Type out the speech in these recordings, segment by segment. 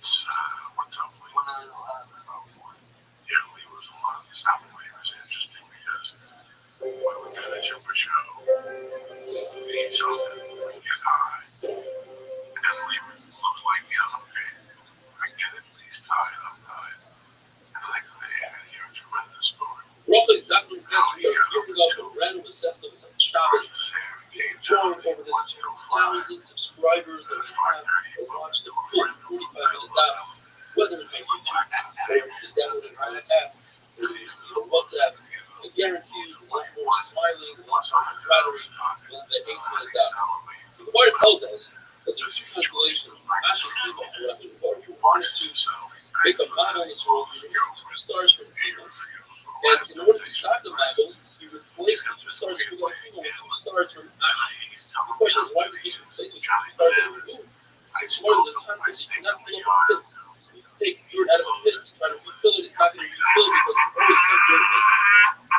It's Roughly, Dr. Spencer years ago for random assessment of Shabbos, going over this 2,000 subscribers that we have to watch the full 45-minute docs, whether it's on YouTube or it's downloaded on an app or it's WhatsApp. I guarantee you a lot more smiling, a lot more camaraderie than the 8-minute doc. The Gemara tells us that there's two constellations, Asher Kiva and Rabbi. If you wanted to make a model in this world, you need two stars for people. And in order to start the Bible, you replace the two stars with two stars from Asher. The question is, why would you replace the two stars with two? It's more than the concept you cannot fill up a pit. You take dirt out of a pit, you try to refill it, it's not going to be filled because there's always some dirt in it.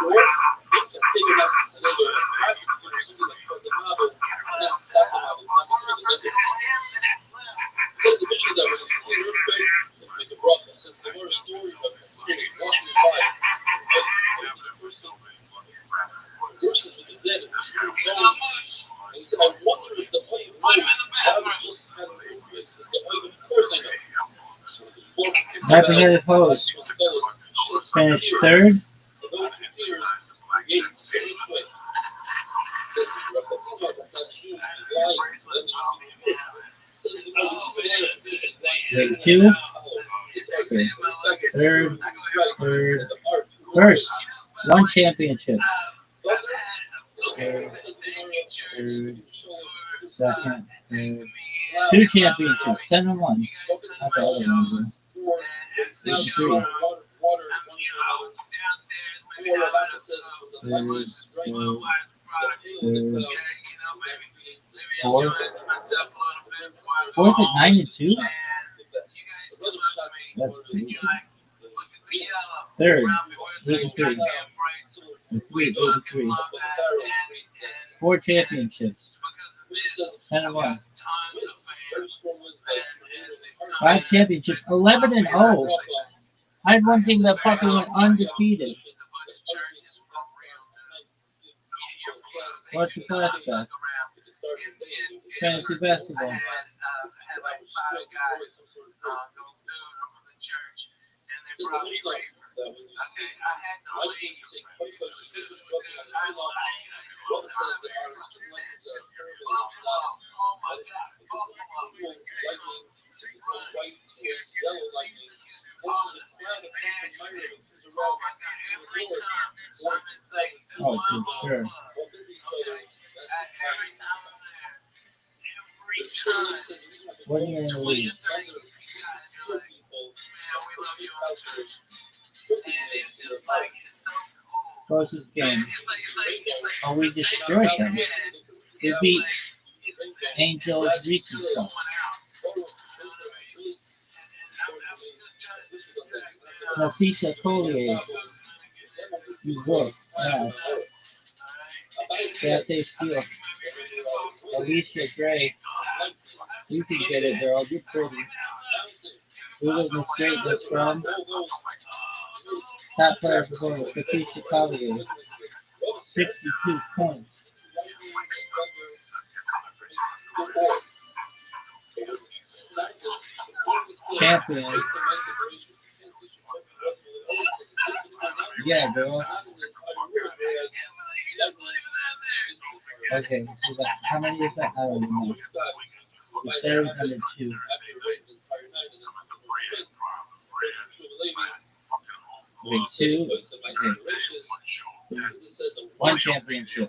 Or you can figure out the scenario of project, you do something like the Bible, and not stop the Bible, not because it doesn't. It says the mission that when you see an earthquake, you make a bracha. It says the more story of the spirit walking by. Versus with the dead, and the spirit going. And he said, I wonder if the oil just had an earthquake. Of course I know. Happy host. Finished third. Grade 2. Third. First. One championship. Third. Second. Third. Two championships. 7-1. Not the other ones. 3. Fourth at 9-2. That's crazy. Third, 83. 3, 83. 4 championships. 10-1. 5 championships. 11-0. I had one team that fucking went undefeated. What's the flashback? Fantasy basketball. Oh, for sure. What year in the league? Closest game. Oh, we destroyed them. We beat Angels Reese's stuff. Leticia Collier. You look. Yeah. Saturday Steele. Alicia Gray. You can get it, girl. You're pretty. Who was Miss Greatness from? Top player for goals. Leticia Collier. 62 points. Champion. Yeah, girl. Okay, so that, how many is that? I don't know. We started with number 2. Grade 2. Okay. 1 championship.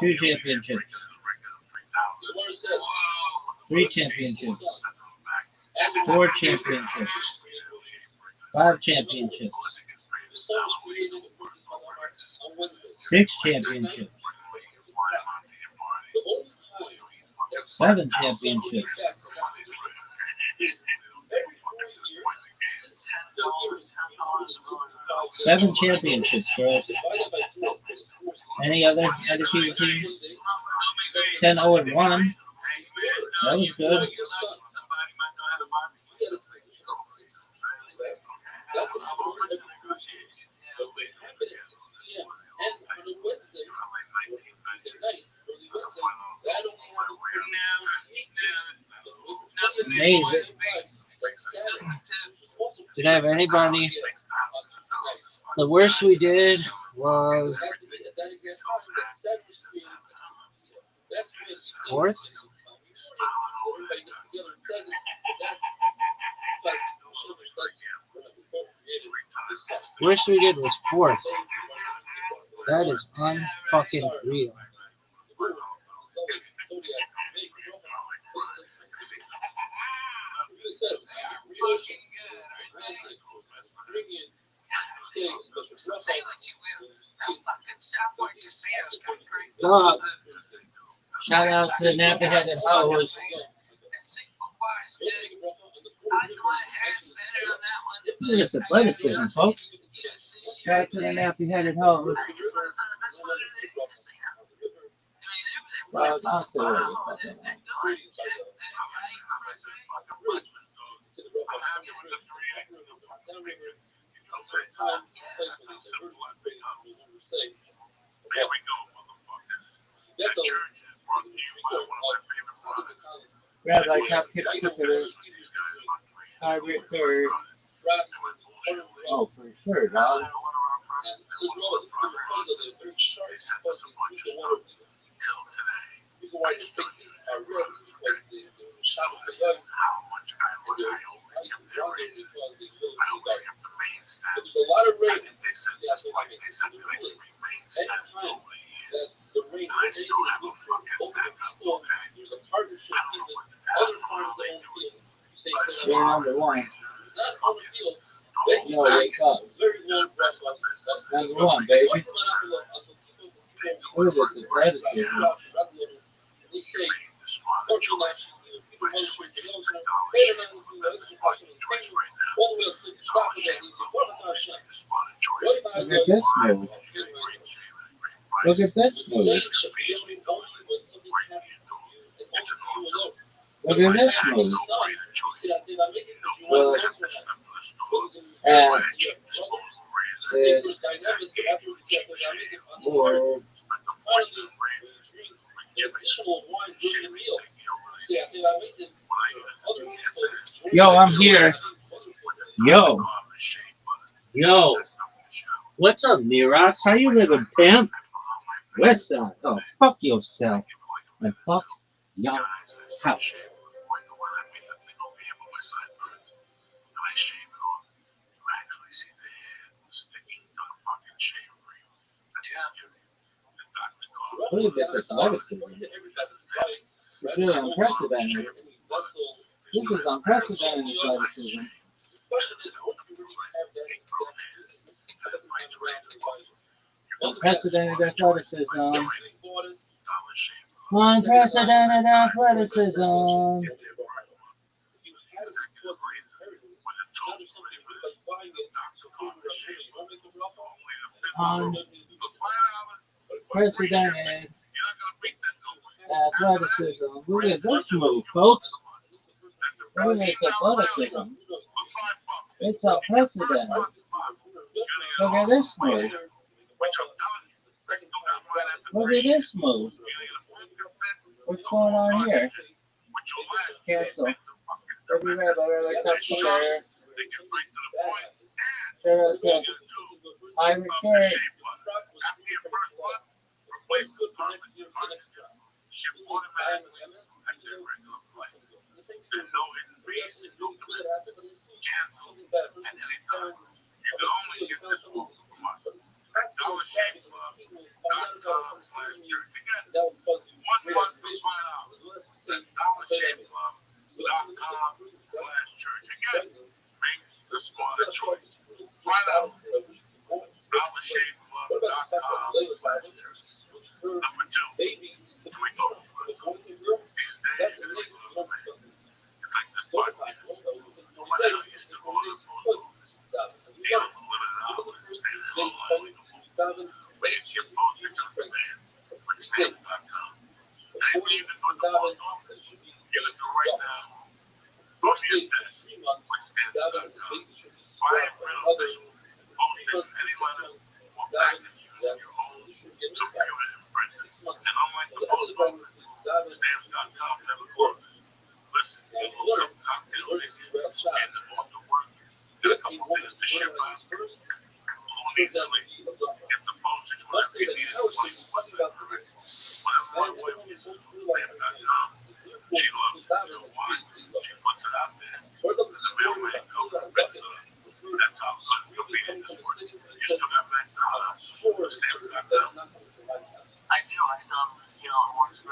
2 championships. 3 championships. 4 championships. 5 championships. 6 championships. 7 championships. 7 championships, girls. Any other undefeated teams? 10-0-1. That was good. amazing. Did I have anybody? The worst we did was fourth. Worst we did was fourth. That is unfucking real. Dog. Shout out to the nappy-headed hoes. Look at the athleticism, folks. Shout out to the nappy-headed hoes. Well, I'll say it. Rabbi top kick cricketer. Hybrid third. Oh, for sure, dog. You're number one. Yo, wake up. Number one, baby. What is this? Athleticism. Look at this move. Look at this move. Look at this move. Look at whoa. Yo, I'm here. Yo. Yo. What's up, Nerox? How you living, pimp? West side. Oh, fuck yourself. And fuck y'all house. Look at this athleticism. It's really unprecedented. This is unprecedented athleticism. Unprecedented athleticism. Unprecedented athleticism. Unprecedented athleticism. Look at this move, folks. Look at this athleticism. It's unprecedented. Look at this move. Look at this move. What's going on here? Cancel. Every red, like that player. Shout out to Iron Shirt.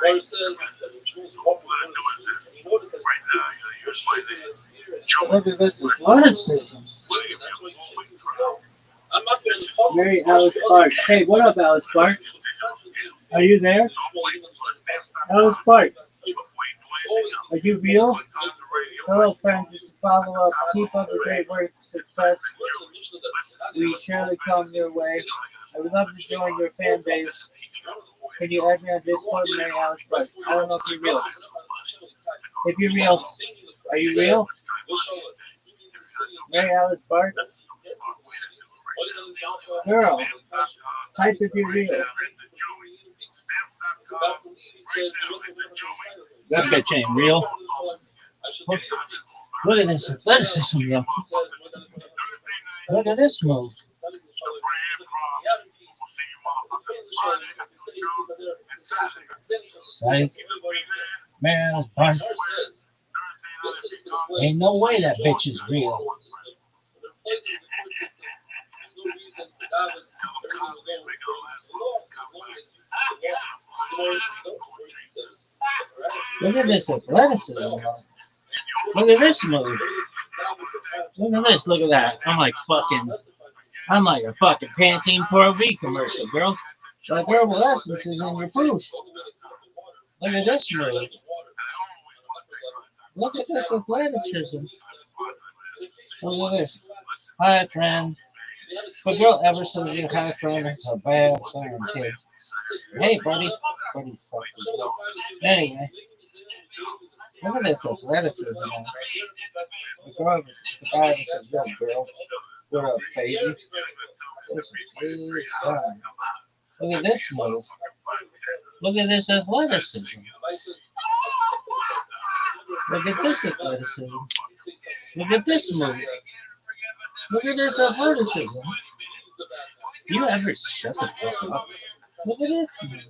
What it says that when Shmuel's walking on the street, and he noticed that you're shaking in fear and Look at this athleticism. that's why you shake yourself. I'm not going to talk Mary to Alice Clark. Hey, what up, Alice Clark? Are you there? Alice Clark, are you real? Hello, friends. Just to follow up. Keep up the great work. Success. We surely come your way. I would love to join your fan base. Can you add me on Discord, Mary Alice Clark? I don't know if you're real. If you're real, are you real? Mary Alice Clark? Girl, type if you're real. That bitch ain't real. Look at this athleticism, though. Look at this move. Psych. Man, ain't no way that bitch is real. Look at this athleticism. Look at this move. Look at this. Look at that. I'm like a fucking Pantene for a V commercial, girl. Like herbal essence is in your food. Look at this move. Look at this athleticism. Look at this. Hi, friend. If a girl ever says you're hi, friend, it's a bad sign, kid. Hey, buddy. Buddy sucks as well. Anyway. Look at this athleticism. The guy says, yo, girl. What up, baby? This is son. Look at this move. Look at this athleticism. Look at this athleticism. Look at this move. Look at this athleticism. Do you ever shut the fuck up? Look at this move.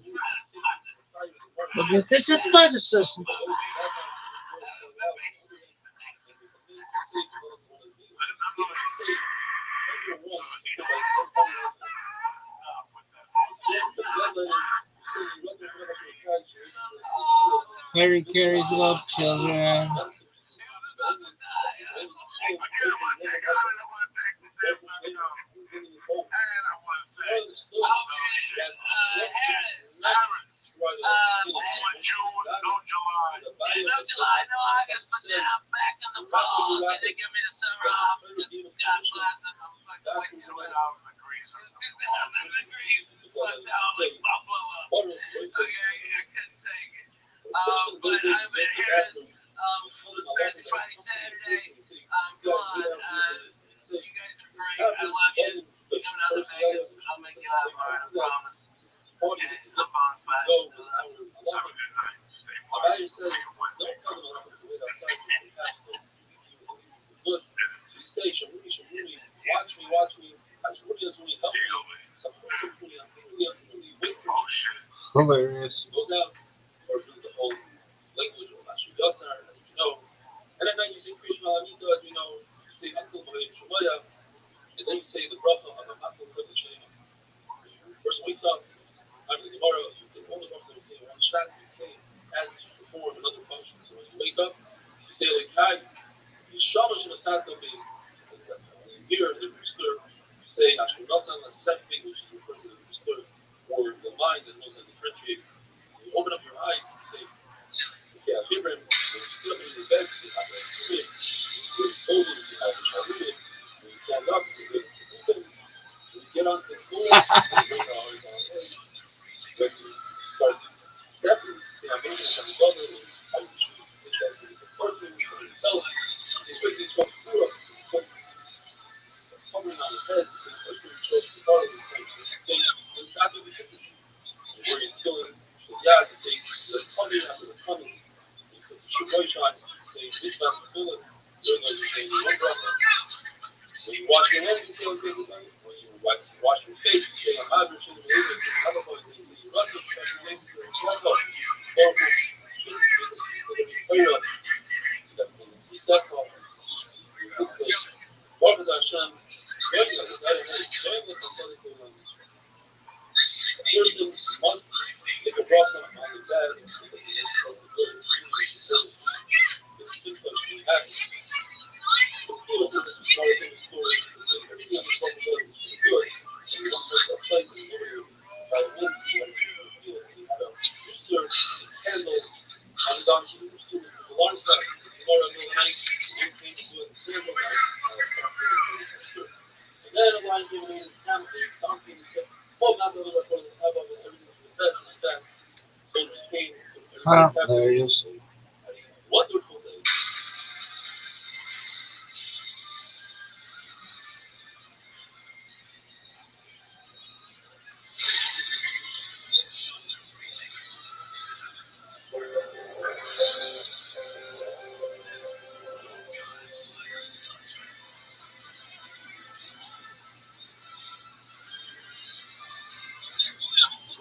Look at this athleticism. Harry Carey's love children. No July, no August, but then I'm back in the fall. And they give me the summer off. God bless them. I'm fucking waiting to it. It's 2,000 degrees. Fuck down like Buffalo. Okay, I couldn't take it. But I'm in Harris. Thursday, Friday, Saturday. Come on. You guys are great. I love you. Coming out to Vegas. I'll make you laugh hard. I promise. Okay, I'm on fire. Hilarious. And at night you say Krishna Amita, as we know, you say Uncle Boy Shemaya, and then you say the bracha of the Matzah Kodesh Shema. Person wakes up, after the Gemara, you say all the brachas you say in one shot, you say as you perform another function. So when you wake up, you say like Kai, you shamash in a sato base, you hear the rooster, you say Ashkenazan Lasefik, which is referred to the rooster, or the mind that knows how to differentiate. You open up your eyes, you say, okay, I hear him. When you sit up in your bed, you say, I can see it. When you hold it, you say, I can read it. When you stand up, you say, when you get on the floor, you say, when you start stepping, you say, I'm going to have a brother, I can choose to take that to the person, for yourself. You say, quickly, you put covering on your head, you say, quickly, you choke the brother, you say, it's after the finish. Where you're killing, yeah, you say, the coming after the coming. When you wash your hands, you say, okay, when you wash your face, you say, I'm not going to believe it. Otherwise, you run the legs to the level. A person must take a bracha obviously the students with the large size, tomorrow middle of the night, we came to a terrible night. And then a line came in his family, donkey, and said, well, not the other one, everything was the best, like that. Soldiers came, everybody There captured. you see. Had a wonderful day.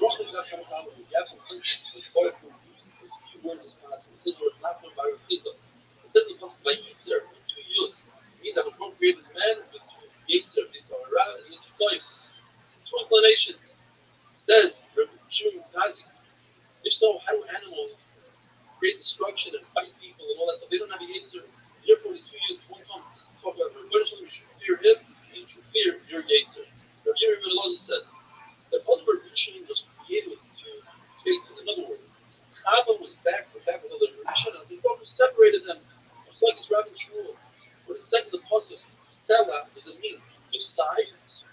Rothschild'S got some problem with Japan countries, which both were using this few words as consonants. This word not known by Rafika. It says it comes by Yitzer, with two yuds. It means that the Lord created man with two Yitzer, the Torah, and the two toys. Two inclinations. It says, Rabbi Nazi. If so, how do animals create destruction and fight people and all that stuff? They don't have a Yitzer. Therefore, the two yuds won't come. This is talking about Rabbi you should fear him, and you should fear your Yitzer. Rabbi Yehuda says, the Ultimate Rishon was created with two faces. In other words, Chava was back to back with other Rishon, and the Baruch separated them. It's like it's Rabbi's rule. What it says in the Pasuk, Selah, does it mean the sides?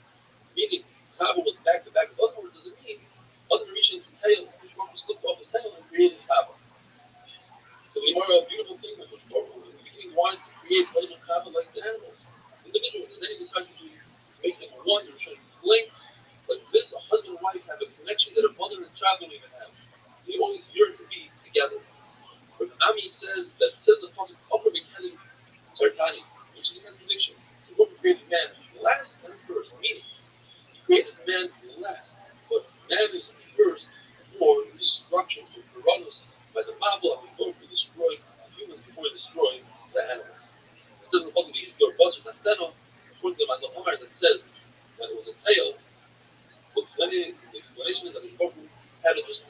Meaning, Chava was back to back with other words, does it mean other Rishon's tail, which Baruch slipped off his tail and created Chava? So we are a beautiful thing that the Baruch in the beginning wanted to create other Chava like the animals, individuals, and then he decided to make them one, Rishon explain. Like this, a husband and wife have a connection that a mother and child don't even have. They always yearn to be together. But Ami says that it says the Prophet Upper Mechanic Sartani, which is a contradiction. The Lord created man last and first, meaning he created man last, but man is first for destruction, to Uranus by the Mabul, and going to destroy the humans before he destroyed the animals. It says in the Prophet your budget and then according to the Omar that says that it was a tail. The explanation is that the Baruch had to just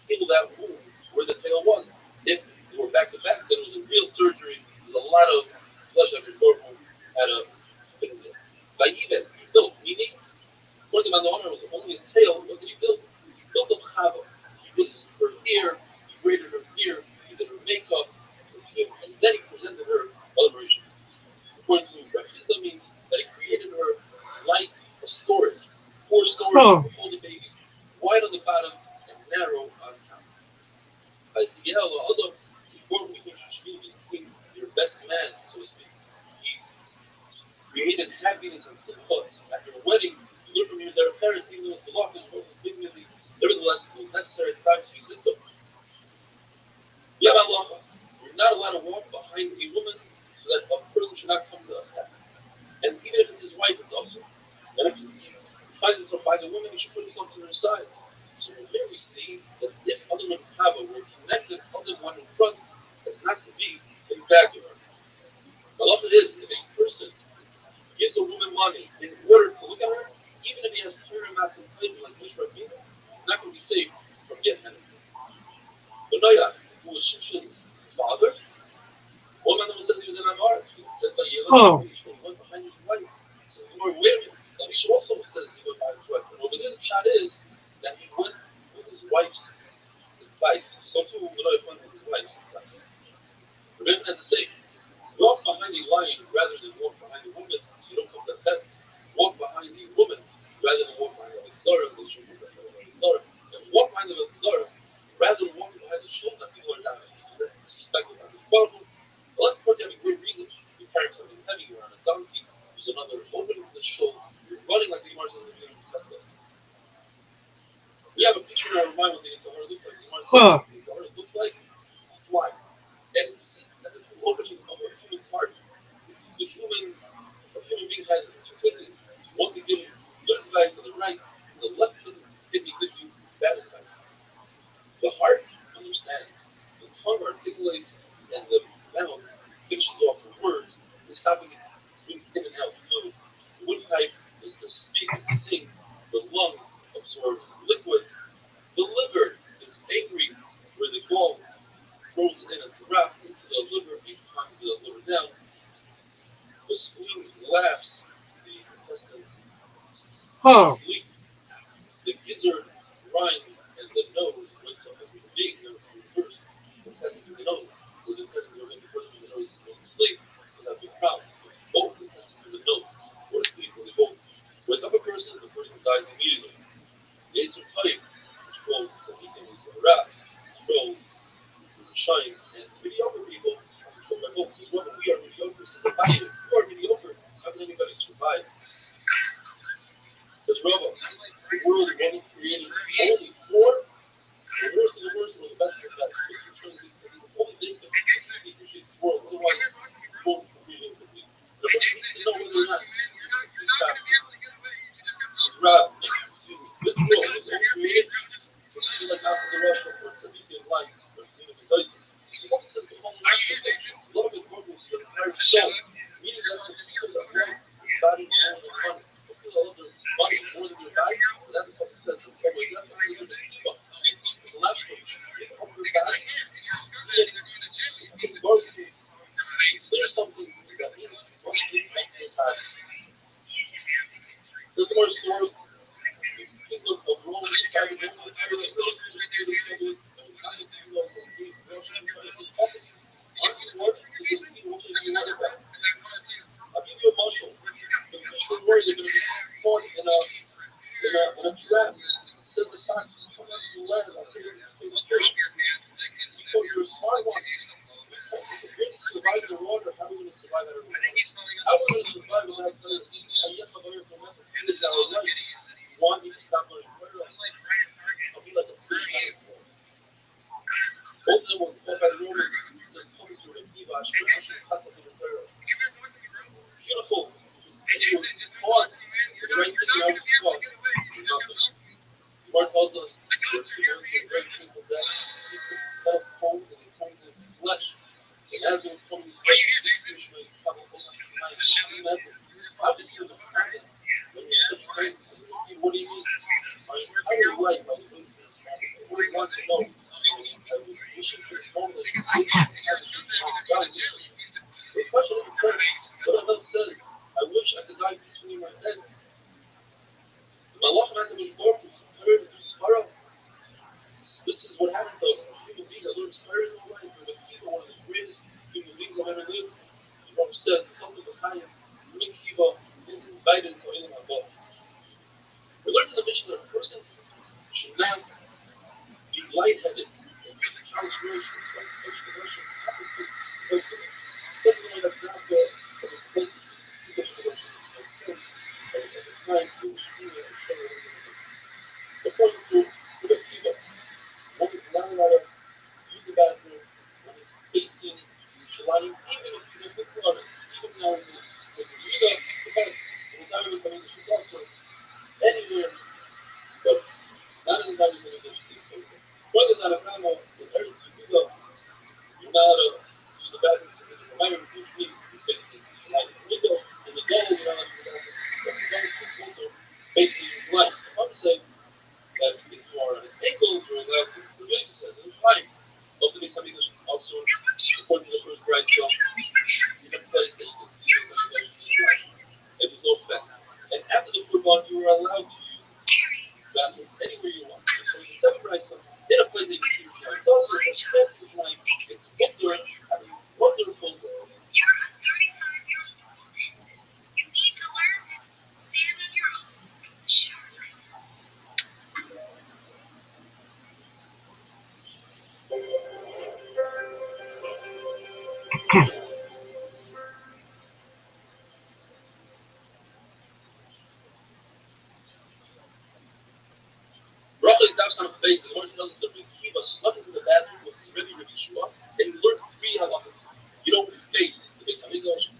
heal that wound where the tail was. If they were back to back, then it was a real surgery. There's a lot of flesh that the Baruch had to fit in there. By even, he built, meaning, according to the owner, it was only a tail. What did he build? He built a chava. He did her hair, he braided her hair, he did her makeup, and then he presented her celebration. According to Rabbi, that means that he created her like a storage. 4 stories to hold the baby, wide on the bottom and narrow on top. As the Yale, although before we should between your best man, so to speak, he created happiness and simcha after a wedding. You learn from your their parents, even though it's the law, because dignity, nevertheless, it was necessary at times to use it. So, yeah, Allah, you're not allowed to walk behind a woman so that a person should not come to attack. And even if it's his wife, it's also. And if he finds himself by the woman, he should put himself to her side. So here we see that if other than Chava were connected, other than one in front, it's not to be in back of her. The law is, if a person gives a woman money in order to look at her, even if he has Kira Massive claim like Mishra Bina, he's not going to be safe from getting anything. So Noah, who was Shimshon's father, one man says he was in Amar, he said, he went behind his wife. So we were waiting. Elisha also says he went behind his wife. And over there, the shot is that he went with his wife's advice. So too, Noah went with his wife's advice. Rabbi has to say, walk behind a lion rather than walk behind a woman, so you don't come to that. Walk behind a woman rather than walk behind a Zara, so you don't come to Zara. And walk behind a Zara rather than walk behind the shoulder that people are down. Disrespectful. Well, let's put you have a great reason. You're carrying something heavy, you're on a donkey, there's another opening to the shoulder, you're running like the Mars in the beginning of the We have a picture in our mind what the Sahara looks like. The Sahara looks like fly. And it sits at the opening of a human heart. The human being has two kidneys. One can give good advice to the right, and the left kidney gives you bad advice. The heart understands. The tongue articulates, and the mouth finishes off the words. They stop it being in and out. Food. The windpipe is to speak and to sing. The lung absorbs liquid. The liver is angry, where the gall throws it in a drop into the liver, each time the liver down. The spleen laughs, the intestines sleep. The gizzard grinds, and the nose wakes up as a big nose reverse. The glad that I see that you straight. So you're a smart one. If you're going to survive in the water, how are we going to survive out of the water? How are we going to survive without saying, I get my lawyer from that? This is our life. You want me to stop learning prayer? I'll be like a fish out of water. Both of them were caught by the Romans. There's comes to a kivash, but this is cuts up in the prayer. Beautiful. And he was caught. The right thing now was caught. Nothing. The word tells us that he went to a very simple death. He took metal cold and he turned into flesh. And as he was coming his flesh, he finished with his couple of time. Imagine. How did you understand when you're such crazy? What do you mean? My entire life I was waiting for this moment. I always wanted to know. I was wishing for this moment that I had God. The question is, what Allah says, I wish I could die between my legs. Allah had to be born to turn to sorrow. This is what happened to human beings that learn sorrow in their life. And the Kiva, one of the greatest human beings I've ever lived, the Prophet said, come to the Chayyim, bring Kiva, is invited to Ilim Abba. We learned in the mission that a person should not be lightheaded or be transgression, exploration, opposite, something like that's not good, but it's good to be exploration. At the time, it was extremely accelerated. According to the Kiva, one is not allowed to use the bathroom when it's facing Shalim, even if you don't put water, even now in the Yuda, the best, the time of the community is also anywhere, but not in the time of the community. One is not a kind of the Eretz Yuda, you're not allowed to use the bathroom, so the Reminder of each week is facing Shalim. Yuda, in the goal, you're not allowed to use the bathroom, but the goal is also facing Shalim. I'm saying that if you are at ankles or that the religion says it's fine. Hopefully some English also according to the first grade so in a place that you can see some English and there's no effect. And after the football you are allowed to use bathrooms anywhere you want. So the seventh grade so in a place that you can see it's also the best of life. It's wonderful, wonderful. You're a 35-year-old woman. You need to learn to stand on your own. Charlotte. Rabbi stops on a face, the Lord tells us that Rekiva snuck into the bathroom with his Rabbi Shua, and he learned 3 halachas. You don't face the Beis Hamikdash,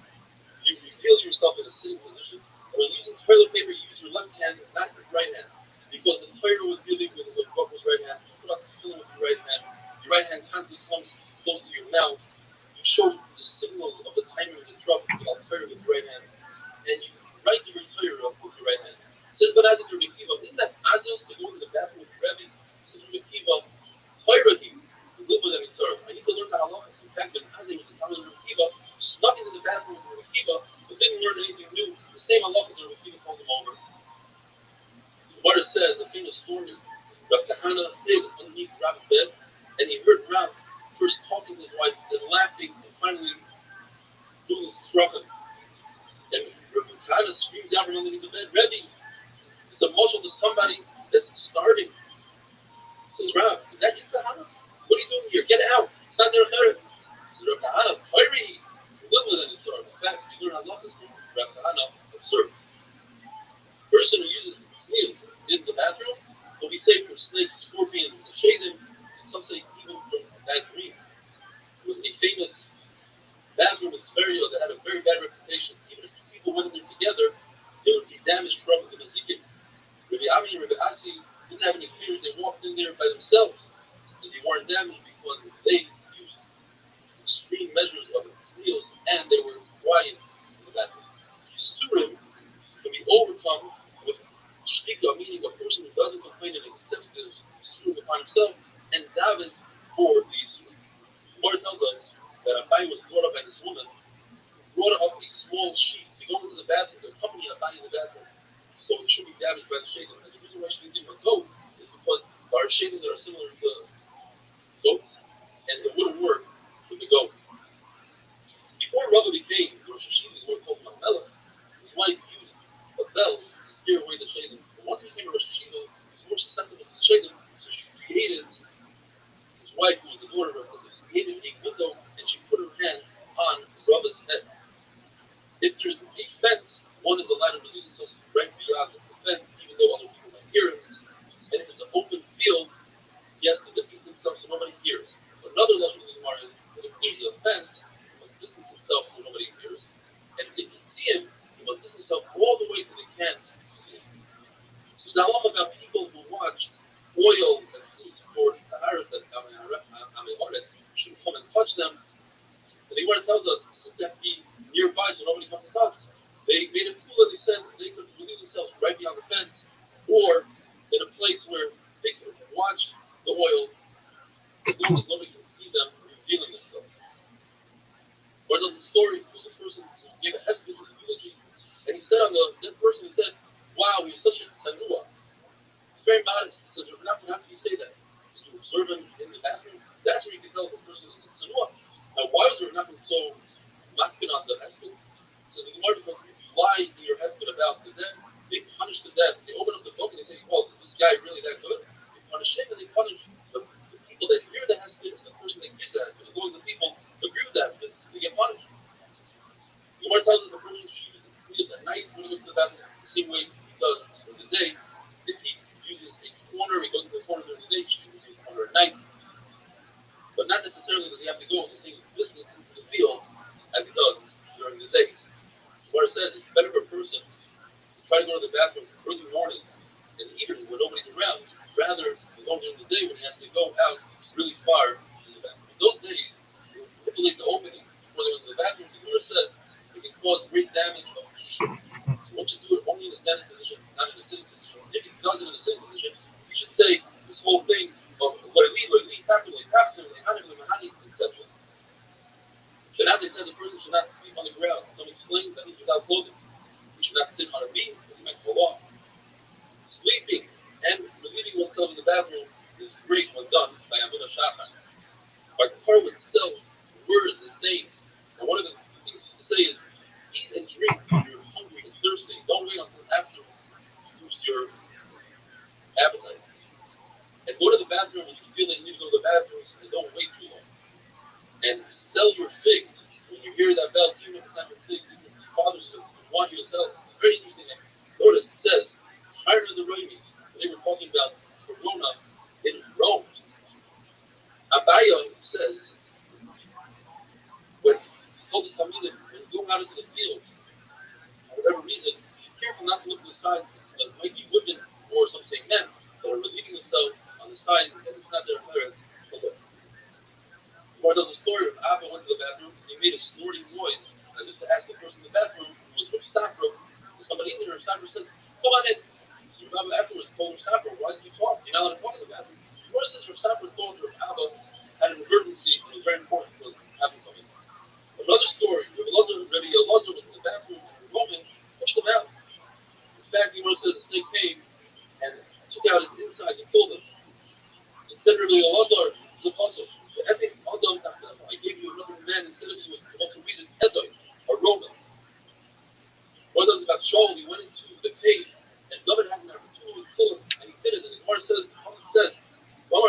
you reveal yourself in a sitting position, and when using toilet paper, you use your left hand, not your right hand. Because the Torah was dealing with what was right hand, you put out the filling with your right hand, your right hand constantly comes close to your mouth, you show the signal of the timer of the truck without Torah with your right hand, and you write your Torah up with your right hand. It says, but as it's a Rekiva, isn't that obvious to go to the bathroom with Rabbi? It says, Rekiva, Torah, to live with any sort. I need to learn the halachas. In fact, when Azim was the time of Rekiva, snuck into the bathroom with Rekiva, but didn't learn anything new. The same halachas that Rekiva told him over. What it says, the famous story, Rav Kahana hid underneath Rab's bed, and he heard Rab first talking to his wife, then laughing, and finally doing his struggling. And Rav Kahana screams out from underneath the bed, Rebbe, it's a mushal to somebody that's starving. Says Rab, is that you, Kahana? What are you doing here? Get out. It's not their heritage. Says Rav Kahana, hurry. Live with any sort. In fact, you learn Allah is Rav Kahana observed. The person who uses snails in the bathroom will be safe from snakes, scorpions, and shaden, and some say even from bad dreams. It was a famous bathroom in Sverige that had a very bad reputation. Even if people went in there together, they would be damaged from the Mazikin. Rabbi Ami and Rabbi Asi didn't have any fears. They walked in there by themselves, and they weren't damaged because they used extreme measures of snails, and they were quiet in the bathroom. Surim can be overcome with shtika, meaning a person who doesn't complain and accepts this surim upon himself and davens for the surim. The Gemara tells us that Abai was brought up by this woman who brought up a small sheet to go into the bathroom to accompany Abai in the bathroom. So it should be damaged by the shaitan. And the reason why she didn't give a goat is because there are shaitans that are similar to goats, and it wouldn't work with the goat. Before Rabbi became Rosh Hashanah, was called Melech, his wife used a bell to scare away the shaitan. But once he became a Rosh Hashanah, he was more susceptible to the shaitan, so she created the oil, as long as nobody can see them revealing themselves. Or there's a story of a person who gave a hesped to the eulogy, and he said on the dead person, he said, wow, you're such a tsanua. It's very modest. He said, how can you say that? To observe him in the bathroom, that's where you can tell if a person is a tsanua. Now, why was there nothing so masking on the hesped? So the Gemara, because if you lie in your hesped about the dead, they punish the dead. They open up the book and they say, well, is this guy really that good? They punish him and they punish the people that hear the hesped and the person that gives the hesped. As long as the people agree with that, they get punished. The Gemara tells us a person should use the tznius at night when he goes to the bathroom the same way he does during the day. If he uses a corner, he goes to the corner during the day, he should use a corner at night. But not necessarily does he have to go the same distance into the field as he does during the day. What it says, it's better for a person to try to go to the bathroom early morning in the evening when nobody's around, rather than go during the day when he has to go out really far to the bathroom. In those days, they would manipulate the opening before they went to the bathroom. The Gemara says it can cause great damage of tissue. So once you do it only in a standing position, not in a sitting position, if he does it in a sitting position, you should say this whole thing of etc. So now they said the person should not sleep on the ground. Some explain that means without clothing. You should not sit on a beam because you might fall off. Sleeping and relieving oneself in the bathroom is great when done by Amun Shachar. But the Torah itself, words and sayings, and one of the things to say is eat and drink when you're hungry and thirsty. Don't wait until after you lose your appetite. And go to the bathroom when you feel that you need to go to the bathroom and don't wait too long. And sell your figs. When you hear that bell, even if it's not your figs, even if your father's figs, want you to sell it. It's very interesting. Notice it says, higher than the Rabi's. They were talking about Corona in Rome. Abaya says, when he told his Talmidim, when you go out into the field, for whatever reason, be careful not to look at the signs that might be women, or some say men, that are relieving themselves on the signs that it's not their parents to look. Or there's a story of Abba went to the bathroom, he made a snorting noise, as if to ask the person in the bathroom, who was from Safra, and somebody in there, Safra said, come on in. So Abba afterwards told Safra, why did you talk? You're not allowed to talk in the bathroom. What says Safra told her Abba had an emergency, and it was very important for Abba coming. Another story, Rabbi Elazar was in the bathroom, and a woman pushed him out. In fact, the says the snake came and took out his inside and killed him. It said Rabbi Elazar to the apostle, I gave you another man instead of you, and also read it, Edom, a Roman. What does about Shaul? He went into the cave, and David had an opportunity to kill him, and he did it. And the Gemara says, the prophet says, but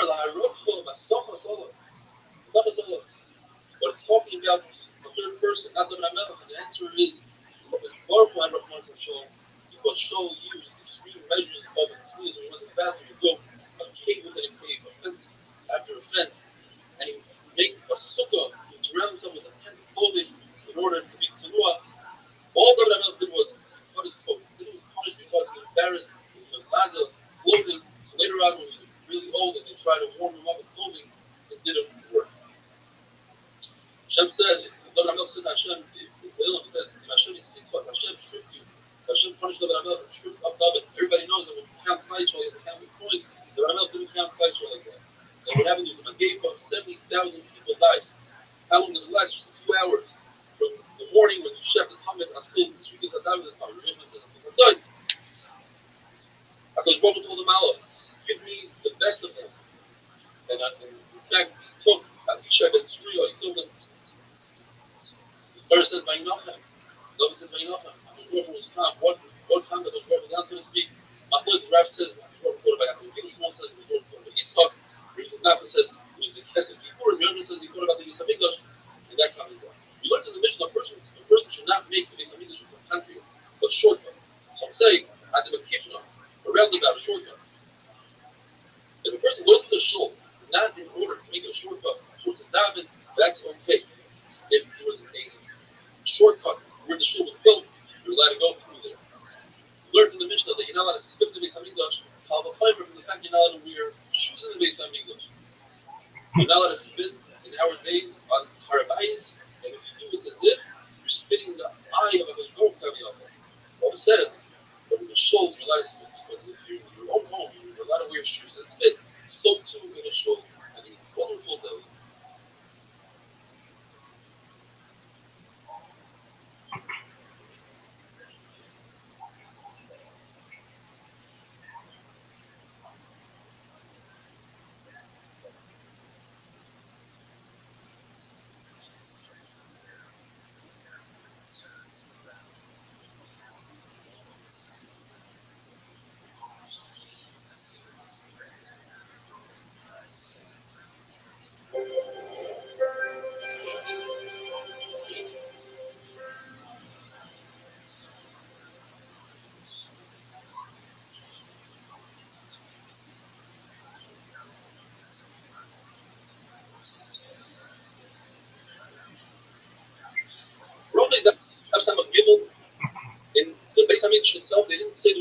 it's talking about a third person, not the Ramel, and the answer is, glorified Rahman Shaul, because Shaul used extreme measures of his sneeze when he went to the bathroom to go a cave within a cave, offense after offense, and he would make a sukkah, he would surround himself with a tent of clothing in order to be tenuah. All the Ramel did was cut his coat. He was punished because he was embarrassed, he was allowed to clothing. So later on, when he was really old and they tried to warm him up with clothing, it didn't work. Hashem said, the Ramel said Hashem, the Elam said, Hashem is sick, but Hashem stripped you. Hashem punished the Ramel and stripped up David. Everybody knows that when you count flights while they count with coins, the Ramel didn't count flights while like that. And what happened is when a gave up 70,000 people died. How long did it last? Just a few hours. From the morning when you chef the Talmud until the street is David the Talmud. Because Baruch told the Malach, give me the best of them. And in fact, he took Abishai ben Tzruya, he killed him. The Torah says, Vaynachem. David says, Vaynachem. Baruch was calm. What time that Baruch was not going to speak? Machlok, the Rav says, Baruch thought about Yaakov. Even Shmuel says, Baruch thought about Yitzchak. Rav says, it was the Kesef before. The Rav says, he thought about the Beis Hamikdash. And that comes down. We learned in the Mishnah, a person should not make the Beis Hamikdash a country, but shortcut. Some say, at the Kishna, a roundabout, a shortcut. If a person goes to the shul, not in order to make a shortcut, to daven, that's okay. If there was a shortcut where the shul was built, you're allowed to go through there. We learned in the Mishnah that you're not allowed to skip the Beis Hamikdash, from the fact you're not allowed to wear shoes in the Beis Hamikdash. You're not allowed to spit in our days on Harabayis, and if you do, it's as if you're spitting the eye of a Hashgor Kaviyah. What it says, but in the shul, you're allowed to spit, because if you're in your own home, you're allowed to wear shoes and spit. So too in a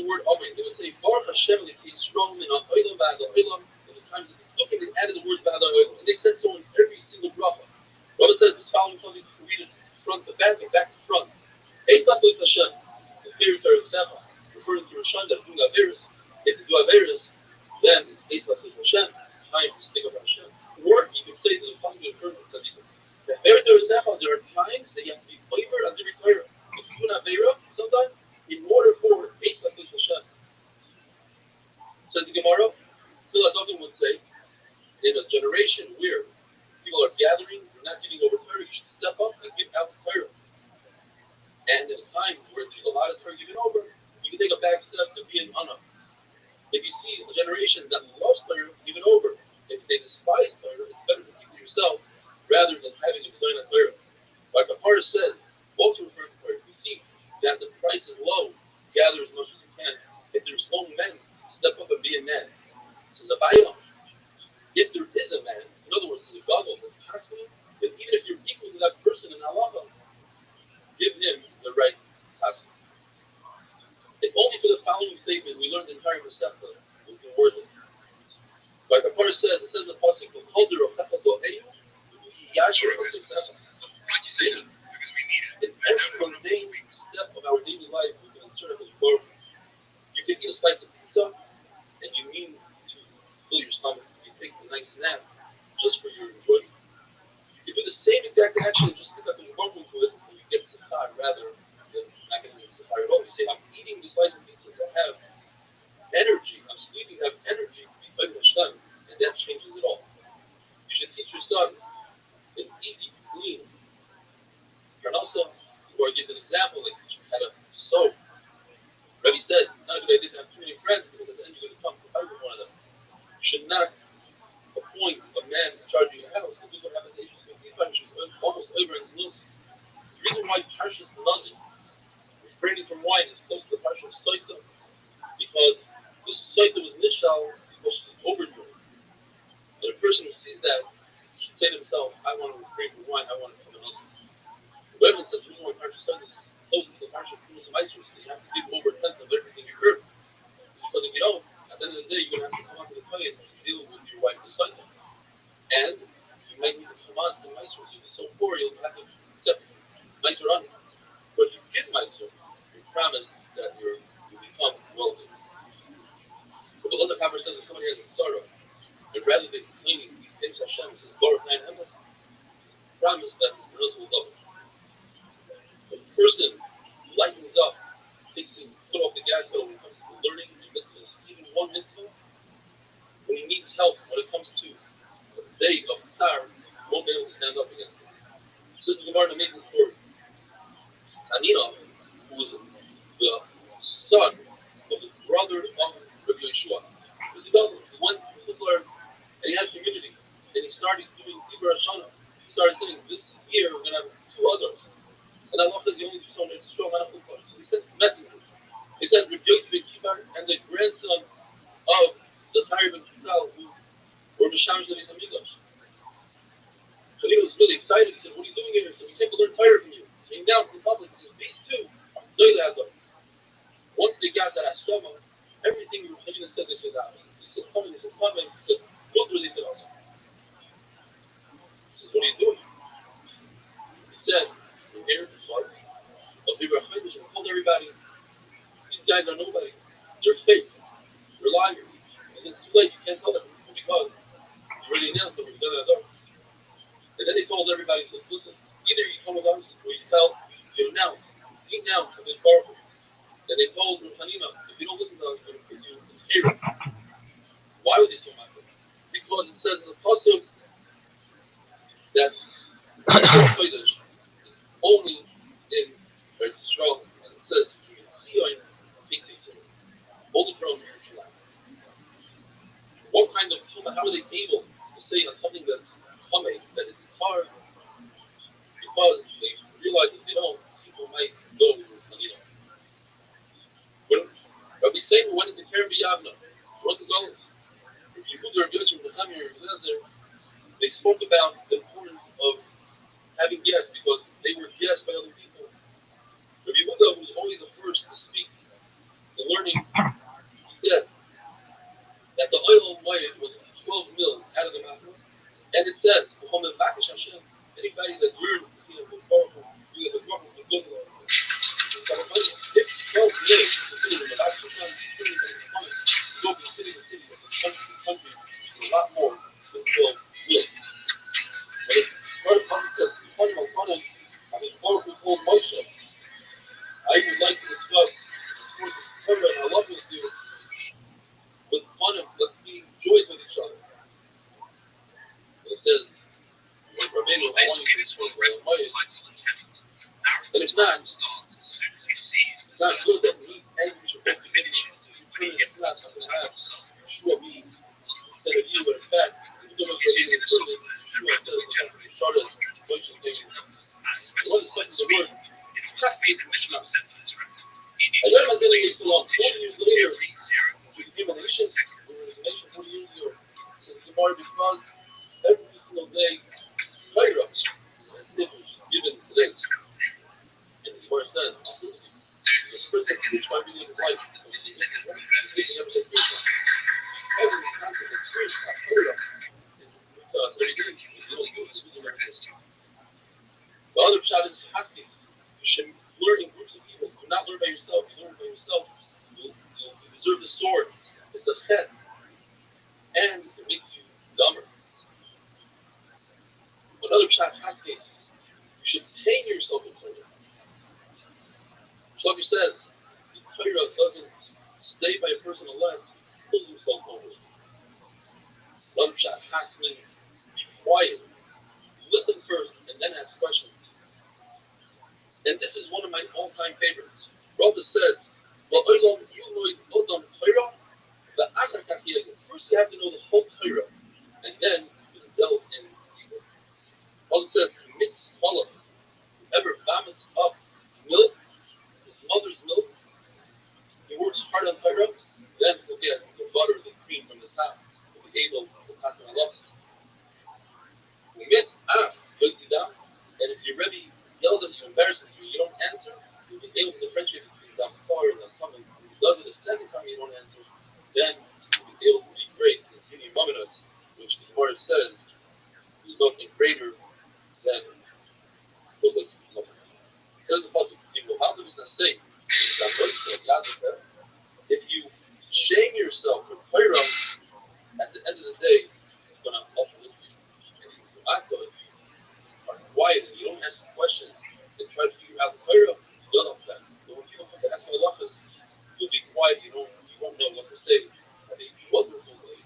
the word Amen. They would say, Baruch Hashem, Yisrael, min ha'olam v'ad ha'olam. In the times of the Sukkah, they added the word v'ad ha'olam. And they said so in every single bracha. Rabbi says this following something you can read it front to back and back to front. Eis Laslois Hashem, the favorite Torah Secha, referring to Rishon that are doing Averis. If they do Averis, then it's Eis Laslois Hashem, it's time to speak of Hashem. Or you can say that the possible referring to Tzaddikim. The favorite Torah Secha, there are times that you have to be over on every Torah. If you do an Avera, sometimes, in order for Eis Laslois Hashem. Says the Gemara, Phil Adovim would say, in a generation where people are gathering, you're not giving over Torah, you should step up and give out Torah. And in a time where there's a lot of Torah given over, you can take a back step to be an honor. If you see a generation that loves Torah given over, if they despise Torah, it's better to keep it yourself rather than having a design of Torah. Like the Parah says, also referring to Torah, if you see that the price is low, gather as much as you can. If there's no men, step up and be a man. This is a bayam. If there is a man, in other words, there's a gadol that's passing, then even if you're equal to that person in halacha, give him the right passing. If only for the following statement, we learned the entire Masechta was worth it. Like the Parah says, it says in the pasuk, in every mundane step of our daily life, we can insert his word. You can eat a slice of pizza, and you mean to fill your stomach. You take a nice nap just for your enjoyment. You do the same exact action and just stick up in one to it, and you get safar rather than not getting safar at all. You say, I'm eating this slice of pizza to have energy. I'm sleeping to have energy to be Hashem, and that changes it all. You should teach your son an easy, clean. And also, or give an example, like teach him how to sew. Rabbi said, it's not a good idea to have too many friends because at the end you're going to come to fight with one of them. You should not appoint a man in charge of your house because this is what happens to Ishmael. Almost over in his nose. The reason why Parshas Nazi, refraining from wine, is close to the Parshas Saita because the Saita was Nishal because she's overdoing. And a person who sees that should say to himself, I want to refrain from wine, I want to become an husband. Whoever says the reason why Parshas Saita is close to the Parshas Nazi, you have to give over a tenth of everything you heard. Because if you don't, at the end of the day, you're going to have to come onto the toilet and deal with your wife and son. And you might need to come on to Meiser. So if you're so poor, you'll have to accept Meiser on it. But if you get Meiser, you promise that you become wealthy. But the other Kabbalah says if somebody has a sorrow, and rather than cleaning, he thinks Hashem says, Baruch Nine Emes, promise that his results will double. If a person lightens up, takes his foot off the gas pedal when it comes to learning the mitzvahs, even one mitzvah, when he needs help, when it comes to the day of Tsar, won't be able to stand up against him. So this is an amazing story. Hanina, who was the son of the brother of Rabbi Yeshua, was a Gadol. He went to learn, and he had community, and he started doing Ibra Shana. He started saying, this year we're going to have 2 others. And I love that the only person that's strong enough to so he sent messengers. He said, Rejoice Bekibar and the grandson of the Tyre Ben Kital, who were Mishamish Levi Samigosh. So he was really excited. He said, what are you doing here? He said, we came to learn Tyre from you. So he announced in public, he says, these 2 are Doyle. Once they got that Askama, everything Rabbi said, they said, he said, come in, he said, come in. He said, go through, they said, also. He says, what are you doing? He said, we're here to fight. But people are fighting. He told everybody, these guys are nobody. They're fake. They're liars. And it's too late. You can't tell them because you already announced them. You've done that door. And then they told everybody, said, listen, either you come with us or you tell, you announce. He announced and it's powerful. And they told Hanina, if you don't listen to us, we're going to put you in Kira. Why would they so much? Because it says in the pasuk that is only in Israel, and it says, you can see on only from Yerushalayim. What kind of tumah? How are they able to say on something that's coming that it's hard? Because they realize if they don't, people might go to Hanina. When Rabbi Sefer went into Keren B'Yavna, wrote the Golos. If you move their judgment to Hamir, they spoke about the importance of having guests because they were guests by other people. Rabbi Yehuda was always the first to speak the learning Mayim was 12 mil out of the Machma. And it says, anybody that learns to see the powerful, you get the powerful, the good Lord. If 12 mil is considered the Machma, you go from city to city, from country to country, a lot more than 12 mil. But if part of it says, I mean, powerful called Moshe, I would like to discuss this Torah and I love with you with fun and let's be joyous with each other. It says, Rabbi, I want you to explain why it's but it's not good that me and you should both be getting it's not something I have sure me instead of you, but in fact, even though it's easy to say, sure it started pushing things. It wasn't expecting the word. Not faith in the I learned my daily so long. 40 years later, we became a nation. We were a nation 40 years ago. Since the more because every single day, fire up. That's different. Given today. And the Gemara says, the person who's fighting in his life, every concept of spirit, fire up. 30 days. The other shot is haskins. You should learn in groups of people. Do not learn by yourself. You learn by yourself, you deserve the sword. It's a head. And it makes you dumber. Another shot haskins. You should tame yourself in Torah. Shlomi says, the Torah doesn't stay by a person unless he pulls himself over. Another shot haskins. Be quiet. Listen first and then ask questions. And this is one of my all-time favorites. Rabbi says, well, first you have to know the whole Torah, and then you can delve in deeper. Rabbi says, mitzvah, whoever vomits up milk, his mother's milk, he works hard on Torah, then he'll get the butter, the cream from the top, he'll be able to pass on Allah. And if your Rebbe yells at you, embarrasses you, you don't answer, you'll be able to differentiate between the far and the summon. If he does it a second time you don't answer, then you'll be able to be great in senior Mominus, which the Gemara says is nothing greater than Lucas Mominus. Here's the puzzle. People, how does that say? If you shame yourself for Torah, at the end of the day, it's going to uplift you. And if you act on it, are quiet and you don't ask questions and try to figure out the Torah, you'll upset. But when people come to ask halachas, you'll be quiet, you won't know what to say. I mean, wonderful way.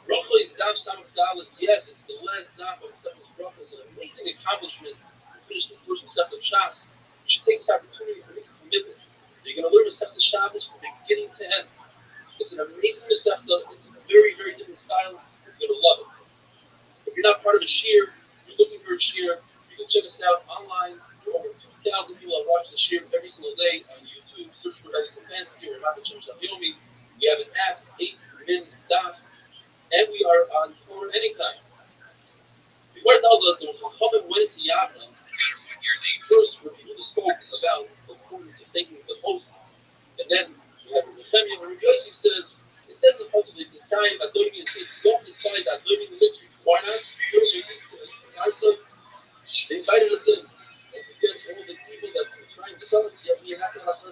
Roughly, Daf Samach Dalet, yes, it's the last Daf of Sefer's Brachos, an amazing accomplishment to finish the first Sefer of Shabbos. You should take this opportunity to make a commitment. You're going to learn the Sefer Shabbos from beginning to end. It's an amazing Sefer. It's a very, very different style. You're going to love it. If you're not part of a shir, you're looking for a shir, you can check us out online. Over 2,000 people have watched the shir every single day on YouTube. Search for Edison Fancy or Rabbi Yomi. We have an app, 8 Min Daf. And we are on tour anytime. Before it tells us there was a common went to Yavna. First, review the spoke about the importance of taking the host. And then we have a Nehemiah where Rejoicing says, it says in the post, they decide that don't even say, don't decide that don't even live. Why not? They invited us in. And to get all the people that were trying to tell us, yeah, we have to have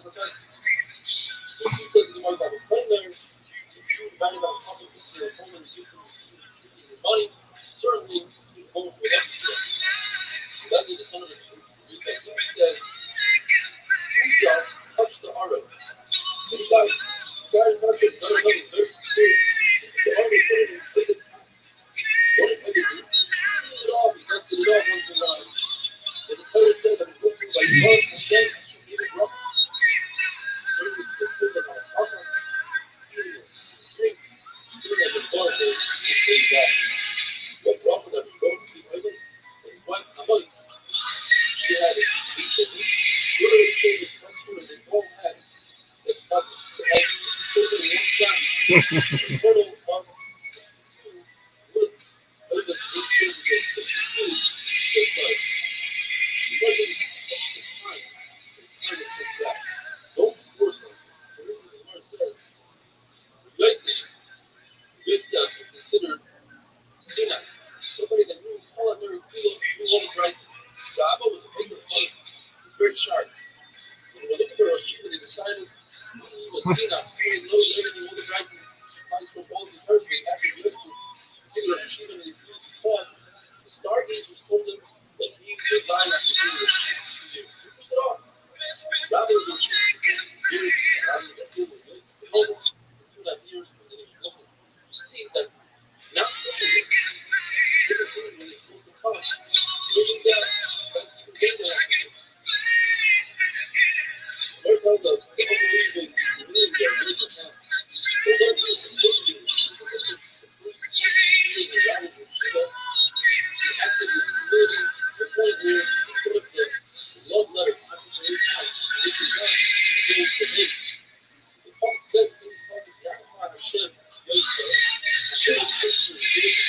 Somebody that knew all of their right. Rabbi was a big opponent. He was very sharp. When we look for a human, they decided he was seen as very low level in the right fight for all the country. After the election, they were human and refused to fight. The Stargazers told them that he would die after 2 years. He pushed it off. Rabbi was accused of years and Rabbi got killed with almost 2.5 years and then he was looking. You see that now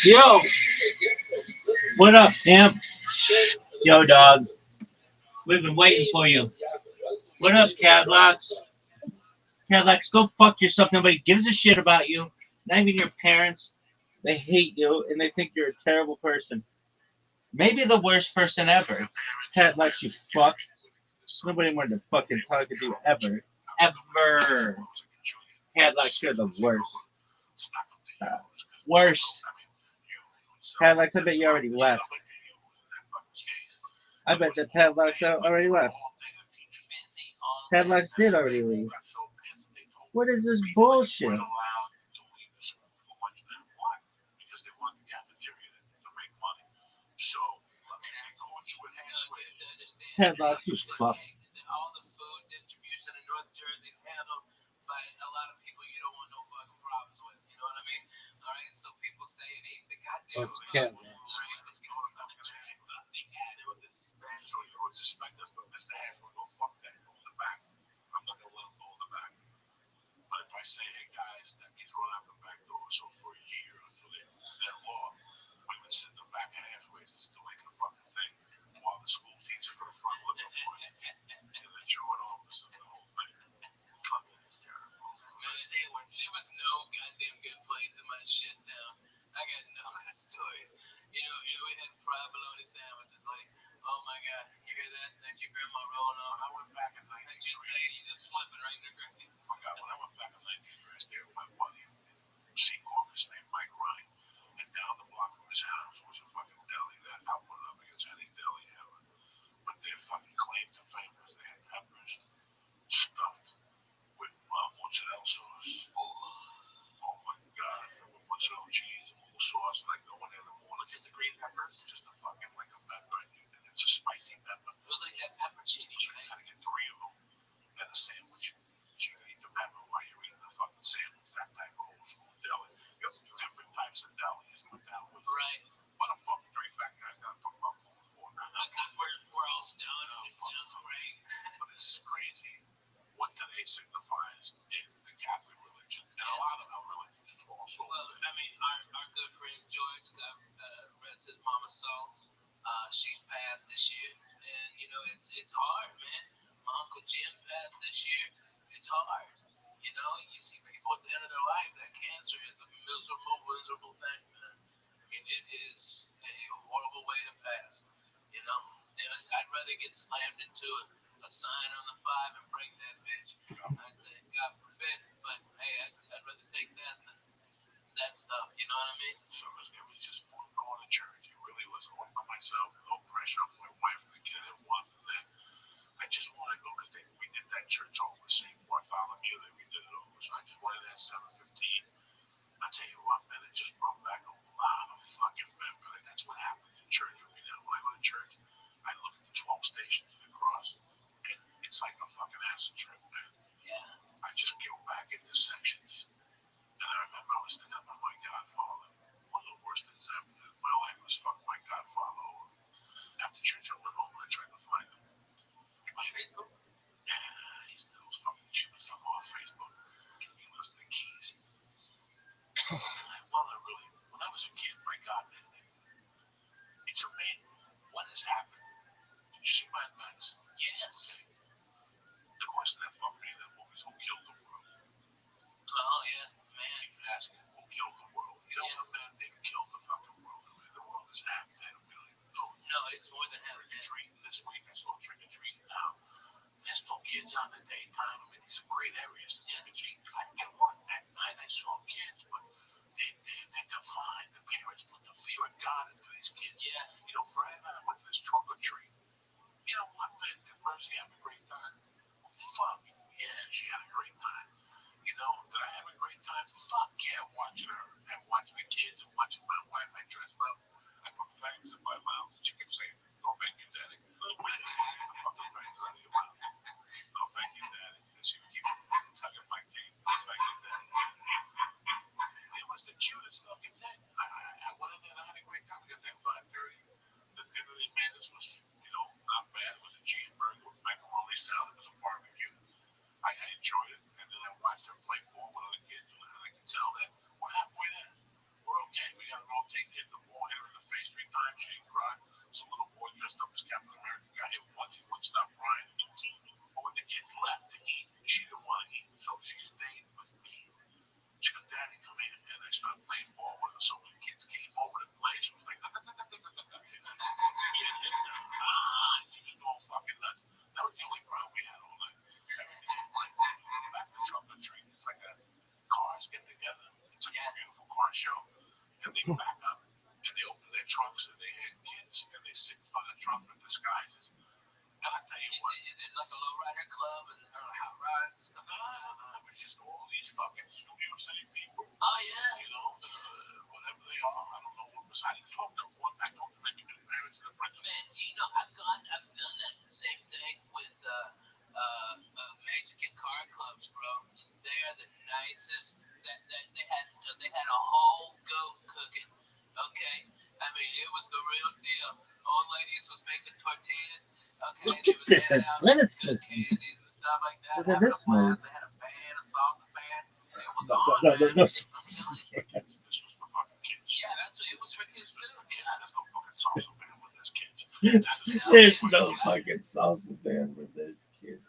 Yo, what up, pimp? Yo, dog. We've been waiting for you. What up, Cadlocks? Cadlocks, go fuck yourself. Nobody gives a shit about you. Not even your parents. They hate you and they think you're a terrible person. Maybe the worst person ever. Cadlocks, you fuck. Nobody wanted to fucking talk to you ever. Ever. Cadlocks, you're the worst. Worst. Cadlocks, I bet you already left. I bet the Padlocks already left. Padlocks did already leave. What is this bullshit? Padlocks, you fuck. All the food distribution in North Jersey is handled by a lot of people you don't want no fucking problems with. You know what I mean? All right, so people stay and eat the goddamn That's food. Cadlocks. Right? There was this special. You would suspect us, but Mr. Hash would go fuck that. Go in the back. I'm not gonna let him go in the back. But if I say, hey guys, that means run out the back door. So for a year until they moved that law, we would sit in the back halfways and still making the fucking thing while the school teacher for the front looking for it. And the truant officer and the whole thing. It's terrible. Man, there was no goddamn good place in my shit town. I got no good stories. We had fried bologna sandwiches. Like, oh my god, you hear that? That your grandma rolling off. I went back in 93. You just flipping right in the grave. Oh god, when I went back in 93, I stayed with my buddy in St. August named Mike Ryan. And down the block from his house was a fucking deli that I put up against any deli ever. But their fucking claim to fame was they had peppers stuffed with mozzarella sauce. Oh my god, with mozzarella cheese and little sauce, like no one in the morning. Just the green peppers, just a fucking like a pepper. And it's a spicy pepper. It was like that pepperoncini, so you gotta get 3 of them and a sandwich. So you eat the pepper while you're eating the fucking sandwich. That type of old school deli. You got different types of deli, isn't it? That was right. What a fucking 3 fat guys gotta talk about food for. We're all stoned. It sounds great. But this is crazy. What today signifies in the Catholic religion, and a lot of our religions also. Well, I mean, our good friend George got rest his mama's soul. She's passed this year, and it's hard, man. My uncle Jim passed this year. It's hard. You see people at the end of their life. That cancer is a miserable, miserable thing, man. I mean, it is a horrible way to pass. I'd rather get slammed into a sign on the 5 and break that bitch. I'd say, God forbid, but hey, I'd rather take that than that stuff. You know what I mean? So it was just fun going to church. It really was. I went by myself, no pressure on my wife and the kid that wanted that. I just wanted to go because we did that church over St. Bartholomew. That we did it over. So I just wanted that 7:15. I tell you what, man, it just brought back a lot of fucking memories. Like, that's what happens in church for me now. When I go to church, I look at the 12 stations of the cross, and it's like a fucking acid trip, man. Yeah. I just go back into sections. And I remember I was thinking about my godfather. One of the worst things I ever did in my life was fuck my godfather over. After church, I went home and I tried to find him. My Facebook? this athleticism. Look at this move. No. There's no fucking salsa band with this kid.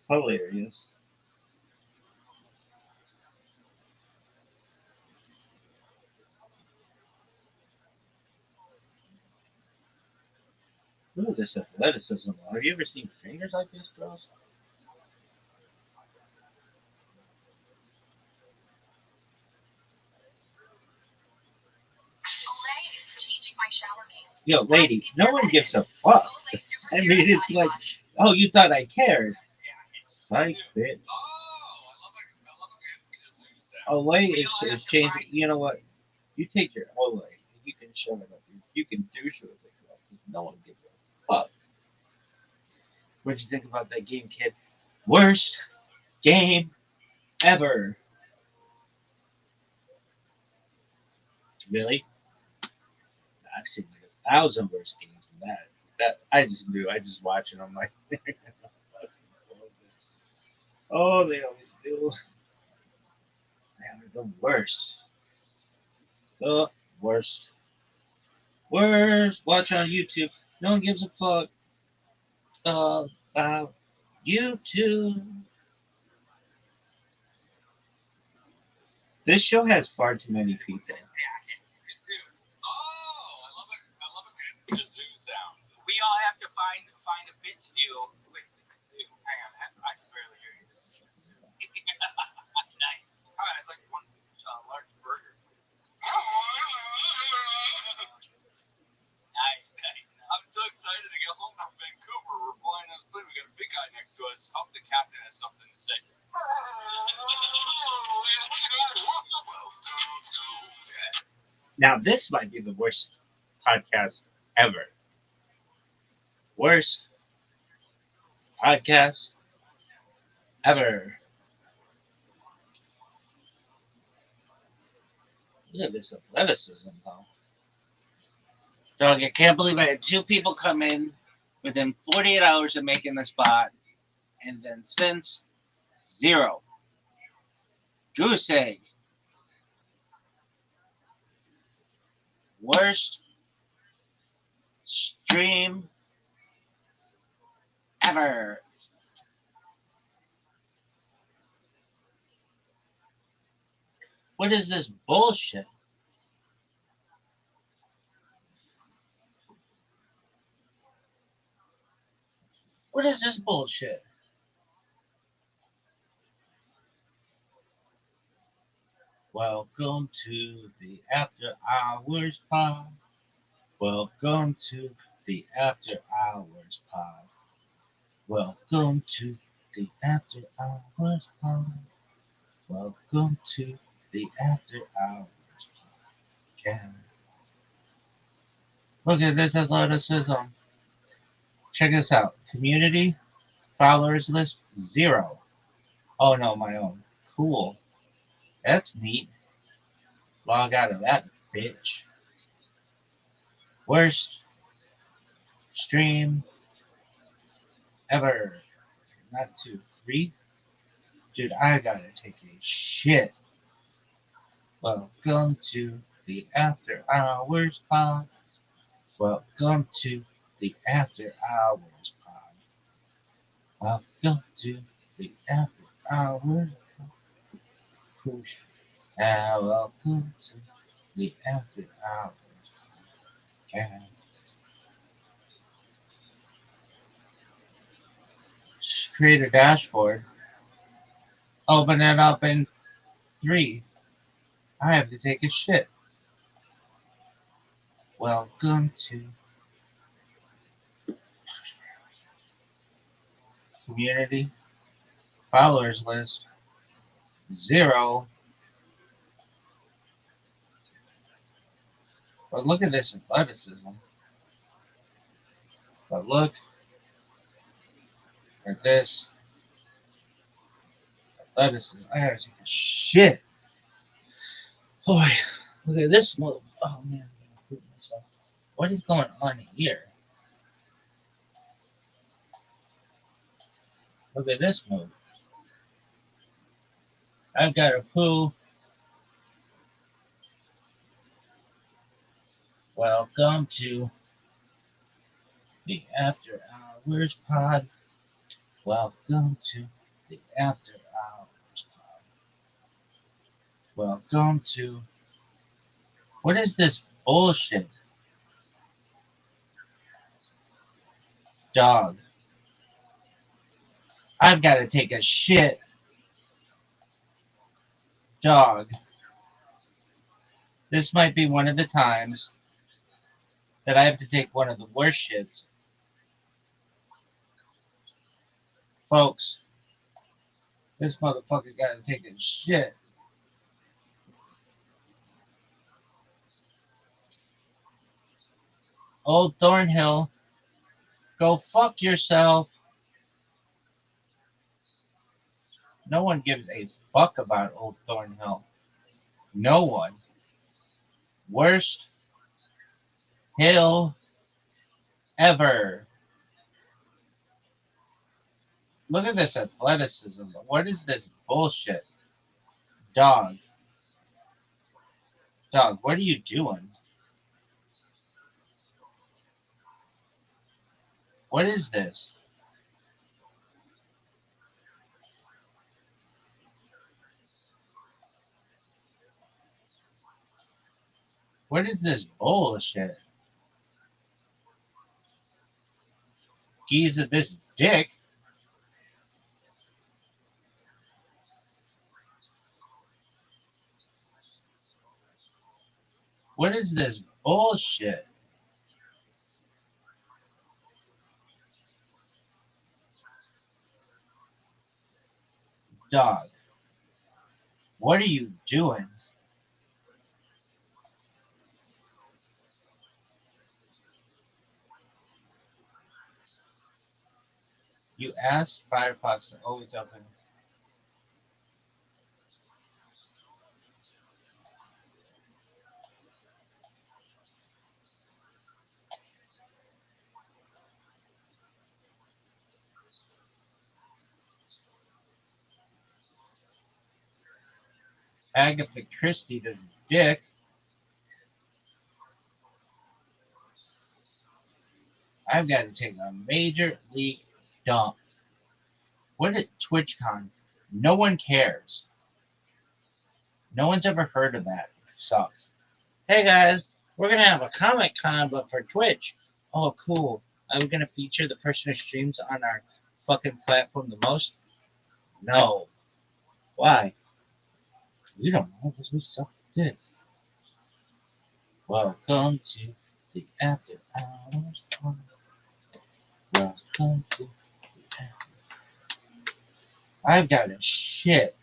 Hilarious. Look at this athleticism. Have you ever seen fingers like this, girls? Yo, lady, no one gives a fuck. I mean, it's like, oh, you thought I cared. Psych, bitch. Olay is changing. You know what? You take your Olay, and you can shove it up. You can douche it with it. No one gives a fuck. What'd you think about that game, kid? Worst game ever. Really? I've seen like 1,000 worse games than that. That I just knew. I just watch it. I'm like, oh, they always do. They're the worst. The worst. Worst. Watch on YouTube. No one gives a fuck about YouTube. This show has far too many people. Kazoo sound. We all have to find a bit to do with the kazoo. Hang on, I can barely hear you. This kazoo. Nice. All right, I'd like one large burger, please. Nice. I'm so excited to get home from Vancouver. We're flying on this plane. We got a big guy next to us. Hope the captain has something to say. Now, this might be the worst podcast ever. Worst podcast ever. Look at this athleticism, though. Dog, I can't believe I had 2 people come in within 48 hours of making this bot, and then since 0. Goose egg. Worst stream ever. What is this bullshit? What is this bullshit? Welcome to the After Hours Pod. Welcome to the After Hours Pod. Welcome to the After Hours Pod. Welcome to the After Hours Podcast. Look at this athleticism. Check this out. Community followers list 0. Oh no, my own. Cool. That's neat. Log out of that bitch. Worst stream ever. Not 2, 3. Dude, I gotta take a shit. Welcome to the After Hours Pod. Welcome to the After Hours Pod. Welcome to the After Hours Push. Welcome to the After Hours Podcast. Create a dashboard. Open it up in 3. I have to take a shit. Welcome to community followers list 0. But look at this athleticism. But look at this athleticism. I gotta take a shit. Boy, look at this move. Oh man, I'm gonna poop myself. What is going on here? Look at this move. I've got a poo. Welcome to the After Hours Pod. Welcome to the After Hours Pod. Welcome to. What is this bullshit? Dog. I've got to take a shit. Dog. This might be one of the times that I have to take one of the worst shits. Folks, this motherfucker got to take a shit. Old Thornhill, go fuck yourself. No one gives a fuck about Old Thornhill. No one. Worst hill ever. Look at this athleticism. What is this bullshit? Dog. Dog, what are you doing? What is this? What is this bullshit? Giza this dick. What is this bullshit? Dog. What are you doing? You asked Firefox to always open. Agatha Christie this dick. I've got to take a major league dump. What is TwitchCon? No one cares. No one's ever heard of that. It sucks. Hey guys, we're gonna have a Comic Con, but for Twitch. Oh, cool. Are we gonna feature the person who streams on our fucking platform the most? No. Why? We don't know because we suck dick. Welcome to the After Hours. Welcome to the After. I've got a shit.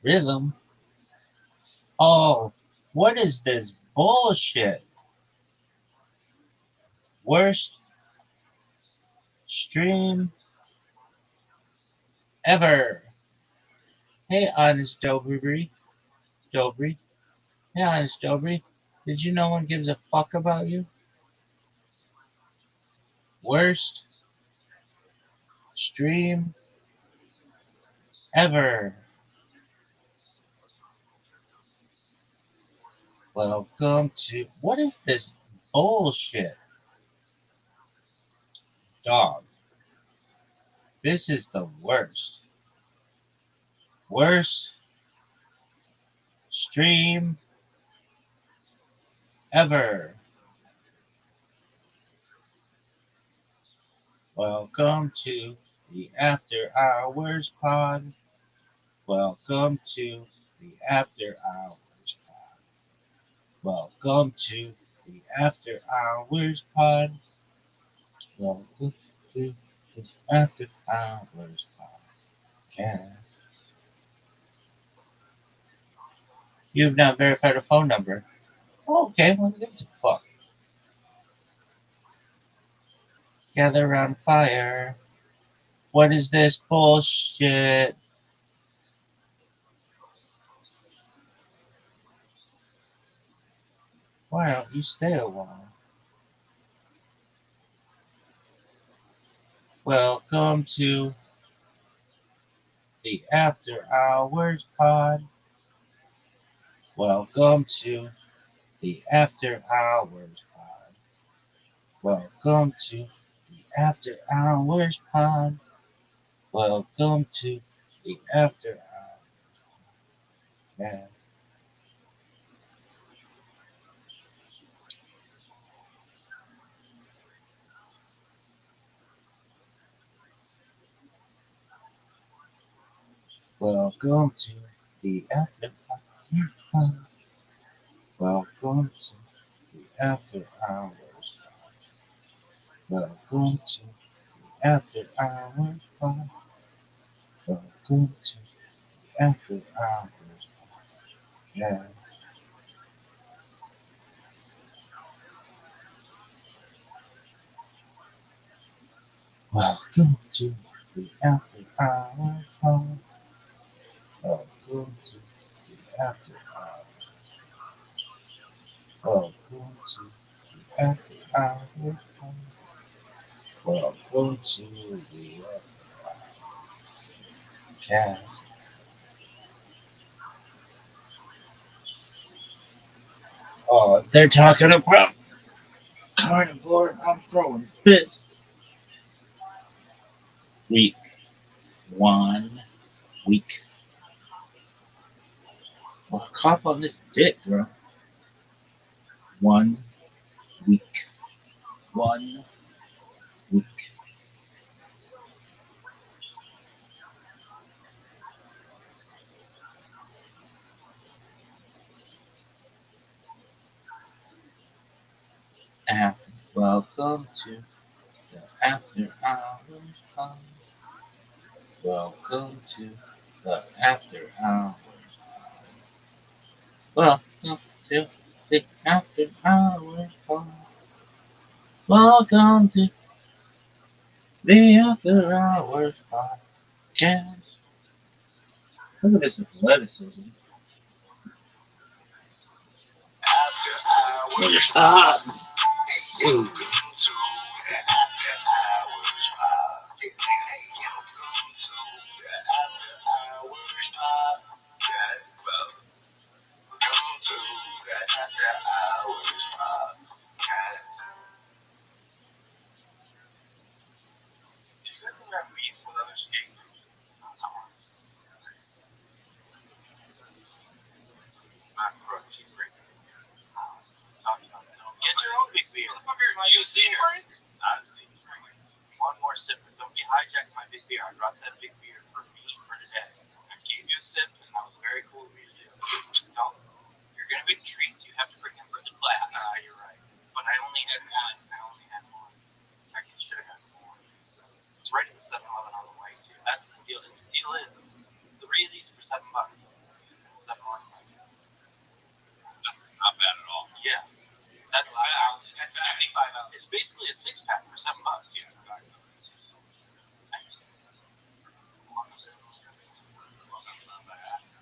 Rhythm. Oh, what is this bullshit? Worst stream ever. Hey, Honest Dobry. Dobry. Hey, Honest Dobry. Did you no one gives a fuck about you? Worst stream ever. Welcome to. What is this bullshit? Dog. This is the worst. Worst stream ever. Welcome to the After Hours Pod. Welcome to the After Hours Pod. Welcome to the After Hours Pod. Welcome to the After Hours Podcast. You have not verified a phone number. Oh, okay, well, give a fuck. Gather around fire. What is this bullshit? Why don't you stay a while? Welcome to the After Hours Pod. Welcome to the After Hours Pod. Welcome to the After Hours Pod. Welcome to the After Hours Pod. Welcome to the After Hours Pod. Welcome to the After Hours Pod. Welcome to the After Hours Pod. Welcome to the After Hours Pod. Welcome to the After Hours Pod. Welcome to the After Hours. Welcome to the After Hours Pod. Welcome to the After. Oh, they're talking about carnivore. I'm throwing fists. Week 1 week. Well, cough on this dick, bro. 1 week. 1 week. Welcome to the After Hours Pod. Welcome to the After Hours. Welcome to the After Hours Pod. Welcome to the After Hours Podcast. Look at this athleticism. Ah, ooh. Get your own big beer. You see her? I've seen her. One more sip, but don't be hijacking my big beer. I brought that big beer for me for today. I gave you a sip, and that was very cool of me to do. Don't. You're gonna make treats. You have to bring them for the class. You're right. But I only had one. I should have had more. It's right at the 7-Eleven on the way too. That's the deal. And the deal is 3 of these for $7. 7-Eleven. That's not bad at all. Yeah. That's 75 ounces. It's basically a 6-pack for $7. Yeah.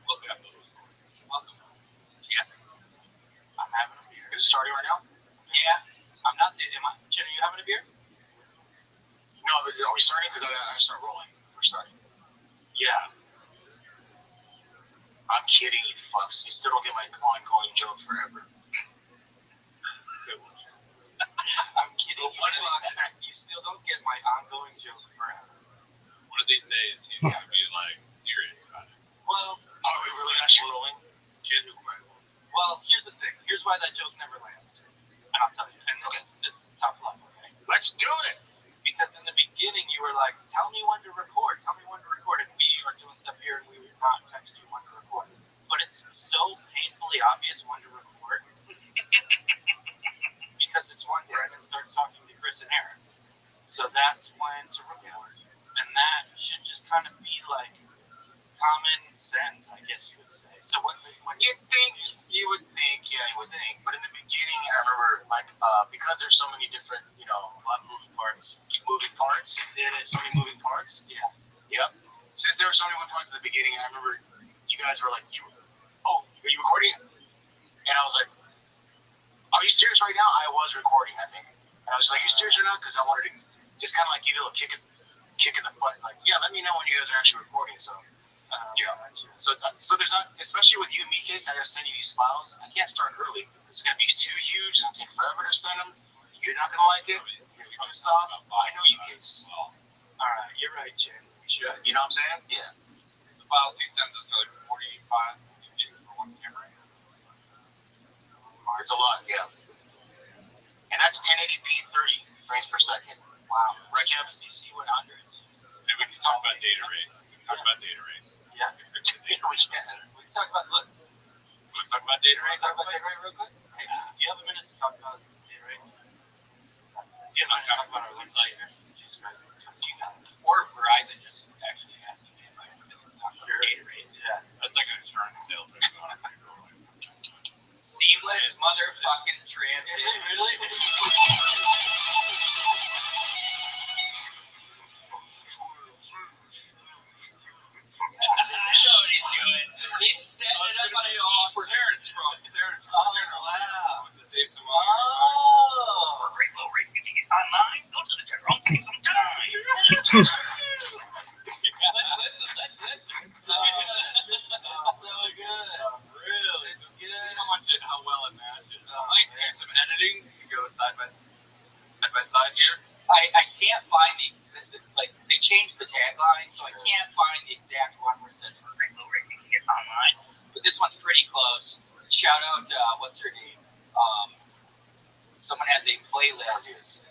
Look at those. Yeah. I'm having a beer. Is it starting right now? Yeah. I'm not. Jen, are you having a beer? No, are we starting? Because I start rolling. We're starting. Yeah. I'm kidding, you fucks. You still don't get my ongoing joke forever. I'm kidding. You still don't get my ongoing joke forever. One of these days, he's going to be like serious about it. Well, are we really actually rolling? Well, here's the thing. Here's why that joke never lands. And I'll tell you. And this is tough luck, okay? Let's do it! Because in the beginning, you were like, tell me when to record. And we are doing stuff here, and we would not text you when to record. But it's so painfully obvious when to record. Because it's when Brendan starts talking to Chris and Eric. So that's when to record. And that should just kind of be like common sense, I guess you would say. So when you would think. But in the beginning, I remember because there's so many different, a lot of moving parts. So many moving parts. Yeah. Yep. Since there were so many moving parts at the beginning, I remember you guys were like, are you recording? And I was like, oh you serious right now? I was recording, I think. And I was like, you serious or not? Because I wanted to just kind of like give you a little kick in the butt. Like, yeah, let me know when you guys are actually recording. So, so there's not, especially with you and me, case, I got to send you these files. I can't start early. It's going to be too huge and it'll take forever to send them. You're not going to like it. You're pissed off. I know you, case. All right, you're right, Jen. We should. You know what I'm saying? Yeah. The files he sends us are like 45 gigs for one camera. It's a lot, yeah. And that's 1080p 30 frames per second. Wow. Right, Kev? DC 100s. And we can talk about data rate. Yeah. We can. We can talk about, look. You want to talk about data rate? Talk about data rate real quick? Hey, do you have a minute to talk about data rate? Yeah, no, talk about our website. Jesus Christ. Or Verizon just actually asking me if I have a minute to talk about data rate. Yeah. That's like an insurance sales rate. Seamless motherfucking transition. Really? I know what he's doing. He's setting it up on his own. For Terrence from. Wow. To save some money. Oh. For great low rate, you can get online. Go to the General and save some time. Listen. So good. Really? It's good. How well it matches. Like, there's some editing. You can go side by side here. I can't find they changed the tagline, so I can't find the exact one where it says for great low rate you can get online. But this one's pretty close. Shout out, what's her name? Someone has a playlist.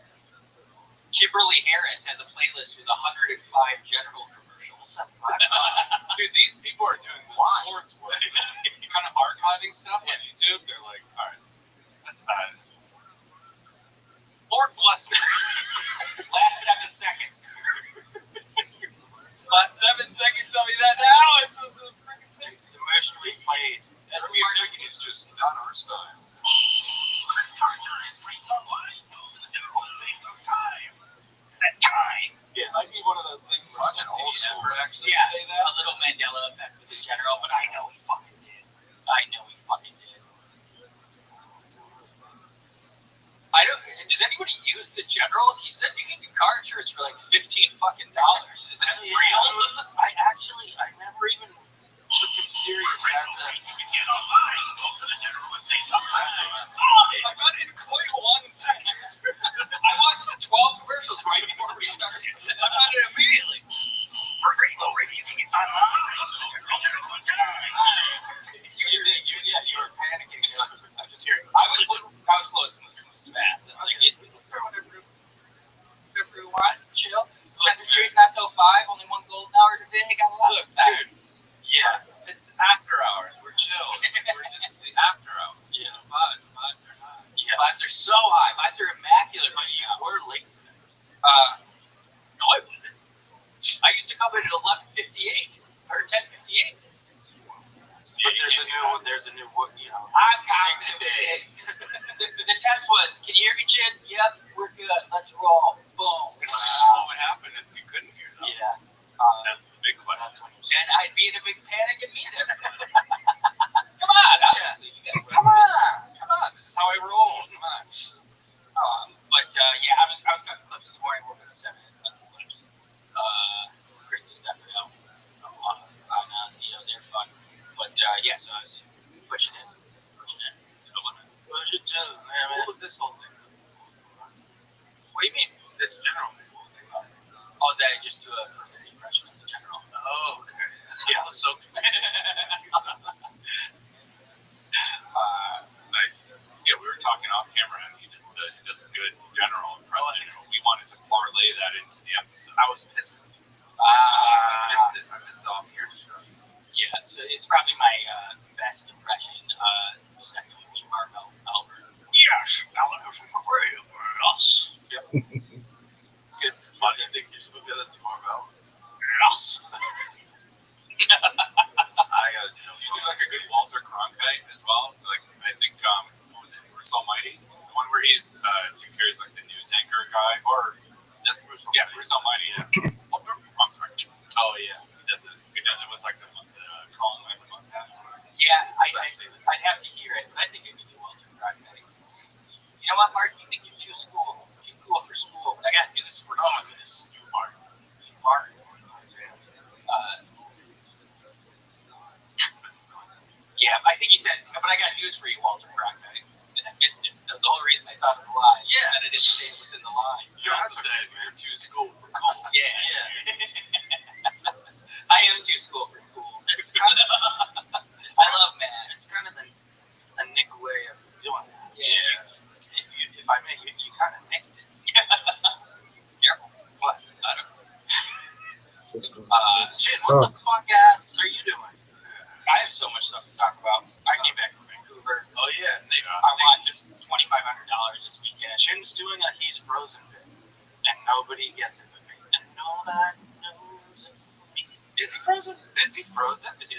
Kimberly Harris has a playlist with 105 General commercials. Dude, these people are doing the sports way. Kind of archiving stuff on YouTube. They're like, all right, that's bad. Lord bless me. Last 7 seconds. Last 7 seconds tell me that now. It's a freaking thing. It's commercially played. That's weird. It's just not our style. That time. Yeah, it might be one of those things where that's an old school. Actually, yeah, a little Mandela effect with the General, but I know he fucking did. Does anybody use the General? He says you can get car insurance for like $15 fucking. Is that real? I never even took him serious as a. I got it in quite 1 second. I watched the 12 commercials right before we started. I got it immediately. For great low rate, you can get online. You were panicking. I'm just hearing. I was slow as fast. I'm like, whatever he wants, chill. Chapter 3 is not till 5, only 1 golden hour today. Got a lot of time. Yeah, it's after hours. We're chill. We're just the after hours. Yeah, 5 are high. Yeah, 5s are so high. 5s are immaculate, but you were late today. No, I wasn't. I used to come in at 11:58 or 10:58. But there's a new, I'm counting today. The test was, can you hear me, Chin? Yep, we're good. Let's roll. Boom. What would happen if we couldn't hear them? Yeah. That's the big question. Then I'd be in a big panic and meet him. Come on. Come on. This is how I roll. Come on. I was cutting clips this morning. We're going to send in clips. Chris Stefano on they're fun. But so I was pushing it. Push it too, man. What was this whole thing? What do you mean? This General thing. Oh, that I just do a perfect impression of the General. Oh, okay. Yeah, it was so good. Nice. Yeah, we were talking off camera, and he does a good General impression. We wanted to parlay that into the episode. I was pissed. I missed it off here. Yeah, so it's probably my best impression. Second would be Marvel Albert. Yes, Albert for free for us. Yep. It's good. Fun. I think you should look at it to Marvel. Yes. You do like a good Walter Cronkite as well. Like I think what was it, Bruce Almighty? The one where he's carries like the news anchor guy, or Bruce Almighty. Yeah. Walter Cronkite. Oh yeah, he does it with like the calling like the mustache. Yeah, I'd have to hear it, but I think it could be Walter Cronkite. You know what, Mark? You think you're too cool for school, but I got news for you. Oh my goodness, you Mark. Yeah, I think he said, but I got news for you, Walter Cronkite. And I missed it. That's the only reason I thought of the line. Yeah. And I didn't stay within the line. You have to say you're too school for cool. Yeah. I am too school for cool. It's kind of, I love math. It's kind of a Nick way of doing that. Yeah. If I may, you kind of nicked it. Careful. What? I don't know. Shit, what the fuck ass are you doing? I have so much stuff to talk about. I came back from Vancouver. Oh yeah, I won just $2,500 this weekend. Shin's doing a He's Frozen bit, and nobody gets it but me. And nobody knows it but me. Is he frozen? Is he frozen? He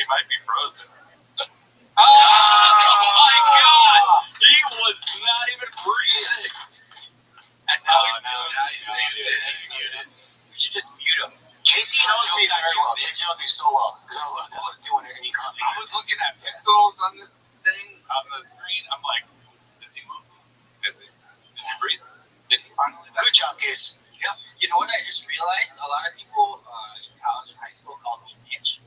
might be frozen. Oh my God! He was not even breathing. And now he's muted. We should just mute him. Casey knows me very well. Casey knows me so well because I was doing it and he copied. I was looking at pixels on this thing on the screen. I'm like, is he moving? Is he breathing? Did he finally? Good job, Case. Yeah. You know what I just realized? A lot of people in college and high school called me Mitch.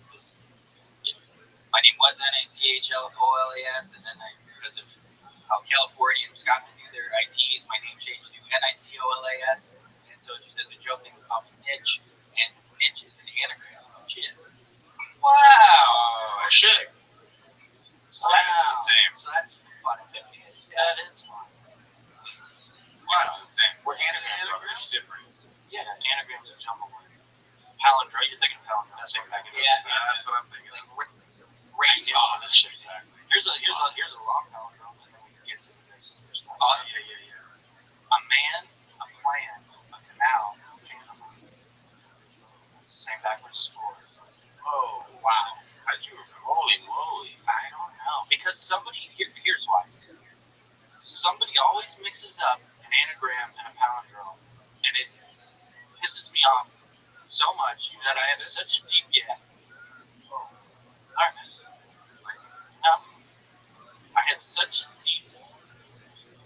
My name was NICHLOLAS, and then because of how California and Wisconsin do their IDs, my name changed to NICOLAS, and so just as a joke, they would call me Mitch. And Mitch is an anagram of chin. Wow! Shit. So that's the same. So that's fun. That is fun. Wow, the same. We're anagrams are just different. Yeah, anagrams are jumbled. Palindrome, you're thinking palindrome. That's exactly. Yeah, that's what I'm thinking. Like, racing all of this shit. Exactly. Here's a long palindrome, and then we can get to the next stuff. Oh, yeah. A man, a plan, a canal, and a moon. Same backwards as forwards. Oh, wow. Holy moly. I don't know. Because here's why. Somebody always mixes up an anagram and a palindrome, and it pisses me off so much that I have such a deep I had such deep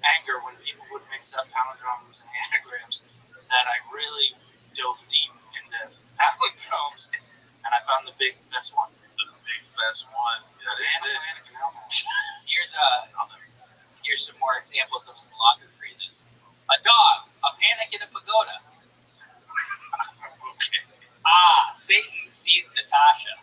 anger when people would mix up palindromes and anagrams that I really dove deep into palindromes, and I found the best one. The best one. Here's some more examples of some longer phrases. A dog, a panic in a pagoda. Okay. Satan sees Natasha.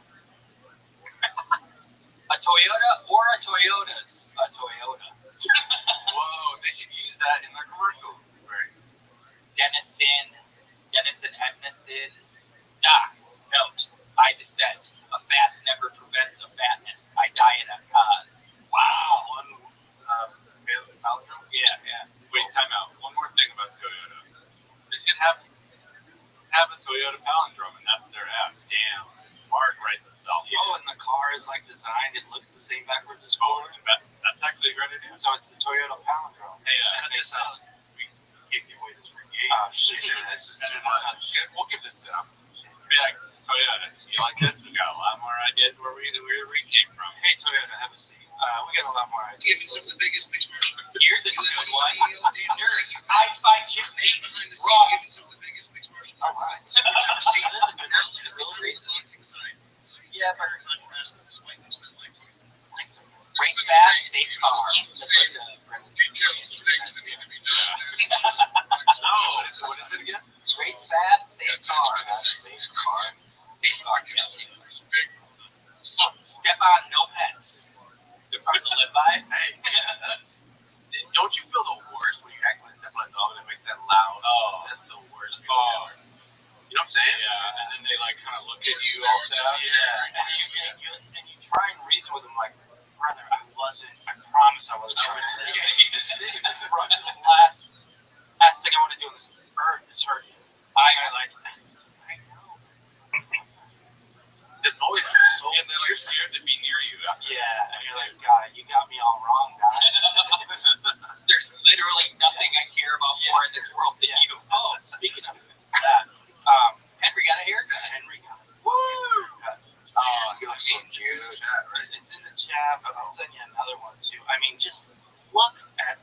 A Toyota or a Toyota's a Toyota. Whoa, they should use that in their commercials. Right. Denison, Edmondson. Doc, note, I dissent. A fast never prevents a fatness. I diet at cod. Wow. Palindrome? Yeah. Wait, time out. One more thing about Toyota. They should have a Toyota palindrome, and that's their app. Damn. Mark writes itself. Yeah. Oh, and the car is like designed. It looks the same backwards as forward. That's actually a great idea. So it's the Toyota palindrome. Hey, cut this out. We can't give away this free game. Oh shit, this is too much. We'll give this to them. Be like, Toyota, you like this? We got a lot more ideas where we came from. Hey, Toyota, have a seat. We got a lot more ideas. Giving some of the biggest mixed martial arts. Here's a good one. I Spy Chip Behind the scenes, giving some of the biggest mixed martial arts. Yeah, but contrast with this fight that's been like race fast, safe car. Details of things that need to be done. No, so what is it again? Race fast, safe car. Safe car. Step on, no pets. Good part to live by. Hey. Don't you feel the worst when you actually step on a dog that makes that loud? Oh, that's the worst feeling ever. You know what I'm saying? Yeah. And then they like kind of look at you all sad. Yeah. And you try and reason with them like, brother, I promise I wasn't. The last thing I want to do on this earth is hurt you. I know. The noise is so and then you're scared to be near you. Yeah, and you're like, God, you got me all wrong, guys. There's literally nothing I care about more in this world than you. Oh, speaking of that, Henry got a haircut. Woo! Oh, he looks so cute. It's in the chat, but I'll send you another one too. I mean, just look at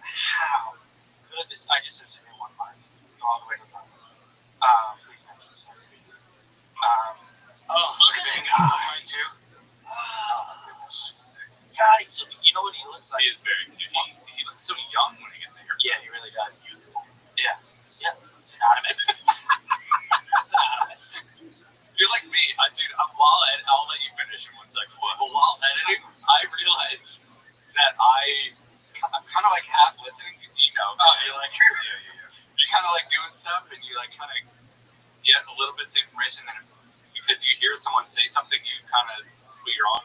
useful. Yeah. Yes. Synonymous. You're like me, dude. I'll let you finish in 1 second. But while editing, I realized that I'm kind of like half listening. You're like you're kind of like doing stuff, and you like kind of get a little bit of information, and because you hear someone say something, you kind of put your own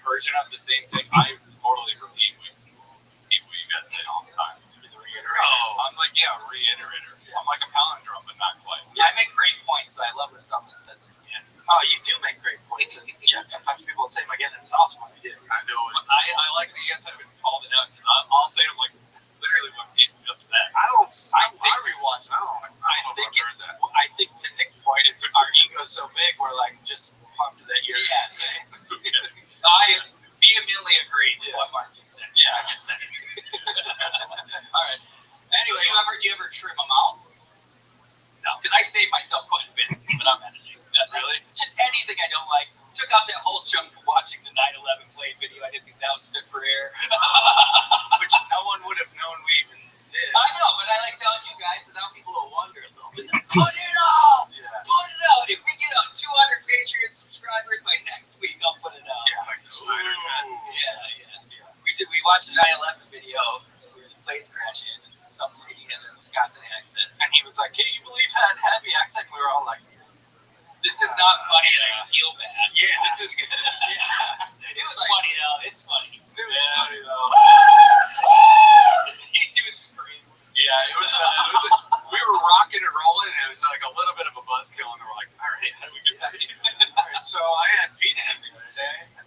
version of the same thing. I totally repeat what you guys say all the time. I'm like reiterator. I'm like a palindrome, but not quite. Yeah, I make great points, so I love when someone says it again. Oh, you do make great points. And, sometimes people say them again, and it's awesome when you do. I know. I like that you guys haven't called it out. I'll say it like it's literally what Pete just said. I rewatch it. I think to Nick's point, our ego's so big, we're like just pumped that you're. Yes. I vehemently agree with what Mark just said. Yeah, I just said it. All right. Anyway, do you ever trim them out? No, because I save myself quite a bit when I'm editing. Really? Just anything I don't like. Took out that whole chunk from watching the 9/11 play video. I didn't think that was fit for air. Which no one would have known we even did. I know, but I like telling you guys, so now people will wonder a little bit. Put it out! Yeah. Put it out! If we get 200 Patreon subscribers by next week, I'll put it out. Yeah, like the Snyder Cut. Yeah. We watched the 9/11 video where the planes crash in, and some lady had a Wisconsin accent, And he was like, "Can you believe that heavy accent?" We were all like, "This is not funny, and I feel bad." Yeah. This is good. It was funny though. It's funny. It was funny though. She was screaming. Yeah, it was. We were rocking and rolling, and it was like a little bit of a buzzkill, and we're like, "All right, how do we get back into it?" All right, so I had pizza the other day.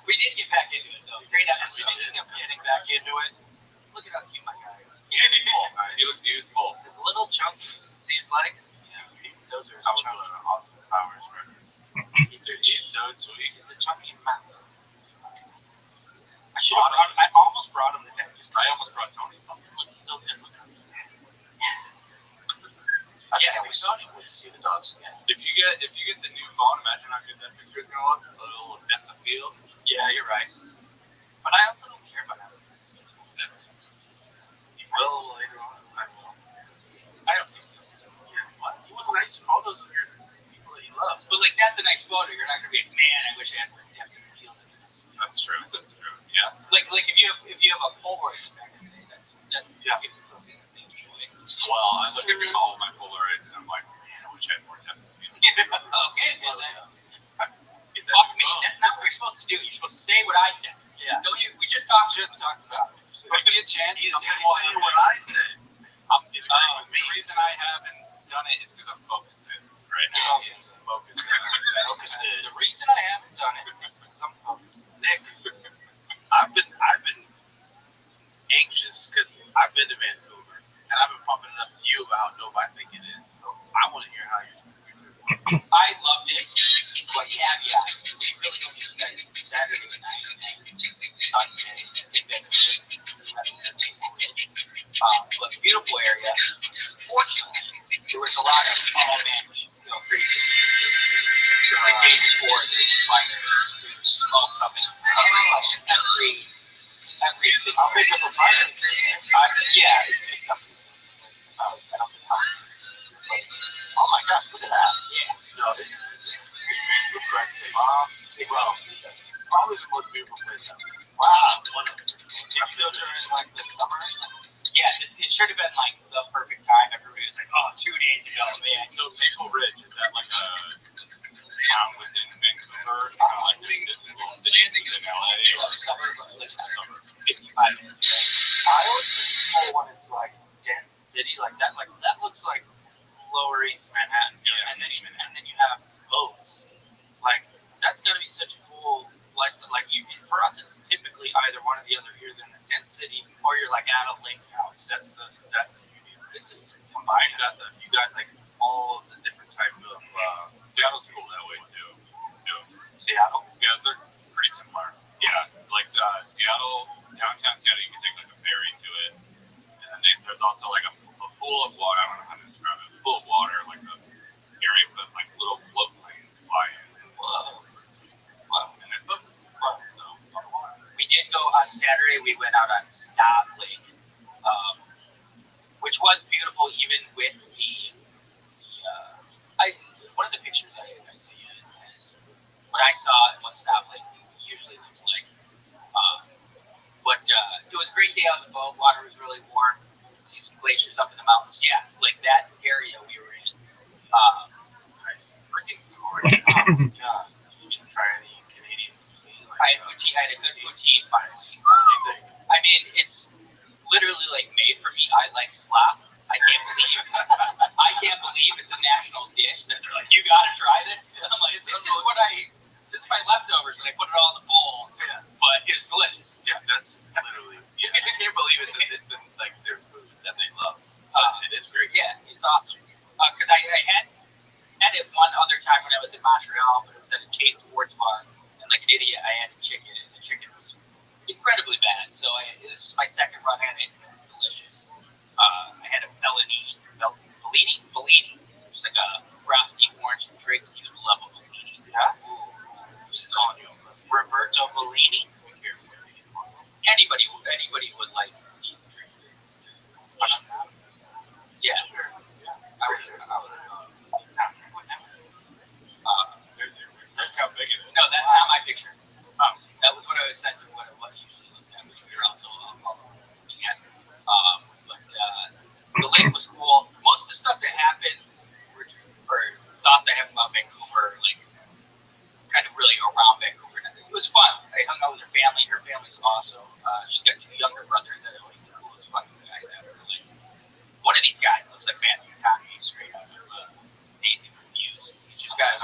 We did get back into it though. Great episode. Speaking of getting back into it, look at how cute my guy is. He looks beautiful. His little chunks, see his legs? Yeah, those are chunky. Austin Powers reference. He's so sweet. He's the chunky master. I almost brought him today. I almost brought Tony. He looks so different. Yeah, we saw him. Wait to see the dogs again. If you get the new phone, imagine how good that picture is gonna look. A little depth of field. Yeah, you're right. But I also don't care about that. You will later on. I will. I don't think so. Yeah, what? You want nice photos of your people that you love. But like that's a nice photo. You're not gonna be like, man, I wish I had more depth of field in this. That's true. Yeah. Like if you have a Polaroid back in the day, that's Yeah. people in the same joy. Well, I look at all of my Polaroids and I'm like, man, I wish I had more depth of field. Okay, well then. Fuck me. That's not what you're supposed to do. You're supposed to say what I said. Yeah. Don't you? We just talked about it. If you get a chance, He's something saying what I said. He's agreeing with me. The reason I haven't done it is because I'm focused in right now. Focused. The reason I haven't done it is because I'm focused. Nick, I've been anxious because I've been to Vancouver and I've been pumping it up to you about how dope I think it is. So I want to hear how you. I loved it. But caveat, we really only spent Saturday night and Sunday in Vancouver. But beautiful area. Fortunately, there was a lot of, oh man, we should still pretty good. The day before, there's smoke coming. Every single. I'll make up a fire. Yeah, it's just up. I don't know how. Oh my God, look at that. Yeah. No, it's breathtaking. Well, probably the most beautiful place ever. Wow. I'm still during like the summer. Yeah, it should have been like the perfect time. Everybody was like, oh, 2 days ago, man. So Maple Ridge, is that like a town within Vancouver? Kind of like this little city in LA? Suburbs, 55 minutes away. I always think the whole one is like dense city, like that looks like Lower East Manhattan. Yeah. And then you have boats. Like that's gonna be such a cool lifestyle. Like for us, it's typically either one or the other. You're in a dense city, or you're like at a lake house. This is combined. You got like all of the different type of. Seattle's cool that way too. Seattle. Yeah, they're pretty similar. Yeah, like Seattle, downtown Seattle, you can take like a ferry to it, and then there's also like a pool of water. I don't know how to describe it. A pool of water, like a area with like little float planes fly in. And there's boats. We did go on Saturday. We went out on Stop Lake. like slop. I can't believe it's a national dish that they're like, you gotta try this. I'm like, this is my leftovers, and I put it all in the bowl. Yeah. But it's delicious. Yeah, that's literally. Yeah, I can't believe it's like their food that they love. It is very good. Yeah, it's awesome. Because I had it one other time when I was in Montreal, but it was at a chain sports bar, and like an idiot, I had chicken, and the chicken was incredibly bad. So this is my second run at it. Delicious. I had a Bellini. It's like a frosty orange drink. You would love a Bellini. Yeah. Just calling you Roberto Bellini. Anybody would like these drinks. Yeah. I was That's how big it is. no, that's not my picture. That was what I was sent to what it usually looks at, which we were also looking at. But the lake was cool. Most of the stuff that happened or thoughts I have about Vancouver, like kind of really around Vancouver. It was fun. I hung out with her family. Her family's awesome. She's got two younger brothers that are like the coolest fucking guys ever. Like one of these guys looks like Matthew McConaughey straight out of Daisy Confused. He's just got his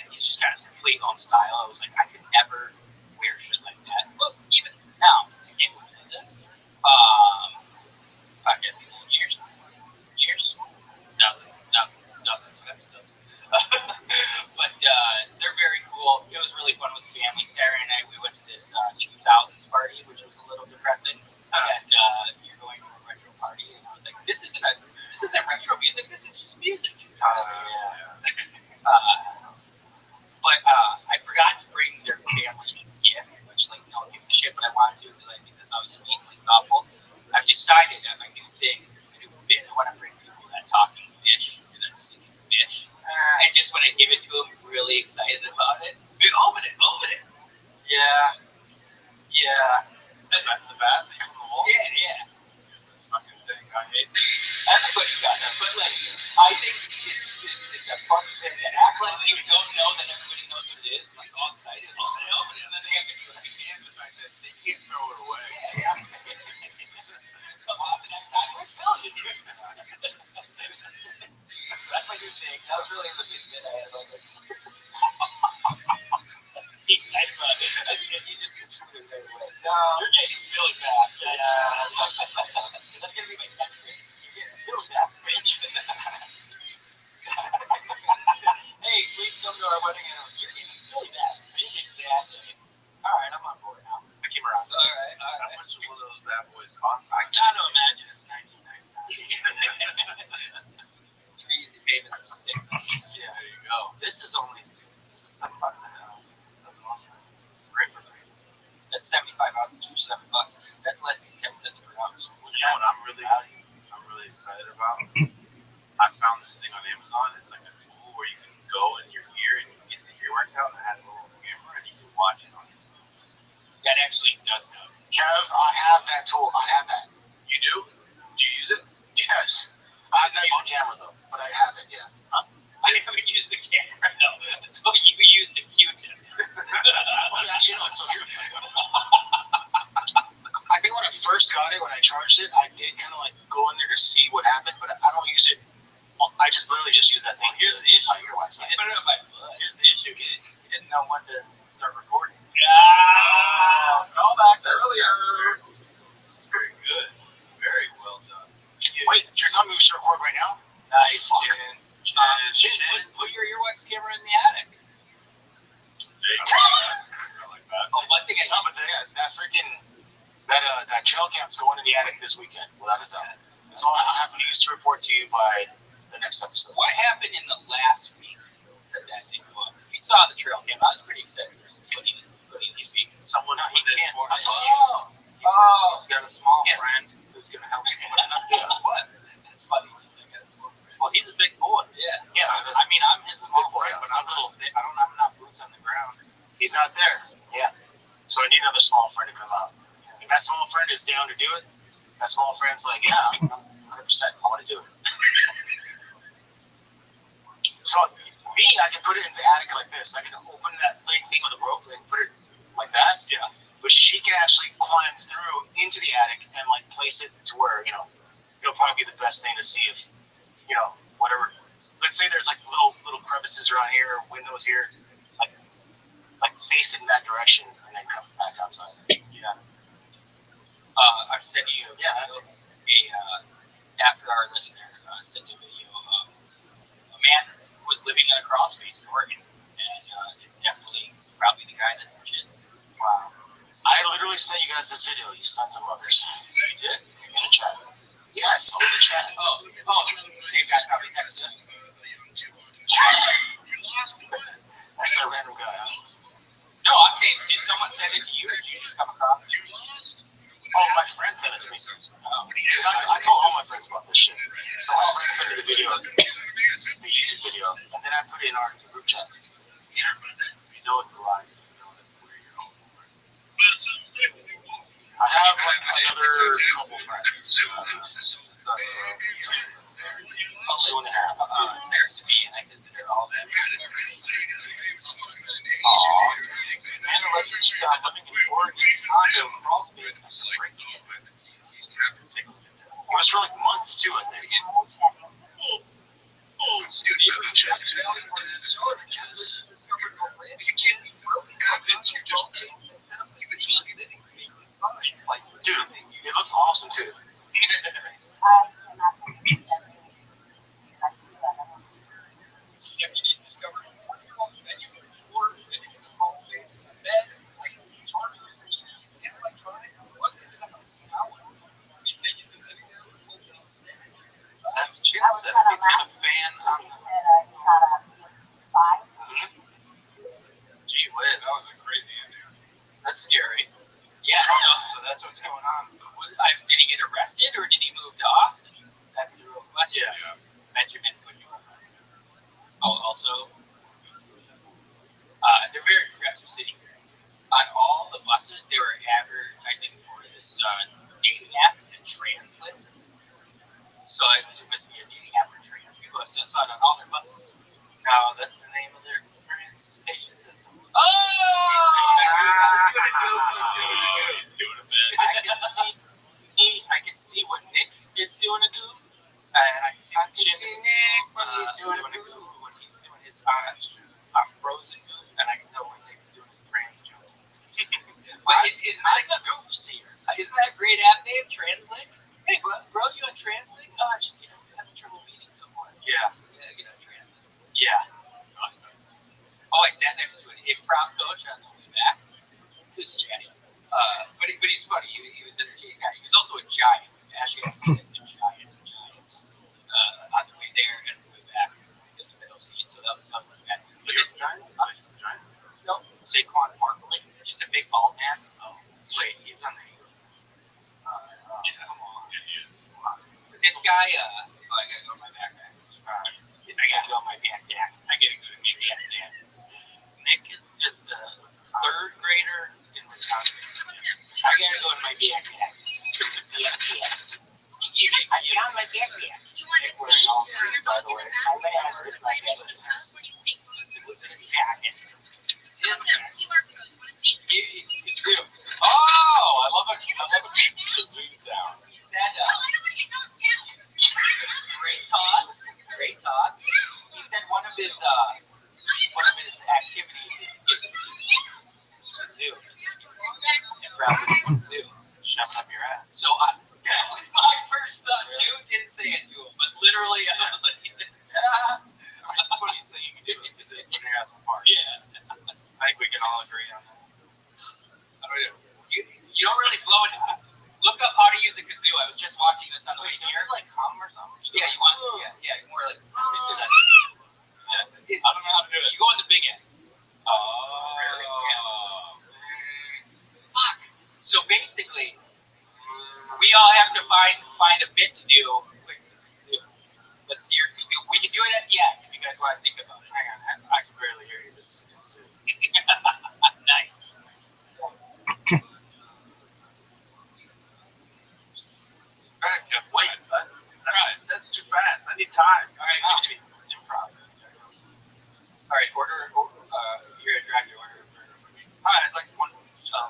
he's just got his complete own style. I was like, I could never wear shit like that. Well, even now, I can't believe that. I guess years, nothing episodes. But they're very cool. It was really fun with the family. Sarah and I, we went to this 2000s party, which was a little depressing. That you're going to a retro party, and I was like, this isn't retro music. This is just music. But I forgot to bring their family a gift, which like no one gives a shit, but I wanted to because I think that's always sweet and thoughtful. I've decided that my new thing, my new bit, I want to bring people that talking fish and that singing fish. And just when I give it to them, really excited about it. Dude, open it. Yeah. That's the bad thing on the wall. Yeah. Fucking thing I hate. Everybody got this, but like, I think it's a fun thing to act like you don't know that everybody knows what it is. Like all excited. Oh, they open it, and then they have to do it again. The fact that they can't throw it away. Yeah. Come on, the next time we're filling it. That's my new thing. That was really the big bit I had about this. You just consumed it right away. No. You're getting really bad. Yeah. That's going to be my catchphrase. You're getting really bad, bitch. Hey, please come to our wedding. You're getting really bad, bitch. Exactly. All right, I'm on board now. I came around. All right. How much will one of those bad boys cost? I gotta imagine it's $19.99. 3 easy payments of $6. Yeah, there you go. This is $7 an ounce. Great for free. That's 75 ounces for $7. That's less than 10 cents per ounce. Well, you know what I'm really excited about? I found this thing on Amazon. It's like a tool where you can go and you're here and you can get the earwax out and it has a little camera and you can watch it on your phone. That actually does help. Kev, I have that tool. I have that. You do? Do you use it? Yes. I've not used the camera though, but I have it, yeah. I haven't used the camera, no. Until you used a Q-tip. Okay, actually, no. So here, I think when I first got it, when I charged it, I did kind of like go in there to see what happened, but I don't use it. I just literally just use that thing. Here's the issue. Here's the issue. He didn't know when to start recording. Yeah. Call back earlier. Very good. Very well done. Wait, you're telling me we should record right now? Nice, Chin. Put your earwax camera in the attic. There you go. I like that. Oh, one thing I know. But that freaking that trail camp's going in the attic this weekend, without a doubt. That's all I have to use to report to you by the next episode. What happened in the last week that didn't go up? We saw the trail camp. I was pretty excited for putting these feet. Someone he can't. I told you. Oh, he's got a small friend who's going to help him put it up. Yeah. What? It's funny. Well, he's a big boy. Yeah. I mean, I'm his small boy, but I'm not boots on the ground. He's not there. Yeah. So I need another small friend to come out. If that small friend is down to do it, that small friend's like, yeah, I'm 100%. I want to do it. So me, I can put it in the attic like this. I can open that thing with a rope and put it like that. Yeah. But she can actually climb through into the attic and like place it to where, probably be the best thing to see if, whatever. Let's say there's like little crevices around here, windows here, like face it in that direction and then come back outside. Yeah. I've sent you after our listener sent you a video of a man who was living in a crawl space in Oregon, and it's definitely probably the guy that's legit. Wow. I literally sent you guys this video, you sons of mothers. You did? In the chat. Yes, in the chat. Oh, you guys probably texted us. That's that random guy, huh? No, I'm saying, did someone send it to you, or did you just come across it? Oh, my friend sent it to me. I told all my friends about this shit. So my friend sent me the video, the YouTube video, and then I put it in our group chat. You know it's a lie. I have like another couple friends. 2.5. Sarah Sabine, I consider all that. And the legend living in Oregon's condo crawl space was breaking in. It was for like months too, I think. Dude, it looks awesome too. Deputies discovered a 4-year-old venue in Florida in a crawl space with a bed, lights, chargers, TVs, and electronics plugged into the house's power. They figured the video would be set. That's chill set. He's got a fan on the... Gee whiz. That was a crazy idea. That's scary. Yeah, so that's what's going on. Did he get arrested, or did he move to Austin? That's the real question. Yeah. Benjamin, would you... Also, they're very progressive city. On all the buses, they were advertising for this dating app to translate. So it must be a dating app for trans people. So I saw it on all their buses. Now, that's the name of their transportation system. Oh! Doing a bit. I can see what Nick is doing a goof. And I can see Nick when he's doing a goof. I'm frozen, and I can tell when Nick's doing his trans joke. But it's not like the goofs here. Isn't that a great app name, Translink? Hey, bro, you on Translink? Just kidding. I'm having trouble meeting someone. Yeah, get on Translink. Yeah. Oh, I sat next to an improv coach on the way back. He was chatty. But he's funny. He was an entertaining guy. He was also a giant. He was actually a giant of giants. On the way there and the way back in the middle seat. So that was bad. But this giant? No, Saquon Barkley. Just a big bald man. Oh, wait, he's on the Eagles. Come on. But this guy, I gotta go to my backpack. I gotta go to my backpack. I gotta go to my backpack. Nick is just a third grader in Wisconsin. I gotta go to my backpack. I found my backpack. Nick wearing all three, by the way. I'm gonna have to my backpack. What's in his packet? It's real. Oh, I love a kazoo sound. He said, great toss. He said one of his activities is to get kazoo. And Rabbi kazoo. Shove up your ass. So that was my first thought too. Didn't say it to him, but literally, I was like, the funniest thing you can do is put your ass apart. Yeah. I think we can all agree on that. You don't really blow it. Look up how to use a kazoo. I was just watching this on the way here. Like hum or something? Yeah, you want. Yeah, more like. This is I don't know how to do it. You go on the big end. Oh. Yeah. Fuck. So basically, we all have to find a bit to do with the kazoo. Let's hear kazoo. We can do it at the end if you guys want to think about it. Hang on, I can barely hear you. This kazoo. Nice. Wait, that's too fast. I need time. All right, give it to me. Improv. All right, order. You're gonna drag your order. Hi, I'd like one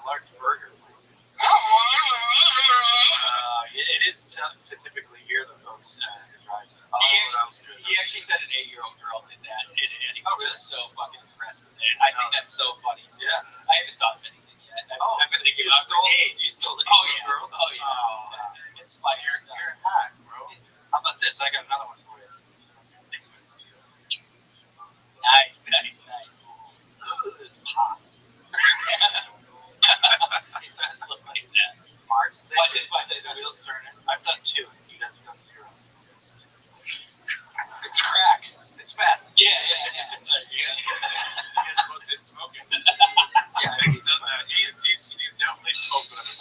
large burger, please. It is to typically hear the folks drive. He actually said an 8-year-old girl did that, and he was so fucking impressed with it. I think that's so funny. Yeah. I haven't thought of anything yet. I've been thinking about it. You stole the Oh yeah. girls? Oh yeah. It's fire stuff. You're hot, bro. How about this? I got another one for you. Nice. It's hot. It does look like that. Mark's thing. Watch it. Wheels turning. I've done 2. You guys have done 0. It's crack. It's fast. Yeah. You guys both did smoking. Yeah, he's done that. He's definitely smoked with him.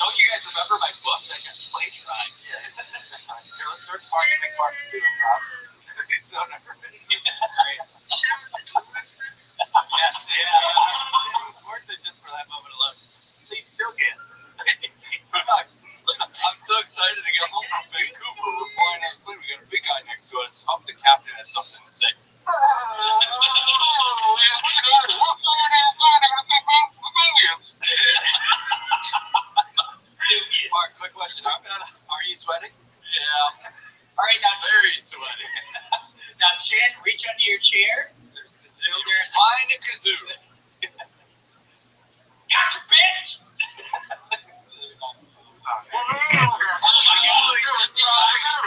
Don't you guys remember my books? I got plagiarized. Yeah. Here, let's start parking. Make parking do a problem. He's so nervous. Yeah. It's worth it just for that moment alone. He still gets. I'm so excited to get home from Vancouver. We're flying on this plane. We got a big guy next to us. Hope the captain has something to say. Mark, quick question. Are you sweating? Yeah. All right, now Very sweaty. Now, Shan, reach under your chair. There's a kazoo. Find a kazoo. Gotcha, bitch!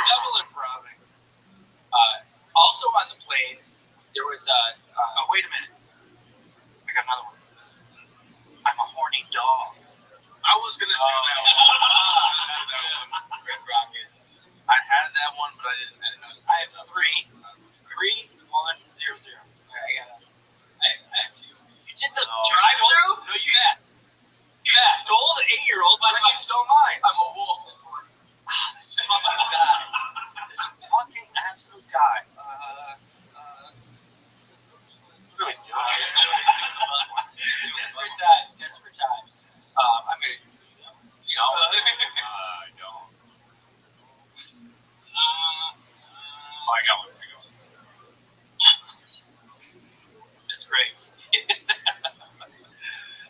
Double improving. Also on the plane, there was Oh, wait a minute. I got another one. I'm a horny dog. I was gonna do that one. Red Rocket. I had that one, but I didn't know. I have 3. 3, 1, 0, 0. I have 2. You did the drive-through? No, you Stole the 8-year-old, but you stole mine. I'm a wolf. This fucking guy. This fucking absolute guy. Good job. Desperate times. I'm gonna, I don't. I got one. It's great.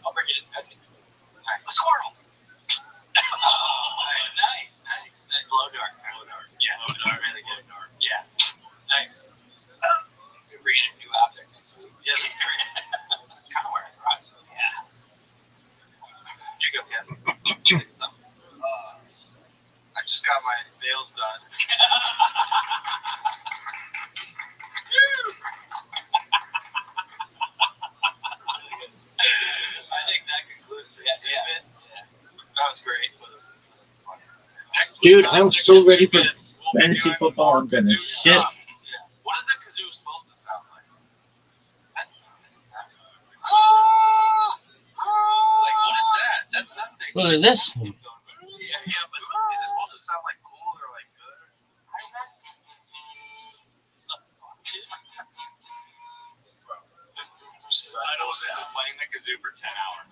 I'll bring it in. Nice. A squirrel. Nice. Glow dark. Yeah. Glow dark. Really good. Yeah. Nice. We're bringing a new object next week. Yeah, that's kind of where I thought. Yeah. You go, Kevin. I just got my nails done. I think that concludes it. Yeah. That was great. Dude, I'm so ready for fantasy football. I'm gonna shit. What is a kazoo supposed to sound like? Like, what is that? That's nothing. Look at this one. Yeah, but is it supposed to sound like cool or like good? I don't know. I know this is playing the kazoo for 10 hours.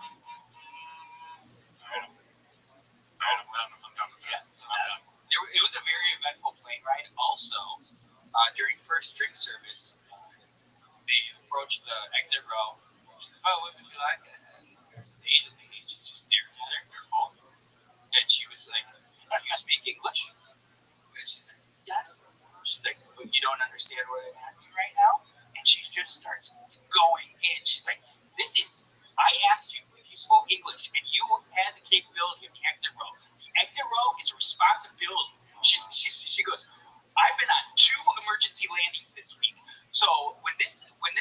I'm done with that. It was a very eventful plane ride. Also, during first string service, they approached the exit row. She said, "Oh, what would you like?" And the Asian lady, she just stared at her phone, and she was like, "Do you speak English?" And she's like, "Yes." She's like, "But you don't understand what I'm asking right now?" And she just starts going in. She's like, I asked you if you spoke English and you had the capability of the exit row. The exit row is a responsibility. She goes, "I've been on 2 emergency landings this week. So when this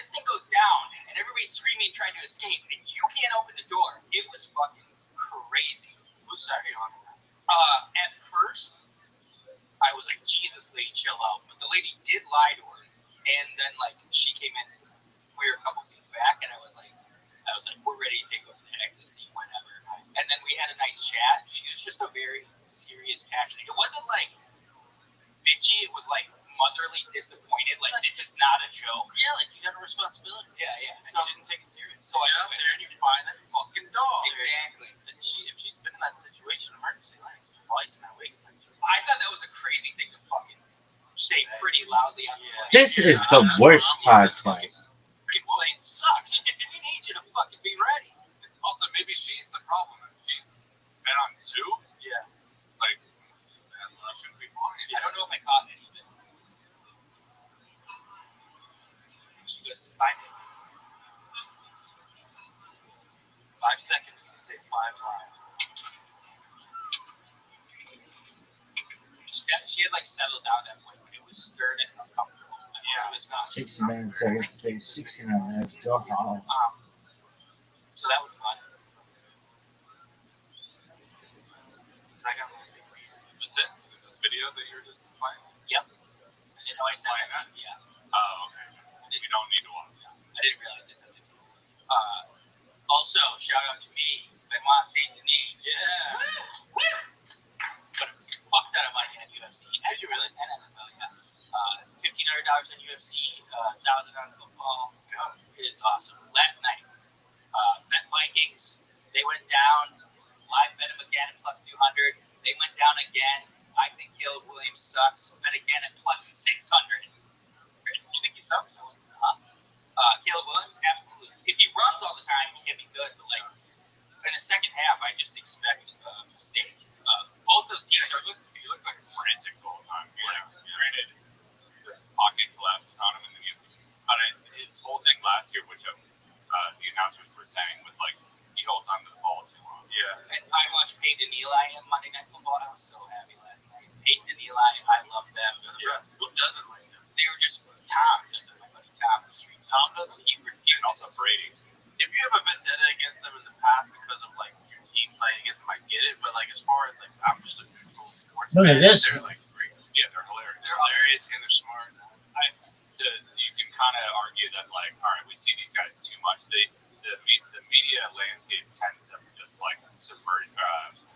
thing goes down and everybody's screaming trying to escape and you can't open the door," it was fucking crazy. Who's sorry on that? At first, I was like, "Jesus, lady, chill out." But the lady did lie to her, and then like she came in, we were a couple seats back, and I was like, "We're ready to take over the exit seat, whatever." And then we had a nice chat. She was just a very serious, passionate. It wasn't like bitchy. It was like motherly disappointed. Like, this is not a joke. Yeah, like you got a responsibility. Yeah. So I didn't take it serious. So I get up there and you find that fucking dog. Exactly. And if she's been in that situation, emergency landing twice in that week. I thought that was a crazy thing to fucking say pretty loudly on the plane. This is the worst part, like. Fucking plane sucks. We need you to fucking be ready. Also, maybe she's the problem. She's been on 2. Yeah. Like, she had like settled down at that point, but it was stern and uncomfortable. It was not. 69 seconds. 69 minutes. Go home. So that was fun. Is this video that you were just playing? Yep. I didn't know I sent that. Yeah. Oh, okay. You don't need to watch that. I didn't realize I sent it. Also, shout out to me, Benoit Saint Denis. Yeah. Woo! But fuck that of money on UFC. Did you really? And NFL, yeah. $1,500 on UFC, $1,000 on football. It is awesome. Last night, bet Vikings. They went down. Live bet them again at plus 200. They went down again. I think Caleb Williams sucks. Bet again at plus 600. You think he sucks? Caleb Williams, absolutely. If he runs all the time, he can be good. But like in the second half, I just expect a mistake. Both those teams are. He looked like frantic the whole time. Granted, the pocket collapses on him, and then but his whole thing last year, which the announcers were saying, was like he holds on to the ball too long. Yeah. And I watched Peyton and Eli in Monday Night Football. I was so happy last night. Peyton and Eli, I love them. Yeah. Who doesn't like them? They were just Tom doesn't. My buddy Tom was street. Tom doesn't. He refuses. And also Brady. If you have a vendetta against them in the past because of like your team playing against them, I get it. But like as far as like I'm just a neutral sports Look at fan, this. they're like great. Yeah, they're hilarious. They're hilarious and they're smart. You can kind of argue that, like, all right, we see these guys too much. The media landscape tends to just like subvert,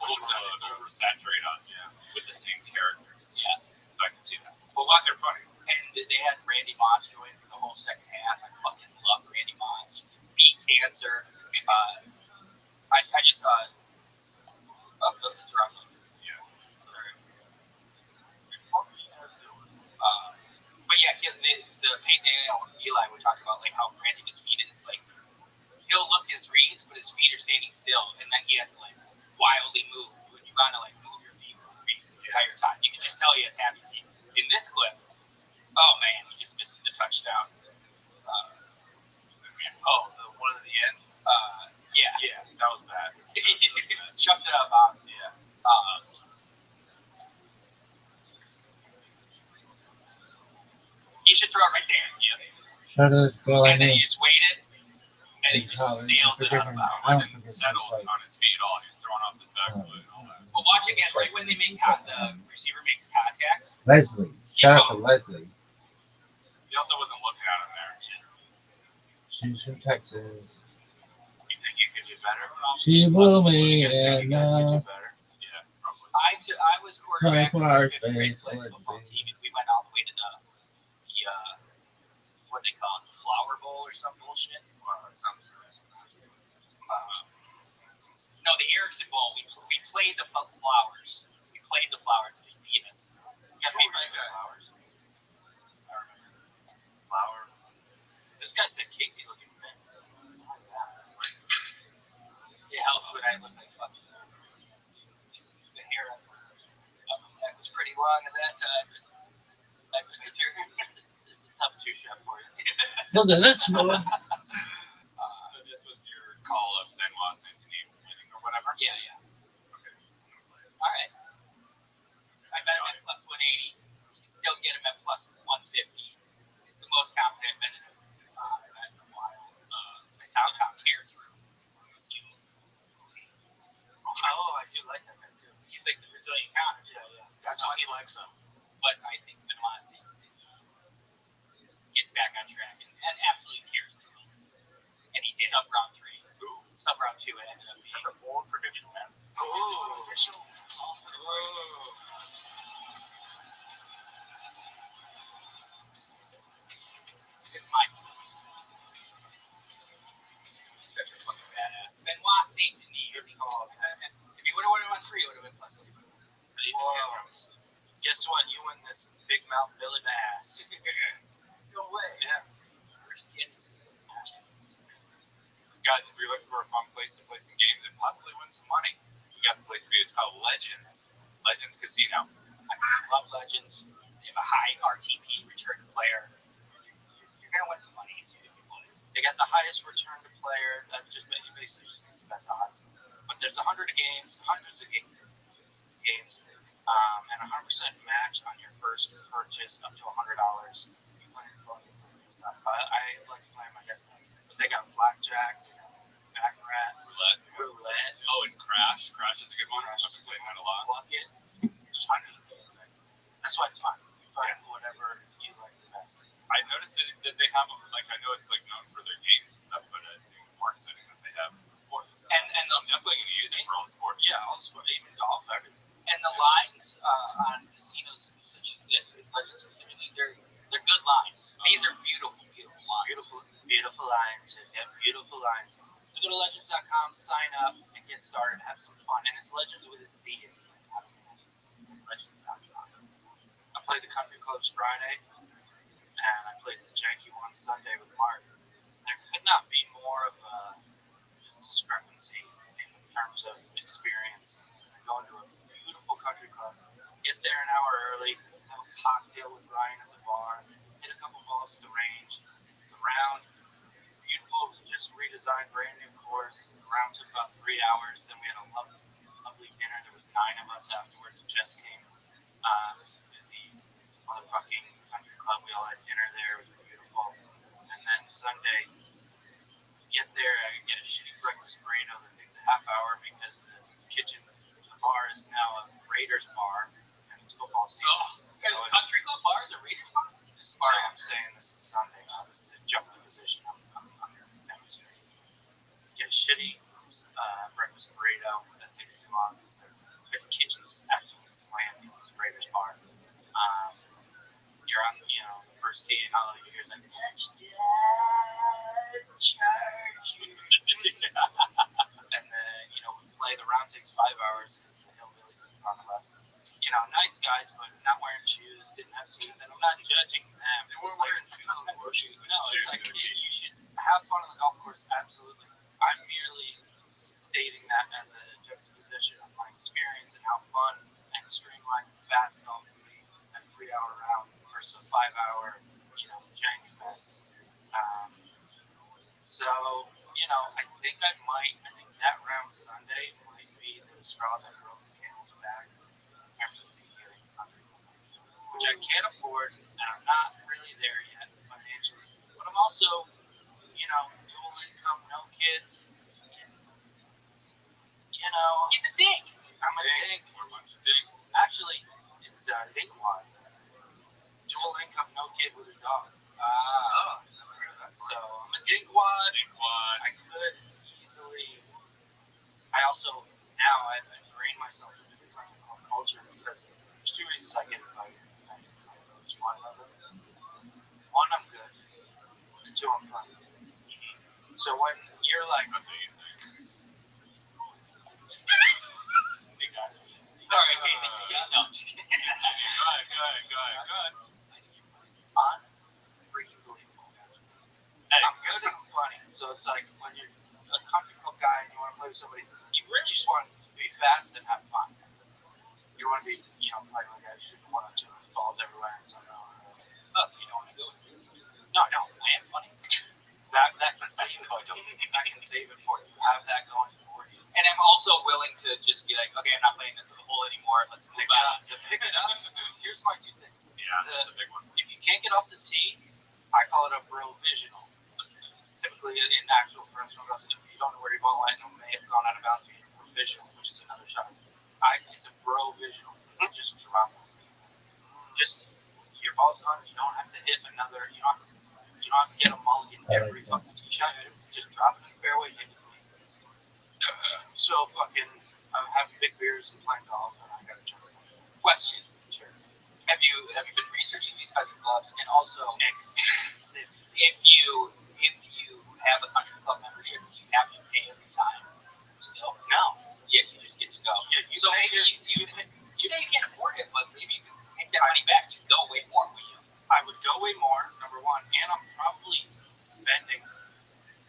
oversaturate us with the same characters. Yeah. So I can see that. Well, why they're funny. And they had Randy Moss join for the whole second half. I fucking love Randy Moss. Beat cancer. I just that's wrong. Yeah. But yeah, the Peyton and Eli were talking about like how frantic his feet is. Like he'll look his reads, but his feet are standing still, and then he has to like wildly move. You gotta like move your feet the entire time. You can just tell he has happy feet. In this clip, oh man, he just misses a touchdown. The one at the end. Yeah, that was bad. He just chucked it out of bounds. Yeah. He should throw it right there. Yeah. Try to go And then in he just waited, and he just sailed it out of bounds. He wasn't settled on his feet at all. He was throwing off his back foot and all that. Well, watch again. Right when they make the receiver makes contact. Leslie. Shout out to Leslie. He also wasn't looking at him there. She's from Texas. You think you could do better? She blew me You guys and could do better. Yeah, probably. I was quarterback for a fifth grade football team, and we went all the way to the what's it called, Flower Bowl or some bullshit. No, the Erickson Bowl. We played the Flowers. We played the Flowers, and they beat us. We got beat by the Flowers. Flower. This guy said Casey looking fit. It helps when I look like fucking. The hair up my neck was pretty long at that time. It's a tough two-shot for you. Look at this one. So this was your call of Benoit Saint Denis winning or whatever? Yeah. Okay. All right. I bet him at plus 180. You can still get him at plus 150. It's the most confident bet in a while. My sound count tear through. Oh, I do like that bet too. He's like the Brazilian counter. Yeah. That's why he likes them. But I think Benoit gets back on track and absolutely tears through him. And he did up round 3. Sub round 2 it ended up being. That's a bold prediction, man. Official. It's my such a fucking badass. Benoit Saint Denis. If he would have won it on 3, it would have been plus 1. Guess what? You win this big mouth Billy Bass. No way. Yeah. First gift. Guys, if you're looking for a fun place to play some games and possibly win some money, we got the place for you. It's called Legends. Legends Casino. I love Legends. They have a high RTP, return to player. You're going to win some money if you play. They got the highest return to player. That just basically just means the best odds. But there's 100 games, hundreds of games. and 100% match on your first purchase up to $100. You play stuff. I like to play my desktop. But they got blackjack, baccarat, roulette. Oh, and Crash. Crash is a good one. I've been playing that a lot. Bucket. There's hundreds of things. That's why it's fun. You find whatever you like the best. I noticed that they have, like, I know it's like known for their games and stuff, but it's in the park setting that they have sports. And I'm definitely going to use it for all sports. Yeah, all the sports, even golf, everything. And the lines on casinos such as this, with Legends specifically, they're good lines. These are beautiful lines. Beautiful lines. Yeah, beautiful lines. So go to legends.com, sign up, and get started. Have some fun. And it's Legends with a Z. It's legends.com. I played the country clubs Friday, and I played the janky one Sunday with Mark. There could not be more of a just discrepancy in terms of experience. Going to a beautiful country club, get there an hour early, have a cocktail with Ryan at the bar, hit a couple balls at the range. The round, beautiful, just redesigned, brand new course. The round took about 3 hours. Then we had a lovely dinner. There was 9 of us afterwards. Jess came to the motherfucking country club. We all had dinner there. It was beautiful. And then Sunday, get there, I get a shitty breakfast burrito that takes a half hour because the kitchen, the bar is now a Raiders bar, and it's football season. Oh, country club bar is a Raiders bar? I'm saying this is Sunday. This is a juxtaposition. I'm demonstrating. Get a shitty breakfast burrito that takes too long. The kitchen's absolutely slammed. It's a Raiders bar. You're on, the first tee, and all you hear is like, touchdown, Chargers. And then, we play. The round takes 5 hours because the hillbillies in front of us. Nice guys, but not wearing shoes, didn't have teeth, and I'm not judging them. They weren't wearing shoes on the shoes. No, it's like you should have fun on the golf course, absolutely. I'm merely stating that as a juxtaposition of my experience and how fun and streamlined and fast golf can be at a 3-hour round versus a 5-hour, jank fest. So, I think that round Sunday might be the straw that broke the camel's back in terms of the which I can't afford, and I'm not really there yet financially. But I'm also, dual income, no kids. He's a dick. I'm a dick. We're a bunch of dicks. Actually, it's a dickwad. Dual income, no kid with a dog. So I'm a dickwad. I could easily. I also now I've ingrained myself into the culture because there's 2 reasons I get invited. One, I'm good. And 2, I'm funny. So when you're like, I'll tell you things. Sorry, Casey. No, I'm just kidding. Go ahead. Unbelievable. I'm good and I'm funny. So it's like when you're a country club guy and you want to play with somebody, you really just want to be fast and have fun. You want to be, play with guys shooting 1 or 2 balls everywhere and so So you don't want to do it. No, I am funny. That can save it. That can save it for you. Have that going for you. And I'm also willing to just be like, okay, I'm not playing this with a hole anymore. Let's move on. Pick it up. Here's my 2 things. Yeah, that's a big one. If you can't get off the tee, I call it a provisional. Typically, in actual professional golf, if you don't know where your ball lands, it may have gone out of bounds. Provisional, which is another shot. It's a provisional. Just drop it. Just your ball's gone. You don't have to hit another. You don't have to get a mulligan every fucking tee shot. Just drop it in the fairway. Hit it clean. So fucking having big beers and playing golf, and I gotta turn it. Question. Sure. Have you been researching these country clubs? And also, if you have a country club membership, do you have to pay every time? Still? No. Yeah, you just get to go. Yeah, you so pay you say you can't afford it, but maybe you can make that money back. You can go way more, would you? I would go way more, number 1, and I'm probably spending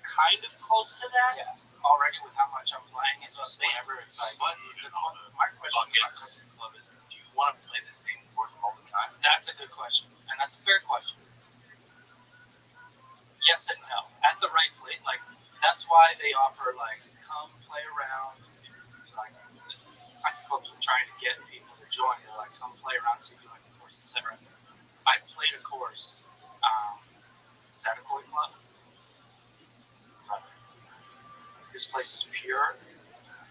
kind of close to that already with how much I'm playing. It's just ever. It's like, my question club is, do you want to play the same course all the time? That's a good question, and that's a fair question. Yes and no. At the right place, that's why they offer come play around. Country clubs are trying to get people to join them. come play around, see if you like the course, etc. I played a course, Satakoy Club. This place is pure.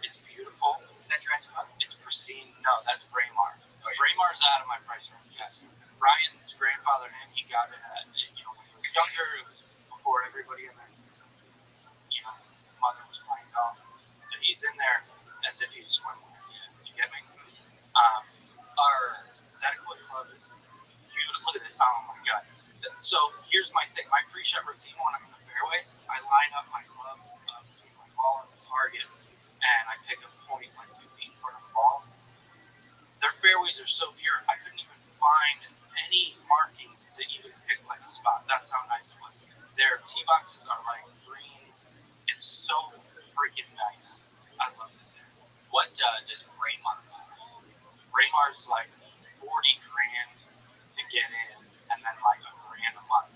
It's beautiful. Is that your spot? It's pristine. No, that's Braemar. Braemar's out of my price range. Yes. Ryan's grandfather, and he got it at, when he was younger. It was before everybody in there. Mother was playing golf. So he's in there as if he's swimming. You get me? Our Satakoy Club is beautiful. Look at it. Oh my God. So here's my thing. My pre-shot routine when I'm in the fairway, I line up my club between my ball and the target, and I pick a point like 2 feet in front of the ball. Their fairways are so pure, I couldn't even find any markings to even pick like a spot. That's how nice it was. Their tee boxes are like greens. It's so freaking nice. I love it there. What does Braemar cost? Braemar's like 40 grand to get in, and then like $1 grand a month.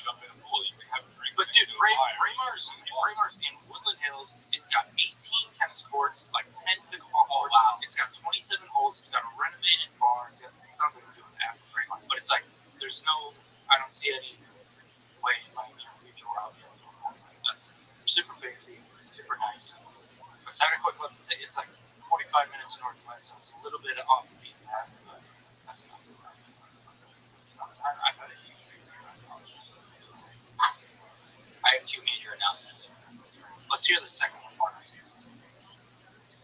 Up in the pool, you can have a drink. But dude, Braemar's in Woodland Hills. It's got 18 tennis courts, like 10 pickleball courts. Wow. It's got 27 holes. It's got a renovated bar. It sounds like we're doing it after Braemar, but it's like I don't see any way in my future where I'll be able to do that. That's super fancy, super nice. But Satakoy Club, it's like 45 minutes northwest, so it's a little bit off the beaten path, but that's not too bad. I've had a huge I have 2 major announcements. Let's hear the second one.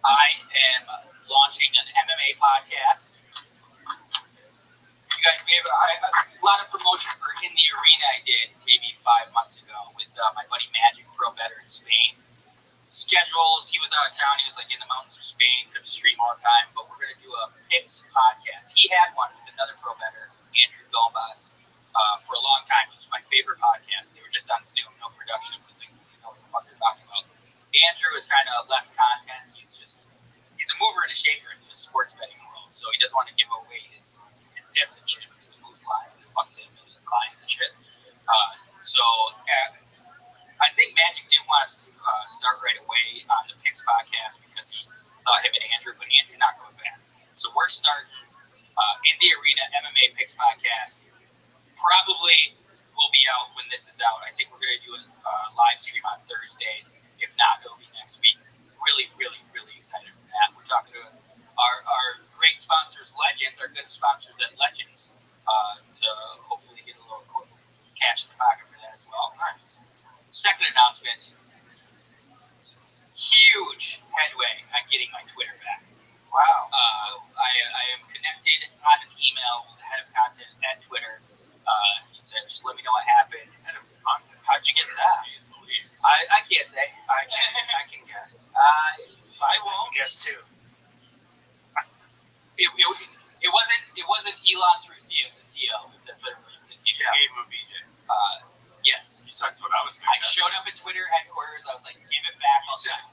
I am launching an MMA podcast. You guys, I have a lot of promotion for In the Arena I did maybe 5 months ago with my buddy Magic, pro better in Spain. Schedules, he was out of town, he was like in the mountains of Spain, couldn't stream all the time, but we're going to do a picks podcast. He had one with another pro better, Andrew Gomez, for a long time. It was my favorite podcast. They were just on Zoom, no production, but they know what the fuck they're talking about. Andrew is kind of left content. He's a mover and a shaker in the sports betting world, so he doesn't want to give away his tips and shit because he moves live and fucks him and his clients and shit. I think Magic didn't want to start right away on the Picks podcast because he thought him and Andrew, but Andrew's not going back. So we're starting In the Arena MMA Picks podcast. Probably will be out when this is out. I think we're going to do a live stream on Thursday. If not, it'll be next week. Really, really, really excited for that. We're talking to our great sponsors, Legends, our good sponsors at Legends, to hopefully get a little cash in the pocket for that as well. Nice. Second announcement, huge headway on getting my Twitter back. Wow. I am connected on an email with the head of content at Twitter. He said, just let me know what happened. How'd you get that? I can't say. I can guess. I won't. Guess too. It wasn't Elon through Theo. That's what it was. You gave him a BJ. Yes. That's what I was I showed up at Twitter headquarters. I was like, give it back.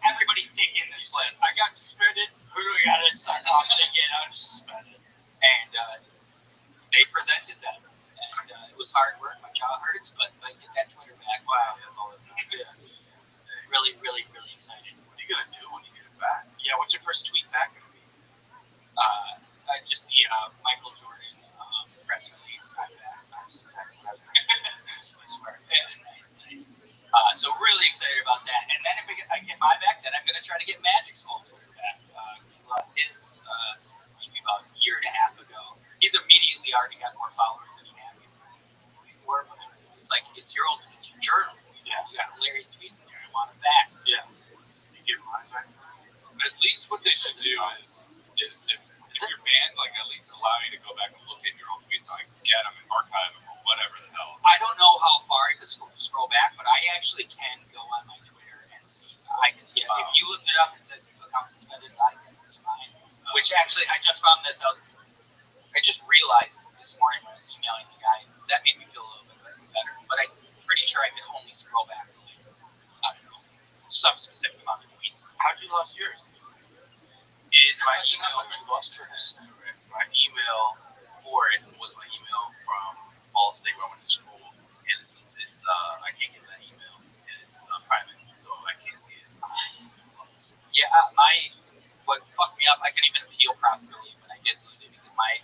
Everybody dig in this place. I got suspended. Who do we got to start talking again? I'm suspended. And they presented them. And it was hard work. My jaw hurts, but I get that Twitter back. Wow. Really, really, really excited. What are you going to do when you get it back? Yeah, what's your first tweet back going to be? Just the Michael Jordan press release. I swear. Yeah, nice. So really excited about that. And then if I get my back, then I'm going to try to get Magic's whole Twitter back. He lost his maybe about a year and a half ago. He's immediately already got more followers than he had before. But it's like, it's your journal. You got Larry's tweets in there. I want it back. Yeah. You get mine back. At least what they should do is if you're banned, like at least allow you to go back and look at your old tweets, like get them and archive them or whatever the hell. I don't know how far I could scroll back, but I actually can go on my Twitter and see. I can see it. If you look it up, it says account suspended. I can see mine. Which actually, I just found this out. I just realized this morning when I was emailing the guy. That made me feel a little bit better. But I'm pretty sure I can only scroll back to like, I don't know, some specific amount of tweets. How'd you lost yours? My email for it was my email from Ball State where I went to school, and it's I can't get that email, and it's private, so I can't see it. Yeah, what fucked me up, I couldn't even appeal properly when I did lose it because my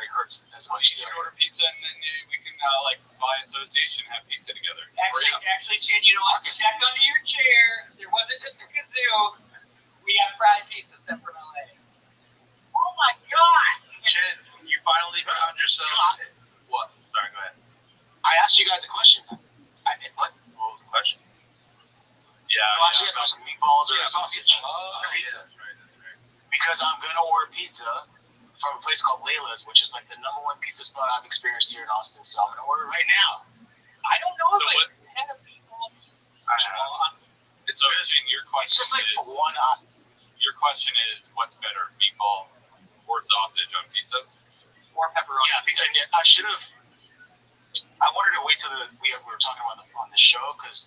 already hurts as much. You should order pizza and then we can like by association have pizza together. Actually, Chin, you know what? Check under your chair. There wasn't just a kazoo. We have fried pizza sent from LA. Oh my God! Chin, you finally found yourself. What? Sorry, go ahead. I asked you guys a question. I missed What was the question? Yeah. No, actually, you guys some meatballs or a sausage Oh, pizza. yeah, that's right. Because I'm gonna order pizza from a place called Layla's, which is like the #1 pizza spot I've experienced here in Austin. So I'm gonna order it right now. I don't know So if what? I had a meatball pizza. I know. It's so Chin, your It's question just like is one. your question is what's better, meatball or sausage on pizza? Or pepperoni. Yeah, because I should have. I wanted to wait till we were talking about on the show because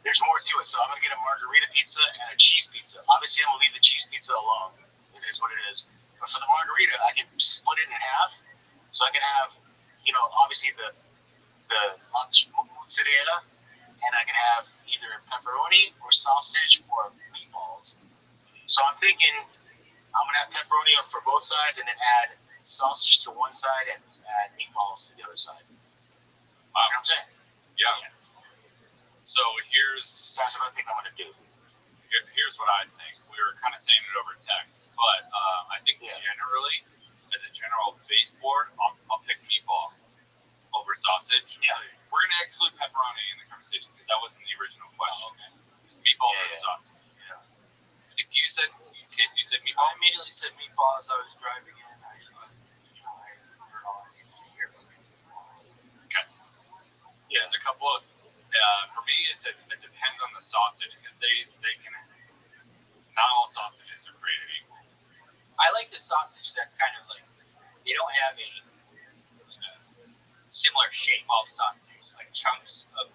there's more to it. So I'm gonna get a margarita pizza and a cheese pizza. Obviously, I'm gonna leave the cheese pizza alone. It is what it is. But for the margarita, I can split it in half. So I can have, obviously the mozzarella, and I can have either pepperoni or sausage or meatballs. So I'm thinking I'm gonna have pepperoni up for both sides and then add sausage to one side and add meatballs to the other side. You know what I'm saying? Yeah. So That's what I think I'm gonna do. here's what I think. We were kind of saying it over text, but I think generally, as a general baseboard, I'll pick meatball over sausage. Yeah. We're gonna exclude pepperoni in the conversation because that wasn't the original question. Meatball versus sausage. If you said, in case you said meatball, I immediately said meatball as I was driving in. I heard all this here. okay. Yeah, there's a couple of. For me, it depends on the sausage because they can. Not all sausages are created equal. I like the sausage that's kind of like they don't have a similar shape. All the sausages, like chunks of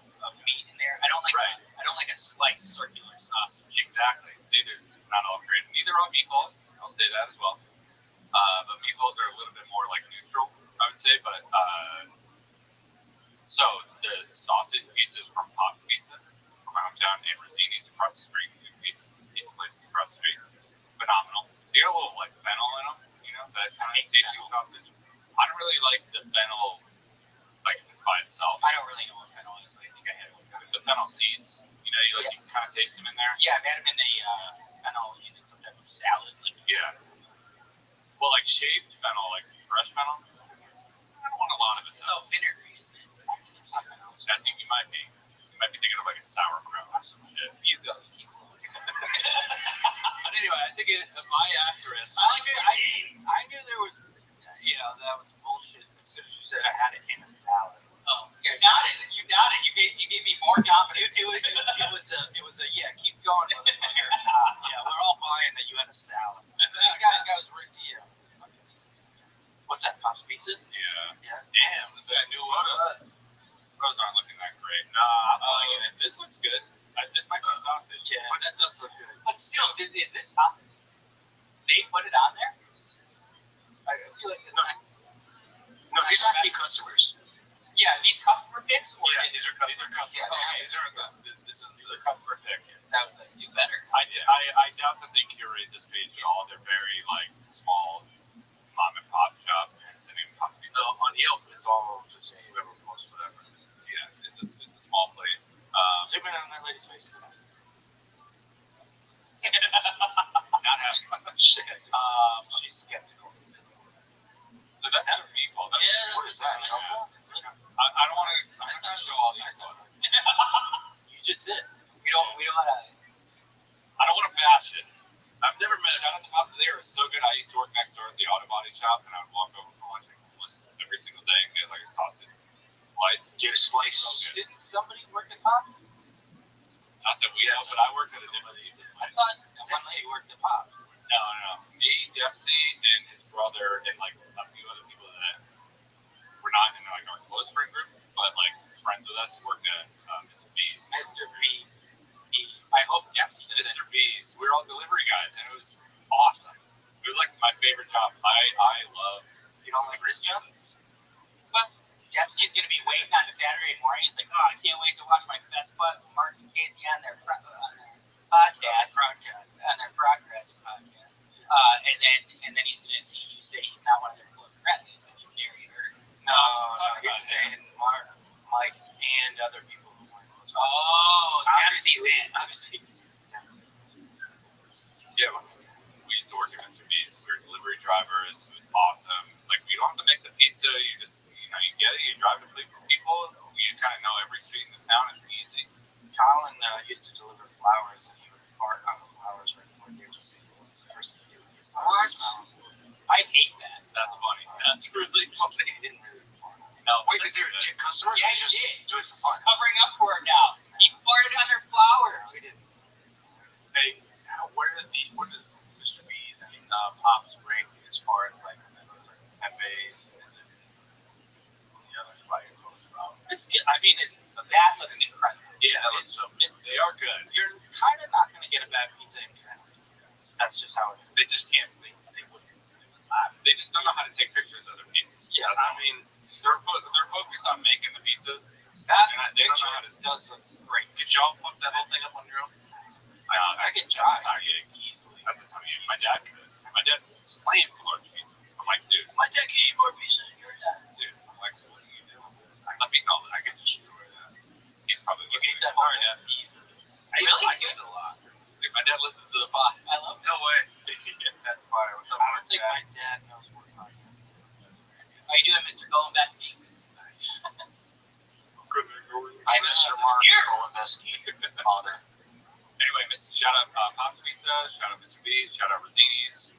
meat in there. I don't like a sliced circular sausage. Exactly. See, there's not all created. Neither are meatballs. I'll say that as well. But meatballs are a little bit more like neutral, I would say. But so the sausage pizzas from Pop Pizza from my hometown, Ambrosini's across the street, pizza places across the street, phenomenal. They got a little like fennel in them, that kind of tasty sausage. I don't really like the fennel like by itself. I don't really know what fennel is. I think I had one. The fennel seeds, you can kind of taste them in there. Yeah, I've had them in the fennel in some type of salad. Yeah. Well, like shaved fennel, like fresh fennel. I don't want a lot of it. It's all vinegary, isn't it? I think you might be thinking of like a sauerkraut or some shit. You go. You keep going. But anyway, I think my asterisk. I knew there was, that was bullshit as soon as you said I had it in a salad. Oh, You nodded. You gave me more confidence. It was a keep going. We're all buying that you had a salad. The guy was what's that? Pop's Pizza? Yeah. Damn. That new photos. Photos aren't looking that great. Nah, I'm liking it. This looks good. This might be sausage. Yeah. But that does look good. But still, is this on? They put it on there? I feel like no, these have to be customers. Yeah, these customer picks? Or These are customer picks. Yeah, These are customer picks. That was do better. I doubt that they curate this page at all. They're very like small mom and pop shop and sitting pop. On Yelp, it's all just whoever posts whatever. Yeah, it's a small place. Zoom in on that lady's face. Not having shit. She's skeptical. So that's a meatball. What is that? Truffle? I don't want to. I'm not going to show all these photos. You just did. We don't want to. I don't want to bash it. I've never met. Shout out to Pop. They were so good. I used to work next door at the auto body shop, and I would walk over for lunch every single day and get like a sausage. Get a slice. Didn't somebody work at Pop? Not that we know, but I worked at a different. I thought one lady worked at Pop. No. Me, Dempsey, and his brother, and like a few other people that were not in like our close friend group, but like friends with us worked at Mr. B's. Mr. B. I hope Dempsey does Mr. B's. We were all delivery guys, and it was awesome. It was like my favorite job. I love. You don't like this job? Well, Dempsey is going to be waiting on Saturday morning. He's like, I can't wait to watch my best buds, Mark and Casey, on their podcast. On their progress podcast. And then he's going to see you say he's not one of their close friends. He's going to be very No, he's saying Mark, Mike, and other people who weren't close. Obviously. Yeah, we used to work at Mr. B's. We were delivery drivers. It was awesome. Like, we don't have to make the pizza. You just, you get it. You drive it for people. You kind of know every street in the town. It's easy. Colin used to deliver flowers, and he would fart on the flowers right before the agency. What's the first thing he would do? What? I hate that. That's funny. That's really funny. He didn't really fart. No, Wait, did they tip customers? Yeah, or he just did. do it for fun? Covering up for it now. He farted on their flowers. He didn't. Hey, where does Mr. B's and Pop's rank as far as like Pepe's and the others by your close about? It's good. I mean, that looks incredible. Yeah, they are good. You're kind of not going to get a bad pizza in Canada. That's just how it is. They just can't. They wouldn't. They just don't know how to take pictures of their pizzas. Yeah, I mean, they're focused on making the pizzas. That They don't know how to. does look great. Could y'all put that whole thing up on your own? I can try. Easily. That's a tiny. My dad could. My dad slams a large pizza. I'm like, dude. My dad can eat more pizza than your dad. Dude, I'm like, what are you doing? Let me know that I can destroy that. He's probably You can eat that whole hard. Dad. Really? I get it a lot. Dude, my dad listens to the pod. I love No way. That's fire. What's up, I don't think Dad? my dad knows what podcast is. How you doing, Mr. Golombetsky? Nice. I'm Mr. Mark Golombetsky, father. Anyway, shout out Pop's Pizza, shout out Mr. B's, shout out Rosini's.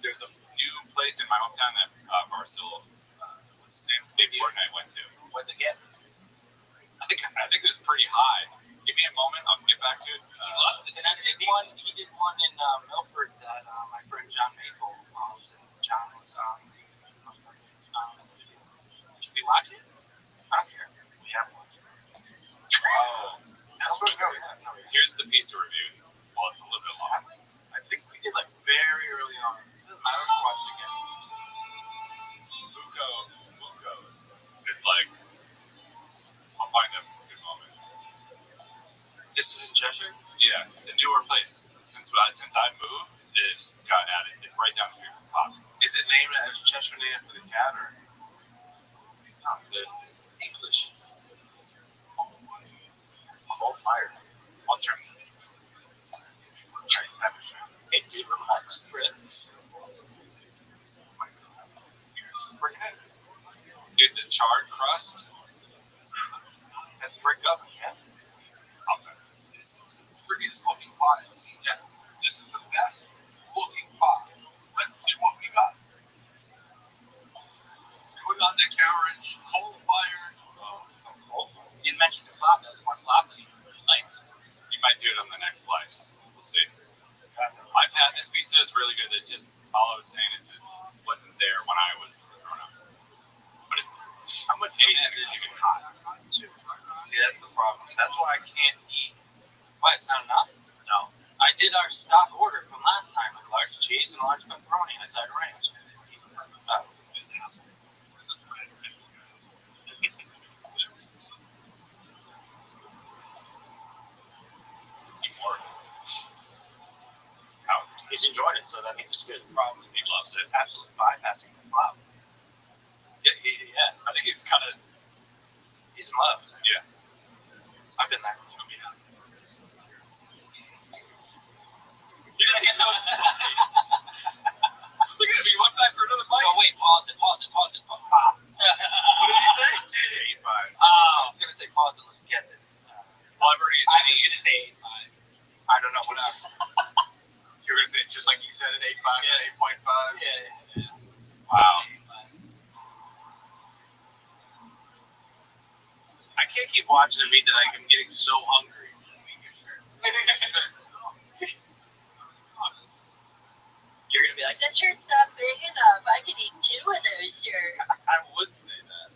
There's a new place in my hometown that Barstool, what's his name? Dave Gordon and I went to. What'd they get? I think it was pretty high. Give me a moment, I'll get back to it. And I did one. He did one in Milford that my friend John Maple owns, and John was on. Should we watch it? I don't care. We have one. Oh. Here's the pizza review. Well, it's a little bit long. I think we did like very early on. Doesn't matter if we watch it again. Muco's. It's like, I'll find a good moment. This is in Cheshire? Yeah, the newer place. Since I moved, it got added. It's right down the street from Pop's. Is it named as Cheshire name for the cat or? No, it's English. I'm on fire. I'll try this. It did relax. Dude, the charred crust. That's brick oven, yeah? Something. Freaking smoking pot. Yeah. This is the best smoking pot. Let's see what we got. Put on the carriage, coal fired. You didn't mention the flop. That was more flop than you really liked. You might do it on the next slice. We'll see. I've had this pizza. It's really good. It just, all I was saying is it wasn't there when I was growing up. But it's, how much age is it even hot? See, that's the problem. That's why I can't eat. Why, it's not enough? No. I did our stock order from last time with large cheese and a large pepperoni and a side of ranch. He's enjoyed it, so that means it's good. Probably. He loves it. Absolutely bypassing the flop. Yeah. I think it's kind of, He's in love. yeah. I've been there. You're gonna get no. Look at him. He went back for another bite. So wait, pause it. What did he say? 85. I was going to say pause it, let's get it. Well, I've already. I think you're gonna say 8.5. I don't know what you were going to say, just like you said, an 8.5 and 8.5. Yeah. Wow. I can't keep watching and read that I'm getting so hungry. You're gonna be like, that shirt's not big enough. I could eat 2 of those shirts. I would say that.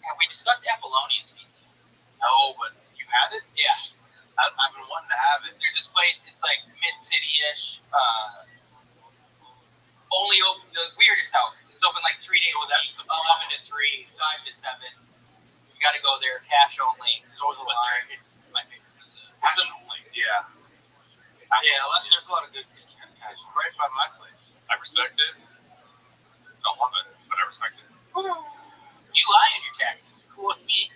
Have we discussed Apollonia's pizza? No, but you had it? Yeah. I've been wanting to have it. There's this place, it's like mid-city-ish, only open, the weirdest hours. It's open like 3 days a week, 11 to 3, 5 to 7. You gotta go there, cash only. There's always a line. It's my favorite pizza. Cash only. Yeah. There's a lot of good cash. Right by my place. I respect it. Don't love it, but I respect it. You lie in your taxes. It's cool with me.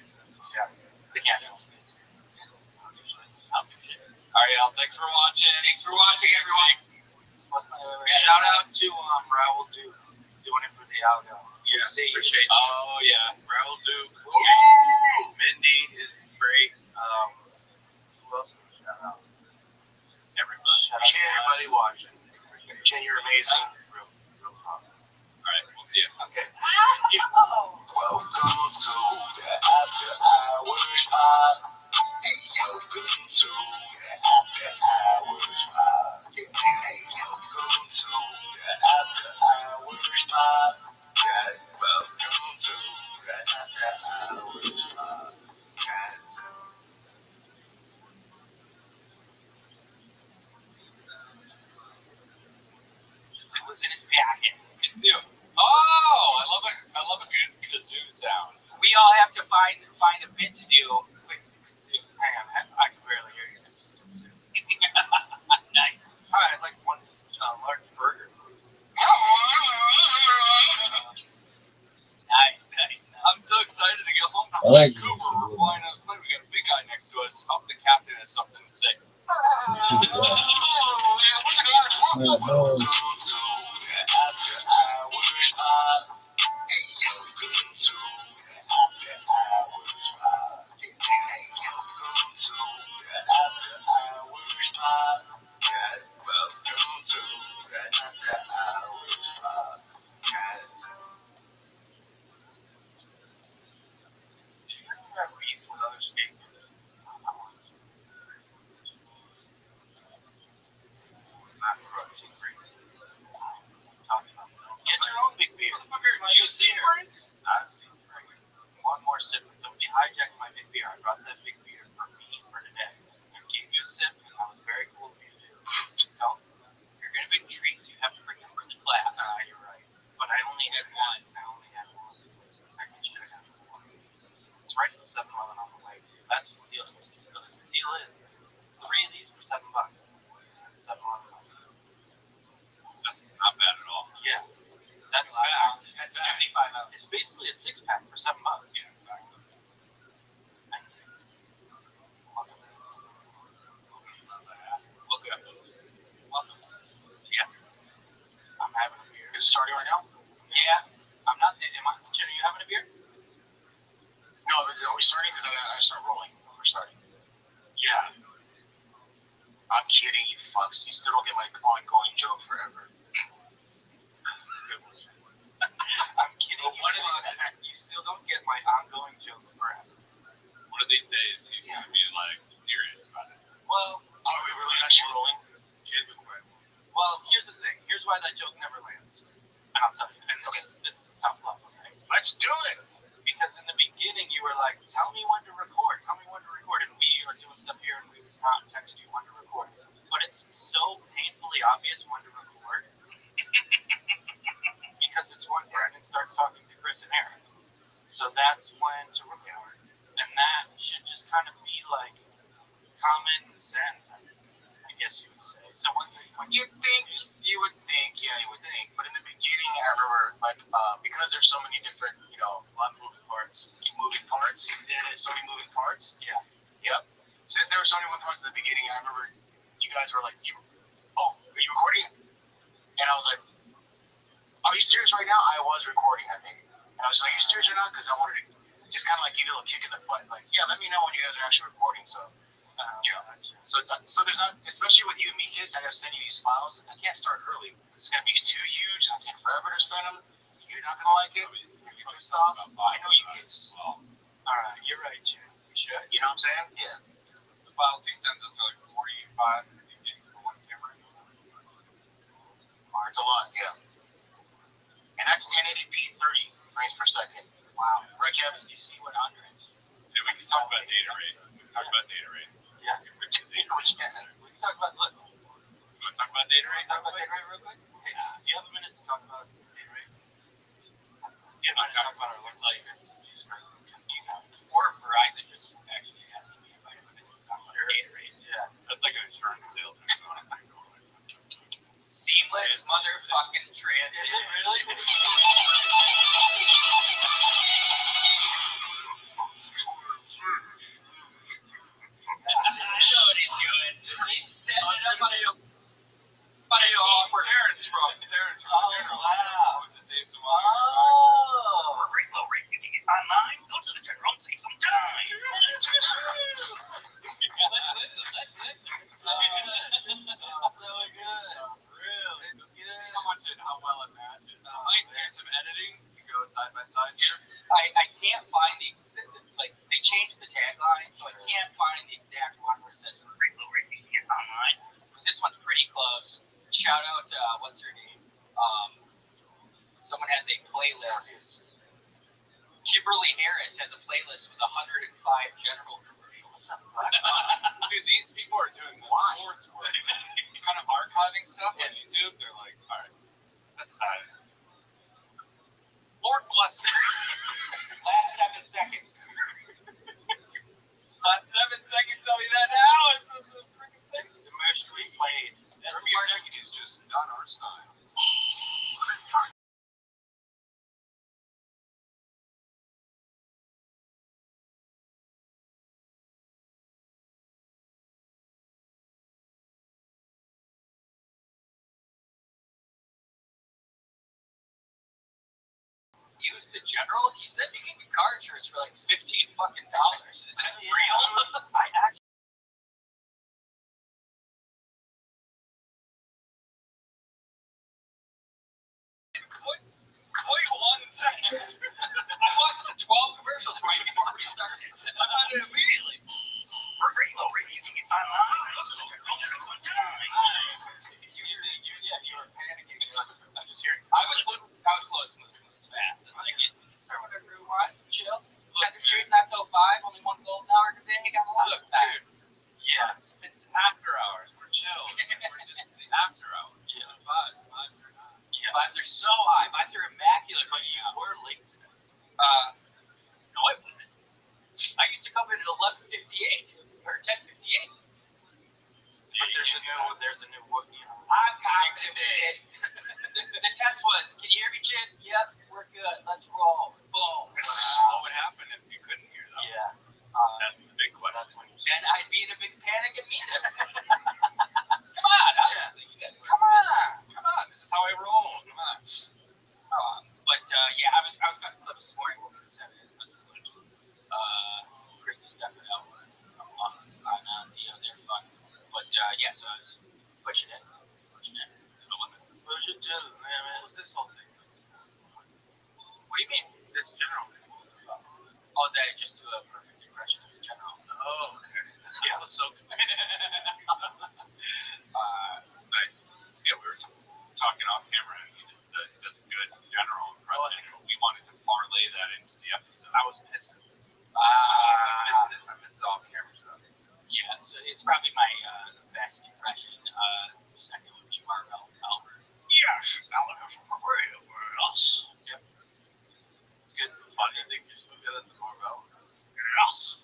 Yeah. The cash. I'll do shit. Alright, y'all. Thanks for watching. Thanks for watching, everyone. Shout out to Raoul Duke doing it for the outro. Yeah, appreciate you. Oh, yeah. Raoul Duke. Ooh! Mindy is great. Who else can we shout out? Everybody. Appreciate everybody watching. Jen, you're amazing. Real talk. Alright, we'll see you. Okay. Welcome to the After Hours Pod. Welcome to the After Hours Pod. Welcome to the After Hours Pod. Guys, welcome to the After Hours Pod. Guys. It was in his packet. Kazoo. Oh, I love a good kazoo sound. We all have to find a bit to do with kazoo. Hang on, I can barely hear you. Nice. All right, I'd like one large burger, please. Nice. I'm so excited to get home from I like Vancouver. We're flying out of plane. We got a big guy next to us. Hope the captain has something to say. Welcome to the After Hours Pod. Welcome to the After Hours Pod. Welcome to the After Hours Pod. Guys, welcome to the After Hours Pod. Guys. Do you ever beef with other skateboarders? Not protein free. Talking about this. Get your own big beer. You've seen her. I've seen her. One more sip. Somebody hijacked my big beer. I brought that big beer for me for today. I gave you a sip, and that was very cool of you to do. Don't. You're gonna make treats. You have to bring them for the class. You're right. But I only had one. I should have had one. It's right at the 7-Eleven on the way too. That's the deal. The deal is 3 of these for $7. That's 7-Eleven. That's not bad at all. Yeah. That's 75 ounces. It's basically a 6-pack for $7. Yeah, exactly. Look at it. Welcome. Yeah. I'm having a beer. Is it starting right now? Yeah. I'm not. Jen, are you having a beer? No, are we starting? Because I start rolling. We're starting. Yeah. I'm kidding, you fucks. You still don't get my ongoing joke forever. I'm kidding. You still don't get my ongoing joke forever. One of these days, he's going to be like serious about it. Well, Are we really actually rolling? Kid with quick. well, here's the thing. Here's why that joke never lands. And I'll tell you. And this is tough love, okay? Let's do it! Because in the beginning you were like, tell me when to record. And we are doing stuff here and we would not text you when to record. But it's so painfully obvious when to record. Because it's when Brandon starts talking to Chris and Eric. So that's when to record. And that should just kind of be like common sense, I guess you would say. So when You would think. But in the beginning, I remember, like, because there's so many different, a lot of moving parts. So many moving parts. Yeah. Yep. Since there were so many moving parts at the beginning, I remember you guys were like, are you recording? And I was like, are you serious right now? I was recording, I think. And I was like, are you serious or not? Because I wanted to just kind of like give you a little kick in the butt. Like, yeah, let me know when you guys are actually recording. So, so there's not, especially with you and me, kids, I got to send you these files. I can't start early. It's going to be too huge. It'll take forever to send them. You're not going to like it. You're pissed off. I know you kids. Well, Alright, you're right, Jim. We should. You know what I'm saying? Yeah. the files he sends us are like 45 gigs for one camera. It's a lot, yeah. And that's 1080p 30 frames per second. Wow. Right, Kevin? You see what hundreds? Yeah, we can talk about data rate. Yeah. We can talk about, look. You want to talk about data rate? Talk about data rate real quick? Hey, do you have a minute to talk about data rate? Yeah, no, talk about our website. Or Verizon just actually asking me if I have a minute to talk about data rate. Yeah. That's like an insurance salesman. Seamless motherfucking transition. Is it really? find they changed the tagline, so I can't find the exact one where it says regular ratings get online. But this one's pretty close. Shout out to what's her name? Someone has a playlist. Kimberly Harris has a playlist with 105 general commercials. Dude, these people are doing the sports work. Kind of archiving stuff on YouTube. They're like, all right, Lord bless me. Last 7 seconds. Last 7 seconds, tell me that now. It's a freaking thing. It's commercially played. Premier League is just not our style. Use the general? He said you can get car insurance for like $15 fucking dollars. Is that real? I actually. 1 second. I watched the 12 commercials right before we started. I found it immediately. For Rainbow ratings, you can find online. You were panicking. I'm just hearing. I was slow, smooth, fast. And I get whatever it wants, chill. Cheddar Cheese 905, only one golden hour today. Got a lot of time. Yeah, it's after hours. We're chill. We're just the after hours. Yeah, vibes are high. Yeah, vibes are so high. Vibes are immaculate, but you were late today. No, I wasn't. I used to come in at 11:58 or 10:58. But there's a new one. I'm tired today. The test was, can you hear me, Chin? Yep, we're good. Let's roll. Boom. What would happen if you couldn't hear them? Yeah. That's the big question. Then I'd be in a big panic and meet him. Come on. Come on. This is how I roll. Come on. But yeah, I was got clips this morning over the 7 Crystal stepping out on they're fun. But yeah, so I was pushing it. Push it to man. What was this whole thing? What do you mean? This general. Oh, that I just do a perfect impression of the general. Oh, okay. Yeah, it was so good. Nice. Yeah, we were talking off camera, and he does a good general impression. We wanted to parlay that into the episode. I was pissed. I missed it off camera stuff. Yeah, so it's probably my best impression. Second would be Marvel Albert. Yes, Alex for us. Yep. It's good. Funny, I think you're so good at the Marvel. Yes.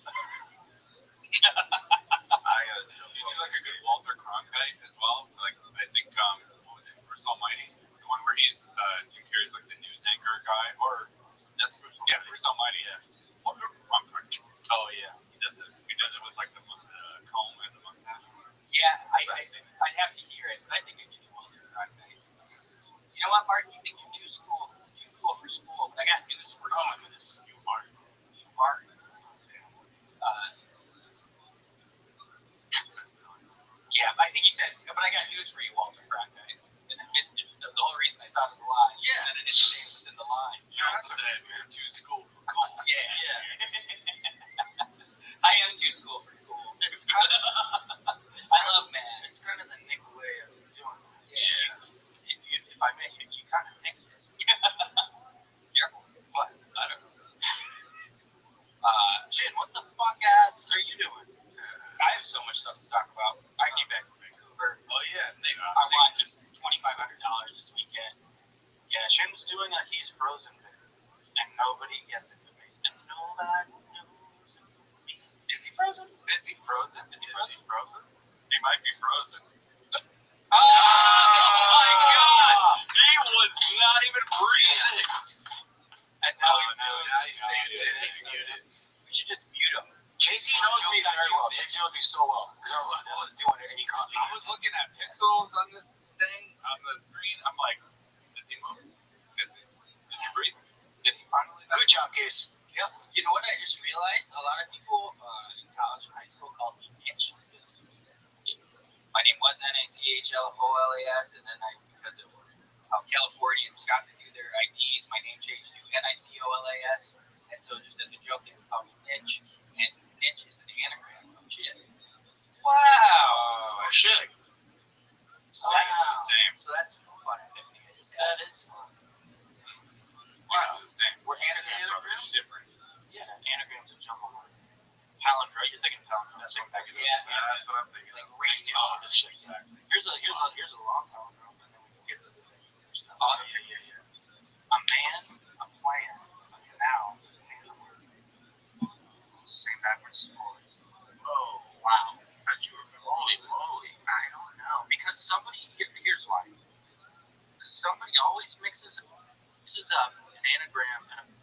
Did you do like a good Walter Cronkite as well? Like, I think, what was it, Bruce Almighty? The one where he's, Jim Carrey's like the news anchor guy, or, that's Bruce Almighty. Yeah, Bruce Almighty, yeah. Walter Cronkite. Oh, yeah, he does it with like the comb and the mustache. Yeah, I'd have to hear it, but I think I could do Walter Cronkite. You know what, Mark? You think you're too cool for school, but I got news for you. Oh my goodness. You are. Yeah, I think he says, but I got news for you, Walter Cronkite. And I missed it. That was the whole reason I thought of the line. Yeah, and I didn't say it within the line. You also said you're too cool for cool. Yeah. I am too cool for cool. I love math. It's kind of the Nick way of doing it. Yeah. If I may, you kind of nicked it. Careful. What? I don't know. Jin, what the fuck ass are you doing? I have so much stuff to talk about. I came back from Vancouver. Oh, yeah. I won just $2,500 this weekend. Yeah, Shin's doing a He's Frozen video, and nobody gets it to me. And nobody knows it. Is he frozen? He might be frozen. Oh my god! He was not even breathing! And now he's saying it. We should just mute him. Casey knows me very well. Casey knows me so well. Because I was doing any coffee. I was looking at pixels on this thing, on the screen. I'm like, does he move? Did he breathe? Did he finally? Good job, Case. Yep. You know what I just realized? A lot of people in college and high school called me Mitch. Because my name was NICHLFOLAS, and then because of how California and Wisconsin do their IDs, my name changed to NICOLAS. And so just as a joke, they would call me Niche, and Niche is an anagram of shit. Wow. Shit. So that's the same. So that's fun. That is fun. Wow. The same. We're anagrams. It's different. Yeah, anagrams are jumble word. Palindrome. You're thinking palindrome. That's what I'm thinking. Yeah, That's what I'm thinking. like ratio. This shit. Here's a long palindrome, and then we can get to the things that are stuff. Oh, yeah. A man, a plan, a canal, and a word. Same backwards sports. Oh wow. But you were holy moly. I don't know because here's why. Because somebody always mixes up an anagram and a.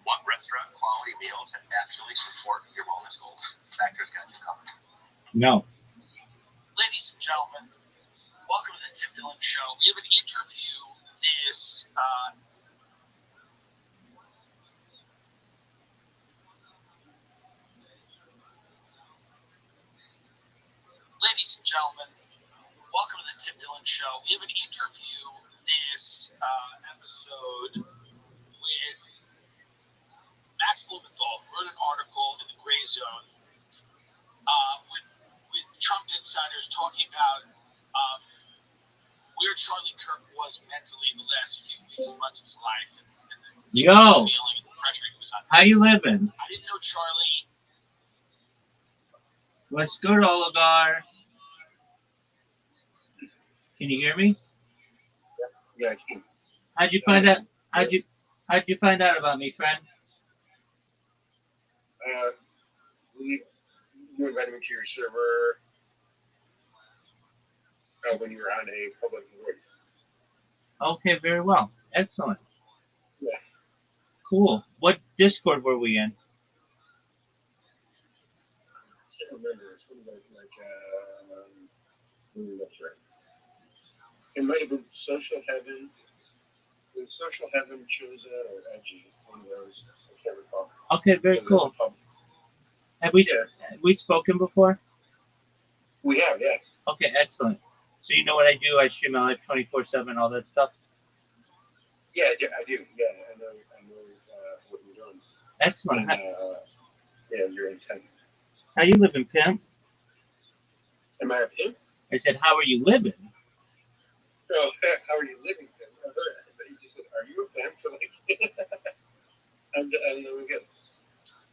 Want restaurant quality meals that actually support your wellness goals? Factor's got you covered. No. Ladies and gentlemen, welcome to the Tim Dillon Show. We have an interview this. Ladies and gentlemen, welcome to the Tim Dillon Show. We have an interview this episode with Max Blumenthal, who wrote an article in the Gray Zone with Trump insiders talking about where Charlie Kirk was mentally in the last few weeks and months of his life, and the Yo, feeling and the pressure he was under. how you living? I didn't know Charlie. What's good, Oligar? Can you hear me? Yeah, I can. How'd you find out? How'd you find out about me, friend? You invited me to your server when you were on a public voice. Okay, very well. Excellent. Yeah. Cool. What Discord were we in? I can't remember. It's something that's right. It might have been Social Heaven. When Social Heaven chose that or Edgy, one of those. I can't recall. Okay, very cool. Have we spoken before? We have, yeah. Okay, excellent. So you know what I do? I stream my live 24/7, all that stuff. Yeah, I do. Yeah, I know what you're doing. Excellent. And, yeah, your intent. How you living, pimp? Am I a pimp? I said, how are you living? Oh, how are you living, pimp? I thought you just said, are you a pimp? I'm doing good.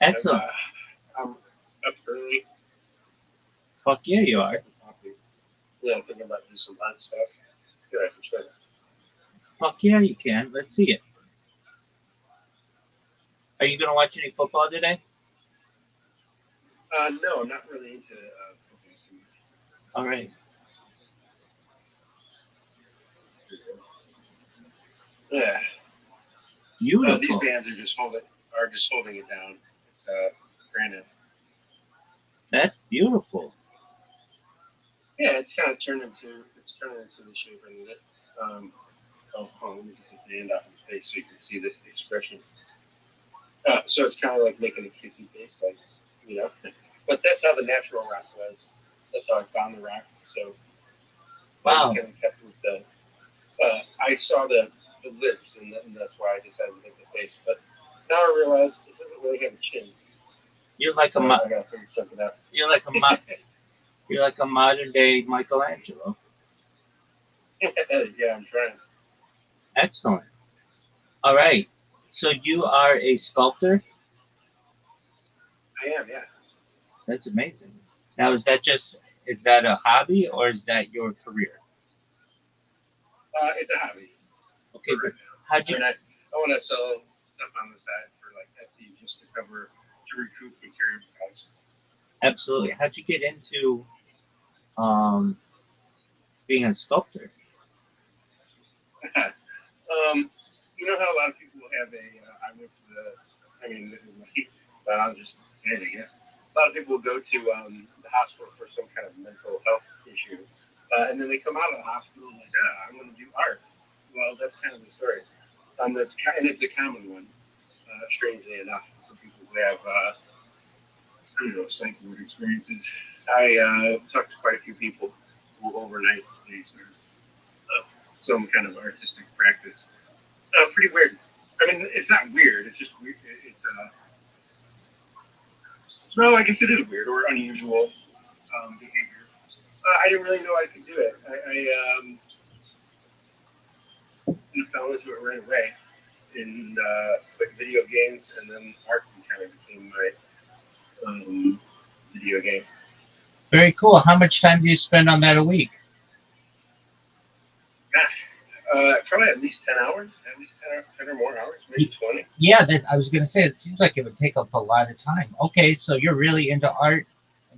Excellent. I'm up early. Fuck yeah, you are. Yeah, I'm thinking about doing some art stuff. Yeah, I can try that. Fuck yeah, you can. Let's see it. Are you gonna watch any football today? No, I'm not really into football too much. All right. Yeah. Beautiful. These bands are just holding it down. It's granite. That's beautiful. Yeah, it's kind of turned into the shape I need it. Let me get the hand off his face so you can see the expression. So it's kind of like making a kissy face, like, you know. But that's how the natural rock was. That's how I found the rock. So Wow. I kind of kept with the. I saw the lips, and that's why I decided to make the face. But now I realize it doesn't really have a chin. You're like I gotta figure something out. You're like a modern day Michelangelo. Yeah, I'm trying. Excellent. All right. So you are a sculptor? I am, yeah. That's amazing. Now, is that a hobby or is that your career? It's a hobby. Okay, but I want to sell stuff on the side for like Etsy just to recoup material costs. Absolutely. How'd you get into being a sculptor? You know how a lot of people have this is like, I'll just say it, I guess. A lot of people will go to the hospital for some kind of mental health issue, and then they come out of the hospital like, I'm going to do art. Well, that's kind of the story. And it's a common one, strangely enough, for people who have, I don't know, psych ward experiences. I talked to quite a few people who overnight they start some kind of artistic practice. Pretty weird. I mean, it's not weird. It's just weird. It's no, I guess it is weird or unusual behavior. I didn't really know I could do it. I fell into it right away in played video games, and then art kind of became my video game. Very cool. How much time do you spend on that a week? Gosh, probably at least 10 hours, at least 10 or more hours, maybe 20. Yeah, I was going to say, it seems like it would take up a lot of time. Okay, so you're really into art.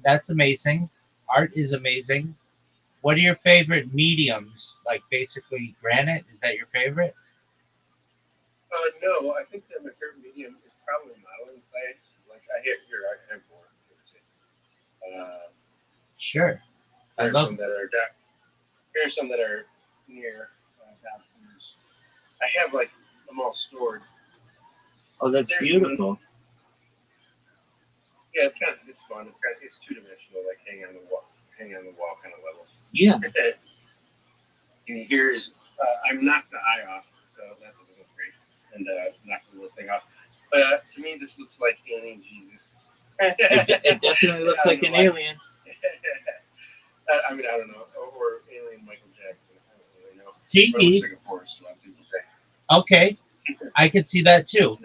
That's amazing. Art is amazing. What are your favorite mediums? Like basically granite? Is that your favorite? No, I think that my favorite medium is probably modeling clay. Like I have more. Sure. I There are love some that are here are some that are near downstairs. I have like them all stored. Oh, that's beautiful. Yeah, it's fun. It's 2-dimensional, like hanging on the wall kind of level. Yeah. And here is I'm knocked the eye off, so that doesn't look great, and knocked the little thing off. But to me, this looks like alien Jesus. It definitely looks like an alien. I mean, I don't know, or alien Michael Jackson. I don't really know. TV. But it looks like a forest, a lot of people say. Okay, I could see that too.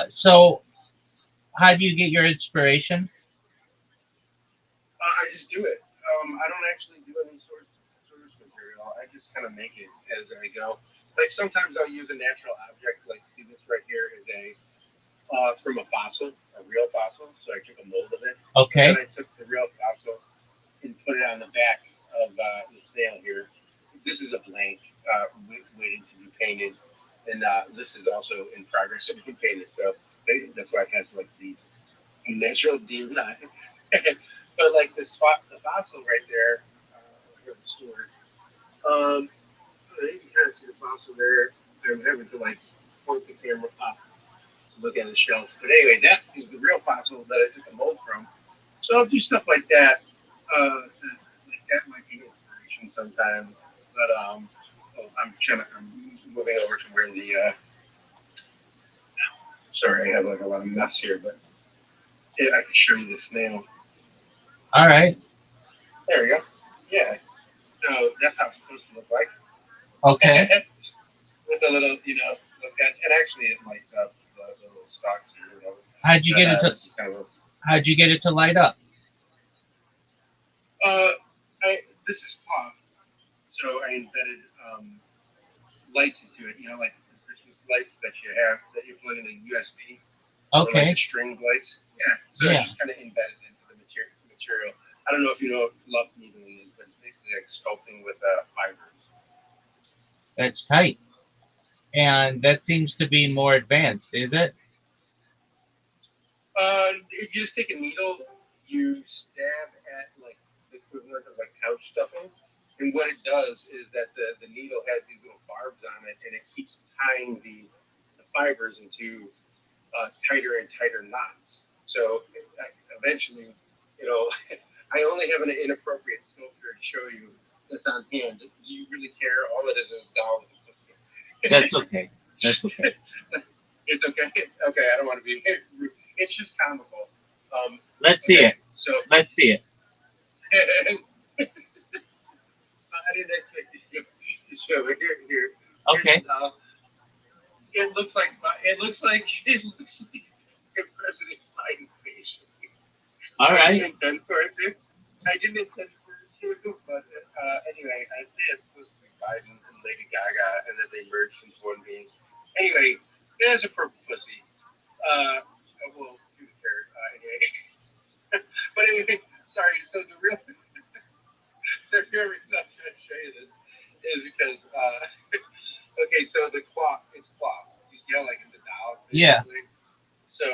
So, how do you get your inspiration? I just do it. I don't actually do any source material. I just kind of make it as I go. Like sometimes I'll use a natural object. Like see this right here is a from a fossil, a real fossil. So I took a mold of it. Okay. And then I took the real fossil and put it on the back of the snail here. This is a blank waiting to be painted, and this is also in progress of being painted. So that's why it has like these natural dim line. But like the fossil right there, here the sword. You can kind of see the fossil there. I'm having to like point the camera up to look at the shelf. But anyway, that is the real fossil that I took a mold from. So I'll do stuff like that. Like that might be inspiration sometimes. But I'm moving over to where the sorry, I have like a lot of mess here, but yeah, I can show you the snail. All right. There we go. Yeah. So that's how it's supposed to look like. Okay. With a little, look at, and actually it lights up the little stalks. How'd you get it to? How'd you get it to light up? This is cloth, so I embedded lights into it. Like the Christmas lights that you have that you plug into USB. Okay. Or like the string lights. Yeah. So it's just kind of embedded into the material. I don't know if you know what fluff needling is, but it's basically like sculpting with fibers. That's tight. And that seems to be more advanced, is it? If you just take a needle, you stab at like the equivalent of like couch stuffing, and what it does is that the needle has these little barbs on it, and it keeps tying the fibers into tighter and tighter knots. So eventually, I only have an inappropriate sculpture to show you that's on hand. Do you really care? All it is a doll with a pussy. That's okay. That's okay. It's okay. Okay, I don't want to be rude. It's just comical. Let's see it. So let's see it. I didn't expect to show it here. Okay. It looks like President Biden's face. All right. I didn't intend for it to, but anyway, I say it's supposed to be Biden and Lady Gaga, and then they merged into one being. Anyway, there's a purple pussy. Well, to the carrot. Anyway. But anyway, sorry. So the real reason I'm trying to show you this is because okay, so the cloth, it's cloth. You see how like it's a doll? Yeah. So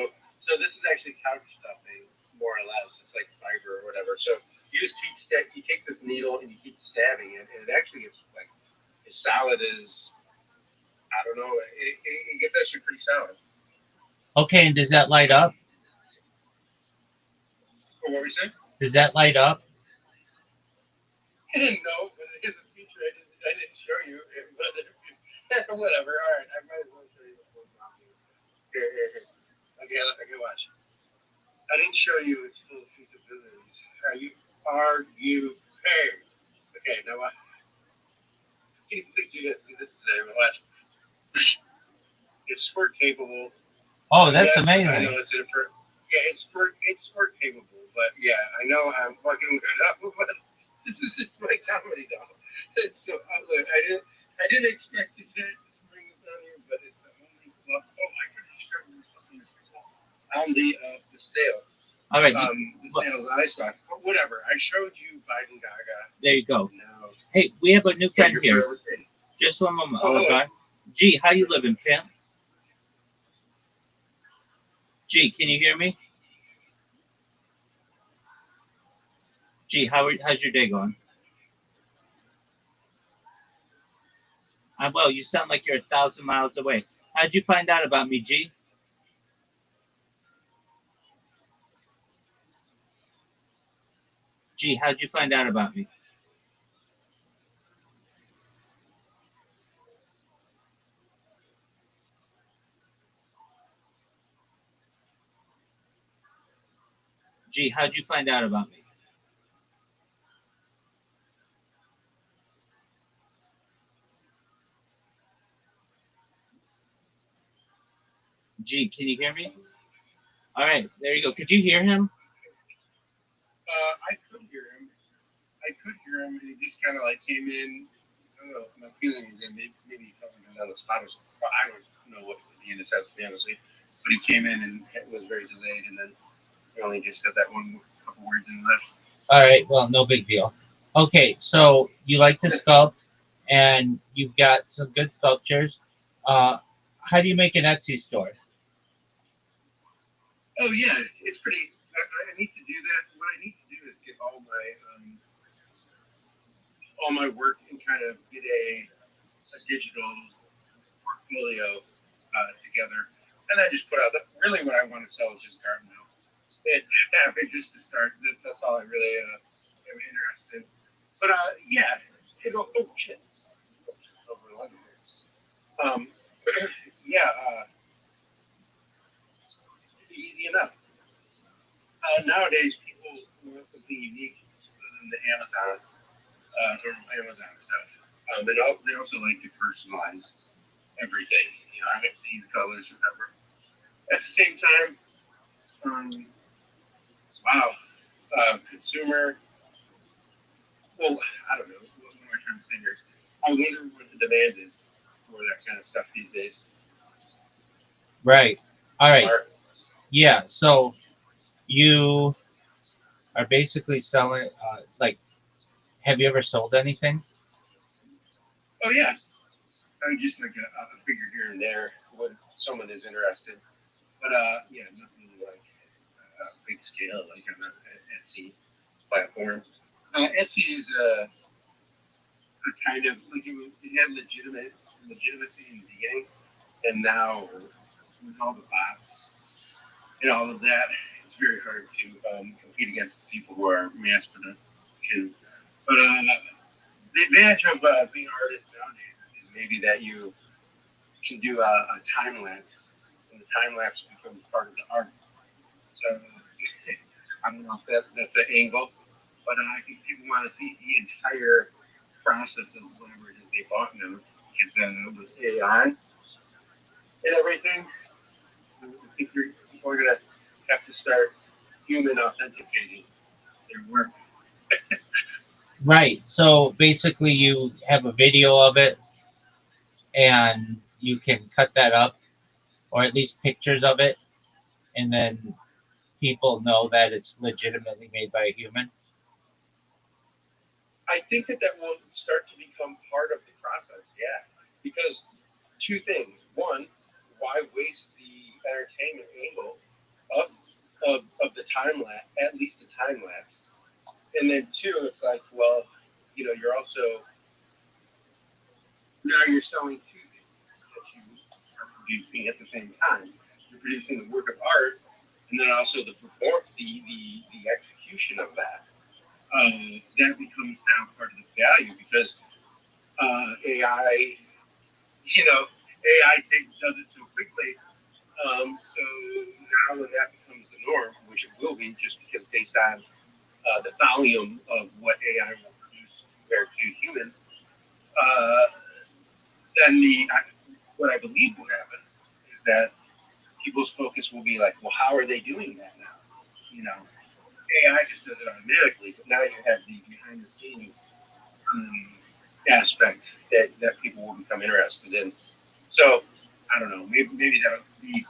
this is actually couch stuffing more or less. It's like fiber or whatever. So you just you take this needle and you keep stabbing it, and it actually gets like as solid as, I don't know, it gets actually pretty solid. Okay, and does that light up? What were we saying? Does that light up? No, but it is a feature I didn't show you. Whatever. All right, I might as well show you the full copy. Here. Okay, watch. I didn't show you its full feasibilities. Are you paying? Okay, now what? You guys see this today, but watch. It's squirt capable. Oh, that's Yes, amazing. I know it's different. Yeah, it's squirt capable, but yeah, I know I'm fucking weird up, but this is just my comedy doll. So look, I didn't expect it to bring this on here, but it's the only club. Oh, I could have shown you something on the scale. All right. The snail's eye stalks, but whatever. I showed you Biden Gaga. There you go. No. Hey, we have a new friend here. Forever face. Just one moment. Oh, Hold on. G, how you living, Pam? G, can you hear me? G, how's your day going? Well, you sound like you're 1,000 miles away. How'd you find out about me, G? G, how'd you find out about me? G, how'd you find out about me? G, can you hear me? All right, there you go. Could you hear him? I could hear him. And he just kind of like came in. I don't know. My feeling is that maybe he felt like on the spot or something. I don't know what the end says, to be honest with you. But he came in and it was very delayed, and then he only just said that one couple words and left. All right, well, no big deal. Okay, so you like to sculpt, and you've got some good sculptures. How do you make an Etsy store? Oh yeah, it's pretty. I need to do that. What I need to do is get all my work and kind of get a digital portfolio together, and I just put out. Really, what I want to sell is just garden houses. Just to start. That's all I really am interested in. But yeah, it'll. Oh shit. Yeah. Easy enough. Nowadays, people want something unique other than the Amazon stuff. They also like to personalize everything. I like these colors, whatever. At the same time, wow, consumer. Well, I don't know. What am I trying to say here? I wonder what the demand is for that kind of stuff these days. Right. All right. Yeah. So you are basically selling. Have you ever sold anything? Oh yeah. I mean, just like a figure here and there when someone is interested. But yeah, nothing like big scale like on an Etsy platform. Etsy is a kind of like it had legitimacy in the beginning, and now with all the bots and all of that, it's very hard to compete against people who are mass production. But the advantage of being an artist nowadays is maybe that you can do a time lapse, and the time lapse becomes part of the art. So I don't know if that's an angle, but I think people want to see the entire process of whatever it is they bought now, because with AI and everything, I think people are gonna have to start human authenticating their work. Right. So basically, you have a video of it, and you can cut that up, or at least pictures of it, and then people know that it's legitimately made by a human. I think that will start to become part of the process, yeah. Because two things. One, why waste the entertainment angle of of the time lapse, at least the time lapse. And then two, it's like, well, you're also now you're selling two things that you are producing at the same time. You're producing the work of art, and then also the execution of that. That becomes now part of the value because AI, AI does it so quickly. So now when that becomes the norm, which it will be, just because based on the volume of what AI will produce compared to human, uh, then what I believe will happen is that people's focus will be like, well, how are they doing that now? AI just does it automatically, but now you have the behind the scenes aspect that people will become interested in. So I don't know. Maybe that'll be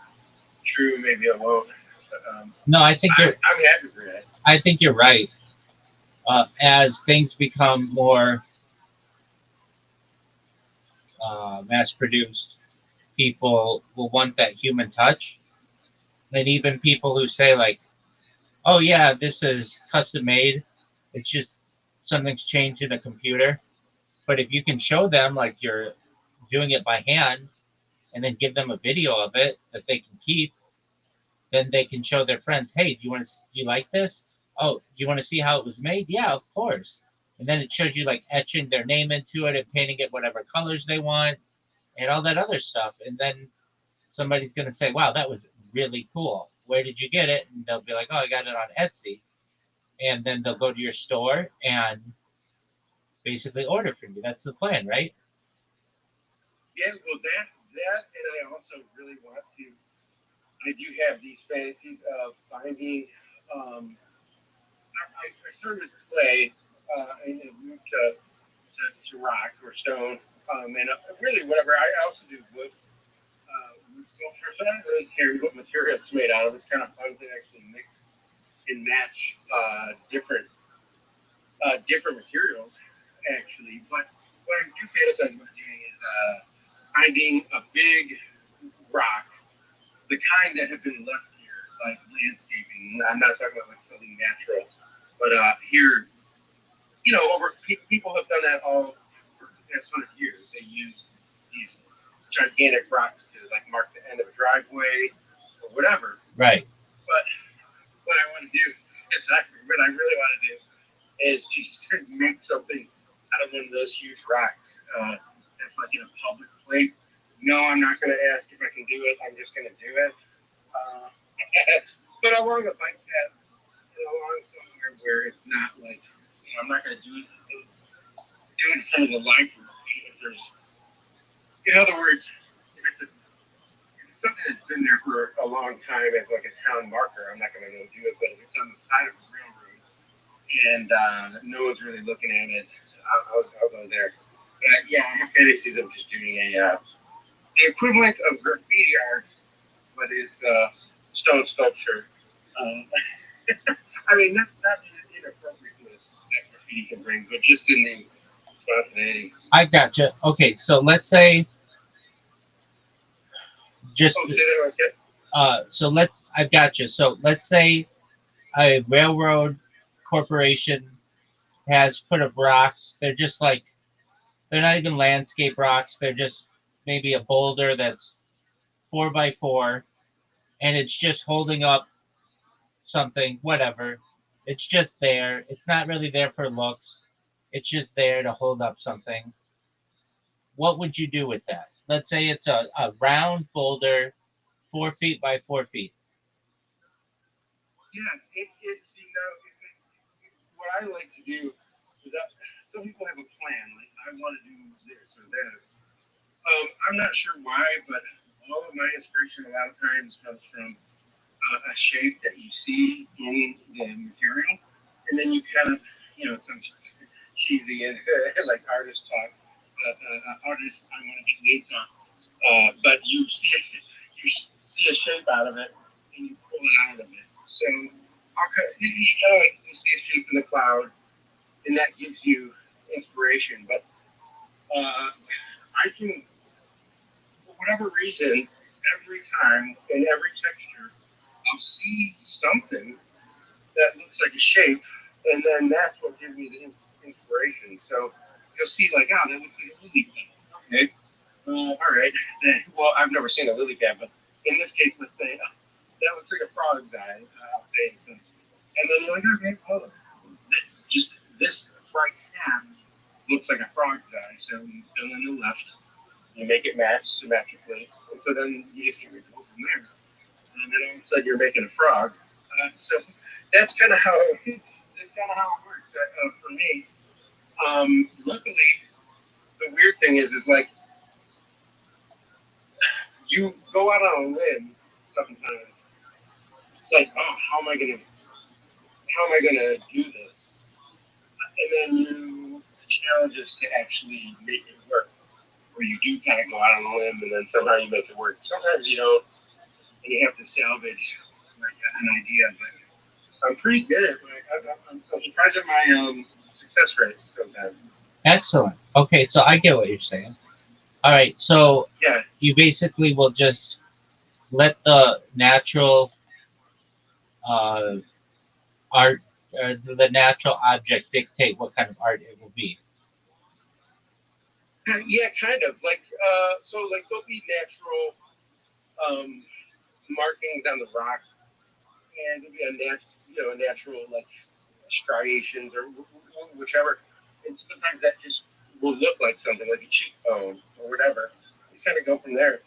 true. Maybe it won't. But, No, I think I'm happy for that. I think you're right. As things become more mass produced, people will want that human touch. And even people who say like, "Oh yeah, this is custom made. It's just something's changed in a computer." But if you can show them like you're doing it by hand, and then give them a video of it that they can keep, then they can show their friends, "Hey, do you like this? Oh, do you want to see how it was made? Yeah, of course." And then it shows you like etching their name into it and painting it whatever colors they want and all that other stuff. And then somebody's gonna say, "Wow, that was really cool. Where did you get it?" And they'll be like, "Oh, I got it on Etsy." And then they'll go to your store and basically order from you. That's the plan, right? Yeah, well, and I also really want to. I do have these fantasies of finding. I started with clay and moved to rock or stone, and really whatever. I also do wood sculpture, so I don't really care what material it's made out of. It's kind of fun to actually mix and match different materials, actually. But what I do fantasize about doing is finding a big rock, the kind that have been left here, like landscaping. I'm not talking about like something natural, but here, over people have done that all for the past 100 years. They use these gigantic rocks to like mark the end of a driveway or whatever. Right. But what I want to do what I really want to do is just make something out of one of those huge rocks that's like in a public place. No, I'm not going to ask if I can do it. I'm just going to do it. Uh, but along a bike path, along somewhere where it's not like, I'm not going to do it in front of the library. If there's, in other words, if it's something that's been there for a long time as like a town marker, I'm not going to go do it. But if it's on the side of a railroad and no one's really looking at it, I'll go there. But yeah, I have fantasies of just doing the equivalent of graffiti art, but it's stone sculpture. I mean, not the inappropriateness that graffiti can bring, but just in the spontaneity. I gotcha. Okay, so let's say just Oh, say that once again. so I've got you. So let's say a railroad corporation has put up rocks. They're just like they're not even landscape rocks. They're just maybe a boulder that's 4x4, and it's just holding up something, whatever. It's just there. It's not really there for looks. It's just there to hold up something. What would you do with that? Let's say it's a round boulder, 4 feet by 4 feet. Yeah, it's what I like to do. Is that some people have a plan, like I want to do this or that. I'm not sure why, but all of my inspiration a lot of times comes from a shape that you see in the material, and then you kind of, it sounds cheesy and like artist talk, artists I want to get named talk, but you see a shape out of it, and you pull it out of it. So you kind of like you see a shape in the cloud, and that gives you inspiration. But I can, for whatever reason, every time in every texture, I'll see something that looks like a shape, and then that's what gives me the inspiration. So you'll see, like, oh, that looks like a lily pad. Okay, all right. Well, I've never seen a lily pad, but in this case, let's say that looks like a frog's eye. I'll say it does. And then you're like, okay, well, just this right half looks like a frog's eye. So you fill in the left, you make it match symmetrically, and so then you just get go from there. And then all of a sudden you're making a frog. So that's kind of how it works for me. Luckily, the weird thing is like you go out on a limb sometimes. Like, oh, how am I gonna do this? And then the challenge is to actually make it work. Where you do kind of go out on a limb, and then somehow you make it work. Sometimes you don't, and you have to salvage like an idea. But I'm pretty good at I'm surprised at my success rate sometimes. Excellent. Okay, so I get what you're saying. All right, so Yeah, you basically will just let the natural uh, art, the natural object dictate what kind of art it will be. yeah, kind of like so like there'll be natural um, markings on the rock, and there'll be a natural like striations or whichever. And sometimes that just will look like something like a cheekbone or whatever. Just kind of go from there.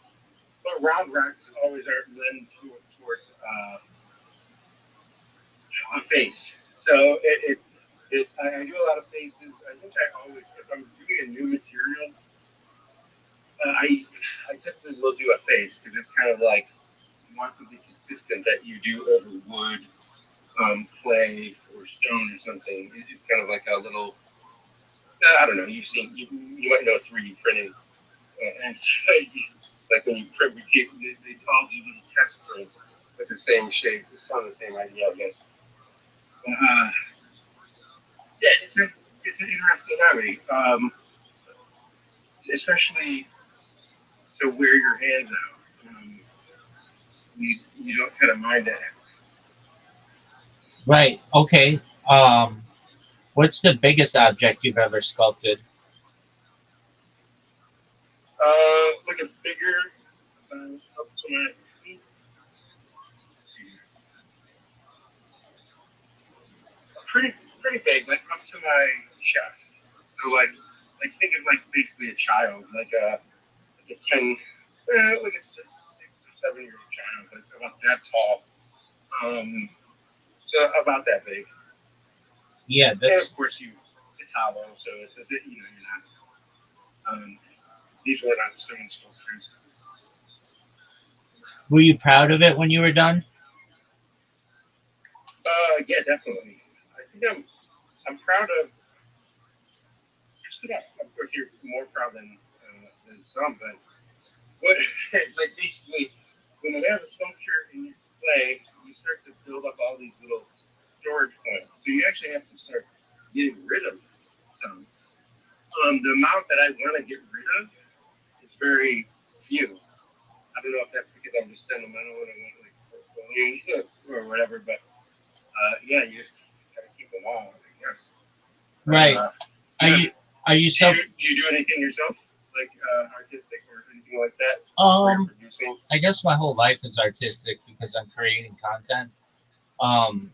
But round rocks always are lend towards a face. So I do a lot of faces. I think I always, if I'm doing a new material, I typically will do a face because it's kind of like you want something consistent that you do over wood, clay, or stone or something. It's kind of like a little, I don't know. You might know 3D printing, and so like when you print, they all do little test prints with the same shape. It's kind of the same idea, I guess. Yeah, it's an interesting hobby, especially to wear your hands out. You don't kind of mind that. Right. Okay. What's the biggest object you've ever sculpted? Like a bigger up to my let's see, pretty big, like up to my chest. So like think of like basically a child, like a 10, like a 6 or 7 year old child, like about that tall. Um, so about that big. Yeah, And that's of course it's hollow, so you're not. These were not stone sculptures. were you proud of it when you were done? Yeah, definitely. I think I'm proud of. Of course, you're more proud than some, but what like basically when you have a sculpture in your display, you start to build up all these little storage points. So you actually have to start getting rid of some. The amount that I want to get rid of is very few. I don't know if that's because I'm just sentimental and I want like portfolio or whatever, but yeah, you just gotta keep them all, I guess. Right. Are Yeah. you are you Do self? you do anything yourself, like artistic or anything like that, where you're Um, producing? I guess my whole life is artistic because I'm creating content. Um,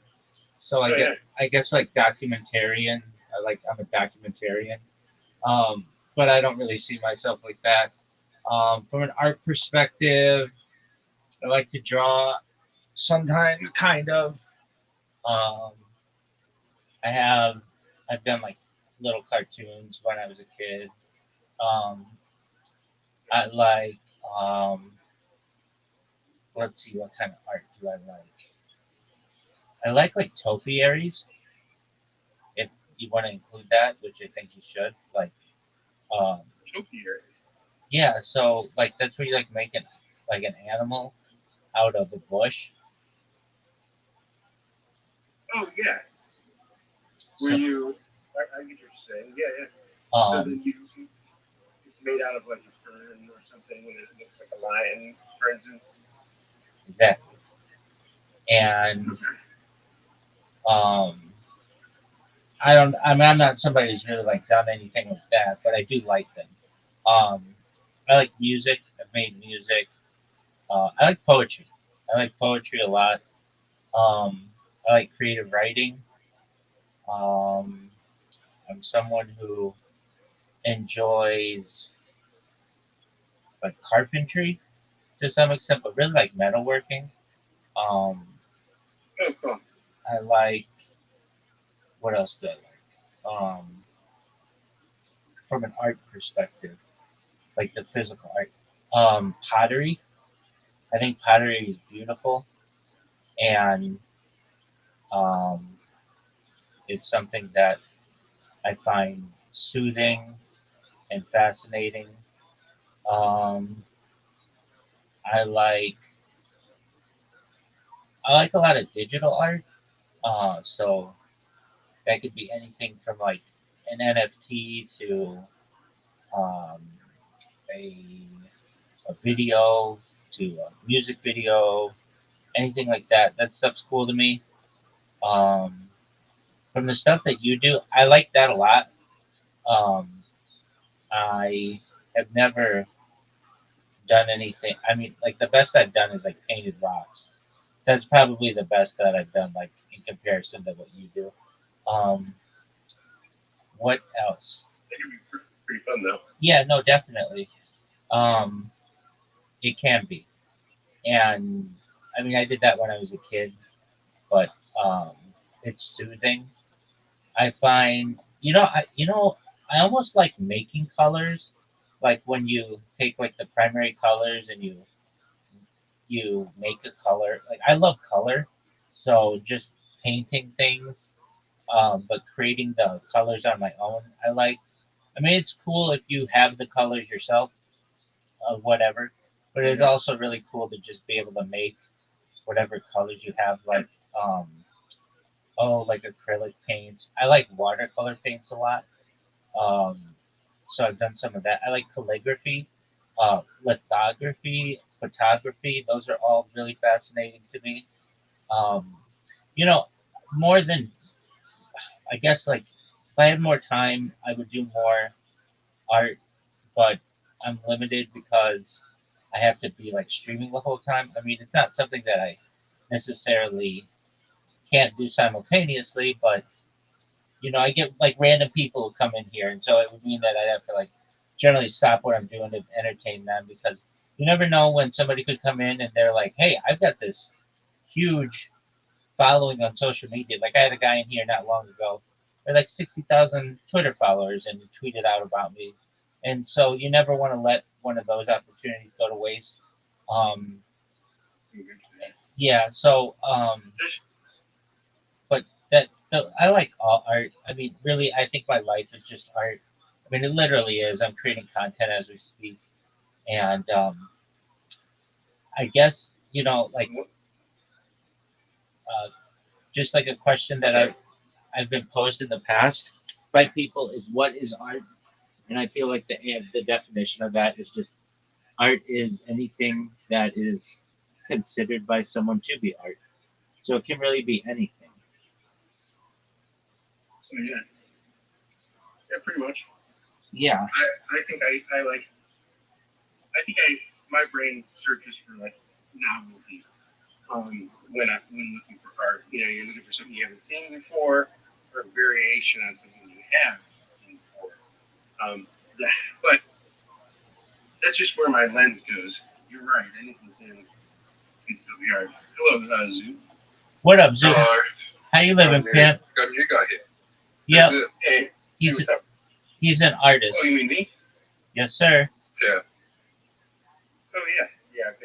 so Oh yeah. I guess like documentarian. I'm a documentarian. But I don't really see myself like that. From an art perspective, I like to draw sometimes, kind of. Um, I have I've done like little cartoons when I was a kid. Um, I like let's see, what kind of art do I like? I like topiaries, if you want to include that, which I think you should. Um, Topiaries. yeah, so like that's where you like make an animal out of a bush. Oh yeah. Where So I get what you're saying. Yeah, yeah. So um, then it's made out of like a fern or something, and it looks like a lion, for instance. exactly. and I'm not somebody who's really like done anything like that, but I do like them. I like music. I've made music. I like poetry. I like poetry a lot. I like creative writing. Um, I'm someone who enjoys like carpentry to some extent, but really like metalworking. Um, Oh, cool. I like what else do I like? From an art perspective, like the physical art. Pottery. I think pottery is beautiful, and um, it's something that I find soothing and fascinating. Um, I like I like a lot of digital art. So that could be anything from like an NFT to um, a a video to a music video, anything like that. That stuff's cool to me. Um, from the stuff that you do, I like that a lot. Um, I have never done anything. I mean, like the best I've done is like painted rocks. That's probably the best that I've done, like in comparison to what you do. Um, what else? That could be pretty fun though. Yeah, no, definitely. Um, it can be, and I mean, I did that when I was a kid, but um, it's soothing. I find, I almost like making colors, like when you take like the primary colors and you make a color. Like I love color, so just painting things, but creating the colors on my own. I like. I mean, it's cool if you have the colors yourself, whatever. But it's also really cool to just be able to make whatever colors you have, like um, like acrylic paints. I like watercolor paints a lot. Um, so I've done some of that. I like calligraphy, lithography, photography. Those are all really fascinating to me. Um, you know, more than I guess like if I had more time, I would do more art, but I'm limited because I have to be like streaming the whole time. I mean, it's not something that I necessarily can't do simultaneously, but I get like random people who come in here, and so it would mean that I'd have to like generally stop what I'm doing to entertain them because you never know when somebody could come in and they're like, "Hey, I've got this huge following on social media." Like I had a guy in here not long ago, with like 60,000 Twitter followers, and he tweeted out about me, and so you never want to let one of those opportunities go to waste. Um, yeah, so but I like all art. I mean, really, I think my life is just art. I mean, it literally is. I'm creating content as we speak, and I guess like uh, just like a question that I've been posed in the past by people is what is art, and I feel like the definition of that is just art is anything that is considered by someone to be art. So it can really be anything. So yeah, pretty much. Yeah. I think I like. I think my brain searches for like novelty. When looking for art, you're looking for something you haven't seen before, or a variation on something you have seen before. But that's just where my lens goes. You're right. Anything can still be art. Hello, Zoo. What up, Zoo? Hello. How you living, Pimp? Got a new guy here. Yep. Who's this? Hey, He's an artist. Oh, you mean me? Yes, sir. Yeah. Oh yeah. I've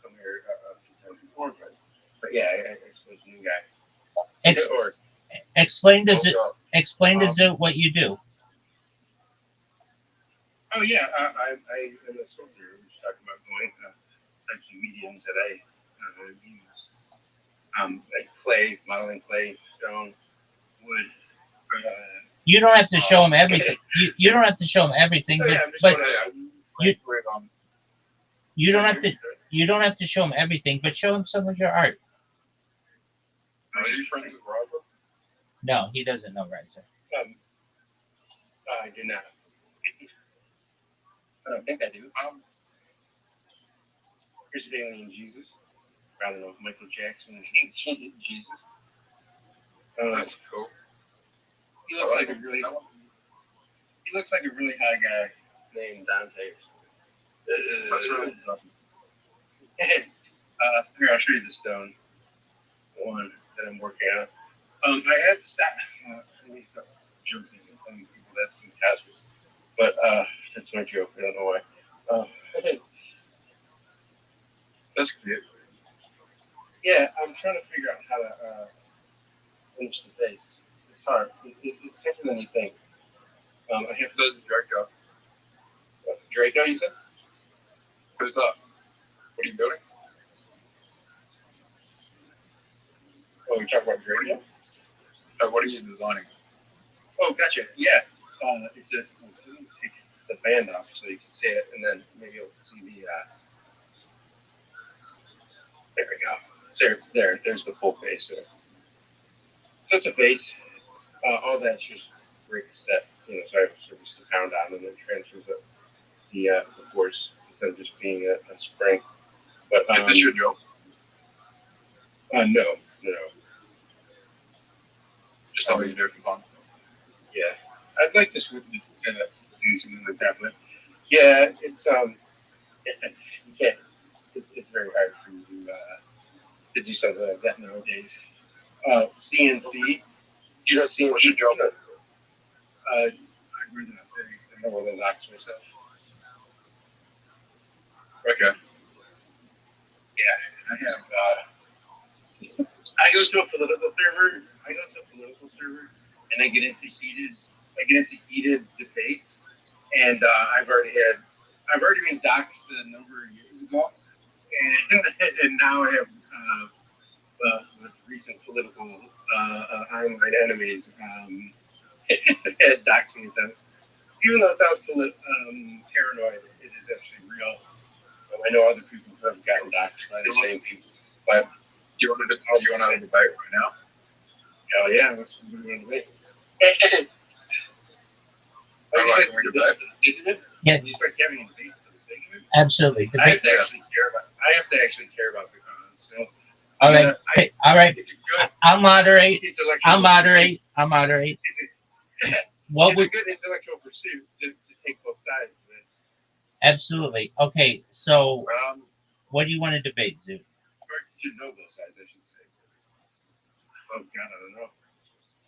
come here a few times before, but yeah, I suppose new guy. Explain to Zoo what you do. Oh yeah, I am a sculptor. We were talking about going types of mediums that I use. Like clay, modeling clay, stone, wood. You don't have to show him everything. You don't have to show him everything, but you don't have to show him everything, but show him some of your art. Are you friends with Robert? No, he doesn't know Riser. I do not. I don't think I do. Here's a alien Jesus. I don't know, Michael Jackson. Jesus. That's cool. He looks like a really high guy named Dante. That's really Here, I'll show you the stone one that I'm working on. I had to stop. Let me stop joking and telling people that's too casual. But that's my joke. I don't know why. that's good. Yeah, I'm trying to figure out how to finish the base. It's hard. It's tougher than you think. I have to There's Draco. Draco, you said? Who's that? What are you building? Oh, you're talking about Draco? What are you designing? Oh, gotcha. Yeah. It's a. Let me take the band off so you can see it, and then maybe you'll see the. There we go. There's the full base there. So it's a base. All that's just bricks that so I have service to pound on, and then transfers the force instead of just being a spring. But Is this your job? No. Just something you do for fun. Yeah, I'd like to switch to do something like that, but yeah, it's you can't. It's very hard for you to do something like that nowadays. CNC. You know CNC. What's your job? I'd rather not say because I don't want to dox myself. Okay. Yeah, I have. I go to a political server. And I get into heated debates. And I've already been doxxed a number of years ago, and now I have with recent political online enemies doxing attempts. Even though it sounds paranoid, it is actually real. I know other people who have gotten doxed by the same people. But Do you want to have a debate right now? hell yeah, let's do it. Can we debate? Yeah, You start having a debate for the sake of it. absolutely. I have to actually care about the cause. So All right. All right. it's a good I'll moderate. intellectual. I'll moderate. What It's a would good intellectual pursuit to take both sides of it. absolutely? Okay, so Um, what do you want to debate, Zoo? Or to know both sides, I should say. Oh God, I don't know.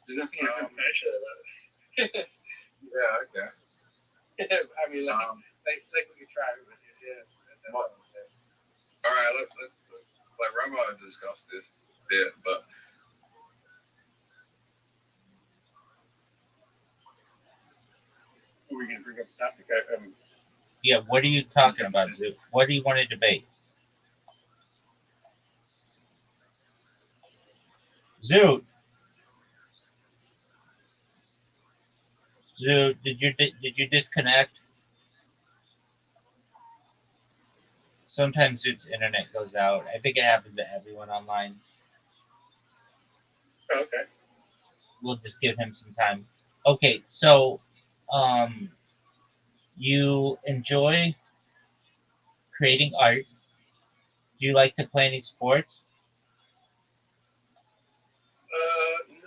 There's nothing I'm passionate about. yeah, okay. I mean, like we could try, but yeah. All right, let's like Rabbi discussed this bit, but Are we gonna bring up the topic? Yeah, what are you talking about, Zoo? What do you want to debate? Zoo, did you disconnect? Sometimes Zoot's internet goes out. I think it happens to everyone online. Okay. We'll just give him some time. Okay, so you enjoy creating art. Do you like to play any sports?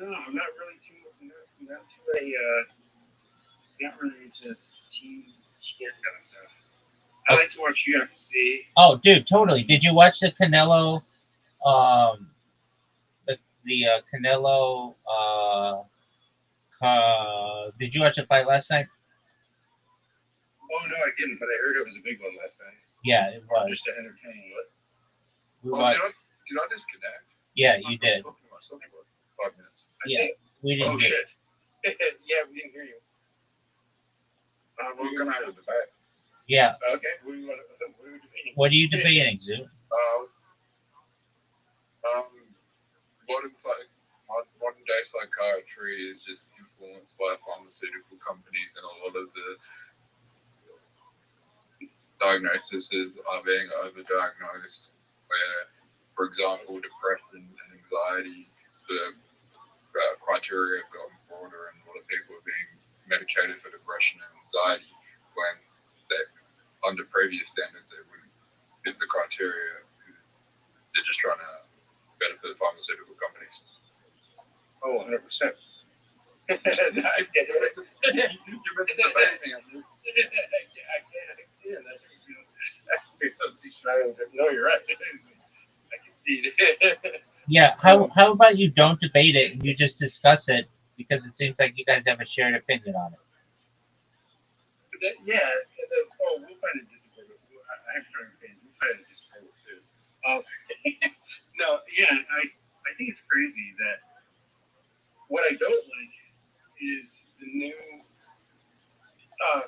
No, I'm not really too not really into team sport kind of stuff. I like to watch UFC. Oh, dude, totally. Did you watch the Canelo? The Canelo. Did you watch the fight last night? Oh no, I didn't, but I heard it was a big one last night. Yeah, it was. Just to entertain. We well, watched. did I disconnect? Yeah, you did. I was talking to myself for 5 minutes. Yeah, we didn't. Oh hear. shit. Yeah, we didn't hear you. We're gonna have a debate. Yeah. Okay. What are we debating? What are you debating, Zoo? Modern day psychiatry is just influenced by pharmaceutical companies, and a lot of the diagnoses are being overdiagnosed. Where, for example, depression and anxiety the criteria have gotten broader, and a lot of people are being medicated for depression and anxiety when they, under previous standards, they wouldn't fit the criteria. They're just trying to benefit pharmaceutical companies. Oh, 100%. I get it. No, you're right. I can see it. Yeah, how about you don't debate it and you just discuss it because it seems like you guys have a shared opinion on it. Yeah, we'll find a disagreement. I have strong opinions. We'll find a disagreement soon. No, yeah, I think it's crazy that what I don't like is the new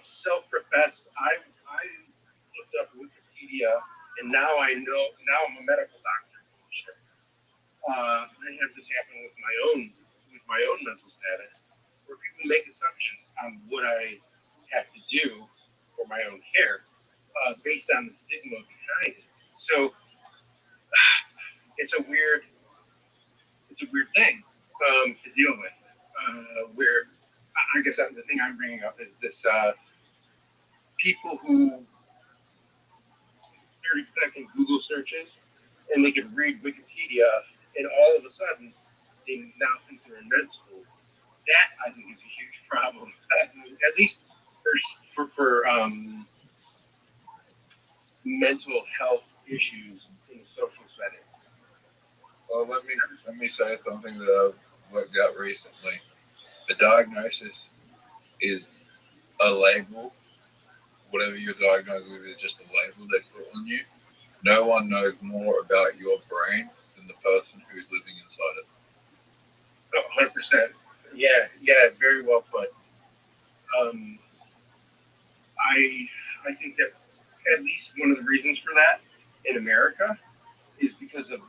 self-professed. I looked up Wikipedia, and now I know. Now I'm a medical doctor. I have this happen with my own mental status, where people make assumptions on what I have to do for my own care, based on the stigma behind it. So it's a weird thing to deal with. Where I guess the thing I'm bringing up is this: people who started conducting Google searches, and they could read Wikipedia, and all of a sudden they now think they're in med school. That I think is a huge problem, at least for mental health issues in a social setting. Well, let me say something that I've worked out recently. The diagnosis is a label. Whatever you're diagnosed with is just a label they put on you. No one knows more about your brain than the person who's living inside it. Oh, 100%. Yeah, very well put. Um, I think that at least one of the reasons for that in America is because of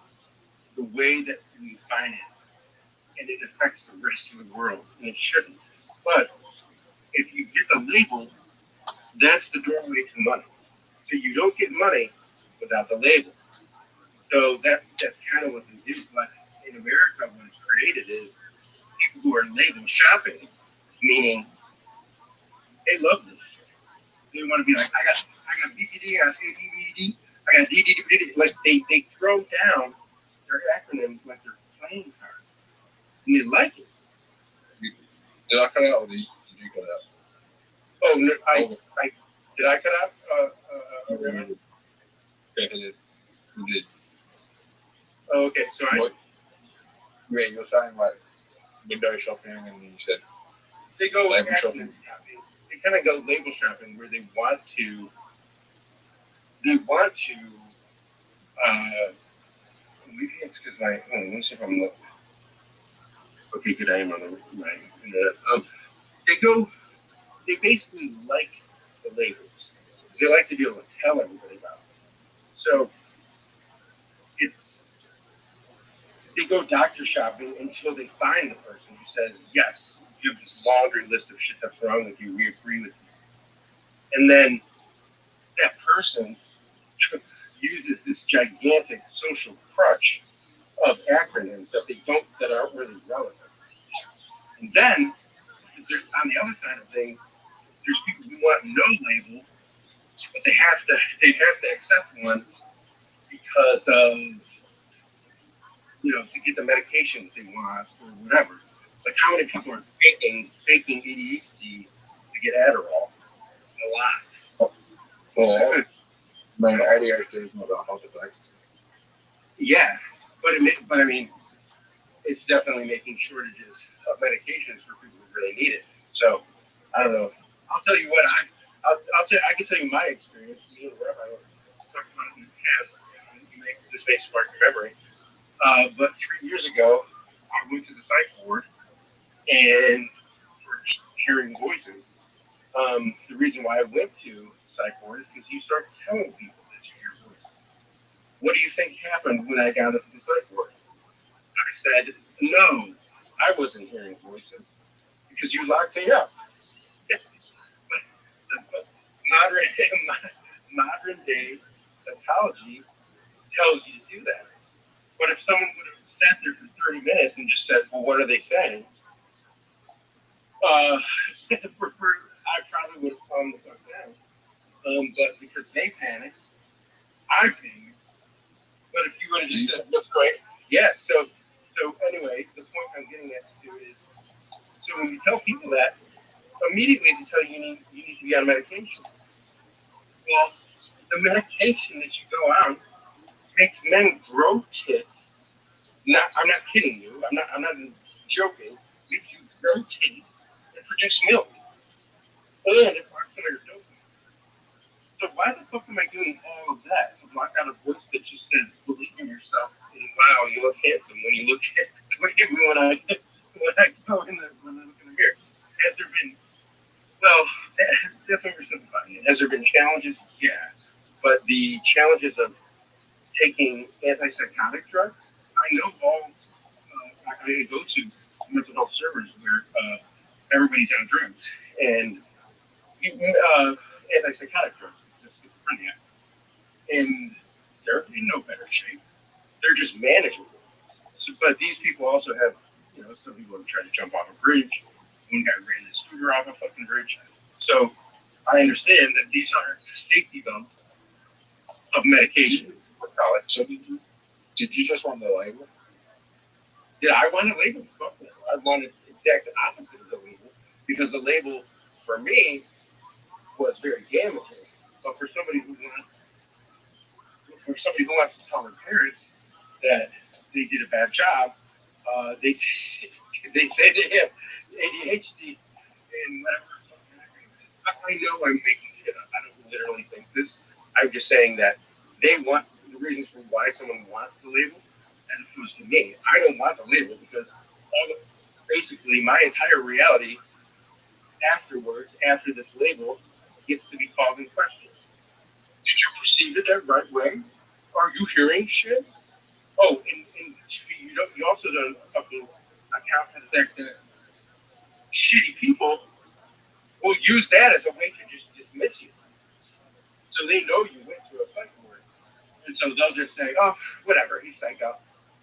the way that we finance it, and it affects the rest of the world, and it shouldn't. But if you get the label, that's the doorway to money. So you don't get money without the label. So that's kind of what they do. But in America, what it's created is people who are label shopping, meaning they love this. They want to be like, I got BPD, I got ABVD, I got DDD. Like they throw down their acronyms like they're playing cards, and they like it. Did I cut out or did you cut out? Oh, no, I did I cut out? Yeah, you did. Oh, okay. So What? Yeah, you were saying like window shopping, and you said they go label shopping. They kind of go label shopping where they want to. Maybe it's because let me see if I'm looking. Okay, good. I am on my internet. They basically like the labels because they like to be able to tell everybody about it. So they go doctor shopping until they find the person who says, yes, you have this laundry list of shit that's wrong with you. We agree with you. And then that person uses this gigantic social crutch of acronyms that aren't really relevant. And then on the other side of things, there's people who want no label, but they have to accept one because of to get the medication they want or whatever. Like how many people are faking ADHD to get Adderall? A lot. Well, man, ADHD is not that hard to take. Yeah, but I mean, it's definitely making shortages of medications for people who really need it. So I don't know. I'll tell you what I can tell you my experience. Me and Rabbi talked about it in the past. This may spark your memory. But 3 years ago, I went to the psych ward and for hearing voices. The reason why I went to psych ward is because you start telling people that you hear voices. What do you think happened when I got into the psych ward? I said, no, I wasn't hearing voices because you locked me up. modern, modern day psychology tells you to do that. But if someone would have sat there for 30 minutes and just said, well, what are they saying? I probably would have calmed the fuck down. But because they panicked, I panicked. But if you would have just said, what's going on? Yeah, so anyway, the point I'm getting at is, so when you tell people that, immediately they tell you you need to be on medication. Well, the medication that you go on makes men grow tits. I'm not kidding you. I'm not joking. Makes you grow tits and produce milk. And it blocks some of your dopamine. So why the fuck am I doing all of that to block out a voice that just says believe in yourself and wow, you look handsome when you look at me when I go in when I look in the mirror? Has there been that's oversimplifying it. Has there been challenges? Yeah. But the challenges of taking antipsychotic drugs, I know all I go to mental health servers where everybody's on drugs and antipsychotic drugs, just schizophrenia, and they're in no better shape. They're just manageable. So, but these people also have, some people have tried to jump off a bridge. One guy ran his scooter off a fucking bridge. So I understand that these are safety belts of medication. So did you just want the label? Did I want a label? Fuck no. I wanted the exact opposite of the label because the label for me was very damaging. But for somebody who wants to tell their parents that they did a bad job, they say they have ADHD and whatever. I know I'm making shit up. I don't literally think this. I'm just saying that they want the reasons for why someone wants the label as opposed to me. I don't want the label because basically my entire reality afterwards, after this label, gets to be called in question. Did you perceive it that right way? Are you hearing shit? Oh, and you also don't fucking account for the fact that shitty people will use that as a way to just dismiss you. So they know you went to a psych ward. And so they'll just say, oh, whatever, he's psycho.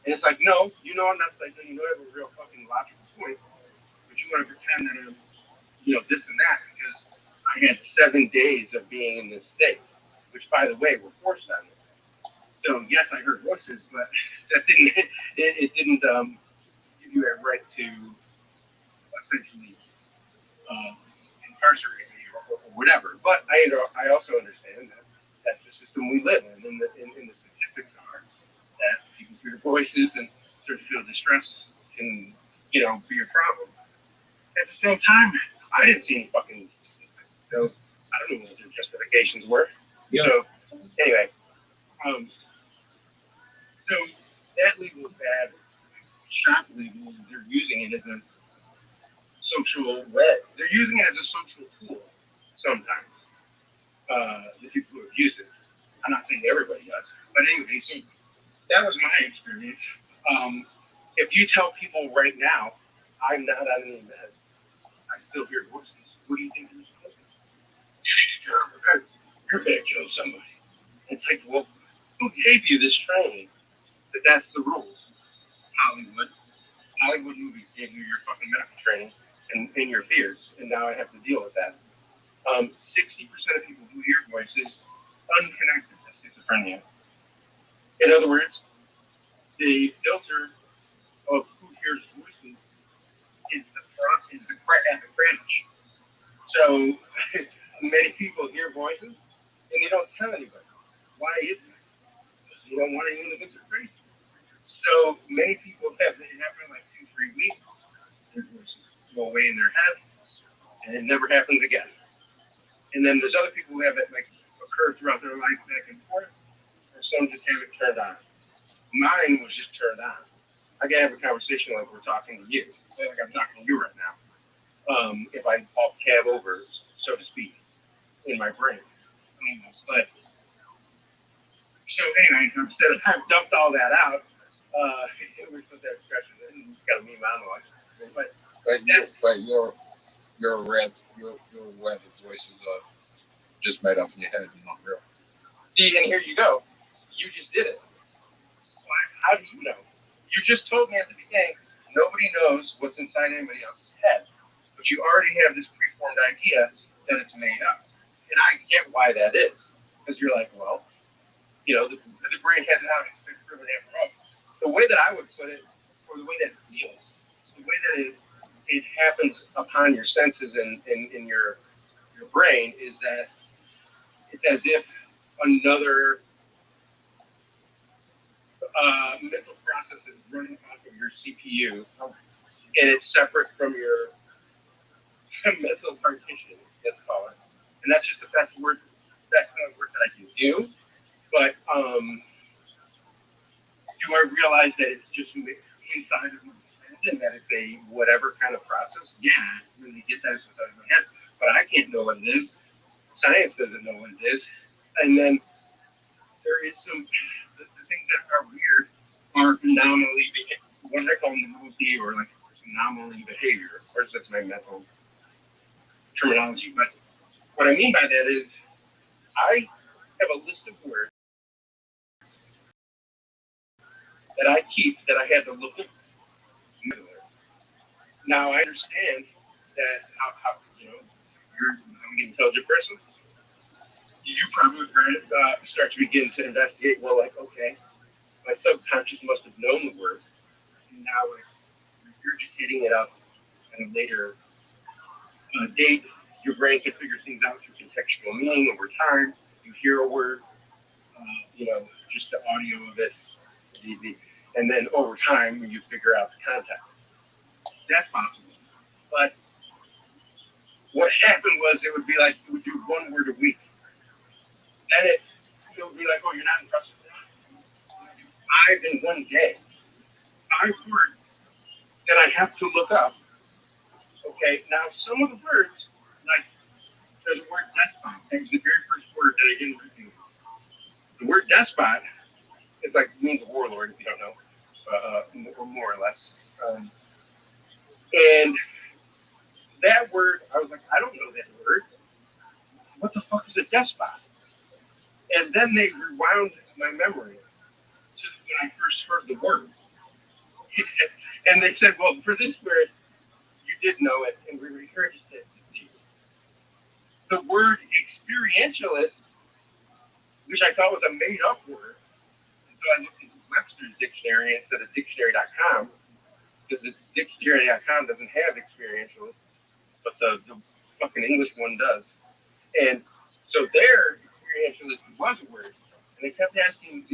And it's like, no, I'm not psycho. You know I have a real fucking logical point. But you want to pretend that I'm, this and that because I had 7 days of being in this state, which, by the way, were forced on me. So, yes, I heard voices, but that didn't give you a right to essentially incarcerate me or whatever. But I also understand that that's the system we live in, and the statistics are that people hear voices and start to feel distress can, be a problem. At the same time, I didn't see any fucking statistics, so I don't know what their justifications were. Yeah. So anyway, so that legal is bad. Shop legal, they're using it as a social way. They're using it as a social tool sometimes. The people who abuse it. I'm not saying everybody does, but anyway, so that was my experience. If you tell people right now, I'm not on any meds, I still hear voices. What do you think you're supposed to do? You're going to kill somebody. It's like, well, who gave you this training that that's the rules? Hollywood movies gave you your fucking medical training and your fears, and now I have to deal with that. 60% of people who hear voices unconnected to schizophrenia. In other words, the filter of who hears voices is the branch. So many people hear voices and they don't tell anybody. Why is it? Because you don't want anyone to think they're crazy. So many people have it happen like 2-3 weeks. Their voices go away in their head, and it never happens again. And then there's other people who have it like occur throughout their life back and forth, or some just have it turned on. Mine was just turned on. I can have a conversation like we're talking to you, like I'm talking to you right now. If I tab over, so to speak, in my brain. But so anyway, I've dumped all that out. We're supposed to have discussions, and we've got a me monologue. But your rapid voices are just made up in your head and not real. See, and here you go. You just did it. How do you know? You just told me at the beginning, nobody knows what's inside anybody else's head. But you already have this preformed idea that it's made up. And I get why that is. Because you're like, well, you know, the brain has it out. It's proven after all. The way that I would put it, or the way that it feels, the way that it happens upon your senses and in your brain is that it's as if another mental process is running off of your CPU, and it's separate from your mental partition, let's call it. And that's just the best kind of word that I can do. But do I realize that it's just inside of my head and that it's a whatever kind of process? Yeah, I really get that it's inside of my head, but I can't know what it is. Science doesn't know what it is. And then there is some the things that are weird are anomaly, what I call anomaly or like anomaly behavior. Of course, that's my mental terminology. But what I mean by that is I have a list of words that I keep that I had to look at. Now I understand that how you know you're an intelligent person. You probably start to begin to investigate. Well, like okay, my subconscious must have known the word, and now it's regurgitating it up at a later date. Your brain can figure things out through contextual meaning over time. You hear a word, you know, just the audio of it, and then over time you figure out the context. That's possible. But what happened was it would be like it would do one word a week. Then it would be like, oh, you're not impressed with that? Five in one day. 5 words that I have to look up. Okay, now some of the words, like there's a word despot. That was the very first word that I didn't recognize. The word despot is like means a warlord, if you don't know, or more or less. And that word, I was like, I don't know that word. What the fuck is a despot? And then they rewound my memory to when I first heard the word. And they said, well, for this word, you did know it, and we regurgitated it. The word experientialist, which I thought was a made-up word, and so I looked into Webster's dictionary instead of dictionary.com, because the dictionary.com doesn't have experientialist, but the fucking English one does. And so their experientialist was a word. And they kept using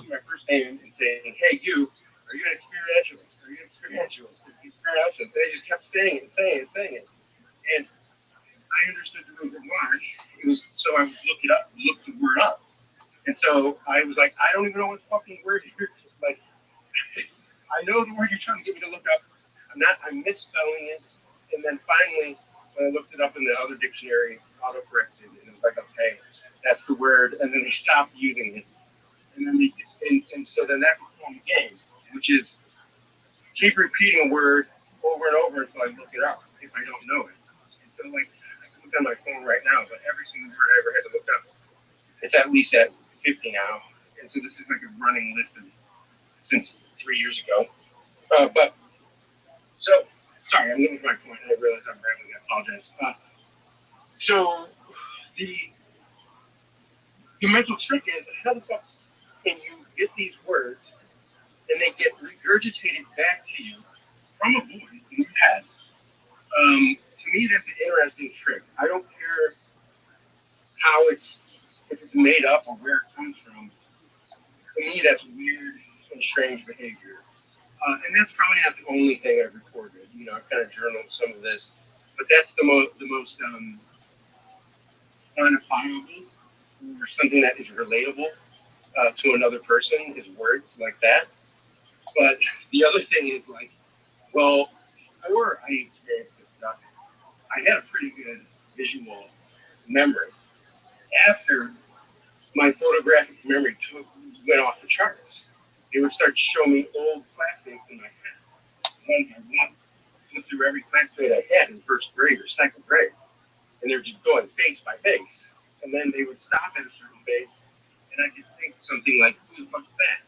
my first name and saying, hey, you, are you an experientialist? Are you an experientialist? Experientialist. And they just kept saying it. And I understood the reason why. It was so I would look the word up. And so I was like, I don't even know what fucking word you're like. I know the word you're trying to get me to look up. I'm misspelling it. And then finally, when I looked it up in the other dictionary, autocorrected, and it was like, okay, that's the word. And then they stopped using it. And then so then that became a game, which is keep repeating a word over and over until I look it up if I don't know it. And so like I can look on my phone right now, but every single word I ever had to look up, it's at least at 50 now. And so this is like a running list of since 3 years ago. But so sorry, I'm getting to my point, and I realize I'm rambling. I apologize. So the mental trick is how the fuck can you get these words and they get regurgitated back to you from a voice in your head? To me, that's an interesting trick. I don't care if it's made up or where it comes from. To me, that's weird and strange behavior. And that's probably not the only thing I've recorded. You know, I've kind of journaled some of this, but that's the most quantifiable or something that is relatable to another person is words like that. But the other thing is like, well, before I experienced this stuff, I had a pretty good visual memory. After my photographic memory went off the charts, it would start to show me old classmates in my head. One by one. Went through every classmate I had in first grade or second grade. And they were just going face by face. And then they would stop at a certain face, and I could think something like, who the fuck is that?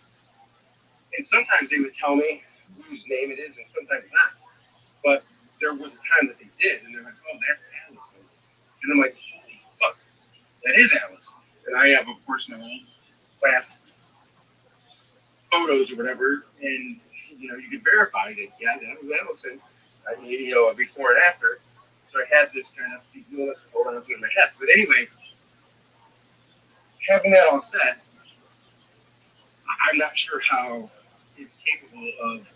And sometimes they would tell me whose name it is, and sometimes not. But there was a time that they did, and they're like, "Oh, that's Allison," and I'm like, "Holy fuck, that is Allison." And I have, of course, my old class photos or whatever, and you know, you can verify that yeah, that was Allison. You know, before and after. So I had this kind of hold on to in my head. But anyway, having that all said, I'm not sure how it's capable of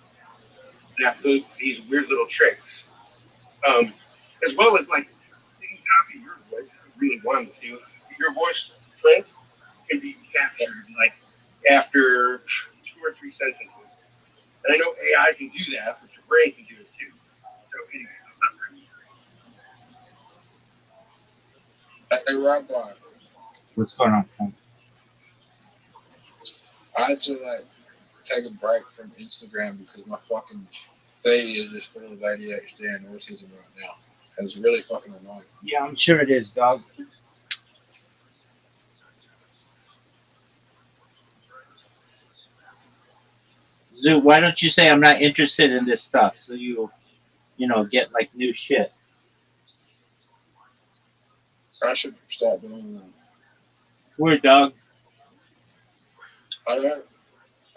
these weird little tricks. As well as like they can copy your voice if you really wanted to. Your voice print can be captured like after 2 or 3 sentences. And I know AI can do that, but your brain can do it too. So anyway, Hey, Rabbi, What's going on? I had to like take a break from Instagram because my fucking feed is just full of ADHD and autism right now. It's really fucking annoying. Yeah, I'm sure it is, dog. Zoo, why don't you say I'm not interested in this stuff so you know, get like new shit? I should start doing that. Word, dog. I don't.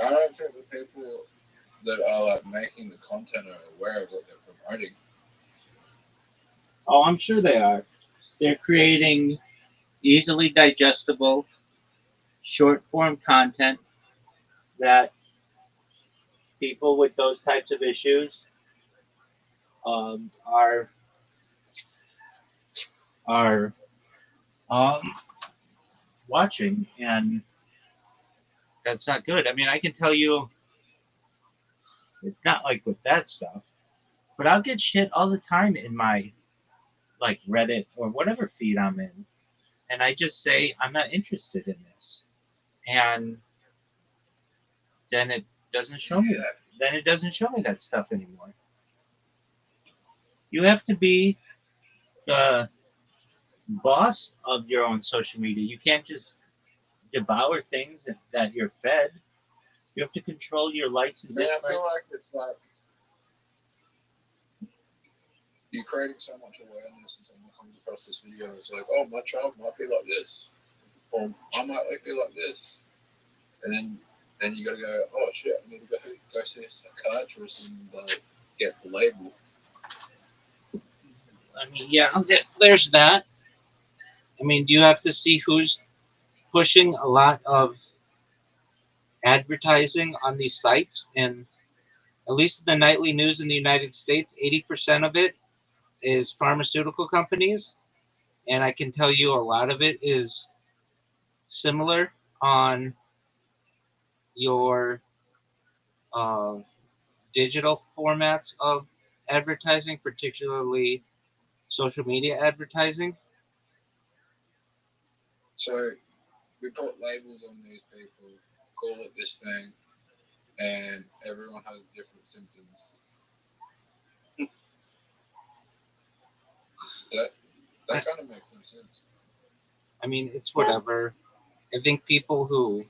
I don't think the people that are like making the content are aware of what they're promoting. Oh, I'm sure they are. They're creating easily digestible, short form content that people with those types of issues are are um, watching, and that's not good. I mean, I can tell you, it's not like with that stuff, but I'll get shit all the time in my like Reddit or whatever feed I'm in, and I just say I'm not interested in this, and then it doesn't show me that. Then it doesn't show me that stuff anymore. You have to be the boss of your own social media. You can't just devour things that you're fed. You have to control your likes and Man, I dislikes. feel like it's like you're creating so much awareness, and someone comes across this video and it's like, oh, my child might be like this, or I might be like this, and then you gotta go, oh shit, I need to go see a psychiatrist and get the label. I mean, yeah, there's that. I mean, you have to see who's pushing a lot of advertising on these sites, and at least the nightly news in the United States, 80% of it is pharmaceutical companies, and I can tell you a lot of it is similar on your uh, digital formats of advertising, particularly social media advertising. So we put labels on these people, call it this thing, and everyone has different symptoms. That kind of makes no sense. I mean, it's whatever. I think people who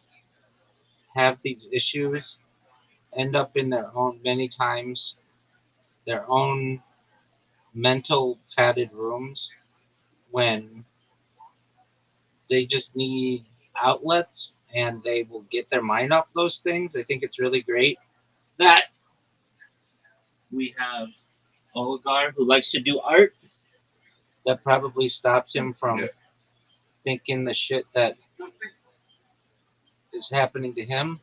have these issues end up in their own, many times, their own mental padded rooms when they just need outlets and they will get their mind off those things. I think it's really great that we have Oligar who likes to do art. That probably stops him from thinking the shit that is happening to him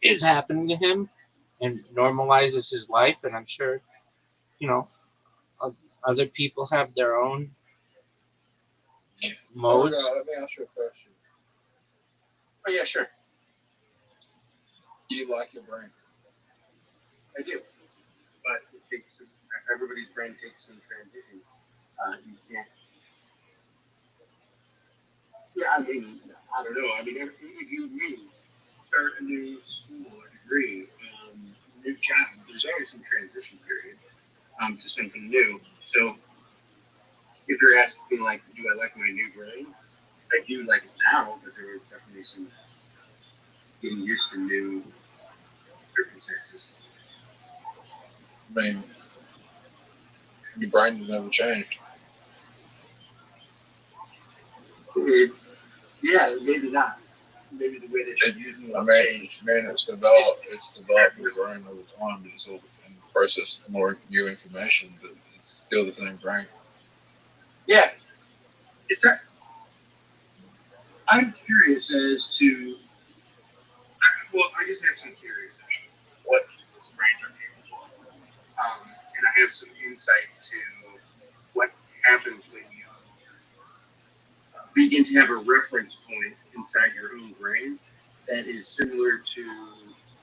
is happening to him and normalizes his life. And I'm sure, you know, other people have their own modes. Oh, let me ask you a question. oh yeah, sure, Do you like your brain? I do. But it takes everybody's brain takes some transitions. You can't. Yeah, I mean, I don't know. I mean, if you me start a new school or degree, new job, there's always some transition period to something new. So if you're asking me like, do I like my new brain? I do like it now, but there was definitely some getting used to new circumstances. I mean, your brain has never changed. Yeah, maybe not. Maybe the way that you're using it changed. It's developed your brain over time. It's all in the process of more new information, but it's still the same brain. Yeah. I'm curious as to, I just have some theories about what people's brains are capable of. And I have some insight to what happens when you begin to have a reference point inside your own brain that is similar to,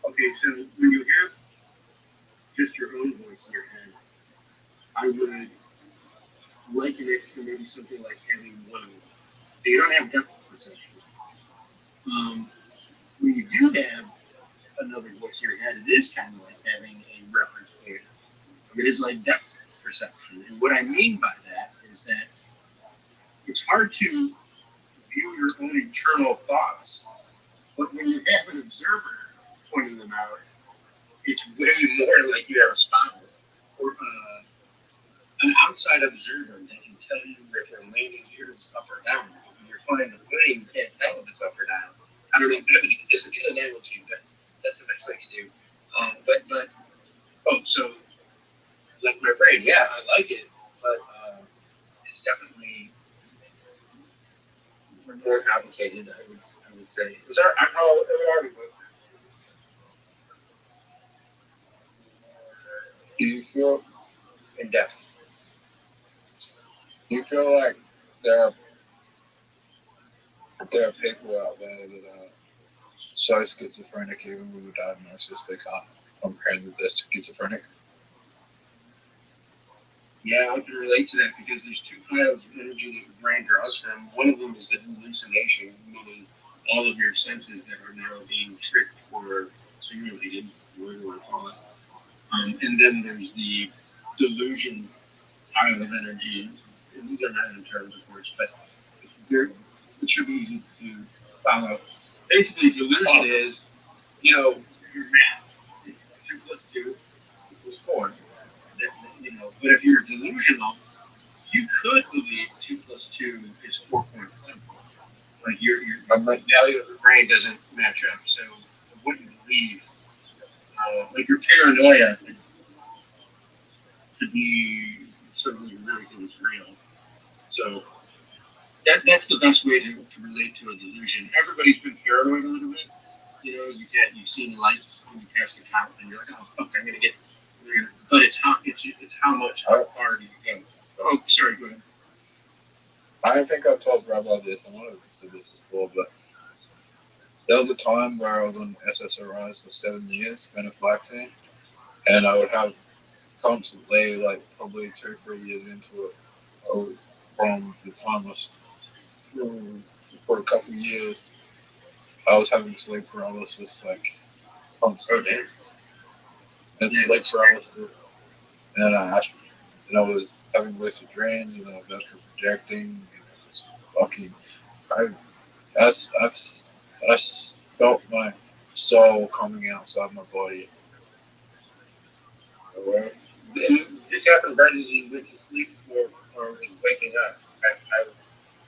okay, so when you have just your own voice in your head, I would liken it to maybe something like having one of them. You don't have depth perception. When you do have another voice in your head, it is kind of like having a reference point. It is like depth perception. And what I mean by that is that it's hard to view your own internal thoughts, but when you have an observer pointing them out, it's way more like you have a spotter or an outside observer that can tell you if your landing gear is up or down. When you're flying the plane, you can't tell if it's up or down. I don't know if it's a good analogy, but that's the best I can do. So like my brain, yeah, I like it, but it's definitely more complicated. I would say. It was how it already was. Do you feel In depth. like there are people out there that are so schizophrenic, even with a diagnosis, they can't comprehend that they're schizophrenic? Yeah, I can relate to that because there's two piles of energy that your brain draws from. One of them is the hallucination, meaning all of your senses that are now being tricked or simulated, whatever you want to call it. And then there's the delusion pile of energy. And these are not in terms, of course, but it should be easy to follow. Basically, delusion is, your math. 2 plus 2 equals 4. But if you're delusional, you could believe 2 plus 2 is 4.5. Like your value of the brain doesn't match up, so I wouldn't believe. Like your paranoia could be something you really think is real. So that's the best way to relate to a delusion. Everybody's been paranoid a little bit. You've seen lights when you pass the cop, and you're like, oh fuck, I'm gonna get. But it's how much, how far do you go? Oh, sorry, go ahead. I think I've told Rabbi this. I wanted to say this before, but there was a time where I was on SSRIs for 7 years, venlafaxine, and I would have constantly, like probably 2-3 years into it, from the time I was for a couple of years, I was having sleep paralysis, like constantly, and sleep paralysis, and I was having lucid dreams, and I was astral projecting, and it was fucking. I felt my soul coming outside my body. Well, this happened right as you went to sleep or was waking up.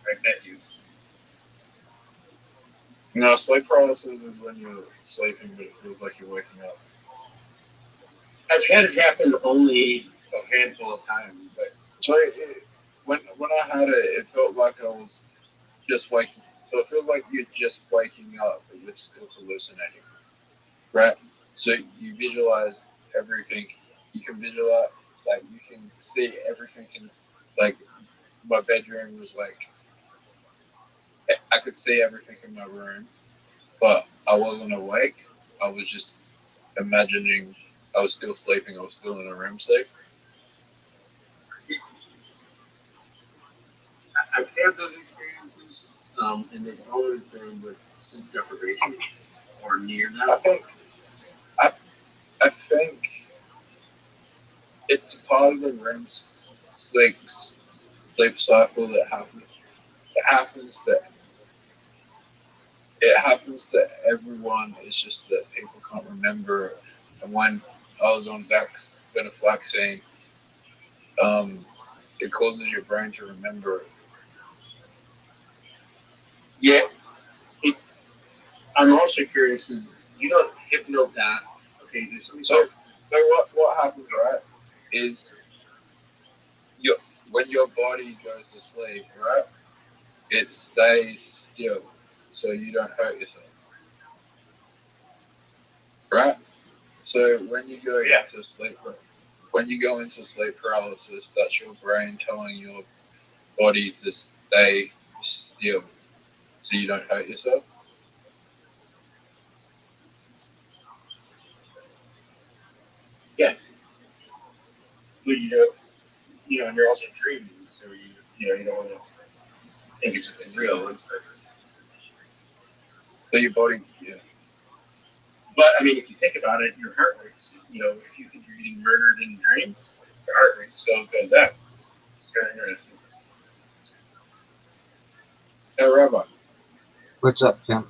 I met you. Sleep paralysis is when you're sleeping, but it feels like you're waking up. I've had it happen only a handful of times, but so when I had it, it felt like I was just waking. So it feels like you're just waking up, but you're still hallucinating, right? So you visualize everything. You can visualize, like you can see everything. Like my bedroom was like, I could see everything in my room, but I wasn't awake. I was just imagining. I was still sleeping. I was still in a REM sleep. I've had those experiences, and they've always been with sleep deprivation or near that. I think it's part of the REM sleep cycle that happens. It happens that everyone. It's just that people can't remember And when I was on venlafaxine, it causes your brain to remember. Yeah. I'm also curious. You know, hypnogot. Okay, there's something. So what happens, right, is when your body goes to sleep, right, it stays still, so you don't hurt yourself, right? So when you go into sleep, when you go into sleep paralysis, that's your brain telling your body to stay still, so you don't hurt yourself. Yeah. But you're also dreaming, so you don't want to think it's real. So your body, yeah. But I mean, if you think about it, your heart rate's, if you think you're getting murdered in a dream, your heart rate still goes up. It's kind of interesting. Hey, Rabbi. What's up, Tim?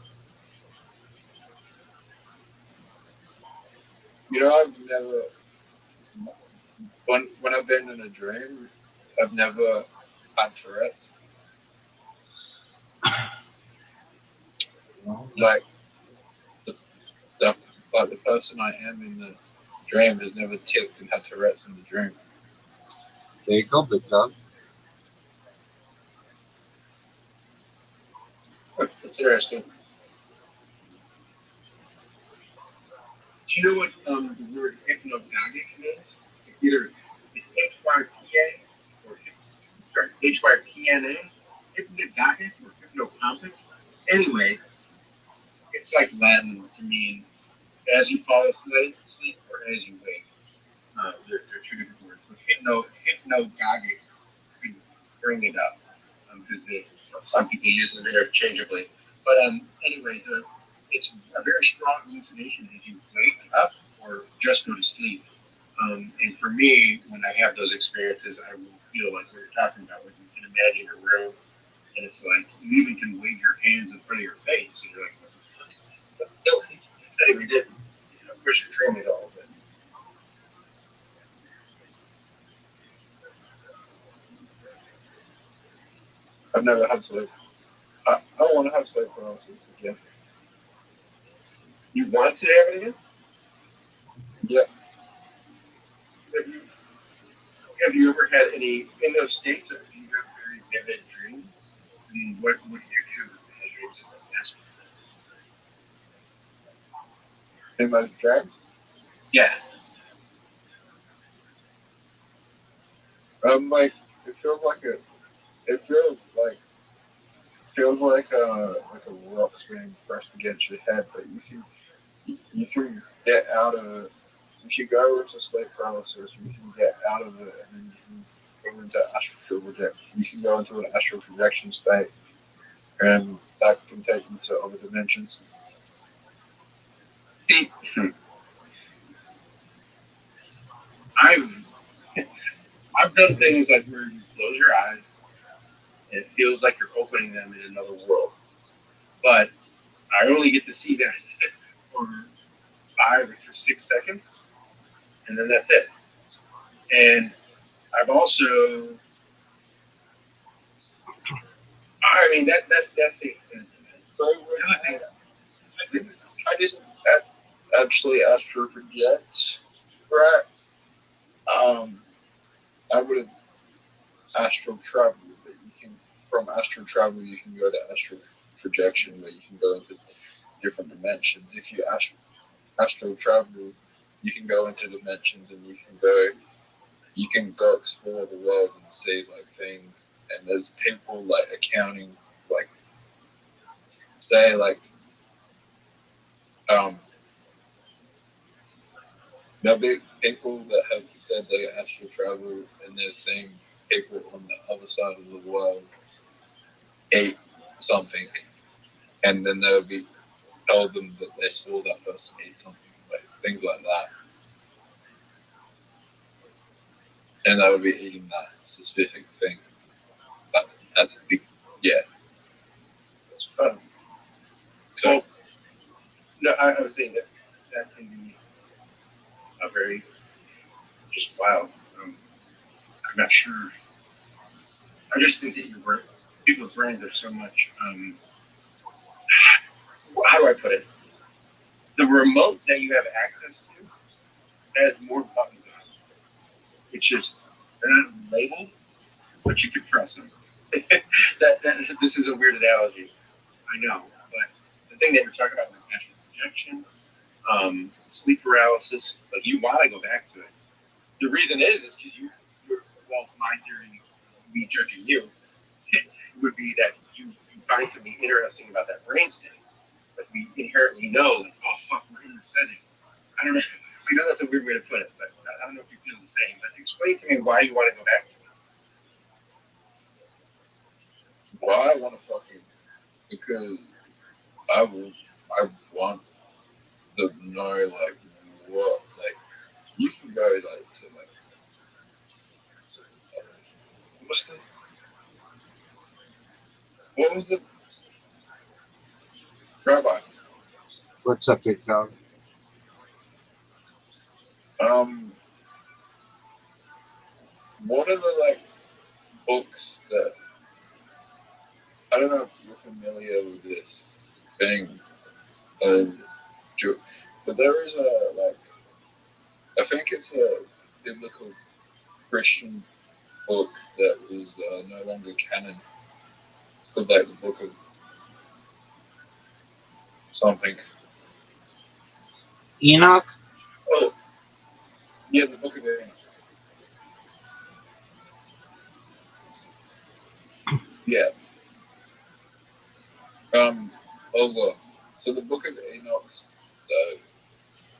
I've never, when I've been in a dream, I've never had Tourette's. Like the person I am in the dream has never ticked and had Tourette's in the dream. There you go, big dog. It's interesting. Do you know what the word hypnagogic means? It's either HYPA or HYPNA, hypnagogic or hypnocompic. Anyway, it's like Latin to mean as you fall asleep or as you wake. They're two different words. But hypnagogic could bring it up because some people use them interchangeably. But anyway, it's a very strong hallucination as you wake up or just go to sleep. And for me, when I have those experiences, I will feel like what you're talking about. Like you can imagine a room, and it's like you even can wave your hands in front of your face, and you're like, "What the fuck?" But no, anyway, didn't. Of course, you're dreaming it all, but I've never had sleep. I don't want to have sleep paralysis again. you want to have it again? Yeah. Have you, have you ever had any in those states? Do you have very vivid dreams? I mean, what do you do in the dreams? In those dreams, Yeah. like it feels like a rock's being pressed against your head, but you can get out of it. If you go into sleep paralysis, you can get out of it, and then you can go into astral projection. You can go into an astral projection state, and that can take you to other dimensions. I've I've done things like where you close your eyes and it feels like you're opening them in another world. But I only get to see that for 5 or 6 seconds, and then that's it. And I've also, I mean, that makes sense. So I just actually astral project, right? I would have astral travel, but you can from astral travel you can go to astral projection where you can go into different dimensions. If you astral travel, you can go into dimensions and you can go explore the world and see like things. And there's people like accounting, like say like there'll be people that have said they astral travel and they're seeing people on the other side of the world ate something, and then they'll be told them that they saw that person eat something, like things like that, and they would be eating that specific thing. But at the big, yeah. It's fun. So No, I was saying that can be very just wild. I'm not sure. I just think that people's brains are so much. How do I put it? The remote that you have access to has more buttons on it. It's just they're not labeled, but you can press them. This is a weird analogy, I know, but the thing that you're talking about, like astral projection, sleep paralysis, like you want to go back to it. The reason is because well, my theory, me judging you, would be that you find something interesting about that brain state. But we inherently know, like, oh fuck, we're in the setting. I don't know. I know that's a weird way to put it, but I don't know if you feel the same. But explain to me why you want to go back to it. Why I want to fucking, because I want to know, like, what, like, you can go, like, to, like, what was the, Rabbi, What's up, big dog? what are the, like, books that, I don't know if you're familiar with this thing, but there is a, like, I think it's a biblical Christian book that was no longer canon. It's called, like, the Book of something. Enoch? Oh, yeah, the Book of Enoch. Yeah. Also, so the Book of Enoch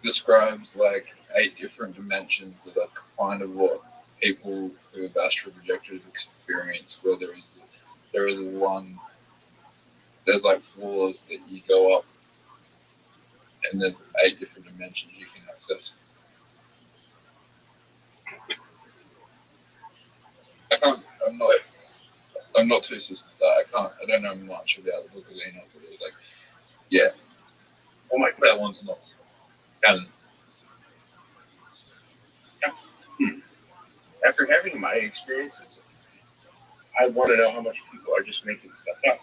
describes like 8 different dimensions that are kind of what people who have astral projectors experience, where there is one, there's like floors that you go up, and there's 8 different dimensions you can access. I'm not too I don't know much about the Book of Enoch, but it was like, yeah, Oh my that one's not canon. After having my experiences, I want to know how much people are just making stuff up.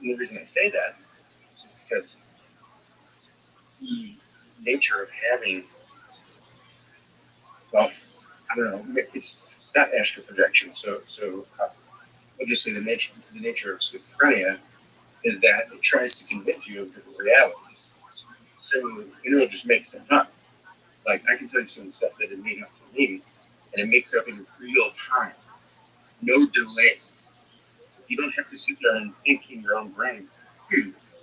And the reason I say that is because the nature of having, well, I don't know, it's not astral projection. So I'll just say the nature of schizophrenia is that it tries to convince you of different realities. So it'll just make stuff up. Like I can tell you some stuff that it made up for me, and it makes up in real time, no delay. You don't have to sit there and think in your own brain.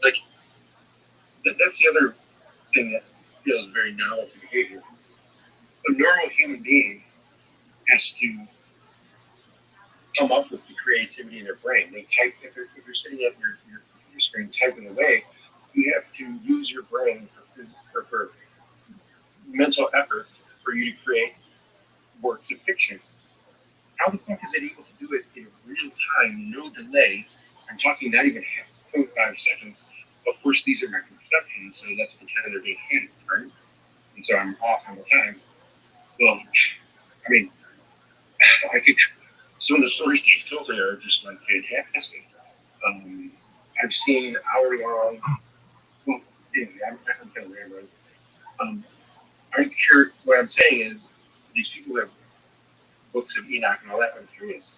Like that's the other thing that feels very novel to behavior. A normal human being has to come up with the creativity in their brain. They type if you're sitting at your computer screen typing away, you have to use your brain for mental effort for you to create works of fiction. How the fuck is it able to do it in real time, no delay? I'm talking not even 0.5 seconds. Of course, these are my conceptions, so let's pretend they're being handled, right? And so I'm off on the time. Well, I mean, I think some of the stories they've told there are just like fantastic. I've seen hour-long. Well, anyway, I'm kind of rambling. I'm sure what I'm saying is these people have books of Enoch and all that. I'm curious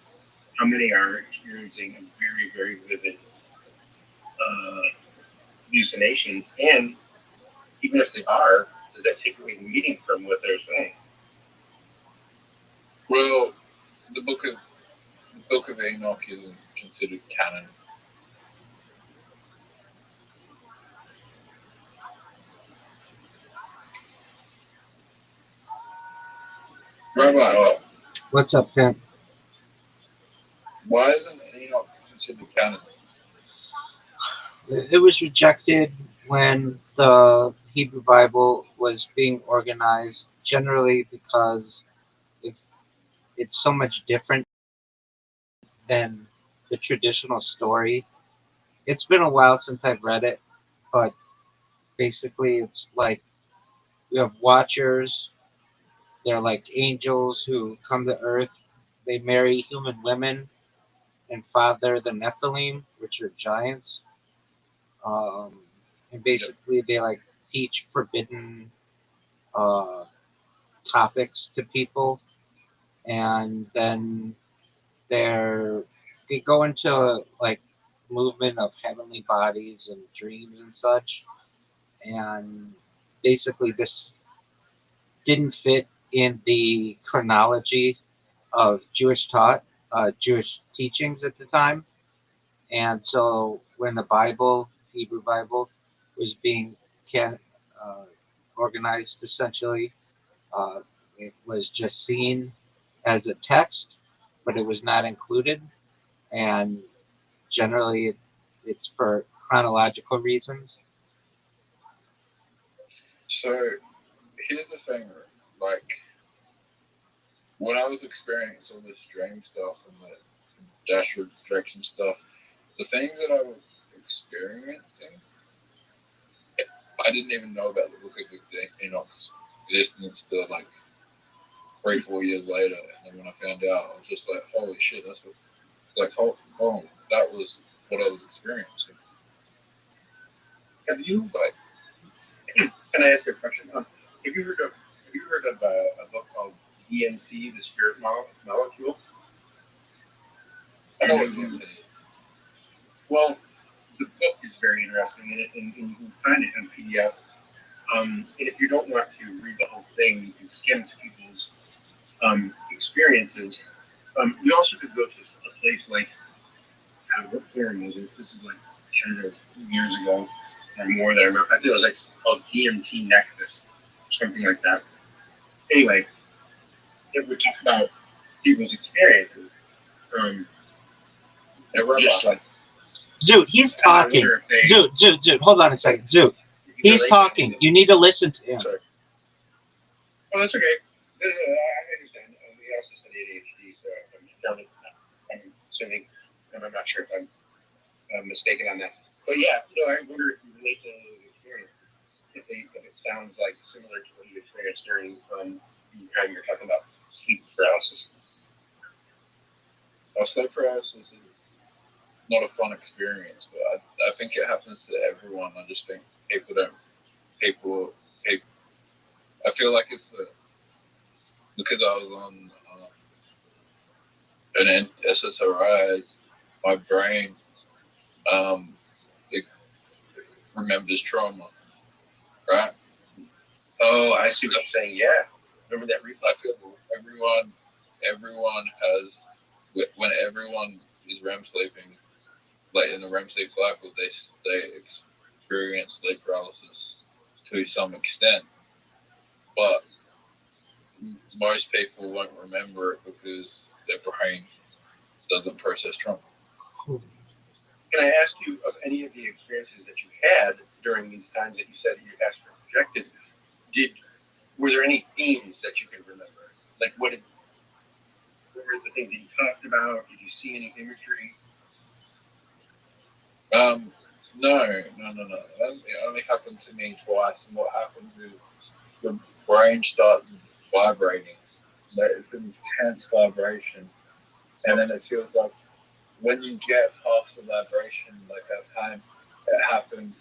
how many are experiencing a very, very vivid hallucination, and even if they are, does that take away meaning from what they're saying? Well, the Book of Enoch isn't considered canon. Rabbi, What's up, pimp? why isn't Enoch considered canon? It was rejected when the Hebrew Bible was being organized, generally because it's it's so much different than the traditional story. It's been a while since I've read it, but basically it's like you have watchers, They're like angels who come to Earth. They marry human women and father the Nephilim, which are giants. Um, and Yep. basically, they like teach forbidden uh, topics to people, and then they go into like movement of heavenly bodies and dreams and such. And basically, this didn't fit in the chronology of Jewish teachings at the time. And so when the Bible, Hebrew Bible, was being can, uh, organized essentially, uh, it was just seen as a text, but it was not included. And generally, it's for chronological reasons. So here's the thing, like when I was experiencing all this dream stuff and the astral projection stuff, the things that I was experiencing, I didn't even know about the Book of Enoch's existence till like 3-4 years later. And then when I found out, I was just like, holy shit, that's what it's like. Oh, that was what I was experiencing. Have you? Like, Can I ask you a question? Have you heard of a book called DMT, the Spirit Molecule? I know what you mean. Well, the book is very interesting, and you can find it on PDF. And if you don't want to read the whole thing, you can skim to people's experiences. You also could go to a place like, what forum was it? This is like 10 or years ago or more that I remember. I think it was like called DMT Nexus, something like that. Anyway, it would talk about people's experiences. Just like, Dude, he's talking. Dude, hold on a second. Dude, he's talking. You need to listen to him. Sorry. Oh, that's okay. No, I understand. He also said ADHD, so I'm assuming, and I'm not sure if I'm mistaken on that. But yeah, I wonder if you relate to those experiences. If it sounds like similar to what you experienced during the time you're talking about sleep paralysis. Sleep paralysis is not a fun experience, but I think it happens to everyone. I just think people don't. People. I feel like it's because I was on an SSRIs, my brain it remembers trauma, right? Oh, I see what you're saying. Yeah, remember that I feel everyone has when everyone is REM sleeping, like in the REM sleep cycle, they experience sleep paralysis to some extent, but most people won't remember it because their brain doesn't process trauma. Can I ask you, of any of the experiences that you had during these times that you said you astral projected, were there any themes that you can remember? Like what were the things that you talked about? Did you see any imagery? No. It only happened to me twice, and what happens is the brain starts vibrating. It's an intense vibration, and then it feels like when you get past the vibration, like I've had it happen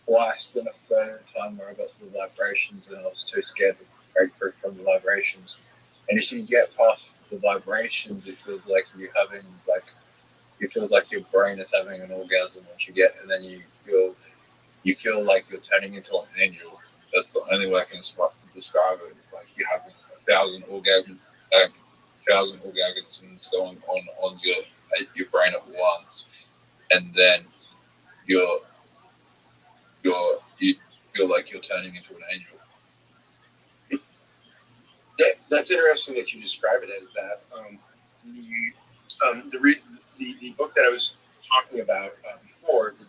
twice, then a third time where I got to the vibrations and I was too scared to break free from the vibrations. And if you get past the vibrations, it feels like you're having it feels like your brain is having an orgasm once you get, and then you feel like you're turning into an angel. That's the only way I can describe it. It's like you're having 1,000 orgasms going on your brain at once, and then you feel like you're turning into an angel. That's interesting that you describe it as that. The book that I was talking about before, the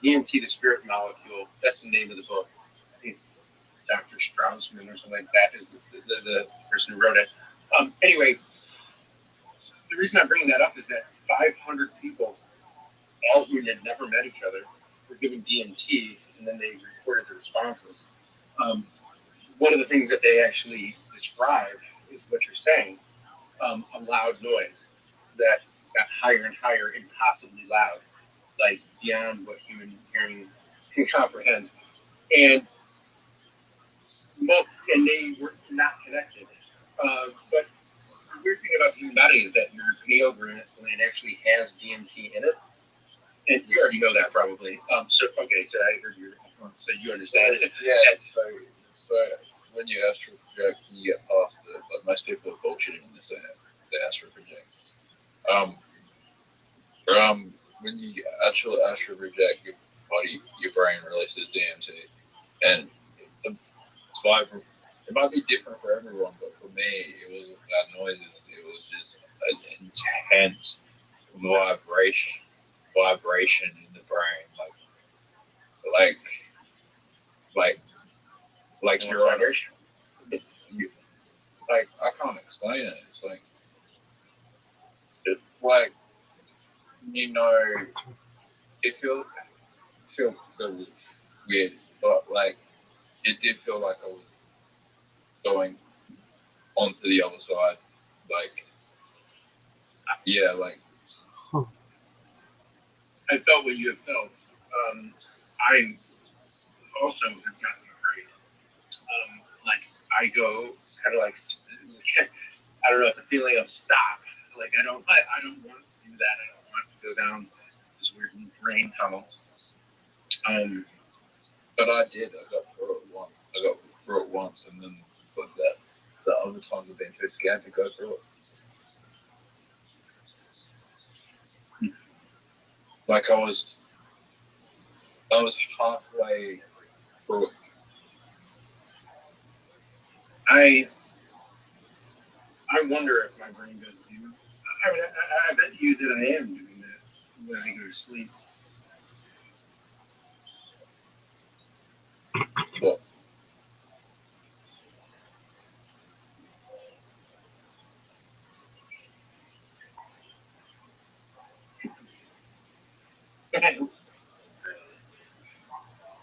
DMT, the Spirit Molecule, that's the name of the book. I think it's Dr. Straussman or something like that is the person who wrote it. Anyway, the reason I'm bringing that up is that 500 people, all who had never met each other, were given DMT, and then they recorded the responses. one of the things that they actually describe is what you're saying, a loud noise that got higher and higher, impossibly loud, like beyond what human hearing can comprehend. And they were not connected. But the weird thing about the human body is that your pineal gland actually has DMT in it. And you already know that probably. So I heard you. So you understand it. Yeah. So when you astral project, you get past it. But most people are bullshitting when they say they astral project. When you actually astral project, your body, your brain releases DMT, and it's vibrant. It might be different for everyone, but for me, it was that noises. It was just an intense vibration in the brain, like you're on you, like I can't explain it. It's like it feels weird, but like it did feel like I was going onto the other side. Like I felt what you have felt. I also have gotten afraid. Like I go kind of like I don't know. It's a feeling of stop. Like I don't want to do that. I don't want to go down this weird brain tunnel. But I did. I got through it once, and then but the other times I've been too scared to go through it. Like I was halfway through it. I wonder if my brain does do. I mean, I bet you that I am doing that when I go to sleep. But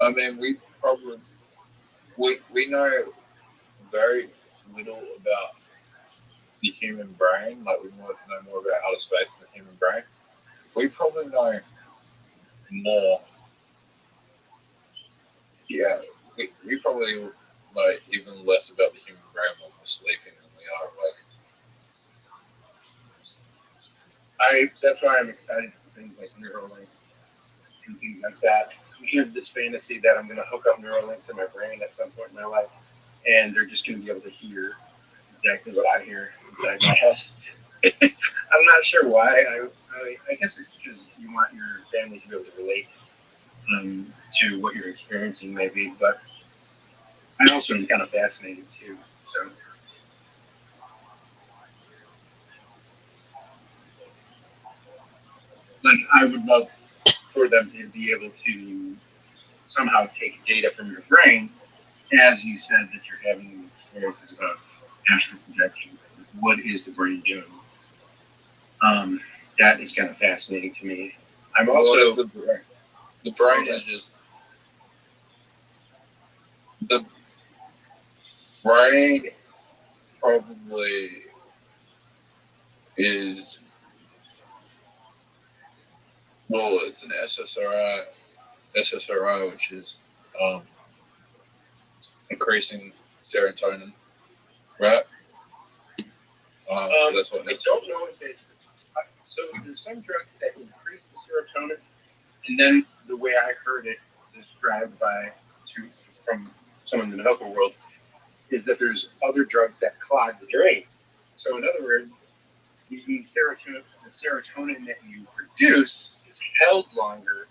I mean, we know very little about the human brain. Like we know more about outer space than the human brain. We probably know more. Yeah, we probably know even less about the human brain when we're sleeping than we are awake. That's why I'm excited for things like Neuralink and things like that. We have this fantasy that I'm going to hook up Neuralink to my brain at some point in my life, and they're just going to be able to hear exactly what I hear inside my head. I'm not sure why. I guess it's because you want your family to be able to relate to what you're experiencing, maybe. But I also am kind of fascinated too. So, like, I would love for them to be able to somehow take data from your brain, as you said that you're having experiences about astral projection. What is the brain doing? That is kind of fascinating to me. I'm also the brain is just the brain probably is it's an SSRI, which is increasing serotonin, right? So that's what I don't know if it's so. There's some drugs that increase the serotonin, and then the way I heard it described from someone in the medical world is that there's other drugs that clog the drain. So in other words, the serotonin that you produce is held longer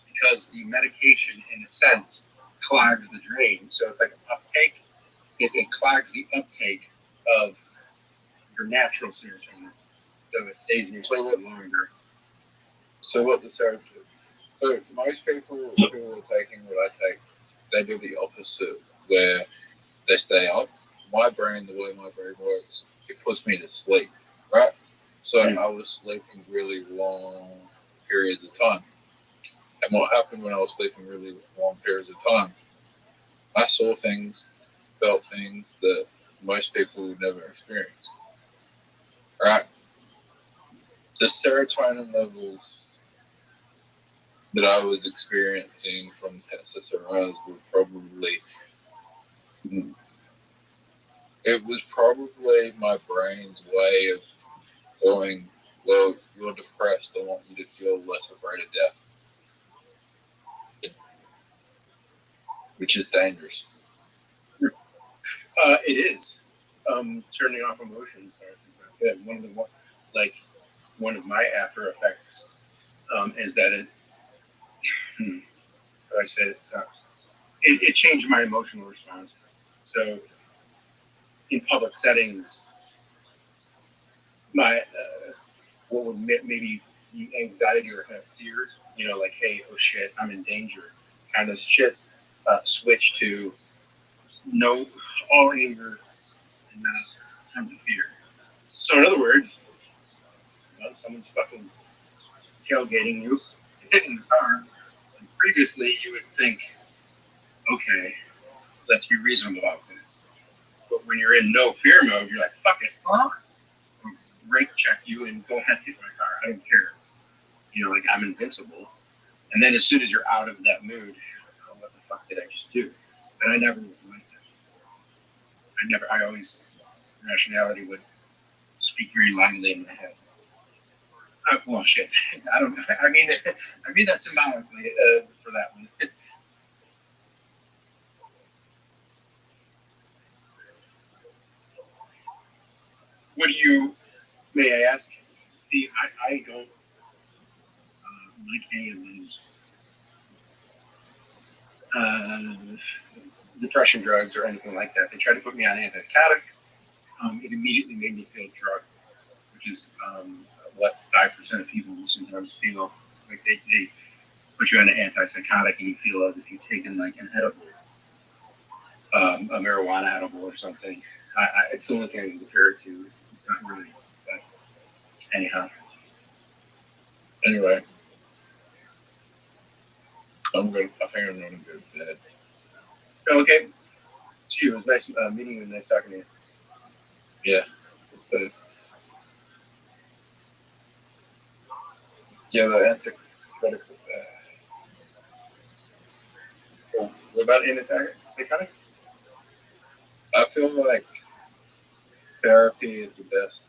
because the medication, in a sense, clogs the drain. So it's like an uptake. It clogs the uptake of your natural serotonin, so it stays in your system longer. So what the serotonin? So most people who are taking what I take, they do the opposite, where they stay up. My brain, the way my brain works, it puts me to sleep, right? So I was sleeping really long periods of time. And what happened when I was sleeping really long periods of time, I saw things felt things that most people would never experience. Right? The serotonin levels that I was experiencing from SSRIs were probably, it was probably my brain's way of going, well, you're depressed, I want you to feel less afraid of death. Which is dangerous. It is. Turning off emotions is not good. One of my after effects is that how do I say it changed my emotional response. So in public settings, my what would maybe be anxiety or kind of fears, like, hey, oh shit, I'm in danger, kind of shit, switch to no, all anger and not tons of fear. So in other words, someone's fucking tailgating you in the car, and previously you would think, okay, let's be reasonable about this. But when you're in no fear mode, you're like, fuck it, I'll brake check you and go ahead and hit my car. I don't care. Like I'm invincible. And then as soon as you're out of that mood, oh, what the fuck did I just do? And I never was like that. I always, rationality would speak very loudly in my head. Well, shit. I don't know. I mean that symbolically for that one. What do you, may I ask? See, I don't like any of these depression drugs or anything like that. They tried to put me on antipsychotics. It immediately made me feel drugged, which is what 5% of people will sometimes feel. Like they put you on an antipsychotic and you feel as if you've taken like an edible, a marijuana edible or something. It's the only thing I can compare it to. It's not really that. Anyhow. Anyway, I think I'm going to go to bed. Okay. See you. It was nice meeting you and nice talking to you. Yeah. So, yeah, the antipsychotics. What about antipsychotic? I feel like therapy is the best.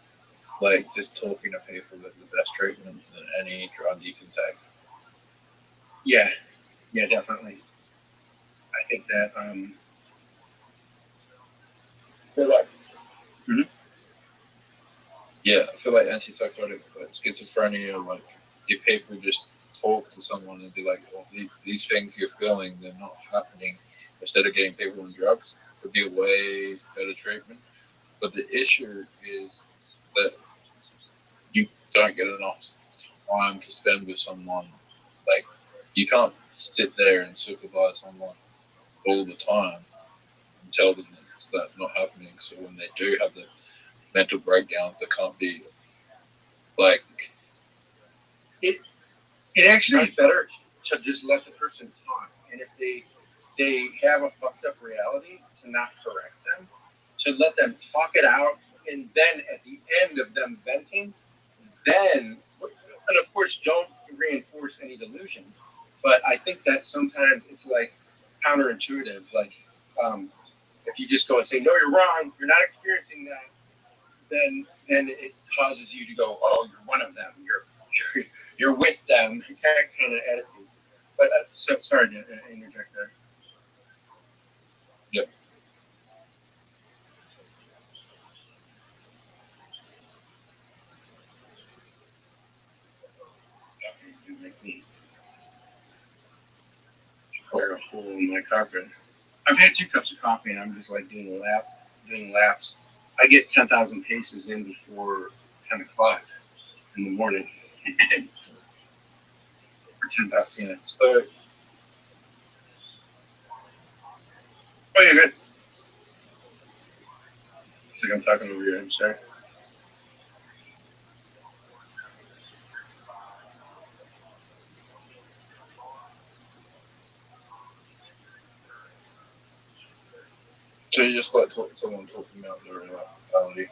Like just talking to people is the best treatment than any drug you can take. Yeah, definitely. I think that I feel like, mm-hmm. I feel like antipsychotic, like schizophrenia, like if people just talk to someone and be like, well, these things you're feeling, they're not happening, instead of getting people on drugs, would be a way better treatment. But the issue is that you don't get enough time to spend with someone. Like, you can't sit there and supervise someone all the time and tell them that's not happening. So when they do have the mental breakdowns, they can't be like. It actually is better to just let the person talk, and if they have a fucked up reality, to not correct them, to let them talk it out, and then at the end of them venting, then, and of course, don't reinforce any delusion. But I think that sometimes it's like counterintuitive. Like, if you just go and say, no, you're wrong, you're not experiencing that, then it causes you to go, oh, you're one of them, you're with them, kind of attitude. But sorry to interject there. Yep. Square a hole in my carpet. I've had 2 cups of coffee and I'm just like doing laps. I get 10,000 paces in before 10 o'clock in the morning. For 10,000 minutes. Oh, yeah, good. It's like I'm talking over you. I'm sorry. So you just like someone talking about their reality.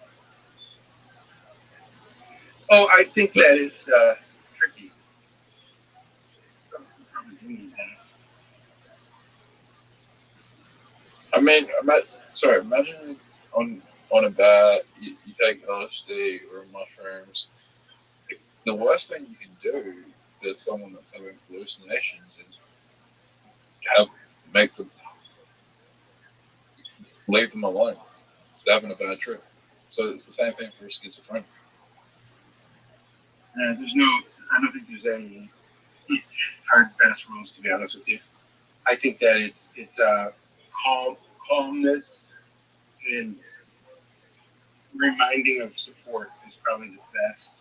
Oh, I think that it's tricky. Some people probably do need that. I mean, imagine on a bat you take LSD or mushrooms. The worst thing you can do to someone that's having hallucinations is make them leave them alone. They're having a bad trip. So it's the same thing for schizophrenia. I don't think there's any hard fast rules, to be honest with you. I think that it's calmness and reminding of support is probably the best.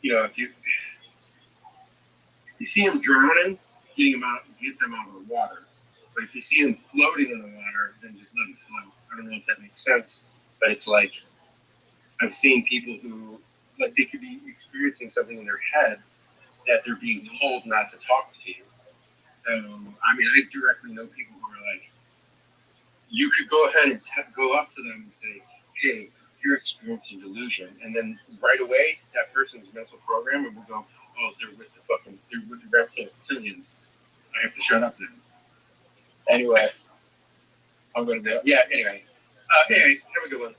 If you see them drowning, get them out of the water. But if you see them floating in the water, then just let them float. I don't know if that makes sense, but it's like I've seen people who like they could be experiencing something in their head that they're being told not to talk to you. I mean, I directly know people who are like, you could go ahead and go up to them and say, "Hey, you're experiencing delusion," and then right away that person's mental program will go, "Oh, they're with the reptilians. I have to shut up now." Anyway, I'm gonna go. Yeah. Anyway, have a good one.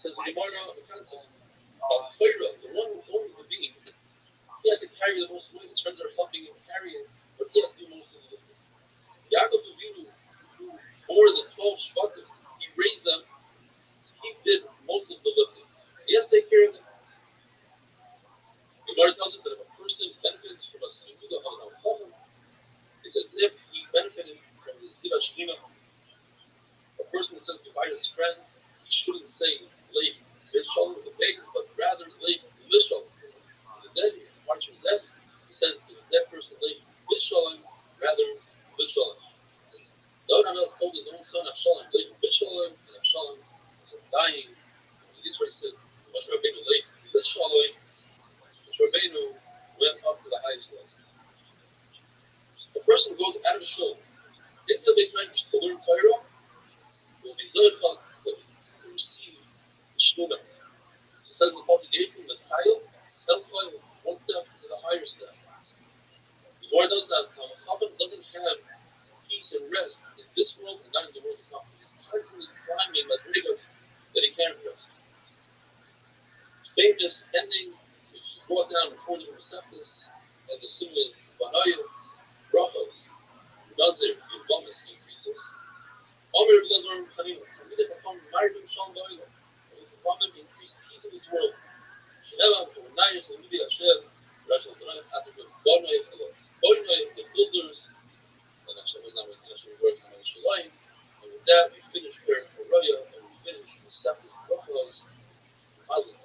Says the Gemara, the concept of Torah, the one who owns the being, he has to carry the most weight. His friends are helping him carry it, but he has to do most of the lifting. Yaakov Avinu, who bore the 12 shvatim, he raised them. He did most of the lifting. He has to take care of them. The Gemara tells us that if a person benefits from a sujuda of an al-chacham, it's as if he benefited from the Siva Shechina. A person that says goodbye to his friend, he shouldn't say Leif Vishal with the pagans, but rather Leif Vishal. The dead, watch his dead. He says to the dead person Leif Vishalim, rather Vishalim. David HaMelech told his own son Avshalom, Leif Vishalim, and Avshalom was dying. This is what he said, Moshe Rabbeinu Leif Vishalim. Moshe Rabbeinu went up to the highest list. A person who goes out of the shul into the base language to learn Torah will be zoichah to receive the shmuda. It says in the Pasuk, gave him the tile, self-life, one step to the higher step. The Lord does that. The Chacham doesn't have peace and rest in this world and not in the world to come. He's constantly climbing madrigas that he can't rest. Famous ending, which is brought down according to Receptus, and the similar Banaya, Brachos, Nazir, Yavamas increases. Omer Blazar Chanina, and they become married in Shalom Ba'ilah, and we become them increase peace in this world. Sheneva, for Nayas, and Ludi Hashem, Rothschild'S, the builders, and Hashem is not with Hashem works on the Shalayim, and with that we finish prayer for Raya, and we finish the Receptus, Brachos, and Hazlitas.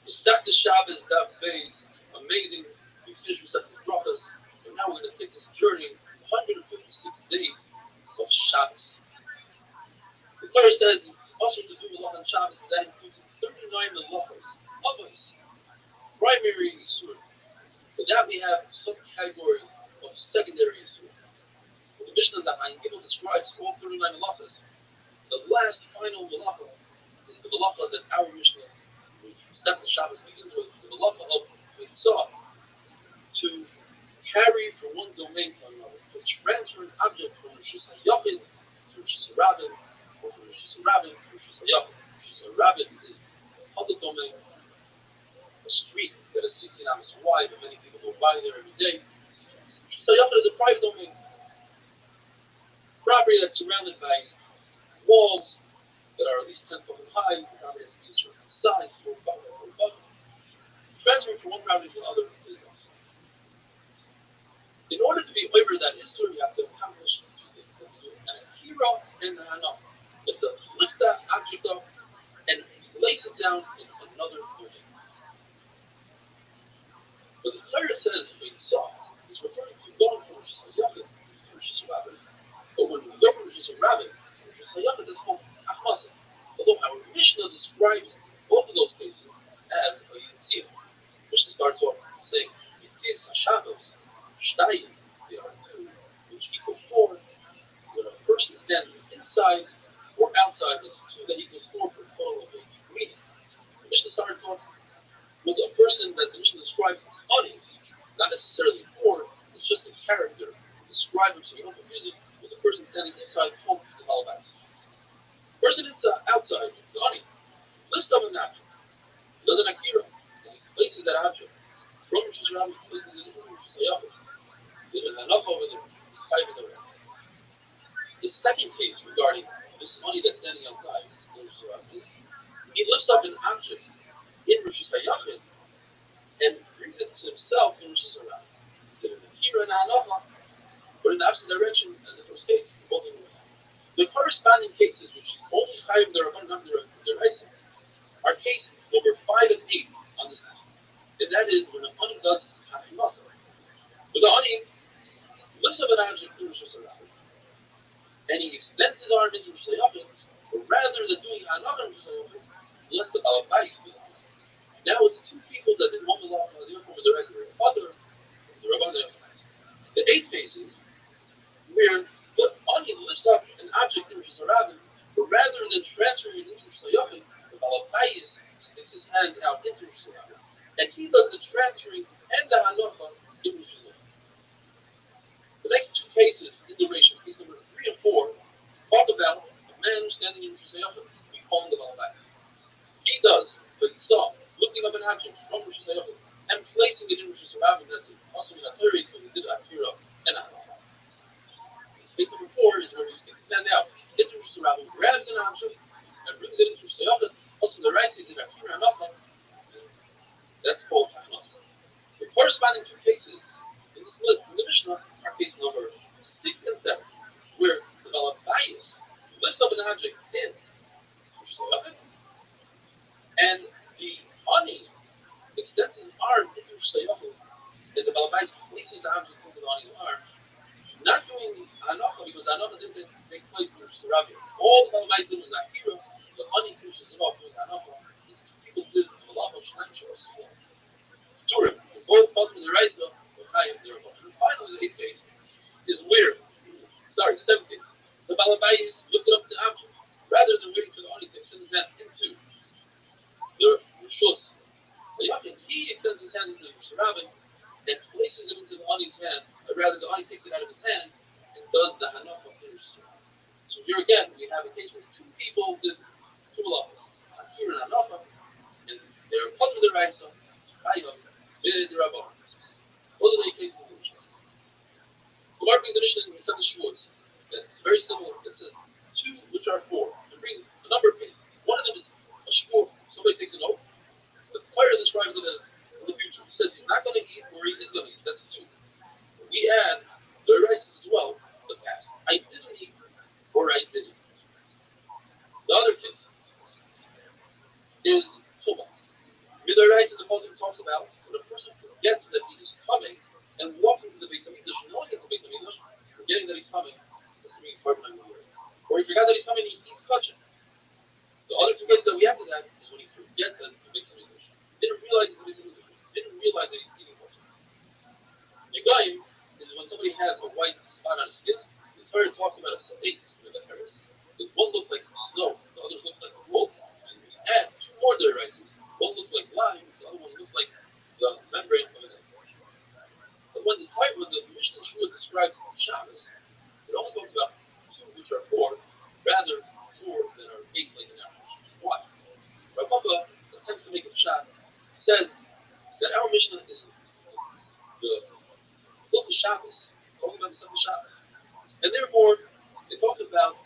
Receptus Shabbos, that phase, amazing. We finished Receptus Brachos, and now we're going to take this journey 156 days of Shabbos. The Torah says it's also to do with Lach on Shabbos, and that includes 39 melachos, avos, primary Yisur. For that we have subcategories of secondary Yisur. The Mishnah that Gimel describes all 39 melachos. The last final melacha is the melacha that our Mishnah, which Receptus Shabbos begins with, the melacha of Mitzvah, to carry from one domain to another, to transfer an object from Rishus HaYachid to Rishus HaRabin, or from Rishus HaRabin to Rishus HaYachid. Rishus HaRabin is a public domain, a street that is 16 hours wide, and many people go by there every day. Rishus HaYachid is a private domain, property that's surrounded by walls that are at least 10 foot high, the property has to be a certain size, 4 by 4 by. Transferring from one property to another is awesome. In order to be over that history, you have to accomplish two things. You have to do an akira and an hanaf. You have to lift that object up and place it down in another domain. But the Torah says, when saw, it's referring to going from Rishus HaYachid to Rishus HaRabin. But when we go from Rishus HaRabin to Rishus HaYachid, it's called achmasa. Although our Mishnah describes both of those cases as a yitzir. Mishnah starts off saying, yitzir HaShabbos, Shtayim, there are two, which equal 4. When a person stands inside or outside, it's 2 that equals 4 for a total of 8. Meaning, the Mishnah starts off with a person that the Mishnah describes as funny, not necessarily poor, it's just a character. Describe him so you don't confuse it with a person standing inside home the Halabash. Person inside, outside, the honey, lifts up an object, does an akira, and he places that object from Rishus HaRabin, he places it in Rishus HaYachid. There's enough over there, it's 5 in the room. The second case regarding this money that's standing outside, he lifts up an object in Rishus HaYachid and brings it to himself in Rishus HaRabin. He did an akira and a hanacha, but in the opposite direction as the first case, both in the way. The corresponding cases, which is only chayiv their rights, are cases number 5 and 8 on this list. And that is when the honey does achmasa. When the honey lifts up an object in Rishus HaRabin, are Mitzvah Shayachim, but rather than doing another Mitzvah Shayachim, let the Balabais do that. Now it's two people that did one Malacha, the other one was the right, the other, the Rabbi. The eighth case is where the onion lifts up an object in Rosh Hashanah, but rather than transferring it into Shayachim, the Balabais sticks his hand out into Rosh Hashanah, and he does the transferring and the Hanocha in Rosh Hashanah. The next two cases in the ratio, case number 3 and 4, talk about a man standing in Rosh Hashanah. We call him the Balabais. He does, but he saw, looking up an object from Rosh Hashanah and placing it in Rosh Hashanah. That's it. Also in a theory, because he did Akira and Hanocha. Case number 4 is where he sticks his hand out into Rosh Hashanah, grabs an object, and brings it into Rosh Hashanah. Also the right side did Akira and Hanocha. That's called Hanocha. The corresponding two cases in this list in the Mishnah are case number 6 and 7, where the Balabais lifts up an object in Rosh and the Ani extends his arm into Rosh and the Balabais places the object into the Ani's arm, not doing Hanocha because Hanocha didn't take place in Rosh All the Balabais did was Akira, the Ani finishes it off with Hanocha. People did Malacha Shnach or Small. Turim, both come from the right side of Chaim Zerah. And finally, the eighth case is where, the seventh case, the Balabais lifted up the object rather than waiting for the Ani to extend his hand into the Rishus. The Yachid, he extends his hand into the Rishus and places it into the Ani's hand, or rather, the Ani takes it out of his hand and does the Hanocha for Rishus. So here again, we have a case where two people did two malachos, Asir and Hanocha, and they're part of the right side, Chaim the Rabbi. What are the cases of the Mishnah? The Gemara brings the Mishnah in Masechet Shavuos. That's very similar. It says 2 which are 4. It brings a number of cases. One of them is a Shavuot. Somebody takes an oath. The Torah describes it as in the future. It says he's not going to eat or he is going to eat. That's 2. We add the rices as well. The past. I didn't eat or I did eat. The other case is Tuma. The rice in the Pasuk talks about when a person forgets that he is coming and walking to the Beis Hamikdash, knowing it's the Beis Hamikdash, forgetting that he's coming, or he forgot that he's coming, he eats kosher. So other two cases that we have to that is when he forgets that it's the Beis Hamikdash. Didn't realize it's the Beis Hamikdash. Didn't realize that he's eating kosher. Megayim is when somebody has a white spot on his skin. The Torah talks about a satis with a terrace. The one looks like snow, the other looks like wool. And we add 2 more rices. One looks like lime, the other one looks like the membrane of an egg. But when the Mishnah Shua describes Shabbos, it only talks about 2 which are 4, rather 4 that are 8 like an average. Why? Rabbi attempts to make a shot, says that our Mishnah is the book of Shabbos, talking about the Sefer Shabbos. And therefore, it talks about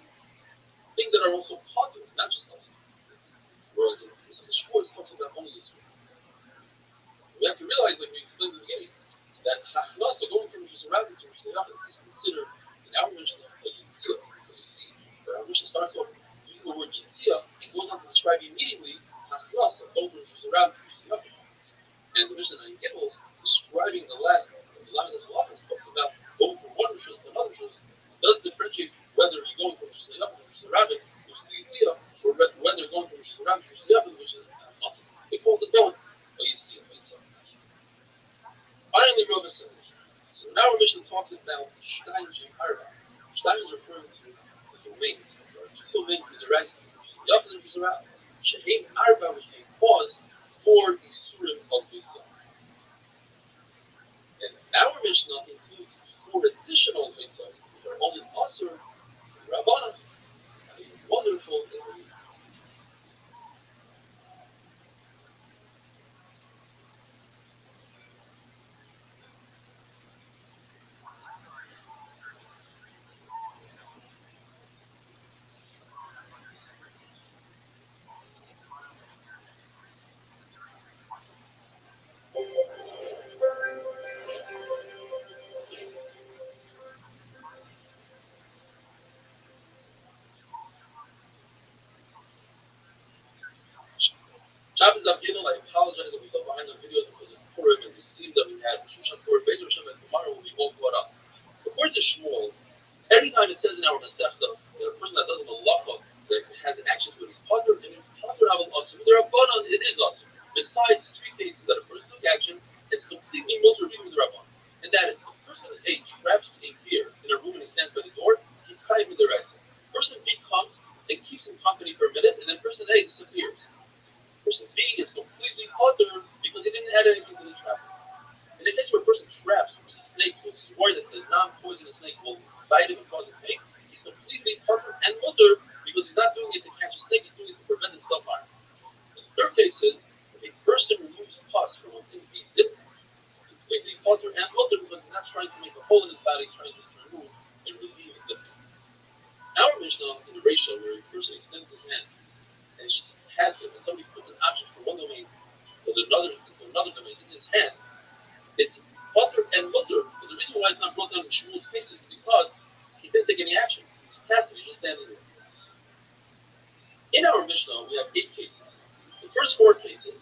things that are also positive, not just us. Whereas the Shua talks about only Israel. We have to realize, like we explained in the beginning, that Hachnasa, going from Rosh Hashanah to Rosh Hashanah, is considered in our Mishnah a Yitzia. Because you see, our Mishnah starts off using the word Yitzia and goes on to describe immediately Hachnasa, going from Rosh Hashanah to Rosh Hashanah. And the Mishnah in Gimel, describing the last of the Lamed Halachos, talks about going from one Rishus to another Rishus, does differentiate whether you're going from Rosh Hashanah to Rosh Hashanah, which is the Yitzia, or whether you're going from Rosh Hashanah to Rosh Hashanah, which is Hachnasa. They call the both a Yitzia. Finally, Rabbi says, so now our mission talks about Shtein Shem Arba. Shtein is referring to the domains. There are 2 domains in the rice, the upper and the around. Shehem Arba, which may cause for the Surim of Yitzhak. And our Mishnah includes 4 additional Yitzhak, which are only Asur and Rabbanah. A wonderful thing. bite him and cause him pain, he's completely perfect and mutter because he's not doing it to catch a snake, he's doing it to prevent himself harm. The third case is if a person removes pus from within a zip, completely mutter and mutter because he's not trying to make a hole in his body, he's trying just to remove and relieve a zip. Our Mishnah in the ratio where a person extends his hand and it's just passive and somebody puts an object from one domain to another domain in his hand, it's mutter and mutter. But the reason why it's not brought down in Shmuel's cases is because he didn't take any action. He's passive, he's just standing there. In our Mishnah, we have 8 cases. The first 4 cases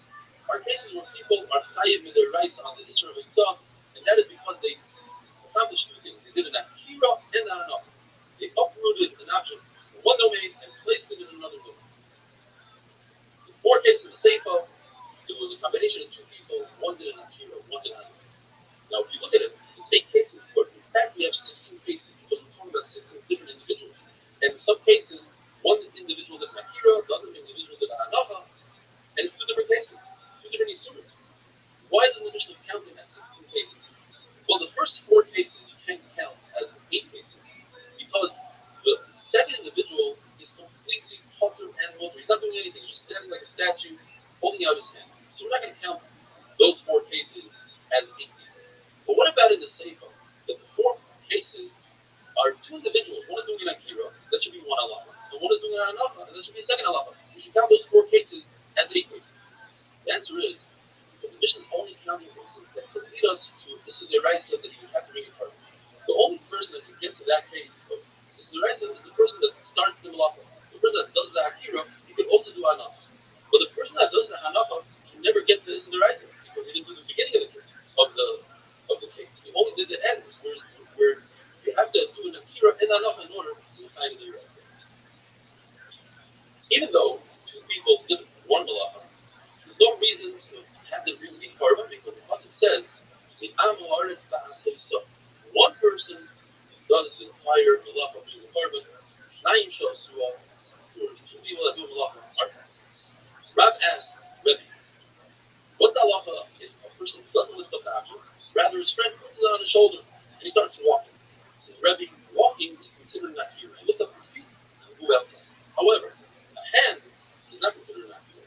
are cases where people are chayiv with their rights on the Isra of Isra, and that is because they accomplished 2 things. They did an akira and an anah. They uprooted an object from one domain and placed it in another domain. In 4 cases of the Seifa, it was a combination of 2 people. One did an akira, one did an anah. Now, if you look at it, it's 8 cases, but in fact, we have 16 cases because we're talking about 16 different individuals. And in some cases, one individual did an akira, the other individual did an anah, and it's 2 different cases, 2 different isuras. Why is the Mishnah counting as 16 cases? Well, the first 4 cases you can't count as 8 cases because the second individual is completely putter and mutter. He's not doing anything. He's just standing like a statue, holding out his hand. So we're not going to count those 4 cases as 8 cases. But what about in the Seifa? That the 4 cases are 2 individuals. One is doing an akira, that should be 1 halacha, and one is doing an anah, and that should be a 2nd halacha. We should count those 4 cases as 8 cases. The answer is, the Mishnah is only counting cases that could lead us to this is the right set that you would have to bring it first. The only person that can get to that case of this is the right set is the person that starts the malacha. The person that does the akira, he could also do anah. But the person that does the hanacha can never get to this is the right set because he didn't do the beginning of the case of the case. He only did the end where you have to do an akira and anah in order to find the right set. Even though 2 people did 1 malacha, there's no reason to have them bring a korban because the Pasuk says, "The Am Haaretz Ba'asei Sof." 1 person does the entire malacha of the korban. 9 shasua, 2 people that do malacha are passive. Rab asked Rabbi, "What the halacha if a person doesn't lift up the object, rather his friend puts it on his shoulder and he starts walking?" Says Rabbi, walking is considered an akira. You lift up your feet and move outside. However, a hand is not considered an akira.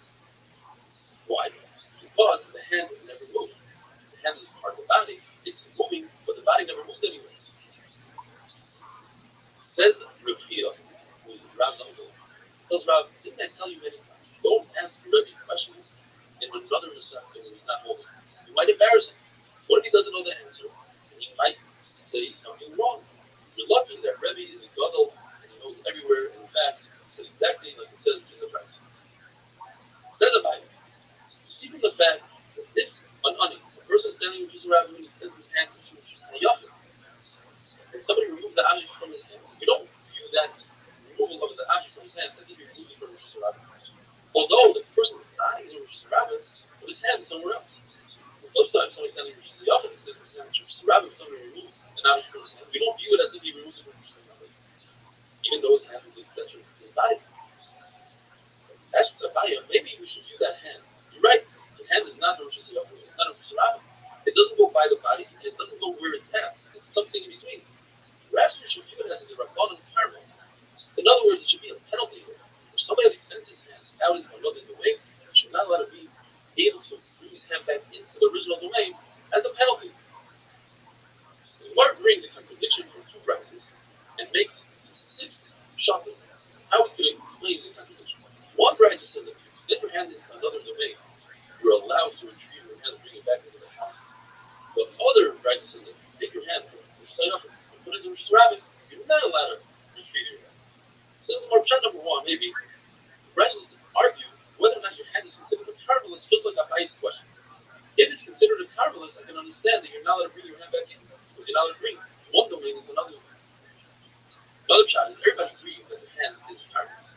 Why? Because the hand never moves. The hand is part of the body. It's moving, but the body never moves anywhere. Says Rabbi, who is Rab's uncle, tells Rab, "Didn't I tell you many times? Don't ask Rabbi questions in another receptor who is not holding. You might embarrass him. What if he doesn't know the answer? And he might say something wrong. You're lucky that Rabbi is a gadol and he knows everywhere. And in fact, he said exactly like it says in the Christ. Says the Bible. See from the fact that if an ani, a person standing with Jesus Rabbi, when he extends his hand to Jesus Hayafim, and somebody removes the object from his hand, we don't view that removal of the object from his hand as if he removed it from Jesus Rabbi. Although the person is dying in Jesus Rabbi, but his hand is somewhere else. On the flip side, if somebody standing with Jesus Hayafim extends his hand to Jesus Rabbi, somebody removes an object from his hand, we don't view it as if he removes it from Jesus Rabbi, even though his hand is the extension of his body. That's Sabaya. Maybe we should view that hand. You're right. The hand is not Rosh Hashanah. It's not Rosh Hashanah. It doesn't go by the body. It doesn't go where it's at. It's something in between. Perhaps we should view it as a Rabbanon parable. In other words, it should be a penalty. If somebody extends his hand out into another domain, it should not let him be able to bring his hand back into the original domain as a penalty. The Gemara brings a contradiction from 2 prices and makes 6 shabbos. How we could explain the contradiction? 1 price says that if you extend your hand into another domain, you're allowed to retrieve your hand and bring it back into the house. But other price says that if you take your hand from the side up and put it in the rabbit, you're not allowed to retrieve your hand. So the more number 1, maybe the prices argue whether or not your hand is considered a carmelist, just like a ice question. If it's considered a carmelist, I can understand that you're not allowed to bring your hand back in. Because you're not allowed to bring 1 domain into another domain. Another shot is everybody agrees that the hand is carmelist.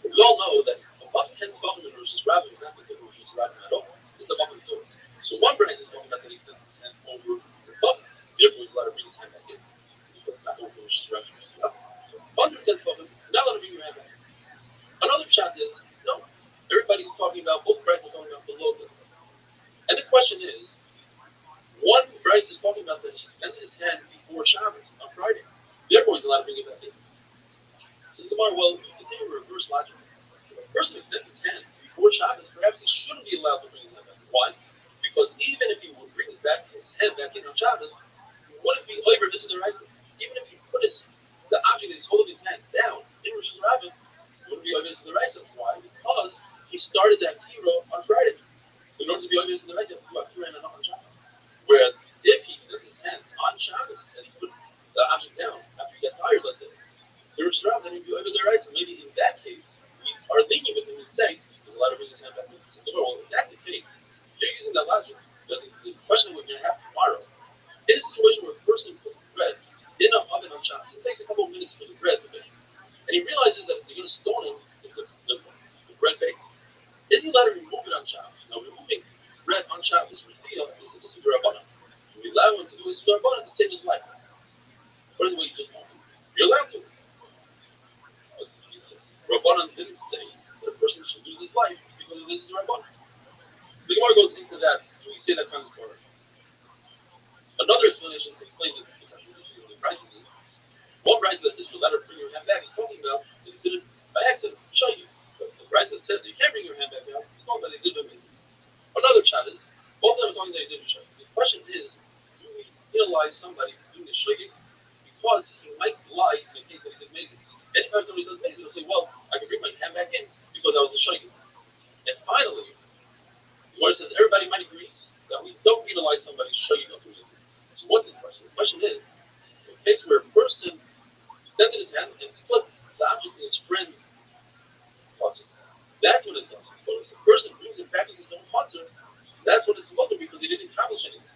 But we all know that above 10 tefachim in Rosh Hashanah is not considered Rosh Hashanah at all. It's above the door. So 1 branch is talking about that he extends his hand over the tefachim. Therefore, he's allowed to bring his hand back in. Because it's not over Rosh Hashanah. So under 10 tefachim, you're not allowed to bring your hand back in. Another shot is, no. Everybody's talking about, both branches are talking about below the tefachim. And the question is, 1 Bryce is talking about that he extended his hand before Shabbos on Friday. Tomorrow, well, you continue reverse logic. If a person extends his hand before Shabbos, perhaps he shouldn't be allowed to bring his hand back. Why? Because even if he would bring his hand back in on Shabbos, it wouldn't be over this is the right. Even if he put the object that he's holding his hand down in Rosh Hashanah, it wouldn't be over this is the right. Why? Because he started that hero on Friday. In order to be over this is the right, you have to do Akira and on Shabbos. Whereas if he extends his hand on Shabbos and he put the object down after he got tired, let's say, there was around that he'd be over the right. So maybe in that case, we are thinking with him and say, he's allowed to bring his hand back in. So, well, if that's the case, you're using that logic. But the question we're going to have tomorrow, in a situation where a person puts bread in an oven on Shabbos, it takes a couple of minutes for the bread to bake. And he realizes that they're going to stone him if the bread bakes. Is he allowed to remove it on Shabbos? Now, removing bread on Shabbos for Thea is a super abundance. We allow him to do his super abundance to save his life. What is what you just told me? You're allowed to. Rabbanan didn't say that a person should lose his life because of this is Rabbanan. The Gemara goes into that, so we say that kind of story. Another explanation to explain the contradiction of the prices is one price that says you're allowed to bring your hand back is talking about that he did it by accident, show you. But the price that says you can't bring your hand back out is talking about they did it by mistake. Another chat is both of them are talking that they did it show you. The question is, do we penalize somebody for doing the shogeg because he might lie in the case that he did amazing? Anytime somebody does amazing, they'll say, well, I can bring my hand back in because I was a shogeg. And finally, where it says everybody might agree that we don't penalize somebody shogeg of doing it. So what's the question? The question is, in a case where a person extended his hand and put the object in his friend's pocket, that's when it's done. But if the person brings it back in his own pocket, that's when it's mutter because he didn't accomplish anything.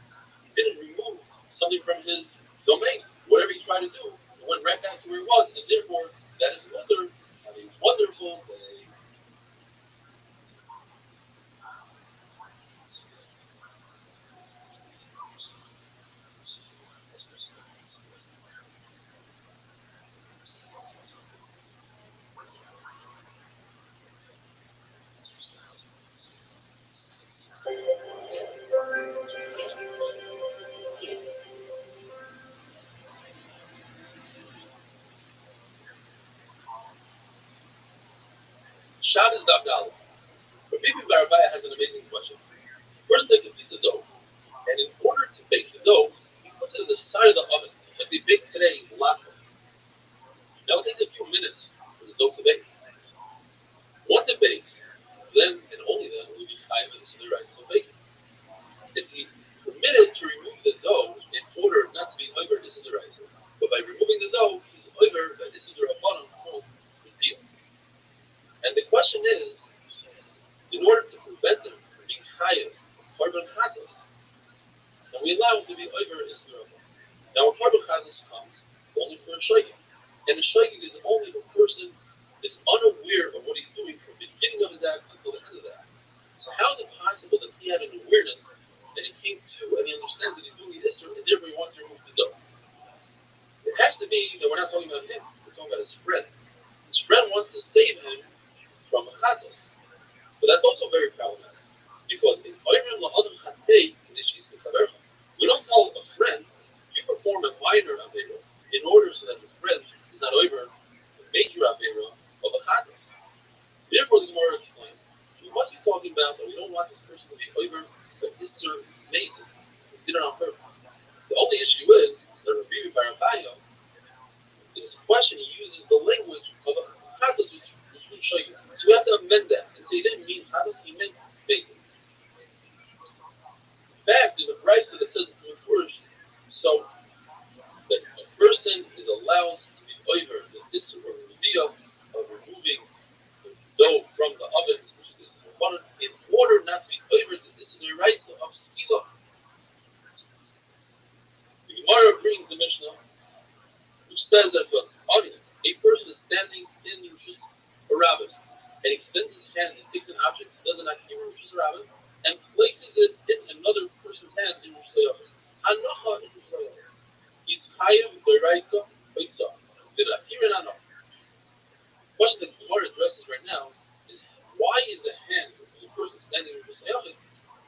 He didn't remove something from his domain. Whatever he tried to do, it went right back to where it was, and therefore that is mutter. Have a wonderful day. Shabbos Daf Daled. Rabbi has an amazing question. First takes a piece of dough, and in order to bake the dough, he puts it on the side of the oven. Like they bake today in Latvia. Now it takes a few minutes for the dough to bake. Once it bakes, then and only then will be time into the rights of baking. Is he permitted to remove the dough in order not to be over this is the rights? But by removing the dough, he's over that this is the bottom called the deal. And the question is, in order to prevent them from being higher, carbon chatos, and we allow him to be over is the Now a carbon chatos comes only for a shogeg. And a shogeg is only if a person is unaware of what he's doing from the beginning of his act until the end of the act. So how is it possible that he had an awareness that he came to and he understands that he's doing the Isser and therefore he wants to remove the dough? It has to be that we're not talking about him, we're talking about his friend. His friend wants to save him from a chatos. But that's also very problematic. Because in Oyrim La'adam Chatei, we don't tell a friend, you perform a minor Avera in order so that the friend is not over the major Avera of a chatos. Therefore, the Gemara explains, what's he talking about that we don't want this person to be over the Isser Mason? He did it on purpose. The only issue is that Rabbi Barabaya, in his question, he uses the language of a chatos, which would show you. So we have to amend that and say he didn't mean chatos, he meant bacon. In fact, there's a price that says in Furish, so that a person is allowed to be over the Isser or idea of removing the dough from the oven, which is in order not to be over this is the rights of skila. The Gemara brings the Mishnah, which says that the audience, a person is standing in Rishus Rabbis and extends his hand and takes an object, does an akira Rishus Rabbis, and places it in another person's hand in Rishus Rabbis. Hanacha in Rishus Rabbis. He's chayav d'oraisa oitza. Did akira and hanacha. The question that Gemara addresses right now is why is the hand of the person standing in Rishus Rabbis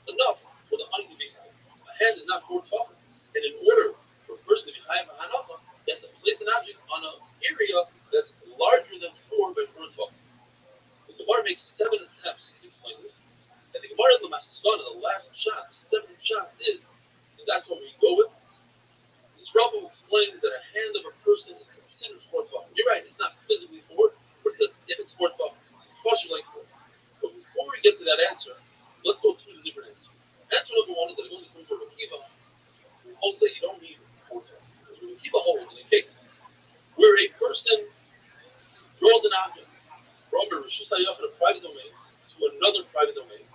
enough for the honey to be chayav? A hand is not for talking, and in order for a person to be chayav hanacha, you have to place an object on an area that's larger than claims that a hand of a person is considered fourth law. You're right, it's not physically fourth, but if it's fourth law, it's partially like fourth. But before we get to that answer, let's go through the different answers. Answer number one is that it goes according to Rabbi Akiva, who holds that you don't need fourth law. Because Rabbi Akiva holds in a case where a person throws an object from a Rishus Hayachid, a private domain, to another private domain,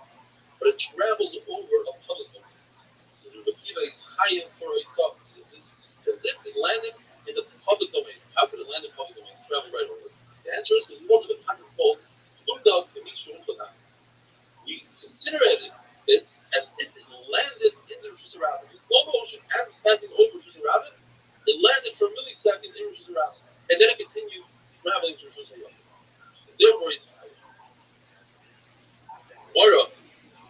but it travels over a public domain. So the Rabbi Akiva is high for a thought. As if it landed in the public domain. How could it land in the public domain and travel right over? The answer is because most of the content called Lumdav Kamishun Chodam. We consider it as if it landed in the Rishus Rabbah. In slow motion, as it's passing over Rishus Rabbah, it landed for a millisecond in Rishus Rabbah. And then it continued traveling to Rishus Hayachid. Therefore, it's high. Mara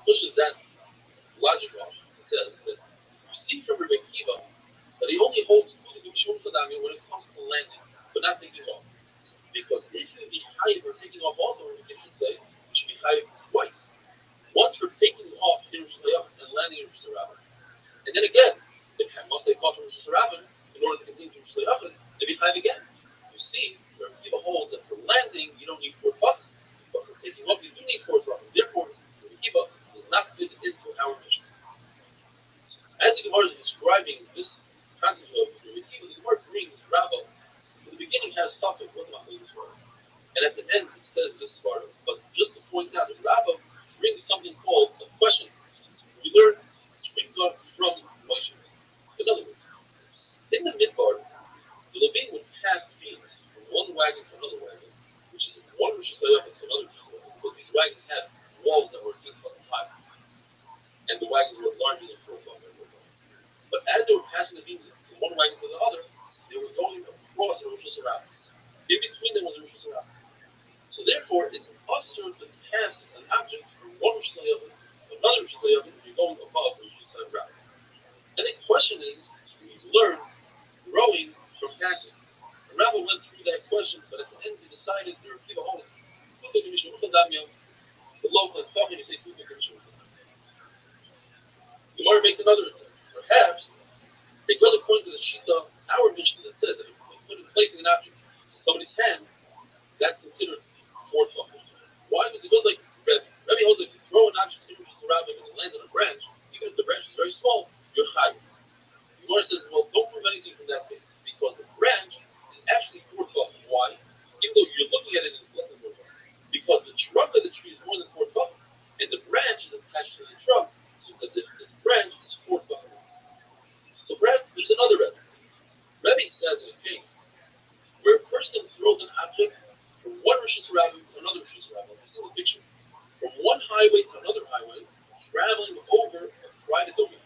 pushes that logic off and says that you see from Rabbi Akiva that he only holds when it comes to landing, but not taking off. Because if you be high for taking off also, you should say, you should be high twice. Once for taking off in Rosh Hashanah and landing in Rosh Hashanah. And then again, the must take off from Rosh Hashanah in order to continue to Rosh Hashanah, they be high again. You see, where people hold that for landing, you don't need four buttons, but for taking off, you do need four buttons. Therefore, the Kiva does not fit into our mission. As the Gemara is describing this concept of the Gemara brings Rabbi. In the beginning has suffix, what about this word? And at the end it says this part. But just to point out that Rabbi brings something called a question. We learn brings up from Moshe. In other words, in the midbar, the Levine would pass beams from one wagon to another wagon, which is one Rosh Hashanah to another Rosh Hashanah, because these wagons had walls that were 6 foot high, and the wagons were larger than 4 foot. But as they were passing the beams from one wagon to the other, they were going across the Rosh Hashanah. In between them was a Rosh Hashanah. So therefore, it's possible to pass an object from one Rosh Hashanah to another Rosh Hashanah if you're going above the Rosh Hashanah. And the question is, we learn growing from passing. The Rabbi went through that question, but at the end he decided there are people holding. The local and talking, he said, the Gemara makes another attempt. Perhaps they go according to the Shita, our mission that says that if we put in placing an object in somebody's hand, that's considered fourth law. Why? Because it goes like Rabbi. Rabbi holds that if you throw an object in the Rabbi and it lands on a branch, even if the branch is very small, you're high. The Gemara says, well, don't prove anything from that case, because the branch is actually fourth law. Why? Even though you're looking at it and it's less than fourth law. Because the trunk of the tree is more than fourth law, and the branch is attached to the trunk, so that the branch is fourth law. So perhaps there's another Rabbi. Rabbi says in a case where a person throws an object from one Rosh Hashanah to another Rosh Hashanah, you see the picture, from one highway to another highway, traveling over a private domain.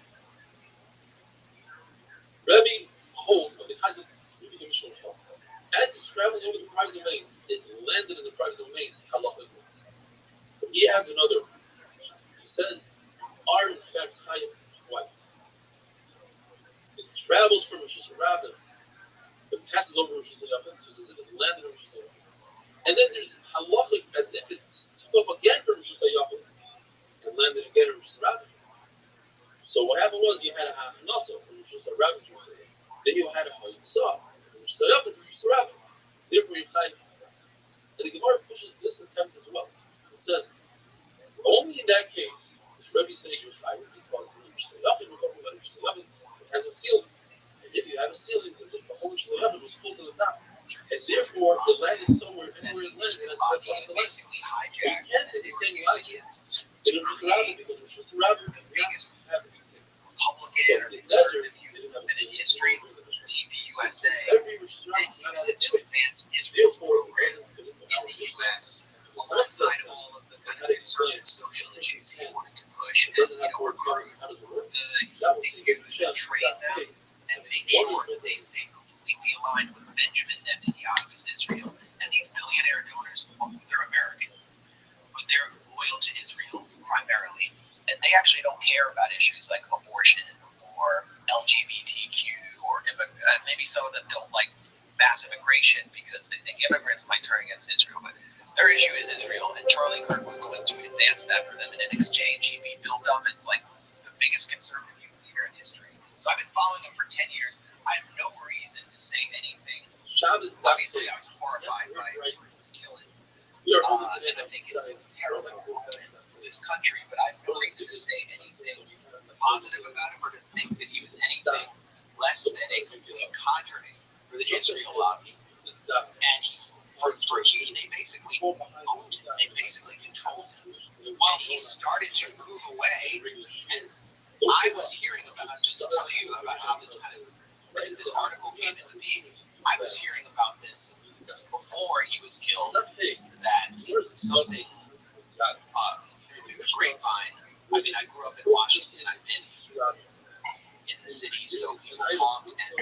Rabbi holds of the concept of the Mishnah. As it's traveling over the private domain, it landed in the private domain, halacha. So he has another. He says, are in fact high twice. It travels from Rosh Hashanah, but passes over Rosh Hashanah, so as if it landed in Rosh Hashanah. And then there's halachic as if it took up again from Rosh Hashanah and landed again in Rosh Hashanah. So what happened was you had a Hanasa from Rosh Hashanah to Rosh Hashanah. Then you had a Hayusah from Rosh Hashanah to Rosh Hashanah. Therefore you had, and the Gemara pushes this attempt as well. It says, only in that case does Rabbi say you're high, because the Rosh Hashanah, we're talking about Rosh Hashanah, it has a ceiling. And if you have a ceiling, it's as if the whole Rosh Hashanah was full to the top. And therefore, the landing somewhere, anywhere it landed, that's the landing. You can't say the same logic in Rosh Hashanah, because Rosh Hashanah biggest public conservative movement in history, TV USA, and used it to advance Israel's program in the U.S. alongside all of the kind of conservative social issues he wanted to push and recruit the youth and train them and make sure that they stay completely aligned with Benjamin Netanyahu's Israel. And these billionaire donors, they're American, but they're loyal to Israel primarily. And they actually don't care about issues like abortion or LGBTQ or maybe some of them don't like mass immigration because they think immigrants might turn against Israel. But their issue is Israel, and Charlie Kirk was going to advance that for them. And in exchange, he'd be built up as like the biggest conservative youth leader in history. So I've been following him for 10 years. I have no reason obviously I was horrified by his killing. And I think it's a terrible moment for this country, but I have no reason to say anything positive about him or to think that he was anything less than a complete cadre for the Israel lobby. And they basically owned him. They basically controlled him. While he started to move away, and I was hearing about, just to tell you about how this article came into being, I was hearing about this before he was killed, that something through the grapevine. I mean, I grew up in Washington. I've been in the city, so people talk, and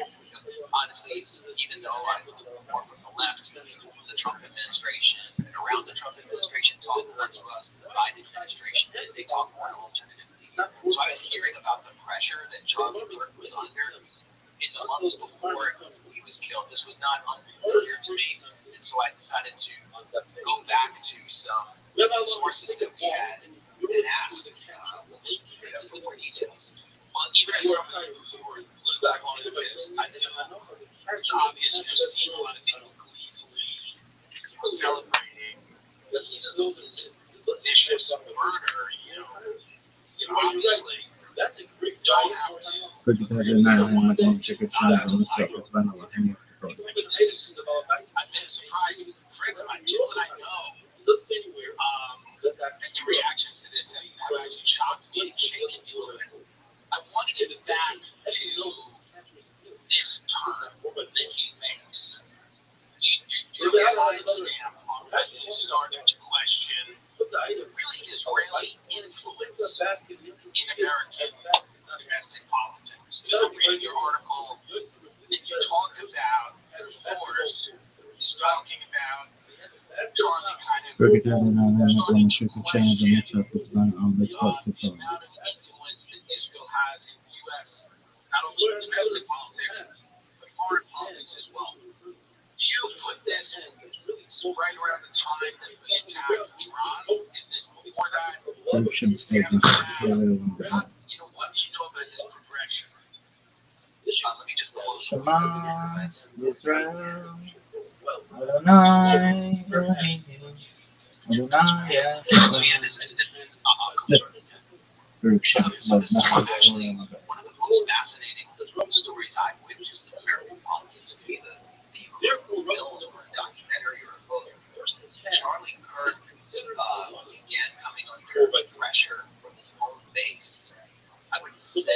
honestly, even though I'm more from the left, people from the Trump administration and around the Trump administration talk more to us than the Biden administration did. They talk more to alternative media. So I was hearing about the pressure that Charlie Kirk was under in the months before he was killed. This was not unfamiliar to me, and so I decided to go back to some sources that we had and ask for more details. Well, even from political point of view, I know it's obvious you're seeing a lot of people gleefully celebrating vicious murder, So obviously, don't have to. I've been surprised. Friends of mine, people that I know, and the reactions to this have actually shocked me and shaken me a little bit. I wanted to get back to this term that he makes. You timestamp on when you started to question really Israeli influence in American domestic politics. So reading your article, and you talk about force is talking about Charlie kind of starting to question the amount of influence that Israel has in U.S. not only domestic politics, but foreign politics as well. Do you put this right around the time that we attacked Iran? Is this before that? Is this after that? What do you know about his progression? Let me just close. So this is actually one of the most fascinating stories I've witnessed in American politics. Be the film or a documentary or a book. Charlie Kirk began coming under pressure from his own base. I would say,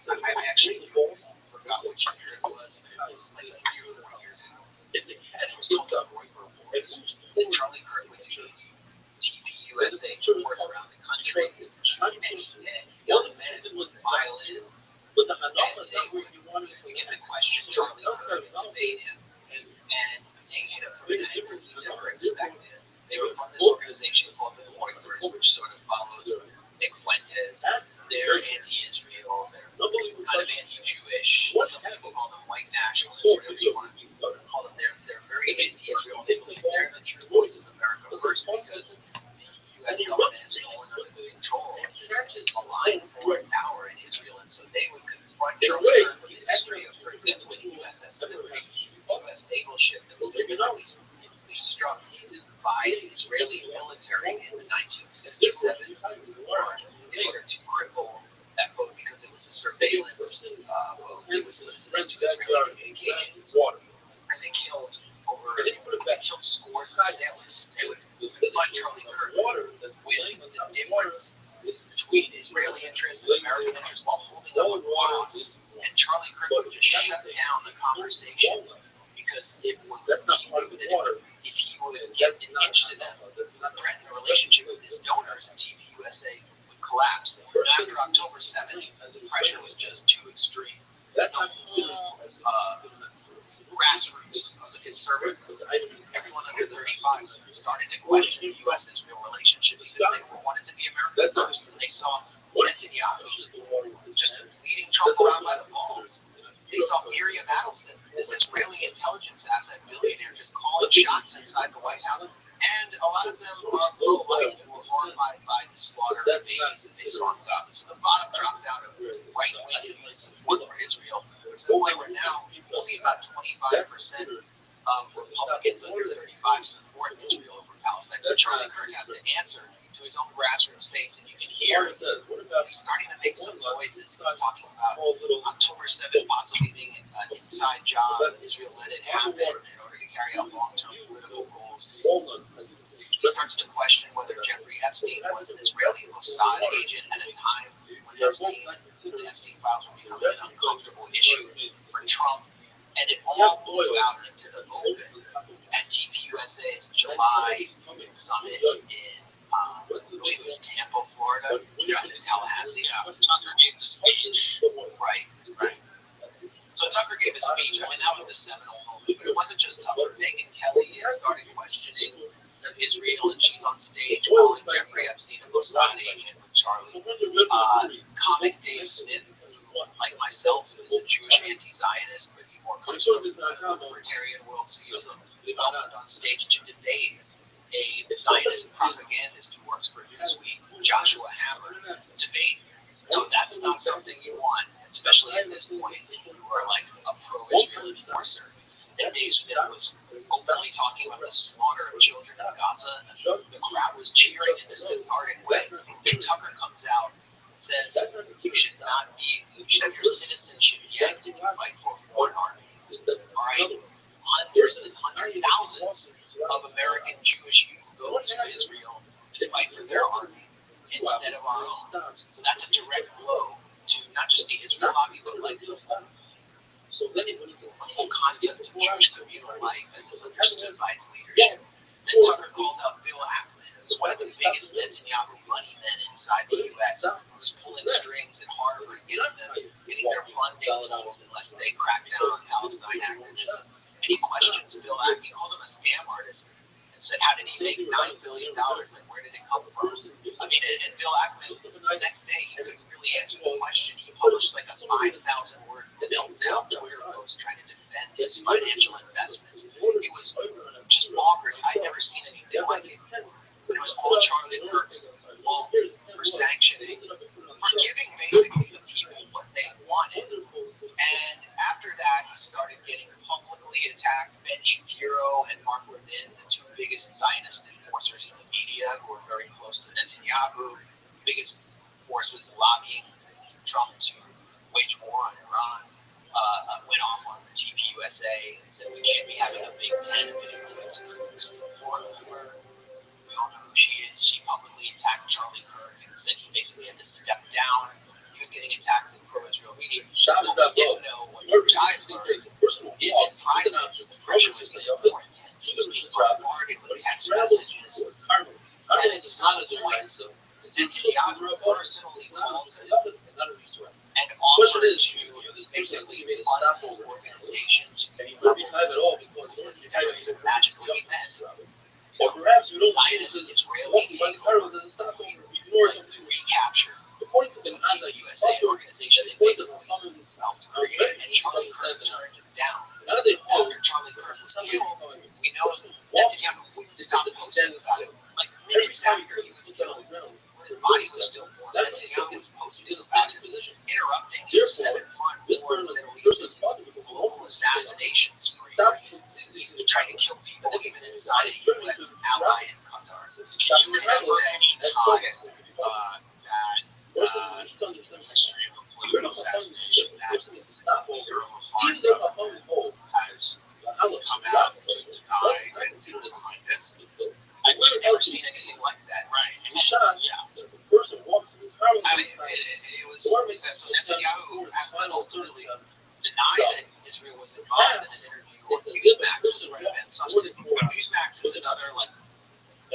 I actually forgot which year it was. It was like 3 or 4 years ago. And it was called the Voice for Voice. And Charlie Kirk would do these TV USA tours around the country. And young men would file in. And they would get to question Charlie Kirk and debate him. And they hit him from an angle he never expected. They were from this organization called the Voice, which sort of follows Nick Fuentes. They're anti-Israel. They're kind of anti-Jewish. Some people call them white nationalists, whatever you want to call them. They're very anti-Israel. They believe they're the true voice of America first because the U.S. government is no longer under the control of this aligned foreign power in Israel. And so they would confront Charlie Kirk with the history of, for example, the USS Liberty, U.S. naval ship that was deliberately struck by the Israeli military in the 1967 war in order to cripple that boat because it was a surveillance boat. It was listening to Israeli communications, and they killed scores of sailors. They would confront Charlie Kirk with the difference between Israeli interests and American interests while holding up a cross. And Charlie Kirk would just shut down the conversation because it was he knew that if he would get an inch to them, threaten a relationship with his donors, and TV USA would collapse. After October 7th, the pressure was just too extreme. The whole grassroots of the conservatives, everyone under 35, started to question the U.S.-Israel relationship because they wanted to be America first, and they saw Netanyahu just leading Trump around by the balls. They saw Miriam Adelson, this Israeli intelligence asset billionaire, just calling shots inside the White House. And a lot of them were pro-life and were horrified by the slaughter of babies that they saw in Gaza. So the bottom dropped out of right-wing support for Israel. They were now only about 25% of Republicans under 35 support Israel for Palestine. So Charlie Kirk has to answer to his own grassroots base, and you can hear he's starting to make some noises. He's talking about October 7th possibly being an inside job. Israel let it happen in order to carry out long-term political goals. He starts to question whether Jeffrey Epstein was an Israeli Mossad agent at a time when the Epstein files were becoming an uncomfortable issue for Trump, and it all blew out into the open at TPUSA's July summit in, I believe it was Tampa, Florida, in Tallahassee. Tucker gave the speech. Right. So Tucker gave a speech. I mean, that was the seminal moment. But it wasn't just Tucker. Megyn Kelly started questioning Israel, and she's on stage calling Jeffrey Epstein a Mossad agent with Charlie. Comic Dave Smith, who, like myself, is a Jewish anti-Zionist, but he more comes from the libertarian world, so he was welcomed on stage to debate a Zionist propagandist who works for Newsweek, Joshua Hammer. Debate. No, that's not something you want, especially at this point if you are like a pro-Israel enforcer. And Dave Smith was openly talking about the slaughter of children in Gaza, and the crowd was cheering in this cathartic way. Then Tucker comes out and says, you should have your citizenship yanked if you fight for a foreign army. All right? Hundreds and thousands of American Jewish youth go to Israel and fight for their army instead of our own. So that's a direct blow to not just the Israel lobby, but like the whole concept of Jewish communal life as it's understood by its leadership. Then Tucker calls out Bill Ackman, who's one of the biggest Netanyahu money men inside the U.S., who's pulling strings at Harvard, getting their funding pulled unless they crack down on Palestine activism. And he questions Bill Ackman. He calls him a scam artist and said, how did he make $9 billion? Like, where did it come from? I mean, and Bill Ackman, the next day, he couldn't really answer the question. He published like a 5,000-word meltdown Twitter post trying to defend his financial investments. It was just bonkers. I'd never seen anything like it. But it was all Charlie Kirk's fault for sanctioning, for giving basically the people what they wanted. And after that, he started getting publicly attacked. Ben Shapiro and Mark Levin, the two biggest Zionist enforcers in the media, who are very close to Netanyahu, biggest forces lobbying Trump to wage war on Iran, went off on TPUSA and said we can't be having a Big Ten if it includes Florida. We all know who she is. She publicly attacked Charlie Kirk and said he basically had to step down. He was getting attacked in pro-Israel media. What we didn't know, what I learned, is in private, the pressure was more intense. He was being bombarded with text messages. And at some point, Netanyahu personally called him and offered to basically fund his organization to be level magically meant. Zionism, Israeli takeover, recapture the TPUSA organization they basically helped create, and Charlie Kirk turned him down. After Charlie Kirk was killed, we know Netanyahu wouldn't stop posting about it. Like minutes after he was killed, his body was still warm. Netanyahu was posting about it, interrupting his 7-front war in the Middle East with his global assassination spree, where he's trying to kill people even inside a U.S. ally in Qatar. Can you remember any time that history of a political assassination that leader of a foreign government has come out to deny and behind it? I've never seen anything like that. Right. Yeah. I mean, it was so Netanyahu has to ultimately deny that Israel was involved in an interview on Newsmax with Ben Sussman. Newsmax is another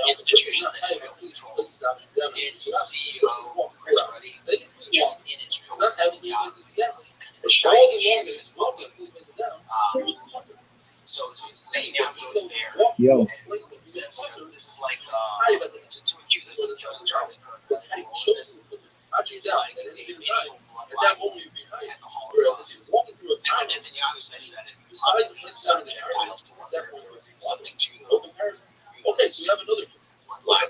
institution that Israel controls. Its CEO, Chris Ruddy, was just in Israel with Netanyahu, basically shining his shoes and welcome. So Netanyahu goes there and says, this is like to accuse us of killing Charlie Kirk. This is like a medieval bloodline at the Holocaust. And when Netanyahu said that, it obviously his son Gentiles to wonder if there was something to them. Okay, so you have another one.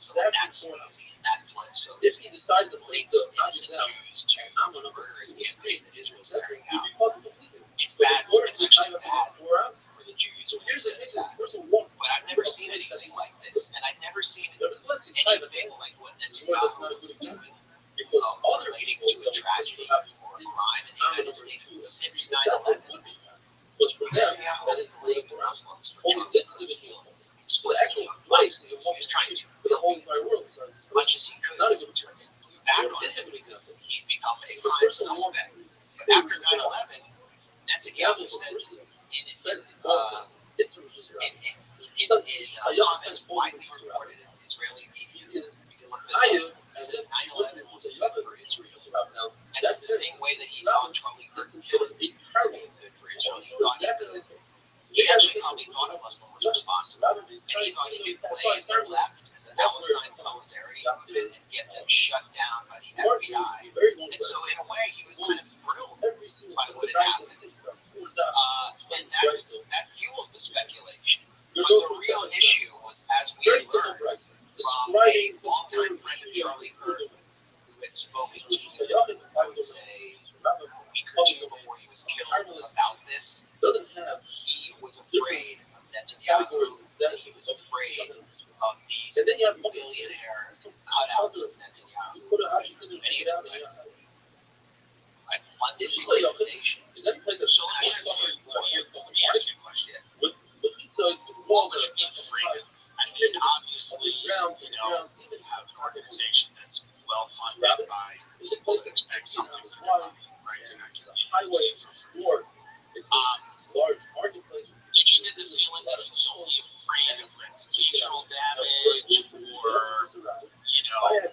So that's crazy, and that blood. So if he decided to links innocent Jews to the murderous campaign that Israel's carrying out, it's bad. It's actually bad for the Jews 9/11. Was for them, Netanyahu that is blamed Muslims for only Trump this killing individual. But explicitly actually, on place Fox News. He was trying to for the whole entire world. So as much as he could not a good turn it back on him because he's become a prime suspect. But after 9/11, Netanyahu said in comments widely reported in Israeli media, he said 9/11 was a good for Israel. And it's the same way that he saw Charlie Kirk killing being good for Israel. He actually probably thought a Muslim was responsible. And he thought he could play the left and the Palestine solidarity movement and get them shut down by the FBI. And so in a way, he was kind of thrilled by what had happened. And that fuels the speculation. But the real issue was, as we learned from a longtime friend of Charlie Kirk, who had spoken to him, I would say, a week or two before he was killed about this, he was afraid of Netanyahu, and he was afraid of these billionaire cutouts of Netanyahu. Many of them had funded the organization. So let me ask you a question. What would you be afraid of? I mean, obviously, you have an organization that's well funded by people that expect something from their money, right? They're not giving you highway for free. Did you get the feeling that he was only afraid of reputational damage or,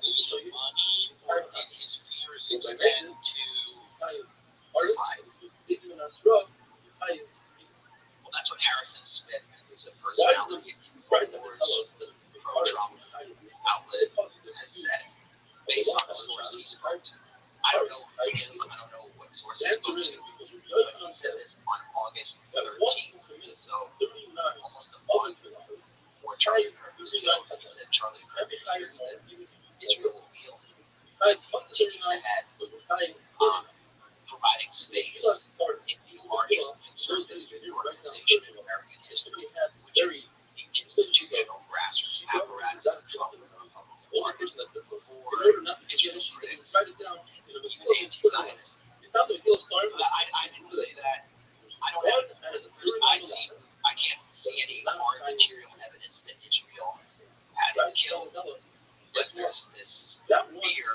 losing money, or did his fears extend to his life? Well, that's what Harrison Smith, who's a personality in Infowars, pro-Trump outlet, has said, based on the source he spoke to. I don't know what source he spoke to, but he said this on August 13th, so almost a month before Charlie Kirk was killed. He said Charlie Kirk fears that Israel will kill him. He continues ahead, providing space in the largest conservative organization in American history, which is the institutional grassroots apparatus of Trump and the Republican Party, for Israel critics, even anti-Zionists. So I didn't say that. I don't have I can't see any hard material evidence that Israel had him killed. But there's this fear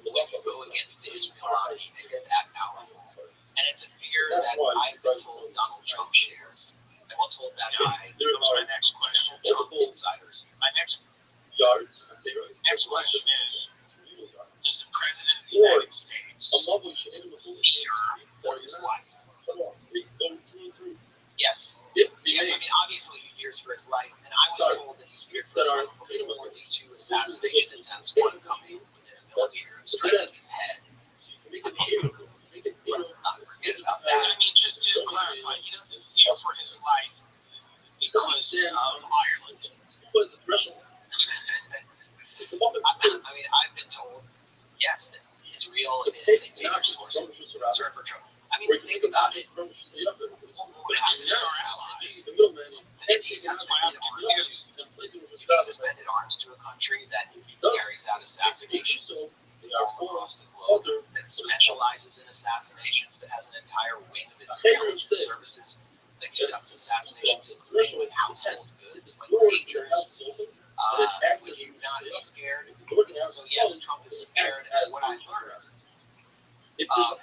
when you go against the Israel army and you're that powerful. And it's a fear that I've been told Donald Trump shares. I was told that by my next question, Trump insiders. My next question is, does the President of the United States fear for his life? Yes. I mean, obviously he fears for his life, and I was told that he feared for his life before the two assassination attempts, one coming within a millimeter of striking his head. Let's not forget about that. I mean, just to clarify, he doesn't fear for his life because of Ireland. I mean, I've been told, yes, that Israel is a major source of concern for Trump. I mean, think about it. What would happen to our allies if he suspended arms to a country that carries out assassinations all across the globe, that specializes in assassinations, that has an entire wing of its intelligence services that conducts assassinations, including with household goods like pagers? Would you not be scared? So yes, Trump is scared. And what I learned from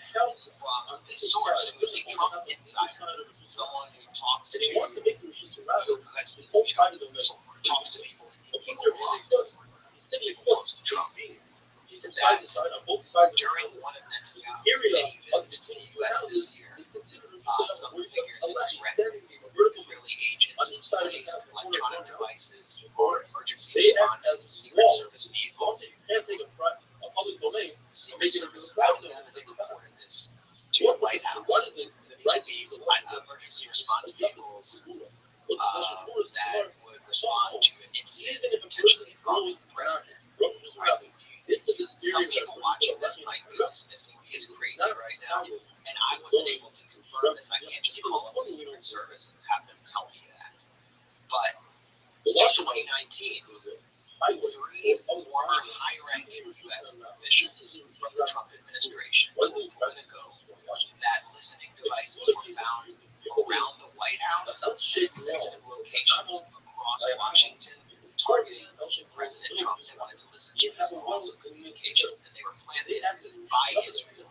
this source, it was a Trump insider, someone who talks to talks to people in the Oval Office, people close to Trump, is that during one of Netanyahu's many visits to the U.S. this year, some figures in his retinue, Israeli agents placed electronic devices for emergency response in Secret Service vehicles. Secret Service found them and they reported this to the White House. These would be emergency response vehicles that would respond to an incident potentially involving the president. Some people watching this might be dismissing me as crazy right now, and I wasn't able to confirm this. I can't just call up the Secret Service and have them tell me that. But in 2019, 3 former high-ranking U.S. officials from the Trump administration told Politico that listening devices some sensitive locations across Washington targeting President Trump. They wanted to listen to his calls of communications, and they were planted by Israel.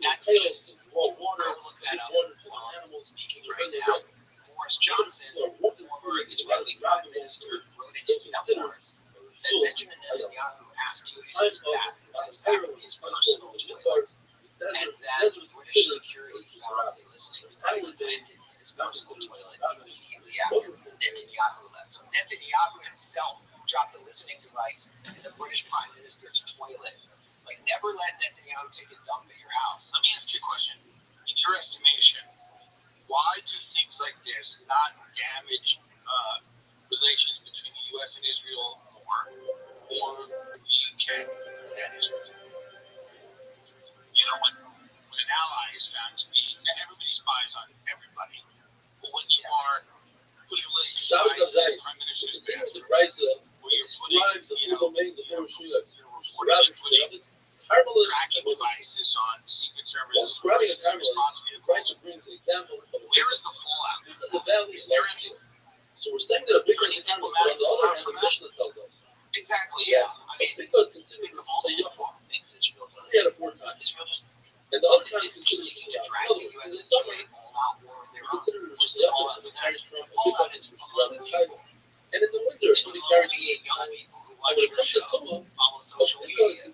That's just go look that up while I'm speaking right now. Boris Johnson, former Israeli prime minister, wrote in his memoirs that Benjamin Netanyahu asked to use his personal toilet, and that British security found a listening device planted in his personal toilet immediately after Netanyahu left. So Netanyahu himself dropped a listening device in the British prime minister's toilet. Like, never let Netanyahu take a dump at your house. Let me ask you a question. In your estimation, why do things like this not damage relations between the U.S. and Israel or the UK and Israel? You know, when an ally is found to be, and everybody spies on everybody, but when you are putting a listening device in the prime minister's bathroom, where you're putting, you know, tracking devices on Secret Service response vehicles, where is the fallout? Is there any diplomatic fallout from that? Exactly, yeah. I mean, think of all the wrong things Israel does. Israel just is seeking to drag the U.S. into a all-out war of their own. What's the fallout of that? The fallout is among the people. It's among the young people who watch your show, follow social media, who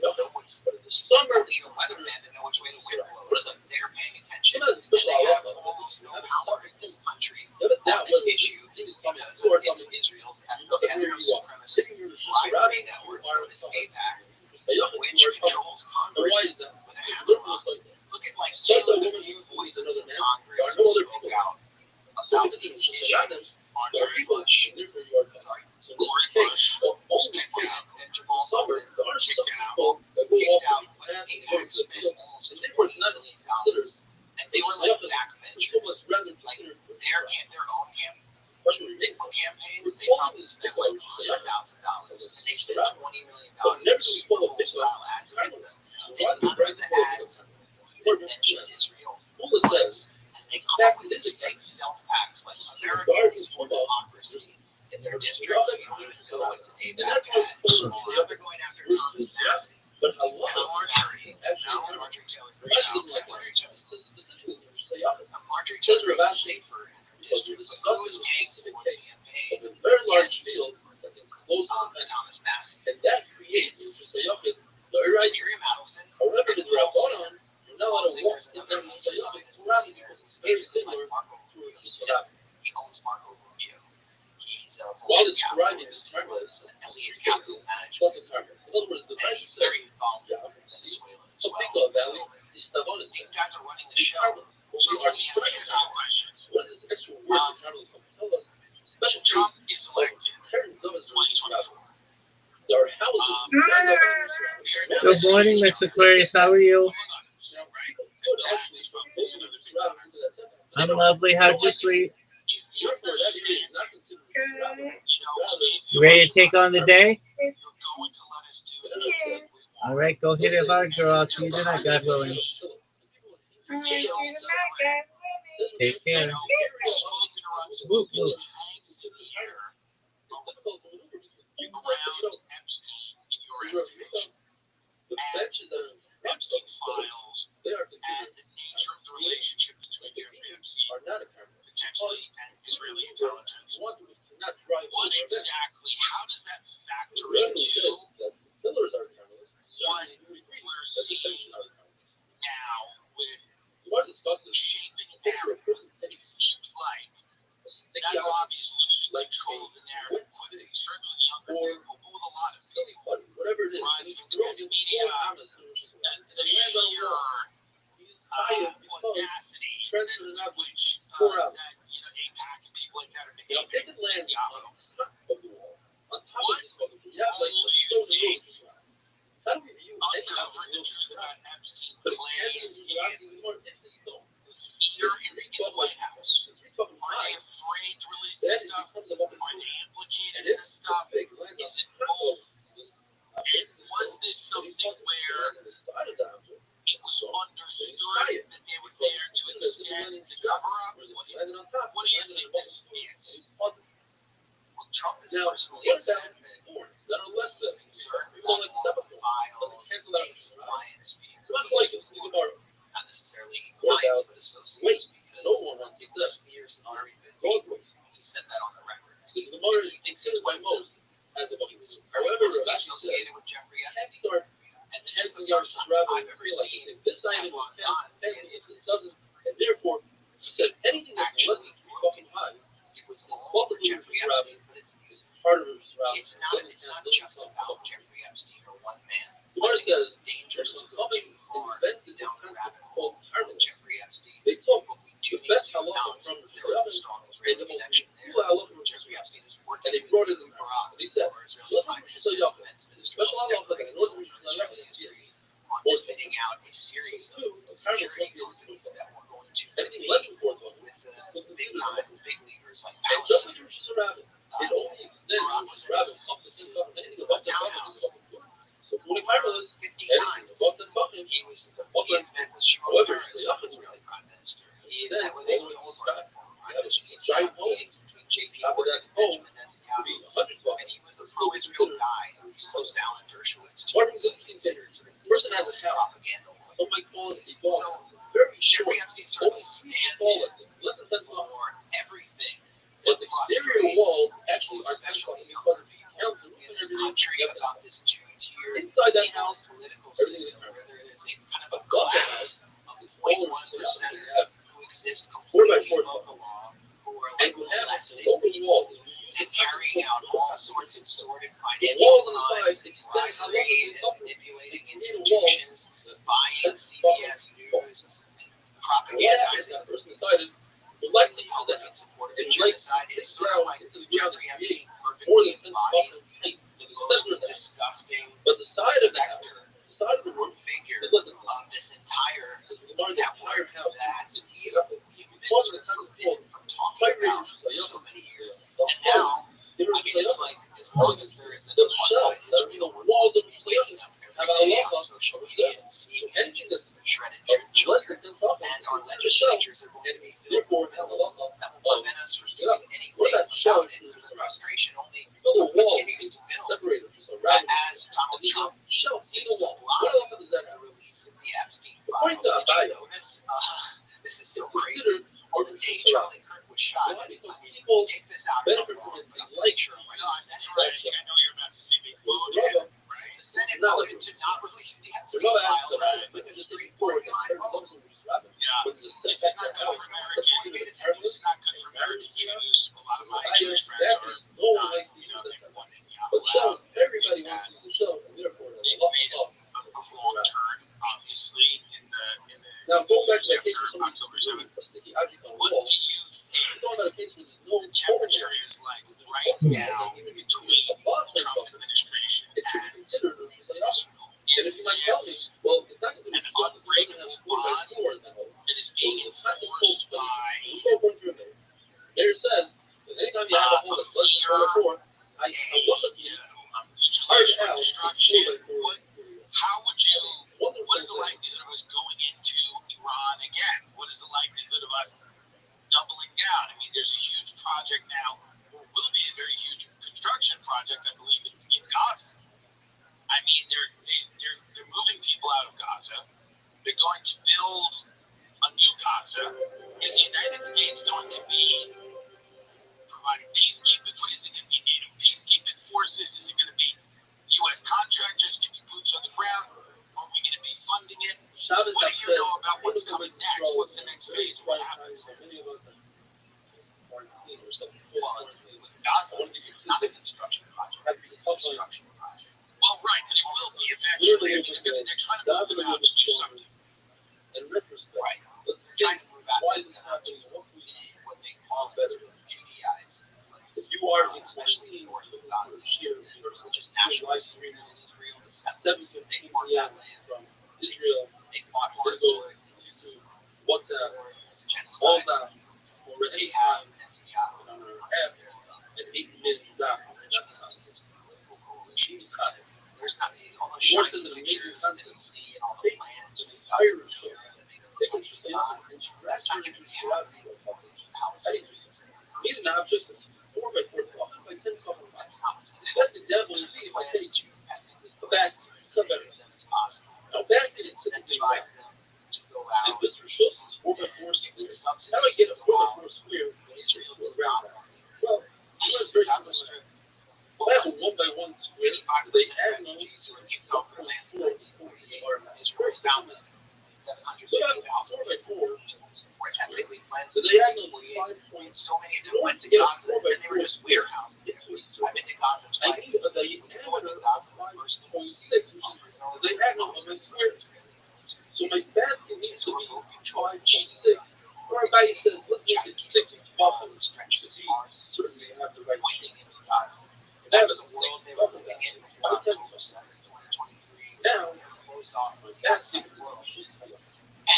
know what's need a weatherman to know which way the wind blows. Like, they're paying attention, and they have almost no power in this country on this issue because of Israel's ethno supremacist bribery network known as AIPAC, which controls Congress with a hammer. Look at, like, some of the few voices in Congress who spoke out about these issues. Andre Bush, sorry, Cory Bush, who's been out, and Jamal Bowman kicked out, but AIPAC spent almost $20 million, and they were like backbenchers. Like, their own campaigns, they probably spent like $100,000, and they spent $20 million in Super Bowl-style ads against them. And none of the ads even mention Israel once, and they come up with these fake stealth packs like Americans for Democracy in their districts, so you don't even know it's an AIPAC ad. Now they're going after Thomas Massie, and Marjorie Taylor Greene. Marjorie Taylor Greene is safer in her district, but who is paying for the campaign against Thomas Massie? It's Miriam Adelson, Paul Singer's another multi-zionist millionaire who's basically like Marco Rubio. He owns Marco Rubio. He's a venture capitalist who was an Elliott Capital Management, and he's very involved in Venezuela as well. So these guys are running the show. So let me ask you a question. Trump is elected in 2024. Good morning, Mr. Aquarius. How are you? I'm lovely. How'd you sleep? You ready to take on the day? All right, go hit it hard, girl. I'll see you tonight, God willing. Take care. Whoop, whoop. Epstein files and the nature of the relationship between Jeffrey Epstein potentially and Israeli intelligence. What exactly, how does that factor into what we're seeing now with shaping narrative? It seems like that lobby is losing control of the narrative, certainly with younger people, but with a lot of people. Rise of independent media, the sheer audacity with which that, you know, AIPAC and people like that are behaving in Yahoo. What do you think uncovering the truth about Epstein plays in here in the White House? Are they afraid to release this stuff? Are they implicated in this stuff? Is it both? And was this something where it was understood that they were there to extend again, the cover-up, what do you think this means? Well, Trump is personally upset that he's concerned about all the files, names of clients being released, not necessarily clients, but associates, because it was fierce and very good. He said that on the record. He thinks his wife knows. He was very closely associated with Jeffrey Epstein. And this is the first time I've ever seen Teflon done in his business. And therefore, he said anything that's less than 2 fucking high It was all over Jeffrey Epstein, but it's part of his not just about Jeffrey Epstein or one man. The Gemara says it's dangerous to go too far invented down the rabbit hole called with Jeffrey Epstein. They took But we do the need best to halacha acknowledge from that the there is a Rabbi strong and Israeli the most connection there. cool halacha from Jeffrey Epstein is working and they with brought it in Barack, they said, or Israeli Prime Minister, Defense Minister, special halacha Jeffrey in order to Israeli history on spinning out a series of security companies that were going to anything less than 4 with big time, big leaguers like and just Palantir. as a rabbit, it only extends rabbit up to 10,000 anything above the townhouse. So 45 of this, 50 anything times. above the bucket, He had met with Shimon however, Peres, the the upper Israeli Prime Minister. He then met with all Ehud the whole Olmert, sky, former Prime Minister. He set giant up meetings between J.P. after Morgan that and home Benjamin to be Netanyahu. 100 bucks. And he was a pro-Israel guy. He was close to Alan Dershowitz. What is He it? was considered sort of Person has a Israel's house. propaganda lawyer. Some might call it a So dog. Very Jeffrey short. Epstein sort of Only stands call it. Less than 10 bucks. for everything. But the exterior walls actually are especially because younger people count the roof in and this everything. country about this two-tier Inside that house, political system where there is a kind of a above the class house, of 0.1% who exist completely above the law, who are and like you have molesting open walls. and carrying out all sorts of sordid The financial walls on the crimes, sides extend bribery, and up manipulating between the walls. institutions, buying CBS News, and propagandizing That person decided to the like the public in support of and genocide. It's sort of like Jeffrey Epstein more perfectly than 10 embodies bucks height the to the most center of that. disgusting But the side of the house, specter the side of the or roof, figure is less than of this entire the entire network house. that we've been sort of forbidden from talking about for so many years. And now, I mean, it's like as long as there is an apartheid Israel, we're waking up every day on social media and seeing images of shredded children, and our legislatures are going to be filled with bills that will prevent us from doing anything about it. So the frustration only continues to build as Donald Trump seems to block the release of the Epstein files. Did you notice? This is so crazy. On the day Charlie Kirk was shot, I mean, take this out of the law, but I'm pretty sure I'm right. That's right. I know you're about to see me quote him, right? The Senate voted to not release the Epstein files, but the Supreme Court denied both. Yeah. This is not good for American. This is not good for American Jews. A lot of my Jewish friends are not, they want Netanyahu out. Everybody wants to show, and therefore, They've made a wrong turn, obviously, in the now going back to that case after where October somebody 7th. a sticky object on the What wall, do you think going about a case where there's no the temperature is like right now between the Trump administration and considered or just like, Israel? and Is if you might tell me, this well, it's not going to an be just unbreakable bond that is being enforced by there it says that anytime you have a hole that's less than 4 I want to mutual destruction? How would you, what is the likelihood of us going into Iran again? What is the likelihood of us doubling down? I mean, there's a huge project now, or will be a very huge construction project, I believe, in Gaza. I mean, they're moving people out of Gaza. They're going to build a new Gaza. Is the United States going to be providing peacekeeping? Is it going to be NATO peacekeeping forces? Is it going to be U.S. contractors? Going to be boots on the ground? Are we going to be funding it? What do you know about what's coming next? What's the next phase? What happens? Well, with Gaza, it's not a construction project. It's a construction project. Well, right, but it will be eventually. I mean, they're trying to move them out to do something. in retrospect. Right. Let's They're trying to move out why is this happening? What we what they call Judaizing. you are Especially north of Gaza, here which is nationalist agreement in Israel. The settlers, 7:15 they want that land. from Israel They fought hard to go for it. It was what war, it was all genocide. that for They any have time Netanyahu on our half and 8 minutes down. this political coalition. She's got it. There's not all the Forces shiny of the pictures major that you see and all the plans of the Irish. Gaza. They can just say, That's not going to be happening. Need an object that's 4x4, 12x10 cover. The best example would be if I take a basket. It's not better. Now, basket is typically round. And this Rothschild'S 4x4 square. How do I get a 4x4 square into a round? Well, it's very simple. If I have a 1x1 square, they add no 1.4 square found. So I have a 4x4 so they had no 5 points. So many of them In order went to to get a Gaza, and they were 4x4 just square warehouses. into a I've circle, been to Gaza I twice. need a diameter of 5.6, which is the diagonal of my square. So my basket needs to be 5.6. Or our guy says, let's make it 6 buckles. Certainly you have the right thing. If I have a 6 buckle, I can now my basket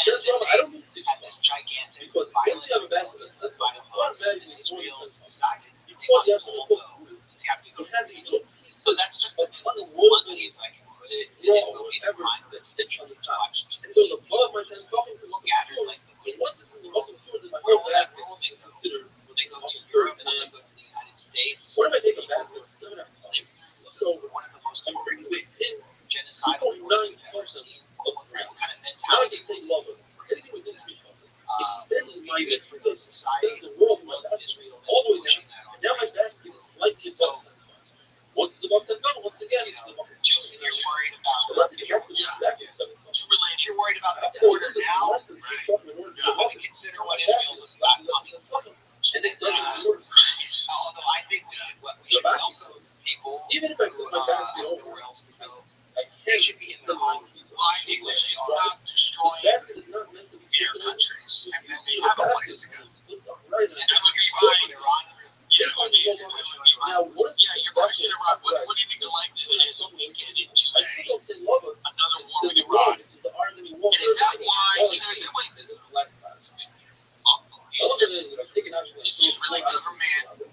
says, well, I don't need 6 buckles. Because once you have a basket, that's what I'm imagining is more than because you have something called glue. You have these little pieces So that's just of one unwoven is like straw or whatever that stitch on the top. And it goes above my 10 buckles and scattered like and once it's in the buckle then my whole basket is considered when they go to Europe and they go to the United States. what if I take a basket of 7 buckles? So One of the most I'm bringing it in genocidal 2.9 wars we've ever buckles seen. of ground. What kind of Now I mentality can say love it. Anything within 3 buckles. Extends my good for the society extends the world of my of basket Israel all the way pushing down. that on And now my basket is slightly above 10 buckles. Once it's above 10 buckles, once again, it's above 10 buckles. If you're worried about Unless it's exactly 7 buckles. if you're worried about the That's all border it is. now, Less than 3 buckles in order to you love have to it. consider My what basket Israel is is not slightly coming. above 10 buckles. And it doesn't work. Although I think we should welcome people Even if I put my basket have over, nowhere else to go. I They can't should be in the their homes. Well, I think we should stop The destroying basket is not meant to be their taken over. countries. And then they The have a basket place to is go. flipped up right And that would be fine, Iran. Yeah, it would be Now, what if yeah, your question, Iran. What do you think the likelihood is that we get into I still don't say love us. another war with It's Iran? the Armenian war. And is that why, you know, is it like, Is it black flag? oh, All of it is, I'm taking out is this really government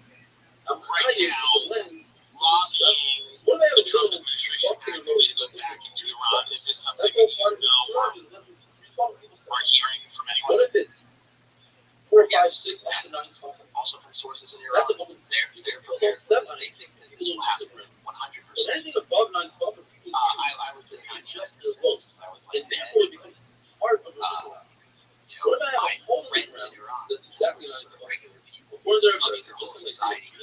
I'm right trying now to blend. lobbying What if I have the a Trump little administration bucket of actively to go roses? back into Iran? Is this something That's that all part you of the know charges. That's what people or say. hearing from anyone? What if it's 4, 5, 6, 8, 9, 12? Also from sources in Iran, That's a little they're prepared for this. They think that this will happen 100%. But anything above 9, 12, people I would say 99%. I was like, and therefore it becomes part of the ritual. You What know, if I have my a whole friends in Iran, that's exactly like some regular people, or they're coming their whole society, so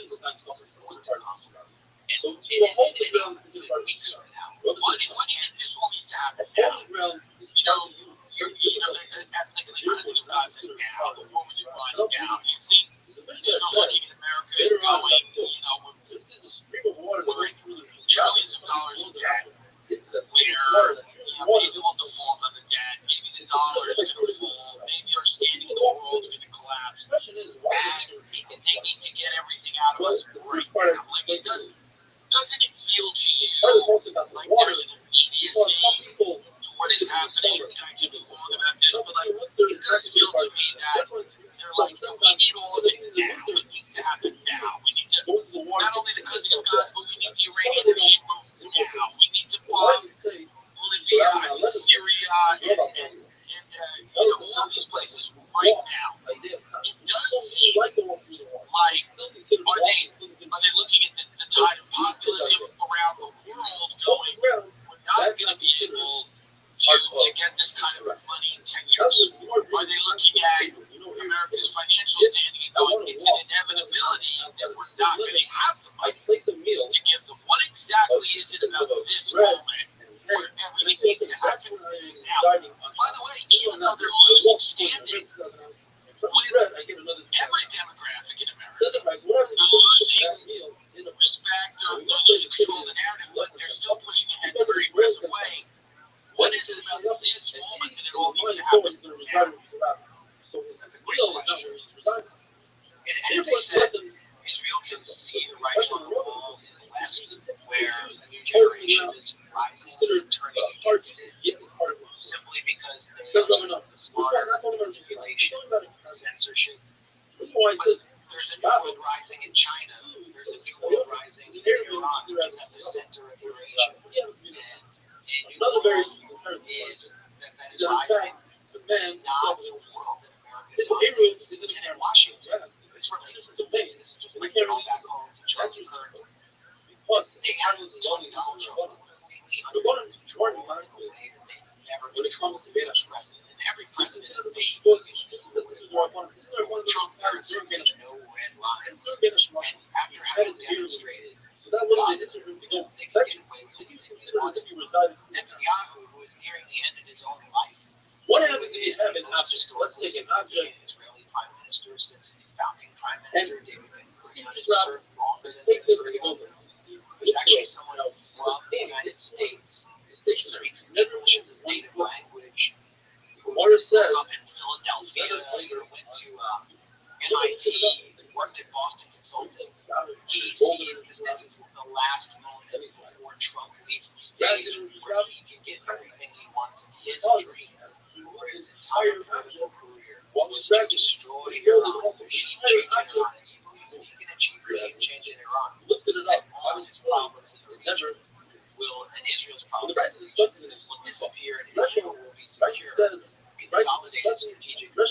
and you in a whole ground is part of weeks from now. What this all needs to happen the now. holy ground is You know, part of you. like the cleaning of Gaza now, the war with Iran now. You think It's a vision Israel's that looking says at America later on, going, you know, with there's a stream of water that goes through the trillions of dollars of debt, Get to that where, water that's you know, maybe we'll default on the debt, maybe the dollar is going to fall, maybe our standing in the world is going to collapse. The question is, why And they need to get everything out of us right now. Like, doesn't it feel to you part of the most about the like water? there's an Because some immediacy people to what is happening? And I could be wrong about this, but like, it does feel to me that they're like, we need all of it now. It needs to happen now. We need to, not only the cleansing of Gaza, but we need the Iranian regime moved now. We need to bomb Libya and Syria and you know, all these places right now. It does seem like, are they looking at the tide of populism around the world going, we're not going to be able to get this kind of money in 10 years? Are they looking at America's financial standing and going, it's an inevitability that we're not going to have the money to give them? What exactly is it about this moment where everything needs to happen now? By the way, even though they're losing standing with every demographic in America, they're losing respect, they're losing control of the narrative, but they're still pushing ahead in a very aggressive way. What is it about this moment that it all needs to happen now? That's a great question. And as they said, Israel can see the writing on the wall in the West, where a new generation is rising and turning against it, simply because they are the smarter manipulation and censorship. But there's a new world rising in China. There's a new world rising in Iran, which is at the center of Eurasia. And a new world is that is rising is not the world that America in Washington, this relates to me. This is just going back home to Charlie Kirk. They have the Donald Trump completely under control in a way that they've never controlled the U.S. president. And every president is basically Trump, there has been no red lines. And after having demonstrated that they could get away with anything they wanted, Netanyahu, who is nearing the end of his own life, is the most historically significant Israeli prime minister since the founding prime minister David Ben-Gurion, and served longer than Ben-Gurion. He's actually someone from the United States who speaks English as his native language, who grew up in Philadelphia, went to MIT, worked at Boston Consulting. He sees that this is the last moment before Trump leaves the stage where he can get everything he wants in his dream for his entire political career, was to destroy Iran, regime change in Iran. And he believes if he can achieve regime change in Iran, that all of his problems in the region will, and Israel's problems in the region will disappear, and Israel will be secure, consolidated strategic for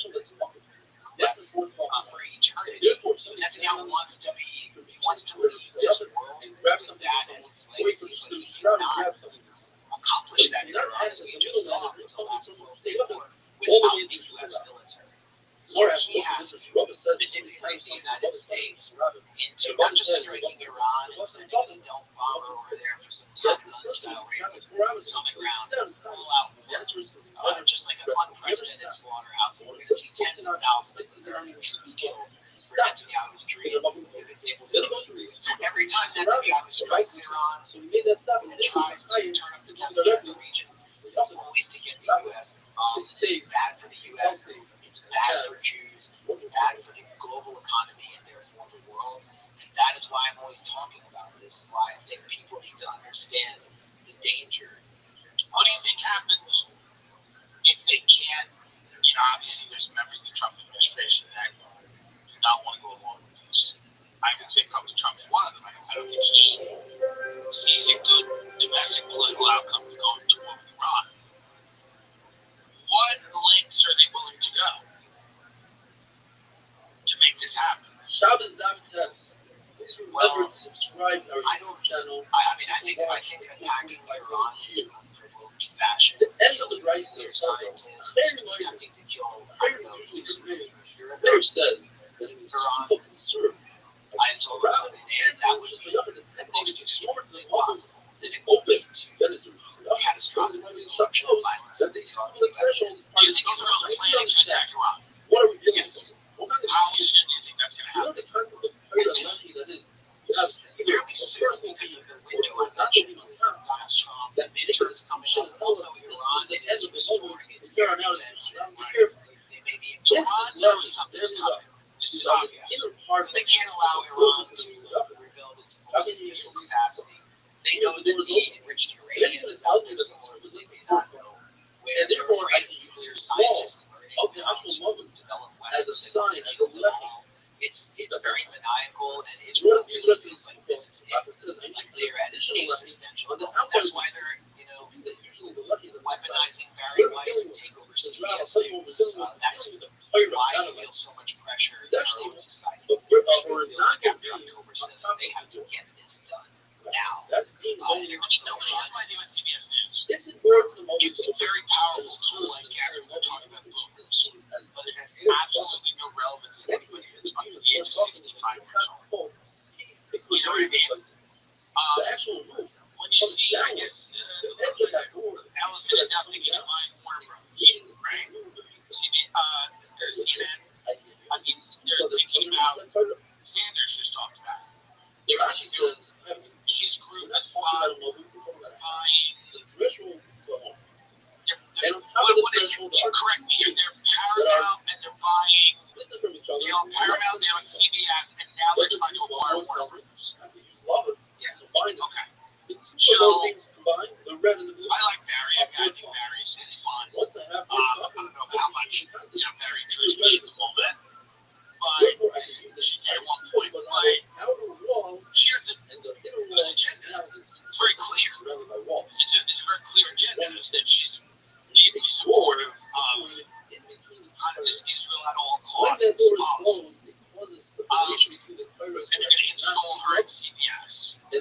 eternity. So Netanyahu wants to leave this world with that as its legacy, but he cannot accomplish that in Iran, as we just saw in the last World War, without the U.S. military. So he has to manipulate the United States into not just striking Iran and sending a stealth bomber over there for some Top Gun style raid with boots on the ground, full out war, just like an unprecedented slaughterhouse. And we're going to see tens of thousands of American troops killed for Netanyahu's dream if it's able to go through. So every time Netanyahu strikes Iran and tries to turn up the temperature in the region, it's always to get the U.S. involved. It's bad for the U.S. It's bad for Jews. It's bad for the global economy and therefore the world. And that is why I'm always talking about this, and why I think people need to understand the danger. What do you think happens if they can't? Obviously there's members of the Trump administration that do not want to go along with this. I would say probably Trump is one of them. I don't think he sees a good domestic political outcome of going to war with Iran. What lengths are they willing to go to make this happen? Well, I think attacking Iran in an unprovoked fashion, killing nuclear scientists, attempting to kill, Iran, Ayatollah Khamenei, that would be the most extraordinarily possible. Then it would lead to catastrophic destruction of violence and the U.S. Do you think Israel's planning to attack Iran? Yes. How soon do you think that's going to happen? Fairly soon, because of the window I mentioned with Donald Trump, the midterms coming up, and also Iran is restoring its air defense. They may be Iran knows something's coming. This is obvious. So they can't allow Iran to rebuild its missile capacity. They know that the enriched uranium is out there somewhere, but they may not know where. They're afraid of nuclear scientists learning how to develop weapons to kill them all. It's very maniacal, and Israel really feels like this is it. Like they're at an existential moment. That's why they're, weaponizing Barry Weiss to take over CBS News. That's why you feel so much pressure in our own society. It feels like after October 7th, they have to get this done now. Nobody knows why they went CBS News. It's a very powerful tool, I guess, when we're talking about boomers, but it has absolutely no relevance to anybody that's under the age of 65 years old. You know what I mean? When you see, I guess, Allison is now thinking of buying Warner Brothers, right? CNN, I mean, they're thinking about, Sanders just talked about it. They're going to do his group is buying, what is it? You correct me Texas policy. And they're going to install her at CBS. Yeah,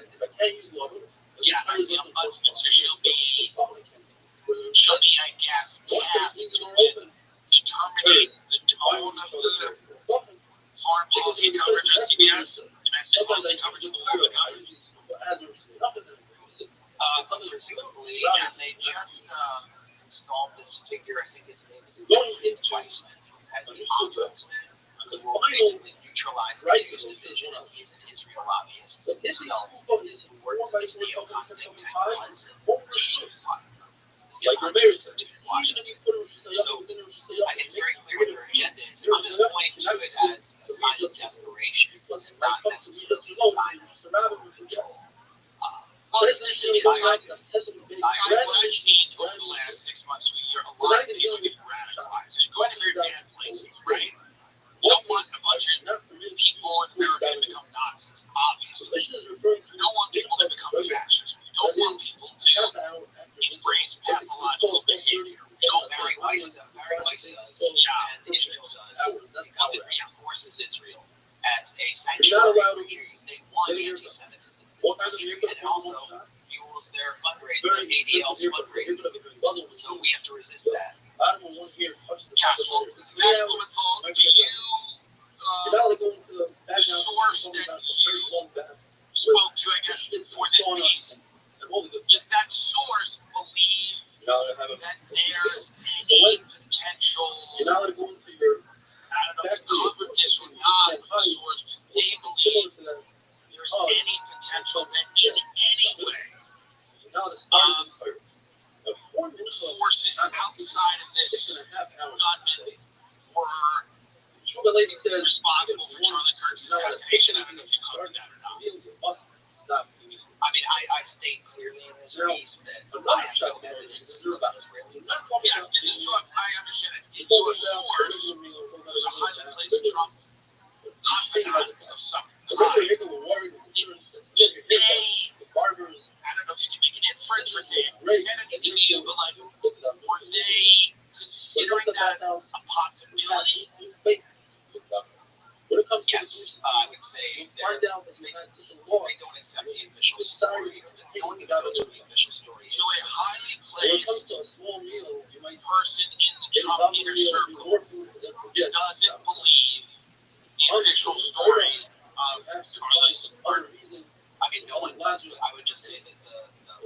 as the ombudsman, so she'll be, I guess, tasked with determining the tone of the foreign policy coverage on CBS, domestic policy coverage, and global coverage. Presumably, and they just installed this figure, I think his name is Weissman, as an ombudsman, who will basically neutralize the news division, and he's an Israel lobbyist himself, who worked with this neocon think tank once and Washington. So it's very clear what their agenda is. I'm just pointing to it as a sign of desperation and not necessarily a sign of total control. Well, what I've seen over the last 6 months to a year, a lot of people get radicalized. You're going to very bad places, right? You don't want a bunch of people in America to become Nazis, obviously. You don't want people to become fascists. You don't want people to embrace pathological behavior. You don't marry Weiss does. And Israel does, because it reinforces Israel as a sanctuary for Jews. They want anti-Semitism in this country, and it also fuels their fundraising, ADL's fundraising. So we have to resist that. Castle, do you, the source that you spoke to, I guess, for this piece, does that source believe that there's any potential, I don't know if you covered this or not, the source, do they believe there's any potential that in any way forces outside of this gunman were responsible for Charlie Kirk's assassination? I don't know if you covered that or not. I mean, I state clearly in this piece that I have no evidence about Israeli. Yes, I understand that. Did your source, who's a highly placed Trump confidant of some kind, did they, I don't know if you can make an inference or they said anything to you, but like, were they considering that as a possibility? Yes, I would say they don't accept the official story. They don't even go through the official story. So a highly placed person in the Trump inner circle doesn't believe the official story of Charlie's murder. I mean, no one does, but I would just say that the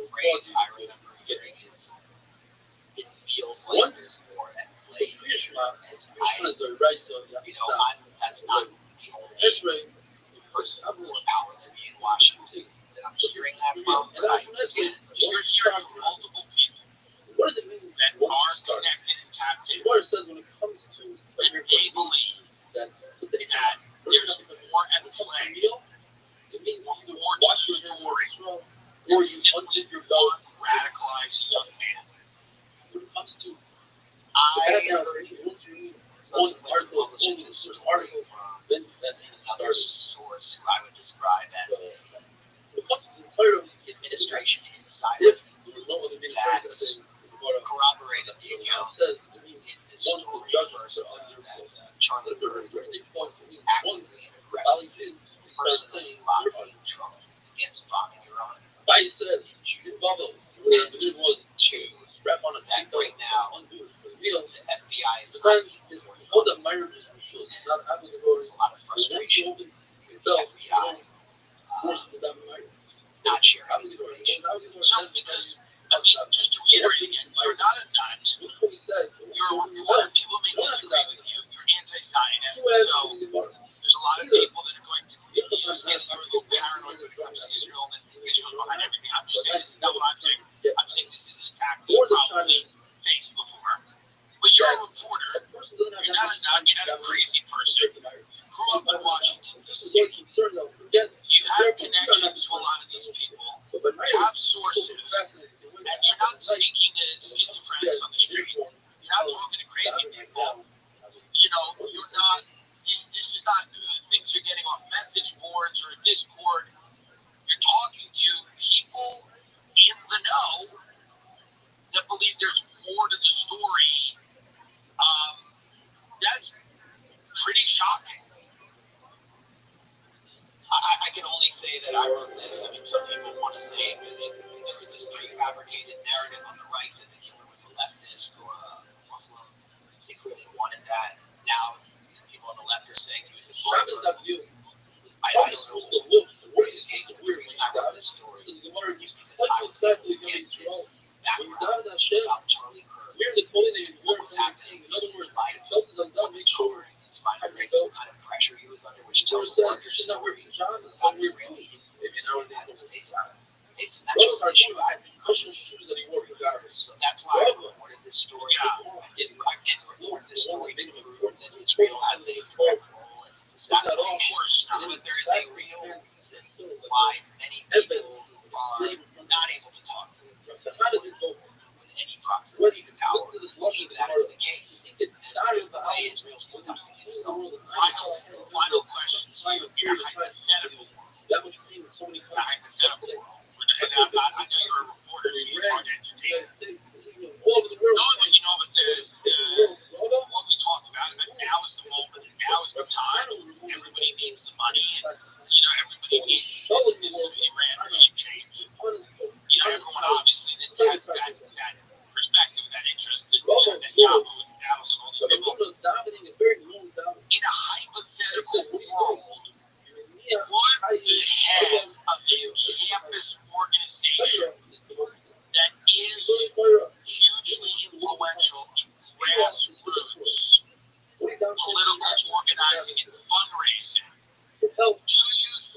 phrase I remember hearing is, it feels like there's more at play. That's not the only person of more power than me in Washington that I'm hearing that from, but you're hearing from multiple people that are connected and tapped in, that they believe that there's more at play, more to the story than simply one radicalized young man. I heard some article publishing this story from another source who I would describe as an administration insider that's corroborated the account in this story first that Charlie Kirk actively and aggressively personally lobbied Trump against bombing Iran in June. And that right now, the FBI is looking for the bombing. There's a lot of frustration with the FBI not sharing information. So, because, I mean, just to reiterate again, you're not a nut. You're a reporter. People may disagree with you. You're anti-Zionist. So, there's a lot of people that are going to say that you're a little paranoid when it comes to Israel and that Israel's behind everything. I'm just saying this is not what I'm saying. I'm saying this is an attack that you probably faced before. But you're a reporter. You're not a nut. You're not a crazy person. You grew up in Washington, D.C. You have connections to a lot of these people. You have sources. And you're not speaking to schizophrenics on the street. You're not talking to crazy people. You I wrote this. I mean, some people want to say that there was this prefabricated narrative on the right that the killer was a leftist or a Muslim. They clearly wanted that. Now, people on the left are saying he was a murderer. I don't know what his case, but the reason I wrote this story is because I was able to get this background about Charlie Kirk, what was happening in his life, what was covering his final break, what kind of pressure he was under, which tells a larger story about his really intimate that his face on. It's not just an issue I've been pushing. So that's why I reported this story. I didn't report this story to prove that Israel has a direct role in his assassination, but there is a real reason why many people are not able to talk to with any proximity to power. Believe that is the case. Israel's the way Israel's conducting itself. Final question. So you're hypothetical world. Hypothetical world. And I know you're a reporter, so you're trying to entertain. Knowing what you know about what we talked about, but now is the moment, and now is the time. Everybody needs the money, and everybody needs this Iran regime change. Everyone obviously that has that perspective, that interest, and that Yahoo and Dallas and all these people. In a hypothetical world, would the head of a campus organization that is hugely influential in grassroots political organizing and fundraising, do you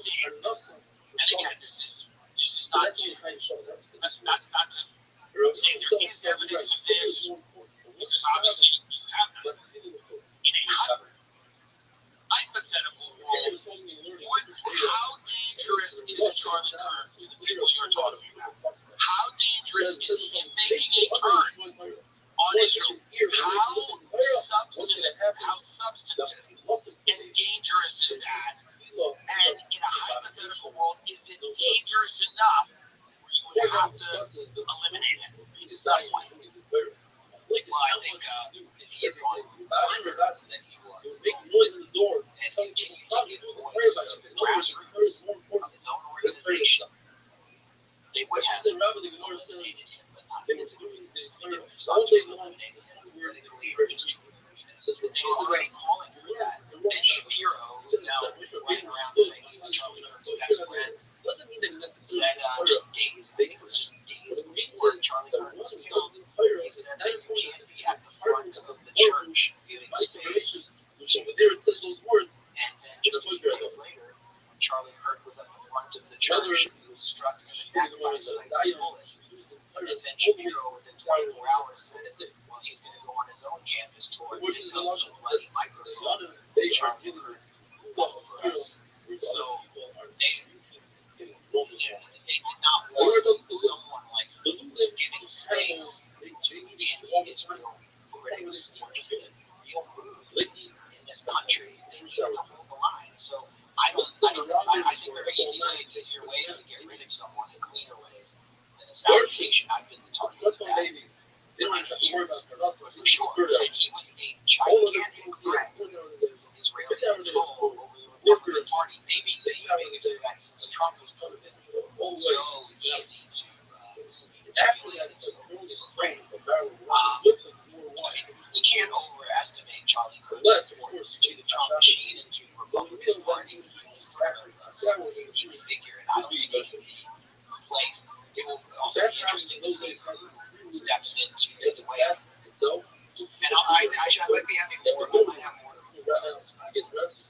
think, and again, this is not to say there is evidence of this, because obviously you have none, in a hypothetical world, how dangerous is Charlie Kirk to the people you're talking about? How dangerous is him making a turn on Israel? How substantive and dangerous is that? And in a hypothetical world, is it dangerous enough where you would have to eliminate it in some way? Well, I think if he had gone further than he was, and continued to give voice to the grassroots of his own organization, they would have eliminated him, but not physically. They would have eliminated him politically or just they were already calling for that. Ben Shapiro, who's now running around saying he was Charlie Kirk's best friend, said just days, I think it was just days before Charlie Kirk was killed, he said that you can't be at the front of the church giving space to the news. And then just a few days later, Charlie Kirk was at the front of the church, he was struck in the neck by a sniper's bullet. And then Ben Shapiro, within 24 hours, said, well, he's going to go on his own campus tour and pick up the bloody microphone. Charlie Kirk fought for us. So they did not want someone like giving space to anti-Israel critics or just a real move in this country. They need to hold the line. So I think there are easier ways to get rid of someone and cleaner ways than assassination. I've been talking about that for years, for sure. And he was a gigantic threat to Israeli control over the Republican Party. Maybe the biggest threat since Trump has been so easy to manipulate and so great. We can't overestimate Charlie Kirk's importance to the Trump machine and to the Republican Party. He was sort of a unique figure, and I don't think he can be replaced. It will also be interesting to see who steps into his way. And I might be having more. I might have more to report on this.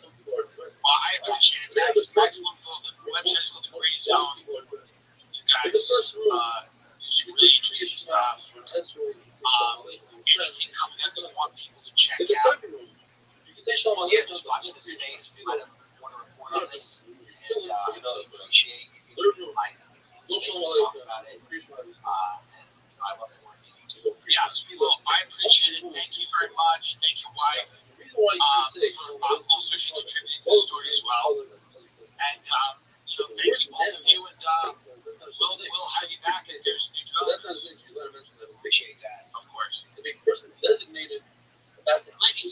Well, I appreciate it, Max. Maximum Flow, the website's called The Gray Zone. You guys do some really interesting stuff. Anything coming up that you want people to check out. Yeah, just watch this space. We want to report on this. And I really appreciate you reminding me of the space to talk about it. And I love working with you too. Yes, well, I appreciate it. Thank you very much. Thank you, wife. Also, she contributed to the story as well. And, thank you, both of you. And we'll have you back if there's new developments. Appreciate that. Of course. Ladies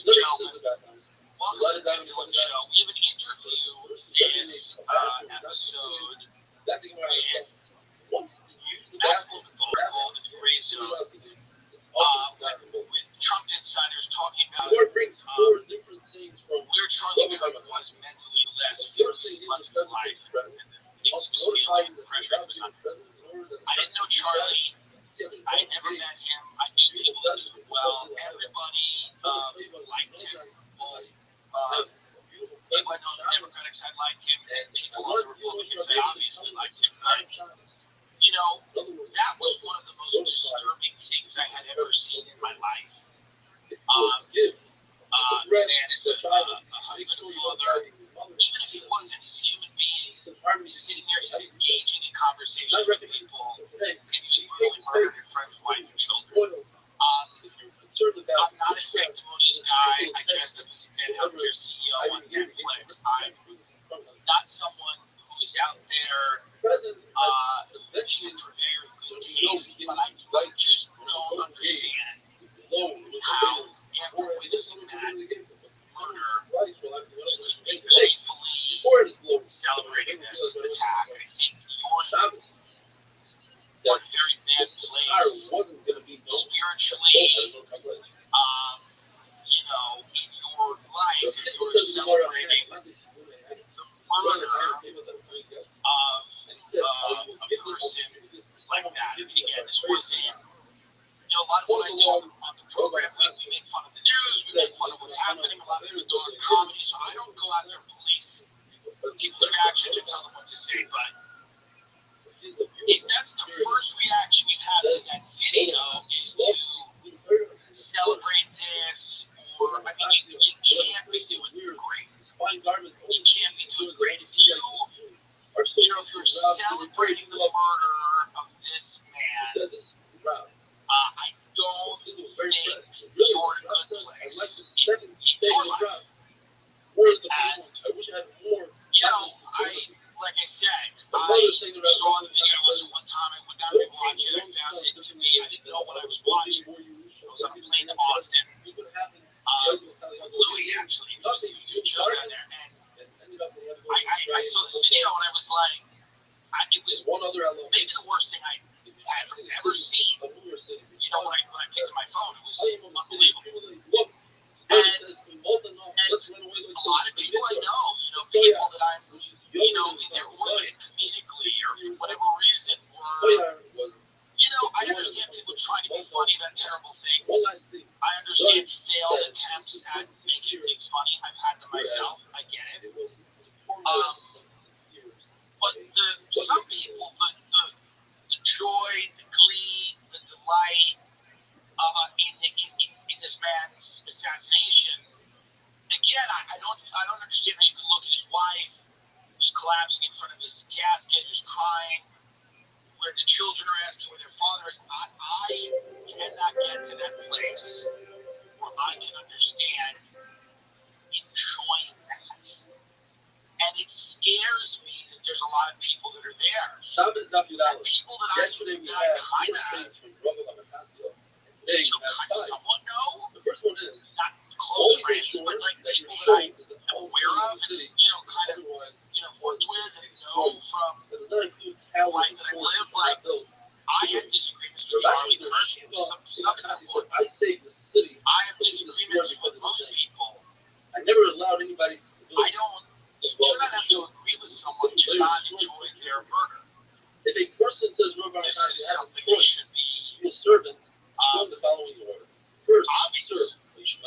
and gentlemen, welcome to the Tim Dillon Show. We have an interview this episode life, and things was feeling, the pressure was under. I didn't know Charlie. I had never met him. I knew people that knew him well. Everybody liked him. Both people I know on the Democratic side liked him, and people on the Republican side obviously liked him. But, you know, that was one of the most disturbing things I had ever seen in my life. The man is a husband, a father. Even if he wasn't, he's a human being. He's sitting there, he's engaging in conversation with people, and he was brutally murdered in front of his wife and children. I'm not a sanctimonious guy. I dressed up as a dead healthcare CEO on Netflix. I'm not someone who is out there looking for very good taste, but I just don't understand how after witnessing that murder, you could be gleefully celebrating this attack. I think you're in one very bad place spiritually, you know, in your life, if you're celebrating the murder of a person like that. I mean, again, this wasn't, you know, a lot of what I do on the program, we make fun of the news, we make fun of what's happening, a lot of it's dark comedy, so I don't go out there and police people's reactions or tell them what to say, but if that's the first reaction you have to that video is to celebrate this, or, I mean, you can't be doing great. You can't be doing great. If you're celebrating the murder of this man, I don't think you're in a good place in your life. And, you know, like I said, I saw the video one time, I went down to watch it, I found it to me, I didn't know what I was watching. I was on a plane to Austin, with Louis actually, he was a show down there, and I saw this video and I was like, it was maybe the worst thing I had ever seen. You know, when I picked up my phone, it was unbelievable. And a lot of people I know, you know, people that I'm, you know, in their orbit comedically or for whatever reason were, you know, I understand people trying to be funny about terrible things. I understand failed attempts at making things funny. I've had them myself. I get it. But some people, the joy, the glee, the delight in this man's assassination. Again, I don't understand how you can look at his wife, who's collapsing in front of his casket, who's crying, where the children are asking where their father is. I cannot get to that place where I can understand enjoying that. And it scares me that there's a lot of people that are there. And people that I kind of somewhat know. Not close friends, but like people that I am aware of and, you know, kind of, you know, worked with and know from the life that I lived. Like, I have disagreements with Charlie Kirk, some support. I have disagreements with most people. I never allowed anybody. You do not have to agree with someone to not enjoy their murder. If a person says this is something that should be the following order. First, obvious. You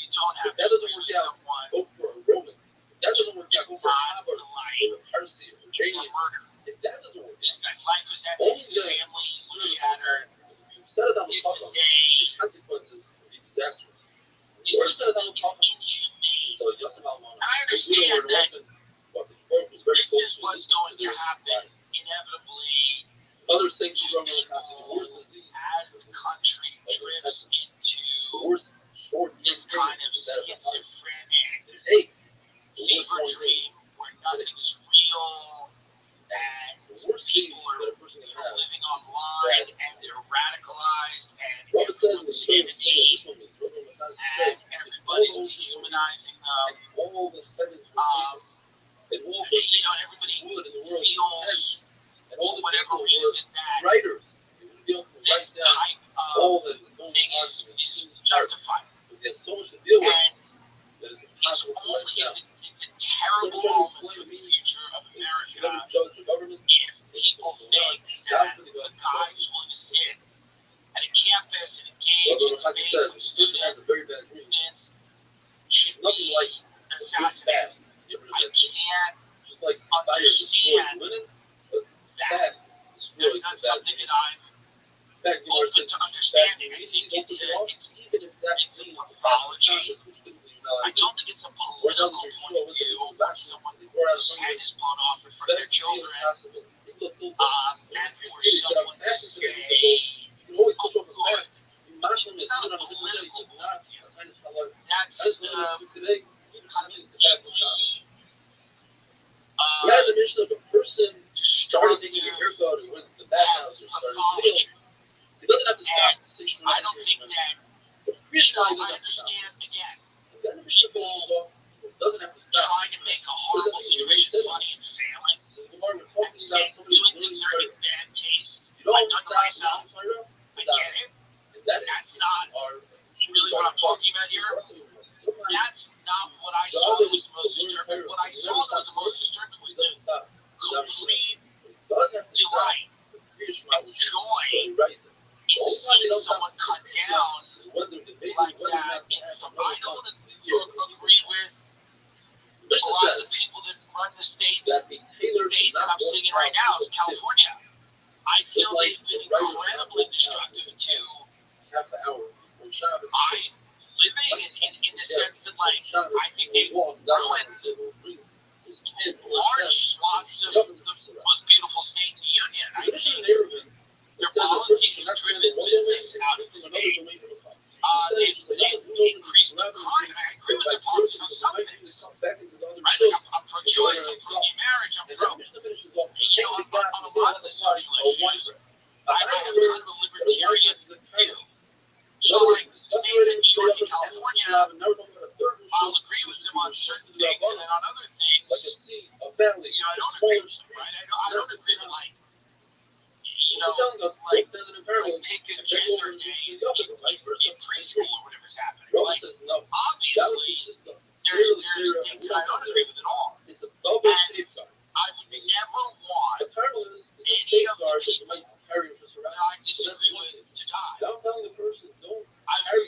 don't have to agree with someone to not delight in their murder. This guy's life was ended, his family was shattered. This is inhumane. And I understand that this is what's going to happen inevitably to people as the country drifts into this kind of schizophrenic fever dream where nothing is real and people are living online and they're radicalized and everyone's an enemy and everybody's dehumanizing them. You know, everybody feels, for whatever reason, that this type of thing is justified. And it's a terrible moment for the future of America. something that I'm open to understanding. I think it's a pathology. I don't think it's a political point of view when someone whose head is blown off in front of their children, and for someone to say, oh, good. It's not a political point of view. That's kind of deeply destructive pathology. It doesn't have to stop. And I don't think that, I understand, again, people trying to make a horrible situation funny and failing, and saying, doing things that are in bad taste. I've done to myself. I get it. That's not really what I'm talking about here. That's not what I saw that was the most disturbing. What I saw that was the most disturbing was the complete delight and joy in seeing someone cut down like that. I don't agree with a lot of the people that run the state that I'm sitting in right now is California. I feel they've been incredibly destructive to my living in the sense that, like, I think they've ruined large swaths of the most beautiful state in the union. I think their policies have driven business out of the state. They've increased the crime. I agree with their policies on some things. I think I'm pro-choice, I'm pro-gay marriage, I'm pro. On a lot of the social issues, I have kind of a libertarian view. So, like, states in New York and California, I'll agree with them on certain things, and then on other things, I don't agree with them, right? I don't agree with, like, pick a gender day in preschool or whatever's happening. Like, obviously, there's things that I don't agree with at all. And I would never want any of the people that I disagree with to die. I would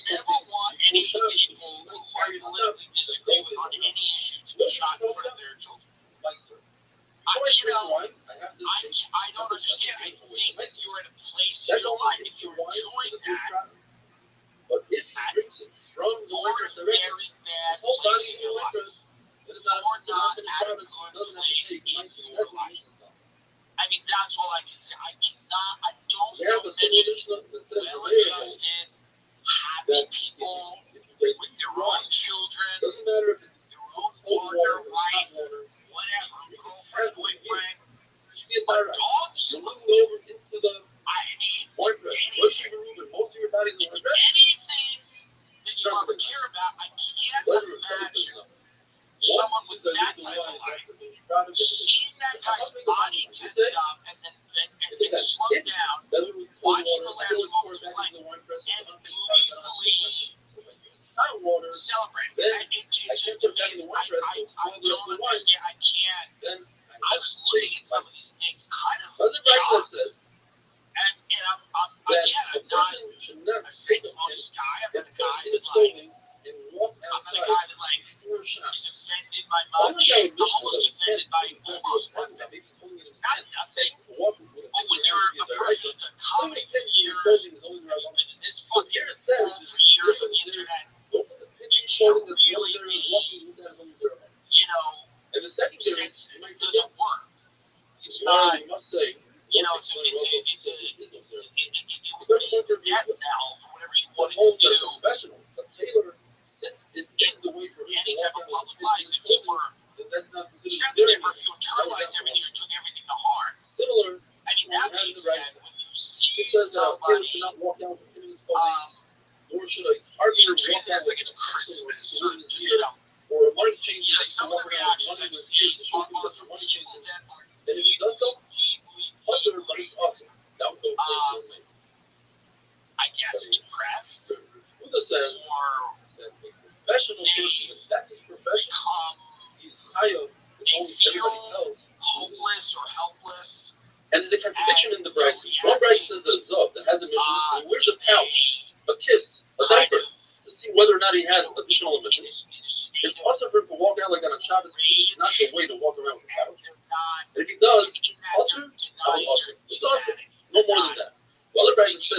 never want any of the people who I politically disagree with on any issue to be shot in front of their children. I don't understand. I think you're in a place in your life, if you're enjoying that, you're in a very bad place in your life. You're not at a good place in your life. I mean, that's all I can say. I don't know many well-adjusted, happy people with their own children, their own partner, wife, whatever, girlfriend, boyfriend, but dogs, I mean, anything that you ever care about, I can't imagine someone with that type of life, seeing that guy's body tense up and then slow down, watching the last moments of his life, and gleefully celebrate. It just to me, I don't understand. I can't. I was looking at some of these things kind of shocked. And I'm not a sanctimonious guy. I'm not a guy that's like, is offended by much. I'm almost offended by almost nothing. Not nothing. But when you're a person who's done comedy for years, and you've been in this fucking world for years on the internet, you can't really be, since it doesn't work. It's not, it would be the death knell for whatever you wanted to do in any type of public life. If you were sensitive or if you internalized everything or took everything to heart. I mean, that being said, when you see somebody treated as like it's Christmas or, some of the reactions I've seen are from people that are deeply I guess depressed, or they feel hopeless or helpless. And there's a contradiction in the Bryces. One Bryce says that a Zov that has a mission, wears a pouch, a kiss, a diaper, to see whether or not he has additional emissions. It's also for him to walk out like on a Shabbos. It's not the way to walk around with a pouch. And if he does, also, it's awesome. No more than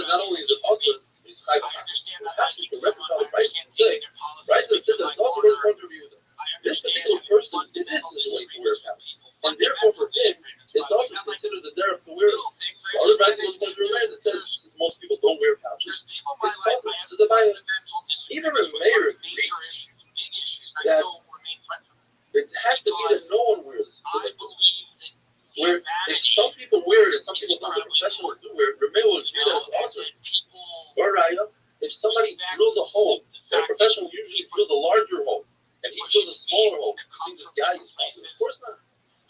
not only is it also it's high I understand that. actually can reconcile the rights I and say, understand their rights and policies. say that's also very important to review them. I This understand particular person did fundamental this as a way to wear disagreements with pouch. people. And therefore for him, it's also considered that they're to wear little things. I other rights understand and remain that says since most people don't wear pouches. there's people in my It's life called I have to the Bible. fundamental Even disagreements if with mayor on major issues, big issues. I that- still remain friends with them. It has to be that no one wears I it. believe that Where if humanity some people wear it and some people don't, the professionals do wear it, Rabbi will agree that it's awesome. people Or Raya, if somebody drills a hole, and a professional usually drills a larger hole, and he drills a smaller hole, you think this guy is awesome? Of course not.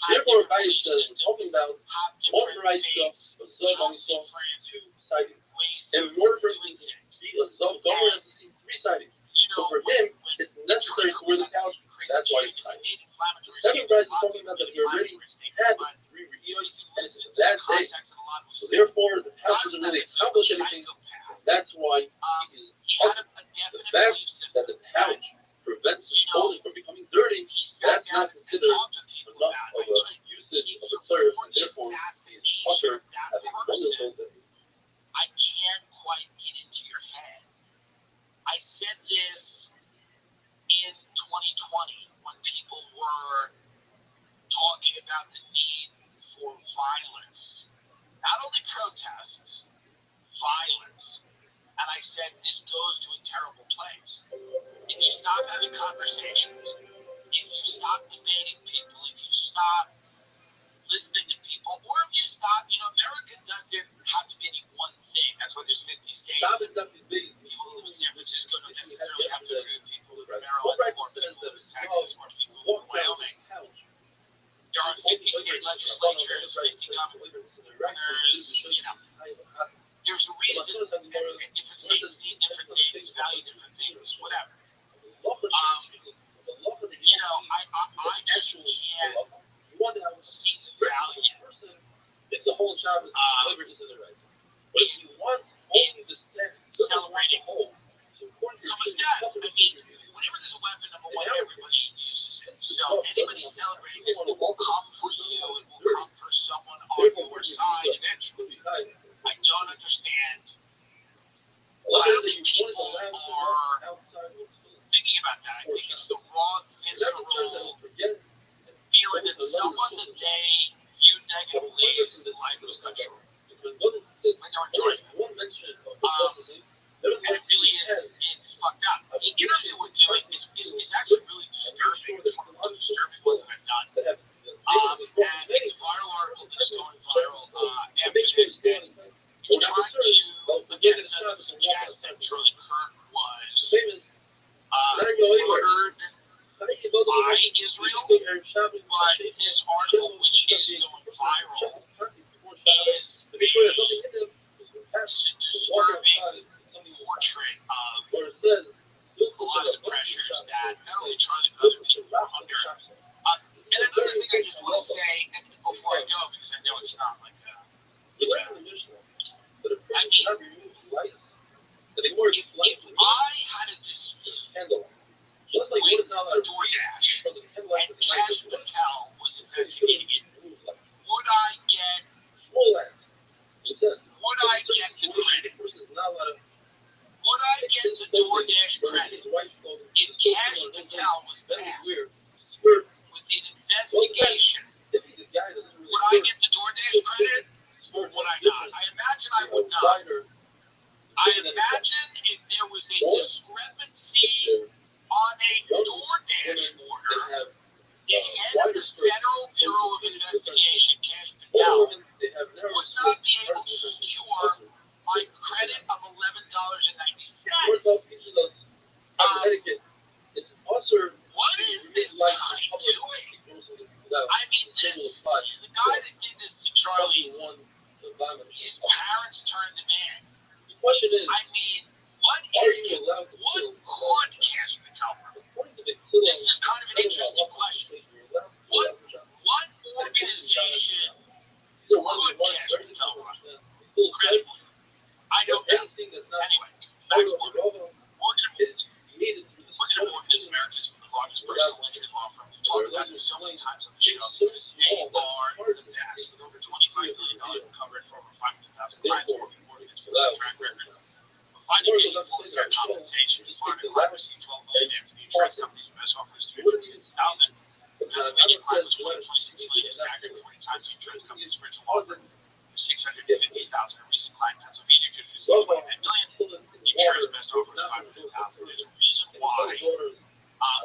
Therefore, Rabbi says, we're talking about one right of self, two-sided. And in order for it to be a self-government, has to see three sided. So for him, it's necessary to wear the couch. That's why it's tight. The second guy is talking about that he already had 3 reviews, and it's that day. So therefore, the couch doesn't really accomplish anything. And that's why he is up. The fact that the couch prevents his clothing from becoming dirty, that's not considered enough of a usage of the service, and therefore he is usher having wonderful day. I can't quite get into your head. I said this in 2020 when people were talking about the need for violence, not only protests, violence. And I said this goes to a terrible place. If you stop having conversations, if you stop debating people, if you stop listening to people, or if you stop, America doesn't have to be any one thing. That's why there's 50 states. People who live in San Francisco don't necessarily have to agree with people who live in Maryland or people who live in Texas or people who live in Wyoming. There are 50 state legislatures, 50 governors. There's a reason that different states need different things, value different things, whatever. I just can't see the value. The whole job is delivered to the right. But if you want only the set, Celebrating whole, so someone's dead. Whenever there's a weapon, number one, everybody uses it. So anybody celebrating this, it will come for you. It will come for someone on your side eventually. I don't understand. I don't think people are thinking about that. I think it's the raw, visceral feeling that someone that they view negatively is life was cut short. Like they're enjoying it. And it really is, it's fucked up. The interview we're doing is actually really disturbing. It's one of the most disturbing ones that I've done. And it's a viral article that is going viral after this. And it's trying to, again, it doesn't suggest that Charlie Kirk was murdered by Israel, but this article, which is going viral, is a disturbing portrait of a lot of the pressures that not only Charlie but other people are under. And another thing I just want to say, and before I go, because I know it's not like I mean, if I had a dispute with DoorDash and Cash Patel was investigating it, would I get the credit? Would I get the DoorDash credit if Cash Patel was tasked with an investigation? Would I get the DoorDash credit or would I not? I imagine I would not. I imagine if there was a discrepancy on a DoorDash order, the head of the Federal Bureau of Investigation, Cash Patel, would not be able to secure my credit of $11.90. What is this guy doing? I mean, the guy that did this to Charlie, his parents turned him in. I mean, what could Cash Patel do? This is kind of an interesting question. What organization could Cash Patel run? Credibly. I don't know. Anyway, back to Morgan. Morgan & Morgan is America's largest personal injury law firm. We've talked about them so many times on the show because they are the best. With over $25 billion covered for over 500,000 clients, Morgan & Morgan is track record. Finding meaningful fair compensation, Florida Climb received $12 million after the insurance company's best offer was $250,000. Pennsylvania Climb was awarded $26 million, staggering 40 times the insurance company's original offer was $650,000. A recent Climb, Pennsylvania just received $29 million. The insurance best offer was $500,000. There's a reason why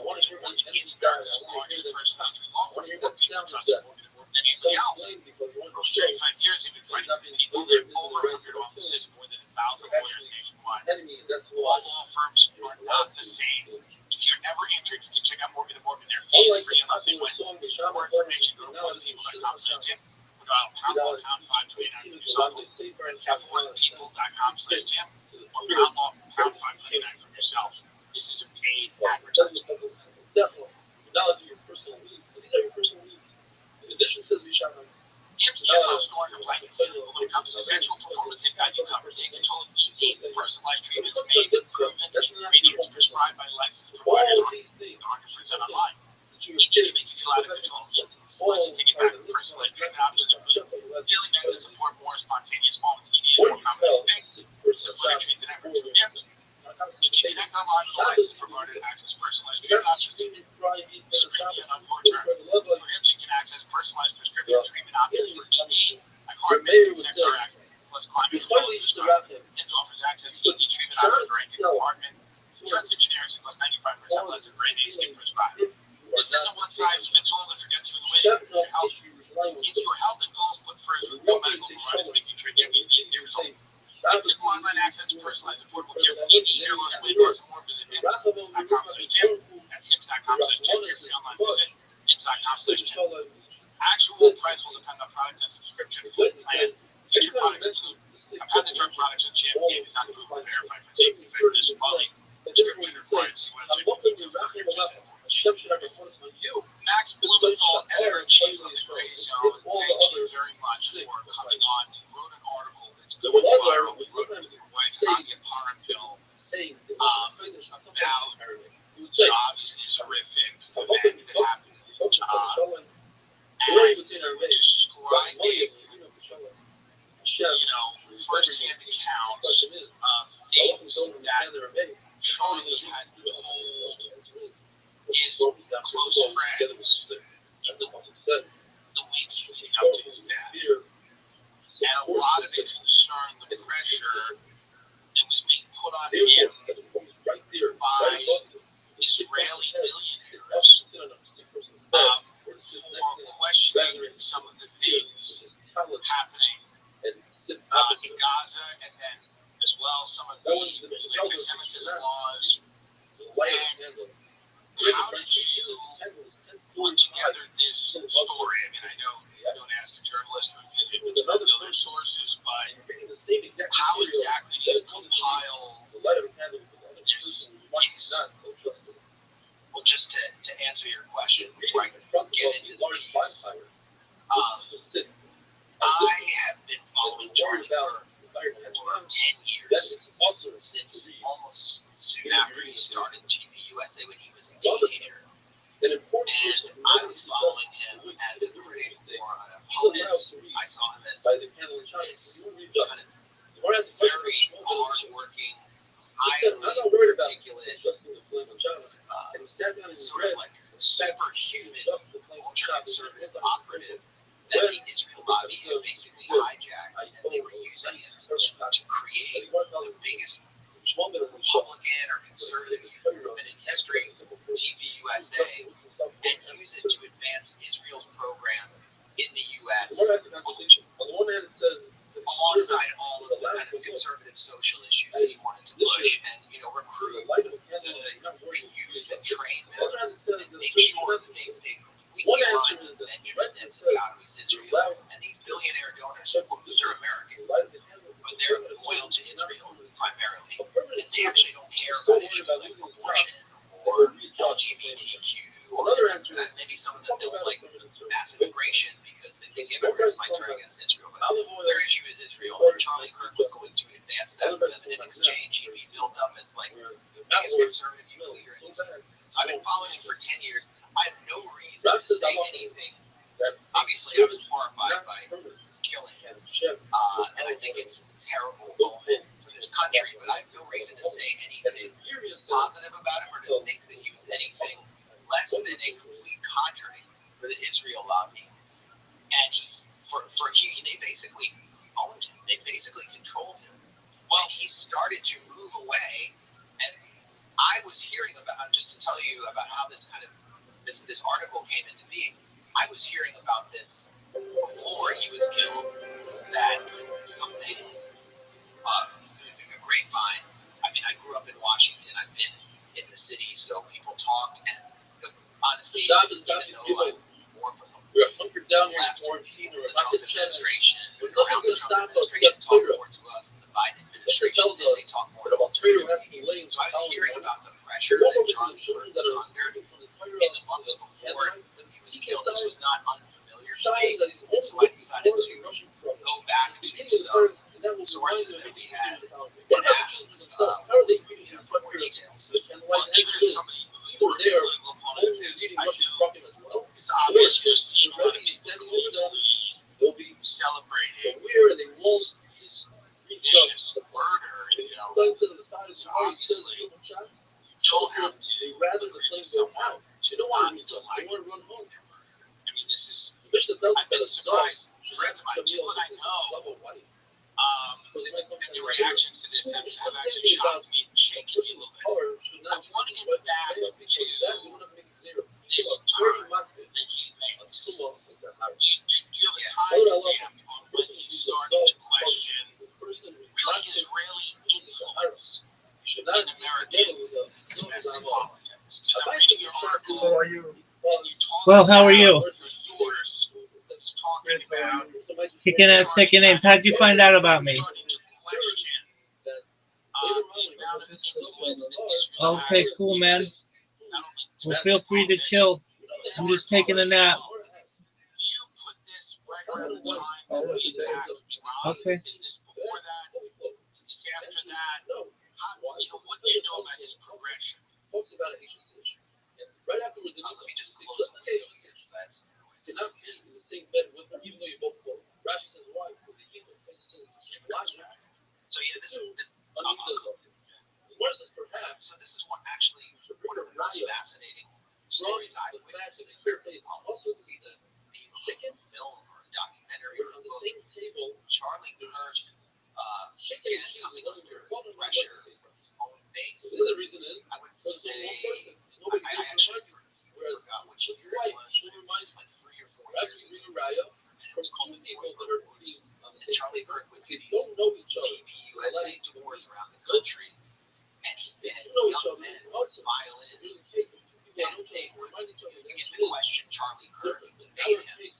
one is America's largest personal injury law firm. More people trust Morgan & Morgan than anything else. For 35 years, they've been fighting for people. They have over 100 offices, more than 1,000 lawyers nationwide. All law firms are not the same. If you're ever injured, you can check out Morgan & Morgan. Their fee is free unless they win. For more information, go to ForThePeople.com/Tim. Or dial #1 #529 for your cell phone. That's F1People.com/Tim or #529 from yourself. This is a paid advertisement. Tim's Kidlow Scoring and Blankets. When it comes to sexual performance and value cover, take control of each team. Personalized treatments made, proven, ingredients prescribed by licensed providers on 100% online. Each can make you feel out of control. Once you take it back, personalized treatment options are good. Healing methods support more spontaneous moments. ED is more common than you think. Simpler to treat than ever. You can connect online with a licensed provider to access personalized treatment options. This is premium on your term. For him, you can access personalized prescription treatment options for ED, like heart meds and sex RX, plus climate control and prescribed. Hims offers access to ED treatment options for any compartment. Drugs and generics cost 95% less than brand names get prescribed. This isn't a one-size-fits-all that forgets you in the way to your health. It's your health and goals put first with real medical providers making sure you get the result. It's simple online access to personalized affordable care for ED, hair loss, weight loss, and more. Visit Hims.com/Tim. That's Hims.com/Tim. Your free online visit. Hims.com/Tim. Actual price will depend on product and subscription plan. Future products include compounded drug products and GMP is not approved or verified for safety, effectiveness, quality. Prescription required. See website for details. Max Blumenthal, editor-in-chief of the Gray Zone, thank you very much for coming on. You wrote an article that's going viral. We wrote it with your wife, Anya Parenville, about obviously this horrific event that happened in Utah. And describing, first-hand accounts of things that Charlie had told his close friends the weeks leading up to his death. And a lot of it concerned the pressure that was being put on him by Israeli billionaires for questioning some of the things happening in Gaza, and then as well some of the anti-Semitism laws. And how did you put together this story? I mean, I know you don't ask a journalist or visit with other sources, but how exactly do you compile this piece? Well, just to answer your question before I get into the piece, I have been following Charlie for 10 years, since almost soon after he started TV USA when he was a teenager. And I was following him as a critic or an opponent. I saw him as this kind of very hard-working, highly articulate, sort of like superhuman ultra-conservative operative that the Israel lobby had basically hijacked, and they were using it to create the biggest Republican or conservative youth movement in history, TV USA, and use it to advance Israel's program in the U.S. alongside all of the kind of conservative social issues he wanted to push, and recruit the youth and train them and make sure that they stay completely aligned with Benjamin Netanyahu's Israel. And these billionaire donors, they're American, but they're loyal to Israel primarily, and they actually don't care about issues like abortion or LGBTQ, or maybe some of them don't like mass immigration because they think immigrants might turn against Israel, but their issue is Israel, and Charlie Kirk was going to advance that for them, and in exchange he'd be built up as like the biggest conservative youth leader in Israel. So I've been following him for 10 years. I have no reason to say anything. Obviously, I was horrified by his killing, and I think it's a terrible moment they basically owned him. They basically controlled him. Well, he started to move away, and I was hearing about, just to tell you about how this kind of this article came into being. I was hearing about this before he was killed. That something through the grapevine. I mean, I grew up in Washington. I've been in the city, so people talk, and honestly, even though I'm more from We're hunkered down here in left, quarantine or the about Trump to check. administration, We're around nothing the to Trump stop us. We administration, got talk Twitter. more to us than the Biden Twitter administration, tells and us they talk more that about about Twitter Twitter. has some lanes. So I was hearing about the pressure We're that welcome John to the Bird that was are under from the Twitter in the months before he was killed. This was not unfamiliar to me, and so I decided to go back to some sources that we had and ask for more details. Well, even as somebody who was a political opponent of his, I knew it's obvious you're seeing a lot of people gleefully celebrating his vicious murder. So obviously you don't have to agree with someone to not to like their murder. I mean, this is, I've been surprised. Friends of mine, people that I know, and their reactions to this have actually shocked me and shaken me a little bit. I want to get back to this turn that he makes. Do you have a timestamp on when he started to question really Israeli influence in American domestic politics? Because I'm reading your article, and you talk Well, how are you? your source is talking about Kicking ass, taking names. How'd you find out about me? Okay, cool, man. Well, feel free to chill. I'm just taking a nap. Okay. Is this before that? Is this after that? What do you know about his progression? Right afterwards, Let me just close the window here because that's you're not in the same bed with them, even though you both vote. Rashi says why? Because he keeps them logic. so yeah, this is What is it perhaps? so this is what actually one of the most fascinating stories I witnessed in the chicken film or a documentary or On a the book. same table, Charlie Kirk chicken began coming under pressure from his own base. The other reason is, I would because say it's one person. I Nobody actually forgot which year it was. It was like 3 or 4 years ago. Raya, And it was called the people Boy that are Reports. on the And Charlie Kirk would do they these don't know each other. TV USA tours around the country, and young men would file in, and they would begin to question Charlie Kirk and debate him, and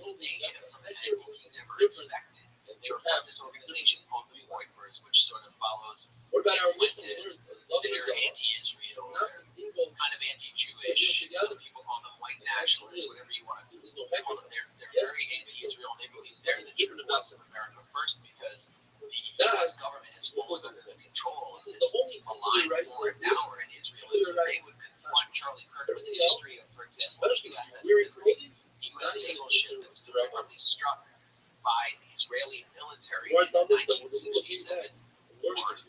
debate him from an angle he never expected. They were part of this organization called the Boy Reports, which sort of follows What about our Lincoln's. They're anti-Israel, they're kind of anti-Jewish. Some people call them white nationalists, whatever you want to call them. They're very anti-Israel, and they believe they're the true voice of America first because the U.S. government is fallen under the control of this aligned foreign power in Israel. And so they would confront Charlie Kirk with the history of, for example, the USS Liberty, the U.S. naval ship that was deliberately struck by the Israeli military in 1967 in order to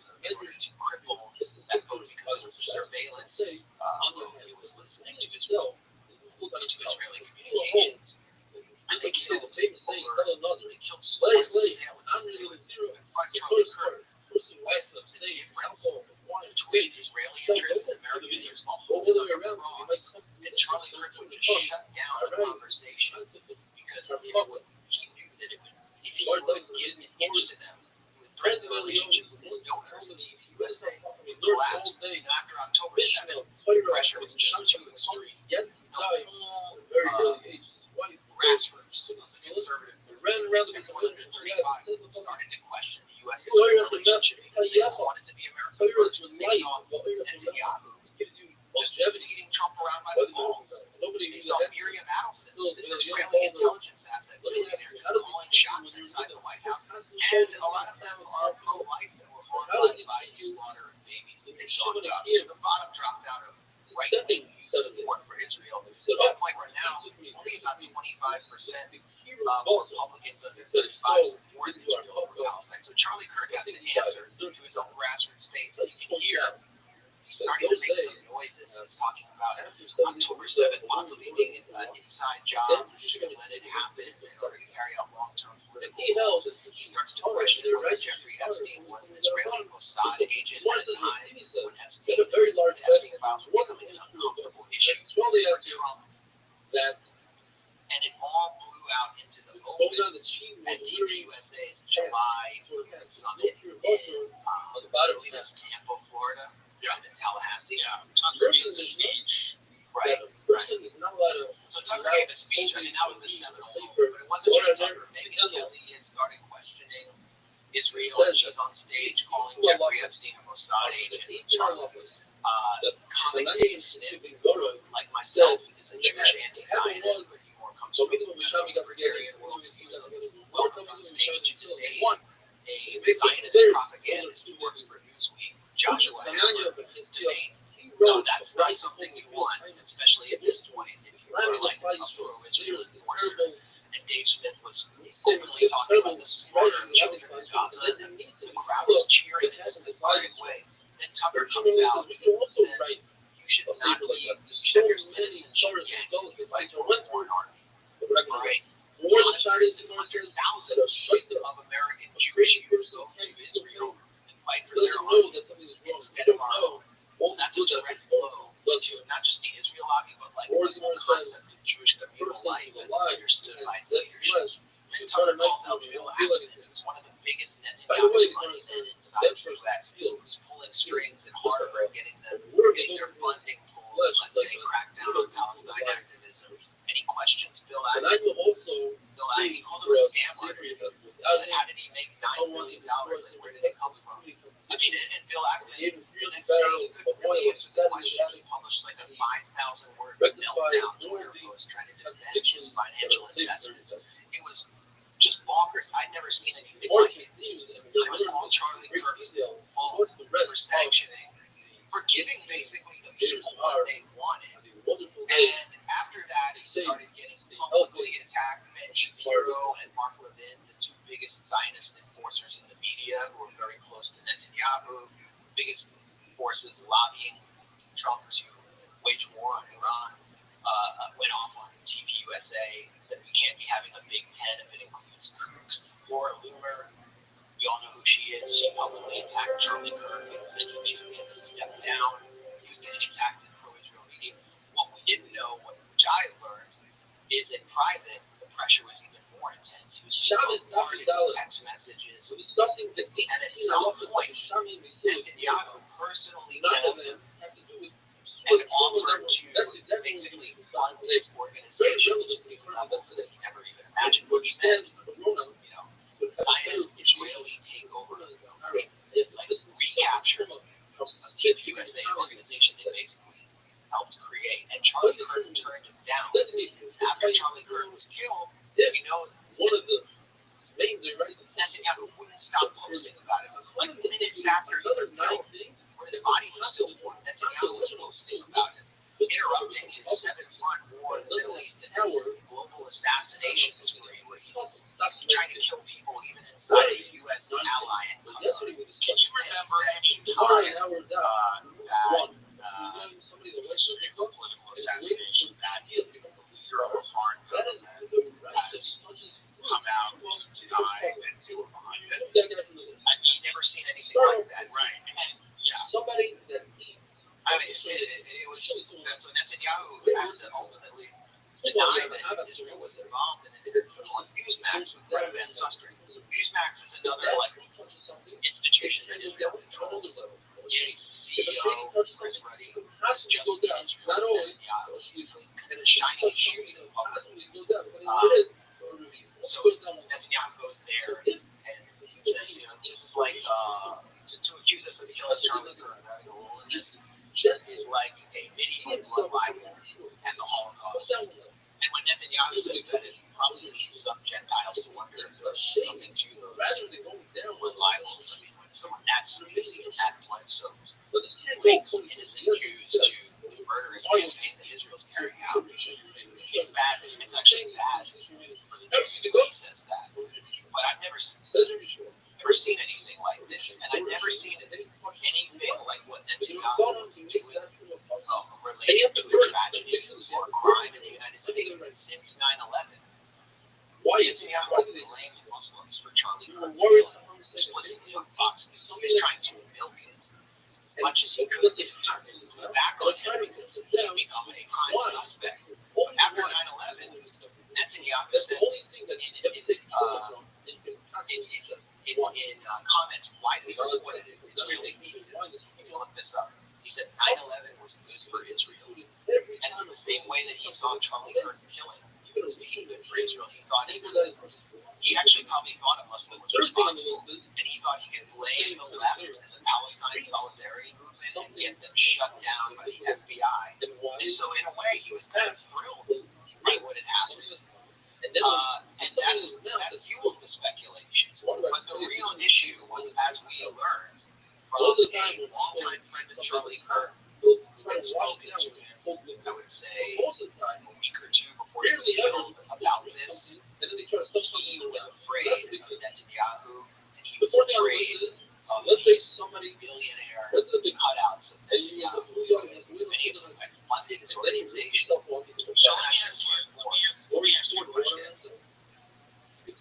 cripple that boat because it was a surveillance boat. It was listening to Israeli communications. And they killed scores of sailors. They would confront Charlie Kirk with the difference between Israeli interests and American interests while holding up a cross. And Charlie Kirk would just shut down the conversation because he knew that if he would give an inch to them, he would threaten the relationship with his donors. And TV USA collapsed. And after October 7th, the pressure was just too extreme. The whole grassroots of the conservative movement, everyone under 35 started to question the U.S.'s relationship because they wanted to be America first. They saw Netanyahu just leading Trump around by the balls. They saw Miriam Adelson, this Israeli intelligence asset billionaire, just calling shots inside the White House. And a lot of them are pro-life and were horrified by the slaughter of babies that they saw about. So the bottom dropped out of right-wing support for Israel to the point where now only about 25% of Republicans under 35 support Israel over Palestine. So Charlie Kirk has an answer to his own grassroots base. And you can hear he's starting to make some noises. He's talking about October 7th possibly being an inside job to let it happen in order to carry rules. He starts to question whether Jeffrey Epstein was an Israeli Mossad agent at a time when Epstein files were becoming an uncomfortable issue for Trump. And it all blew out into the open at TV USA's July summit in, I believe it's Tampa, Florida, in Tallahassee. Tucker gave a speech. Right. So Tucker gave a speech. I mean, that was the seminal moment, but it wasn't just Tucker. Megyn Kelly had started questioning Israel, and she's on stage calling Jeffrey Epstein a Mossad agent. Comic Dave Smith, like myself, is a Jewish anti-Zionist, but he more comes from the libertarian world. So he was welcomed on stage to debate a Zionist propagandist who works for Newsweek, Joshua Hammer, debate. No, that's not something you want, especially at this point, if you are like a pro-Israel enforcer. And Dave Smith was openly talking about the slaughter of children in Gaza, and the crowd was cheering in this cathartic way. Then Tucker comes out and says, you should not be, you should have your citizenship again if you fight for a foreign army. Right? Hundreds and hundreds of thousands of American Jewish youth go to Israel and fight for their army instead of our own. So that's a direct blow to not just the Israel lobby, but like the whole concept of Jewish communal life as it's understood by its leadership. And Tucker calls out Bill Ackman, who's one of the biggest Netanyahu money men inside the U.S., who's pulling strings at Harvard, getting their funding pulled as they crack down on Palestine activism. And he questions Bill Ackman. He calls him a scam artist. He said, how did he make $9 million? Like, where did it come from? I mean, and Bill Ackman, the next day, he couldn't really answer the question. He published like a 5,000-word meltdown Twitter post trying to defend his financial investments. It was just bonkers. I'd never seen anything like it. It was all Charlie Kirk's fault for sanctioning, for giving basically the people what they wanted. And after that, he started getting publicly attacked. Ben Shapiro and Mark Levin, the two biggest Zionist enforcers in the media, who are very close to Netanyahu, biggest forces lobbying Trump to wage war on Iran, went off on TV USA, said we can't be having a Big Ten if it includes kooks. Laura Loomer, we all know who she is. She publicly attacked Charlie Kirk and said he basically had to step down. He was getting attacked in pro-Israel media. What we didn't know, which I learned, is in private, the pressure was even more intense. He was bombarded with text messages. And at some point, Netanyahu personally called him and offered to basically fund his organization to levels that he never even imagined, which meant, Zionist Israeli takeover, like recapture of the USA organization they basically helped create. And Charlie Kirk turned him down. After Charlie Kirk was killed, we know Netanyahu wouldn't stop posting about it. Like minutes after he was killed, where his body was still warm, Netanyahu was posting about it, interrupting his 7-month war in the Middle East and his global assassination spree, where he's trying to kill people even inside a U.S. ally and country. Can you remember any time that the history of political assassination that you're a foreign government has come out to deny that they were behind it? I've never seen anything like that. Right. And I mean, it was so Netanyahu has to ultimately deny that Israel was involved in it. On Newsmax with Rabbi and Suster. Newsmax is another institution that Israel controls. Its CEO, Chris Ruddy, was just in Israel with Netanyahu. He's shining his shoes in public. So Netanyahu goes there and he says, this is like to accuse us of killing Charlie Kirk, having a role in this, is like a medieval blood libel and the Holocaust. And when Netanyahu says that, it probably leads some Gentiles to wonder if there's something to those blood libels. I mean, when someone that's amazing and that blood soaked links innocent Jews to the murderous campaign that Israel's carrying out, it's bad. It's actually bad for the Jews when he says that. But I've never seen anything like this, and I've never seen anything like what Netanyahu is doing related to a tragedy or a crime in the United States since 9/11. Netanyahu blamed Muslims killing was being good for Israel. He actually probably thought a Muslim was responsible, and he thought he could blame the left and the Palestine solidarity movement and get them shut down by the FBI. And so, in a way, he was kind of thrilled by what had happened. And that fuels the speculation. But the real issue was, as we learned from a longtime friend of Charlie Kirk, who had spoken to him, I would say, a week or two before he was killed about this. He was afraid of Netanyahu, and he was afraid of these billionaire cutouts of Netanyahu. Many of them had funded his organization. So let me ask you a question.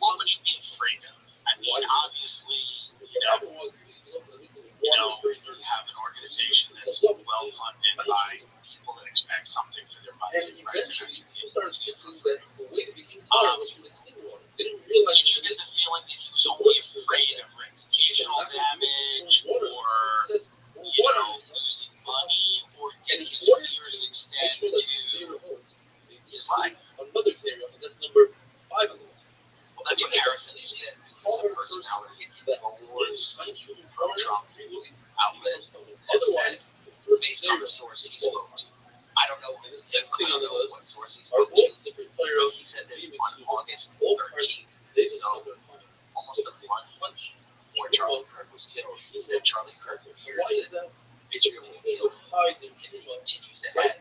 What would you be afraid of? I mean, obviously, you have an organization that's well funded by people that expect something for their money, right? Did you get the feeling that he was only afraid of reputational damage or, losing money, or did his fears extend to his life? Well, that's what Harrison Smith, who's a personality in InfoWars, pro-Trump outlet, has said, based on the source he spoke to. I don't know what source he spoke to. He said this on August 13th, so almost a month before Charlie Kirk was killed. He said Charlie Kirk fears that Israel will kill him if he continues ahead,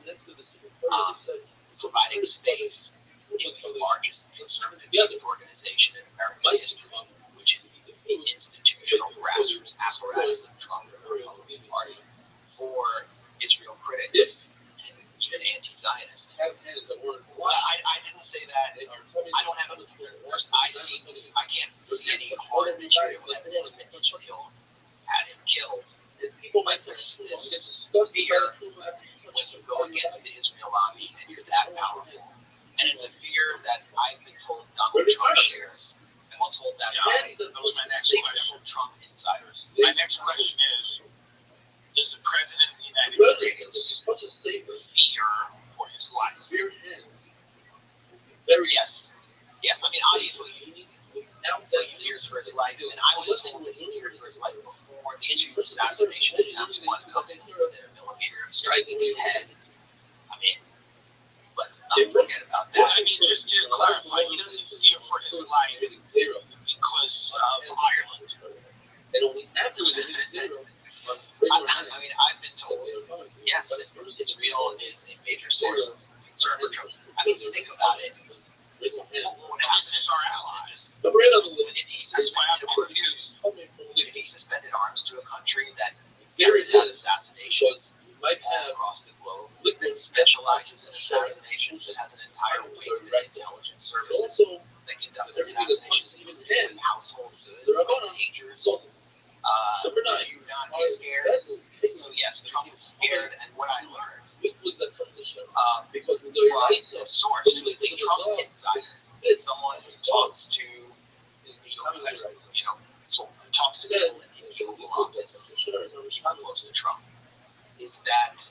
providing space in the largest conservative youth organization in American history, which is the institutional grassroots apparatus of Trump and the Republican Party, for Israel critics and even anti-Zionists. I didn't say that. I don't have any. I can't see any hard material evidence that Israel had him killed. But there's this fear when you go against the Israel army and you're that powerful. And it's a fear that I've been told Donald Trump shares. I was told that by several Trump insiders. My next question is, does the President of the United States fear for his life? Yes. Yes, I mean, obviously, he fears for his life. And I was told that he feared for his life before the two assassination attempts, one coming within a millimeter of striking his head. I mean, let's not forget about that. I mean, just to clarify, he doesn't fear for his life because of Ireland. I mean, I've been told, yes, that Israel is a major source of concern for Trump. I mean, think about it. What happens is our allies. If he suspended arms to a country that carries out assassinations all across the globe, that specializes in assassinations, that has an entire wing of its intelligence services that conducts assassinations with household goods and pagers, do you not be scared? So yes, Trump is scared, and what I learned from a source who is a Trump insider, someone who talks to talks to people in the Oval Office, people close to Trump, is that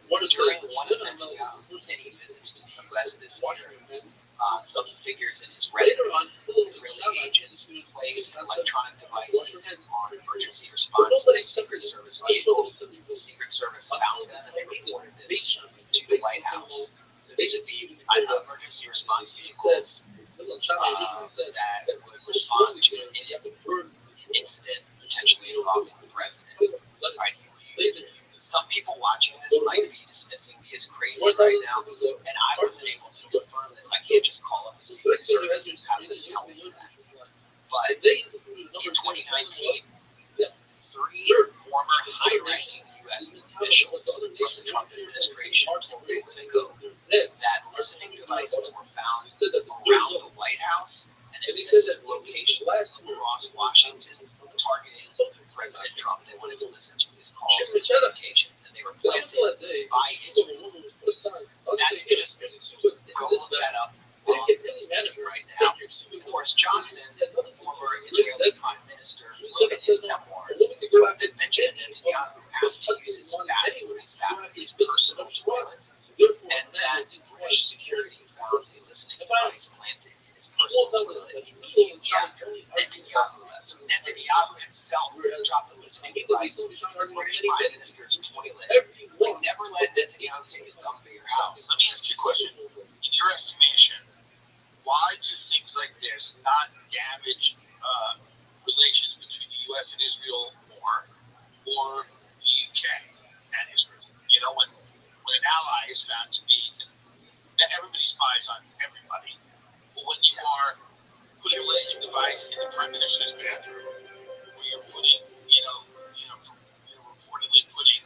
during one of Netanyahu's many visits to the U.S. this year, some figures in his Reddit, Israeli agents placed electronic devices on emergency response Secret Service vehicles. The Secret Service found them and they reported this to the White House. These would be emergency response vehicles that would respond to an incident potentially involving the president. Right? Some people watching this might be dismissing me as crazy right now, and I wasn't able to confirm this. I can't just call up the Secret Service and have them tell me that. But in 2019, 3 former high-ranking U.S. officials from the Trump administration told Politico that listening devices were found around the White House and in sensitive locations across Washington, targeting President Trump. They wanted to listen to his calls and communications, and they were planted by Israel. That's just go look that up. Right now, Boris Johnson, former Israeli Prime Minister, wrote in his memoirs that Benjamin Netanyahu asked to use his bathroom, his personal toilet, and that British security found his toilet immediately after Netanyahu left. So Netanyahu himself dropped the listening device in the British Prime Minister's toilet. They never let Netanyahu take his dump at your house. Let me ask you a question. In your estimation, why do things like this not damage relations between the U.S. and Israel more, or the U.K. and Israel? You know, when an ally is found to be, that everybody spies on everybody, but when you are putting a listening device in the Prime Minister's bathroom, where you're putting, you're reportedly putting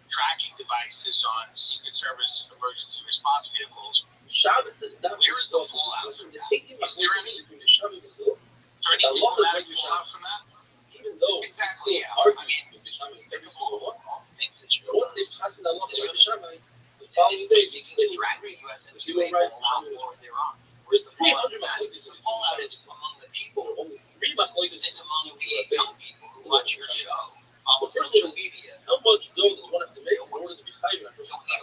tracking devices on Secret Service emergency response vehicles, where is the fallout from that? Is there any diplomatic fallout from that? Exactly, yeah. I mean, think of all the things Israel does. Israel is seeking to drag the U.S. into a all-out war with Iran. Where's the fallout from that? The fallout is among the people. It's among the young people who watch your show, follow social media. Don't need a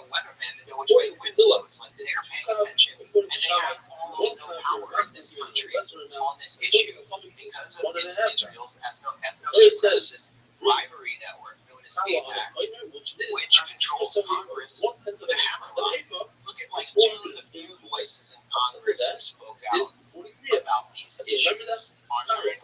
weatherman to know which way the wind blows. Like, they're paying attention, and they have almost no power in this country on this issue because of Israel's ethno-supremacist bribery network known as AIPAC, which controls Congress with a hammerlock. Look at like two of the few voices in Congress who spoke out about these issues. Cory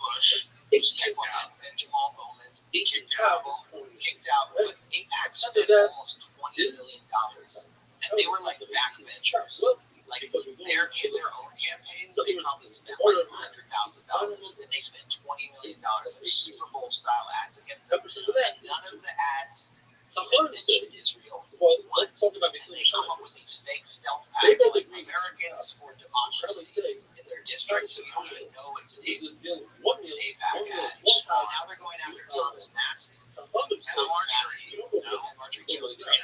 Bush, who's kicked out, and Jamal Bowman, kicked out. But AIPAC spent almost $20 million, and they were like backbenchers. Like, they're in their own campaigns, they probably spent like $100,000, and they spent $20 million on Super Bowl style ads against them. And none of the ads even mentioned Israel once. And they come up with these fake stealth ads like Americans for Democracy in their district, so you don't even know it's an AIPAC ad. Now they're going after Thomas Massey. And Marjorie Taylor Greene. Marjorie Taylor Greene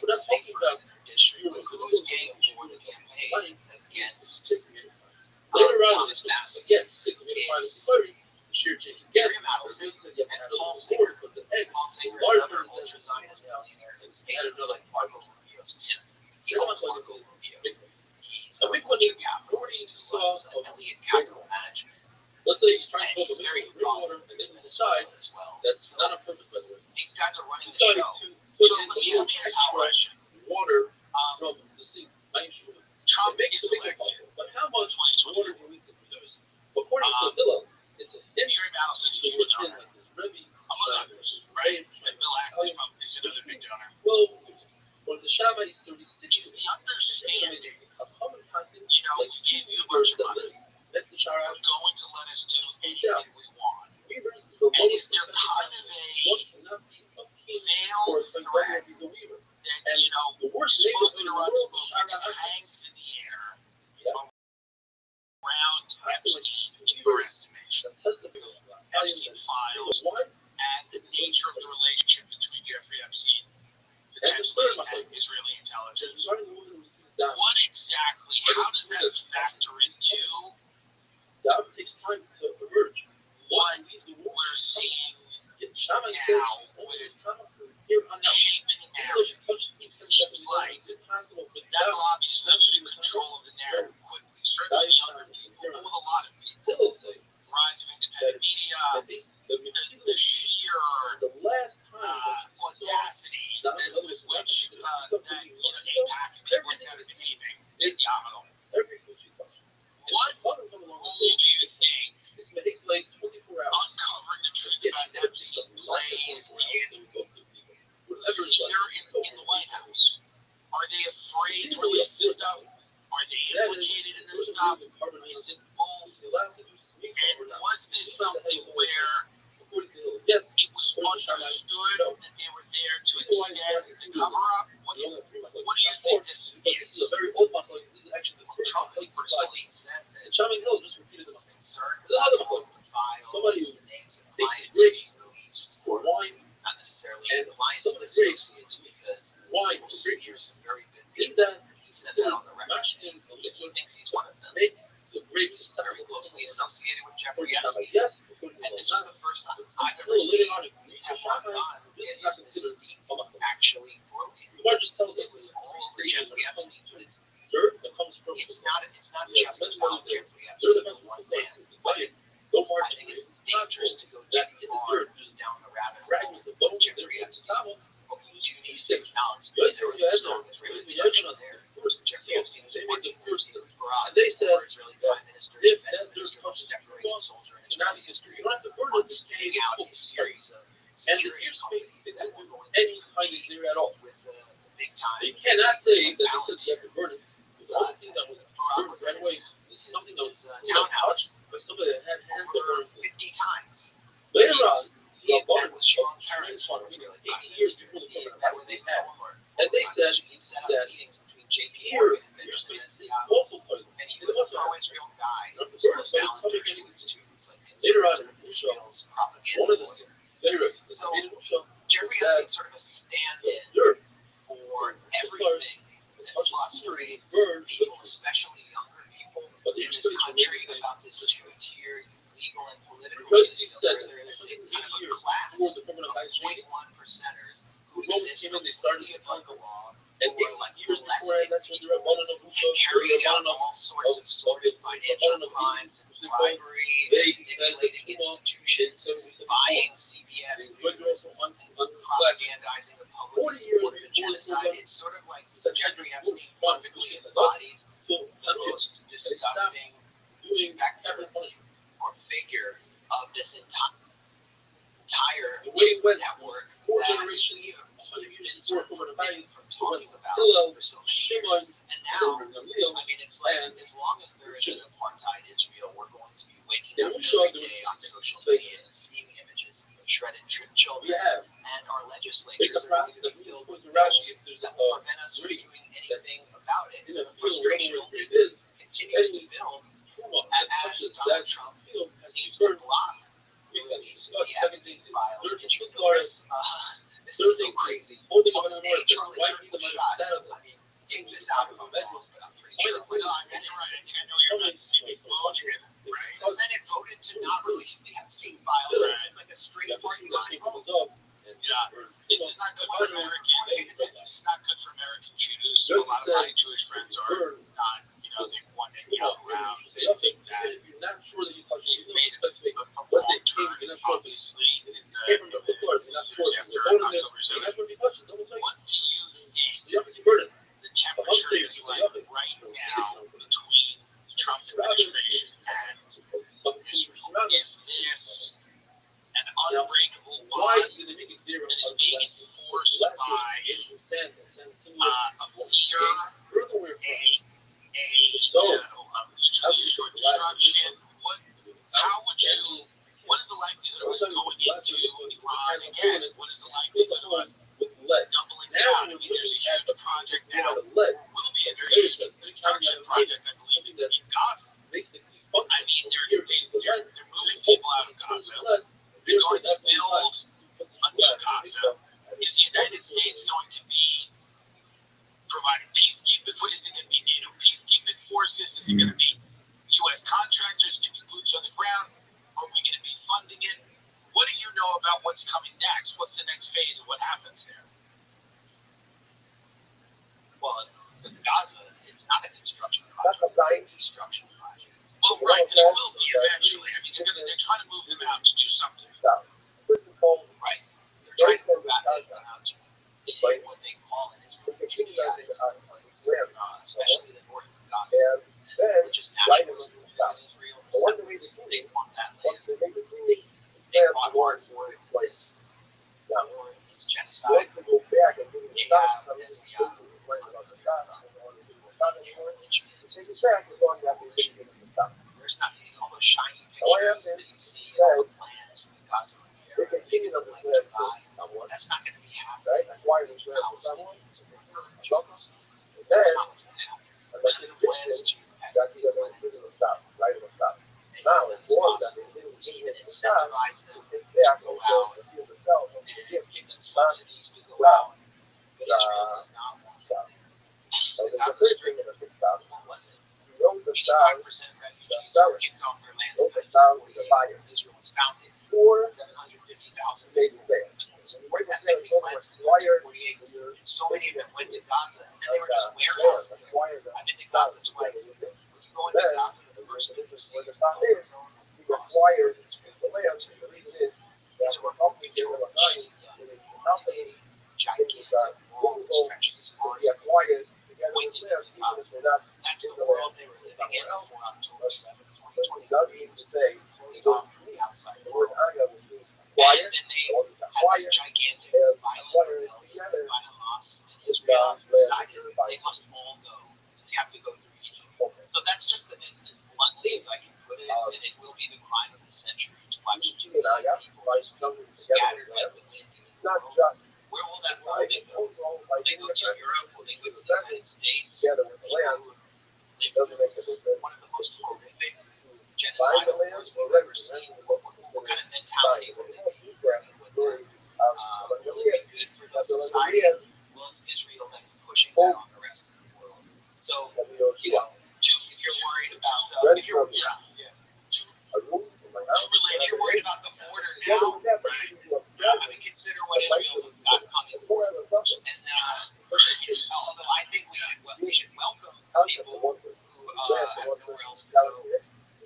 is safer in their district, but who's paying for the campaign against Thomas Massey? It's Miriam Adelson and Paul Sager. Paul Sager is another ultra-Zionist billionaire who's basically like Marco Rubio's man. Marco Rubio. He's a venture capitalist who runs Elliott Capital Management. And he's very involved in Minnesota as well. That's not on purpose, by the way. These guys are running the show. So let me ask you a question. Trump is elected. But how much water do we produce? According to Villa, it's a Miriam Adelson is a huge donor. Among others, right? And Bill Ackman is another big donor. Is the understanding, we gave you a bunch of money. You're going to let us do anything we want. And is there kind of a veiled threat that, spoken or unspoken, that hangs in the air around Epstein, in your estimation, Epstein files, and the nature of the relationship between Jeffrey Epstein, potentially, and Israeli intelligence? What exactly, how does that factor into what we're seeing now with shaping the narrative? It seems like that is obviously losing control of the narrative quickly, certainly younger people, but with a lot of people. Rise of independent media, the sheer audacity with which AIPAC and people like that are behaving, phenomenal. What role do you think uncovering the truth about Epstein plays in the White House? Are they afraid to release this stuff? Are they implicated in this stuff? Is it both? And was this something where it was understood that they were there to extend the cover-up? What do you think this is? Trump has personally said that he was concerned about the files and the names of clients being released, or not necessarily clients but associates, because people hear some very good people. He said that on the record. He thinks he's one of them. He's very closely associated with Jeffrey Epstein. And this was the first time I've ever seen Teflon Don get his mystique actually broken. It was all Jeffrey Epstein, but it's dirt that comes from it's not just about Jeffrey they're the Epstein, best one places man. to buy it. Don't I market think it. it's dangerous to go That too in the far dirt, down the rabbit hole. fragments of bone, Jeffrey Epstein, but we do need to acknowledge Let's that there was say a that strong the Israeli Israeli connection evidence there. first, Jeffrey Epstein was they made working the with first, the Barack, and they said, former Israeli Prime Minister, if defense that dirt minister, comes most decorated soldier in now Israeli you history, don't have to burn on it, spinning out a series of and the security airspace companies is that not were going any to kind of there at all. with the big time. You cannot say that they said you have to burn it. The only thing that was Barack burned was right in away is something that was townhouse but somebody that had hands to over burn. 50 times. Later on, He had Rabbi met with Shimon Peres, for former Israeli 80 Prime years Minister. before the He had government met with they him had. before. And they said He had set up that meetings between JP here, Morgan and your Benjamin space is Netanyahu. also part of it. And he was a pro-Israel guy. Not He the was first, but it's coming actually in. leads to. He was like Later on in conservative the show, Israel's propaganda. one of the lawyer. later, So, the show, Jeffrey Epstein's sort of a stand-in dirt, for everything that frustrates people, especially younger people in this country, about this two-tiered legal and political because he system said where that there's a for kind of a 80 years class before the of government of Israel 0.1%ers who Romans exist came in, they started completely above the law, and who are like 8 years before molesting that's when people, you're one of the and carrying out all sorts of sordid financial crimes, bribery, manipulating institutions, buying CBS news, propagandizing the public in support of genocide. It's sort of like Jeffrey Epstein perfectly embodies the most disgusting specter or figure of this entire network that we have been sort of forbidden from talking about for so many years. And now, I mean, it's like as long as there is an apartheid Israel, we're going to be waking up every day on social media and seeing images of shredded children. And our legislatures are going to be filled with bills that will prevent us from doing anything about it. So the frustration only continues to build as Donald Trump seems to block the release of the Epstein files. Did you notice? This is so crazy. On the day Charlie Kirk was shot, I mean, take this out of my mouth, but I'm pretty sure it was. I think you're right. I think I know you're about to see me voted, right? The Senate voted to not release the Epstein files. It's like a straight party line vote. Yeah. This is not good for American. This is not good for American Jews. A lot of my Jewish friends are not, they want Netanyahu out. They think that You're not sure that you touch he's made a wrong turn, obviously, in the years after October 7th. What do you think the temperature is like right now between the Trump administration and Israel? Is this an unbreakable bond that is being enforced by a fear, a mutually assured destruction? What is the likelihood of us going into Iran again? What is the likelihood of us doubling down? I mean, there's a huge project now. Will be a very huge construction project, I believe, in Gaza. I mean, they're moving people out of Gaza. They're going to build a new Gaza. Is the United States going to be providing peacekeeping? Is it going to be NATO peacekeeping forces? Is it going to be U.S. contractors? Going to be boots on the ground? Are we going to be funding it? What do you know about what's coming next? What's the next phase of what happens there? Well, with Gaza, it's not a construction project. It's a destruction project. Well, right, but it will be eventually. I mean, they're trying to move them out to do something. Right. They're trying to move them out to what they call an Israel-Judaized place, especially the north of Gaza, which is nationalist in Israel. They want that land. They fought hard for it. This war is genocide. They have Netanyahu. There's nothing, all those shiny pictures that you see, all the plans for the Gaza repair, making them like Dubai. That's not going to be happening. Palestinians are going to jokes. That's not what's going to happen. The plan is to activate plans. And it's possible to even incentivize them to go out and give them subsidies to go out. But Israel does not want that. The Gaza Strip, what was it? 85% refugees were kicked off their land in 1948 when Israel was founded. 750,000 people. Where did that make me cleanse in 1948? so many of them went to Gaza, and they were just warehouses. I've been to Gaza twice. When you go into Gaza, the first thing you see is the zone across the border. It's a remote control machine gun with a gigantic wall that stretches as far as pointing into Gaza. That's the world they were living in before October 7th, 2023. It was closed off from the outside world. And then they had this gigantic violent rebellion by Hamas and Israel decided they must all go. They have to go through Egypt. So that's just as bluntly as I can put it, and it will be the crime of the century to watch 2 million people just scattered like the wind in the world. Where will that world they go? Will they go to Europe? Will they go to the United States? People who lived through one of the most horrific genocidal wars we've ever seen. What kind of mentality would they be bringing with them? Will it be good for those societies? Well, it's Israel that's pushing that on the rest of the world. So, you know, if you're worried about if you're worried about the border now, right? I mean, consider what Israel's got coming for it. And although I think we should welcome people who have nowhere else to go,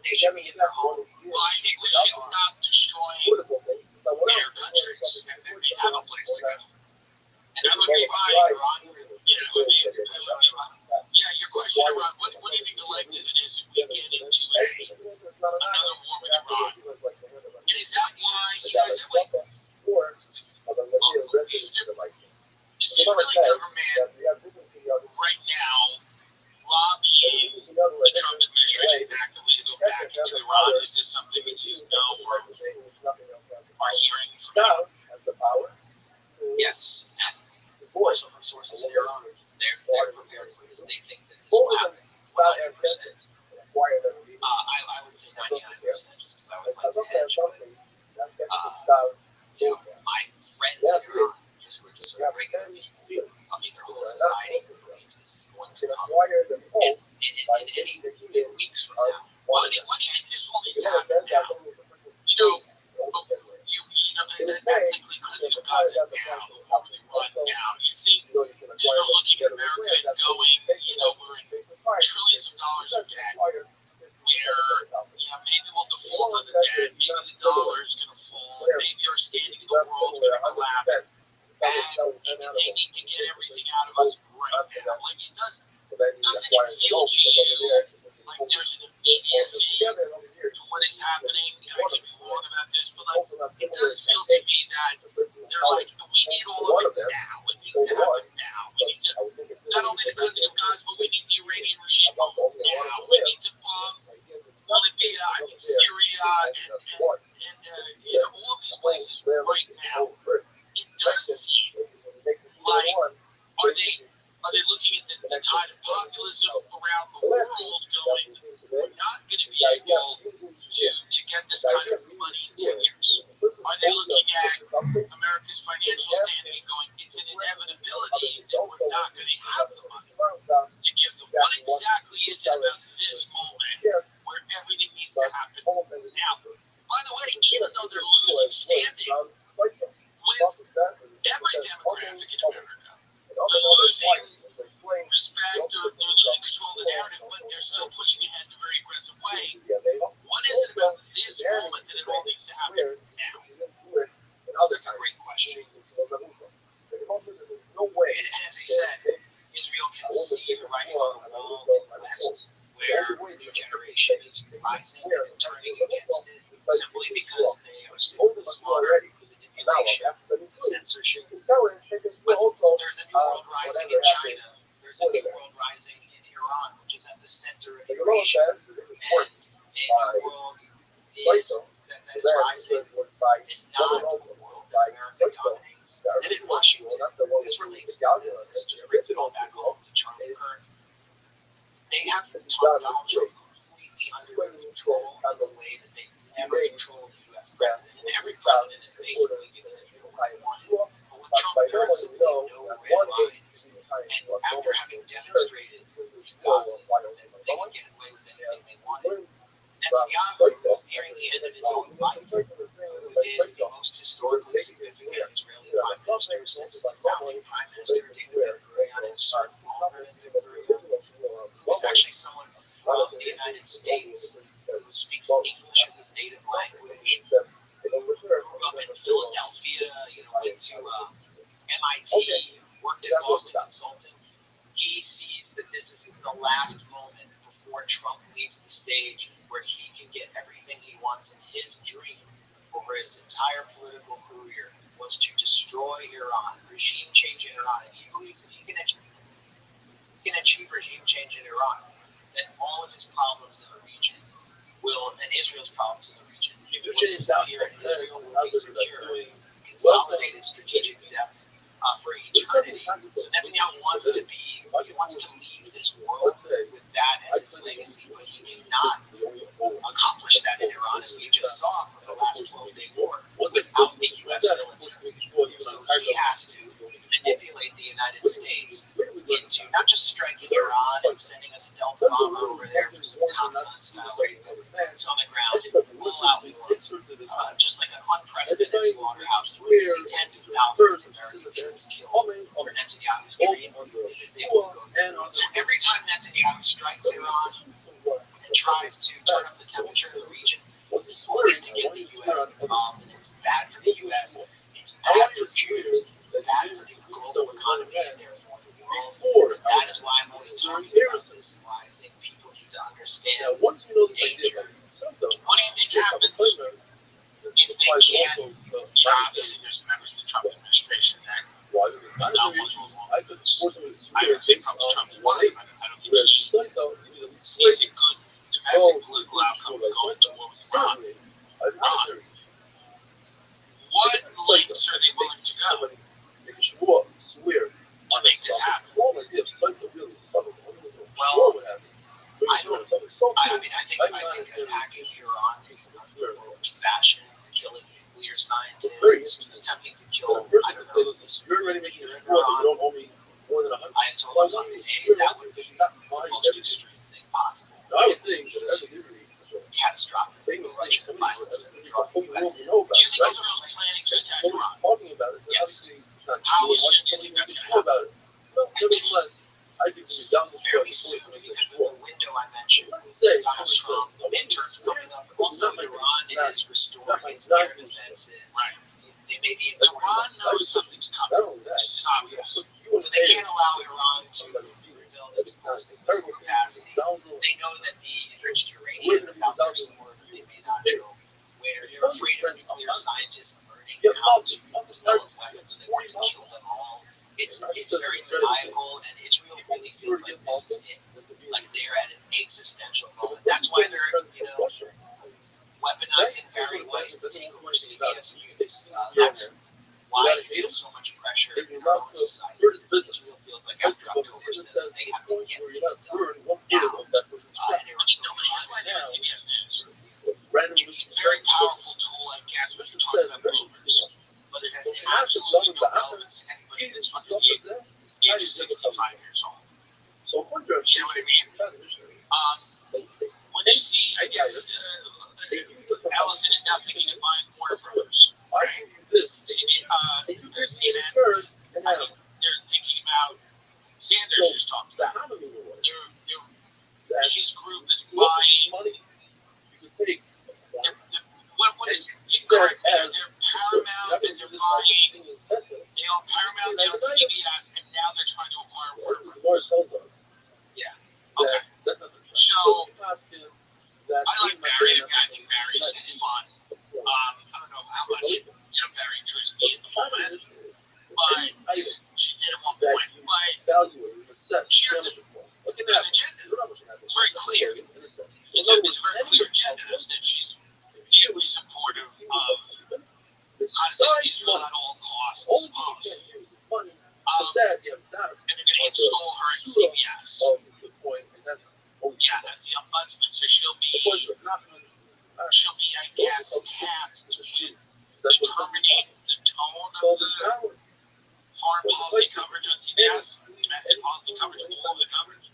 they should be in their homes. Well, I think we should stop destroying their countries, and then they have a place to go. And that would be fine, Iran. Yeah, it would be fine. Yeah, your question, Iran, what do you think the likelihood is if we get into another war with Iran? And is that why, is the Israeli government right now lobbying the Trump administration actively to go back into Iran? Is this something that you know or are hearing from you? Yes, and also from sources in Iran. They're prepared for this. They think that this will happen 100%. I would say 99% just because I always like to hedge. But, you know, my friends in Iran who are just sort of regular people tell me their whole society believes this is going to come in weeks from now. What do you think this will need to happen now? You know, ethnically cleansing Gaza now, the war they run now. You think Israel's looking at America and going, you know, we're in trillions of dollars of debt, where, you know, maybe we'll default on the debt, maybe the dollar's going to fall, maybe our standing in the world's going to collapse, and they need to get everything out of us right now. Like, doesn't it feel to you like there's an immediacy to what is happening? And I could be wrong about this, but like, it does feel to me that they're like, we need all of it now. It needs to happen now. We need to, not only the cleansing of Gaza, but we need the Iranian regime now. We need to bomb Libya, Syria, and you know, all of these places right now. It does seem like, are they looking at the tide of populism around the world going, we're not going to be able to get this kind of money in 10 years? Are they looking at America's financial standing and going, it's an inevitability that we're not going to have the money to give them? What exactly is it about this moment where everything needs to happen now? By the way, even though they're losing standing with every demographic in America, they're losing respect, or they're losing control of the narrative, but they're still pushing ahead in a very aggressive way. What is it about this moment that it all needs to happen now? That's a great question. And as I said, Israel can see the writing on the wall in the West, where a new generation is rising and turning against it simply because they are simply smarter with manipulation, censorship. But there's a new world rising in China. There's a new world rising in Iran, which is at the center of Eurasia. And a new world that is rising is not the world that America dominates. And in Washington, this relates to this, just brings it all back home to Charlie Kirk. They have Donald Trump completely under control in the way that they never controlled the U.S. president. And every president is basically given a view of what they wanted. But with Trump, there are simply no red lines. And after having demonstrated in Gaza that they could get away with anything they wanted, Netanyahu is nearing the end of his own life, who is the most historically significant Israeli prime minister since the founding prime minister David in Boston Consulting. He sees that this is the last moment before Trump leaves the stage where he can get everything he wants, and his dream over his entire political career was to destroy Iran, regime change in Iran. And he believes that he can achieve regime change in Iran, that all of his problems in the region will, and Israel's problems in the region, will disappear, and Israel will be secure, consolidated strategic depth for eternity. So Netanyahu wants to leave this world with that as his legacy, but he cannot accomplish that in Iran, as we just saw from the last 12-day war, without the U.S. military. So he has to manipulate the United States into not just striking Iran and sending a stealth bomber over there for some Top Gun style boots on the ground and full-out war, just like an unprecedented slaughterhouse where you see tens of thousands of American troops killed for Netanyahu's dream. So every time Netanyahu strikes Iran and tries to turn up the temperature in the region, it's always to get the U.S. involved, and it's bad for the U.S., it's bad for Jews, it's bad for the global economy, and therefore the world. That is why I'm always talking about this, and why I think people need to understand the danger. What do you think happens if they can't? Obviously, there's members of the Trump administration that not one I would say probably Trump's one. I don't think he sees a good domestic political outcome going to war with Iran. What lengths are they willing to go to make this happen? Well, I think attacking Iran in unprovoked fashion, killing nuclear scientists, attempting to kill, I don't know, this leader in Iran, Ayatollah Khamenei, that would be the most extreme thing possible. It would lead to catastrophic Russian violence and withdrawal of the U.S. Do you think Israel's planning to attack Iran? Yes. How soon do you think that's going to happen? Fairly soon, because of the window I mentioned, Donald Trump, the midterms coming up, also Iran is restoring its air defenses. Right. They may be Iran knows something's coming. This is obvious. So they can't allow Iran to rebuild its ballistic missile capacity. They know that the enriched uranium is out there somewhere, but they may not know where. They're afraid of nuclear scientists learning how to develop weapons. They want to kill them all. It's very maniacal, and Israel really feels like this is it. Like they're at an existential moment. That's why they're, weaponizing Barry Weiss to take over CBS News. That's why they feel so much pressure in their own society. Israel feels like after October 7th, they have to get this done now. And nobody knows why they're at CBS News. It's a very powerful tool, I guess, when you're talking about bloopers. But it has absolutely no relevance to anybody that's fucking age is 65 years old. You know what I mean? When you see, I guess, Allison is now thinking of buying Warner Brothers, right? CNN, they're thinking about, Sanders just talked about it. His group is buying, what is it? Incorrect. They're Paramount, and they're buying, they own Paramount, they own CBS, and now they're trying to acquire Warner Brothers. Yeah. Okay. So, I like Barry. I think Barry's fun. I don't know how much Barry enjoys me at the moment, but she did at one point. But she has an agenda. It's very clear. It's a very clear agenda. That she's deeply supportive of Israel at all costs policy. And they're going to install her at CBS. Yeah, as the ombudsman, so she'll be, I guess, tasked with determining the tone of the foreign policy coverage on CBS, domestic policy coverage, all of the coverage.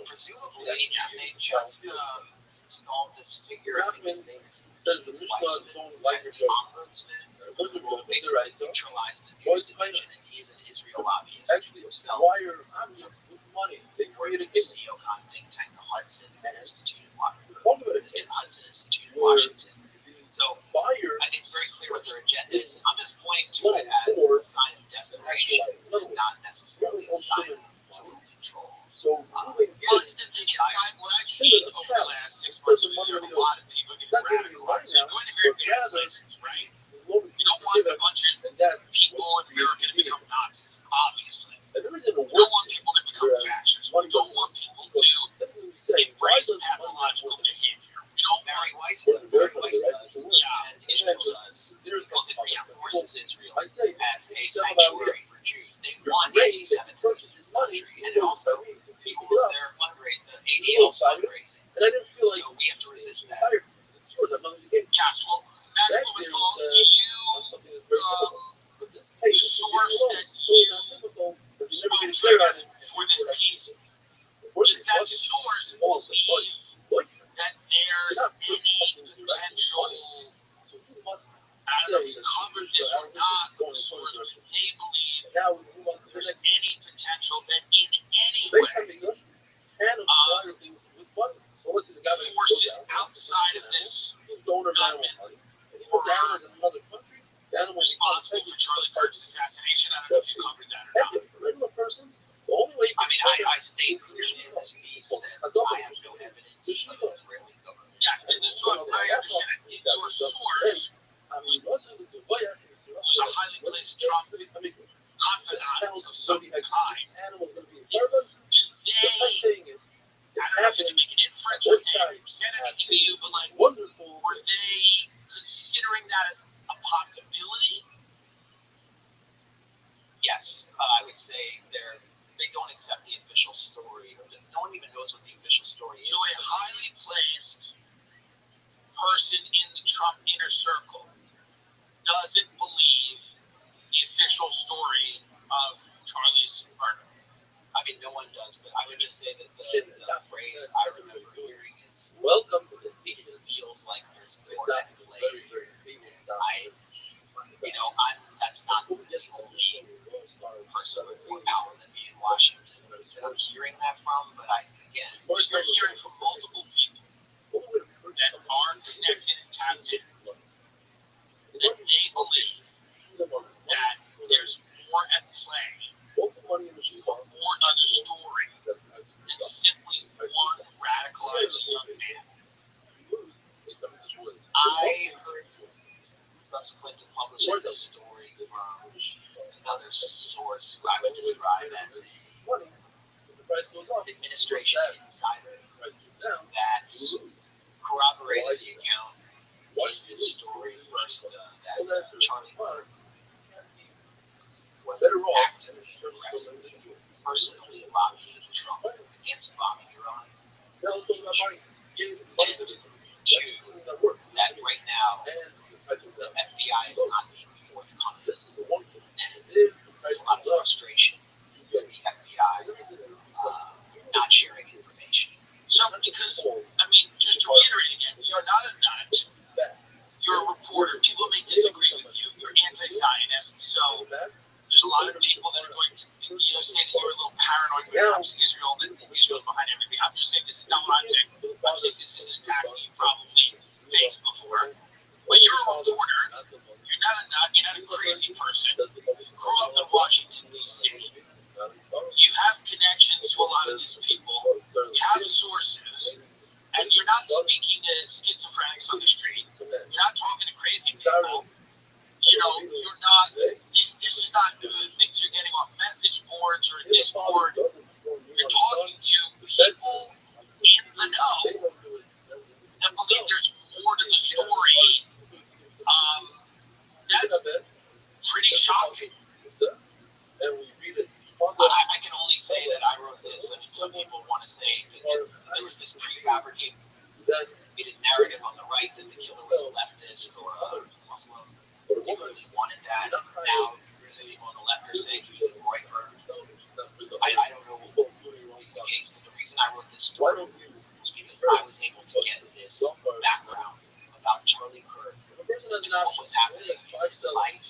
Presumably, they just installed this figure, I think his name is the ombudsman, who will basically neutralize the news division, and he's an Israel lobbyist himself. They work at this neocon think tank, the Hudson Institute in Washington. So I think it's very clear what their agenda is. I'm just pointing to it as a sign of One, anti-Semitism in this country, and it also fuels their fundraising, the ADL's fundraising. And I didn't feel like So we have to resist that. tired. It's yours. I'm not going to get Yes, well, Max Blumenthal, do you, the source that you spoke to, I guess, for this piece, does that source believe that there's any potential, I don't know if you covered this or not, but the source, do they believe there's any potential that in any way forces outside of this government were responsible for Charlie Kirk's assassination? I don't know if you covered that or not. I mean, I stayed clearly in this piece that I have no evidence of the Israeli government. Yeah, I understand it. Your source, who's a highly placed Trump confidant of some kind, I don't know if you can make an inference or they said anything to you, but like, were they considering that as a possibility? Yes, I would say they don't accept the official story. No one even knows what the official story is. So a highly placed person in the Trump inner circle doesn't believe the official story of Charlie's murder. I mean, no one does, but I would just say that the phrase I remember hearing is, welcome to the city. It feels like there's more at play. That's not the only person with more power than me in Washington that I'm hearing that from, but you're hearing from multiple people that are connected and tapped in, that they believe that there's more at play, or more to the story than simply one radicalized young man. I heard subsequent to publishing this story from another source who I would describe as an administration insider that corroborated the account in this story first that Charlie Kirk was actively and aggressively, personally lobbying Trump against bombing Iran. And two, that right now the FBI is not being forthcoming, and there's a lot of frustration with the FBI not sharing information. So, because, I mean, just to reiterate again, you're not a nut, you're a reporter, people may disagree with you, you're anti-Zionist, so there's a lot of people that are going to, say that you're a little paranoid when it comes to Israel, that Israel's behind everything. I'm just saying this is not what I'm saying. I'm saying this is an attack that you probably faced before. But you're a reporter, you're not a nut, you're not a crazy person, you grew up in Washington, D.C., you have connections to a lot of these people, you have sources, and you're not speaking to schizophrenics on the street, you're not talking to crazy people, you're not, this is not the things you're getting off message boards or Discord, you're talking to people in the know that believe there's more to the story. That's pretty shocking. I can only say that I wrote this, and some people want to say that there was this prefabricated narrative on the right that the killer was a leftist or a Muslim. People really wanted that. Now, really people on the left are saying he was a Royfer. I don't know what the case, but the reason I wrote this story was because I was able to get this background about Charlie Kirk, what was happening in his life,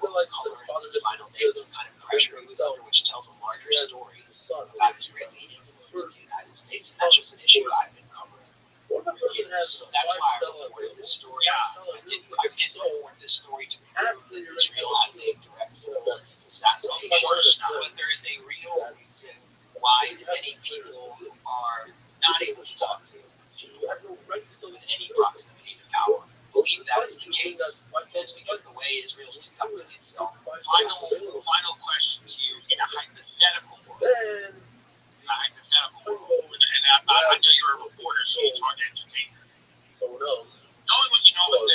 what was coloring his final days, the kind of pressure he was under, which tells a larger story about Israeli influence in the United States. And that's just an issue I've been covering for years. So that's why I reported this story. I didn't report this story to prove Israel has a direct role in his assassination, but there is a real reason why many people are not able to talk to with any proximity to power. Believe that is the case. It's because the way Israel's conducting itself. Final question to you in a hypothetical world. And I know you're a reporter, so you try to entertain us. Knowing what you know about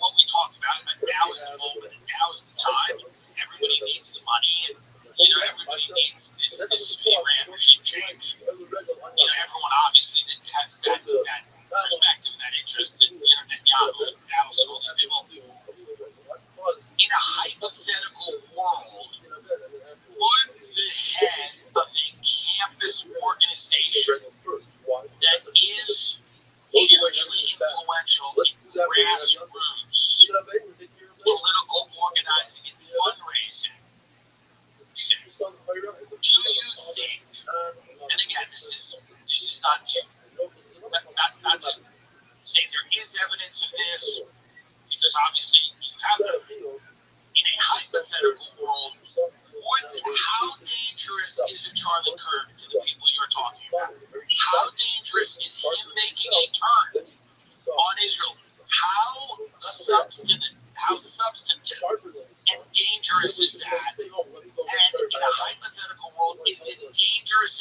what we talked about now is the moment, and now is the time. Everybody needs the money.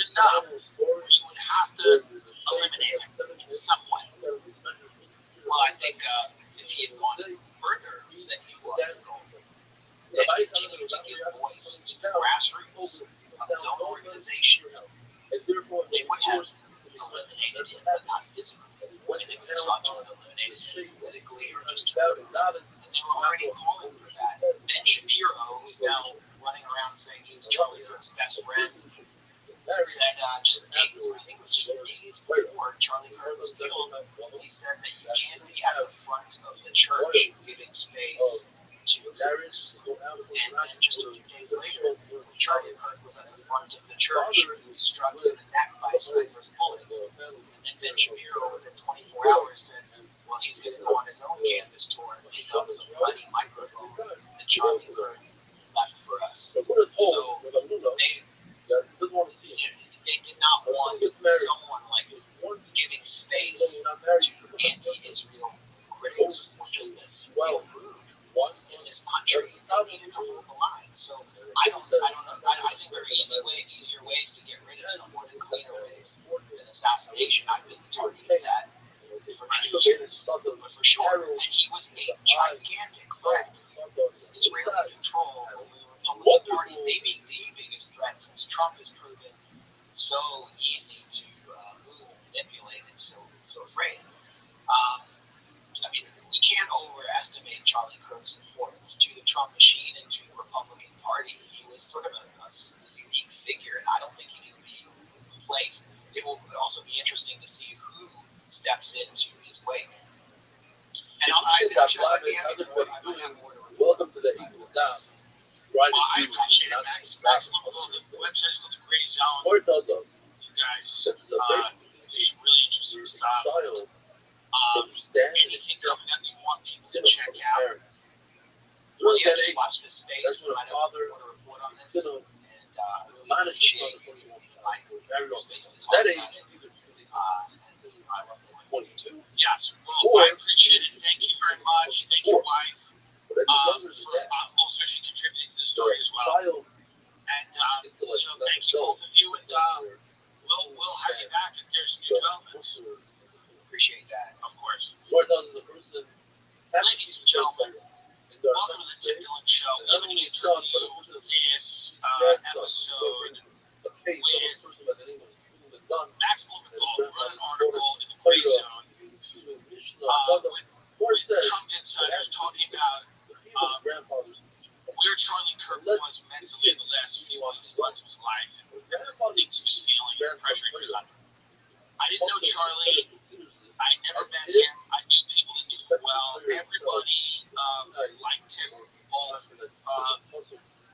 enough where you would have to eliminate him in some way. Well, I think if he had gone further than he was going, and continued to give voice to the grassroots of his own organization, they would have eliminated him, but not physically. And they would have sought to eliminate him politically or just and they were already calling for that. Ben Shapiro, who's now running around saying he was Charlie Kirk's best friend, said just days, I think it was just days before Charlie Kirk was killed, he said that you can't be at the front of the church giving space to groups. And then just a few days later, Charlie Kirk was at the front of the church. He was struck in the neck by a sniper's bullet. And then Ben Shapiro, within 24 hours, said, well, he's going to go on his own canvas tour and pick up the bloody microphone that Charlie Kirk left for us. So they did not want someone like giving space to anti-Israel critics or just the rude in this country. They needed to hold the line. So I don't know. I think there are easier ways to get rid of someone and cleaner ways than assassination. I've been targeting that for many years, but for sure. And he was a gigantic threat to Israeli control over the Republican Party, maybe the biggest threat since Trump has proven so easy to move and manipulate and so afraid. I mean, we can't overestimate Charlie Kirk's importance to the Trump machine and to the Republican Party. He was sort of a unique figure, and I don't think he can be replaced. It will also be interesting to see who steps into his wake. And I welcome to the Eagle Down. I appreciate it, Max. Maximum of all the websites called the Gray Zone. You guys, there's some really interesting stuff. Anything coming up you want people to check out. Yeah, just watch this space. We might have a report on this. And I really appreciate the space to talk about it. Yes, well, I appreciate it. Thank you very much. Thank your wife for also she contributed to the story as well. And thank you both of you. And we'll have you back if there's new developments. Appreciate that, of course. Ladies and gentlemen, welcome to the Tim Dillon Show. We're going to review this episode with Max Blumenthal wrote an article in the Gray Zone with Trump insiders talking about where Charlie Kirk was mentally in the last few months of his life and things he was feeling and the pressure he was under. I didn't know Charlie. I never met him. I knew people that knew him well. Everybody liked him. Both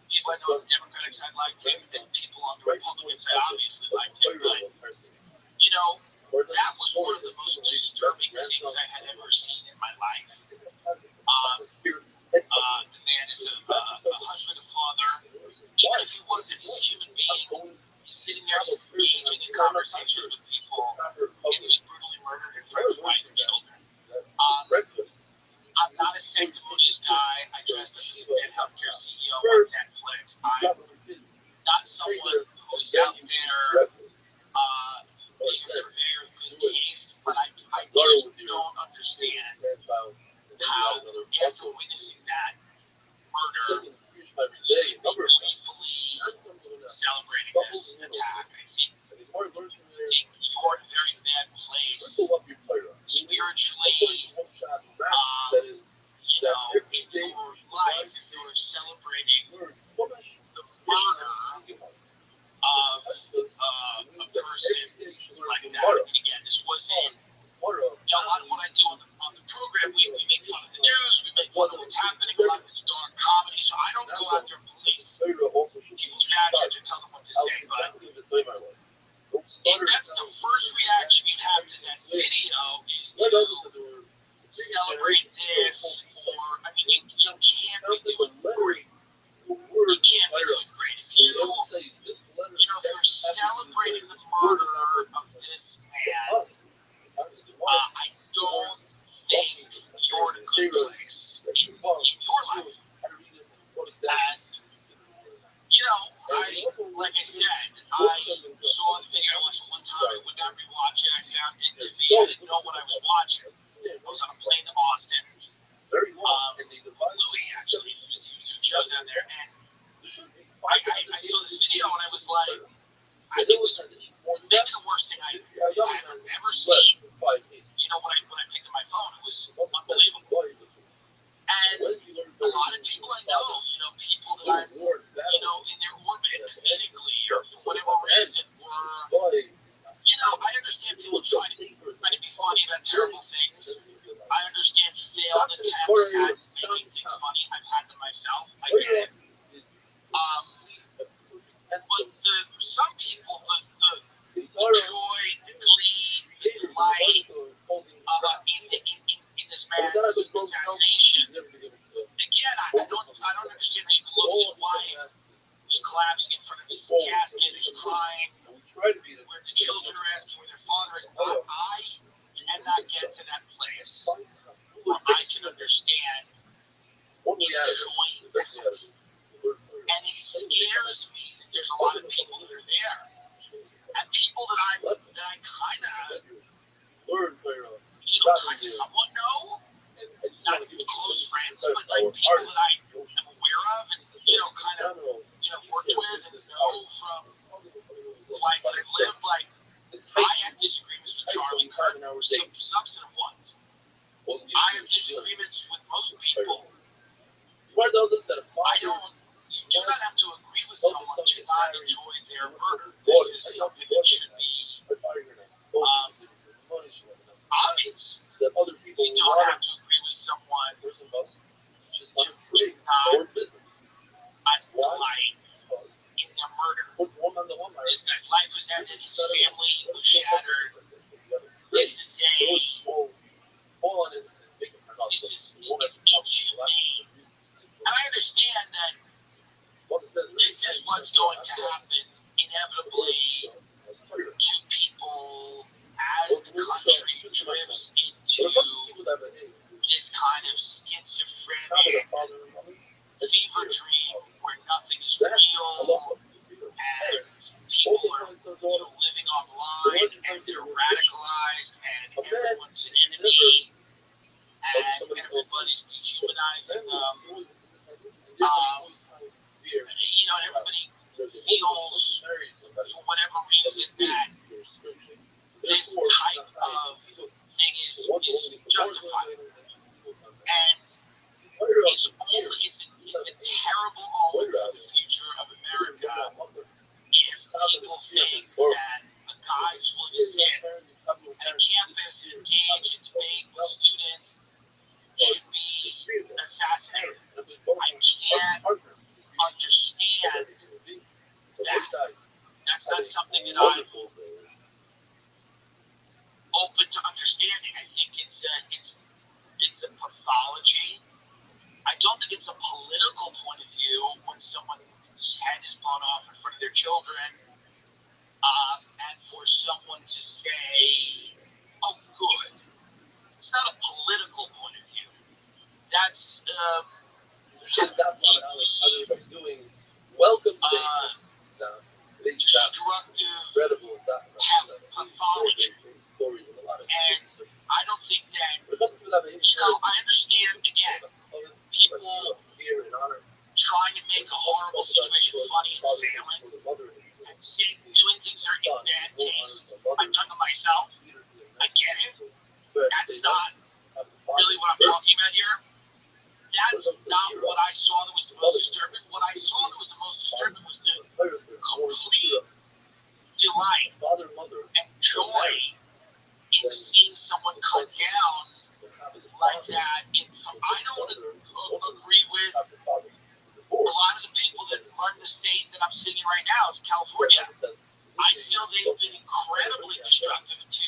people I know on the Democratic side liked him, and people on the Republican side obviously liked him. But, that was one of the most disturbing things I had ever seen in my life. The man is a husband, a father. Even if he wasn't, he's a human being. He's sitting there, he's engaging in conversations with people, and he was brutally murdered in front of his wife and children. I'm not a sanctimonious guy. I dressed up as a dead healthcare CEO on Netflix. I'm not someone who's out there being a purveyor of good taste, but I just don't understand how, after witnessing that murder, you can be gleefully celebrating this attack. I think you're in a very bad place spiritually, in your life, if you were celebrating the murder of a person like that. And again, this wasn't, a lot of what I do on the program, we make fun of the news, we make fun of what's happening, a lot of it's dark comedy, so I don't go out there and police people's reactions or tell them what to say, but if that's the first reaction you have to that video is to celebrate this, or, I mean, you can't be doing great. You can't be doing great. If you're celebrating the murder of this man, I don't think you're in a good place in your life. And, like I said, saw the video, I watched it one time, I would not rewatch it. I found it to be, I didn't know what I was watching. I was on a plane to Austin. Louis, actually, he was doing shows down there, and I saw this video, and I was like, I think it was maybe the worst thing I've ever seen. You know, when I picked up my phone, it was unbelievable. And a lot of people I know, you know, people that I'm, you know, in their orbit politically or for whatever reason were, you know, I understand people trying to be funny about terrible things. I understand failed attempts at making things funny. I've had them myself. I get it. But some people, the joy, the glee, the delight in this man's assassination. Again, I don't understand how you can look at his wife who's collapsing in front of his casket, who's crying, where the children are asking where their father is. I cannot get to that place where I can understand enjoying that. And it scares me that there's a lot of people that are there. And people that I kind of, you know, kind of somewhat know, not close friends, but like people that I am aware of and, you know, kind of, you know, worked with and know from the life that I've lived. Like, I have disagreements with Charlie Kirk, some substantive ones. I have disagreements with most people. You do not have to agree with someone to not enjoy their murder. This is something that should be obvious. You don't have to agree with someone to not delight in their murder. This guy's life was ended, his family was shattered. This is inhumane. And I understand that this is what's going to happen inevitably to people as the country drifts into this kind of schizophrenic fever dream where nothing is real and people are, you know, living online and they're radicalized and everyone's an enemy and everybody's dehumanizing them. You know, everybody feels, for whatever reason, that this type of thing is justified. And it's a terrible omen for the future of America if people think that a guy who's willing to sit at a campus and engage in debate with students should be assassinated. I can't understand that. That's not something that I'm open to understanding. I think it's a pathology. I don't think it's a political point of view when someone's head is blown off in front of their children, and for someone to say, "Oh, good." It's not a political point of view. That's destructive pathology. And I don't think that, you know, I understand, again, people trying to make a horrible situation funny and failing and doing things that are in bad taste. I've done them myself. I get it. That's not really what I'm talking about here. That's not what I saw that was the most disturbing. What I saw that was the most disturbing was the complete delight and joy in seeing someone cut down like that. I don't agree with a lot of the people that run the state that I'm sitting in right now. It's California. I feel they've been incredibly destructive to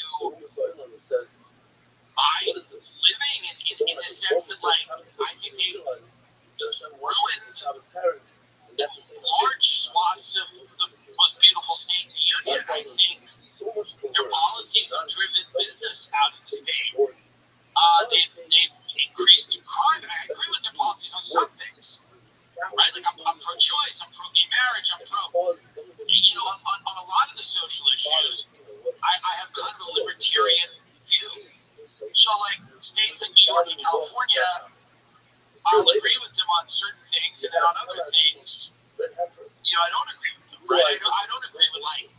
my living in the sense that, like, I think they ruined large swaths of the most beautiful state in the union. I think their policies have driven business out of the state. They've increased crime, and I agree with their policies on some things. Right? Like, I'm pro-choice, I'm pro-gay marriage, I'm pro, you know, on a know, I don't agree with them, right? I don't agree with, like,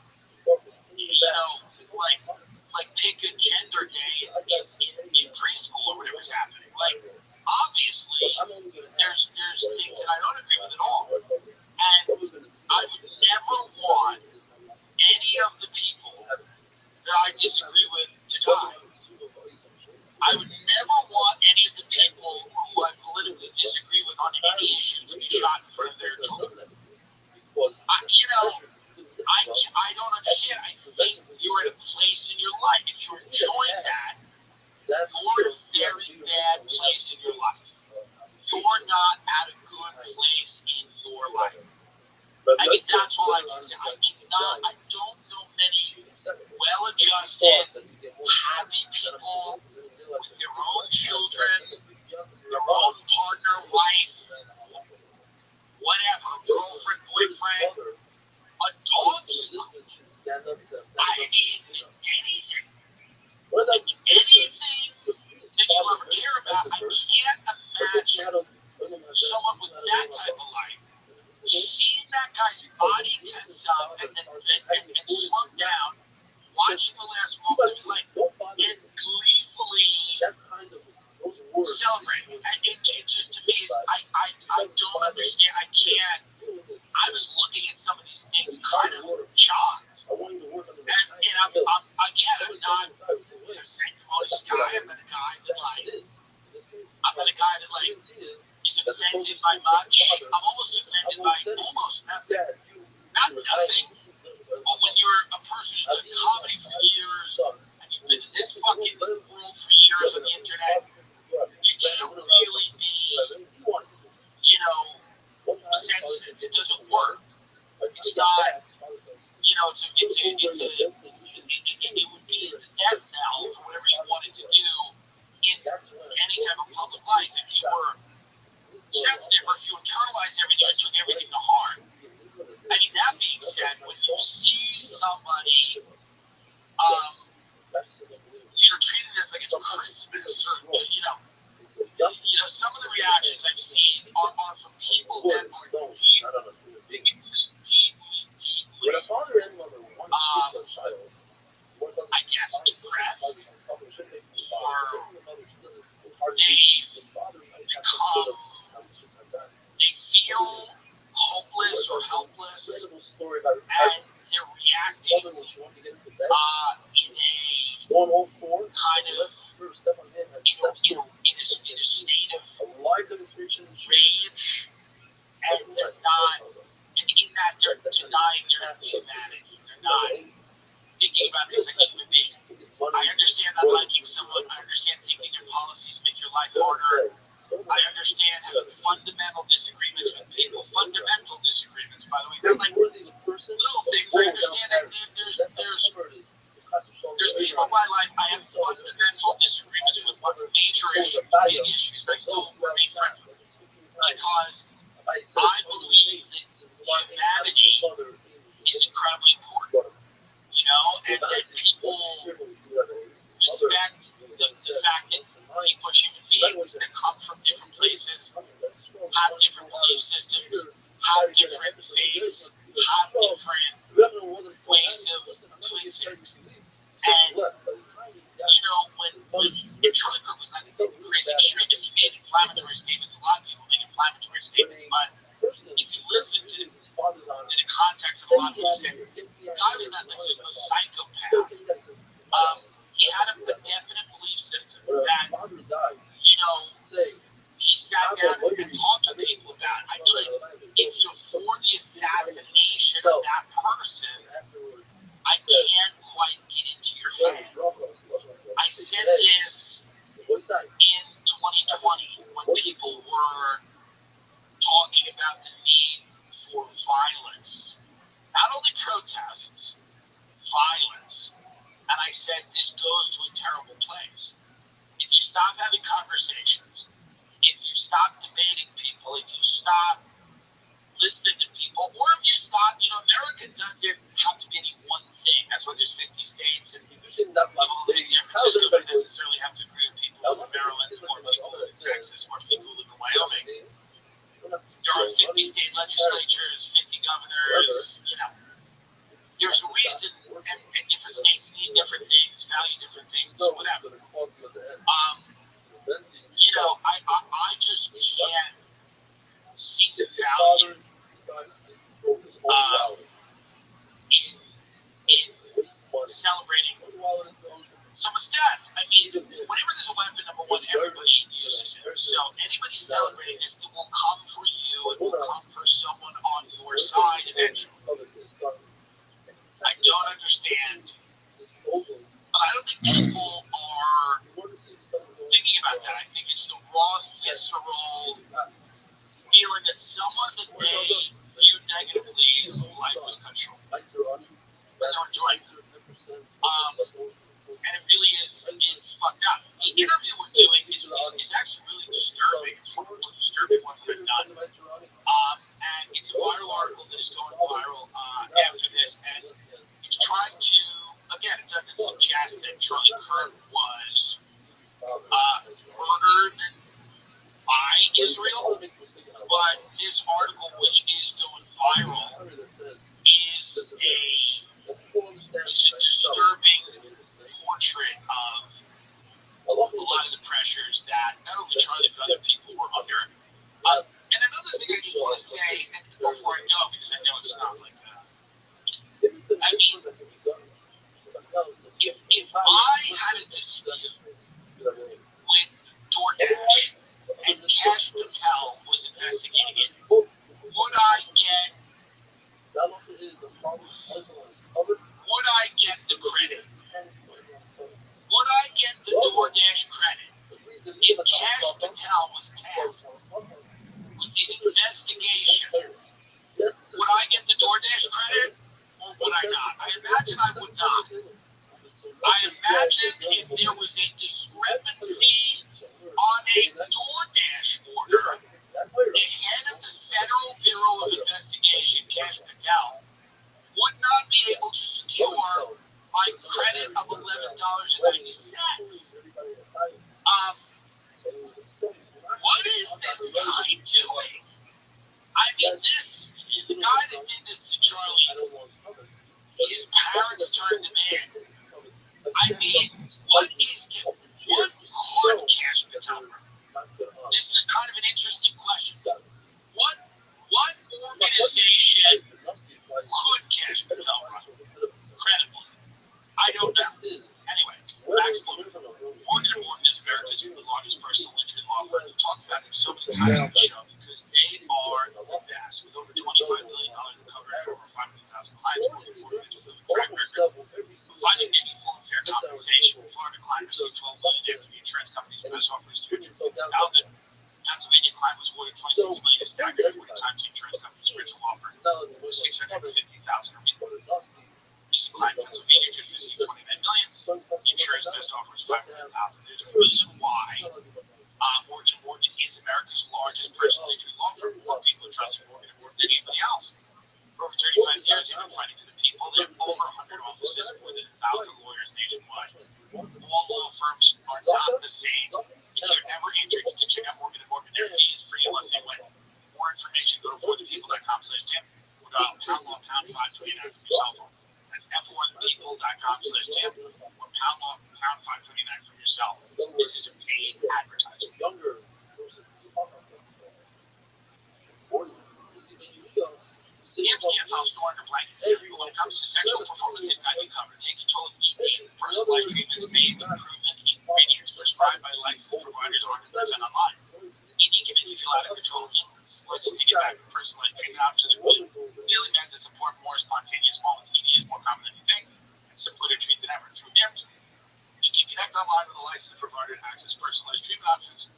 you know, like pick a gender day in preschool or whatever's happening. Like, obviously, there's things that I don't agree with at all. And I would never want any of the people that I disagree with to die. I would never want any of the people who I politically disagree with on any issue to be shot in front of their children. I don't understand. I think you're at a place in your life. If you're enjoying that, you're in a very bad place in your life. You're not at a good place in your life. I mean, that's all I can say. I don't know many well-adjusted, happy people with their own children, their own partner, wife, whatever, girlfriend, boyfriend, a dog. I mean, anything that you ever care about, I can't imagine someone with that type of life seeing that guy's body tense up and slump down, watching the last moments of his life, and gleefully celebrating. And it just, to me, I don't understand. I can't. I was looking at some of these things kind of shocked. And I'm not a sanctimonious guy. I'm not a guy that, like, is offended by much. I'm almost offended by almost nothing. Not nothing. But when you're a person who's done comedy for years, and you've been in this fucking world for years on the internet, you can't really be, you know, sensitive. It doesn't work. It's not, you know, it would be the death knell for whatever you wanted to do in any type of public life if you were sensitive or if you internalized everything and took everything to heart. I mean, that being said, when you see somebody, treating this like it's Christmas or, some of the reactions I've seen are from people that are deeply, I guess, depressed, or they feel hopeless or helpless, and they're reacting in a kind of, in a state of rage, and they're not, in that they're denying their humanity. They're not thinking about things like human being. I understand not liking someone. I understand thinking their policies make your life harder. I understand having fundamental disagreements with people. Fundamental disagreements, by the way. They're like little things. I understand that there's people in my life I have fundamental disagreements with on major issues, big issues. I still remain friends with because I believe that humanity is incredibly important, and that people respect the fact that people are human beings that come from different places, have different belief systems, have different faiths, have different ways of doing things. And, when Charlie Kirk was not a crazy extremist, he made inflammatory statements. A lot of people make inflammatory statements, but if you listen to the context of a lot of what he said, the guy was not a psychopath. He had a definite belief system that, he sat down and talked to people about. I feel like if you're for the assassination of that person, I can't quite get into your head. I said this in 2020 when people were talking about the need for violence, not only protests, violence. And I said this goes to a terrible place. If you stop having conversations, if you stop debating people, if you stop listening to people, or if you stop, there are because, there's a reason, and different states need different things, value different things, whatever. I just can't see the value in celebrating someone's death. I mean, whenever there's a weapon, number one, everybody uses it. So anybody celebrating this, it will come for you. It will come for someone on your side eventually. I don't understand, but I don't think people are thinking about that. I think it's the raw, visceral feeling that someone that they viewed negatively, his life was cut short. And they were enjoying it. And it really is, it's fucked up. The interview we're doing is actually really disturbing. It's one of the most disturbing ones that I've done. And it's a viral article that is going viral after this. And it's trying to, again, it doesn't suggest that Charlie Kirk was murdered by Israel. But this article, which is going viral, is a disturbing portrait of a lot of the pressures that not only Charlie but other people were under. And another thing I just want to say, and before I go, because I know it's not like I mean, if I had a dispute with DoorDash and Cash Patel was investigating it, would I get the credit? Would I get the DoorDash credit if Cash Patel was tasked with the investigation? Would I get the DoorDash credit or would I not? I imagine I would not. I imagine if there was a discrepancy on a DoorDash order, the head of the Federal Bureau of Investigation, Cash Patel, would not be able to secure my credit of $11.90. What is this guy doing? I mean, the guy that did this to Charlie, his parents turned him in. I mean, what could Cash Patel run? This is kind of an interesting question. What organization could Cash Patel run? Credibly. I don't know. Anyway, Max Bloom. Morgan & Morgan is America's largest personal injury law firm. We've talked about it so many times on the show because they are the best with over $25 billion in coverage for over 500,000 clients. Morgan & Morgan is a proven track record of finding any full and fair compensation. Florida client received $12 million after the insurance company's best offer was $250,000. Pennsylvania client was awarded $26 million as staggered 40 times the insurance company's original offer was $650,000 a week. Recent client Pennsylvania just received $29 million. The insurance best offer is $500,000. There's a reason why Morgan & Morgan is America's largest personal injury law firm. More people are trusting Morgan & Morgan than anybody else. For over 35 years, they've been fighting for the people. They have over 100 offices and more than 1,000 lawyers nationwide. All law firms are not the same. If you're ever injured, you can check out Morgan & Morgan. Their fee is free unless they win. More information, go to forthepeople.com/Tim or dial #529 from your cell phone. That's f1people.com/Tim or #529 from your cell. This is a paid advertisement. Can't solve store under blankets. When it comes to sexual performance, they've got you covered. Take control of ED. Personalized treatments made with proven ingredients prescribed by licensed providers 100% online. ED can make you feel out of control. Let's take it back to personalized treatment options. Daily meds that support more spontaneous moments. ED is more common than you think and simpler to treat than ever. Through HIMS, you can connect online with a licensed provider to access personalized treatment options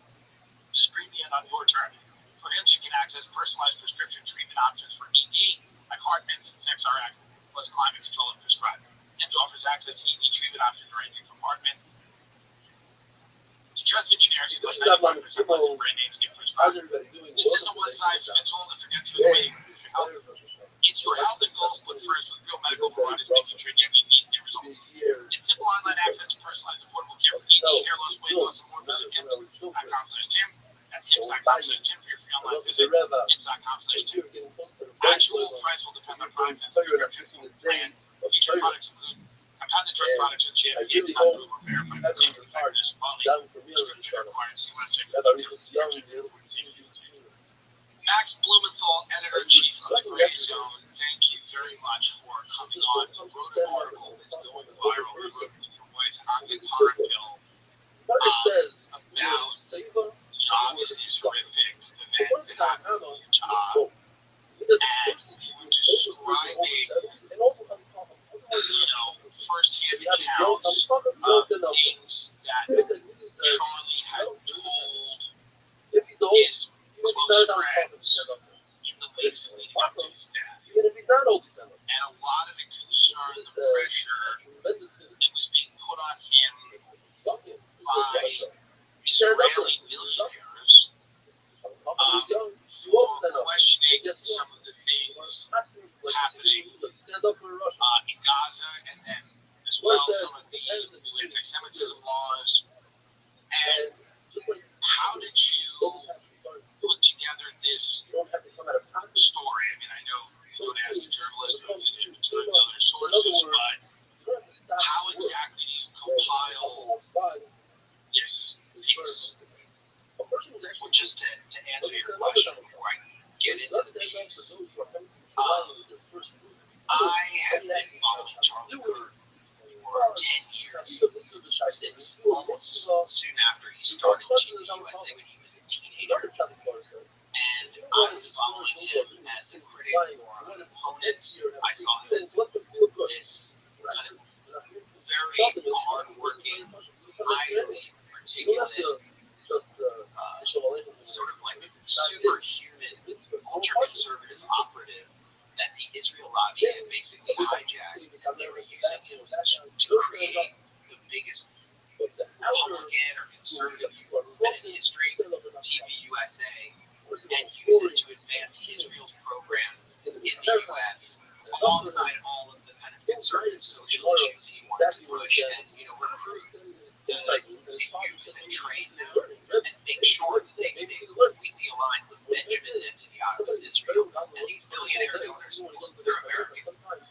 discreetly and on your terms. For HIMS, you can access personalized prescription treatment options for ED, like heart meds and SexRx, plus climate control and prescribing. HIMS offers access to ED treatment options ranging from heart meds to trusted generics and 95% less than brand names get prescribed. This isn't a one-size-fits-all that forgets you the way you improve your health. It's your health and goals put first with real medical providers making sure you every need their results. It's simple online access to personalized affordable care for ED, hair loss, weight loss, and more. Visit HIMS.com/Tim. That's HIMS.com/Tim for your free online visit. HIMS.com/Tim. Actual price will depend on content subscription plan. Featured products include compounded drug products and champions on Google verified safety effectiveness quality. Prescription required, so you want to check the details. Max Blumenthal, editor-in-chief of the Gray Zone, thank you very much for coming on. You wrote an article that's going viral. You wrote with your wife, Akil Parakil, about, obviously a horrific event that happened in Utah. And you were describing, firsthand accounts of things that Charlie had told his close friends in the weeks leading up to his death. And a lot of it concerned the pressure that was being put on him by Israeli billionaires for questioning some of the things happening in Gaza, and then as well some of the new anti-Semitism laws. And how did you put together this story? I mean, I know you don't ask a journalist to other sources, but how exactly do you compile this piece? Well, just to answer your question before I get into the piece, I have been following Charlie Kirk for 10 years, since almost soon after he started TV USA when he was a teenager. And I was following him as a critic or an opponent. I saw him as this kind of very hardworking, highly articulate, sort of like superhuman, ultra-conservative operative that the Israel lobby had basically hijacked, and they were using him to create the biggest Republican or conservative movement in history, TV USA, and use it to advance Israel's program in the U.S. alongside all of the kind of conservative social issues he wanted to push and, recruit the youth and train them and make sure that they stay completely aligned with Benjamin Netanyahu's Israel. And these billionaire donors, they're American, but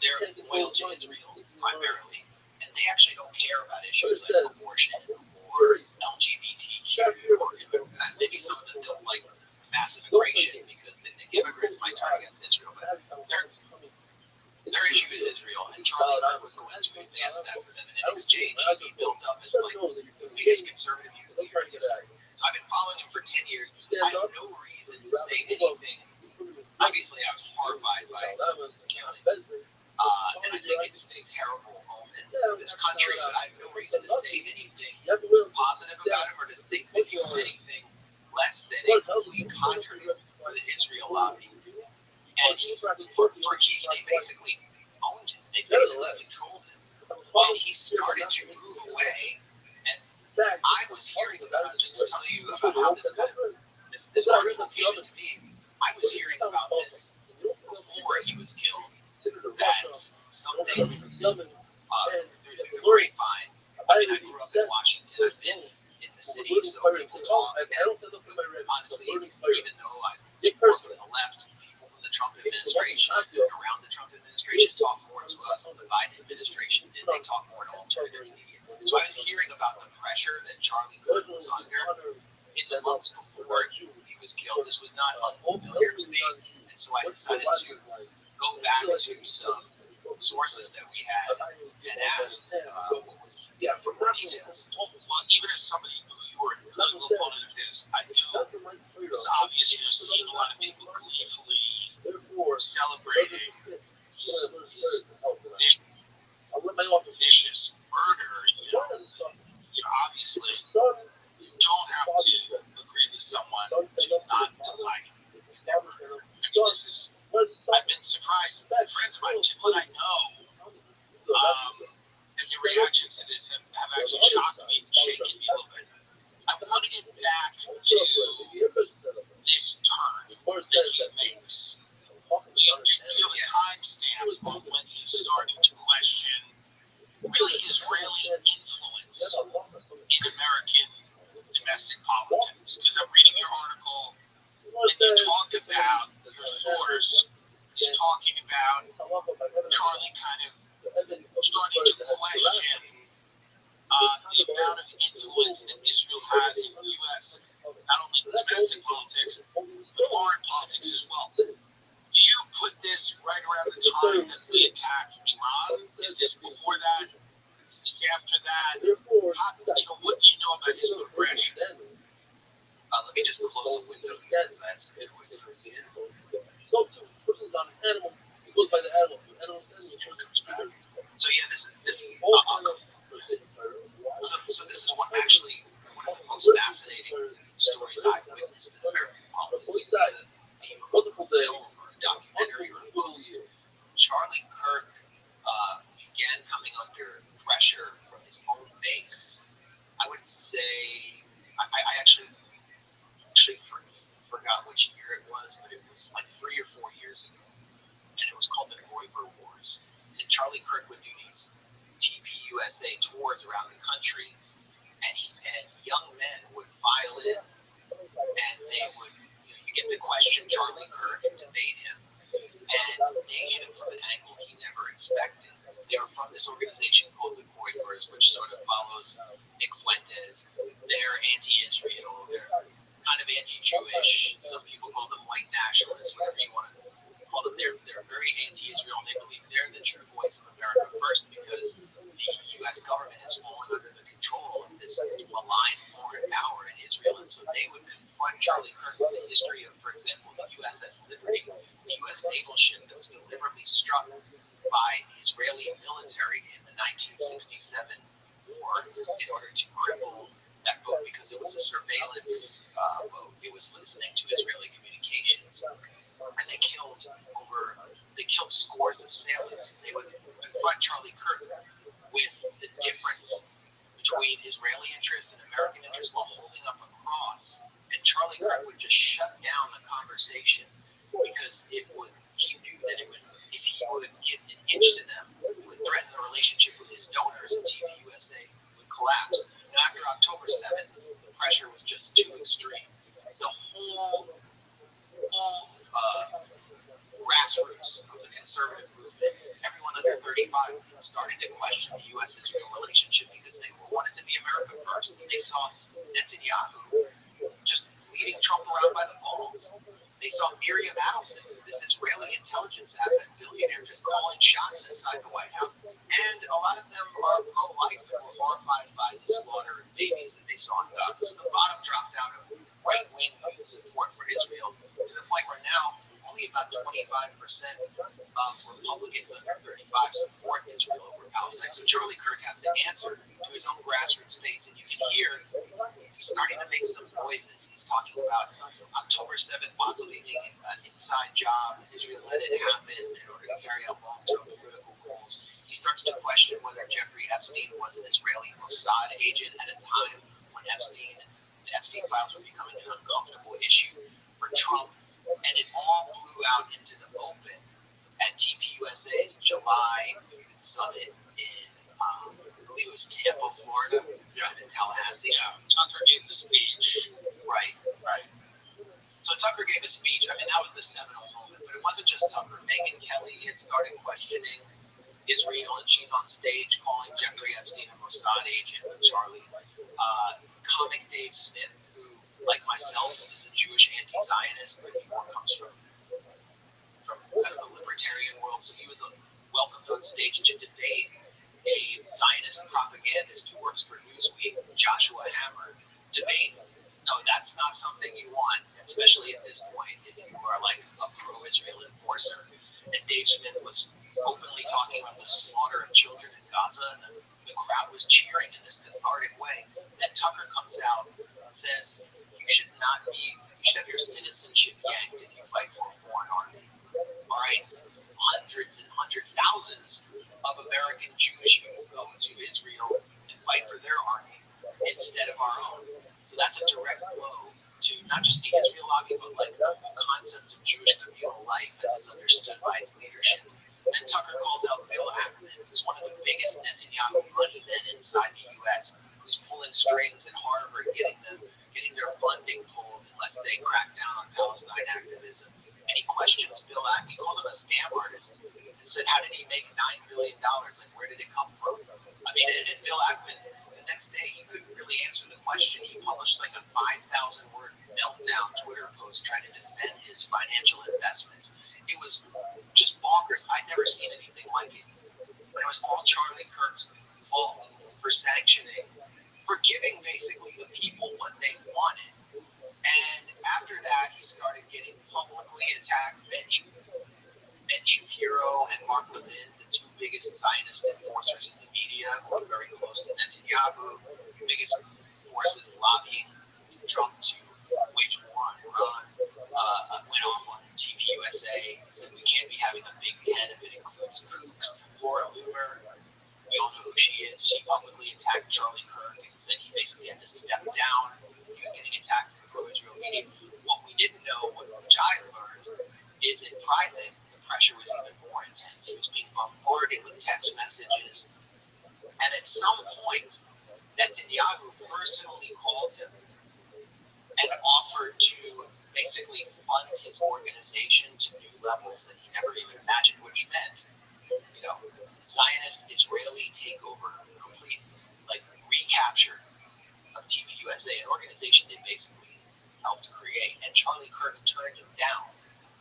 they're loyal to Israel primarily. And they actually don't care about issues like abortion or LGBTQ or maybe some of them don't like massive immigration because they think immigrants might turn against Israel. But their issue is Israel, and Charlie Kirk was going to advance that for them. And in exchange, he'd be built up as like the biggest conservative youth leader in history. So I've been following him for 10 years. I have no reason to say anything. Obviously, I was horrified by his killing. And I think it's a terrible moment for this country, but I have no reason to say anything positive about him or to think that he was anything less than a complete conjurer for the Israel lobby. And they basically owned him. They basically controlled him. And he started to move away. And I was hearing about it, just to tell you about how this kind of this article came into me. I was hearing about this before he was killed. That something through the grapevine. I mean, I grew up in Washington. I've been in the city, so people talk. And honestly, even though I work with the left, people from the Trump administration, around the Trump administration, talk more to us than the Biden administration did. They talk more to alternative media. So I was hearing about the pressure that Charlie Kirk was under in the months before he was killed. This was not unfamiliar to me, and so I decided to go back to some sources that we had and ask what was for more details. Well, even as somebody who you were a political opponent of his, I do. It's obvious you're seeing a lot of people gleefully celebrating his vicious murder. Obviously, you don't have to agree with someone to not like their murder. I mean, this is. I've been surprised. Friends of mine, people that I know, and the reactions to this have actually shocked me and shaken me a little bit. I want to get back to this turn that he makes. You have a timestamp on when he's starting to question really Israeli influence in American domestic politics. Because I'm reading your article, and you talk about your source is talking about about Charlie kind of starting to question the amount of influence that Israel has in U.S. not only domestic politics, but foreign politics as well. Do you put this right around the time that we attacked Iran? Is this before that? Is this after that? What do you know about his progression? Let me just close a window here because I have some noise coming in. So, person's on an animal. He goes by the animal. So yeah, this is so this is one actually one of the most fascinating stories I've witnessed in American politics. Multiple day Documentary or a book. Charlie Kirk began coming under pressure from his own base. I would say I actually forgot which year it was, but it was like 3 or 4 years ago, and it was called the Roiber Wars. And Charlie Kirk would do these TPUSA tours around the country, and young men would file in, and they would, you get to question Charlie Kirk and debate him, and they hit him from an angle he never expected. They were from this organization called the Roiber's, which sort of follows Nick Fuentes. They're anti-Israel. They're kind of anti-Jewish. Some people call them white nationalists, whatever you want to call them. They're very anti-Israel. They believe they're the true voice of America first because the U.S. government has fallen under the control of this malign foreign power in Israel. And so they would confront Charlie Kirk with the history of, for example, the USS Liberty, the U.S. naval ship that was deliberately struck by the Israeli military in the 1967 war in order to cripple that boat because it was a surveillance boat. It was listening to Israeli communications, and they killed scores of sailors. They would confront Charlie Kirk with the difference between Israeli interests and American interests while holding up a cross, and Charlie Kirk would just shut down the conversation because he knew that if he would give an inch to them, it would threaten the relationship with his donors, and TVUSA would collapse. And after October 7th, the pressure was just too extreme. The whole grassroots of the conservative movement, everyone under 35, started to question the U.S.-Israel relationship because they wanted to be America first. And they saw Netanyahu just leading Trump around by the balls. They saw Miriam Adelson, this Israeli intelligence asset billionaire, just calling shots inside the White House. And a lot of them are pro-life and were horrified by the slaughter of babies that they saw in Gaza. So the bottom dropped out of right-wing support for Israel to the point where now only about 25% of Republicans under 35 support Israel over Palestine. So Charlie Kirk has to answer to his own grassroots base, and you can hear he's starting to make some noises. He's talking about October 7th possibly being an inside job. Israel let it happen in order to carry out long-term political goals. He starts to question whether Jeffrey Epstein was an Israeli Mossad agent at a time when the Epstein files were becoming an uncomfortable issue for Trump. And it all blew out into the open at TPUSA's July summit in, I believe it was Tampa, Florida, in Tallahassee. Yeah, Tucker gave the speech. Right. So Tucker gave a speech. I mean, that was the seminal moment. But it wasn't just Tucker. Megyn Kelly had started questioning Israel, and she's on stage calling Jeffrey Epstein a Mossad agent with Charlie. Comic Dave Smith, who, like myself, is a Jewish anti-Zionist, but he more comes from kind of a libertarian world. So he was welcomed on stage to debate a Zionist propagandist who works for Newsweek, Joshua Hammer, debate. No, that's not something you want, especially at this point if you are like a pro-Israel enforcer. And Dave Smith was openly talking about the slaughter of children in Gaza, and the crowd was cheering in this cathartic way. Then Tucker comes out and says, you should have your citizenship yanked if you fight for a foreign army. All right? Thousands of American Jewish people go to Israel and fight for their army instead of our own. So that's a direct blow to not just the Israel lobby, but like the whole concept of Jewish communal life as it's understood by its leadership. And Tucker calls out Bill Ackman, who's one of the biggest Netanyahu money men inside the U.S., who's pulling strings at Harvard, getting their funding pulled unless they crack down on Palestine activism. And he questions Bill Ackman. He calls him a scam artist. said, how did he make $9 billion? Like, where did it come from? I mean, and Bill Ackman, the next day, he couldn't really answer the question. He published like a 5,000-word meltdown Twitter post trying to defend his financial investments. It was just bonkers. I'd never seen anything like it. But it was all Charlie Kirk's fault for sanctioning, for giving basically the people what they wanted. And after that, he started getting publicly attacked. Ben Shapiro and Mark Levin, the two biggest Zionist enforcers in the media, who are very close to Netanyahu, biggest forces lobbying Trump to wage war on Iran, went off on TV USA, said we can't be having a Big Ten if it includes kooks. Laura Loomer, we all know who she is. She publicly attacked Charlie Kirk and said he basically had to step down. He was getting attacked in the pro-Israel media. What we didn't know, which I learned, is in private, the pressure was even more intense. He was being bombarded with text messages. And at some point, Netanyahu personally called him and offered to basically fund his organization to new levels that he never even imagined, which meant, you know, Zionist Israeli takeover, complete like recapture of TV USA, an organization they basically helped create. And Charlie Kirk turned him down.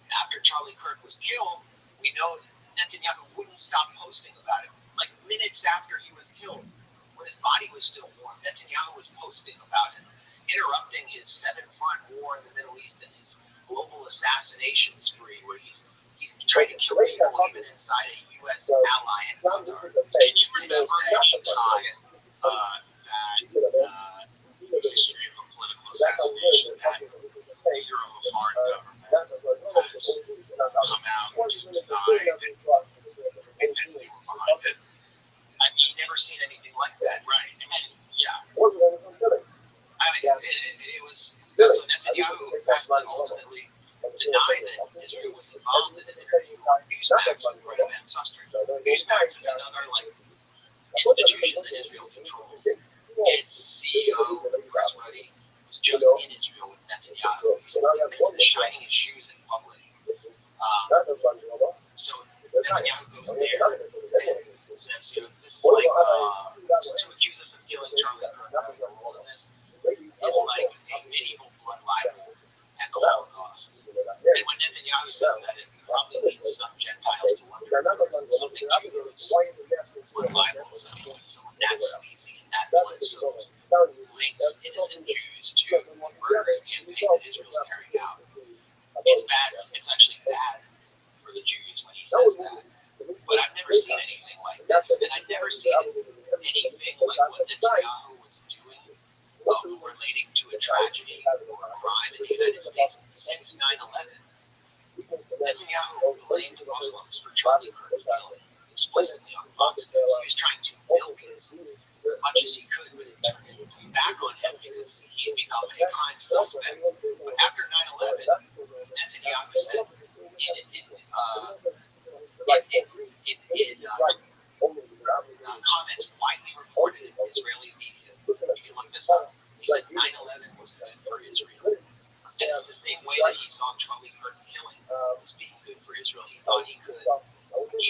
And after Charlie Kirk was killed, we know Netanyahu wouldn't stop posting about it. Like minutes after he was killed, when his body was still warm, Netanyahu was posting about him, interrupting his seven-front war in the Middle East and his global assassination spree, where he's trying to kill people even inside a U.S. ally in Qatar. Can you remember any time that the history of a political assassination that the leader of a foreign government has come out to deny and they were behind it? I've never seen anything like that. Right. And yeah, I mean, it was, so Netanyahu has to ultimately deny that Israel was involved in an interview on Newsmax with Greta Van Susteren. Newsmax is another, like, institution that Israel controls. Its CEO, Chris Ruddy, was just in Israel with Netanyahu. He's shining his shoes in public. So Netanyahu goes there and says, you know, this is like, to accuse us of killing Charlie Kirk having a role in this is like a medieval blood libel at the Holocaust. And when Netanyahu says that, it probably leads some Gentiles to wonder something to those blood libels. I mean, someone that sleazy and that blood-soaked links innocent Jews to the murderous campaign that Israel's carrying out. It's bad. It's actually bad for the Jews when he says that. But I've never seen anything like this, and I've never seen anything like what Netanyahu was doing relating to a tragedy or a crime in the United States since 9/11. Netanyahu blamed Muslims for Charlie Kirk's killing explicitly on Fox News. He was trying to milk it as much as he could, but it turned back on him because he's become a prime suspect. But after 9/11, Netanyahu said in comments widely reported in Israeli media, you can look this up, he said 9/11 was good for Israel. And it's the same way that he saw Charlie Kirk's killing as being good for Israel. He thought he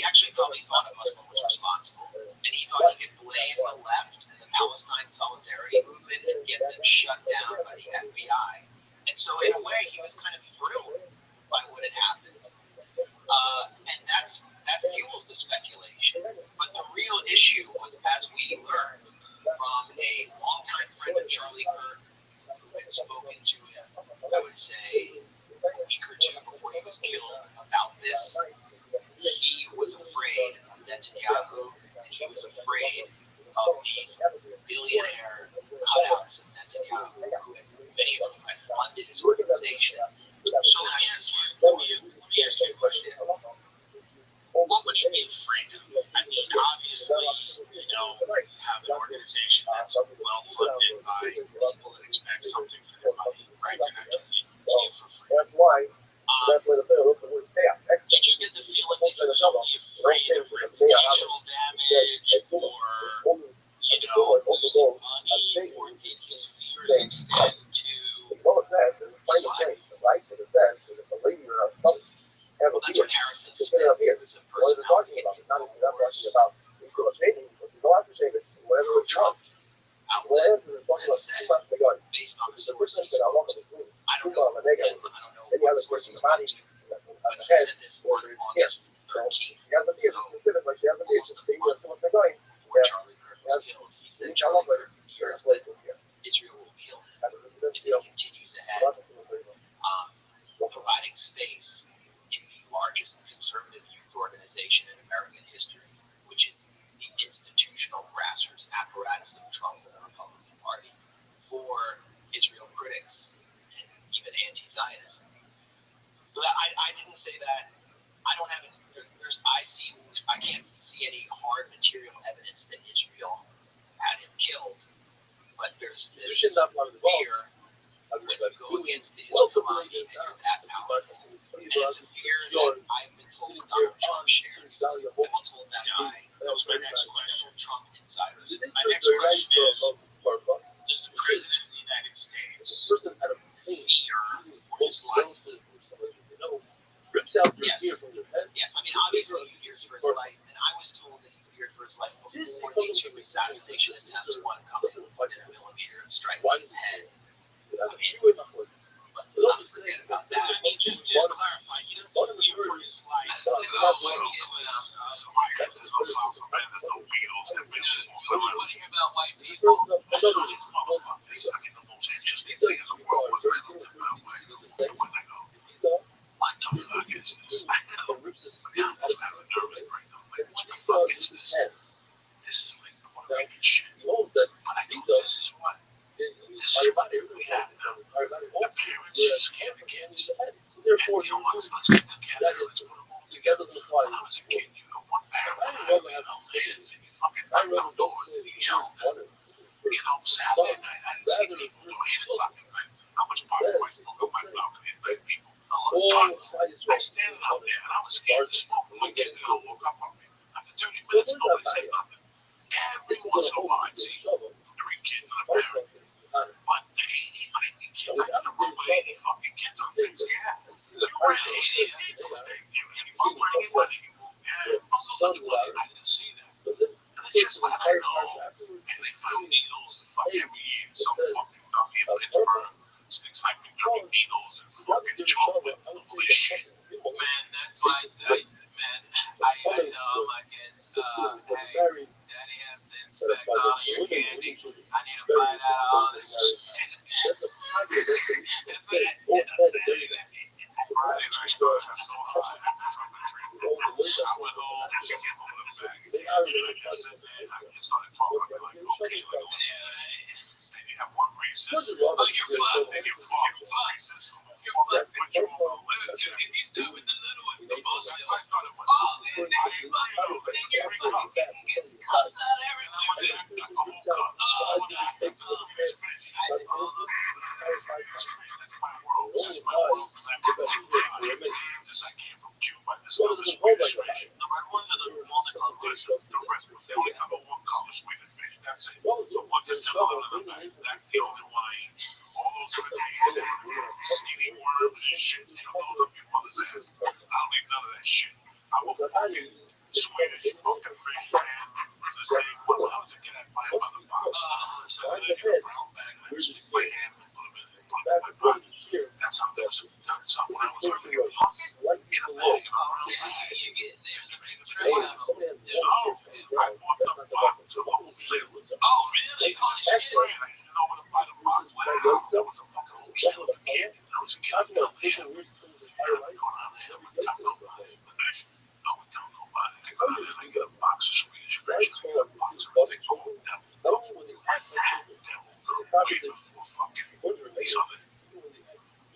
actually probably thought a Muslim was responsible. And he thought he could blame the left and the Palestine Solidarity Movement and get them shut down by the FBI. And so in a way, he was kind of thrilled by what had happened. And that fuels the speculation. But the real issue was, as we learned from a longtime friend of Charlie Kirk who had spoken to him, I would say, a week or two before he was killed about this, he was afraid of Netanyahu, and he was afraid of these billionaire cutouts of Netanyahu, many of whom had funded his organization. So let me ask you a question. What would you be afraid of? I mean, obviously, you know, have an organization that's well funded by people that expect something for their money, right? They're not giving it to you for free. Did you get the feeling that he was only afraid of reputational damage or, you know, losing money, or did his fears extend to his life? Well, that's what Harrison Smith, who's a personality talking about shaming, go after shaming, whatever was Trump outlet has said, based on the sources, I don't know what sources went to, but he said this on August 13th, so almost a month before Charlie Kirk was killed. He said Charlie Kirk fears that Israel will kill him if he continues ahead, providing space in the largest conservative youth organization in American history, which is the institutional grassroots apparatus of Trump and the Republican Party, for Israel critics and even anti-Zionists. So that I didn't say that. I don't have any. I can't see any hard material evidence that Israel had him killed, but there's this fear when you go against the Israel army and you're that powerful. And it's a fear that I've been told Donald Trump shares. I was told that by Trump insiders. My next question is, does the President of the United States fear for his life? Yes. Yes. I mean, obviously he fears for his life, and I was told that he feared for his life before the two assassination attempts, one coming within a millimeter of striking his head. But let's not forget about that. I mean, just to clarify, he doesn't fear for his life. What do you hear about white people? What the fuck is this? I almost have a nervous breakdown. Like, what the fuck is this? This is like Puerto Rican shit. But I think this is what we have now. The parents just scared the kids. And you know what? Let's get together. Let's put them all together. When I was a kid, you know, one parent would have, hands and you fucking knock on doors and you yell. You know, Saturday night, I didn't see people till 8 o'clock at night. How much part of my smoke on my balcony at night, people? I standing out there and I was scared to smoke. One kid woke up on me. After 30 minutes, nobody said nothing. Every once in a while, I'd see 3 kids and a parent. But the 80, 90 kids, I used to run with 80 fucking kids on things. Yeah. You ran 80 people. You were anybody. Yeah. Such money. I didn't see that. And it's just what I know. And they found needles fucking every year. Some fucking down here in Pittsburgh sticks hypodermic needles and fucking chocolate. Holy shit. Man, that's why, I tell my kids, hey, Daddy has to inspect all of your candy. I need to find out all this shit. Friday night, I got so high. I went home, she came home with a bag. I said, man, I started talking. I'm like, okay, and you have one recess. Oh, you're fun. And you're fun. Recess. You're fun. But you're all these two with the little one. The most of I started with. Oh, man, you're fun. Getting cups out everywhere. The whole cup. Oh, that's my world. That's my world. Because I came from Cuba. This is the Swedish fish. The red ones are the multicolored fish. The red ones, they only come in one color, Swedish fish. That's it. The ones that similar to the back, that's the only one I eat. All those other skinny worms and shit, you know, those are your mother's ass. I don't eat none of that shit. I'm a fucking Swedish fucking fish man. What's his name? When I was a kid, I'd buy him by the box. So I get a brown bag, and I'd stick my hand and put him in my pocket. That's how when I was working in Puff, in a bag, you get there's a big tray of them. I bought the box to wholesale. Oh, really? Oh, shit. I used to know where to buy the box. There was a fucking wholesaler for candy. There was a kid down there. I go down there every time nobody. No, we don't nobody. I go down there and I get a box of Swedish fish. I get a box of everything called devil. What's that? Devil. Wait for fucking these other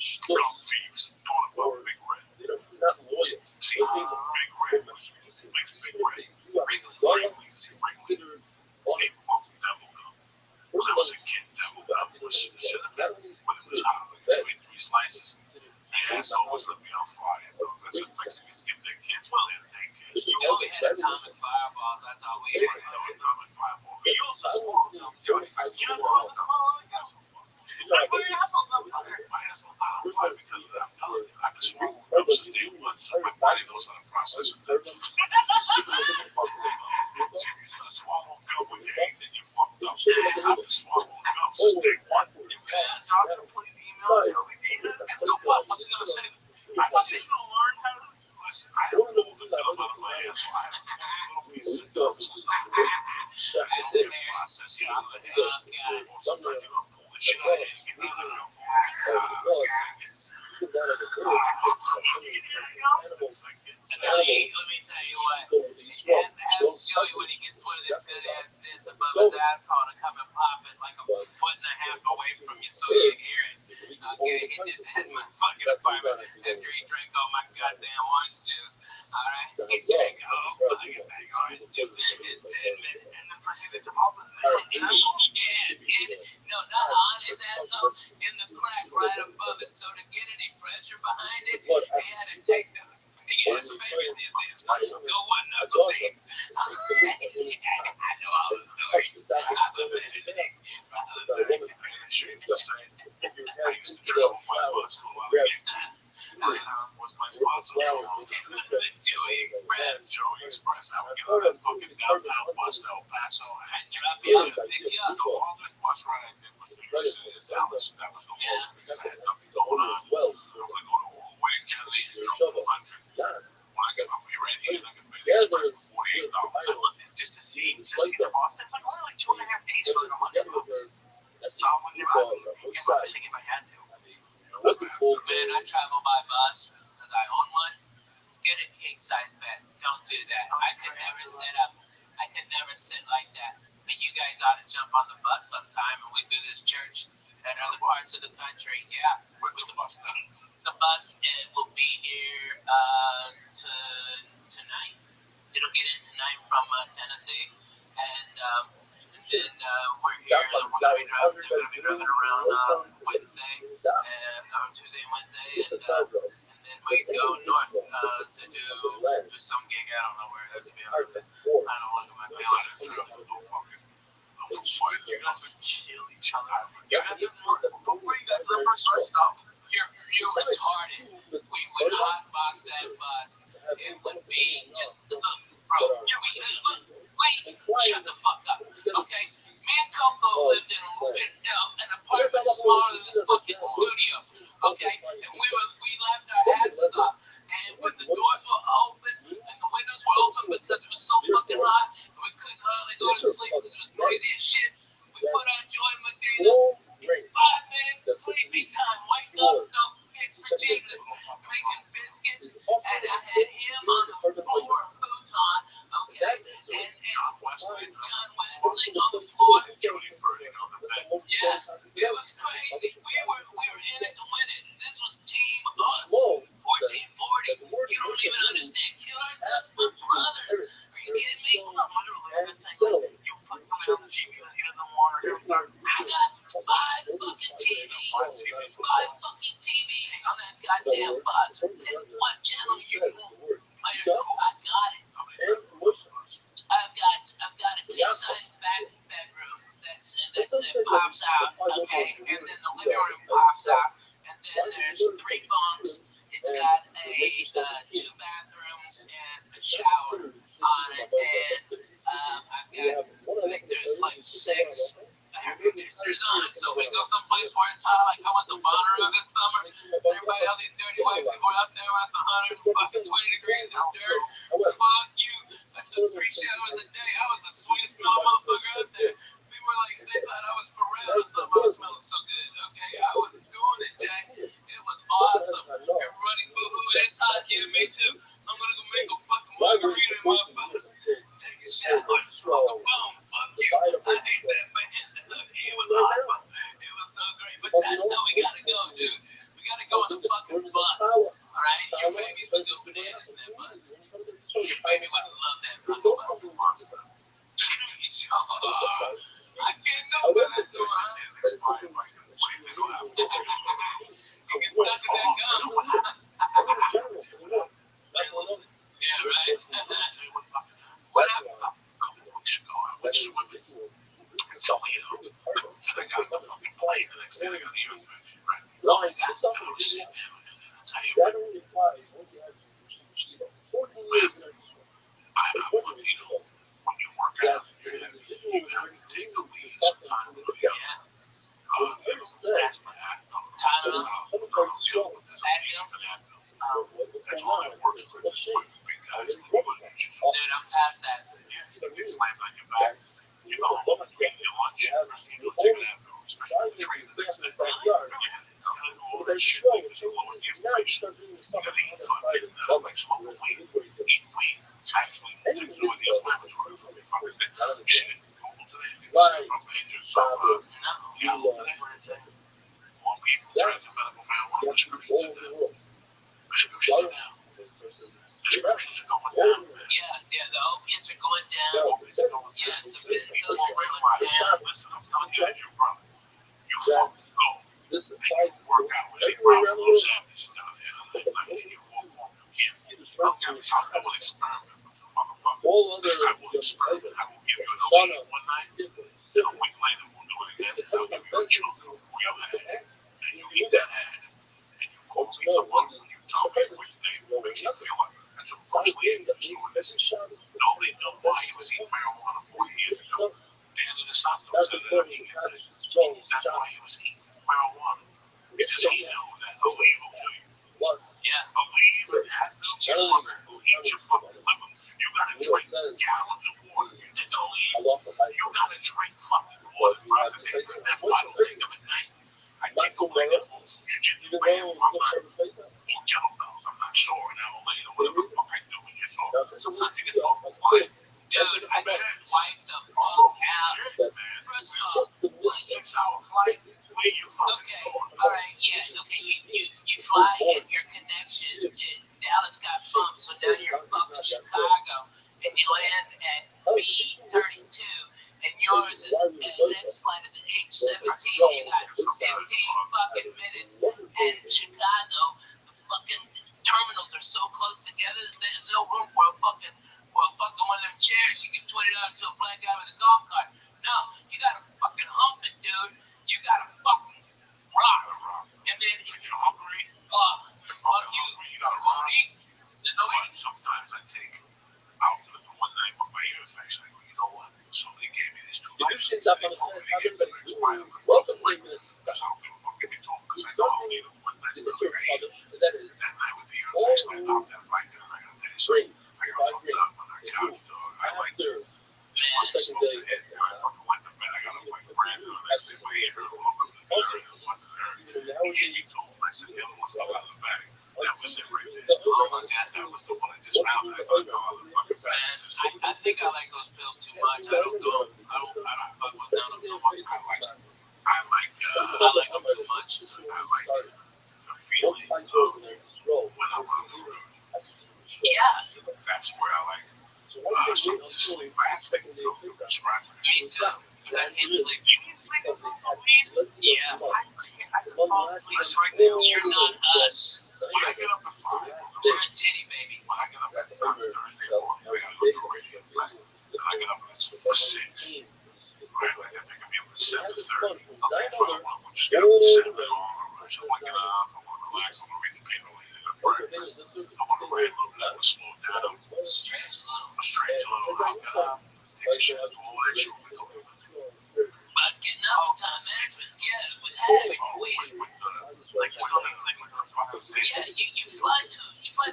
scum thieves doing about Big Red. See, Big Red makes Big Red. Wrigley's. They fucking devil gum. When I was a kid, devil gum was cinnamon, but it was hot. I made 3 slices. And it's always let me on fire. That's what Mexicans give their kids. Well, they take kids. You know, we had atomic fireballs. That's all we had. Atomic fireball. But you also small. You know, the small one? Like, put your asshole up. My asshole not on fire because of that. I'm telling you, I've been smoking since day one. My body knows how to process it. Joey, when he gets one of them good ass zits above his asshole to come and pop it like a foot and a half away from you so you hear it. Okay, he did that in my fucking apartment after he drank all my goddamn orange juice. Alright? He drank all my goddamn orange juice in 10 minutes and then proceeded to pop it. No, not on his asshole, in the crack right above it. So to get any pressure behind it, he had to take those big ass fingers in there. Go one knuckle deep. I know all the stories. I'm a man. I used to travel my bus for a while. Was my sponsor. Joey Express. Joey Express. I would get on that fucking downtown bus to El Paso. I'd drop you off and pick you up. The longest bus ride I did was to University of Dallas. That was the longest because I had nothing going on. I was going to go all the way to Cali and drop 100. When I got my way right here, I could pay the express for $48. I looked at just to see, just to get to Boston. It's like only like 2.5 days for like $100. So I wouldn't if I had to. Man, I travel by bus because I own one. Get a king size bed. Don't do that. I could never sit up. I could never sit like that. But you guys ought to jump on the bus sometime and we do this church in other parts of the country. Yeah, with the bus. The bus will be here tonight. It'll get in tonight from Tennessee, and then we're here. We're gonna be driving around Wednesday, Tuesday and Wednesday, and then we go north to do some gig. I don't know where it is to be honest. I don't look at my calendar. You guys would kill each other. You guys before you guys ever start stuff. You're retarded. We would hotbox that bus. It would be just look, bro. Wait, shut the fuck up, okay? Me and Coco lived in an apartment smaller than this fucking studio, okay? And we left our asses up. And when the doors were open and the windows were open because it was so fucking hot and we couldn't hardly go to sleep because it was crazy as shit, we put on Joy Medina. 5 minutes sleeping time. Wake up, no pics for Jesus. Making biscuits, and I had him on the floor, futon, okay, and John Wesley on the floor. Yeah, it was crazy. We were in it to win it. This was Team Us, 1440. You don't even understand. Killer Duck, my brothers. Are you kidding me? You put something on the TV that he doesn't want or I got 5 fucking TVs. 5 fucking TVs on that goddamn bus. And what channel you want? I got it. I've got a king-size bedroom that pops out, okay, and then the living room pops out, and then there's 3 bunks. It's got 2 bathrooms and a shower on it, and I think there's like 6 air conditioners on it, so we go someplace where it's hot, like I went to Bonnaroo this summer. Everybody, all these dirty white people out there when it's 120 degrees of dirt. Fuck you. I took 3 showers a day. I was the sweetest smelling motherfucker out there. People were like, they thought I was Pharrell or something. I was smelling so good, okay? I was doing it, Jack. It was awesome. Everybody's boo-hooing. It's hot. Yeah, me too. I'm gonna go make a fucking margarita in my bus. Take a shower. Smoke a bone. Fuck you. I hate that man. It was awesome. It was so great. But that's how we gotta go, dude. We gotta go on the fucking bus. Alright? Your babies would go bananas in that bus. Your baby would love that fucking bus. Jeez. I can't know what I'm doing. You get stuck in that gum. Yeah, right? What happened? A couple weeks ago, I went swimming. It's only and I got the fucking plane the next day. I got the ear infection, right? Oh, I was sick. I'll tell you what. When you work out, you have to take the lead sometimes. Yeah. That's my Advil. Tylenol. Advil. That's all that works for this big guys. Soviets are going down. Yeah, the Benzos are going down. Listen, I'm telling you as your brother. You fucking go. And you work out with any problem those savages down there. Like you walk on your camp. I will experiment with you, motherfucker. I will experiment. I will give you an elite one night. And a week later, we'll do it again. And I'll give you a chunk of real hash. And you eat that hash. And you go meet the one who you tell me which name makes you feel like. That's what first lady was doing this. Nobody knew why he was eating marijuana 40 years ago. Dan and the Santos said that he did this. That's why he was eating marijuana. Because he knew that a leaf will kill you. Yeah. A leaf that eats your liver, will eat your fucking liver. You gotta drink gallons of water. You take a leaf, you gotta drink fucking water, brother. That's why I don't take them at night. I take the leg of jiu-jitsu man. I'm not on kettlebells. I'm not sore an hour later. Whatever the fuck I do when you're sore. Sometimes you get sore for flying. Dude, I got wiped the fuck out. First off, 6-hour flight. Where you fucking okay, going? alright, yeah, okay, you fly and your connection, Dallas got bumped, so now you're fucking Chicago, and you land at B-32, and yours is, and the next flight is at H-17, you got 15 fucking minutes, and Chicago, the fucking terminals are so close together, there's no room for a fucking one of them chairs. You give $20 to a black guy with a golf cart. No, you gotta fucking hump it, dude. You gotta fucking rock. And then if you're hungry, fuck you. You won't eat. There's no eating. Sometimes I take out to the one night with my ear infection. I go, you know what? Somebody gave me this $2. They told me to give them next mile. That's how good fucking they told me. Because I know I'll need a one night stuff. That night with the ear infection, I popped that right there. I got that. So I got fucked up on that couch, dog. I like it. I fucking went to bed. I got up like brand new. Next day, my ear hurt a little bit. Once it hurt, he told me, I said, the other one fell out of the bag. That was it right there. Oh my God, that was the one I just found. I thought, oh, the fucking bag. I think I like those pills too much. I don't fuck with them. I like them too much. I like the feeling of when I'm on the road. Yeah, That's where I like something to sleep. I think they'll prescribe for me too. But I can't sleep. You can sleep with weed? Yeah. I can fall asleep. Right now, You're not us. When I get up at 5, You're a titty baby. when I get up at 5 Thursday morning, I gotta go to the radio play. And I get up at 6. Right? Like I think I'll be up at 7:30. Okay, so I want to just get up at 7 and all. I want to get up. I want to relax. I want to read the paper later. I want to write a little bit. I want to slow down. Stretch a little. I'll get up. Take a shit. Do all that shit. But getting up time management, yeah, with having weed. Yeah, you fly to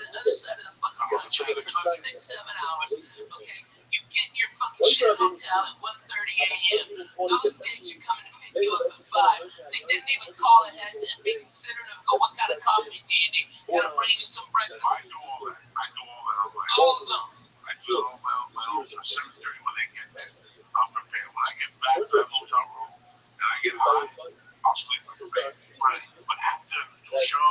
the other side of the fucking country for 6-7 hours. Okay, you get your fucking shit hotel at 1:30 a.m. Those dicks are coming to pick you up at 5. They didn't even call it and be considerate of go, what kind of coffee do you need? Gotta bring you some breakfast. I do all that. On my All own. of them. I do it on my own for 7:30 when they get there. I'm prepared. When I get back to that hotel room and I get high, I'll sleep like a baby. Right. But after the show,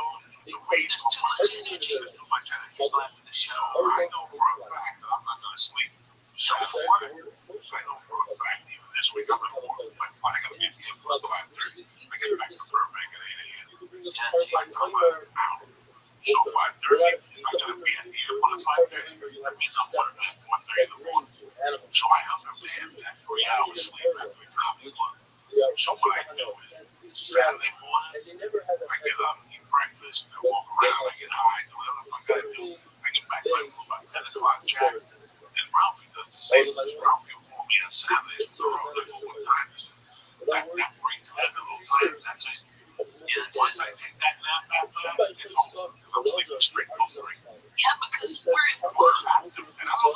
the weight, There's too much energy. there's too much energy after the show. I know for a fact that I'm not gonna sleep. So I know for a fact even this week I'm gonna work. Like I gotta be at the club at 5:30. I get back to Burbank at 8 a.m. I come out. So 5:30, I gotta be at the airport at 5:30. That means I'm working at 4:30 in the morning. So I have to man that 3 hours sleep after the comedy club. So what I do is Saturday morning, I get up, eat breakfast, I walk around, I get high, do whatever the fuck I do. I get back to my room about 10 o'clock, Jack. And Ralphie does the same. Ralphie will call me on Saturday. So I'm like, oh, what time is it? That brings me a little time. That's it. Once I take that nap after that, I get home. Because I'm sleeping straight till 3. Yeah, because we're at work. And I don't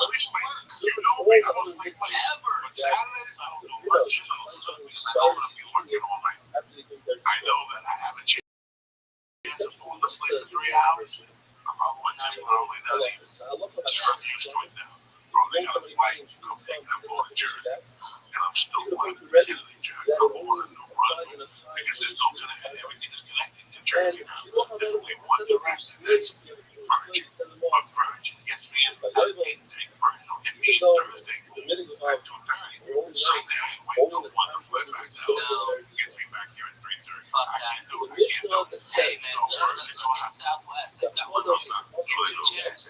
look at work. You know me, I don't like Ever. But Saturdays, I don't do much. Because I know I'm going to be working all night. I know that I have a chance to fall asleep for 3 hours. I'm not even early that evening. I'm used to it now. Bro, they got a flight to come take that ball to Jersey. And I'm still flying to Kennedy, Jack. I'm on a new run. Because there's no connecting. Everything is connected to Jersey now. There's only one direction. That's Virgin. But Virgin gets me in. Virgin will get me Thursday, the minute you have 2:30. So then we wait till 1 to flip back down. It gets me back here at 3:30. Fuck I that. can't do it. I can't do it. Hey man, look at Southwest. They've got one of those good checks.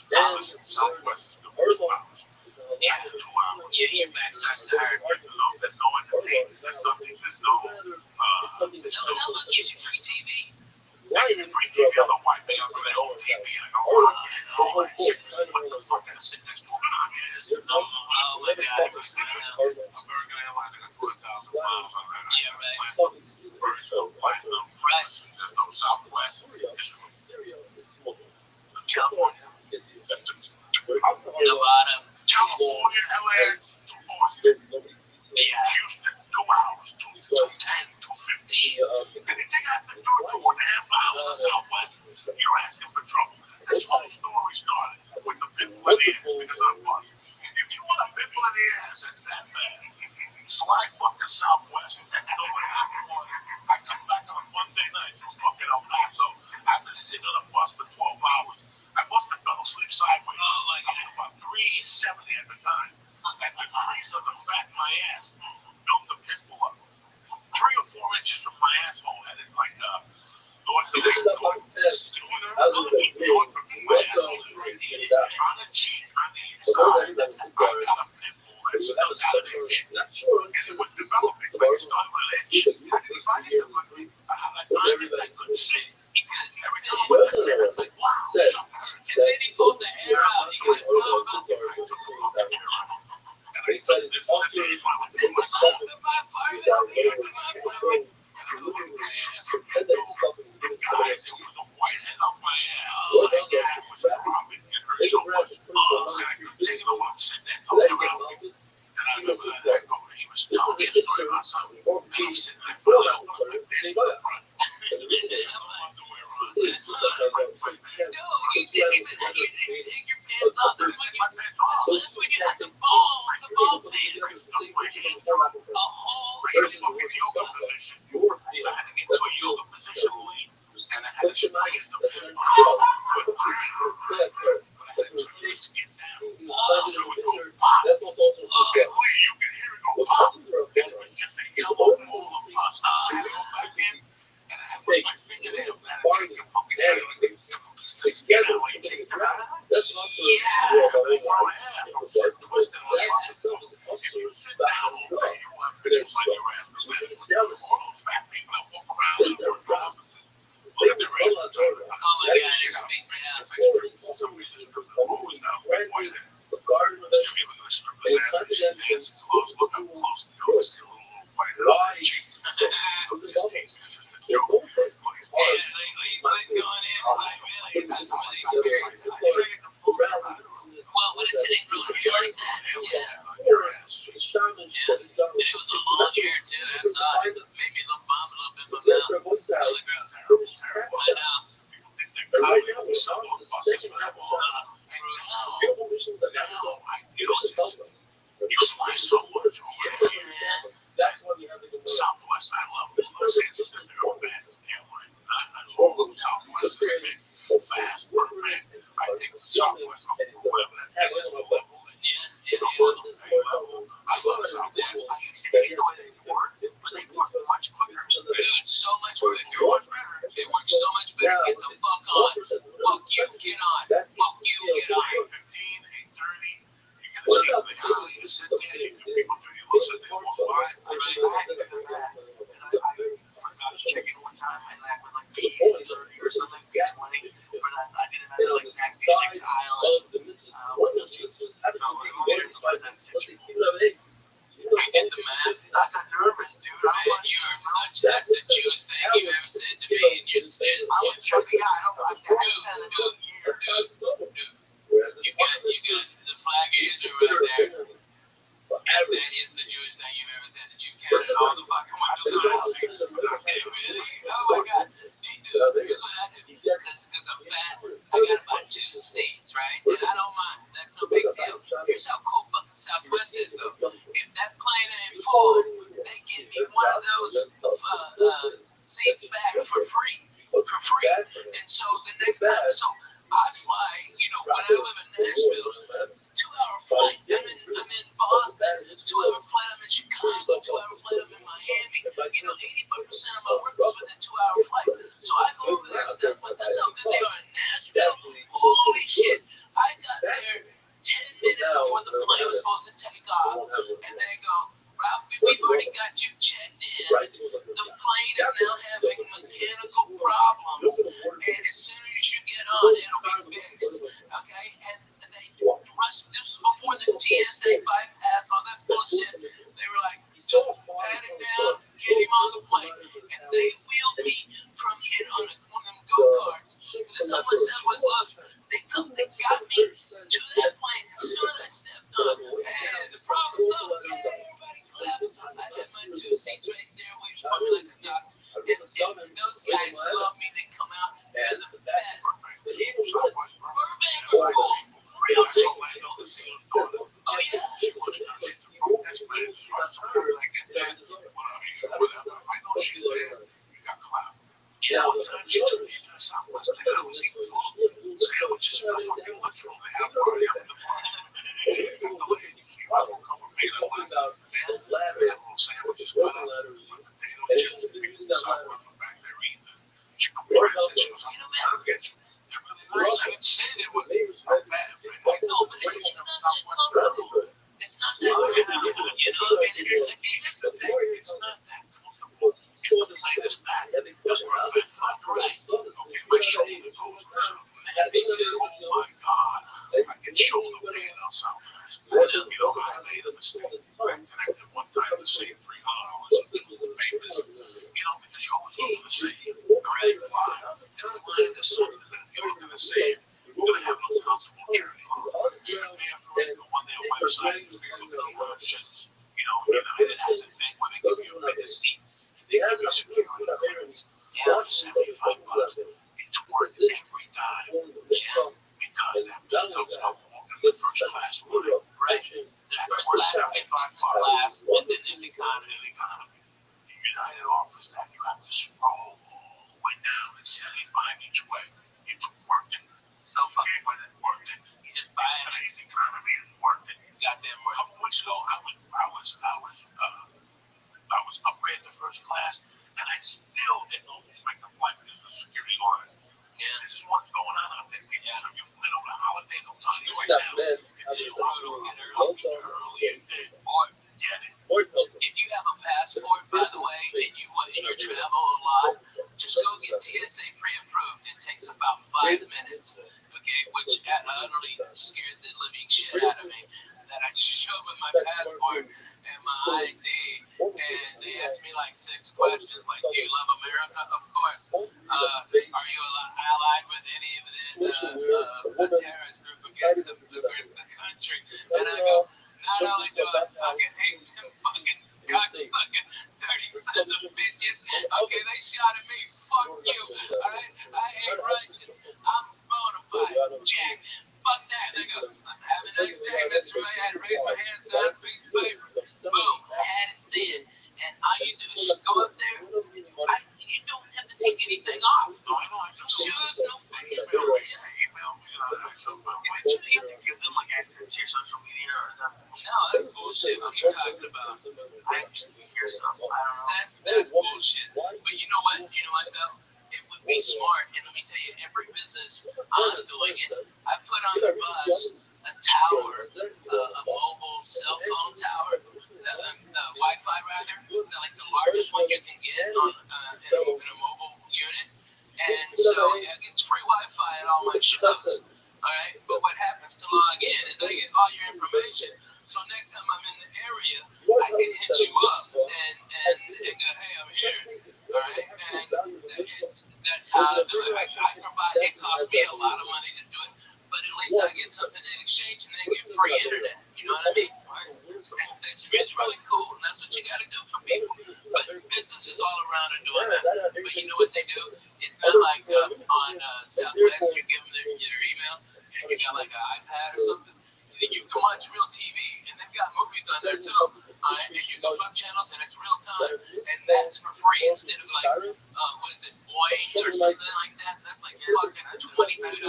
Now listen, Southwest is still 2 hours. Yeah, your back starts to hurt. There's no entertainment. There's nothing. There's no. How much gives you free TV? Why even free TV? I don't wipe me up with that old TV and I go, oh, shit, what the fuck? I sit next to it. Oh my God. I'm very good analyzing. I put 1,000 miles on that. Yeah, right. There's no platinum. Right. There's no Southwest. It's from California. Nevada. California, LA, to Austin. Yeah. Houston, 2 hours. 2:10, 2:15. Anything after 2.5 hours of Southwest, you're asking for trouble. This whole story started with the pimple in the ass because I'm bus. If you want a pimple in the ass, it's that bad. Fly fucking Southwest. So what happened was, I come back on a Monday night from fucking El Paso. I've been sitting on a bus for 12 hours. I must have fell asleep sideways. Like about 370 at the time. And the grease of the fat in my ass built the pimple up. 3 or 4 inches from my asshole, and it's like north of my asshole is right here. On the cheek, on the inside, I got a pimple that stuck out an inch. And it was developing, but it started with an inch. How did he find it so quickly? I found it, I couldn't see. Every time I said it, like, wow, something hurts. And then he pulled the hair out. He got And I said, this one is my guys, it was a white head on my ass. It was Robin. It hurt so much. I could take it away. Sit there talking around me. And I remember that he was telling me a story about something. And he said, I fell out with my dick in the front. Dude, you didn't even take your pants off. That's when you had the ball playing. A whole yoga position. I had to get to a yoga position late, and I had to squeeze the pin. But I had to turn the skin down. So it would go pop. You can hear it go pop. It was just a yellow ball of pus. I had to go back in, and I had to put my fingernails and I had to take the fucking hair and take the skin out and take it out. If you sit down, okay, you have to put your ass to sleep. All those fat people that walk around in their offices, look at their ass. Oh my God, you're a big man. Somebody just stripped the hose now. If you look at the stripper's ass, she's dancing close. Look how close the nose is. A little white on the cheek. His teeth. Joe. Well, when it's an April year like that, yeah. And it was a long year too. I saw it. It made me look bomb a little bit, but now really gross. I know. You fly so much over here. Southwest, I love it. Los Angeles, they're all bad airline. I love Southwest. It's big, fast, perfect. I think Southwest, whatever that is, level. I love Southwest. I used to hate the way they work, but they work much quicker. Dude, so much better. They work so much better. Get the fuck on. Fuck you, get on. Fuck you, get on. 8:15, 8:30. You get to see the house. You sit there. You get people do your looks at them walk by. I check in one time and I went like 8:30 or something, 8:20. But I didn't have like exactly 6 aisles. I get the math. I got nervous, dude. Man, you are such the Jewish thing you've ever said to me, and you're still. I was checking out. I don't know. Dude. You got the flag is right there. That is the Jewish thing you've ever said that you counted all the fucking windows on. Okay, really? Oh my God. Dude, here's what I do. Because I'm fat, I got about 2 seats, right? And I don't mind. That's no big deal. Here's how cool fucking Southwest is, though. If that plane ain't full, they give me one of those the plane was supposed to take off, and they go, Ralphie, we've already got you checked in. The plane is now having mechanical problems, and as soon as you get on, it'll be fixed. Okay? And they rushed this before the TSA bypass, all that bullshit. They were like, so pat him down, get him on the plane, and they wheeled me from in on one of them go-karts. This is how much that was, look, they got me to that plane as soon as I stepped on, and the problem solved, everybody clapped. I had my 2 seats right there waiting for me like a duck, and those guys love me, they come out, they're the best. Burbank, cool, real nice. Oh yeah? Yeah, one time she took me to the Southwest and I was eating food, sandwiches, and I fucking lunch roll. They had a party up in the park. She got the lady, she was going to come with me, and I went, man, they had little sandwiches cut up with potato chips, and Southwest were back there eating. She come over and she was like, I'll get you. They're really nice. I didn't say they were bad. I know, but it's not that comfortable. It's not that comfortable, you know what I mean? It's a thing. It's not that comfortable. If the plane is bad, right. Okay, my shoulder goes. Me too. Oh my God. I get shoulder pain on Southwest. You know, I made a mistake. I connected one time to save $300 in papers. You know, because you always look to save. Already fly. And the line is something that you're looking to save. You're going to have an uncomfortable journey. You're paying for it on their website. You know, United has a thing where they give you a bigger seat. They give you security clearance. Yeah, for $75. It's worth every dime. Yeah, because that means I'm not walking the first class line. Right? The first class, $75, and then there's economy. United offers that you have to scroll all the way down at 75 each way. It's working. So fucking when it worked, you just buy it. Today's economy is working. Goddamn work. A couple weeks ago, I was upgraded to first class, and I still didn't almost make the flight because of the security line. Yeah, this is what's going on out there. People, so you went over the holidays, I'm telling you right now. If you want to get early, and boy, get it. If you have a passport, by the way, and you travel a lot, just go get TSA pre-approved. It takes about 5 minutes, okay, which utterly scared the living shit out of me. That I show them my passport and my ID, and they asked me like 6 questions, like, do you love America? Of course. Are you allied with any of the terrorist group against the country? And I go, not only do I fucking hate them fucking cock-fucking dirty sons of bitches, okay, they shot at me, fuck you, alright? I ain't Russian, I'm bona fide, Jack. Fuck that, nigga. I'm having a nice day, Mr. Ray. I had to raise my hand, sign a piece of paper. Boom. I had it then. And all you do is go up there. You don't have to take anything off. No shoes, no fucking email me. So, why do you have to give them like access to your social media or something? No, that's bullshit. What are you talking about? I actually hear stuff. I don't know. That's bullshit. But you know what? You know what though? It would be smart, and let me tell you, every business I'm doing it. I put on the bus a tower, a mobile cell phone tower, the Wi-Fi rather, like the largest one you can get on in a mobile unit. And so it's free Wi-Fi at all my shows. All right, but what happens to log in is I get all your information. So next time I'm in the area, I can hit you up and go, hey, I'm here. All right, and that's how I do it. I provide. It costs me a lot of money to do it, but at least I get something in exchange, and they get free internet. You know what I mean? That to me is really cool, and that's what you got to do for people. But businesses all around are doing that. But you know what they do? It's not like on Southwest, you give them your email, and you got like an iPad or something. You can watch real TV, and they've got movies on there too. And you can flip channels, and it's real time, and that's for free instead of like, what is it, Boing or something like that. That's like fucking $22.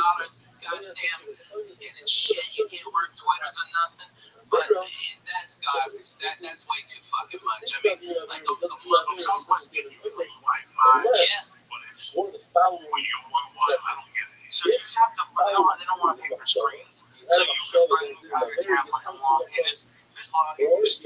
Goddamn, and it's shit. You can't work Twitters or nothing. But that's garbage. That's way too fucking much. I mean, like the Southwest gives you free Wi-Fi. Yeah. But it's when you want one, I don't get it. So you just have to. They don't want paper screens. So you can bring your tablet along Yeah,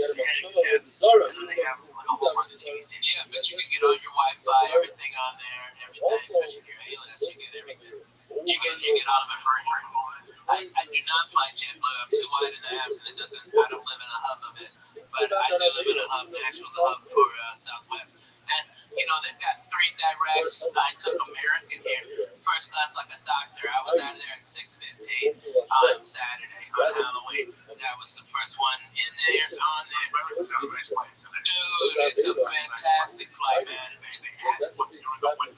but you can get all your Wi-Fi, everything on there, and everything. Especially if you're A-list, you get everything. You get all of it for free. I do not fly JetBlue. I'm too wide in the ass, and I don't live in a hub of it. But I do live in a hub. Nashville's a hub for Southwest. And, they've got 3 directs. I took American here, first class like a doctor. I was out of there at 6:15 on Saturday, on Halloween. That was the first one in there, on there. Dude, it's a fantastic flight, man.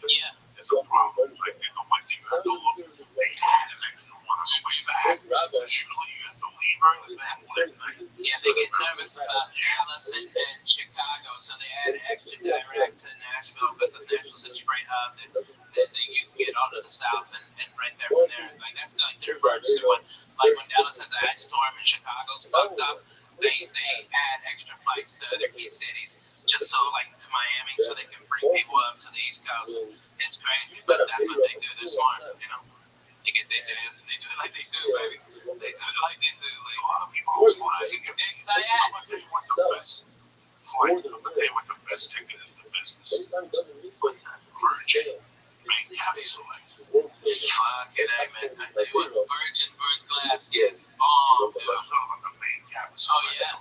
Yeah. There's a problem. Like, when you have to look, they had an extra one on the way back. Usually you have to leave early that night. Yeah, they get nervous about Dallas and Chicago, so they add an extra direct to Nashville because Nashville's such a great hub that you can get all to the south and right there from there. Like, that's like their emergency one. Like, when Dallas has an ice storm and Chicago's fucked up, they add extra flights to other key cities just so, like, to Miami, so they can bring people up to the East Coast. It's crazy, but that's what they do. They're smart, They do it like they do, baby. They do it like they do. Like, a lot of people fly. What the best ticket is the business. Virgin. Miami Select. Fucking A, man. I tell you what, Virgin first class is bomb, dude. Oh, yeah.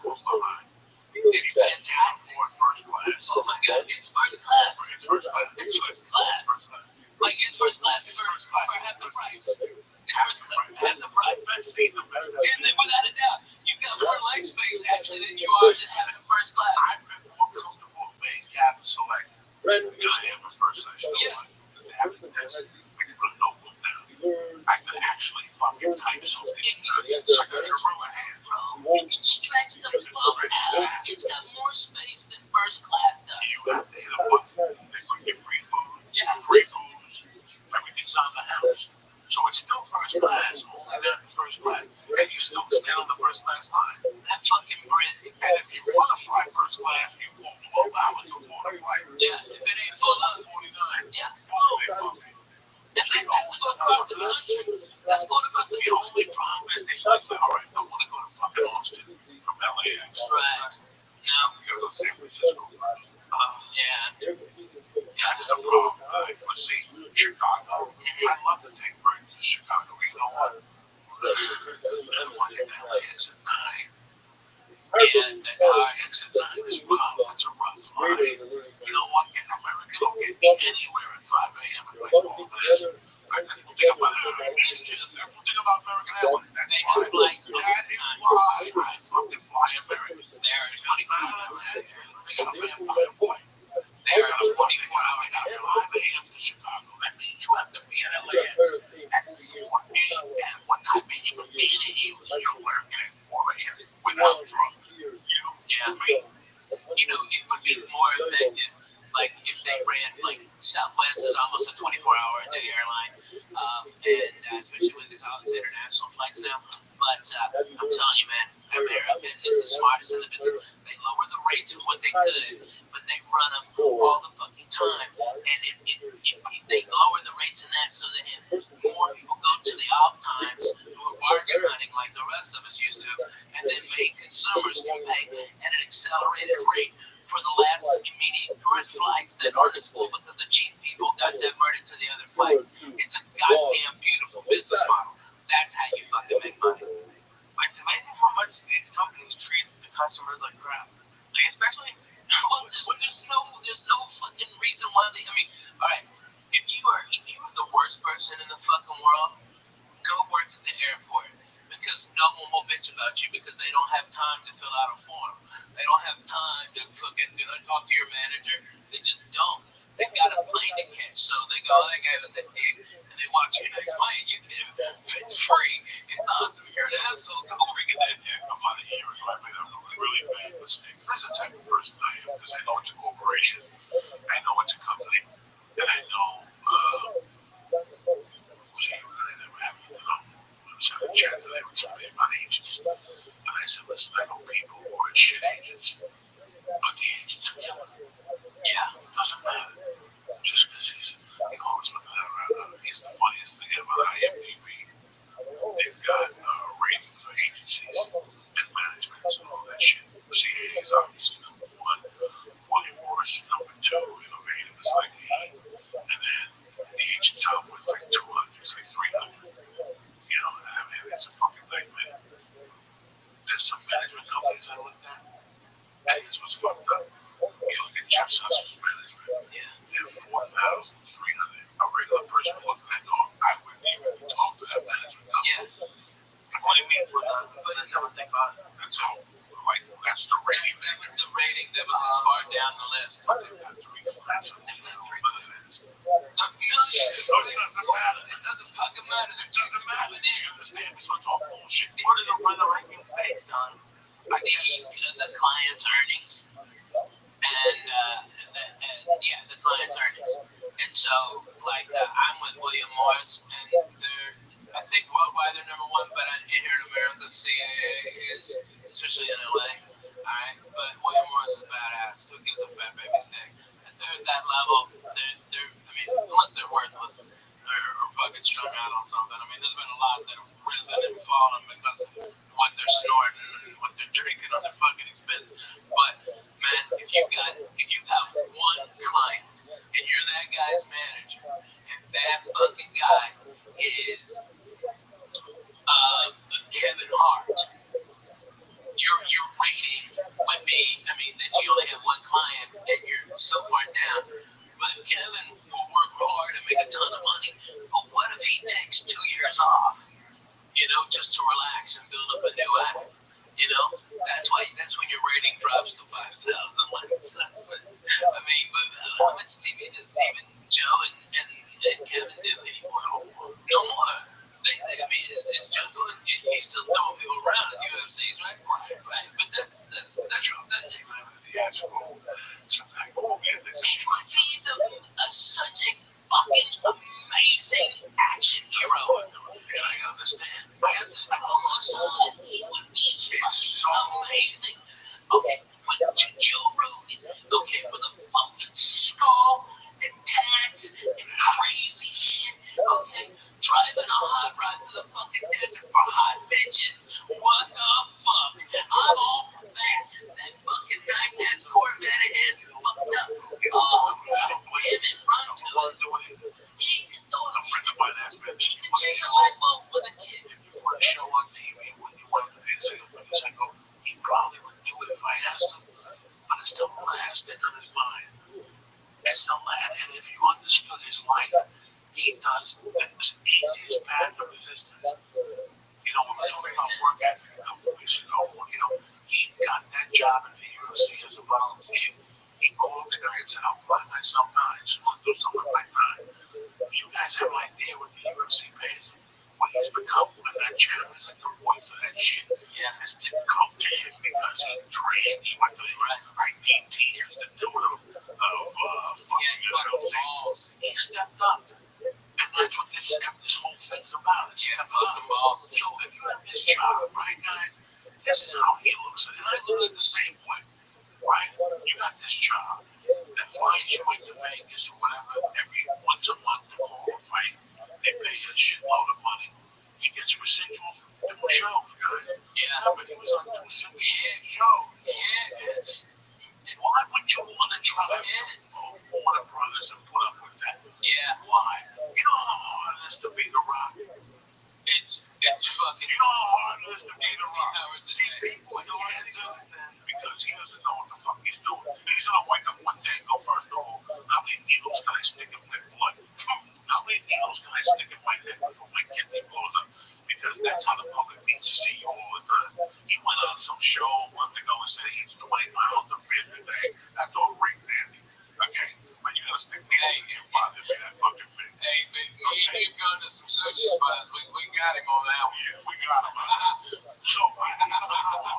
It's fantastic. First class. Oh, my God. It's first class. It's first class. It's first class. Like, it's first class for half the price. It's first class for half the price. Best seat, the best. And then, without a doubt, you've got more leg space, actually, than you are just having first class. I've been more comfortable main cabin select than I am a first class. Yeah. Because they have the desk. I can put a notebook down. I could actually fucking type something. I could draw a hand. You can stretch the fuck out. It's got more space than first class does. You have to hit a button. They bring you free food. Yeah. Free booze. Everything's on the house. So it's still first class. Only that in first class. And you still stay on the first class line. That fucking Brit. And if you want to fly first class, you walk 12 hours before the flight. Yeah, if it ain't full up. 49. Yeah. Boom. That's going across the country. That's going across the The only problem is they like, all right, I want to go to fucking Austin from LAX. Right. No. You gotta go to San Francisco. Yeah. That's the problem. See, Chicago, I love to take breaks to Chicago. You know what? I want to get to LAX at 9. Yeah, that's hard. LAX at 9 is rough. It's a rough flight. You know what? American don't get me anywhere at 5 a.m. if I call this. Everything about American Airlines. They have flights all That the is time. why I fucking fly American. They're 25 out of 10. They got a vampire flight. They got a 24-hour. They got a 5 a.m. to Chicago. That means you have to be in LAX at 4 a.m. And what time are you going to be in the evening? You're working at 4 a.m. without drugs. Yeah. It would be more effective, like, if they ran, like, Southwest is almost a 24-hour a day airline, and especially with these all these international flights now. But I'm telling you, man, American is the smartest in the business. They lower the rates of what they could, but they run them all the fucking time. And they lower the rates in that so that more people go to the off times who are bargain hunting like the rest of us used to, and then make consumers can pay at an accelerated rate for the last immediate current flights that aren't as full because the cheap people got diverted to the other flights. It's a goddamn beautiful business model. That's how you fucking make money. Like, it's amazing how much these companies treat the customers like crap. Like, especially, Well, there's no fucking reason why they. I mean, all right, if you are the worst person in the fucking world, go work at the airport because no one will bitch about you because they don't have time to fill out a form. They don't have time to fucking talk to your manager. They just don't. They got a plane to catch, so they go, oh, that guy was a dick, and they watch your next plane. You can, it's free. It's awesome. You're an asshole. Come over and get that dick. A lot of years ago, I made a really bad mistake. That's the type of person I am because I know it's a corporation. I know it's a company. And I know, was he really never having I was having a chat today with somebody about agents. And I said, listen, I know people who are shit agents, but the agents are killing them. Yeah. It doesn't matter. Just because he's looking at he's the funniest thing ever on IMDb. They've got a rating for agencies and managements and all that shit. See, cost. That's how, like, that's the rating. That was the rating that was as far down the list. But they've got 3 class of things. So it doesn't matter. It doesn't fucking matter. It doesn't matter. You understand? This is all bullshit. What are the rankings based on? I guess the client's earnings. And the client's earnings. And so, like, I'm with William Morris, and I think worldwide they're number one, but here in America, CAA is, especially in LA. Alright, but William Morris is badass. Who gives a fat baby steak? At that level, unless they're worthless or fucking strung out on something. I mean, there's been a lot that have risen and fallen because of what they're snorting and what they're drinking on their fucking expense. But man, if you got one client and you're that guy's manager, and that fucking guy is Kevin Hart, your rating would be, that you only have one client and you're so far down. But Kevin will work hard and make a ton of money. But what if he takes 2 years off, just to relax and build up a new act? That's when your rating drops to 5,000. But how much TV does Stephen, Joe, and Kevin do anymore? No more. Is Joe doing? He's still throwing people around at UFCs, right? Right. But that's true. That's it. Theatrical. Sometimes, such a fucking amazing action hero. And I understand. Alongside, he would be amazing. Okay, but Joe Rogan, for the fucking skull and tats and crazy shit, driving a hot rod to the fucking desert for hot bitches. What the fuck? I'm all for that. That fucking nice-ass Corvette of his is fucked up. Him and run to it. He can throw a friend of mine asked me, he can change a light bulb for the kid. You want to show on TV when you want to do things? I go, he probably would do it if I asked him. But it's the last thing on his mind. It's the last, and if you understood his life, he does the easiest path of resistance. When we're talking about work ethic a couple of weeks ago, he got that job at the UFC as a volunteer. He called the guy and said, I'll fly myself now. I just want to do something with my time. You guys have an idea what the UFC pays him? What he's become when that champ is like the voice of that shit. Yeah, this didn't come to him because he trained. He went to the right teachers that do it He stepped up. And that's what this whole thing's about. It's balls. So if you have this job, right, guys, this is how he looks at it. And I look at it the same way, right? You got this job that flies you into Vegas or whatever every once a month to call a fight. They pay you a shitload of money. He gets residual from 2 shows, guys. Yeah, but he was on 2 shows. Yeah, why would you want to drive Warner Brothers and put up with that? Yeah. Why? You know how hard it is to be the Rock? It's fucking. You know how hard it is to be the Rock? See, people don't understand because he doesn't know what the fuck he's doing. He's gonna wake up one day and go, first of all, how many needles can I stick in my blood? How many needles can I stick in my neck before my kidney blows up? Because that's how the public needs to see you all the time. He went on some show a month ago and said he's 20 pounds of fat today. That's all great, Dandy. Okay? But you gotta stick needles in your body to be that fucking fit. Hey, we've gone to some sushi spots. We got him on that one. Yeah, we got him. So, I don't know how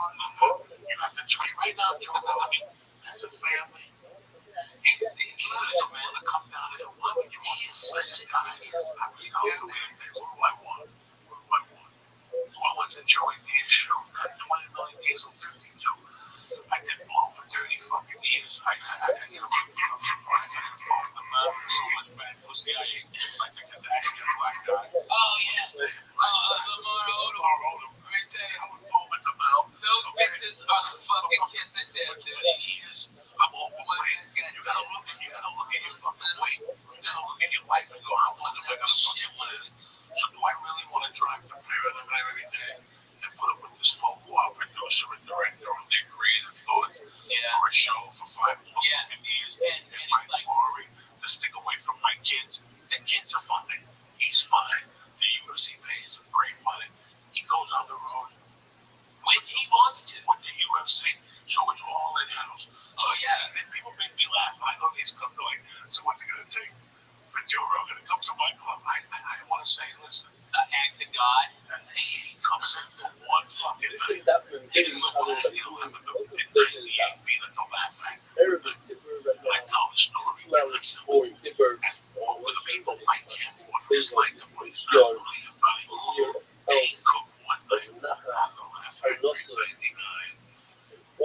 Maybe the one that he'll have a good be like the laugh factor. I tell the story because with the people I can't dislike them when it's not really funny. They cook one night, walk out the laugh factory, 99.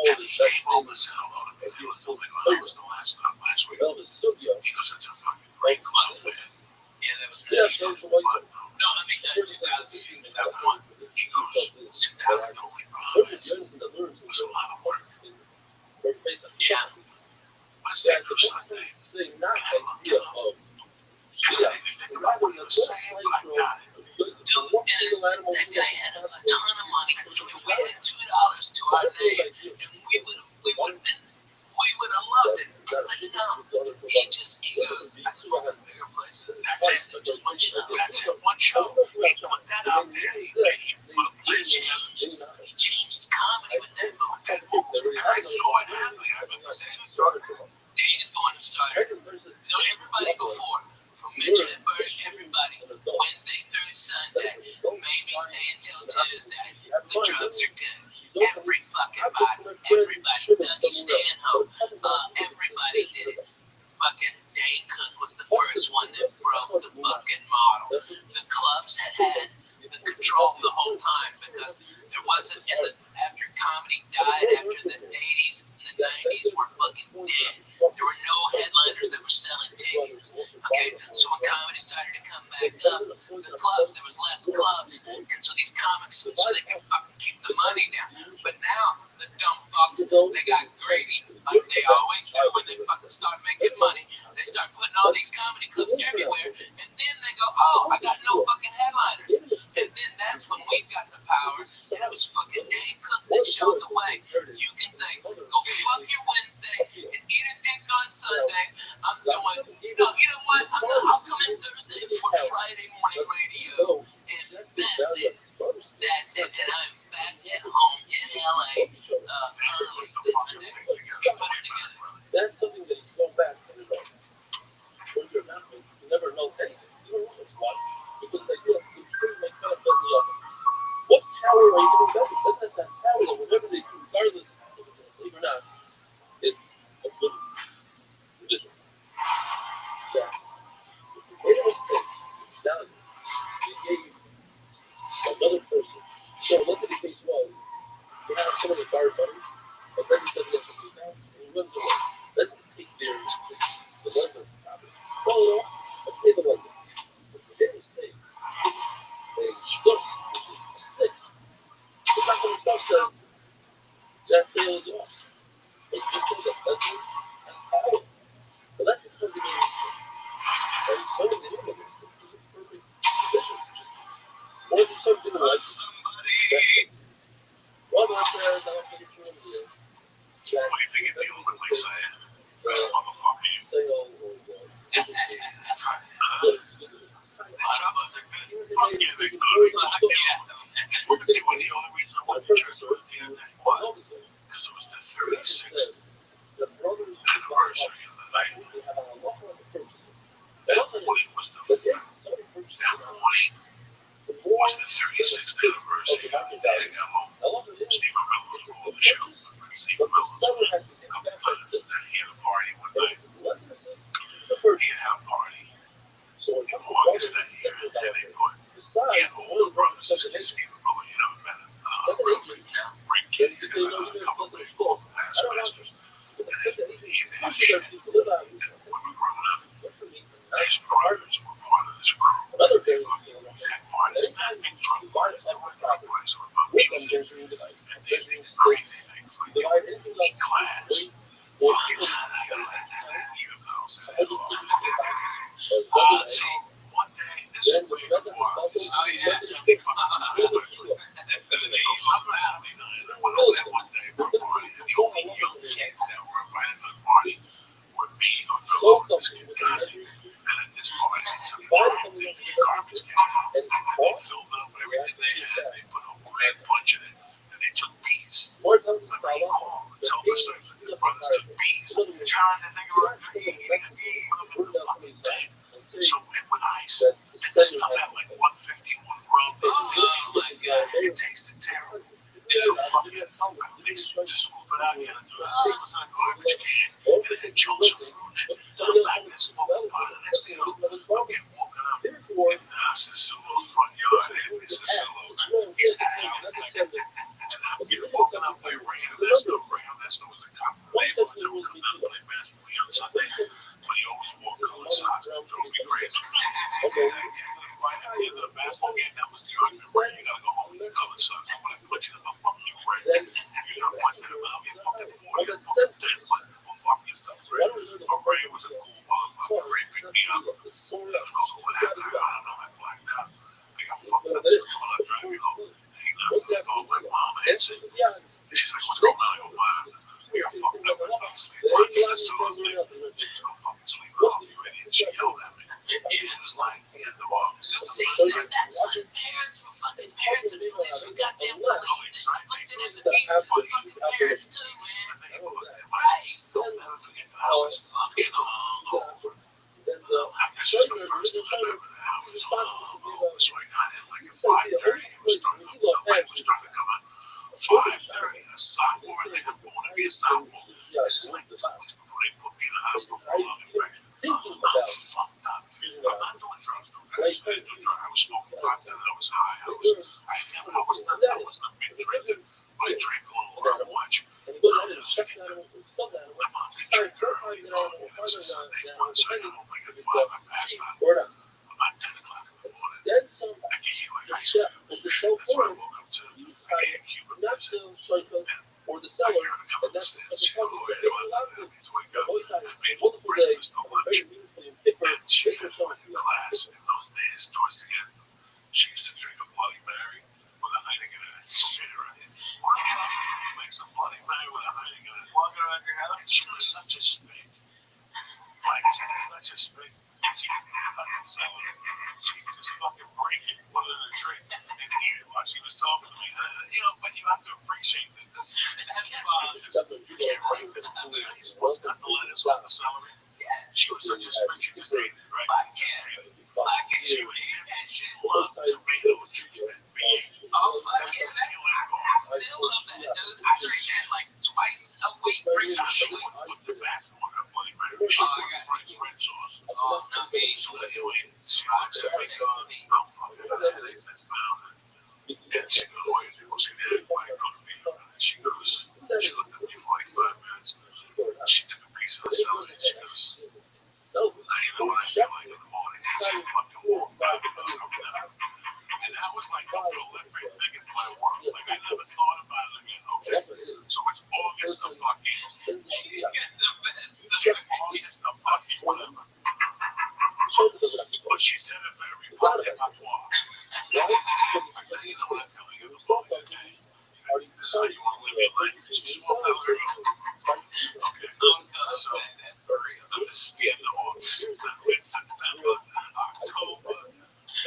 And he came home and said hello to me. He was only that was the last week. Because it's a fucking great club, man. Yeah, that was nice. No, I mean, 2000, that one. He goes, 2000 only problem is, it was a lot of work. Yeah. Wednesday through Sunday. I looked it up. I didn't even think about what he was saying, but I got it. Dude, and that guy had a ton of money. And we had $2 to our name, and we would have loved it. But no, he goes, I just want the bigger places. That's it, just one show. That's it, one show. He put that out there. He changed comedy with that movie. I saw it happening. I remember saying, Dane is the one who started. Everybody before. From Mitch Hedberg, everybody. Wednesday through Sunday. Maybe stay until Tuesday. The drugs are good. Every fucking body. Everybody. Dougie Stanhope. Everybody did it. Fucking Dane Cook was the first one that broke the fucking model. The clubs had the control the whole time because there wasn't after comedy died after the 80s and the 90s were fucking dead. There were no headliners that were selling tickets. Okay, so when comedy started to come back up, the clubs, there was less clubs, and so these comics, so they could fucking keep the money down. But now, the dumb fucks, they got greedy, like they always do when they fucking start making money. They start putting all these comedy clubs everywhere, and then they go, oh, I got no fucking headliners. And then that's when we got the power, and it was fucking Dane Cook that showed the way. You can say, go fuck your Wednesday and eat a dick on Sunday. I'm doing, you know what? I'll come in Thursday for Friday morning radio, and that's it. That's it. And I'm back at home in LA early this Monday. Put it together. That's something that you go back to. When you're not, you never know anything. You don't know what's what. Because they do, it's pretty make fun of them. What power are you giving them? That's not power. Whatever they do, regardless of if it's a or not, it's a good tradition. Yeah. If you made a mistake, now you gave another person. So look at the case was, you have someone who borrowed money, but then he says he has to pay back, and he runs away. Let's take their the residence property. Sell it off and pay the resident. If you made a mistake, they shtuck, which is a six. The doctor himself says that sale is off. But you think that that's power. But that's because he made a mistake. And someone didn't make a mistake. It's a perfect condition. What if someone didn't like it? Well, that's I don't think it's really real. What do you think it'd be openly saying? Motherfucker, you. Say all or Fuck yeah, they could. Well, see, when the only reason I went to church was the other day was because it was the 36th anniversary of the night. That morning was the 36th anniversary of the day I got home. Steve Miller was on the show. Steve Miller, a couple times that he had a party one night. He had a party. August that year, and they put, he had all the brothers, Steve Miller, you never met him, Rick Kitty, a couple of people, past pastors, and they had shit. And when we were growing up, his brothers were part of this crew. They had parties, man, big drunk parties, they were drunk parties, they were about music, and they did these crazy things, like eat class, fucking, so one day, this is way before I was one day, for a party, and the only young kids that were invited to the party were me or this kid Gandhi. And at this party, they took the garbage can, and they filled it up with everything they had, they put a red punch in it, and they took bees. Let me call and tell my stories that their brothers took bees. Trying to think about so it went ice, and this stuff had like 151 rum. Oh my god, it tasted terrible. It was fucking And she's like, what's going on? I go, we are fucking up with fucking sleep. She's gonna fucking sleep with all you idiots. She yelled at me. She was like, yeah, the office. So see, that's what parents were fucking parents and police were goddamn police. I looked at them to be fucking parents too, man. Right. Don't never forget that I was fucking hungover. That's just the first time ever that I was hungover. So I got in like at 5:30. It was starting to, the light was starting to come out. 5:30, a sophomore, they were going to be a sophomore. This is like 2 weeks before they put me in the hospital for a lung infection. I'm fucked up. I'm not doing drugs, though, guys. I was smoking pot, and I was high. I wasn't a big drinker, but I drank a little or much. My mom could drink early, it was a Sunday one, so I got home like at 5. I passed out about 10 o'clock in the morning. I could hear like ice cream. That's why I woke up to I can't keep it. Or the seller, and that's such a puzzle. That means wake up. I made breakfast for lunch. And she had went to class in those days towards the end. She used to drink a Bloody Mary with a Heineken in it. Make some Bloody Mary with a Heineken in it. Walking around your house. And she was such a spig. Like, she was such a spig. She fucking sell it. She could just fucking break it, put it in a drink, and eat it while she was talking to me. But you have to appreciate this. You can't write this movie. You're supposed to have the lettuce on the celery. She was such a spig, she just ate it, right? She would eat it. She loved tomatoes. She was big. Oh, fuck yeah, I still love that, dude. I drink that like twice a week, 3 times a week. With the basket on her Bloody Mary. She put French red sauce. Oh, not me. So anyway, she looks at me going, I'm fucking a headache that's pounding. And she goes, why is it? Well, she did it. Why go to me? And she looked at me for like 5 minutes. She took a piece of the celery and she goes, now you know what I feel like in the morning. She fucking walked by me and that was like a prolific thing in my world. Like I never thought about it again. Okay, so it's August of fucking. August of fucking whatever. But she said it very patois. You know what I feel like in the morning. Okay, this is how you want to live your life. You want that girl. Okay, so this is the end of August. September, October,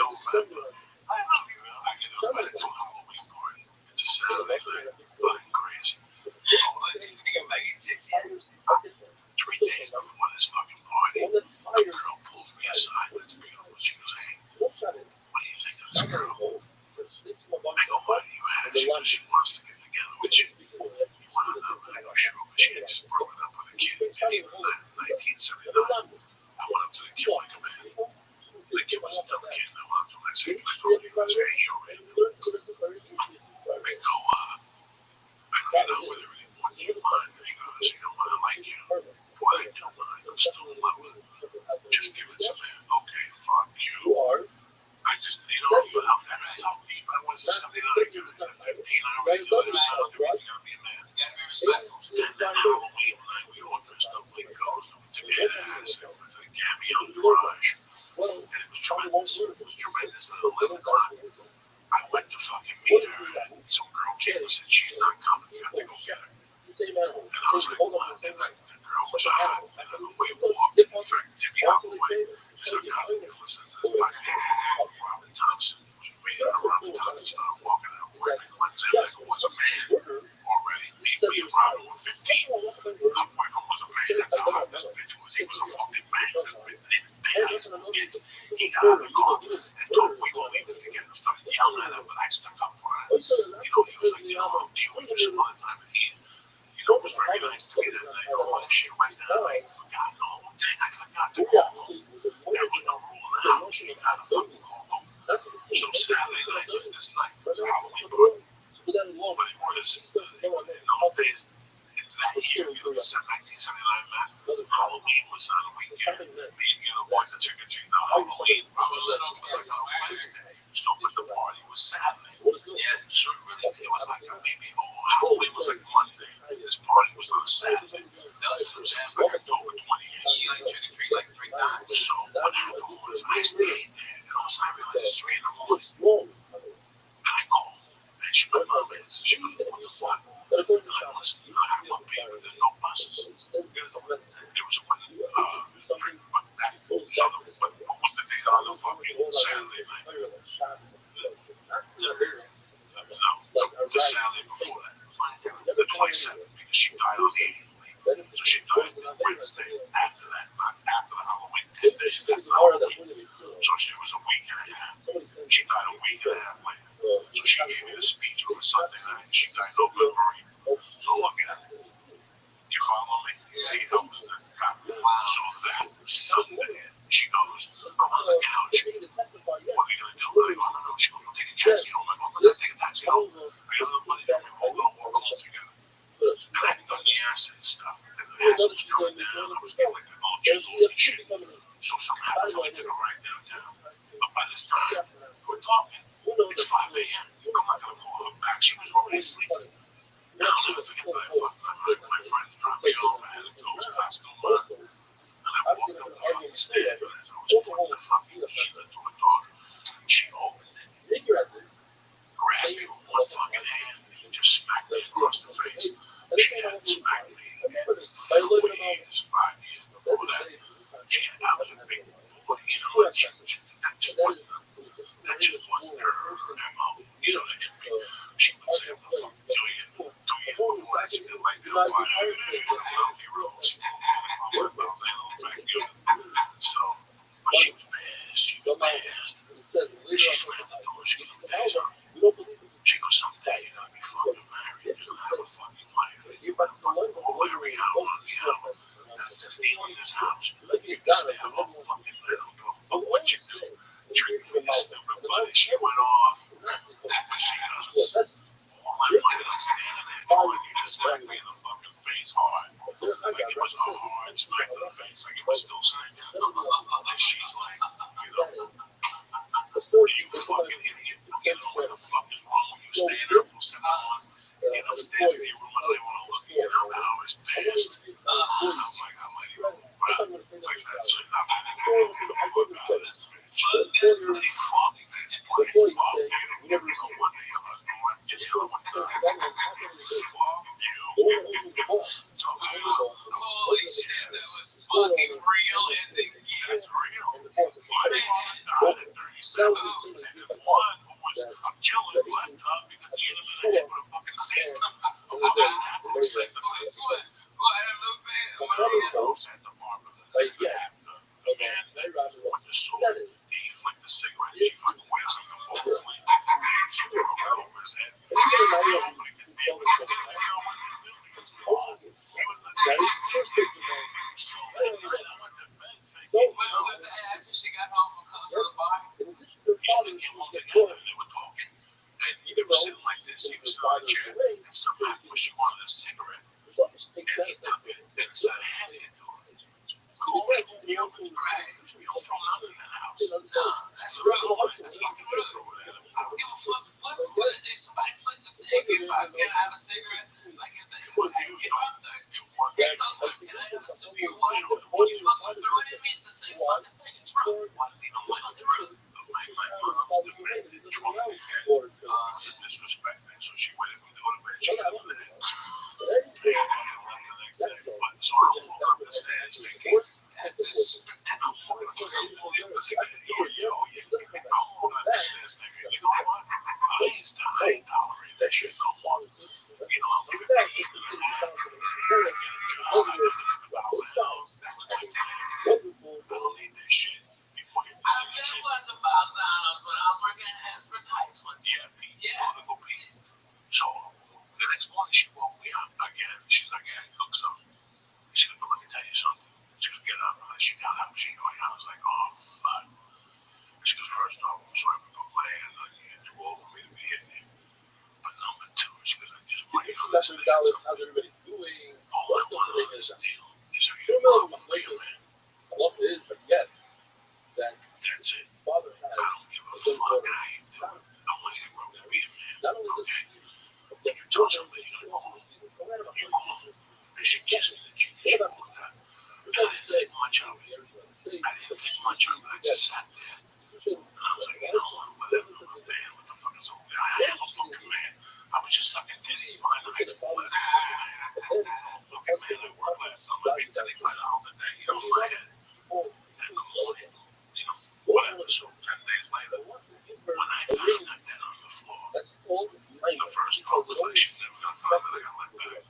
November. I love you, man. I get invited to a Halloween party. It's a Saturday night. Fucking crazy. Let's see if we can make it 6 years. 3 days before this fucking party, a girl pulls me aside. Let's be honest. She goes, hey, what do you think of this girl? I go, why do you ask? She goes, she wants to get together with you. You want to know? I go, sure. But she had just broken up with a kid in 1979. I went up to the kid like a man. The kid was a dumb kid. I went up to him and said, he goes, hey, you're ready. I go, you know, whether it wouldn't you mind? He goes, you know what, I like you. Boy, I don't mind. I'm still in love with you. Just give it to me. Okay, fuck you. I just, that's how deep I was at 79. At 15, I already knew that I was going to be a man. You gotta be respectful. And then Halloween night, we all dressed up like ghosts. We took ass and went to the Cameo Garage. And it was tremendous. It was tremendous. At 11 o'clock, I went to fucking meet her. And some girl came and said, she's not coming. You have to go get her. And I was like, what? And like, the girl was hot. And the way we walked, in fact, Jimmy Holloway is a cousin that listens to this podcast. Robin Thompson. Robin Thompson started walking out. Like it was a man already. Me and Robin were 15. My boyfriend was a man. That's how hot this bitch was. He was a fucking man. This bitch, he got out of the car and thought we were leaving together. Started yelling at him, but I stuck up for him. You know, he was like, you know, I'll deal with you some other time. And he, you know, it was very nice to me that night. All that shit went down. I forgot the whole thing. I forgot to call home. There was no rule in the house. You gotta fucking call home. So Saturday night was this night. It was Halloween party. But it was, in those days, in that year, you know, 1979, Halloween was on a weekend. Me and the other boys at trick or treat. Now, Halloween was like on Wednesday. So, but the party was Saturday. Yeah, so it was like maybe Halloween was like Monday. This party was on Saturday. That was like October 28th. You like trick or treat like 3 times. So what happened was I stayed there, and all of a sudden I realized it's 3 in the morning. And I called, and she went, Mom, she goes, what the fuck? 27 because she died on the 8th. So she died the Wednesday after that, after the Halloween, 10 days after Halloween. So she was a week and a half. She died a week and a half later. So she gave me the speech on a Sunday night. She died November 8th. So look at it. You follow me? Yeah. So that Sunday, she goes, I'm on the couch. What are you going to do? I go, I don't know. She goes, we'll take a taxi home. I go, I'm going to take a taxi home. I got the money from me. We're going to walk home together. And I had done the acid stuff. And the acid was coming down. I was getting like the little jiggles and shit. So something happens. I took a ride downtown. But by this time, we're talking. It's 5 a.m. I'm not going to call her back. She was already sleeping. And I'll never forget that. My friends dropped me off. I had to go to Costco Mart. And I walked up the fucking stairs. And as I was putting the fucking key into her door, she opened it, grabbed me with one fucking hand, and just smacked me across the face. She had smacked me 4 years, 5 years before that. I was a big bully, you know, that just wasn't her MO. You know, she would say, what the fuck are you doing? 2 years before that, she did like, I So, but she was pissed. She was pissed. She slammed the door. She goes, days on. She goes, someday you're going to be fucking married. You're going to have a fucking wife. Or where are you? On the hour. That's the deal in this house. You can stay up all fucking night. I don't give a fuck what you do. Treat me like stupid buddy. She went off. She goes, all my money, like standing there going, you just smacked me in the fucking face hard. Like it was a hard smack to the face. Like it was still saying, and she's like, you know, you fucking idiot. You know what the fuck is wrong with you? Staying up till 7 o'clock. Get upstairs in your room and I want to look at how the hour is past. I'm like, I'm not even around. Like that. So I'm not even about this bitch. They're pretty fucking crazy. Fuck you. You never know what the hell is going on. You know what the fuck you. Holy shit, that was fucking real and the It's real. One died at 37. And then one who was a killer laptop because he hit him in the head with a fucking sand. A fucking apple sand. Santa Barbara. The man with the sword. He flicked the cigarette. She fucking wails him to fall asleep. She broke it over his head. Nobody could deal with it. They didn't know what to do because he was the biggest thing. So that night I went to bed thinking, after she got home from close to the bar, they came home together and they were talking. And they were sitting like this. He was sitting in a chair. And somehow she wanted a cigarette. And he took it and started handing it to her. Cool. You don't throw nothing in the house. no, that's real. That's fucking real. I don't give a fuck. If somebody flipped the stick, if I can have a cigarette, like I said, get up there. Can I have a cigarette? When you fucking throw it at me, it's the same fucking thing. It's real. It's fucking real. My mom demanded drunk again. Just disrespecting. So she waited for me to go to bed. She got over there. They fucking left the next day. But so I woke up the stairs thinking, that's this. And I'm fucking the cigarette. I'm walking up the stairs thinking, you know what? I ain't tolerating that shit no more. You know, I'm giving back $800. I don't need this shit. I've been one of the McDonald's when I was working at Hanford Heights once. Yeah, Pete. So the next morning she woke me up again. She's like, yeah, you look something. She goes, but let me tell you something. She goes, get up. And she got up. She goes, I was like, oh, fuck. She goes, first off, I'm sorry for my hand. You're too old for me to be hitting you. But number two, she goes, I just want you to understand something. All I want on this deal is for you to love me, man. That's it. I don't give a fuck. I ain't doing it. I want you to grow to be a man. Okay? When you tell somebody you're going home, you go home. And she kissed me, and she walked out. I didn't think much of it. I just sat there. And I was like, you know what? Whatever. I'm a man. What the fuck is over there? I am a fucking man. I was just sucking titties behind the high school last night. I'm a fucking man. I worked last summer. I made $75 a day. You know, in my head. In the morning. You know, whatever. So 10 days later, when I found that dead on the floor, the first thought was like, she's never gonna find it. I got let back.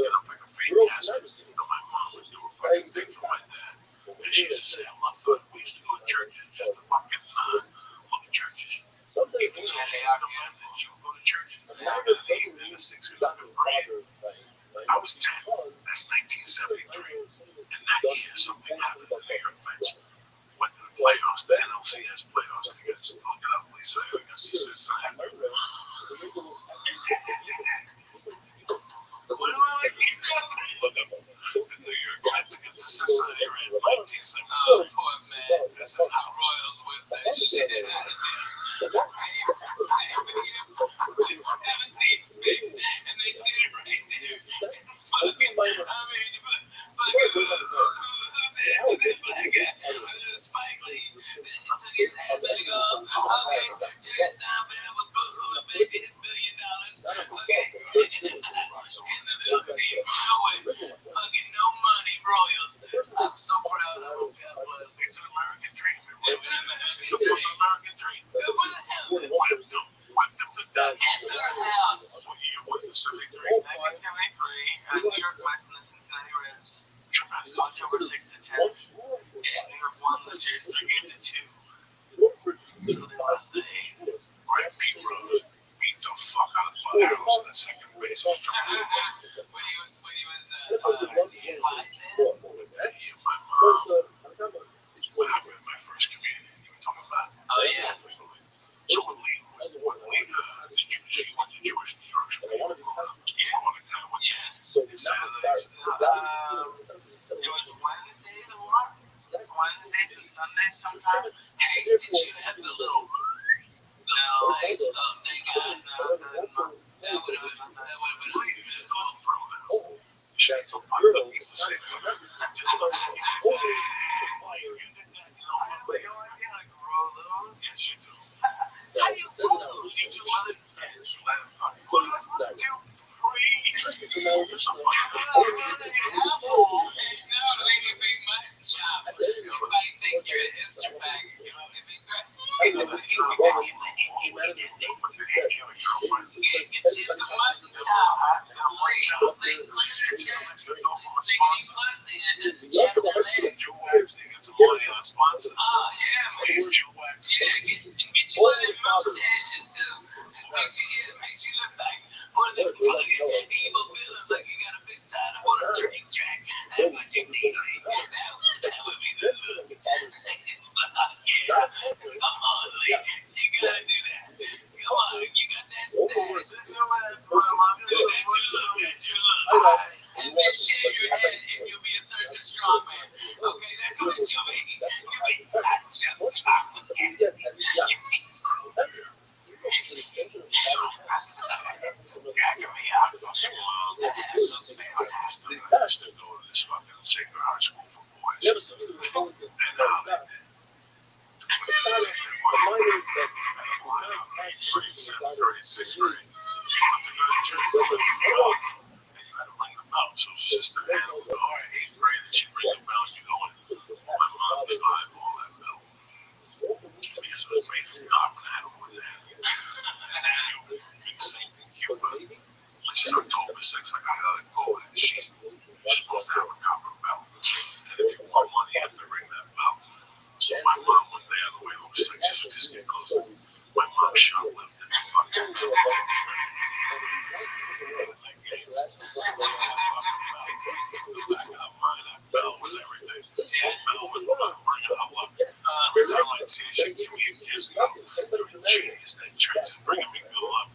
set up like a fake casket. My mom would do a fucking thing for my dad. And she used to say, I'm not good. We used to go to churches just to fucking look at churches. Even though she had a method, she would go to churches. And in the 6th or 7th grade, I was 10. That's 1973. And that year, something happened. The New York Mets went to the playoffs, the NLCS playoffs. I guess, look it up, Lisa. I guess the Cincinnati. What do I like? Look up the New York Mets against the Cincinnati Reds. 1973. Oh, poor man. This is how Royals whip that shit out of there. And they did it right there. Fucking, I mean, Spike Lee took his hat back off. Okay, check it down, man. Was supposed to make his $1 million. Okay, and the little team, fucking no money, Royals. I'm so proud of them. God bless. It's an American dream. It's an American dream. What the hell? Whipped them to death. At their house. What year was it? 73? 1973, New York Mets and the Cincinnati Reds. October 6th to 10th. Yeah, New York won the series 3-2. So they lost the 8th. Right, Pete Rose beat the fuck out of Bud Harrelson at second base. When he was sliding in. My mom, when I read my first communion, you were talking about. Oh, yeah. So when Lee, did you say you went to Jewish instruction? Yeah. Saturdays. It was Wednesdays a lot. Wednesdays and Sundays sometimes. Hey, did you have the little nice stuff they got? That would have been It's all thrown out. Shaq's so popular, he's the same. Yes, you do. how do you do? You do let it dance, let it fucking do free. You're so Everybody think you're a hipster bag. You know, it'd be great. Get you some mutton chop. They clean your chest. They can eat pussy and then check the legs. Joe Wax, they get some money on sponsor. Oh, yeah, man. Joe Wax. Yeah, get you one of them mustaches, too. Makes you look like one of them fucking evil villains, like you got a bitch tied up on a train track. That's what you need. That would be the look. Yeah. Come on, Lee. You gotta do that. Come on, you got that stash. That's your look. That's your look. And then shave your head and you'll be a circus strongman. Okay, that's what you mean. You mean fat chop. I used to go to this fucking sacred high school for boys. And now they did. Grade 7, grade 6, grade. You have to go to church. And you had to ring the bell. So sister Anna would go, all right, 8th grade, and she'd ring the bell, and you go in. My mom was 5, all that bell. Because it was made from copper and had a wood hand. Big Saint in Cuba. Which is October 6th, I got another gold, and she's supposed to have a copper bell. And if you want money, you have to ring that bell. So my mom, one day on the way home, she's like, just get closer. My mom shoplifted the fucking bell. That bell was everything. That bell was ringing up like, I like seeing she give me a kiss, you know. Jeez, that train's bringing me good luck.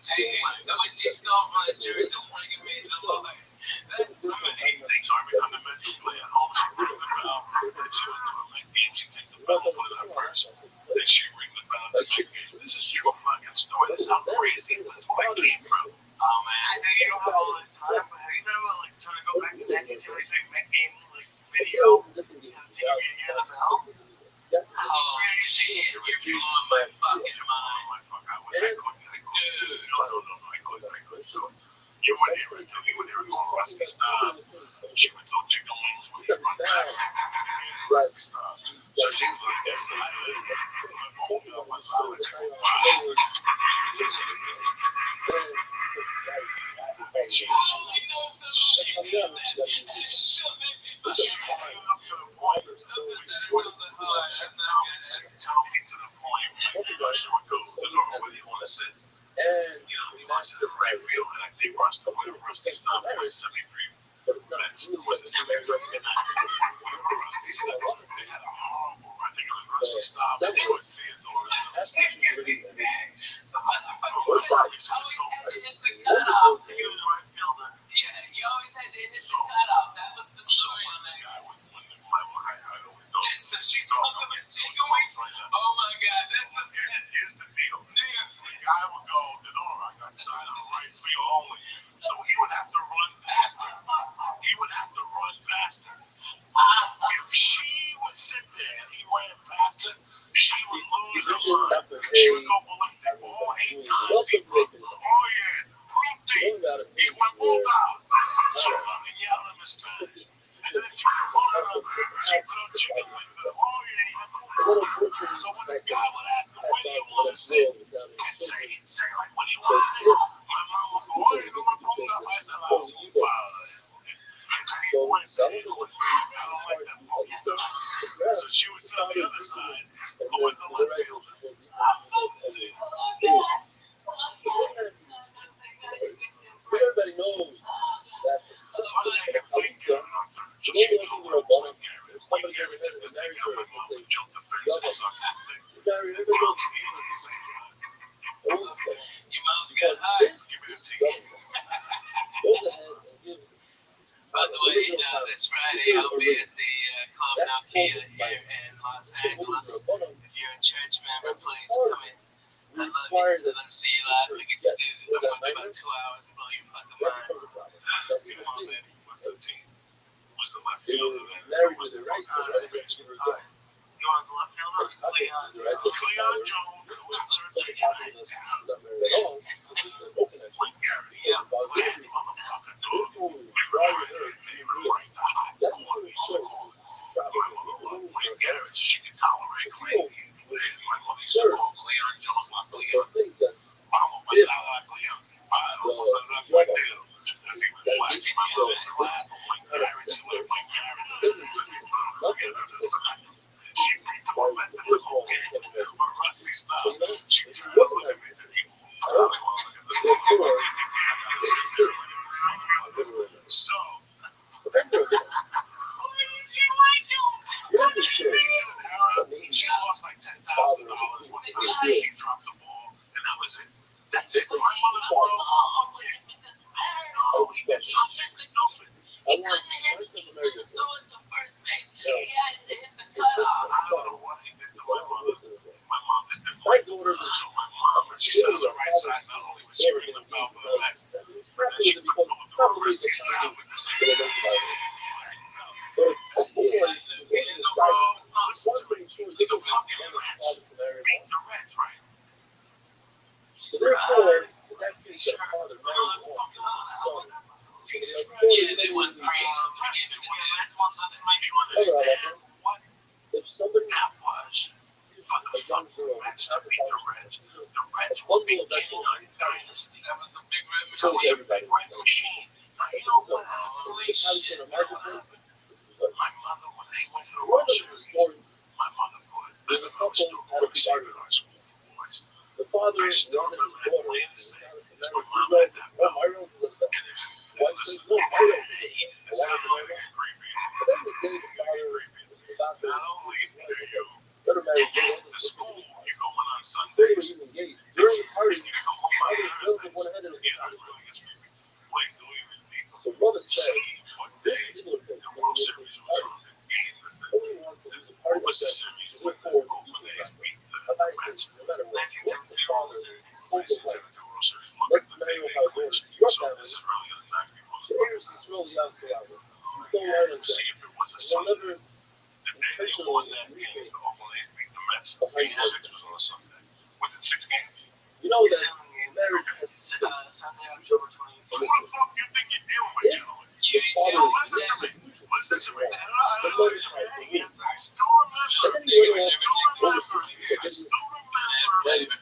Hey, what you stole from the church is bringing me to life. That's Some of the things are every time the Mets would play at home, she ring the bell. And she was doing like games, she'd take the bell and put it in her purse. Then she'd ring the bell at the big game. This is your fucking story. This is how crazy it was. Where I came from. Oh, man. I know you don't have all this time, but have you thought about like trying to go back to 1973 Met game like video? See if you can hear the bell. Oh, shit. You're blowing my fucking mind. I couldn't. So, you wouldn't hear it. You would hear it going Rusty Style. She would throw chicken wings when you run back. Rusty Style. So she was like, yes, I did. She was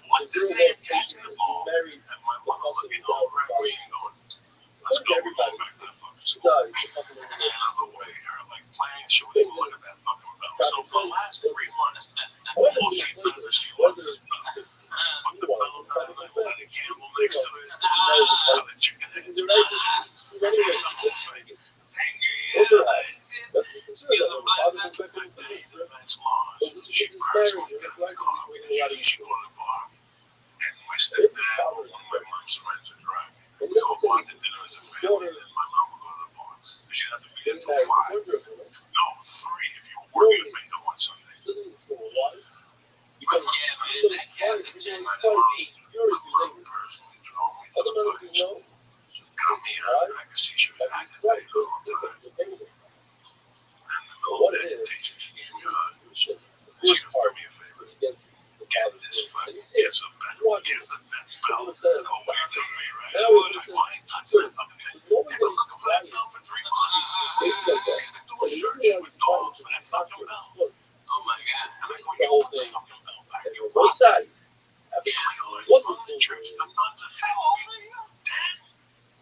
What's his name? Catching the ball. And my mama looking over at me going, let's go. school. And on the way, her like playing, she wouldn't even look at that fucking bell. So for the last 3 months, all she does is she loves the bell. Put the bell down, like let a candle next to it, have a chicken head. The whole thing. She prayers when she go to the bar. And my stepdad or one of my mom's friends would drive me. We all go out to dinner as a family, and then my mom would go to the bar. Because she'd have to be there till 5. No, 3 if you were working at Bingo on Sunday. Because that cat could just personally drove me to the fucking school. Got me out. I could see she was agitated all the time. And the middle day, the teacher, she gave me a hug. She goes, do me a favor. Get this fucking, get some that bell. Go away from me, right? I ain't touching that fucking thing. They've been looking for that bell for 3 months. They've been doing searches with dogs for that fucking bell. oh my god. And I go, you put the fucking bell back. You're both sides. Yeah, I go, like, fuck the trips. The nuns are 10.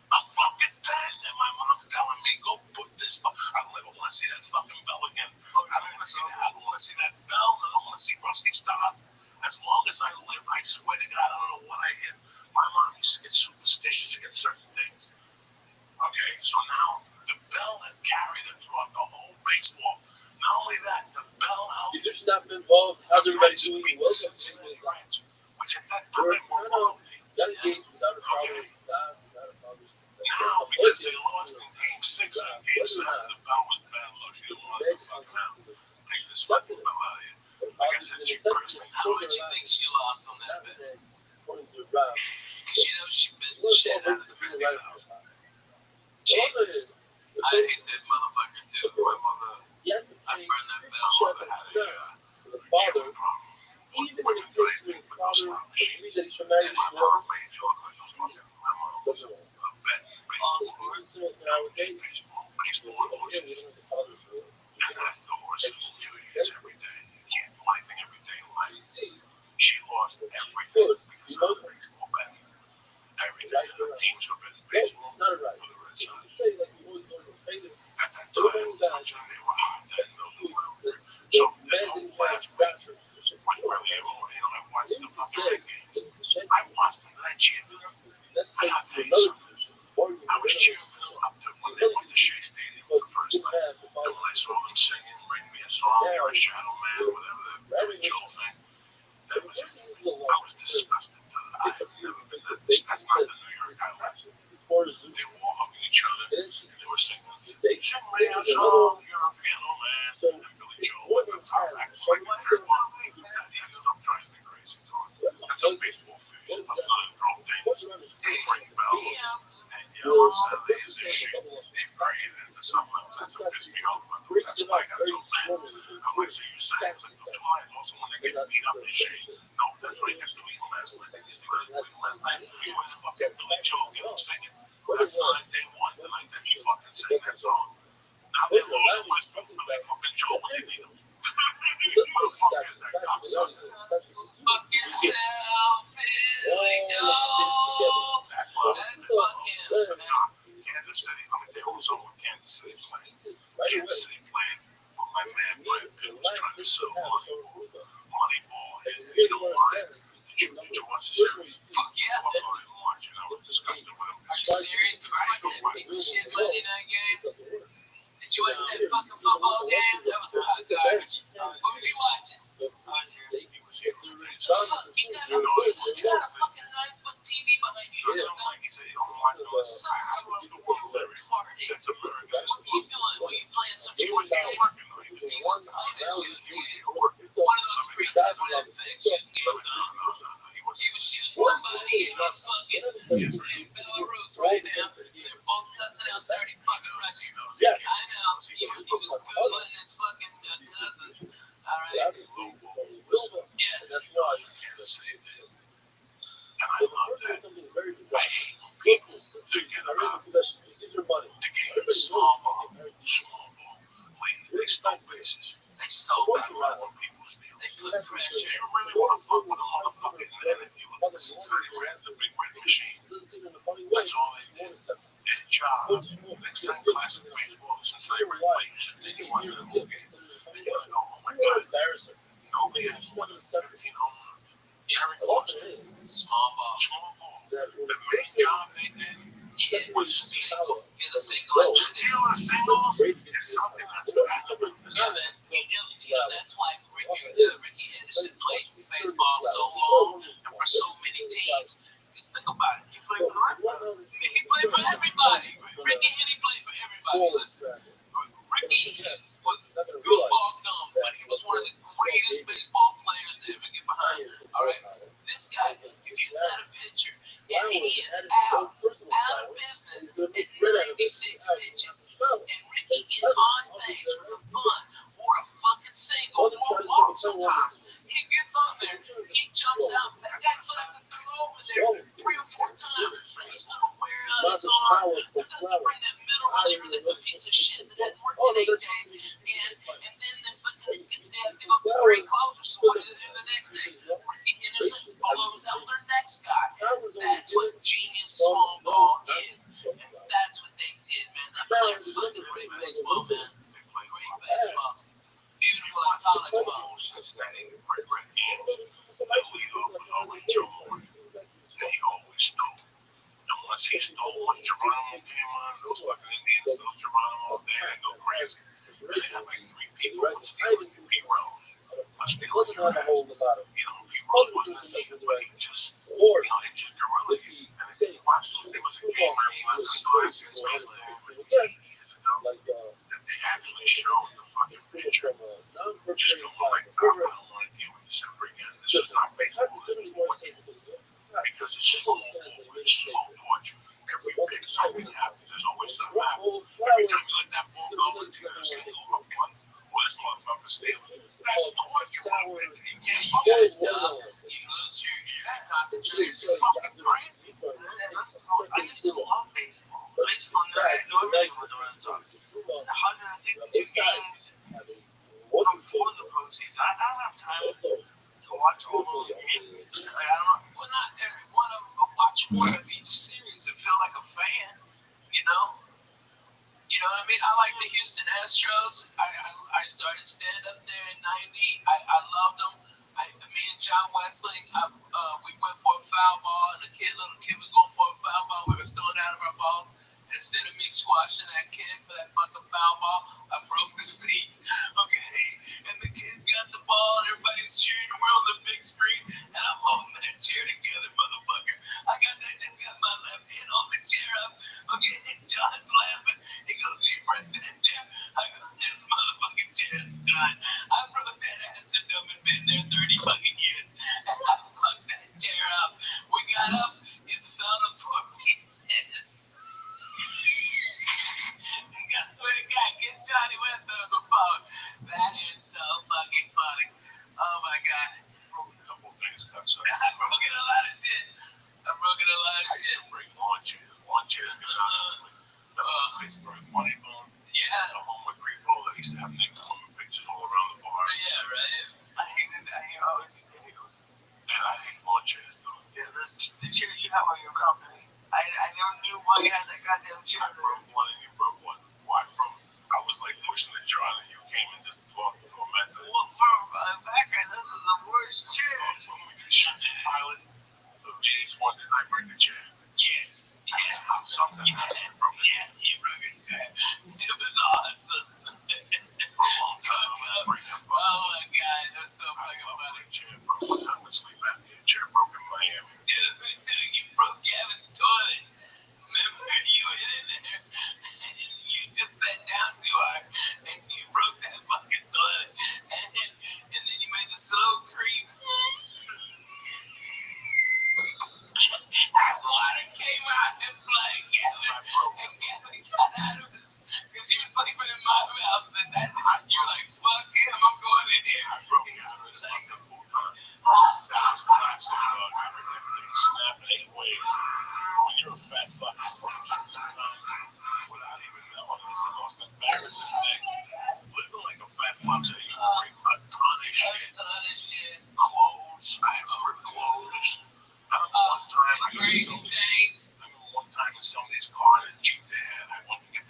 I'm fucking 10. And my mom's telling me, go put this bell. I don't want to see that fucking bell again. I don't want to see that. I don't want to see that bell. I don't want to see Rusty stop. As long as I live, I swear to God, I don't know what I hit. My mom used to get superstitious against certain things. Okay, so now the bell had carried her throughout the whole baseball. Not only that, the bell helped. If there's not been involved, how's everybody doing? Welcome. Which at that time were royalty. That game without a problem. Now, because they lost in Game 6 and Game 7, the bell was bad luck. She didn't want to fuck around. Take this fucking bell out of here. Like I said, she personally. How much you think she lost on that bet? Because you know she bet the shit out of the $50,000. Jesus. I hate that motherfucker too. My mother, I burned that bell. For the father, even when it takes me the father, the reason he's married to his daughter, she lost everything because of the baseball bet. Everything. Her teams were betting baseball for the Red Sox. At that time, they were hot then. So this whole last week was really everyone. I watched the fucking games. I watched them and I cheered for them. I got to tell you something. I was cheering for them up to when they went to Shea Stadium for the first night. And when I saw them singing, Bring Me a Song, You're a Shadow Man, whatever that Billy Joel thing, that was it. I was disgusted. I have never been that disgusted. That's not the New York Islanders. They were all hugging each other. They were singing, Sing Me a Song, You're a Piano Man. And Billy Joel with the top back was like the third one. That stuff drives me crazy. That's a baseball field. That's not a pro thing. They ring bells and yell on Sundays and shit. They bury it into something else. That's what pisses me off. That's why I got so mad. I'm like, so you sang like the Twilight also when they get beat up and shit. No, that's what he kept tweeting last night. He was tweeting last night. He was fucking Billy Joel, get him singing. That's the night they won, the night that he fucking sang that song. Now they're losing West Billy fucking Joel when they need him. Who the fuck is that cocksucker? Fuck yourself, Billy Joel. That's fucking Kansas City. I mean, they was on with Kansas City playing. Kansas City playing with my man Brad Pitt was trying to sell Moneyball. And you know why? Did you watch the series? Fuck yeah. I didn't watch it. I was disgusted with him. Are you serious? You watched that piece of shit Monday night game? Did you watch that fucking football game? That was hot garbage. What was you watching? He was here. Fuck, you got a fucking 9-foot TV behind you. He said he don't watch those. I love the World Series. That's America. What are you doing? Were you playing some He shit? was here working. He was He wasn't playing that shit. He was one of those freaks that's one of the things shooting games on. He was shooting somebody in Belarus right now. They're both cussing out 30 fucking Russians. I know. He was Googling his fucking cousins. All right. Yeah. That's why. And I love that. I hate when people forget about the game of small ball. They stole bases. They stole That's what people feel. They put pressure. You really want to fuck with a motherfucker, and then if you look at the Cincinnati Reds, a big red machine. That's all they did. Their job Next time classic baseball is Cincinnati Reds play, you should take him watch the whole game. And you're like, oh my God, nobody has more than 15 home runs. Eric Austin, Small ball. the main job they did was steal. Get a single. Stealing singles is something that's bad. Yeah, man. You know, that's why Ricky Henderson played baseball so long and for so many teams. Because think about it. He played for the Red Sox. He played for everybody. Ricky played for everybody. Listen, Ricky was goofball dumb, but he was one of the greatest baseball players to ever get behind. All right? This guy, if you had a pitcher, and he is out of business at 96 pitches, and Ricky gets on base for the fun, or a fucking single, or a walk sometimes. He gets on there, he jumps out, that guy could have to throw over there 3 or 4 times. He's gonna wear out his arm. They're gonna bring that middle reliever that's a piece of shit that hadn't worked in 8 days, and then they fucking they have to go 3 closers, so what do they do the next day? Ricky Henderson follows out their next guy. That's what genius small ball is. And that's what they did, man. They played fucking great baseball, man. They played great baseball. Beautiful college ball. Cincinnati Red games. The leader was always Joe Morton. And he always stole. And once he stole, once Geronimo came on, those fucking Indians, those Geronimos, they go crazy. And they had like 3 people stealing Pete Rose. Stealing your ass. You know, Pete Rose wasn't a name, but he just, he just gorilla you. And if you watch it, there was a game where he was the starting base player over 8 years ago that they actually showed the fucking pitcher just going like, I don't want to deal with this ever again. This is not baseball, this is Portugal. Because it's slow ball, it's slow punch. Every big something happens, there's always something happens. Every time you let that ball go into the single or punt, well, this motherfucker stealing. That's punch you want to pick. Yeah, you guys dumb. You lose your concentration. It's fucking crazy. I used to love baseball. Baseball never ignored me with the Red Sox. 152 games before the postseason. I don't have time to watch all those games. Well, not every one of them, but watch one of each series and feel like a fan, you know? You know what I mean? I like the Houston Astros. I started stand up there in '90. I loved them. Me and John Wesley, we went for a foul ball, and the little kid was going for a foul ball. We were throwing out of our balls. And instead of me squashing that kid for that fucking foul ball, I broke the seat. Okay? And the kid got the ball, and everybody's cheering, and we're on the big screen, and I'm holding that chair together, motherfucker. I got my left hand on the chair up. Okay, and John's laughing. He goes, you broke that chair. I go, this motherfucking chair is done. I broke that ass and dumb and been there 30 fucking years. And I fucked that chair up. We got up, it fell to 4 pieces. I swear to God, get Johnny West on the phone. That is so fucking funny. Oh my God. Broke a couple things, Cutson. I'm broken a lot of shit. I used to break lawn chairs. Lawn chairs get out of Pittsburgh Funny Bone. Yeah. The home with Creepo that used to have Nick Coleman pictures all around the bar. Yeah, right. I always used to hate those. And I hate lawn chairs, though. Yeah, the chair you have on your balcony. I never knew why you had that goddamn chair. I broke one and you broke one. Why? I was like pushing the jar and you came and just talked to a method. Well, for a background, this is the worst chair. So we could shoot the pilot. So each one, did I break the chair? Yes. Yeah. Something happened from it. Yeah, you broke it too. It was awesome. For a long time, I was breaking up. Oh my God, that's so fucking funny. Chair broke one time with sleep apnea. Chair broke in Miami. Dude, you broke Gavin's toilet. Remember, you went in there and you just sat down too hard and you broke that fucking toilet. And then you made the slow creep. And water came out and flooded Gavin. And Gavin got out of it because you were sleeping in my mouth. And you're like, fuck him, I'm going in here. I broke out of his like the full time. That was classic, dog. Everything snapped 8 ways. When you're a fat fucking sometimes without even knowing, it's the most embarrassing thing. Living like a fat fuck, so you break a ton of shit. Clothes, I ripped clothes. I remember one time in somebody's car, that Jeep they had, I wanted to get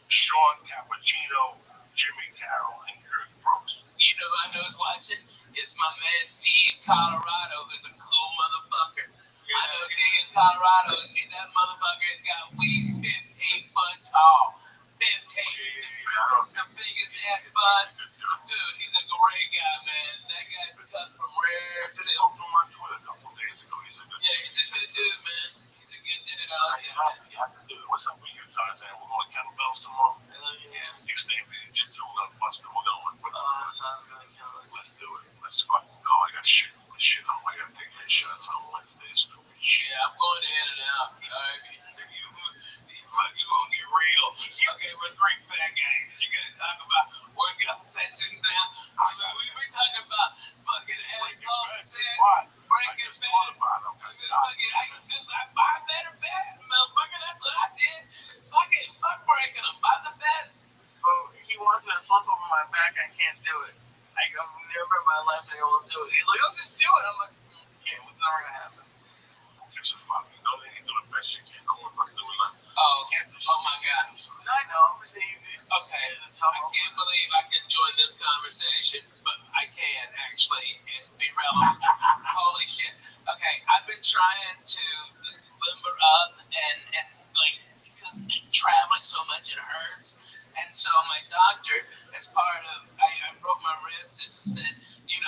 Sean Cappuccino, Jimmy Carroll, and Kirk Brooks. You know who I know is watching? It's my man D in Colorado, who's a cool motherfucker. I know D in Colorado, and that motherfucker has got wings 15 foot tall. 15. The biggest ass bud. Dude, he's a great guy, man. That guy's cut from rare I just silk. talked to him on Twitter a couple days ago. He's a good Yeah, he's a good dude, man. He's a good dude out you there, man. have to do it. What's up with you guys? And we're going to kettlebells tomorrow. Yeah. You stay in jiu-jitsu. We're going to bust it. We're going to Sounds good, killer. let's do it. Let's fucking go. I got shit. I got to take headshots on Wednesday. Stupid shit. Yeah, I'm going to In and Out. Alright. You gonna get real. Okay, we're three fat guys. You're gonna talk about workout sessions now. We talking about fucking assholes, man. Breaking bad. I buy better beds, motherfucker. That's what I did. Fuck breaking them. Buy the beds. Bro, he wants me to flip over my back. I can't do it. I've never in my life been able to do it. He's like, oh, just do it. I'm like, yeah, it's never gonna happen. Just a fucking go there and do the best you can. Don't worry about doing nothing. Oh my God. I know, it's easy. Okay, I can't believe I can join this conversation, but I can actually and be relevant. Holy shit. Okay, I've been trying to limber up and like, because traveling so much it hurts. And so my doctor, as part of, I broke my wrist, just said,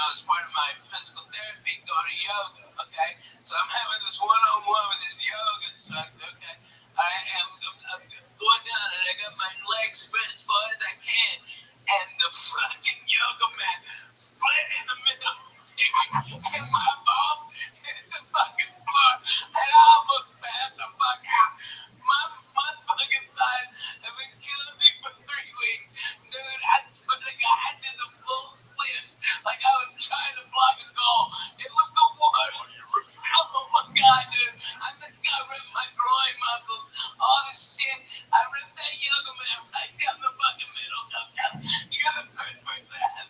as part of my physical therapy, go to yoga, okay? So I'm having this one-on-one with this yoga instructor, okay? I'm going down and I got my legs spread as far as I can, and the fucking yoga mat split in the middle, and my ball hit the fucking floor, and I almost passed the fuck out. My fucking thighs have been killing me for 3 weeks. Dude, I swear to God, I did the full split like I was trying to block a goal. It was the worst. Oh my God, dude. I think I ripped my groin muscles. All this shit. I ripped that yoga mat right down the fucking middle. You gotta turn for that.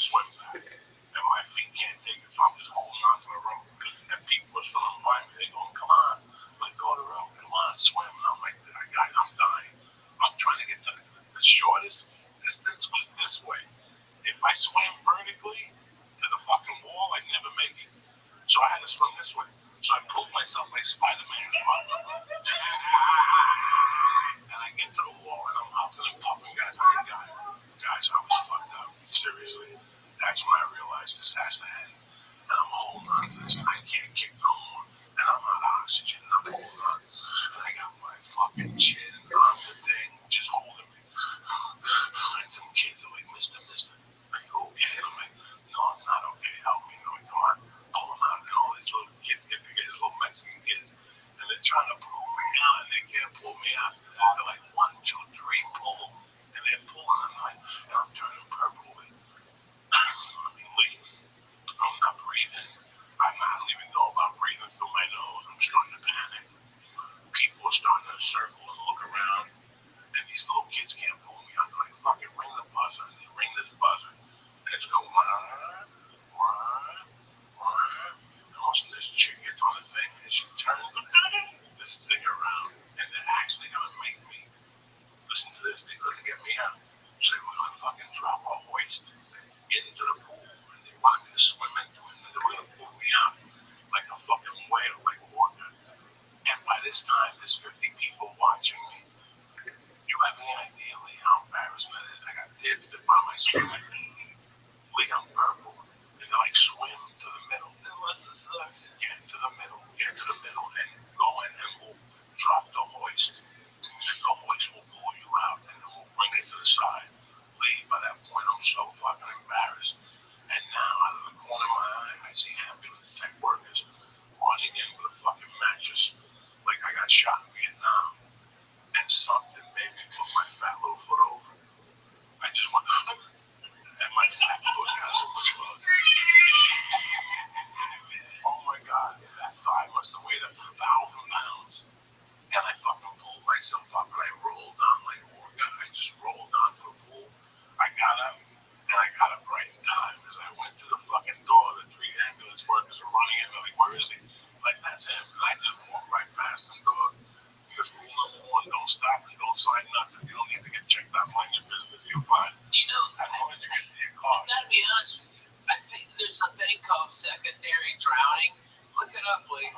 swim back. And my feet can't take it, so I'm just holding on to the rope. And people are swimming by me. They going, come on, let go of the rope. Come on, swim. And I'm like, guys, I'm dying. I'm trying to get to the shortest distance was this way. If I swam vertically to the fucking wall, I'd never make it. So I had to swim this way. So I pulled myself like Spider-Man. And I get to the wall and I'm huffing and puffing, guys. Guys, I was fucked up. Seriously. That's when I realized this has to end. And I'm holding on to this and I can't kick no more. And I'm out of oxygen and I'm holding on. And I got my fucking chin on the thing, just holding me. And some kids are like, Mister, are you okay? And I'm like, no, I'm not okay. Help me. And I'm like, come on, pull them out. And all these little kids get together, these little Mexican kids. And they're trying to pull me out and they can't pull me out. They're like, 1, 2, 3, pull. And they're pulling and I'm turning purple. I'm not breathing. I don't even know about breathing through my nose. I'm starting to panic. People are starting to circle and look around, and these little kids can't pull me. I'm like, fucking ring the buzzer. Ring this buzzer. And it's going, and all of a sudden this chick gets on the thing, and she turns this thing around, and they're actually going to make me listen to this. They couldn't get me out. So they were going to fucking drop a hoist into the pool, and they wanted me to swim into it, and they were going to pull me out like a fucking whale, like water. And by this time, there's 50 people watching me. You have any idea, Lee, how embarrassing it is? I got kids that buy my swimming. Lee, I'm purple. And they're like, swim to the middle. Get to the middle, and go in and we'll drop the hoist. And the hoist will pull you out, and then we'll bring it to the side. Lee, by that point, I'm so fucking embarrassed. And now, out of the corner of my eye, I see ambulance tech workers running in with a fucking mattress. Like I got shot in Vietnam. And something made me put my fat little foot over. I just went, and my fat foot got overflowed. Oh my God, that thigh must have weighed 1,000 pounds. And I fucking pulled myself up and I rolled down like a war gun. I just rolled onto the pool. I got up and I got up right in time as I went through the fucking door. The 3 ambulance workers were running in. They're like, where is he? Like, that's him. And I just walked right past them, dog. Because rule number 1, don't stop and don't sign nothing. You don't need to get checked out. Mind your business. You're fine. You know, as long as you get to your car. I gotta be honest with you. I think there's a thing called secondary drowning. Look it up, Lee.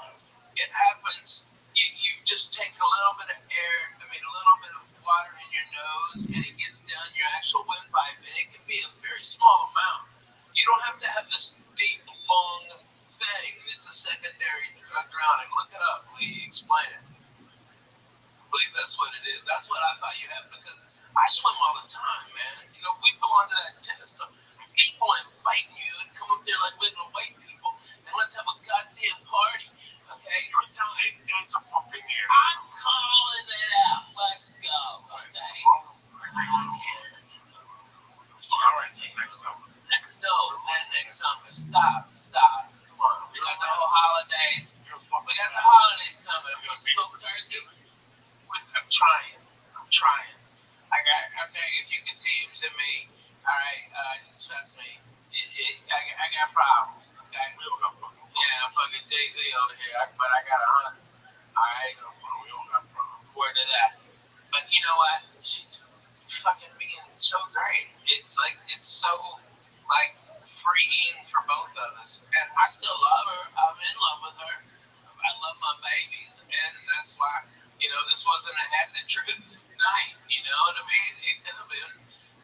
It happens. You just take a little bit of air, a little bit of water in your nose, and it gets down your actual windpipe, and it can be a very small amount. You don't have to have this deep, long thing. It's a secondary drowning. Look it up, Lee. Explain it. I believe that's what it is. That's what I thought you had, because I swim all the time, man. You know, we belong to that tennis stuff. People inviting you to come up there like little white people, and let's have a goddamn party. Okay? You're telling me it's a fucking year. I'm calling it out. Let's go. Okay? All right, next summer. No, not next summer. Stop. Come on. We got the whole holidays. We got the holidays coming. I'm gonna smoke turkey. I'm trying. Okay, if you can teams in me, all right, trust me, I got problems, okay? Yeah, I'm fucking Jay-Z over here, but I got 100, all right? We don't got problems. Word to that. But you know what? She's fucking being so great. It's so, like, freeing for both of us. And I still love her. I'm in love with her. I love my babies, and that's why, this wasn't a had the truth night, you know what I mean? It could have been,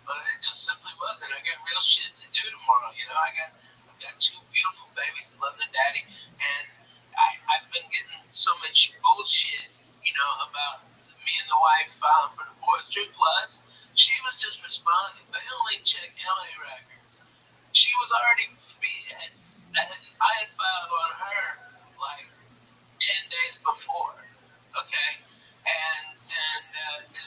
but it just simply wasn't. I got real shit to do tomorrow, I've got 2 beautiful babies, love their daddy, and I've been getting so much bullshit, about me and the wife filing for divorce. Truth was, she was just responding. They only check LA records. She was already, I had filed on her, like, 10 days before, okay? And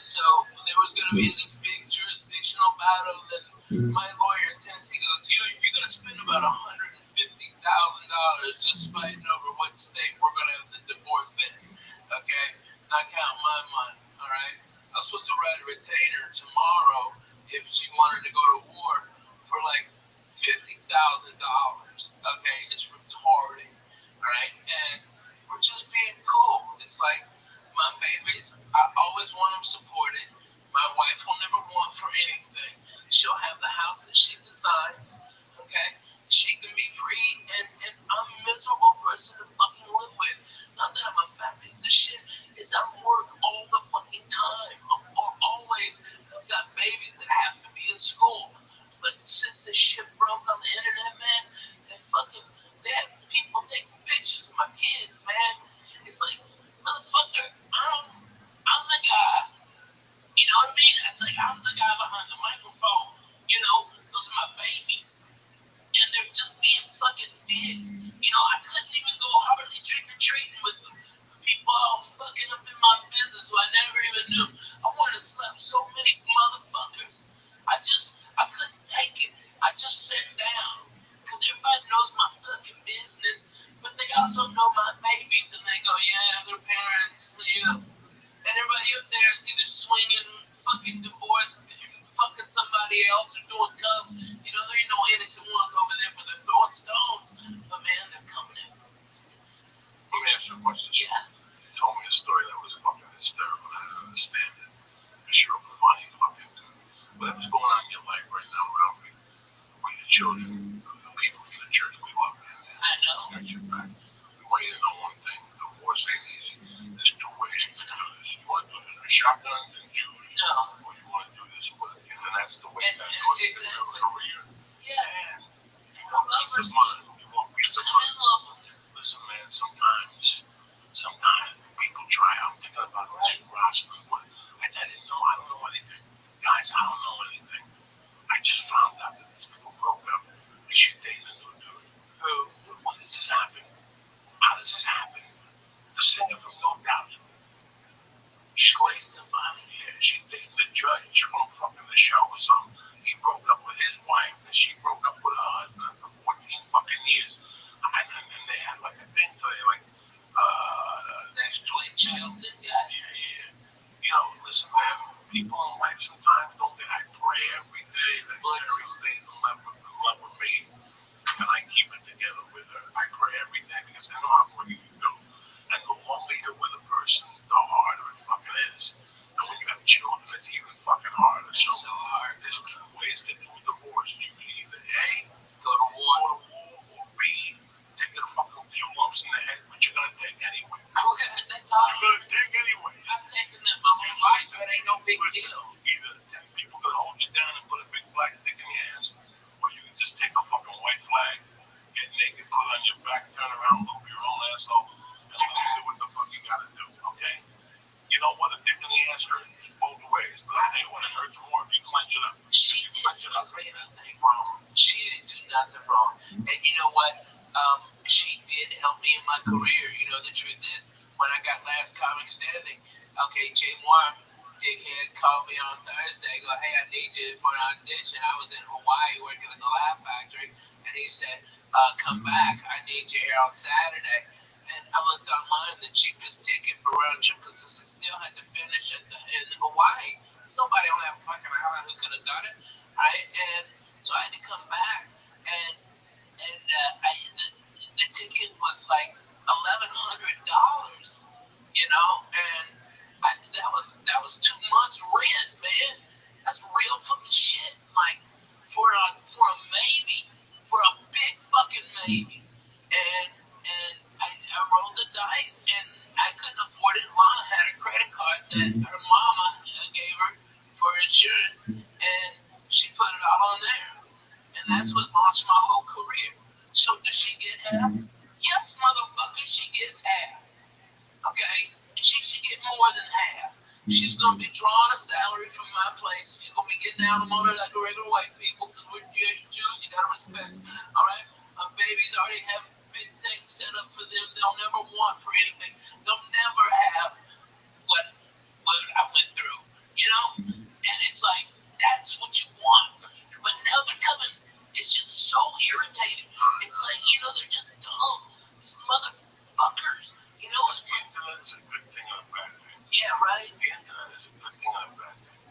so there was going to be this big jurisdictional battle that my lawyer in Tennessee goes, you're going to spend about $150,000 just fighting over what state we're going to have the divorce in, okay? Not counting my money, all right? I was supposed to write a retainer tomorrow if she wanted to go to war for like $50 got your back. We want you to know one thing. Divorce ain't easy. There's two ways you can do this. You want to do this with shotguns and Jews? No. Or you want to do this with, and that's the way that Exactly. you can have a career. Yeah. And you want peace of mind. You want peace of mind. Listen, man, sometimes people try. I'm thinking about this Rothschild. I didn't know. I don't know anything. Guys, I don't know anything. I just found out that these people broke up. And she's dating a new dude. When does this happen? How does this happen? The singer from No Doubt. She Gwen Stefani. Yeah, she's dating the judge from fucking the show or something. He broke up with his wife and she broke up with her husband after 14 fucking years. And then they had like a thing today, like, That's twin children, guy. yeah. You know, listen, man, people in life sometimes don't they? I pray every day that Larry stays in love with me. And I keep it together with her. I pray every day because I know how pretty you do. And the longer you're with a person, the harder it fucking is. And when you have children, it's even fucking harder. So hard. There's two ways to do a divorce. You can either A, go to war, or B, take the fucking few lumps in the head, which you're gonna take anyway. That's all. You're gonna take anyway. I'm taking it my whole life. It ain't no big deal. Either people can hold you down and put a big black dick in your ass, or you can just take a fucking white flag, get naked, put it on your back, turn around, loop your own asshole, and let you do what the fuck you gotta do, okay? You know what? A dick in the ass hurts both ways, but I tell you what, it hurts more if you clench it up. She didn't do anything wrong. She didn't do nothing wrong. And you know what? She did help me in my career. You know, the truth is, when I got Last Comic Standing, okay, Jay Moore, dickhead, called me on Thursday, go, hey, I need you for an audition. I was in Hawaii working at the Laugh Factory, and he said, come back. I need you here on Saturday. And I looked online, the cheapest ticket for round trip, because I still had to finish in Hawaii. Nobody on that fucking island who could have done it, right? And so I had to come back, and the ticket was like $1,100, you know, and that was 2 months rent, man. That's real fucking shit. Like for a maybe, for a big fucking maybe, and I rolled the dice, and I couldn't afford it. Mom had a credit card that her mama gave her for insurance, and she put it all on there. And that's what launched my whole career. So does she get half? Yes, motherfucker, she gets half. Okay? And she should get more than half. She's going to be drawing a salary from my place. She's going to be getting alimony like the regular white people, because we're Jews, you got to respect. All right? Babies already have big things set up for them they'll never want for anything. They'll never have what I went through, you know? And it's like, that's what you want. But now they're coming, it's just so irritating. It's like, you know, they're just dumb. These motherfuckers, you know? The internet is a good thing and a bad thing. Yeah, right? The internet is a good thing and a bad thing.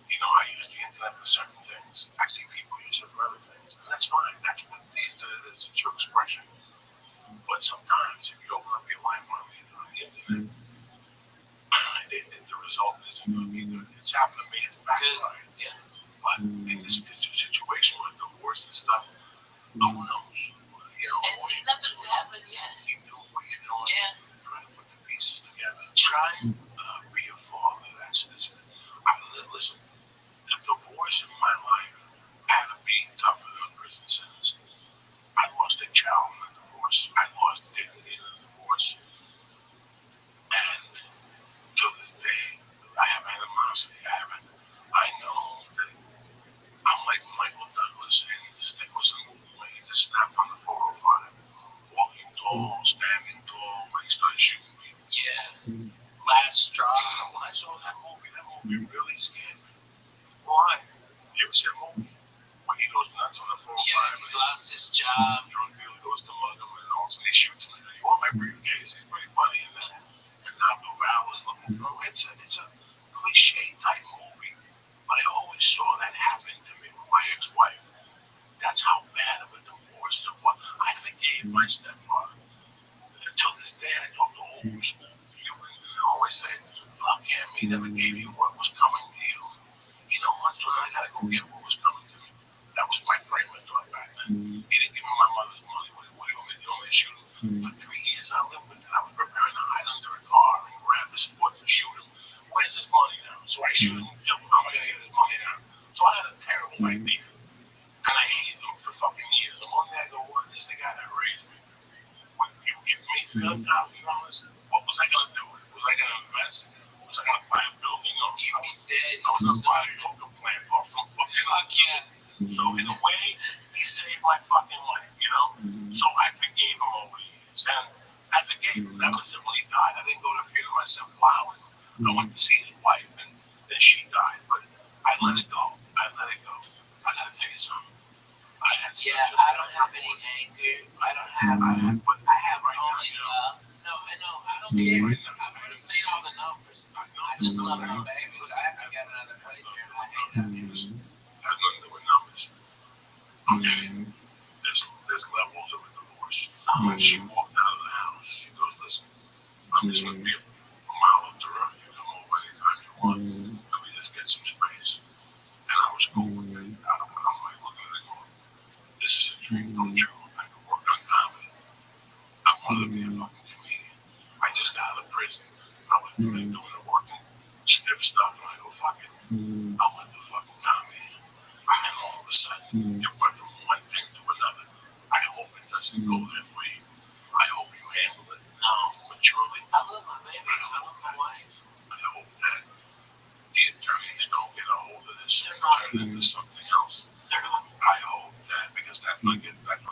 You know, I use the internet for certain things. I see people use it for other things. And that's fine. That's what the internet is. It's your expression. But sometimes, if you open up your life on the internet, the result isn't going to be good. It's happened to me. It's backfired. Yeah. But in this situation with divorce and stuff, no one knows. You know, and nothing's happened yet. You do what you're doing. Yeah. Trying to put the pieces together. Trying. Be a father. Listen, the divorce in my life had to be tougher than a prison sentence. I lost a child in a divorce. I lost dignity in a divorce. And to this day, I have animosity. I know that I'm like Michael Douglas in Stick Was a Movie when he just snapped on the 405. Walking tall, standing tall, when he started shooting me. Yeah. Last straw. When I saw that movie really scared me. Why? You ever see a movie? When he goes nuts on the 405. Yeah, he's lost his job. Drug dealer goes to mug him, and all of a sudden he shoots him. You want my briefcase? He's pretty funny in that. And now Duval is looking for him. It's a cliche type movie, but I always saw that happen to me with my ex-wife. That's how bad of a divorce it was. I forgave my stepfather. Until this day, I talk to old school humans, and I always say, fuck him, he never gave you what was coming to you. You know what, so I gotta go get what was coming to me. That was my frame of thought back then. He didn't give me my mother's money. What do you want me to do? I'm going to shoot him For 3 years, I lived with it. I was preparing to hide under a car and grab this foot and shoot him. Where's his money now? So I shoot him. How am I gonna get his money now? So I had a terrible idea, and I hated him for fucking years. And one day I go, "What is the guy that raised me? Would you give me $1,000? What was I gonna do? Was I gonna invest? Was I gonna buy a building? Or I was dead. I was gonna buy a yoga plant or some fucking yeah. So in a way, he saved my fucking life, you know. So I forgave him over the years, and I forgave him. That was it. When he died, I didn't go to the funeral. I said flowers. I went to see his wife, and then she died. But I let it go. I let it go. I gotta tell you something. I had I don't have any anger. I have only love. No, I know. I don't care. I've already seen all the numbers. I just love my babies. I haven't got another place here, and I hate that. Has nothing to do with numbers. Okay? There's levels of a divorce. When she walked out of the house, she goes, "Listen, I'm just gonna be a mile up the road. You come over anytime you want. Let me just get some space." And I was cool with it. I'm like looking at it going, "This is a dream come true. I can work on comedy. I wanted to be a fucking comedian. I just got out of prison. I was really doing the work and stiff stuff, and I go, fuck it. I went to fucking comedy. And all of a sudden, it went from one thing to another. I hope it doesn't go there for you. I hope you handle it maturely. I love my babies. I love my wife. I hope that the attorneys don't get a hold of this and turn it into something else. They're not. I hope that, because that's what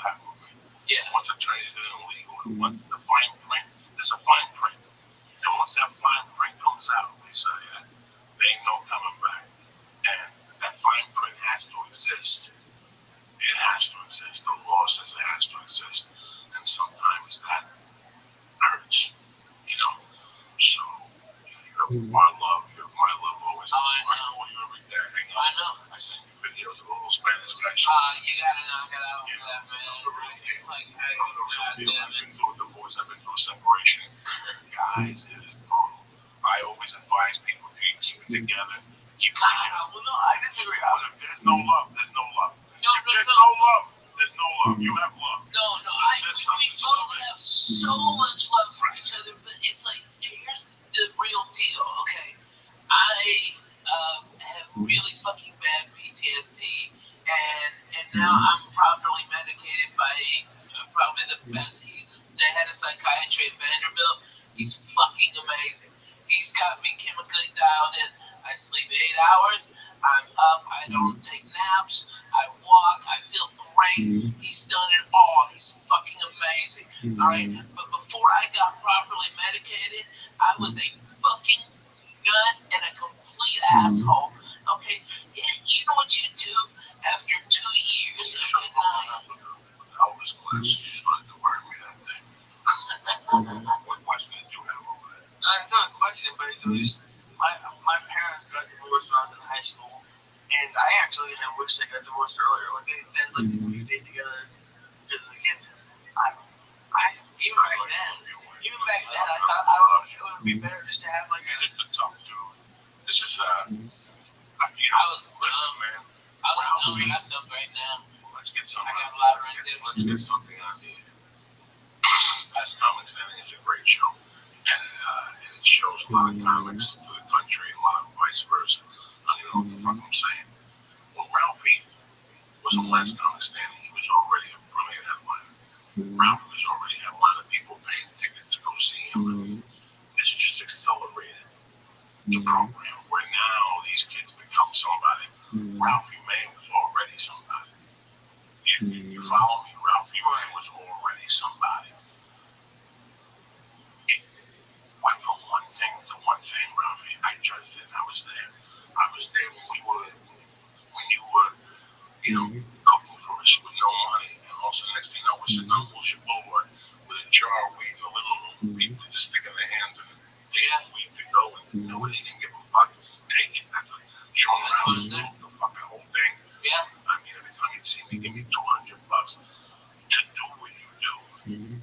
happened with me. Yeah. Once attorneys get illegal, and once the fine print, there's a fine print. And once that fine print comes out, they say that there ain't no coming back. And that fine print has to exist. It has to exist. The law says it has to exist. And sometimes that hurts, you know. So you have my love always. I call you every day. I know. I send you videos of a little Spanish guy. You gotta knock it out for that, man. I've been through a divorce. I've been through a separation. Guys, it is brutal. I always advise people to keep it together. Well, no, I disagree. There's no love. There's no love. No. There's no love. There's no love. You have love. No, we both have so much love for each other, but it's like, here's the real deal, okay? I have really fucking bad PTSD, and now I'm properly medicated by probably the best. They had a psychiatrist at Vanderbilt. He's fucking amazing. He's got me chemically dialed in. I sleep 8 hours. I'm up. I don't take naps. I walk. I feel great. He's done it all. He's fucking amazing. All right. But before I got properly medicated, I was a fucking nut and a complete asshole. Okay. You know what you do after 2 years of midnight? How was class? You started to wear me that day. What question did you have over there? It's not a question, but it was my parents got divorced when I was in high school, and I actually kind of wish they got divorced earlier. Like we stayed together because of the kids. Even back then, I thought it would be better just to have like a. Just to talk to. This is listen, man. I was doing what I feel right now. Let's get something. I got a lot right there. Let's get something on here. As comics, I think it's a great show, and it shows a lot of comics through the country, a lot of vice versa. You know what the fuck I'm saying? Well, Ralphie was the last comic standing. He was already a brilliant headliner. Ralphie was already a lot of people paying tickets to go see him. This just accelerated the program, where now these kids become somebody. Ralphie May was already somebody. You follow me? Ralphie May was already somebody. It went from one thing to one thing, Ralphie. I judged it. I was there. I was there when you were, cooking for us with no money, and also next thing you know, we're sitting on bullshit boulevard with a jar of weed in the living room. People just sticking their hands in it. They had weed to go, and nobody didn't give a fuck. Take it. That's like showing around the fucking whole thing. Yeah. I mean, every time you see me, give me $200 to do what you do.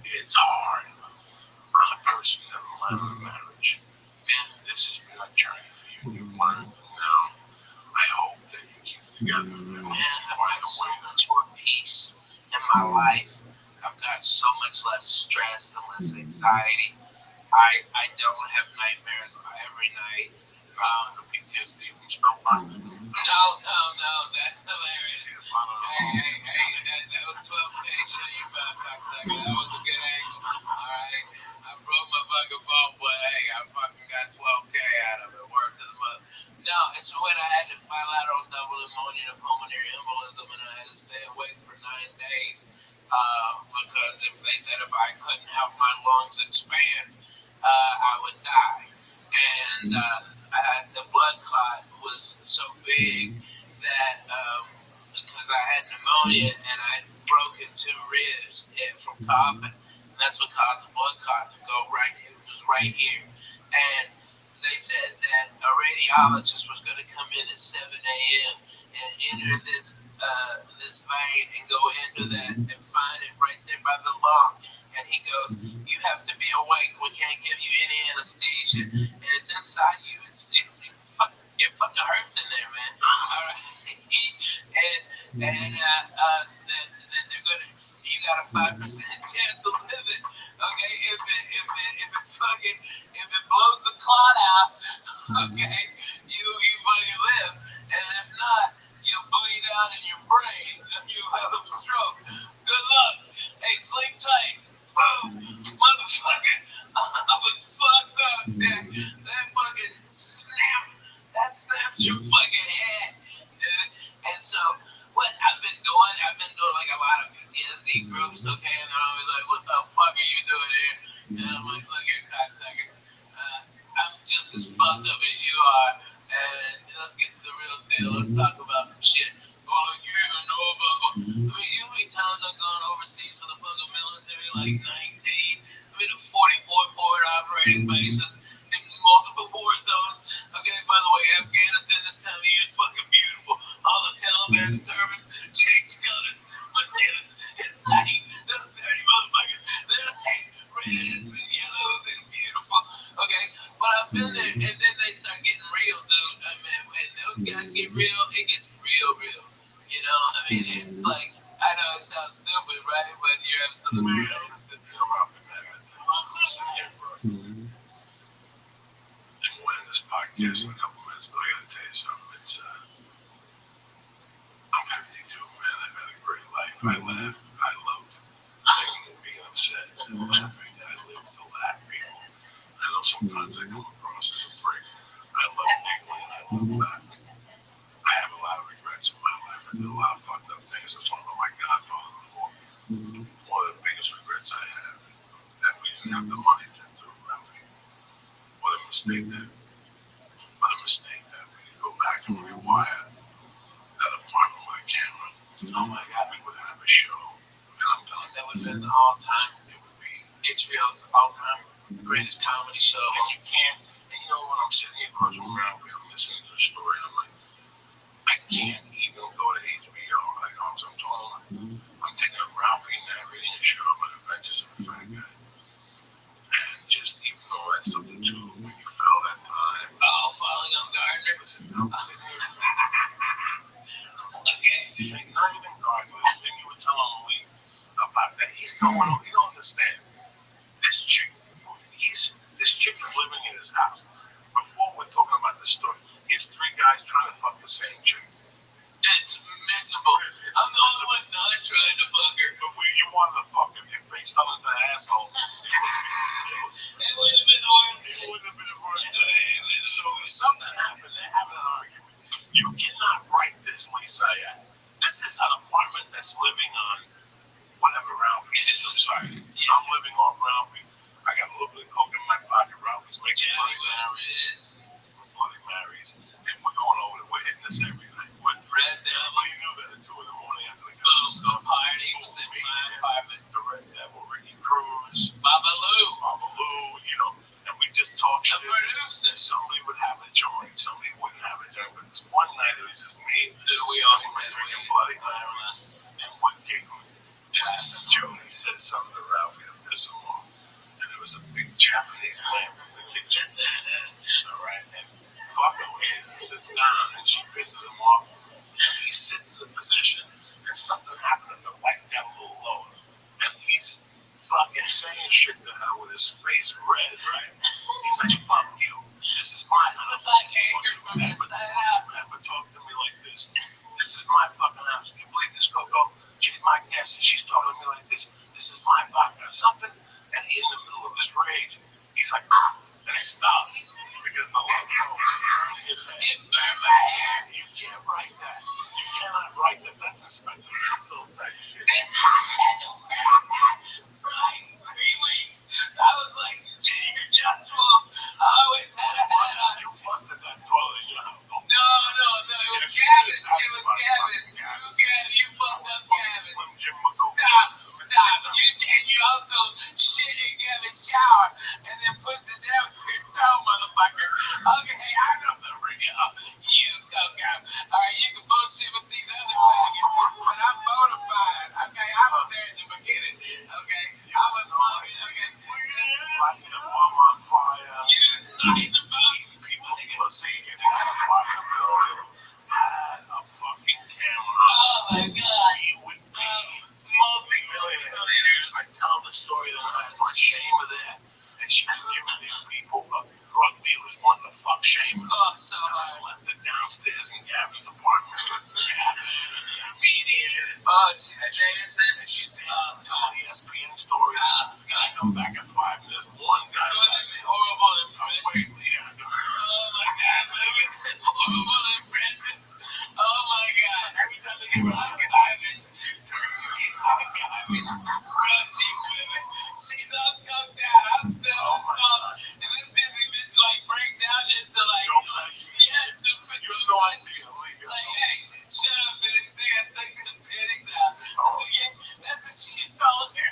It's hard. I'm a person that learned in marriage. Man, this has been a journey for you. You've learned now. I hope that you keep together. Man, I find so much more peace in my life. I I've got so much less stress and less anxiety. I don't have nightmares every night. PTSD from stroke violence. No, that's hilarious. Hey, that was 12K. Show you about cocksucker. That was a good angle. Alright. I broke my fucking phone, but hey, I fucking got 12K out of it. Word to the mother. No, it's when I had to bilateral double pneumonia and pulmonary embolism, and I had to stay awake for 9 days. Because if they said if I couldn't have my lungs expand, I would die. And the blood clot was so big that because I had pneumonia and I had broken 2 ribs from coughing, and that's what caused the blood clot to go right. It was right here, and they said that a radiologist was going to come in at 7 a.m. and enter this vein and go into that and find it right there by the lung. And he goes, "You have to be awake. We can't give you any anesthesia, and it's inside you. It fucking hurts in there, man." All right, and then they're gonna. You got a 5% chance to live it. Okay, if it blows the clot out, okay, you fucking live, and if not, you'll bleed out in your brain and you'll have a stroke. Good luck. Hey, sleep tight. Boom, motherfucker. I was fucked up, dude. That fucking snaps your fucking head, dude. And so, what I've been doing like a lot of PTSD groups, okay, and they're always like, "What the fuck are you doing here?" And I'm like, "Look here, cocksucker. I'm just as fucked up as you are, and let's get to the real deal. Let's talk about some shit." Oh, you even know about? I mean, you know how many times I've gone overseas for the fucking military? Like 19. I mean, a 44 forward operating bases in multiple war zones. Okay, by the way, Afghanistan this time of year is fucking beautiful. All the Taliban's turbans, change colors, but it's dirty. Those dirty motherfuckers. They're like red and yellow and beautiful. Okay, but I've been there, and then they start getting real, dude. I mean, when those guys get real, it gets real. You know, I mean, it's like, I know it sounds stupid, right? But you're absolutely right. And when this podcast in a couple minutes, but I gotta tell you something. It's I'm 52, man. I've had a great life. I laughed. I loved being upset. And laughing. I live to laugh people. I know sometimes I come across as a prick. I love people and I love laughing. I have a lot of regrets in my life. I did a lot of fucked up things. I was talking about my godfather before. One of the biggest regrets I have that we didn't have the money to do Rabbi. What a mistake that we could go back and rewire that apartment with a camera. Oh my God, we would have a show. And I'm done. That would have been the all-time. It would be HBO's all-time greatest comedy show. And you can't. And you know when I'm sitting here across from Ralphie, I'm listening to the story. I'm like, I can't even go to HBO. Like I'm talking. I'm taking up Ralphie narrating a show about Adventures of a Fat Guy. And just even though that's something too, when you fell that time. Oh, falling on Gardner. Listen, I'm sitting here. Okay. Like, not even Gardner. Then you were telling Lee about that. He's going on. You don't understand. This chick is living in his house. Before we're talking about the story, here's 3 guys trying to fuck the same chick. It's miserable. I'm the only one not trying to fuck her. But when you wanted to fuck her, your face fell into the asshole. It would have been horrible. So something happened. They're having an argument. You cannot write this, Lisa. This is an apartment that's living on whatever Ralphie is. I'm sorry. I'm living off Ralphie. I got a little bit of coke in my pocket. Ralphie's making money. We're bloody marries. And we're going over there. We're hitting this every night. With Red Devil. You knew that at 2 in the morning after the Little party was in my apartment. The Red Devil, Ricky Cruz, Babaloo, you know, and we just talked shit. The producer. Somebody would have a joint, somebody wouldn't have a joint. But this one night it was just me. We all were drinking Bloody Marys and we're giggling. And Jody said something to Ralphie to piss him off. And there was a big Japanese lamp in the kitchen. All right, and fucking weird. He sits down and she pisses him off. And he sits in the position, and something happened, and the light got a little lower. And he saying shit to her with his face red, right? He's like, fuck you. This is my house. Don't you ever talk to me like this. This is my fucking house. Can you believe this, Coco? She's my guest and she's talking to me like this. This is my fucking something. And he, in the middle of his rage, he's like, ah, and he stops. Because the love is it burned my hair. You can't write that. You cannot write that. That's Inspector Clouseau type shit. For like 3 weeks, I was like, Junior Joshua, I always had a hat on. You busted that toilet, you know. No, it was Gavin. It was Gavin. You fucked up Gavin. Stop. And you also shit in Gavin's shower and then puts it down with your toe, motherfucker. Okay, hey, I know the ring up. You Coco. Alright, you can bullshit with these other faggots, but I'm bona fide. Okay, I was there in the beginning. Okay, I was mobbing. Okay. Lighting the bomb on fire. You light the bomb. People were saying it had a fire building. Had a fucking camera. Oh my god. He would be multi-millionaires. I tell the story that I put shame of that. And she was giving these people, drug dealers wanting to fuck shame. Oh, so I left it downstairs in Gavin's apartment. Mediated. Oh, and she's telling ESPN stories. I come back at 5 and there's one guy. Horrible impression. Yeah. Oh my god. Horrible impression. Oh my god. Every time they get around, Ivan. She's all coked out. I'm still and this busy bitch like breaks down into like, yes, you have no idea. Like, hey, shut up, bitch. They gotta take the titties out. Yeah, that's what she told her.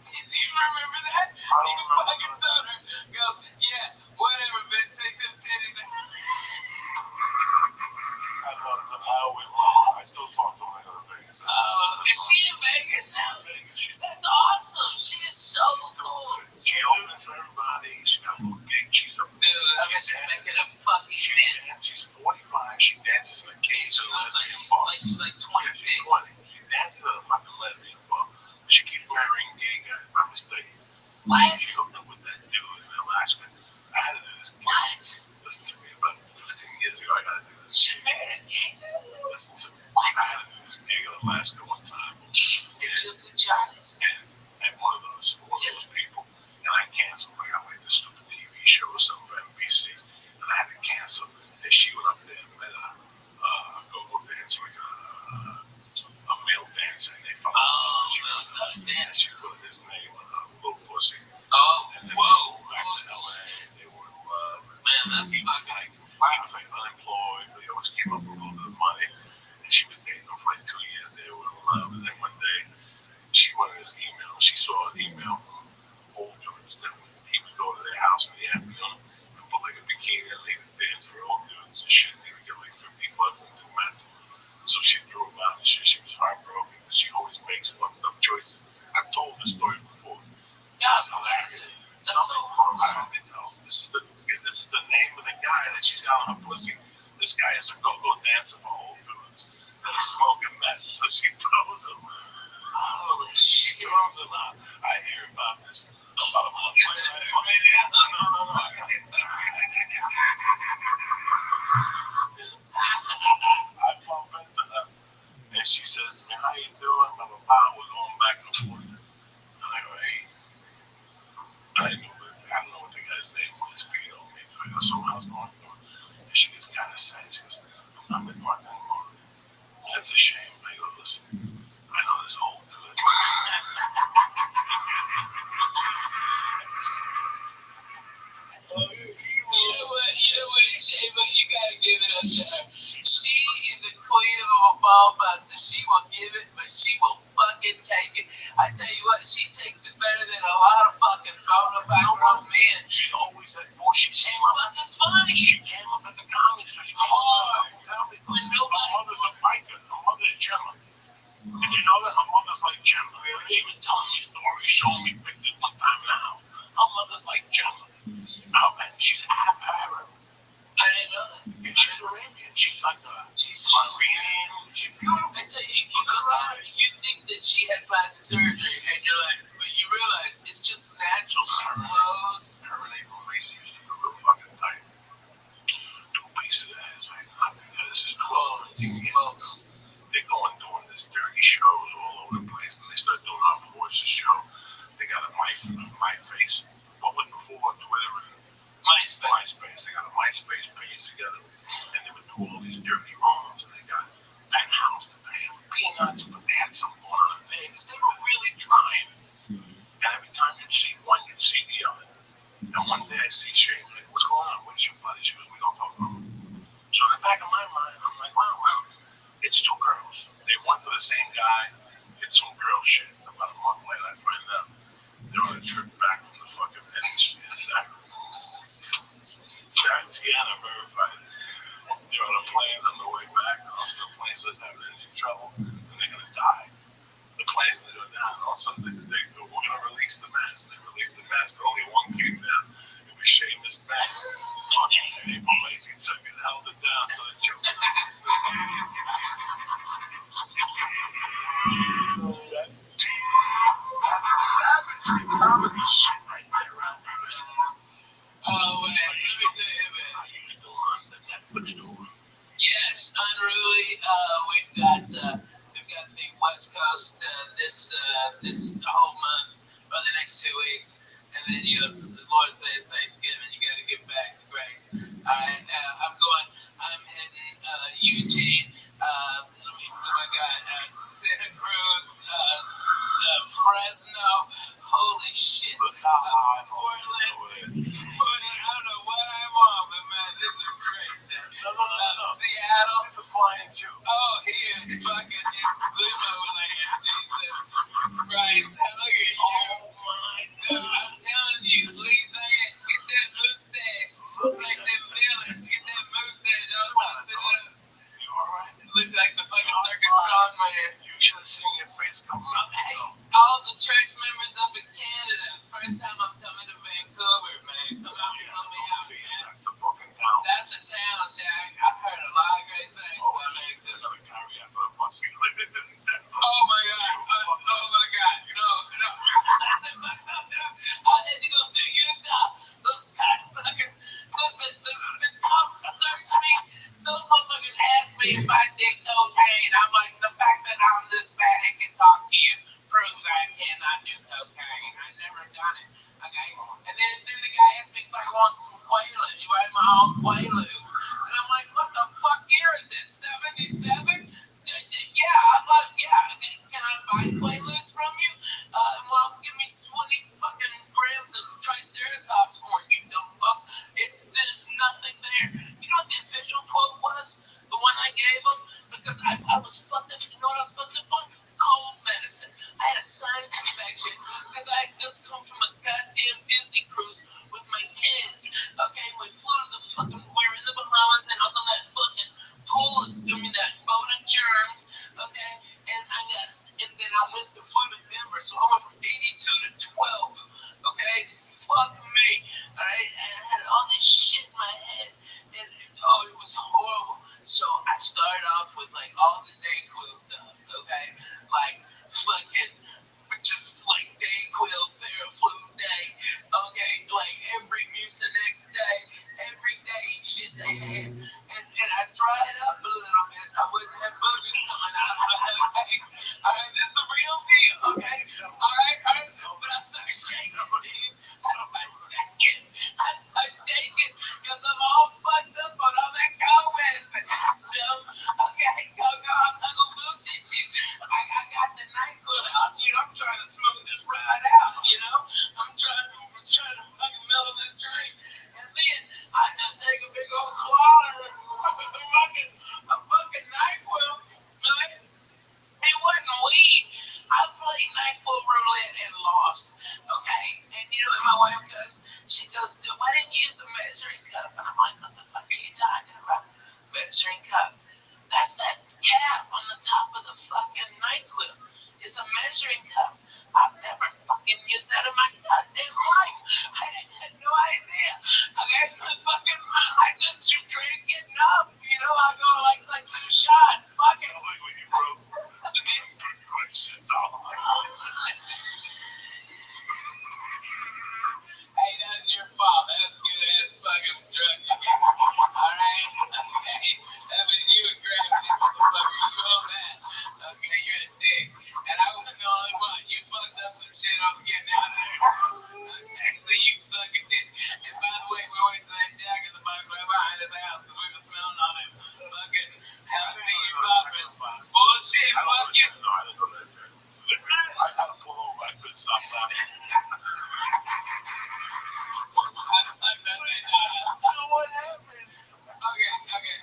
Do you remember that? He fucking told her, go, yeah, whatever, bitch, take the titties out. I still talk to her in Vegas. Is she in Vegas now? That's awesome. She is so cool. She opens for everybody. She got a little gig. She's a dude. I guess she's making a fucking dance. She's 45. She dances like Kate. She looks like she's like 20. She dances at a fucking lesbian bar. She keeps marrying gay guys by mistake. What? She hooked up with that dude in Alaska. I had to do this. What? Listen to me. About 15 years ago, I got to do this. She married a gay dude? Listen to me. I had to do this gig in Alaska one time. And one of those people, and I canceled. I got like this stupid TV show or something for NBC, and I had to cancel. And she went up there and met a go-go dance, like a male dancer, and they found out she put his name on a little pussy. Oh, and then whoa. Back in LA, they were in love. Man, that's he was like unemployed, but he always came up with a little bit of money. And she was dating him for like 2 years. They were in love, and then one day she went in his email. She saw an email from old dudes that he would go to their house in the afternoon and put like a bikini and leave the dance for old dudes and shit. They would get like 50 bucks and do men. So she threw him out and shit. She was heartbroken because she always makes fucked up choices. I've told this story before. Yeah, This is hilarious. This is the name of the guy that she's got on her pussy. This guy is a go-go dancer for old dudes. And he's smoking meth, so she throws him. Oh, she throws him out. I hear about this. About a month later. No. I bump into her, and she says to me, how you doing? We're going back and forth. And I go, hey. I don't know what the guy's name was. He told me. I go, so how's it going for? And she gets kind of sad. She goes, I'm with Mark anymore. That's a shame. I go, listen, I know this whole dude. You know what, Shava, you gotta give it up to her. She is the queen of a ball buster. She will give it, but she will fucking take it. I tell you what, she takes it better than a lot of fucking grown men. She's always that boy. She's fucking funny. She came up at the comedy store. She came up when nobody. Her mother's a biker. Her mother is Gemma. Did you know that? Her mother's like Gemma. She was telling me stories, showing me pictures one time now. Her mother's like Gemma. And she's Arab. I didn't know that. And she's Arabian. She's like a Iranian. I tell you, you think that she had plastic surgery, and you're like, but you realize it's just if I did cocaine, I'm like, the fact that I'm this bad and can talk to you proves I cannot do cocaine. I've never done it. Okay? And then the guy asked me if I want some Quaaludes. You had my own Quaaludes. And I'm like, what the fuck year is this? 77? Yeah, I'm like, yeah. Can I buy Quaaludes from you? Well, give me 20 fucking grams of Triceratops for it, you dumb fuck. There's nothing there. You know what the official quote was? The one I gave him? Because I was fucked up. You know what I was fucked up on? Cold medicine. I had a sinus infection because I had just come from a goddamn Disney cruise with my kids. Okay, we flew to the fucking, we were in the Bahamas and I was on that fucking pool, that boat of germs. Okay, and then I flew to Denver, so I went from 82 to 12. Okay, fuck me. Alright, and I had all this shit in my head, and oh, it was horrible. So I started off with like all the Dayquil stuff, okay? Like fucking just like Dayquil, Theraflu day, okay? Like every Mucinex day, every day shit they had. And I dried up a little bit. I wouldn't have boogers coming out of my head. Alright, this is the real deal, okay? Alright, but I started shaking, dude. I take it because I'm all fucked up on all that cold medicine. So, okay, go, I'm not gonna bullshit you. I got the NyQuil out, I'm trying to smooth this ride out, I'm trying to fucking mellow this drink. And then I just take a big old swallow and a fucking NyQuil, right? It wasn't weed. I played NyQuil roulette and lost. Okay? And you know what my wife goes? She goes, why didn't you use the measuring cup? And I'm like, what the fuck are you talking about? Measuring cup. That's that cap on the top of the fucking NyQuil. It's a measuring cup. I've never fucking used that in my goddamn life. I had no idea. Okay? I just drink it up. I go like 2 shots. Fuck it. Hey, that's your fault. That's good ass fucking drug you get. Alright? Okay. That was you and Gravity, motherfucker. You own that. Okay, you're a dick. And I wasn't the only one. You fucked up some shit I'm getting out of there. Okay, so you fucking did. And by the way, we went to that jack in the back right behind his house because we were smelling on him. Fucking, I see you popping. Bullshit, fuck you. No, I didn't go to that jack. I had to pull over. I couldn't stop laughing. So what happened? Okay, alright.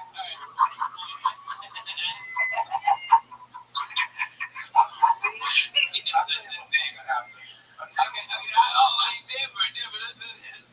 Denver.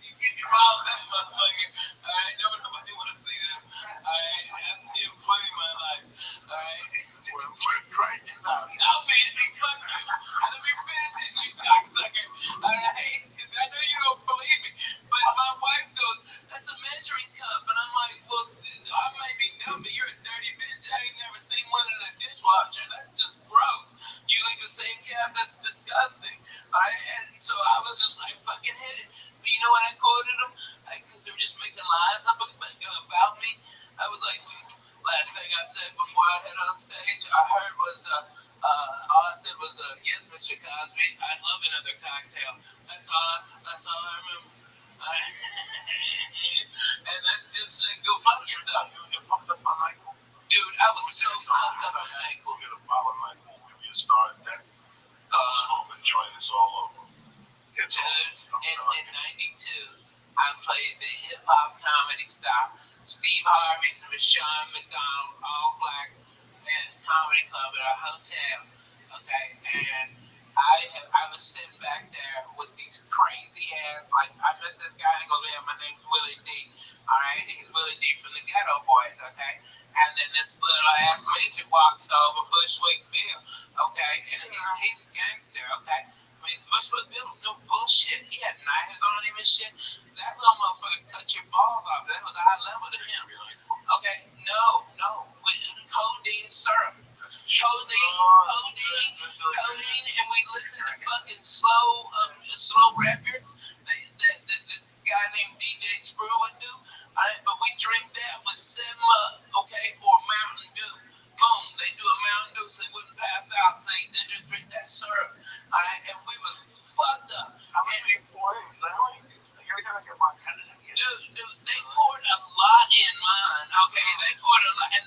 You get your mouth that motherfucker. Alright, nobody wanna see that. Alright, I see him playing my life. Alright. We're crazy now. No, man, fuck you. Let me finish this, you cocksucker. Alright? Because I know you don't believe me. But my wife goes, that's a measuring cup. And I'm like, well, I might be dumb, but you're a dirty bitch. I ain't never seen one in a dishwasher. That's just gross. You leave the same cap? That's disgusting. Alright? And so I was just like, fucking hit it. But you know what I quoted them? Because they were just making lies up about me. I was like, last thing I said before I head on stage, I heard was, all I said was, yes, Mr. Cosby, I'd love another cocktail. That's all I remember. And that's just, go fuck yourself. You fucked up my NyQuil? Dude, I was so fucked up on NyQuil. Get a bottle of NyQuil. Give me a star at that. Smoking joint, it's all over. It's all over. In 92, I played the hip-hop comedy style. Steve Harvey's and Rashawn McDonald's, all black, and comedy club at a hotel. Okay, and I was sitting back there with these crazy ass, like, I met this guy and he goes, yeah, my name's Willie D. Alright, he's Willie D from the Ghetto Boys, okay? And then this little ass midget walks over, Bushwick Bill, okay? And he's a gangster, okay? I mean, Bushwick Bill was no bullshit. He had knives on him and shit. That little motherfucker cut your balls off. That was a high level to him. Okay, no. With codeine syrup. Codeine, and we listen to fucking slow records that this guy named DJ Screw would do. But we drink that with 7-Up, okay, or Mountain Dew.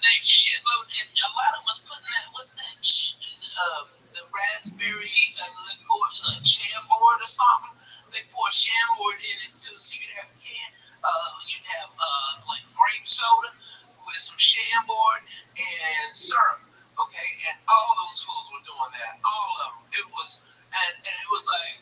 they shitload, and a lot of them was putting that, what's that, the raspberry liqueur, like Chambord or something. They pour Chambord in it too, so you'd have like grape soda with some Chambord and syrup. Okay, and all those fools were doing that. All of them. It was, and it was like,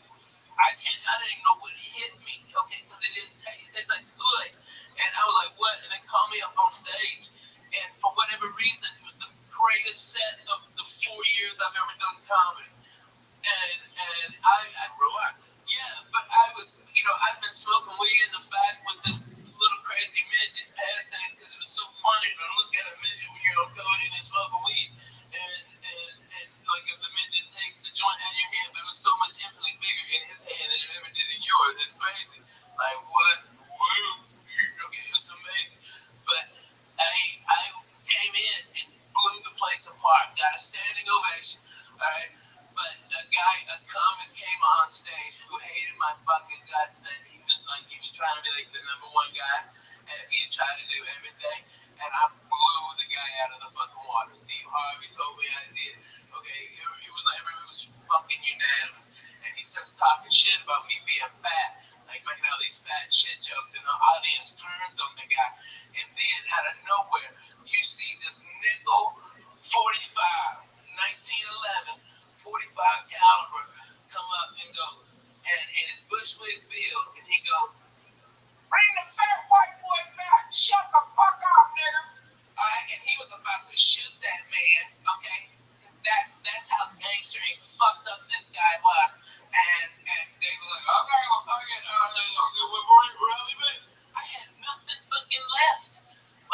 I didn't even know what hit me. Okay, because it didn't taste. It tastes like good. And I was like, what? And they called me up on stage, and for whatever reason, it was the greatest set of the 4 years I've ever done comedy. And I Relax. yeah, but I was, I've been smoking weed in the back with this little crazy midget passing it because it was so funny to look at a midget when you're going in and smoking weed. And like if the midget takes the joint out of your hand, but it was so much infinitely bigger in his hand than it ever did in yours. It's crazy. Like, what? Woo. Okay, it's amazing. But I came in and blew the place apart, got a standing ovation. All right. But a comic came on stage who hated my fucking guts, and he was trying to be like the number one guy, and he tried to do everything, and I blew the guy out of the fucking water. Steve Harvey told me I did. Okay, it was like everyone was fucking unanimous, and he starts talking shit about me being fat, like making all these fat shit jokes, and the audience turns on the guy, and then out of nowhere, you see this nickel 45, 1911. 45 caliber come up and go, and it's Bushwick Bill, and he goes, bring the fat white boy back, shut the fuck up, nigga. Alright, and he was about to shoot that man, okay? That's how gangster and fucked up this guy was. And they were like, okay, well, fuck it, okay, we're rally back. I had nothing fucking left.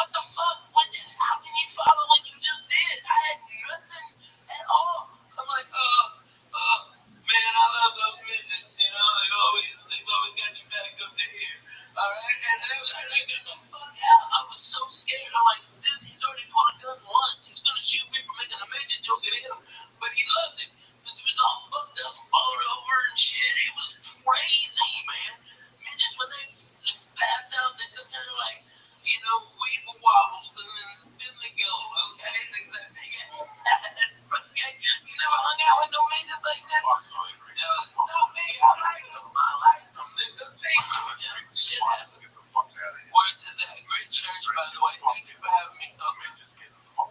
What the fuck? How can you follow what you just did? I had nothing at all. I'm like, man, I love those midgets, they've always got your back up to here. Alright, and I got the fuck out. I was so scared. I'm like, he's already pulled a gun once. He's gonna shoot me for making a midget joke at him. But he loved it. Because he was all fucked up and falling over and shit. It was crazy, man. Midgets, when they pass out, they just kind of like, weeble wobbles, and then they go, okay? Things like that. Okay? You never hung out with no midgets like that? No, me. I like them. They're good people. Shit happens. Word to that. Great church, by the way. Thank you for having me. Okay. I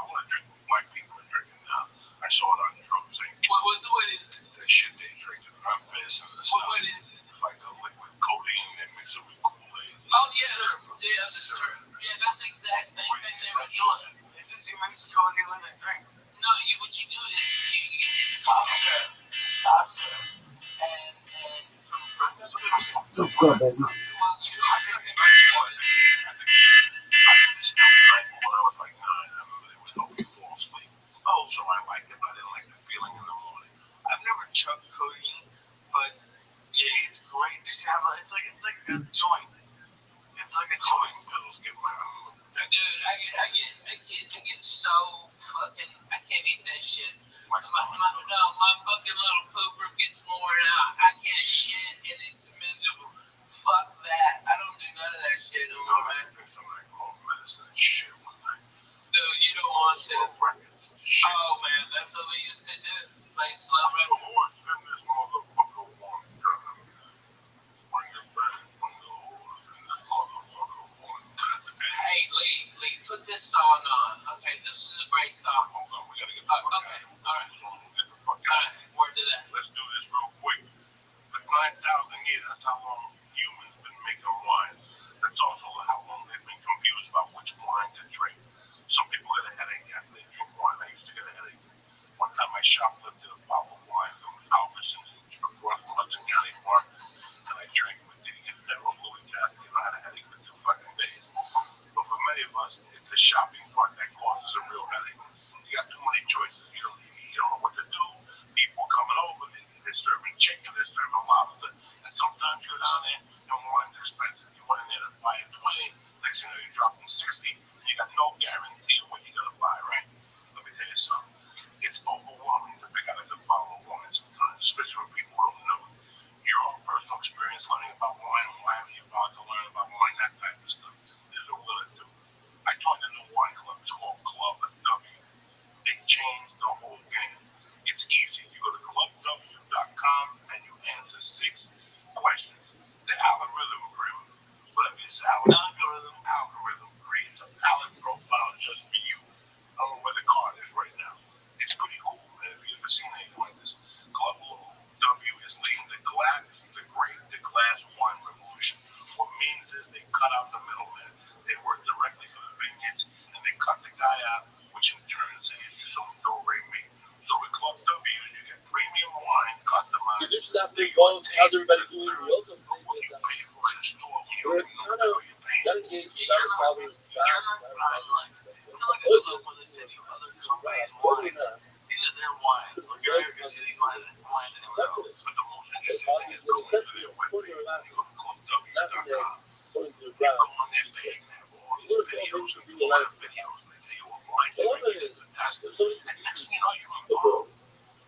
want to drink what black people are drinking now. I saw it on drugs. What is it? That shit they drink in Memphis and the stuff. What is it? Like a liquid codeine that mix it with Kool-Aid. Oh, yeah. Yeah, sir. Yeah, that's the exact same thing they were doing. It's just you mix codeine with a drink. No, what you do is it's cough syrup. It's cough syrup. And Let's go, baby. well, I discovered drinking when I was like 9. I remember there was no fall asleep. Oh, so I liked it, but I didn't like the feeling in the morning. I've never chugged codeine, but yeah, it's great. It's like a joint. It's like a joint. Pills get my dude, I get so fucking, I can't eat that shit. My fucking little pooper gets worn out. I can't shit and it's miserable. Fuck that. I don't do none of that shit no more, man. Somebody called medicine and shit one night. Dude, you don't want to. Records. Shit. Oh, man, that's what we used to do. Play slow records. Horse in this motherfucker one time. Bring it back from the horse in this motherfucker one time. Hey, Lee, put this song on. Okay, this is a great song. Hold on, we gotta get the fuck out. Okay, alright. Get the fuck out. Word to that. Let's do this real quick. For 9,000 years, that's how long humans been making wine. That's also how long they've been confused about which wine to drink. Some people get a headache after they drink wine. I used to get a headache. One time I shoplifted a bottle of wine from Albertsons across from Hudson County Park, and I drank with the federal Louis Cassidy, and I had a headache for 2 fucking days. But for many of us, it's the shopping part that causes a real headache. You got too many choices. You don't know what to do. People coming over, they're serving chicken, they're serving lobster, and sometimes you're down there and wine's expensive. You went in there to buy it 20, next thing you know you're dropping 60, and you got no guarantee of what you're gonna buy, right? Let me tell you something. It's overwhelming to pick out a good bottle of wine sometimes, especially when people don't know your own personal experience learning about wine and why you're about to learn about wine, that type of stuff. There's a will to do. I joined a new wine club nothing wrong. How's everybody doing? We also what you pay for in the store when you we're don't even know kind of what you're paying. gotta get our fathers back. These are their wines. Like, you're never gonna see these wines anywhere else. But the most interesting thing is going to their webpage. You go to clubw.com. You go on their page and have all these videos, and a lot of videos, and they tell you what wine they're making, the test. And next thing you know, you're involved.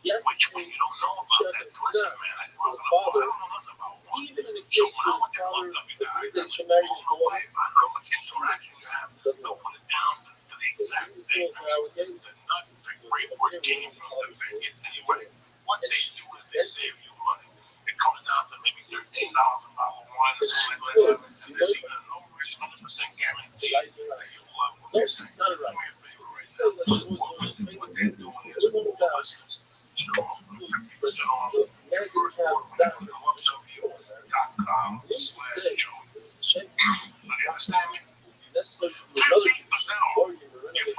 Which when you don't know about that, listen, man, I grew up in a bar. I don't know nothing about wine. So when I went to clubw.com, I was blown away by how much interaction you have. They'll put it down to the exact thing. The nut, the grape where it came from, the vineyard. Anyway, what they do is they save you money. It comes down to maybe $13 a bottle of wine or something like that. And there's even a no risk 100% guarantee that you'll love what they say. Do me a favor right now. What they're doing is for listeners. You know, 50% off your first order when you go to clubw.com/Joe. So do you understand me? 50% off your first order when you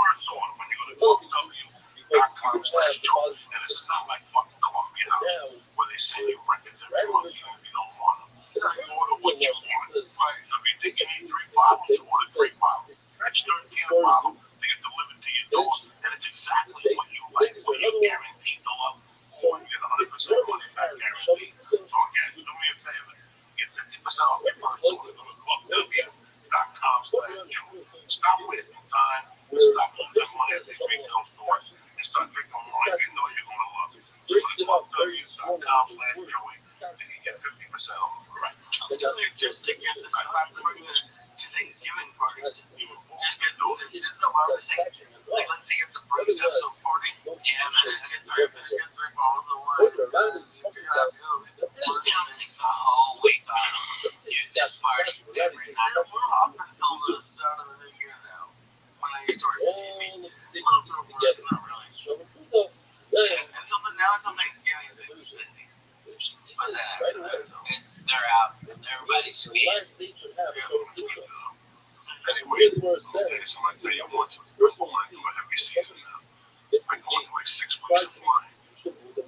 go to clubw.com/Joe. And this is not like fucking Columbia House where they send you records every month if you don't want them. You order what you want. Right? So if you think you need 3 bottles, you order 3 bottles. That's $13 a bottle. They get delivered to your door, and it's exactly what you like. When you guarantee the love, or you get 100% money back guarantee. So again, do me a favor. Get 50% off your first order. Go to clubw.com/Joe. Stop wasting time and stop losing money at these retail stores and start drinking wine you know you're going to love. So go to clubw.com/Joey to get 50% off. Right. Just to get this to Thanksgiving parties. Just get those. There's no other thing. Like, let's say it's a first episode party. Yeah, man, just get 3 bottles of wine. This town takes a whole week on use this party every night. We're off until the start of the new year now. When I used to work at TV. Not really. Until Thanksgiving, it's busy. But they're out. Everybody's speeding. Anyway, I'll tell you something. I want some beautiful wine for a heavy season now. I've been going like 6 weeks of wine.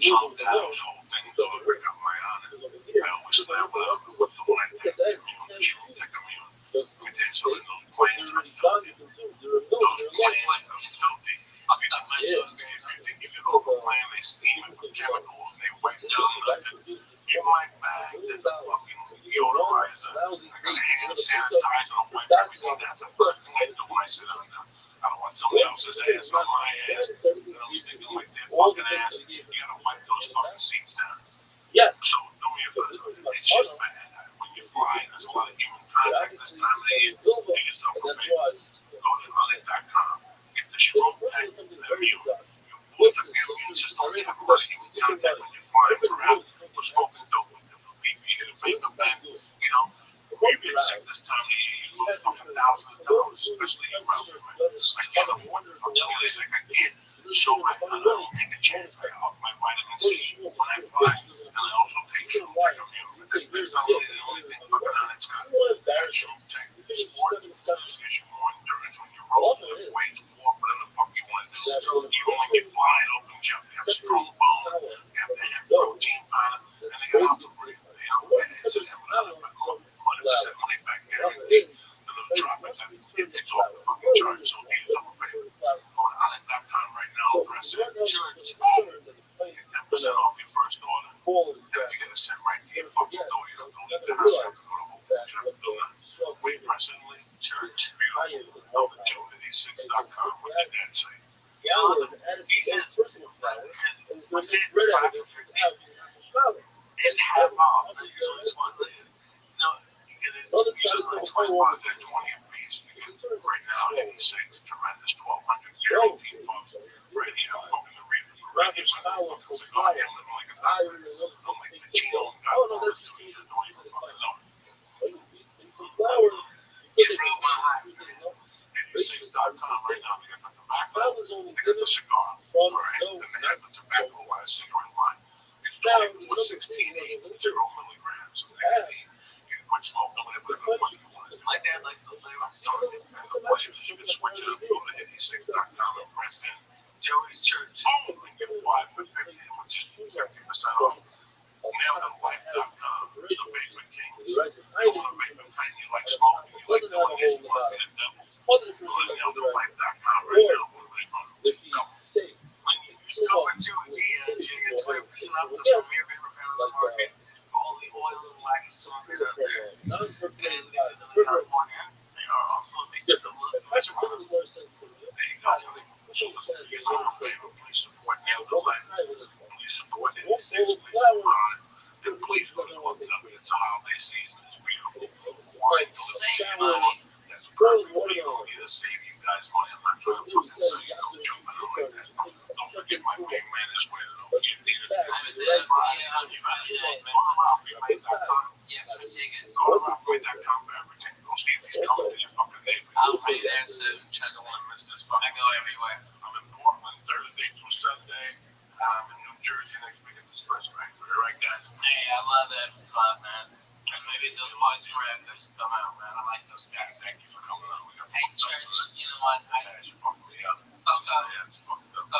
So those whole things don't break up my honor. I always slam well with the wine thing. Sure, take them in. We did so in those planes are filthy. Those planes are filthy. They give you an open plan, they steam it with chemicals, they wipe down nothing. In my bag, there's a fucking deodorizer. I got a hand sanitizer to wipe everything. That's the first thing I do when I sit down there. I don't want somebody else's ass on my ass. And I'm sticking like their fucking ass. You gotta wipe those fucking seats down. So do me a favor. It's just bad. When you're flying, there's a lot of human contact this time of the year. Do yourself a favor. Go to hunting.com. Get the Shroom Pack Immune. You boost up your immune system. You have a lot of human contact when you're flying around. We're smoking dope with different people. You hit a vapor pen. You know, you get sick this time of the year. You lose fucking thousands of dollars, especially in Russia. I can't afford to fucking really sick. I can't. So I don't take a chance. I up my vitamin C when I fly, and I also take Shroom Pack Immune. That's not really the only thing fucking on it's got. That Shroom Pack Sport gives you more endurance when you roll. The weights more than the fuck you want to do. Even when you fly, it opens you up. You have strong bone. You have to have protein powder. And they got out the break. They have another 100% money back guarantee. And they'll drop it. It's off the fucking chart. So do yourself a favor. Go to hunting.com right now. Press it. Get 10% off your first order. Then you get it sent right to your fucking door. You don't leave the house. You have to go to Whole Foods. You have to do that. Wait, presently. Church. Over to 86.com. What did that say? He says, we say it's 5 to 15. It's half off. So it's one thing. No, it's usually like 25 to 20 a piece. Right now, 86, tremendous 1,200 guaranteed bucks. Right here, I'm smoking the reefer for regular. Cigar, I'm living like a doctor. I'm like the Gino and got over 2 years. Don't even fucking know. Get real behind. 86.com right now. They got the tobacco. They got the cigar. Alright, then they have the tobacco cigarette line. It's 16.8, 0 milligrams. So you can quit smoking whatever you want to do. My dad likes those flavors. You can switch it up, go to 86.com and press in Joey's Church. boom, and get 5 for 50, which is 50% off. Nailed it, like smokers out there. California, they are also making some little That's a pretty products. more sense to it. There you go. So listen, it's our flavor. Please support Neverland. Please support the Please support. And please go to look up. It's a holiday season. It's beautiful. Wine delicious. That's perfect. We don't need to save you guys money. I'm not trying to fucking sell you no jumping on like that. Don't forget my big man is where don't get needed. Yes, we take it. Go to Rothschild'S.com for everything. Go see if he's coming to your fucking neighborhood. I'll be there soon. I don't want to miss this fucking. I go everywhere. I'm in Portland Thursday through Sunday. I'm in New Jersey next week at the Express Factory. All right, guys? Hey, I love that club, man. And maybe those boys from Raptors come out, man. I like those guys. Thank you for coming on. We got Hey, church, you know what? It's fucking me up. Coco, Yeah, it's fucked up.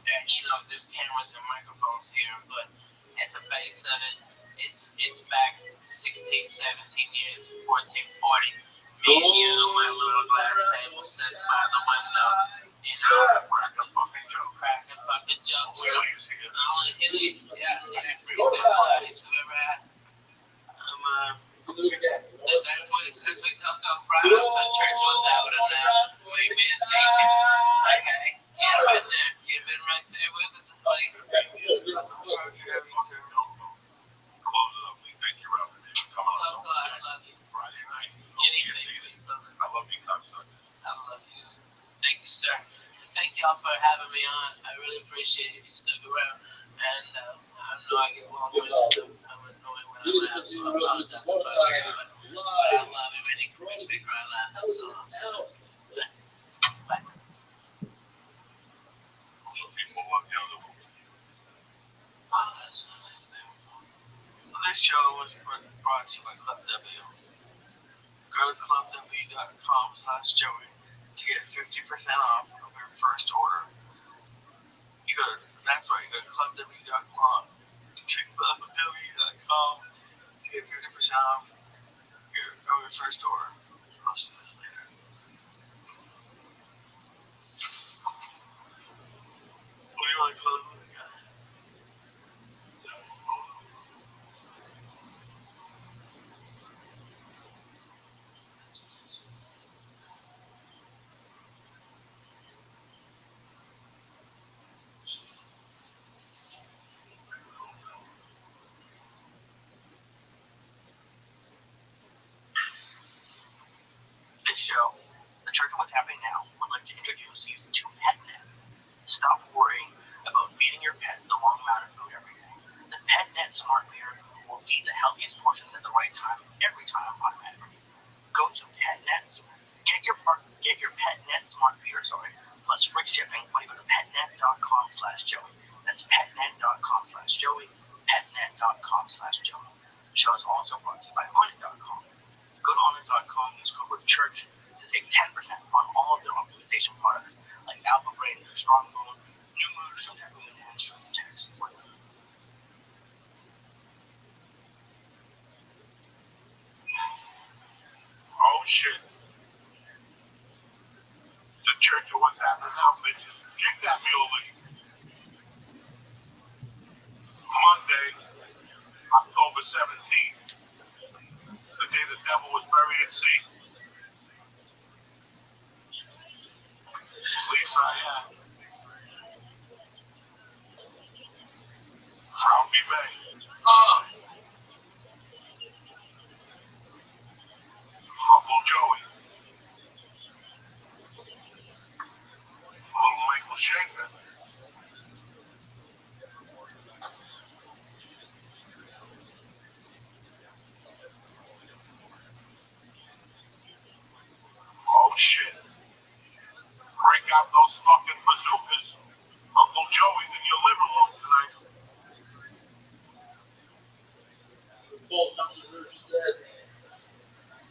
you know, there's cameras and microphones here, but at the base of it, it's back 16, 17 years, 14, 40. Me and you, my little glass table sitting by the window, you know, Crack a fucking joke. cracking fucking jokes. We always see it. Yeah, pretty good qualities you ever had. That's what Coco brought up. The church was out and we've been taken. Okay, you've been there. You've been right there with us, buddy. Close it up. We thank you, Rabbi. Come on. Coco, I love you. Friday night. Anything for you, brother. I love you, cocksuckers. I love you. Thank you, sir. Thank y'all for having me on. I really appreciate it. You stuck around. And I know I get long-winded. I'm annoying when I'm out, so I apologize about that. But I love him, and he makes me cry laughing. So I'm sorry. Bye. Also, people love the other one. Oh, that's so nice. This show was brought to you by Club W. Go to clubw.com/Joey to get 50% off of your first order. That's right, you go to clubw.com to get 50% off your first order. I'll see this later. What do you want to close with, guys? This show, The Church of What's Happening Now, would like to introduce you to PetNet. Stop worrying about feeding your pets the wrong amount of food every day. The PetNet Smart Feeder will feed the healthiest portions at the right time, every time automatically. Go to PetNet, get your PetNet Smart Feeder, plus free shipping when you go to petnet.com/Joey. That's petnet.com/Joey, petnet.com/Joey. The show is also brought to you by Honey.com. Go to Honey.com, use code CHURCH to save 10% on all of their optimization products like Alpha Brain, Strong Bone, New Mood, Showtech, and Showtech Support. Oh, shit. The Church of What's Happening Now, bitches. You got me over here. Monday, October 17th, the day the devil was buried at sea. Lisa, yeah. Robbie Bay. Uncle Joey. Little Michael Schenker. Oh, shit. Break out those fucking bazookas. Uncle Joey's in your living room tonight.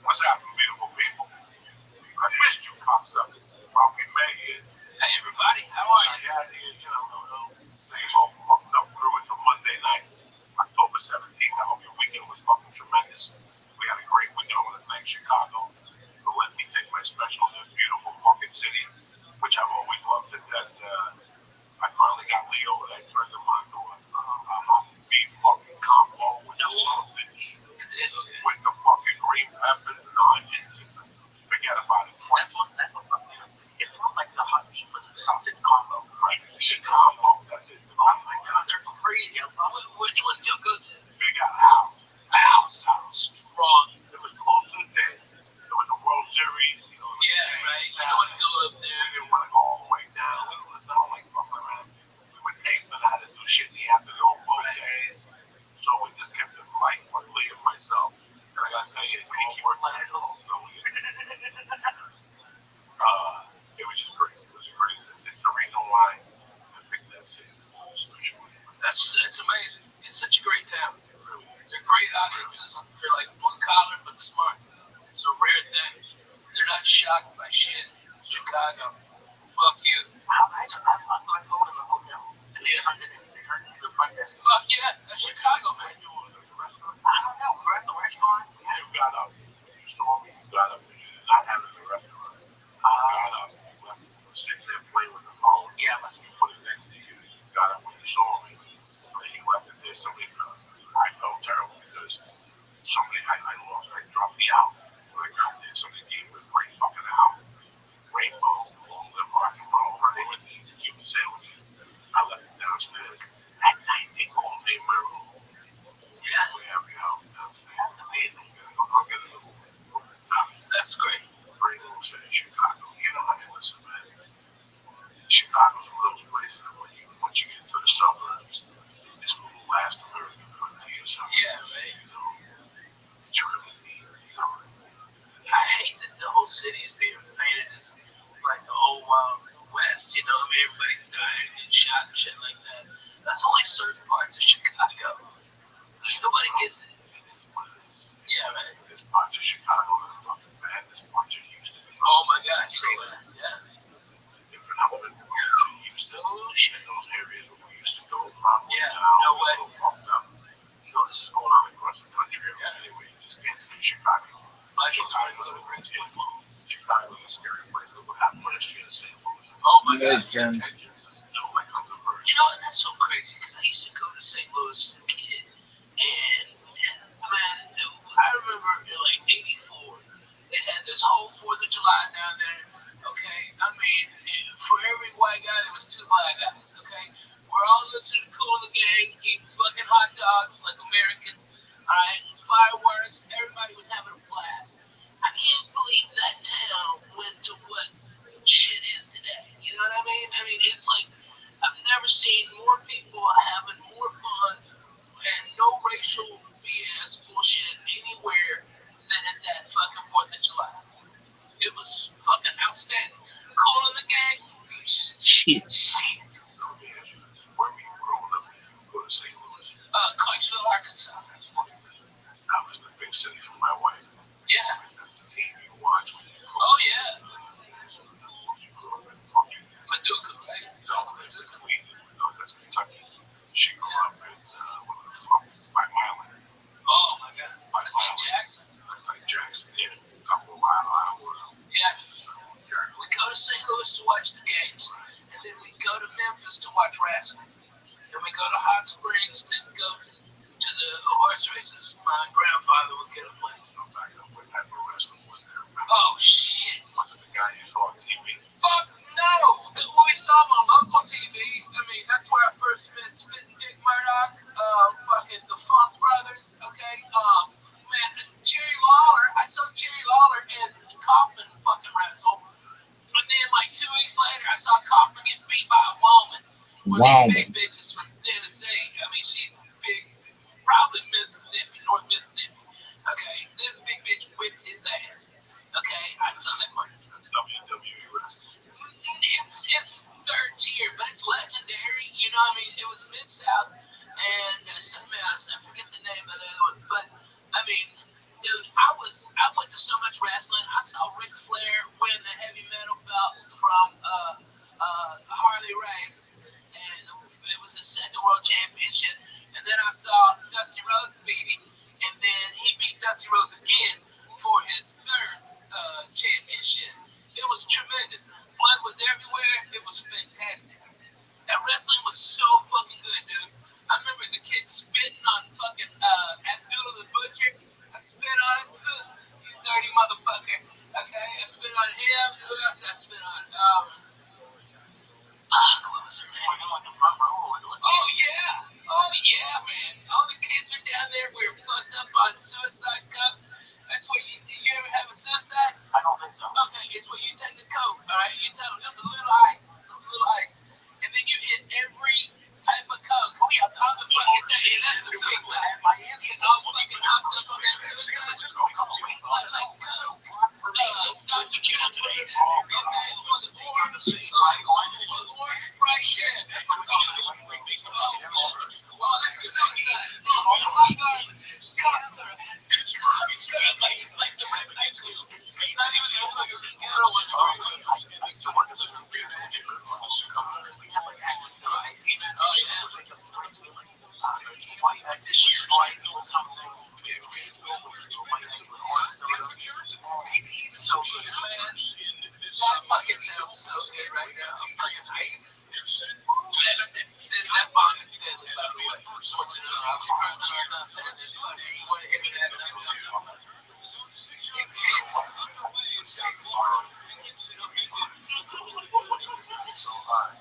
What's happening, beautiful people? I missed you, cocksuckers. Robbie May here. Hey, everybody, how are you? Yeah, you know, same old fucked up through until Monday night, October 17th. I hope your weekend was fucking tremendous. We had a great weekend. I want to thank Chicago for letting me take my special in this beautiful fucking city, which I've always loved. That I finally got Leo and I turned him on to a beef fucking combo with sausage, with good, Jen. You know, and that's so crazy because I used to go to St. Louis as a kid, and man, I remember in like '84, they had this whole 4th of July down there. Okay, I mean, for every white guy, there was 2 black guys. Okay, we're all listening to Cool and the Gang, eating fucking hot dogs like Americans. All right, fireworks, everybody was having a blast. I can't believe that town went to what shit is today. You know what I mean? I mean, it's like I've never seen more people having more fun and no racial BS bullshit anywhere than at that fucking 4th of July. It was fucking outstanding. Cool in the Gang. Shit. Where were you growing up? Go to St. Louis. Clarksville, Arkansas. That was the big city for my wife. Yeah. That's the team you watch. Oh, yeah. Paducah, right? No, that's Kentucky. She grew up by Milan. Oh, my God. It's like Jackson. It's like Jackson, yeah. A couple of miles Iowa. Yeah. We go to St. Louis to watch the games, and then we go to Memphis to watch wrestling. And we go to Hot Springs to go to the horse races. My grandfather would get a place. What type of wrestling was there? Oh, shit. Was it the guy you saw on TV? Fuck no! We saw him on local TV. I mean, that's where I first met Spittin' Dick Murdoch, fucking the Funk Brothers, okay? Man, Jerry Lawler, I saw Jerry Lawler and Kaufman fucking wrestle. And then, like, 2 weeks later, I saw Kaufman get beat by a woman. One of these big bitches from Tennessee. I mean, she's big, probably Mississippi, North Mississippi. Okay, this big bitch whipped his ass. Okay, I saw that one. WWE wrestling. It's 3rd tier, but it's legendary. You know what I mean? It was Mid-South and something else. I forget the name of the other one. But, I mean, dude, I went to so much wrestling. I saw Ric Flair win the heavy metal belt from Harley Race. And it was his 2nd world championship. And then I saw Dusty Rhodes beat him. And then he beat Dusty Rhodes again for his 3rd championship. It was tremendous. Blood was everywhere. It was fantastic. That wrestling was so fucking good, dude. I remember as a kid spitting on fucking Abdullah the Butcher. I spit on it. You dirty motherfucker. Okay, I spit on him. Who else I spit on? What was her name? Oh, yeah. Oh, yeah, man. All the kids are down there. We were fucked up on suicide cups. That's what you ever have a suicide? I don't think so. Okay, it's where you take a Coke, alright? You tell them just a little ice. And then you hit every type of Coke. Oh, yeah, all the fucking thing. And that's the suicide. You get all fucking hopped up on that suicide. Like Coke. Orange Sprite, yeah. Well, that's the suicide. Oh, my God. Concert. Like the Rabbi. Not even the fucking ghetto one. So good, man. That fucking sounds so good right now. I'm fucking hyped. That bond is deadly, by the way. Unfortunately, I was personally not fan of this fucking what hit me that night. So high.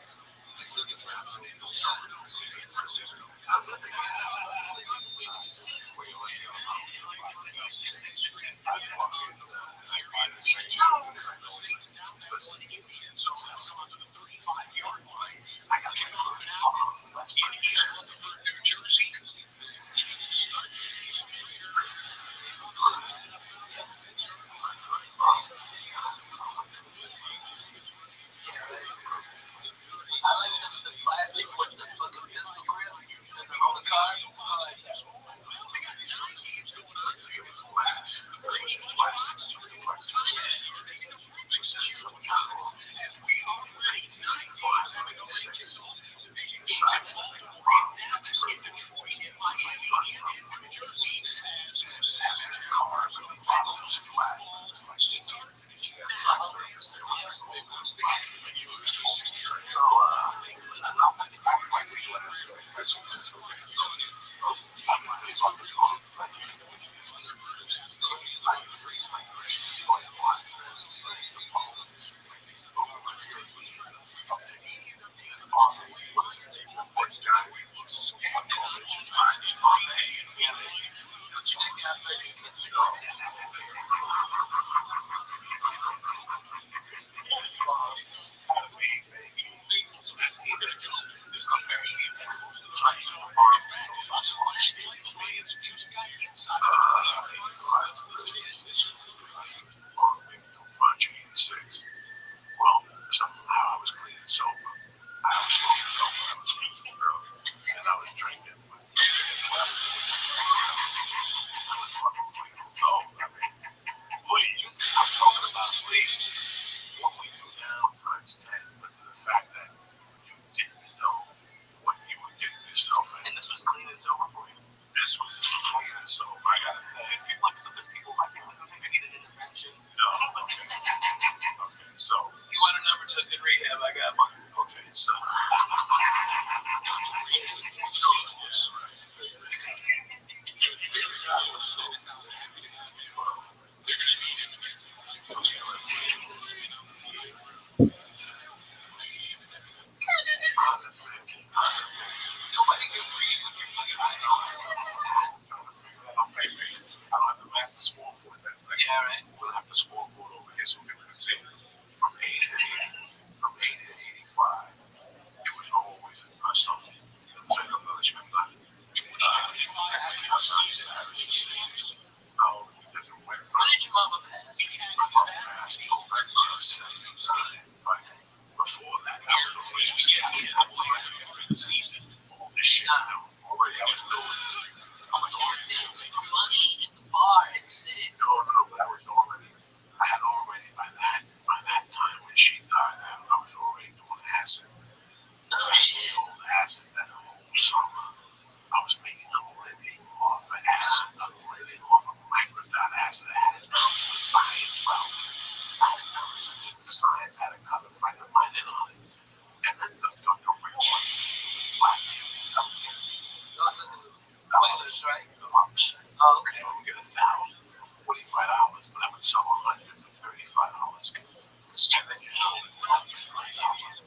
okay. I'm gonna get $1,000, $45, but I would sell $100 for $35. And then you sold it for $100.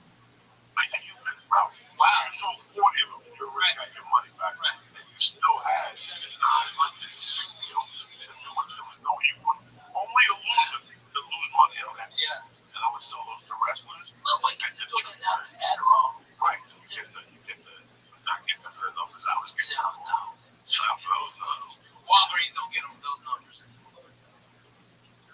And you went, wow, you sold 40 of them. You already got your money back. Right. And you still had 960 of them. And there was no equal. Only a loser to lose money on that. Yeah. And I would sell those to wrestlers. Well, like you're doing that now in Adderall. Right. So you get the not getting the numbers I was getting. No. So for those Walgreens don't get them those numbers.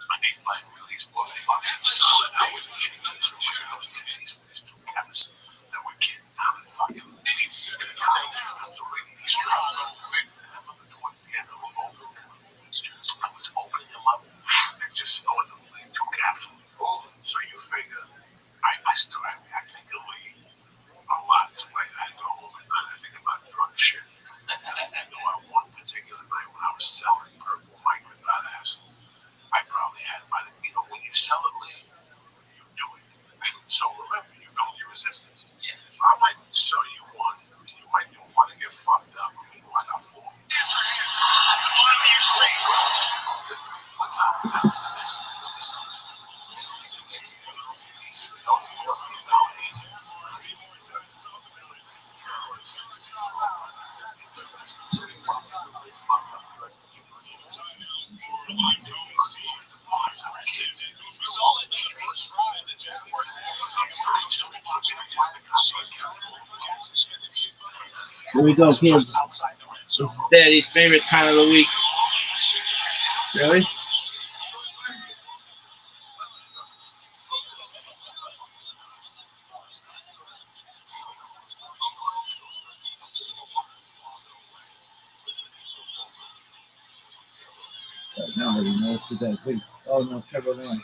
I need my release for fucking solid. I was getting those from here. I was getting these two chemists that were getting out of fucking I was already strong. I remember towards the end of them both. I was opening them up and just throwing them in 2 capsules. So you figure I still have technically a lot to play. I go home at night. I think about drug shit. You know, on one particular night when I was selling purple microdot I probably had about it. You know, when you sell it lean, you do it. So remember, you build your resistance. Yeah. So I might sell you one. You might want to get fucked up. I mean, I got 4. What's up? Here we go, kids. This is Daddy's favorite time of the week. Really? Nobody knows who that is. Oh no, Trevor Lawrence.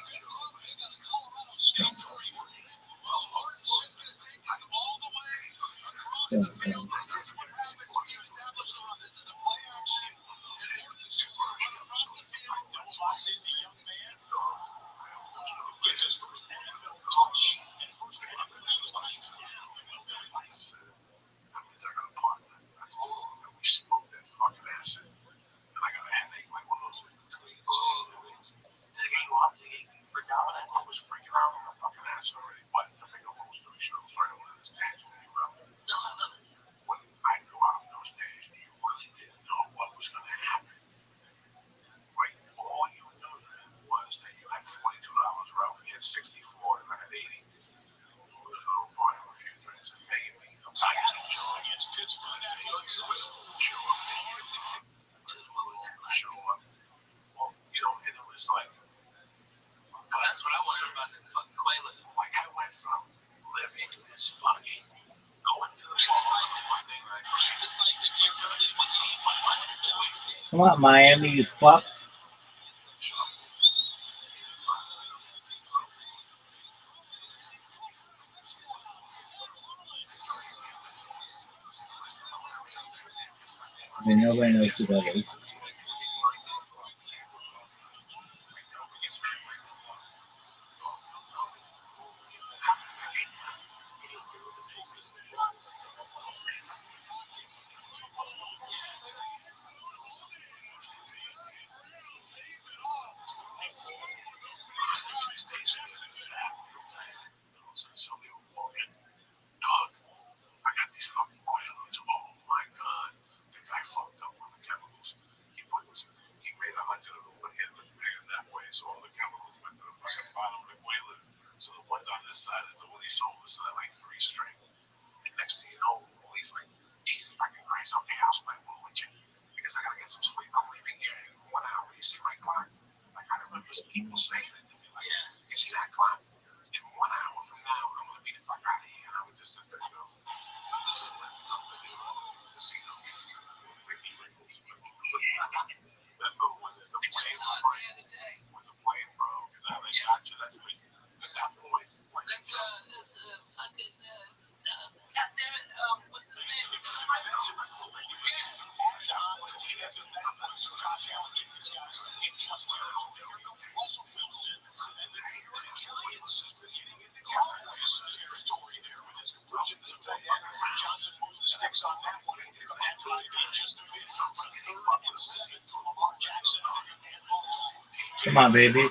Come on, Miami, you fuck. I mean, nobody knows who that is. Come on, baby.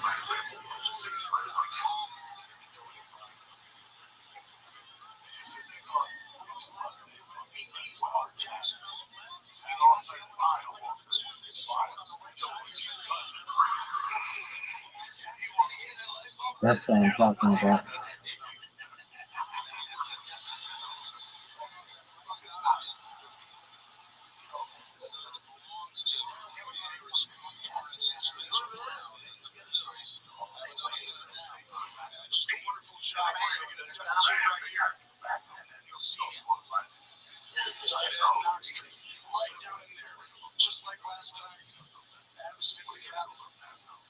That's what I'm talking about. Just like last time,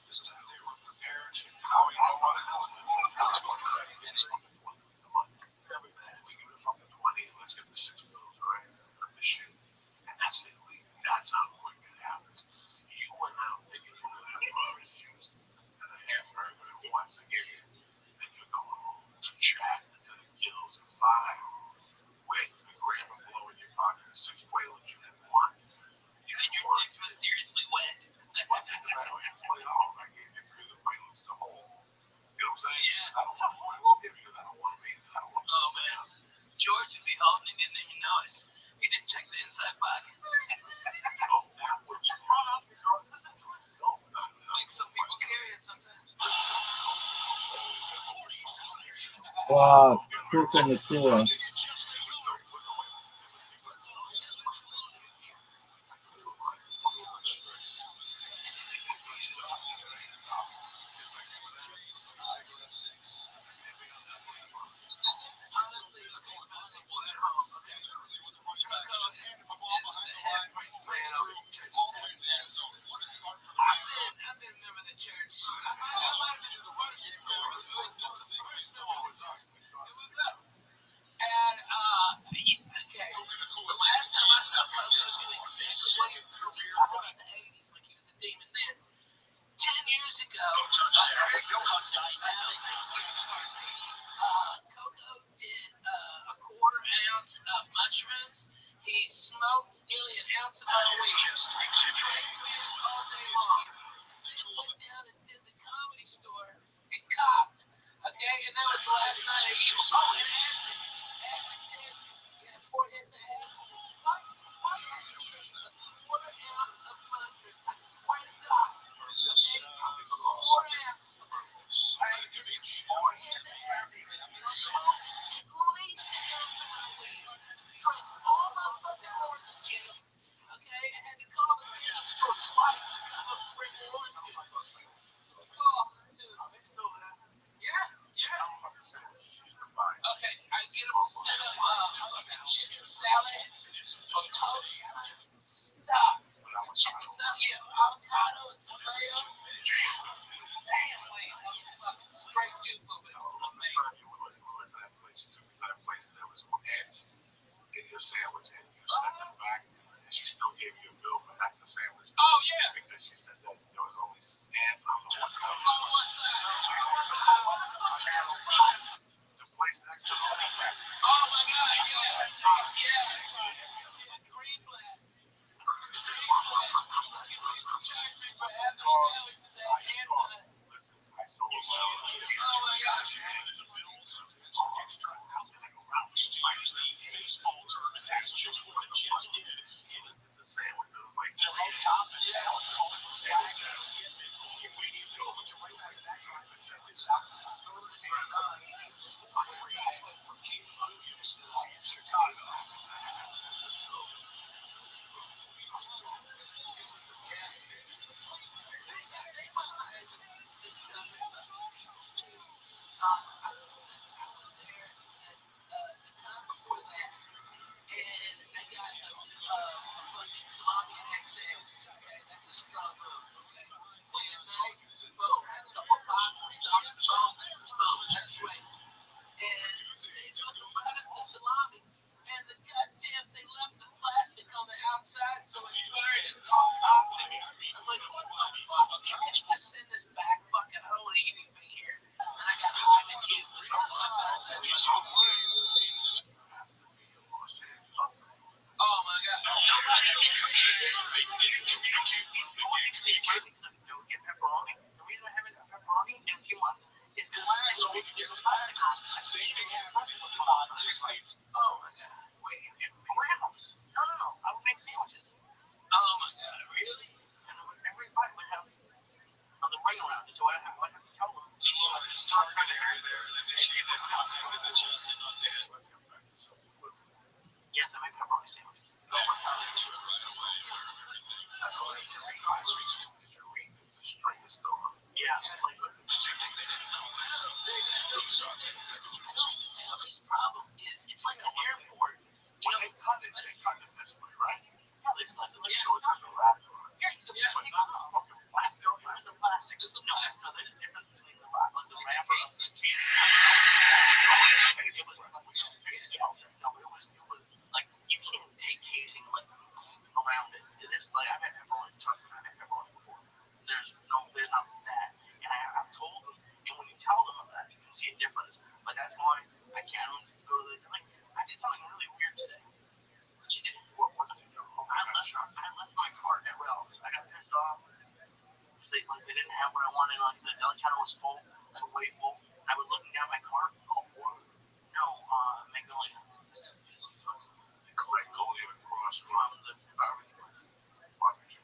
this time they were prepared. Let's get the 6 bills, right? From this shit. And that's it, Lee. That's how quick it happens. You went out thinking you were going to have orange juice and a hamburger once again, and you're going home to chat to the gills at 5 with a gram of blow in your pocket and 6 whalers you didn't want. And your dick's mysteriously wet. I gave you 3 of the whalers to hold. You know what I'm saying? Yeah. I don't want to hold it because I don't want to be. Oh, man. George would be holding it, didn't even know it. He didn't check the inside pocket. Makes some people carry it sometimes. Wow, cook in the floor. I've been a member of the church. And, okay, the last time I saw Coco do exactly what he was talking about in the 80s, like he was a demon then. 10 years ago, Coco did a quarter ounce of mushrooms. He smoked nearly an ounce of weed. Drank beers all day long. Then went down and did the Comedy Store and copped. Okay, and that was the last night of evil. Oh, and acid. Acid tip. Yeah, 4 hits of acid. A quarter ounce of mushrooms. I swear to God. Okay, 4 ounces. 4 hits of acid. Smoked at least an ounce of my weed. Drank all my fucking orange juice. Okay, I had to call the convenience store twice to come up and bring more orange juice. Oh, dude. Are they still there? Yeah. Okay, I get them to set up chicken salad, toast, stop. Chicken salad, yeah, avocado and tomato. Damn, wait, I'm fucking straight juke of it. Amazing. That place that was ants in your sandwich, and you sent them back, and she still gave you a bill for half the sandwich. Oh, yeah. Because she said that there was only ants on the one side. On one side. The place next to the hotel. Oh, my God, yeah. Greenblatt. Charge me for half the sandwich for that ant one. Oh, my gosh. The sandwich was like top and last week if you read the string is still up. Yeah. His problem is it's like an airport. You know, They cut it this way, right? yeah, it's like So it's like a wrap on it. yeah, But not the fucking plastic. no, it was a plastic. There's a plastic. There's a difference between the wrap, like the wrapper of the case. It was no, it was like you can't take casing like around it. It is like I've had pepperoni. Trust me, I've had pepperoni before. There's not that. And I've told them, and when you tell them that, you can see a difference. But that's why I can't go to this. Like I did something really weird today. What you did? What did you do? I left my cart at Ralph's. I got pissed off. They didn't have what I wanted. Like the deli counter was full, like way full. I was looking down my cart. No, Magnolia. Magnolia across From the barbecue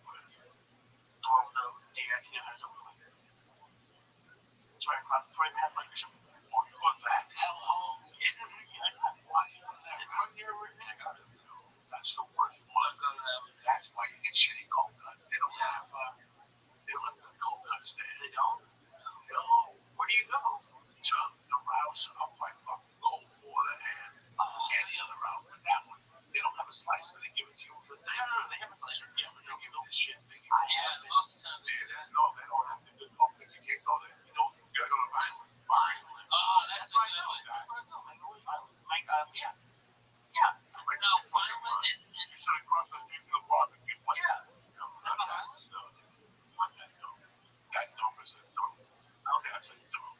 place. The DX has over there. It's right across. It's right past like some. Oh, you got that? Hell home. Why you got that? It's right here. I got it. That's the worst one. That's why you get shitty cold cuts. They don't have the cold cuts there. They don't? No. Where do you go? To the routes up by fucking cold water and any other route. But that one, they don't have a slicer. They give it to you. No, they have a slicer. Yeah, but They give you this shit. They give yeah, most of the time they don't have to do cold. You can't go there. You gotta go to Violent. Oh, that's right. Yeah. Yeah. No, Violent and You sit across the street from the barbecue place. yeah. That dump is a dump. Okay. That's a dump.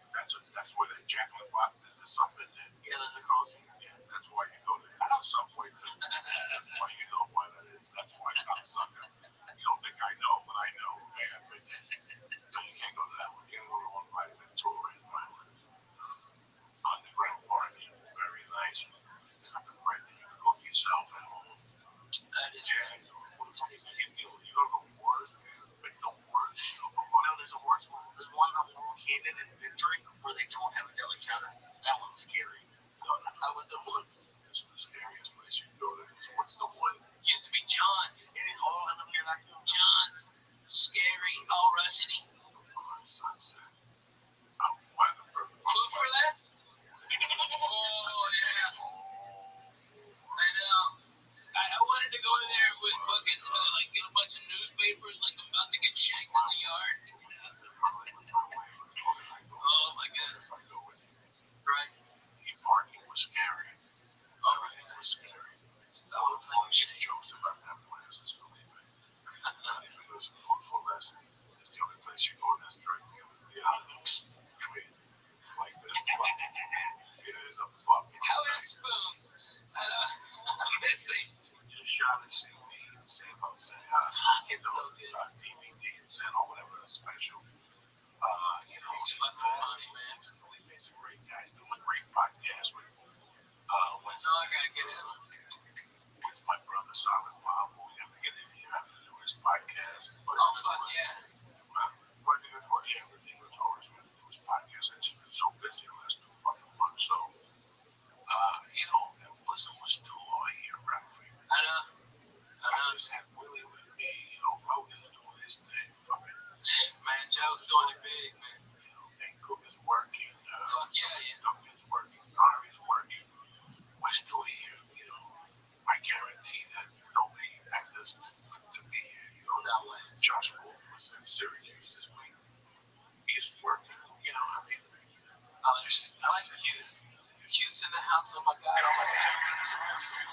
That's where the Jack in the Box is. There's something there. Yeah, there's a crossing. Yeah, that's why you go there. That's a Subway too. That's why you know why that is. That's why I'm a sucker. You don't think I know, but I know. Man, but you can't go to that one. You gotta go to one by Ventura and Violent. Underground party. Very nice. Nothing right there. You can cook yourself at home. That is Yeah. You go to Wars, but no Wars. No, there's a worse one. There's one on Laurel Canyon and Victory where they don't have a deli counter. That one's scary. I was the one. It's the scariest place you go to. What's the one? Used to be John's. I live near that too. John's. Scary. All rushing. Sunset. I'm by the perfect. Food for less? Oh, yeah. I know. I wanted to go in there with fucking, like, get a bunch of newspapers, like I'm about to get shanked in the yard. Oh, my God. Right. Parking was scary. Everything was scary. It's the whole thing. Jokes about that place. It's believe me. It was food for less. It's the only place you go in that's drinking. It was the I mean, like this. It is a fucking. How are spoons? Just shot a CD and San Jose. It's so good. DVD and San or whatever the special. It's fucking funny, man. Felipe's a great guy. He's doing a great podcast with That's all I gotta get in. with my brother Silent Bob. We have to get in here to do his podcast. Oh, fuck yeah. Working with what? Yeah, everything was always with his podcast. It's just been so busy the last 2 fucking months. So, and Melissa was still on here, Rabbi. I know. I just had Willie with me. Rogan's doing his thing. Fucking. Man, Joe's doing it big, man. And Cook is working. Fuck yeah. Doug is working. Ari's working. We're still here. I guarantee that nobody at this to be here. That way. Josh Wolf was in Syracuse this week. He's working. I mean, I like Hughes. Hughes in the house. Oh my God. Oh my God.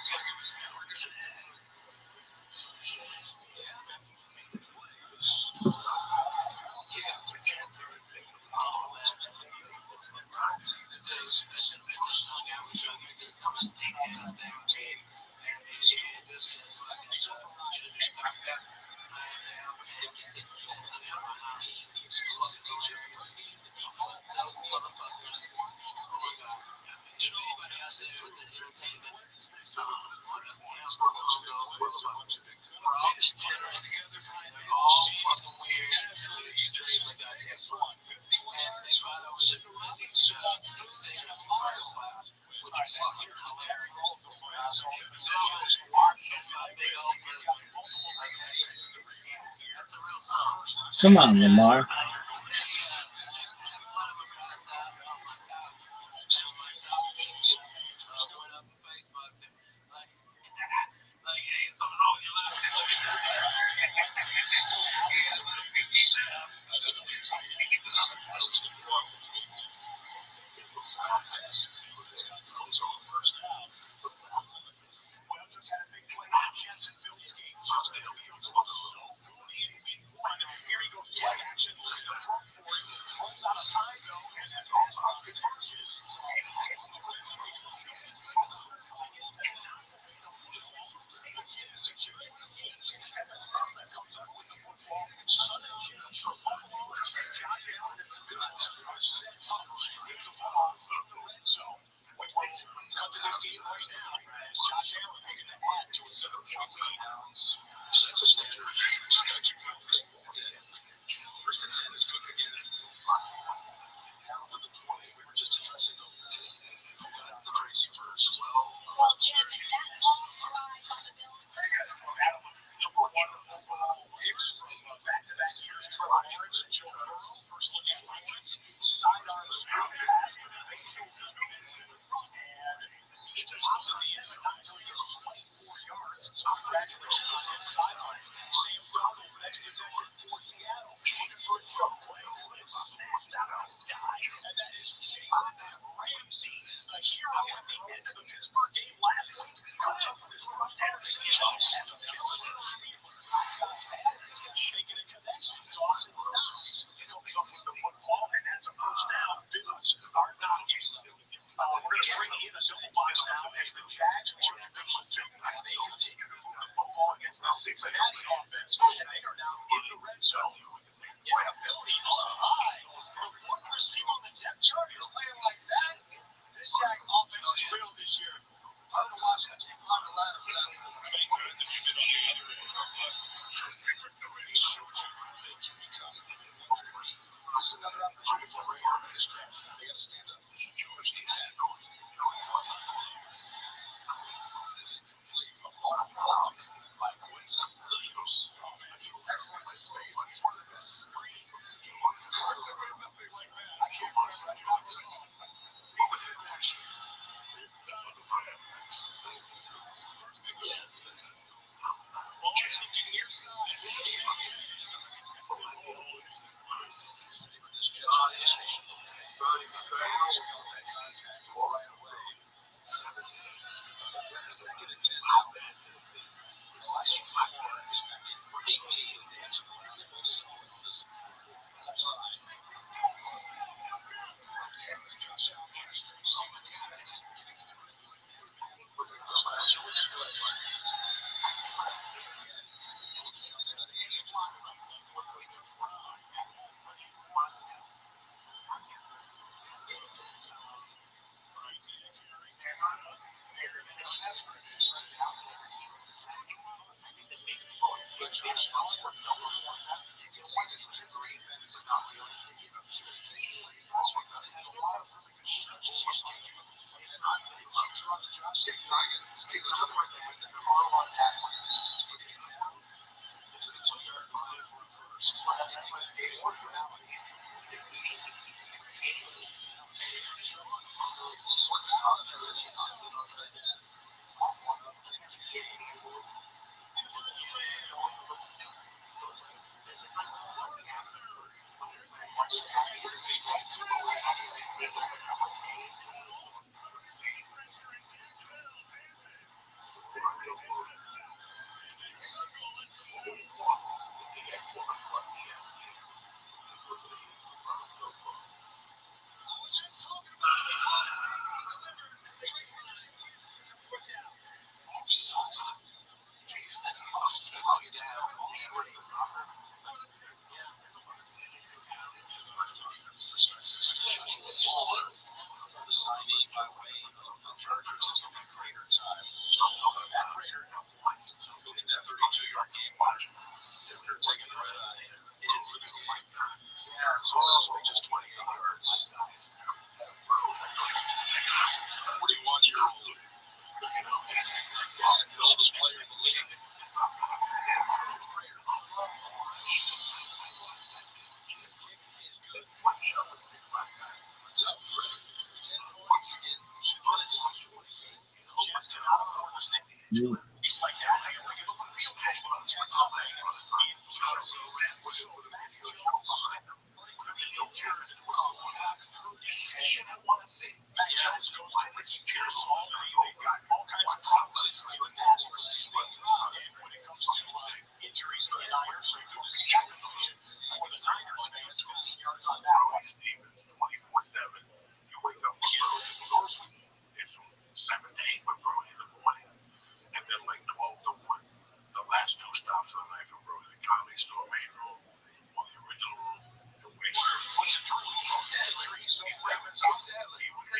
Come on, Lamar. It's like that. I like it. So hash browns with all that. Shit, I want to see. Matt Jones goes by with some cheers all got all kinds of problems with pass receiving. When it comes to injuries for the Niners, so you go to see Jack for the Niners fans, 15 yards on that one. Stevens, 24/7. You wake up with Brody. It's from 7 to 8 with Brody in the morning, and then like 12 to 1. The last two stops of the night for Brody, the comedy store main room or the original room. What's it true? Because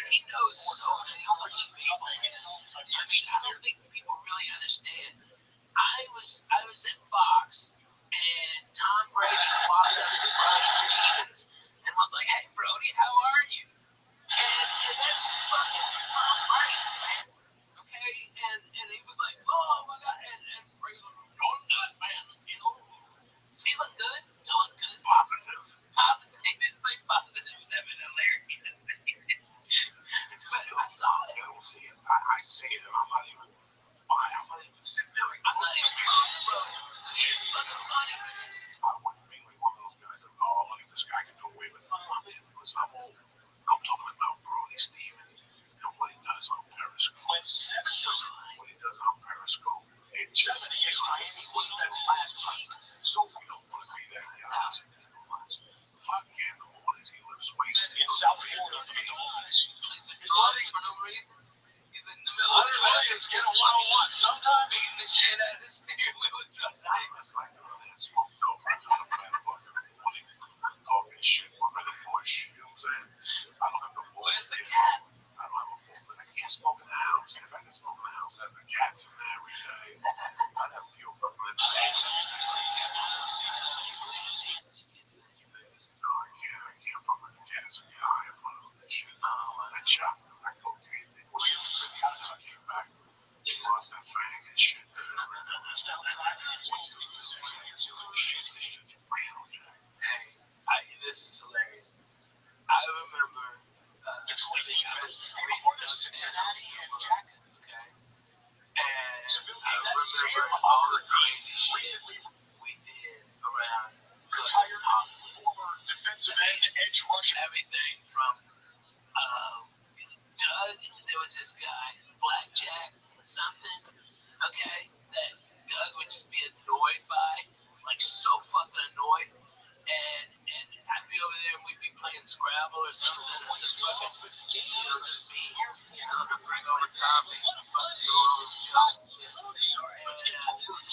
he knows so many fucking people. I mean, I don't think people really understand. I was at Fox, and Tom Brady walked up to Brody Stevens and was like, "Hey, Brody, how are you?" And that's fucking Tom Brady, man. Okay, and he was like, "Oh my God," and Brady was like, "You're nuts, man. You know, feeling good, doing good, positive." He didn't say positive. That was hilarious. But I saw it. I don't see it. I see it, and I'm not even fine. I'm not even sitting there. I'm not even close, bro. It's fucking funny, man. I wouldn't be like one of those guys that, oh, look at this guy can do away with it. Listen, I'm old. I'm talking about Brody Stevens and what he does on Periscope. What he does on Periscope. It just is crazy. That's last night. Sophie don't want to be that guy. Fuck yeah, in the mornings he lives way in South Florida. He's running for no reason. He's in the middle of traffic. Get a one-on-one. Sometimes beating the shit out of his steering wheel. it's like, that's fucked up. I got a bad fucking morning. Talking shit. I'm ready for a shit. You know what I'm saying? I don't have the voice. Where's the cat? I don't have a voice, but I can't smoke in the house. If I can smoke in the house, I'd have the cats in there every day. I'd have you fucking in the house. No, I can't fuck with the cats and get high in front of them and shit. I chop them. I cocaine. Well, you know, the guys I came back. He lost that fang and shit. Hey, this is hilarious. I remember Cincinnati and Jack, okay? And I remember all the crazy shit we did around retired former defensive end, edge rusher. Everything from Doug, there was this guy, Blackjack, something, okay, that Doug would just be annoyed by, like so fucking annoyed. And I'd be over there and we'd be playing Scrabble or something, and just fucking, just me, to bring over coffee, fucking do all those jokes and shit. And Blackjack would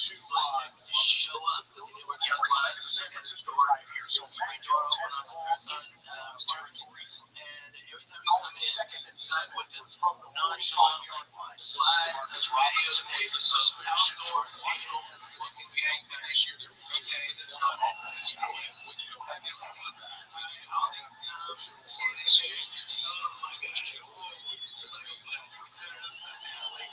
just show up, and they were young guys in San Francisco, right here, so screen door open on territory. And every time you come in, Doug would just nonchalantly slide his videotape of outdoor anal fucking gangbang shit. Okay, there's no attitude. When you don't have any all these silly shit. Oh my gosh, it's like a we turn it upside down like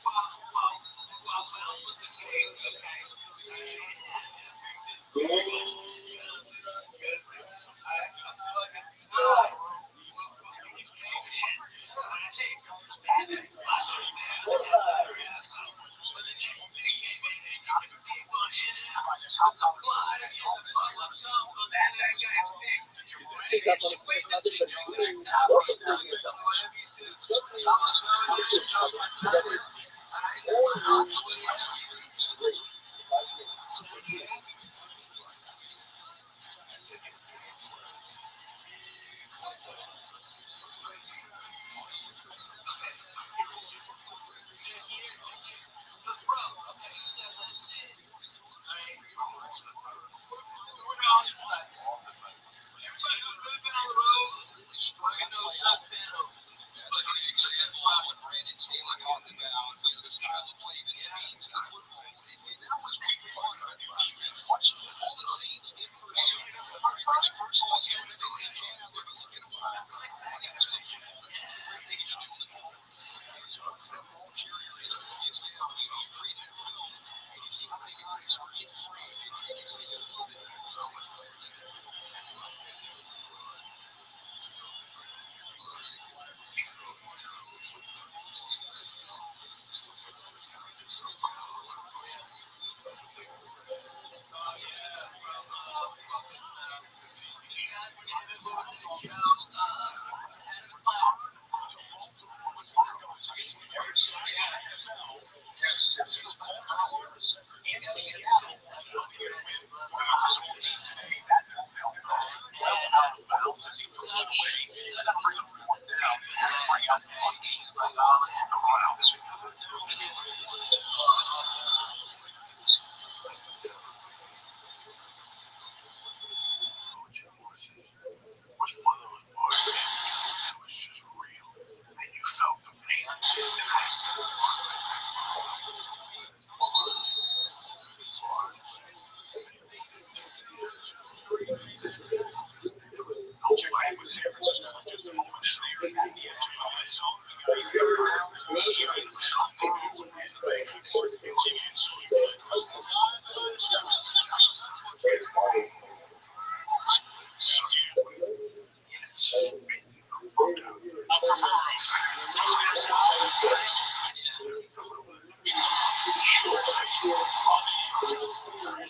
while Will was a kid, Hey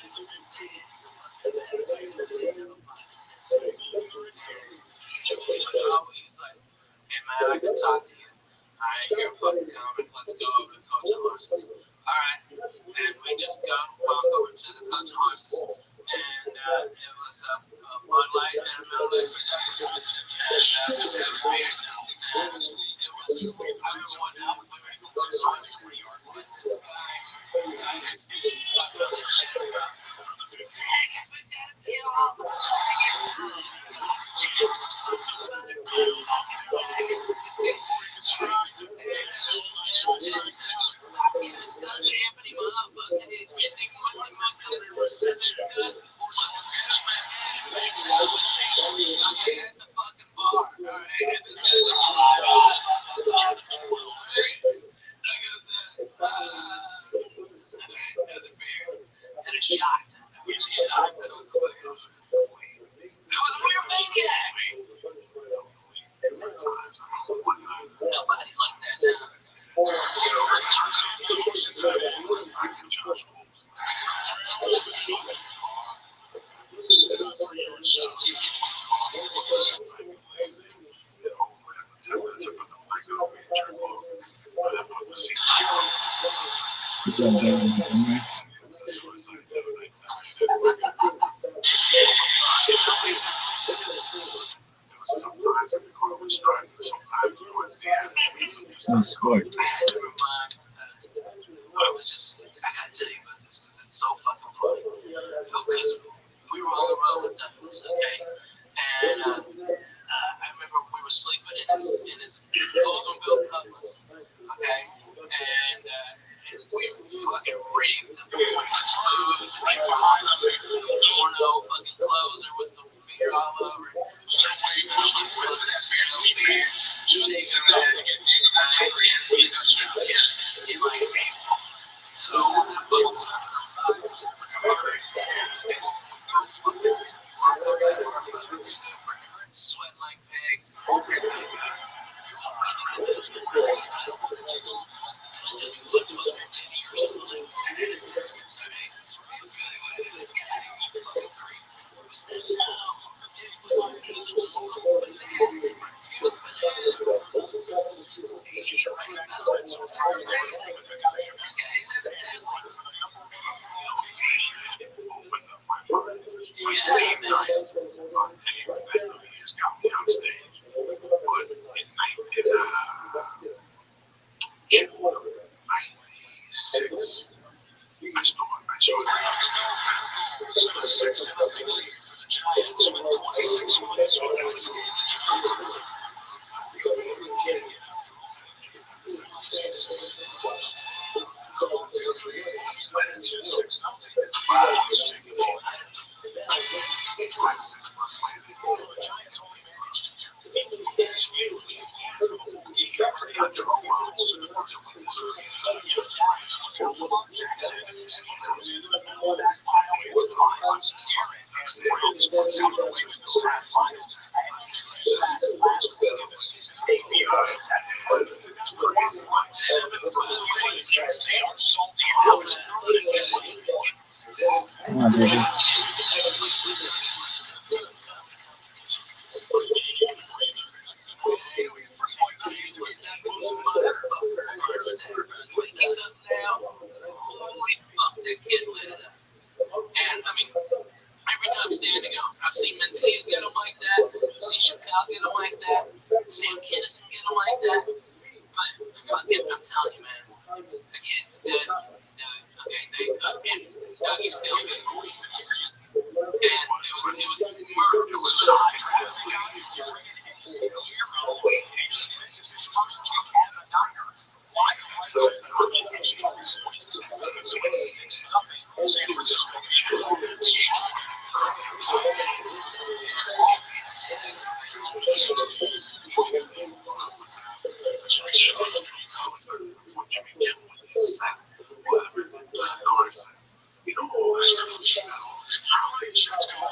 man, I can talk to you. Alright, you're a fucking comic. Let's go over to Coach and Horses. Alright. And we just walk over to the Coach and Horses. And it was a Bud Light and a Middle Light production. And just had a beer. And it was, I remember one night we were going to Coach and Horses. And this guy decided to talk about this shit about and a shot. We was real maniacs. Nobody's like that now. I was just, I gotta tell you about this because it's so fucking funny. Because we were on the road with Douglas, okay? And I remember we were sleeping in his Oldsmobile Cutlass, okay? And we fucking raved the booze, like porno fucking clothes or with the beer all over. So it just smells like residence beer, cigarettes, and like so it's sweat like pigs.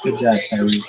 Good job, Tyree.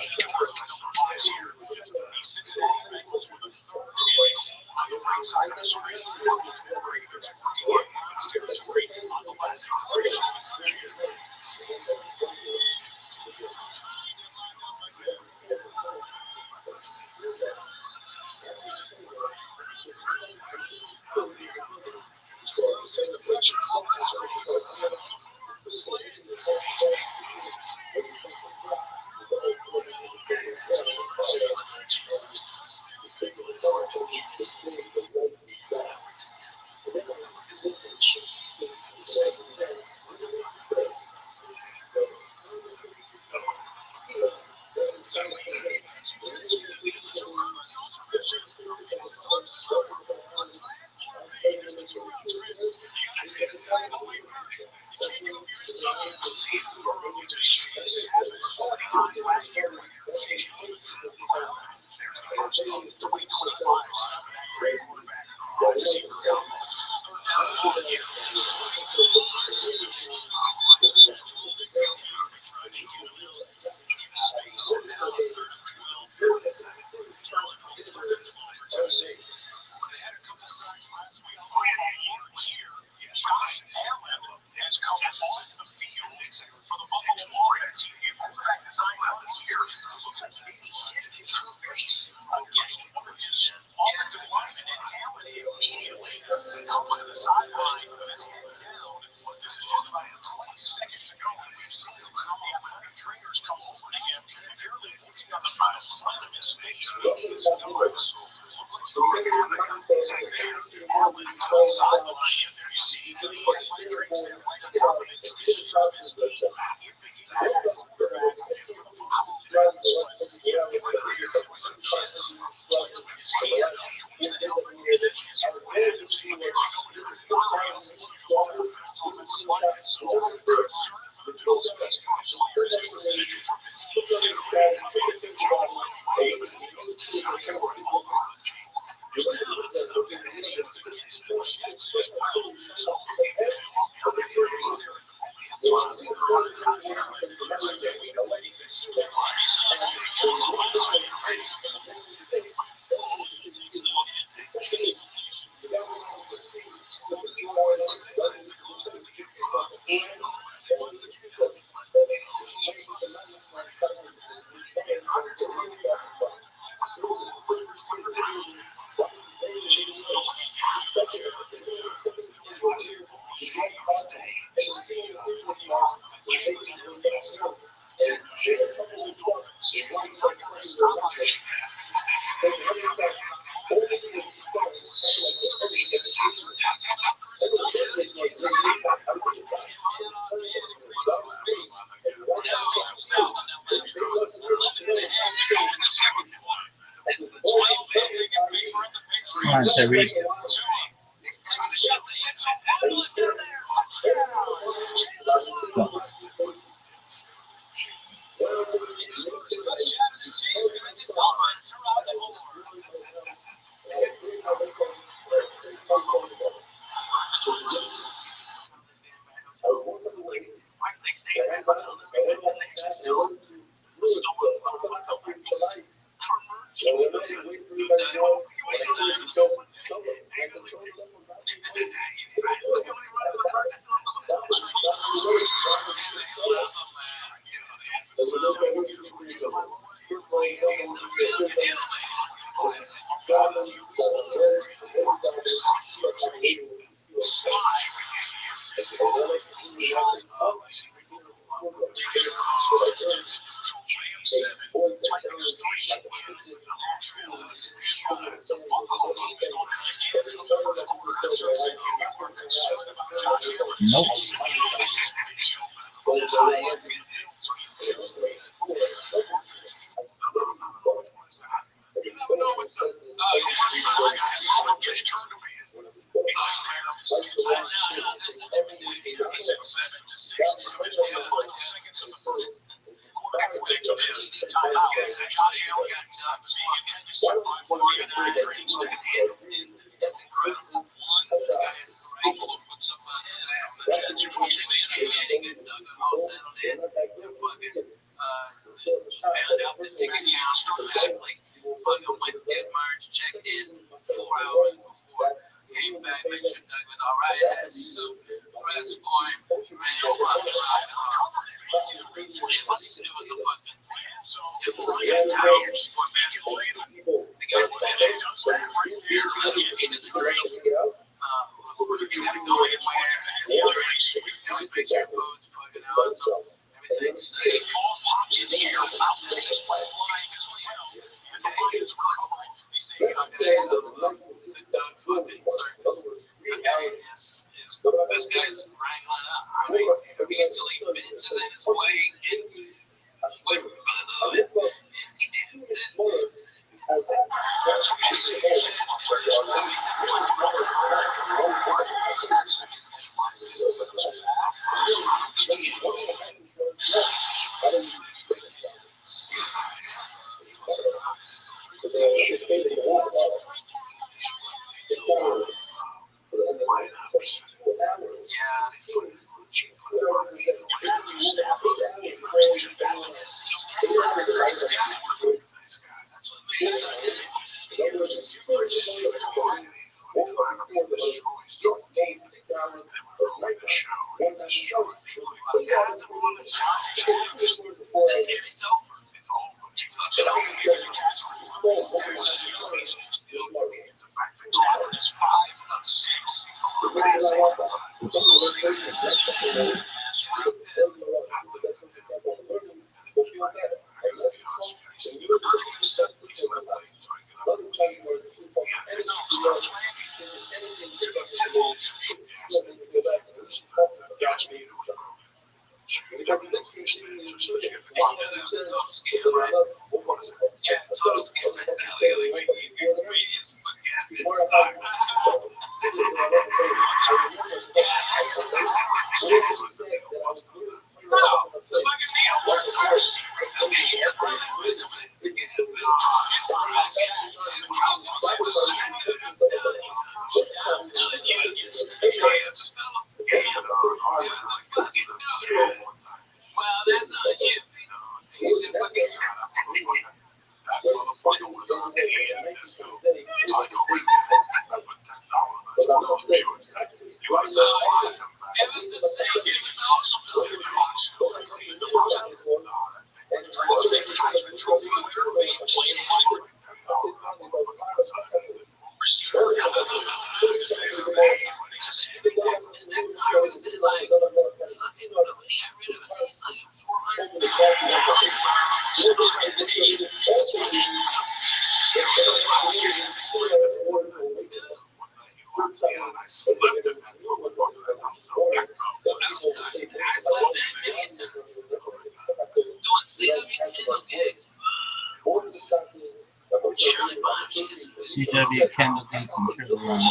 Come on, Tariq. Go. Nope. CW Kendall Gate Control Run.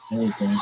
Okay.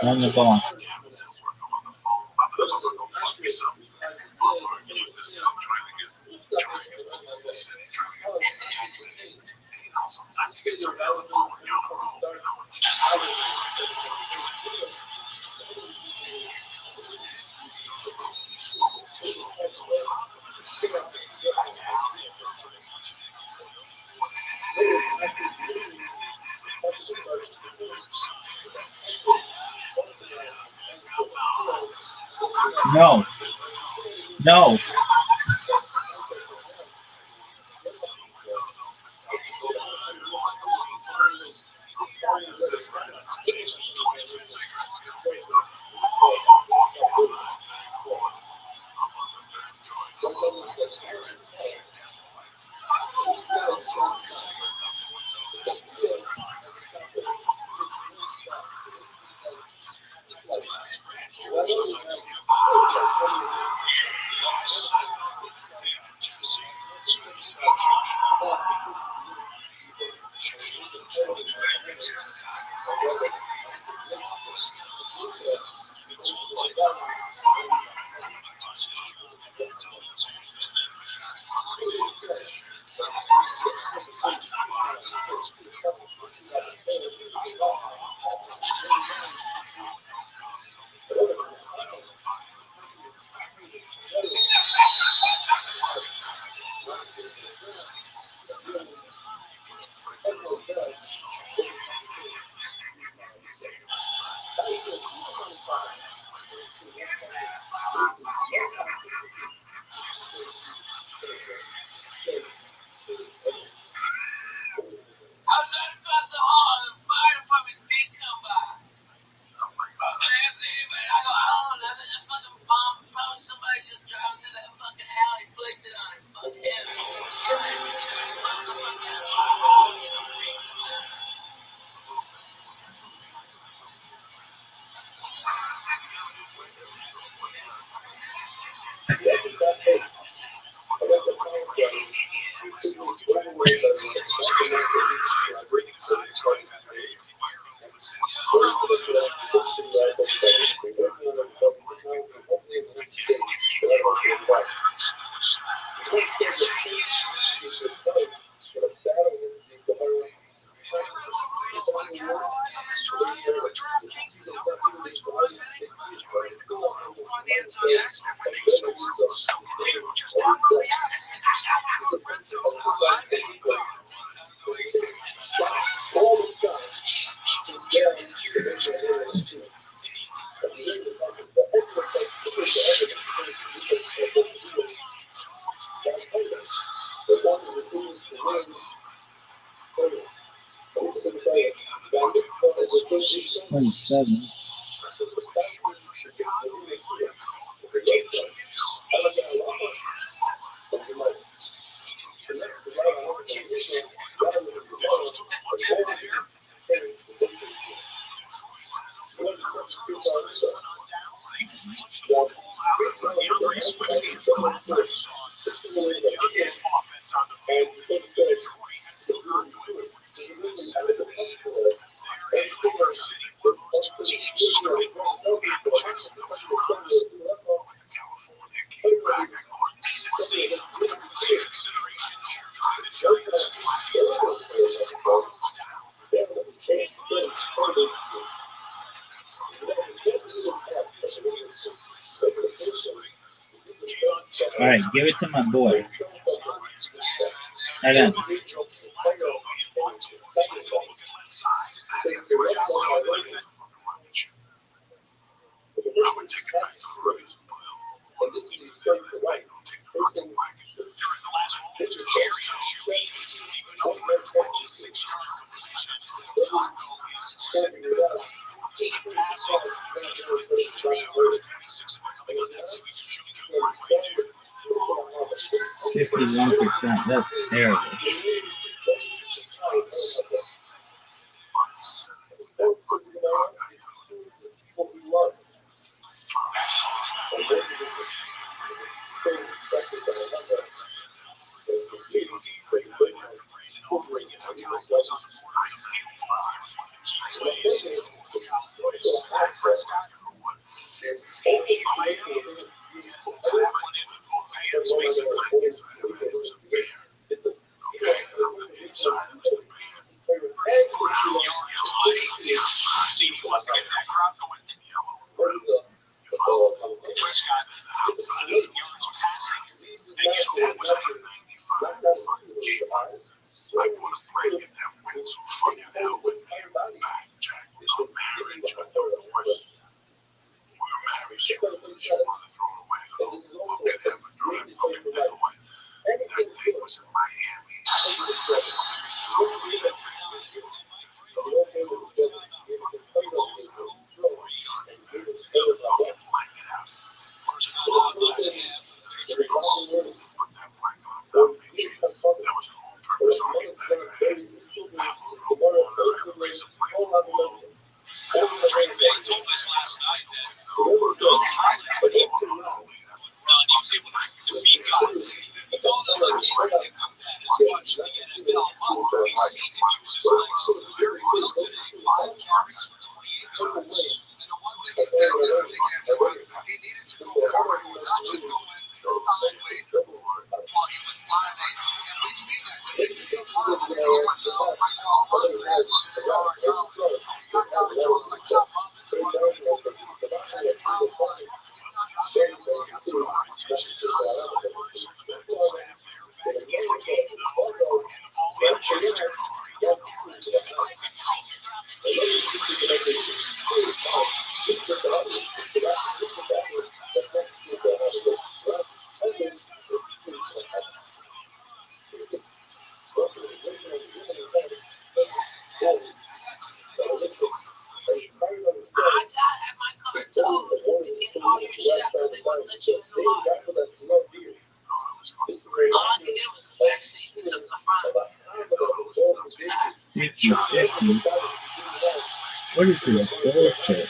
On the ball. No. No. All right, give it to my boy. Hold on. $51%. That's terrible. What is this bullshit?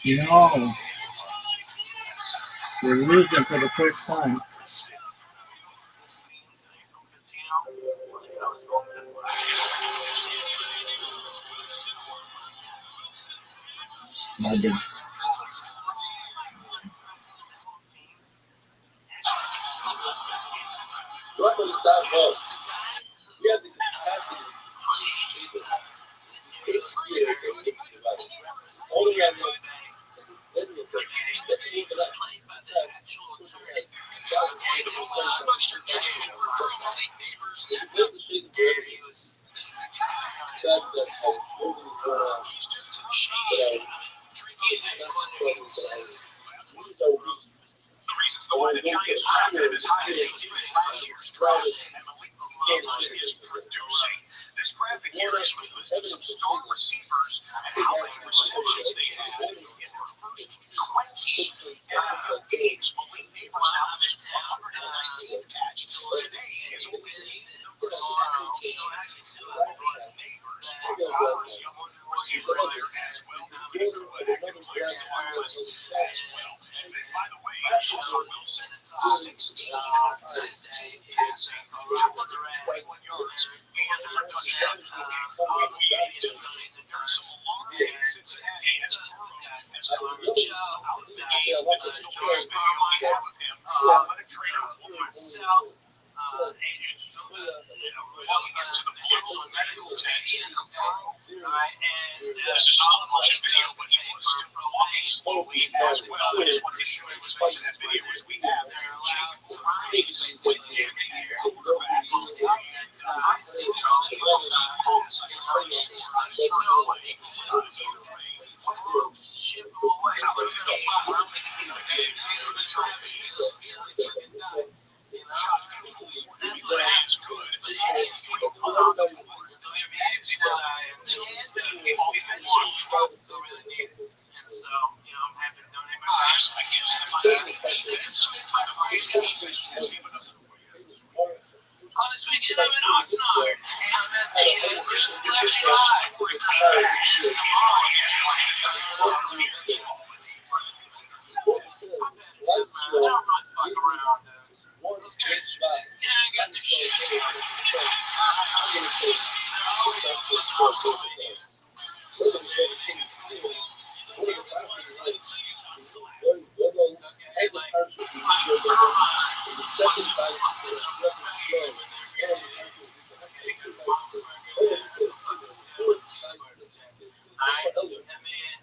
No. We're losing for the first time. Maybe. Luckily, it's not home. We have the capacity to see it. Only on the why the Giants drafted him as high as they did in last year's draft, and Malik McDaniels is producing. This graphic here is a list of some star receivers and how many receptions they had in their first 20 NFL games. Malik Neighbors now with his 119th catch. Today is only game number 17. Malik Neighbors, Bowers, young receiver there as well. He's an active player still on the list as well. And then, by the way, Russell Wilson, 16 of 17 passing, 221 yards, and a touchdown. There's some alarm in Cincinnati as Burrow has come out of the game. This is the last video we have of him. Let it trade out one myself. Walking into the blue medical tent, Burrow. This is slow motion video, but he was still walking slowly as well. I just wanted to show you what's into that video as we have Jake Price with the quarterback. I think the pass, I'm pretty sure he was playing either way. Ship away. How about the game? In the game, shot field goal is good. And 3 on the board. Offensive trouble. So, I'm happy to donate my time against the Miami defense. By the way, the defense has given us this weekend, I'm in Oxnard. This is the scoring Alright? And then,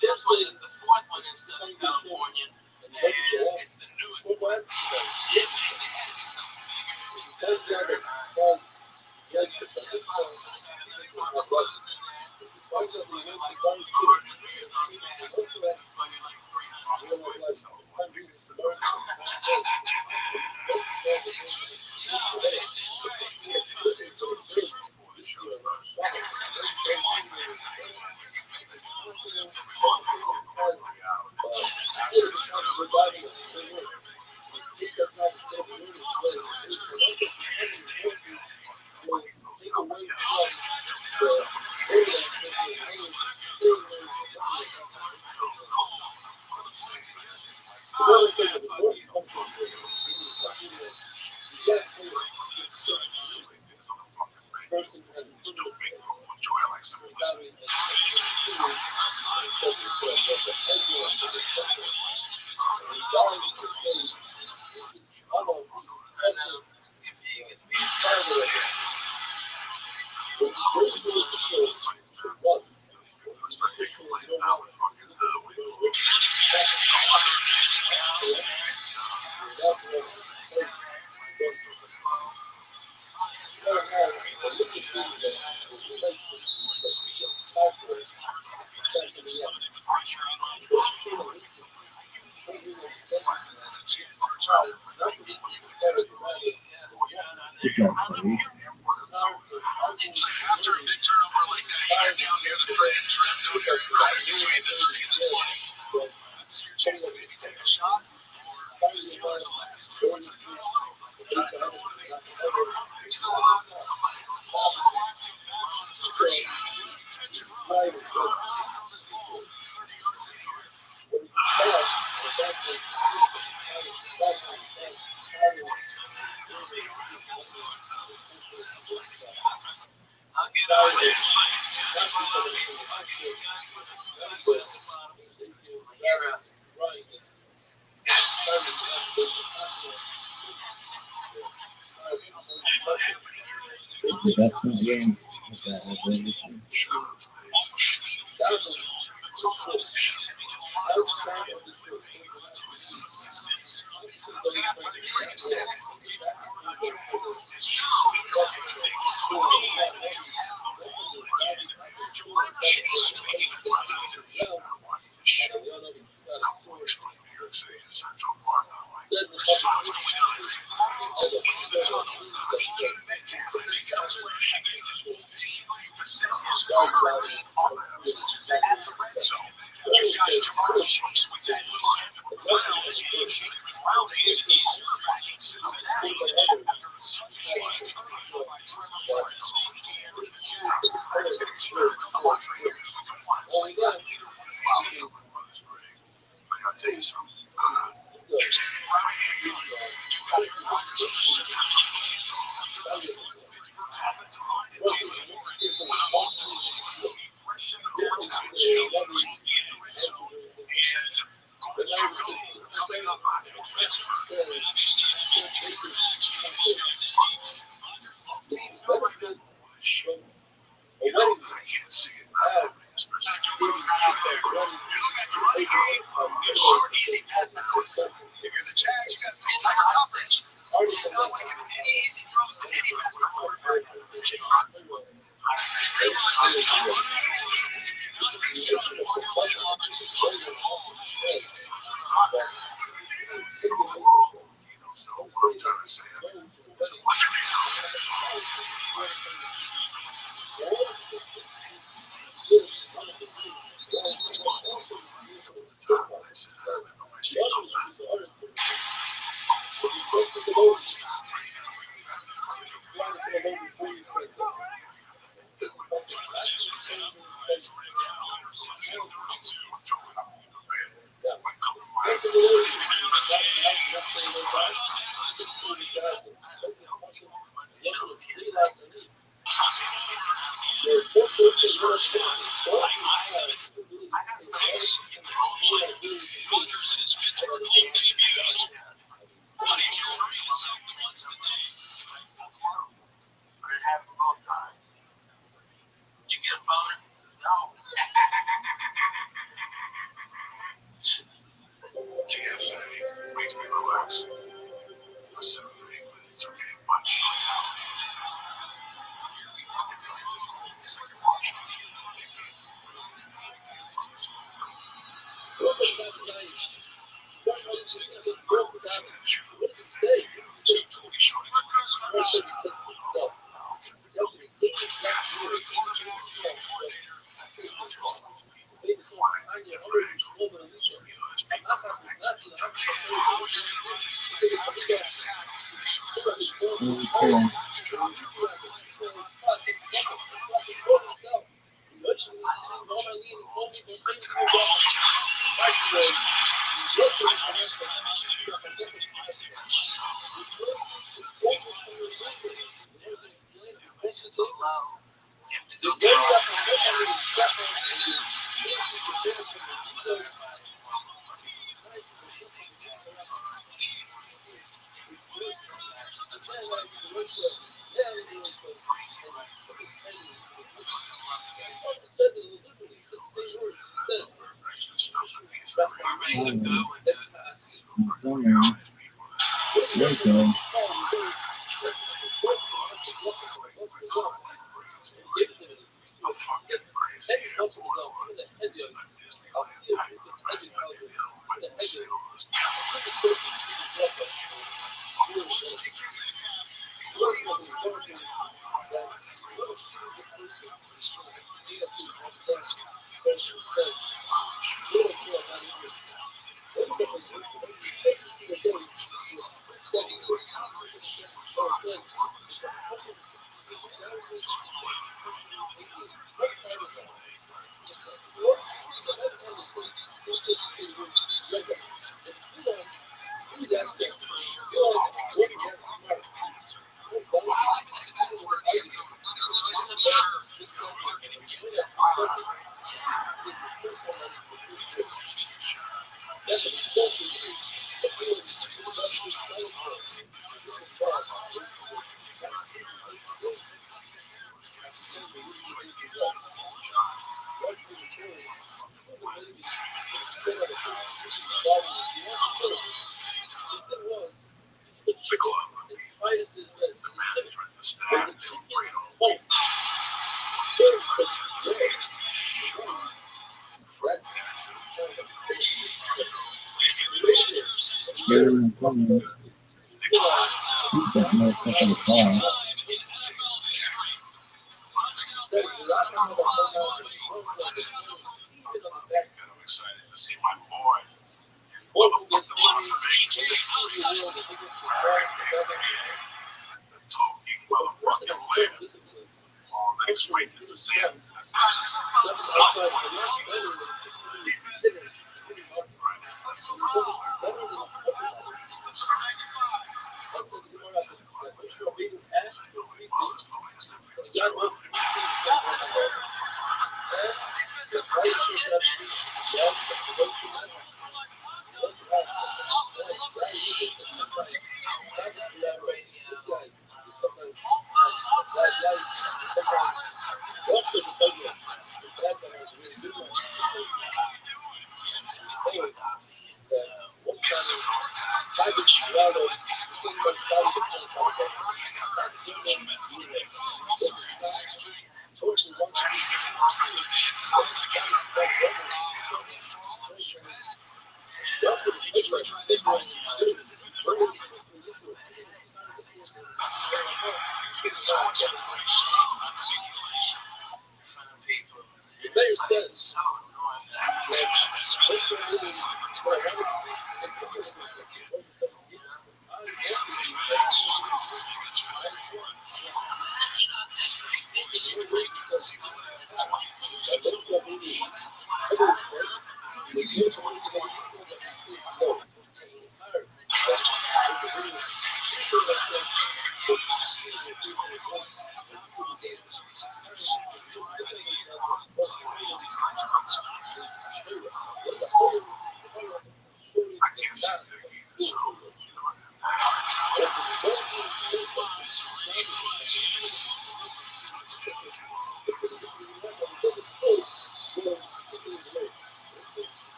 this one is the fourth one in Southern California, and it's the newest one. Yeah, man, they had to do something bigger. After a big turnover like that, you get down near the fringe, red zone area, right between the 30 and the 20. That's your chance to maybe take a shot or the Steelers will last. What's it feel like? Just one of these still alive. Somebody ball is wide too back on the first. Intention run. Throw this ball 30 yards anywhere. I'll get out of there. That's not game. You get a boner? No.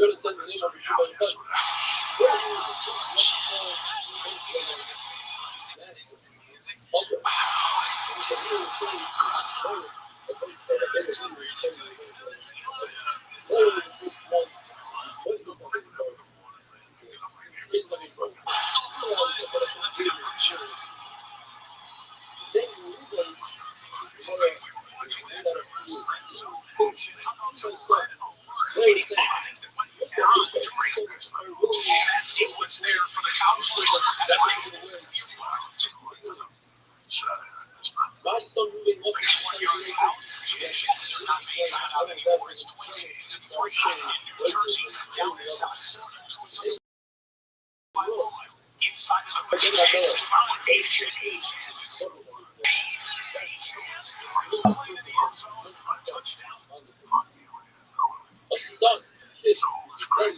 Should have said the name of your show. What's there for the Cowboys? My son moving up to 21 yards out. Chances are not being shot out anymore. It's 20-3 in New Jersey. Down inside inside of the touchdown. a son. It's Great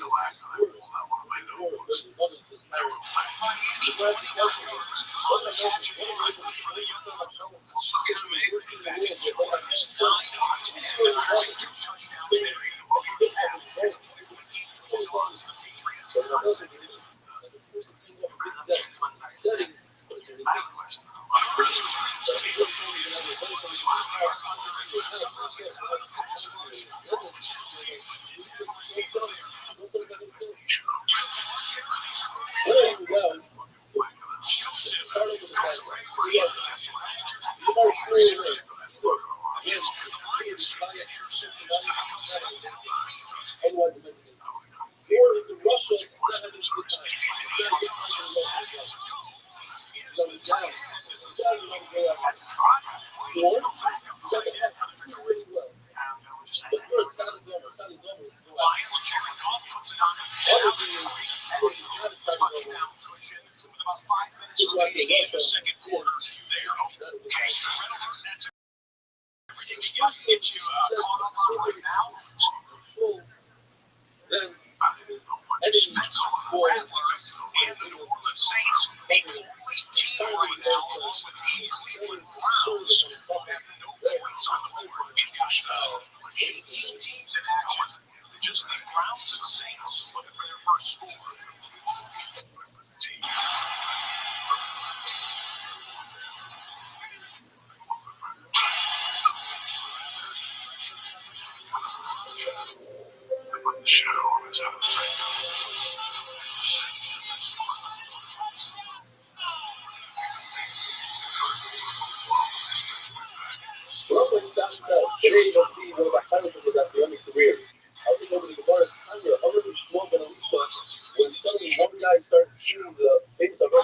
to laugh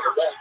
at that.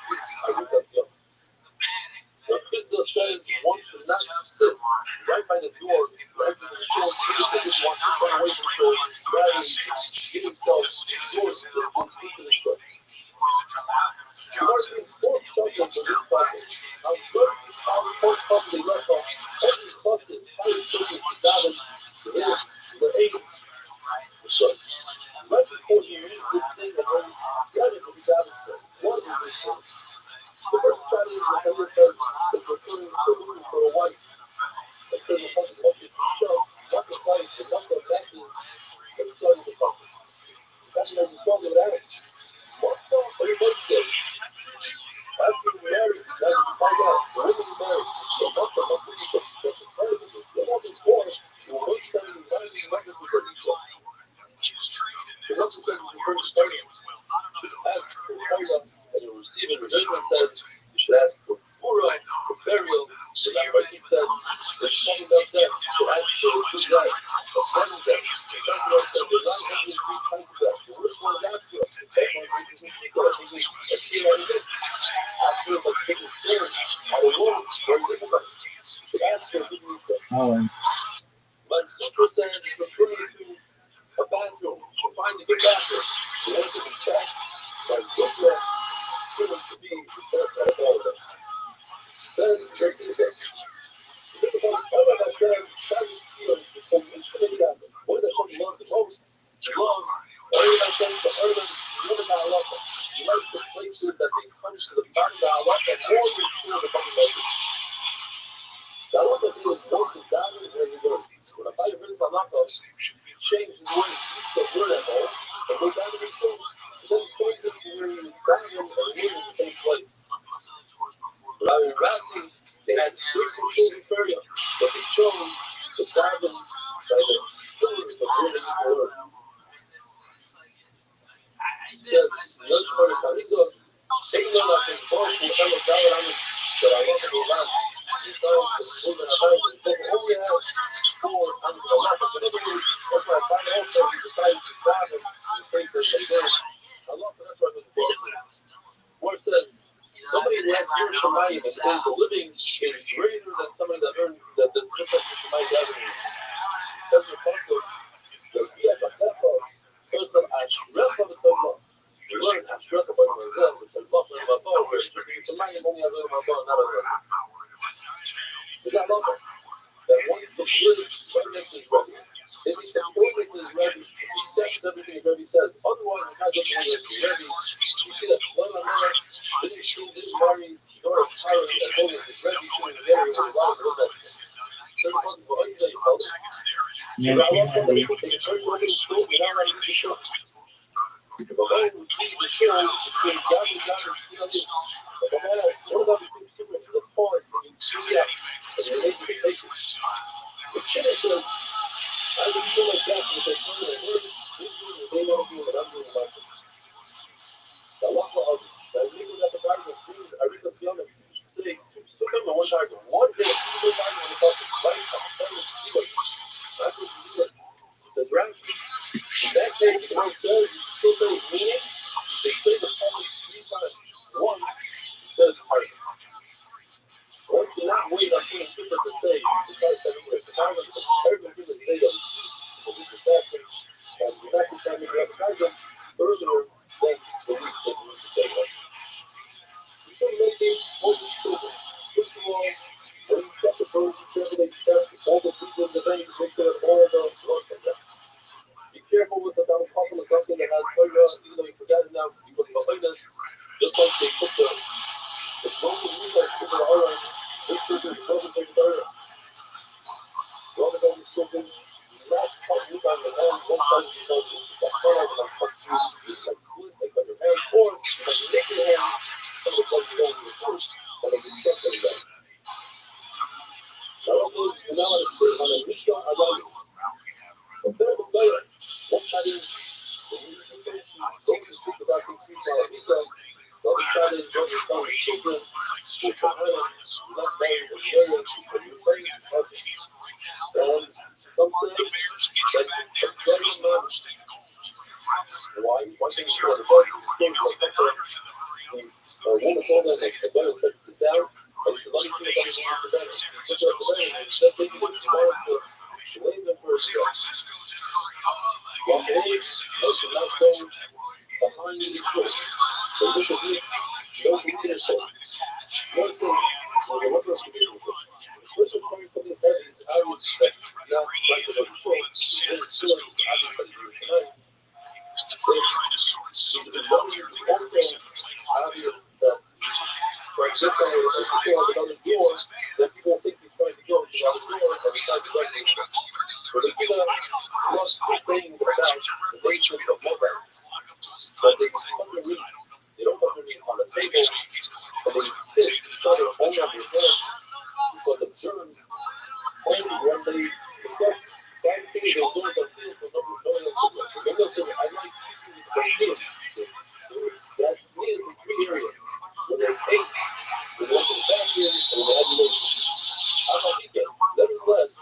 said, but I still see that the friend that the governor said they're not having three kinds of that. The worst one is Astro. That's one reason we see that. I think it's a kid out of it. Astro is like taking care out of work. Very difficult. But Astro didn't need that. But Super said, refer to a bathroom. Find a good bathroom. You want to be checked. But Super humans to be prepared out of all of them. Says, check this out. All of that said, Simon Field, from insurance happened. What does he love the most? He loves all that things to earn us, never got a lot. He likes the places that they come to the bottom of our life and more than sure to come to I love that he is both the diamond and the word. When a fighter brings a knockout, he changes the way he used to word at home, and goes down to the field, and then changes to where he is diamond and win in the same place. Rabbi and Rabbi, they had three controlling further, but they chose the diamond by the pillars of winning the word. He says, no choice, I think of taking on like his boss, who ever got what I'm that I love to go around. He found the movement of life, and they only have 4 under the map. But in other words, that's why I find also he decided to grab him and take their thing. I love that. That's why I was born. Where it says, somebody who has your Shemayim and earns a living is greater than somebody that earns that just like your Shemayim doesn't. It says in the Pasuk, the V'yachachlecha says that Ashrecha v'tovah. You learn Ashrecha b'Yom which is love and Mabah, where Shemayim only has a Mabah, not a Mabah. Is that love? That one is the word right next to his Rabbi. If he supported his Rabbi, he accepts everything his Rabbi says. Otherwise, it's not good to his Rabbi. You see that Shlomo Amar didn't see this marry nor a tyrant that holding his Rabbi to his Rabbi with a lot of good that. Certain persons will argue that you call it. But I love somebody who says, "Church over the school, you're not ready to be sure." If a man would be the show between God and God and If a man has one of the things super to the point, and you see that, and you make the patience. The kid says, I didn't feel like that, and he said, "No, no, no, they don't do what I'm doing about it." The law of the legal that the Bible brings, I read this young and say, sometimes one target, one day, two target on the culture, right? That's what you do. It says, right? That day, the Lord says, you still say meaning, they say the public 3 times. One says heart. One cannot wait until the people to say, because the Bible is every people say them. But this is that thing, and the next time you have a target, earlier than the week that you need to say that. You can make it all these children. First of all, when you check the birds, you check all the people in the bank, make sure that all the work from them. Be careful with the double couple of something that has Torah, even though you forgot it now, you look behind us, just like they put the broken leaders to the Torah, this person is broken to the Torah. Robert Downey spoken, not cut you on the hand, one side because it's a corner and a cut you, like slit, like on your hand, or like make your hand, some of the blood you don't use first, and then you step them down. I don't know, and now I sit on a Mishnah, I love it. But better than later, what that is, don't just speak about these people on a Mishnah, the other side is when you're telling children, who come in, not married, and married, and you're praying, and some say, that's very much. Why? One thing is sort of like a woman told them, the brother said, sit down, and he said, let me see if I can get the bed. He took her to the bed, and said, they can tomorrow to lay them for a show. Walk away, those who not go behind the door. But look at me, those who need it so. One thing, there's a number of conditions. The person carrying something heavy is obvious that not like the show, and it's still obvious that you're tonight. It's also obvious that for example, if you have another door, then people think he's trying to go to the other door and he's not directing it. But they give a plus things about the nature of mobile. But they underneath, they don't underneath on the table, and they kiss each other only on their hands because of germs. Only when they discuss bad things they're doing that feels for no one else to do. So I like speaking with the feelings. That to me is in 3 areas. When they hate, when they want to back in, and when they adulation. I'm like, nevertheless,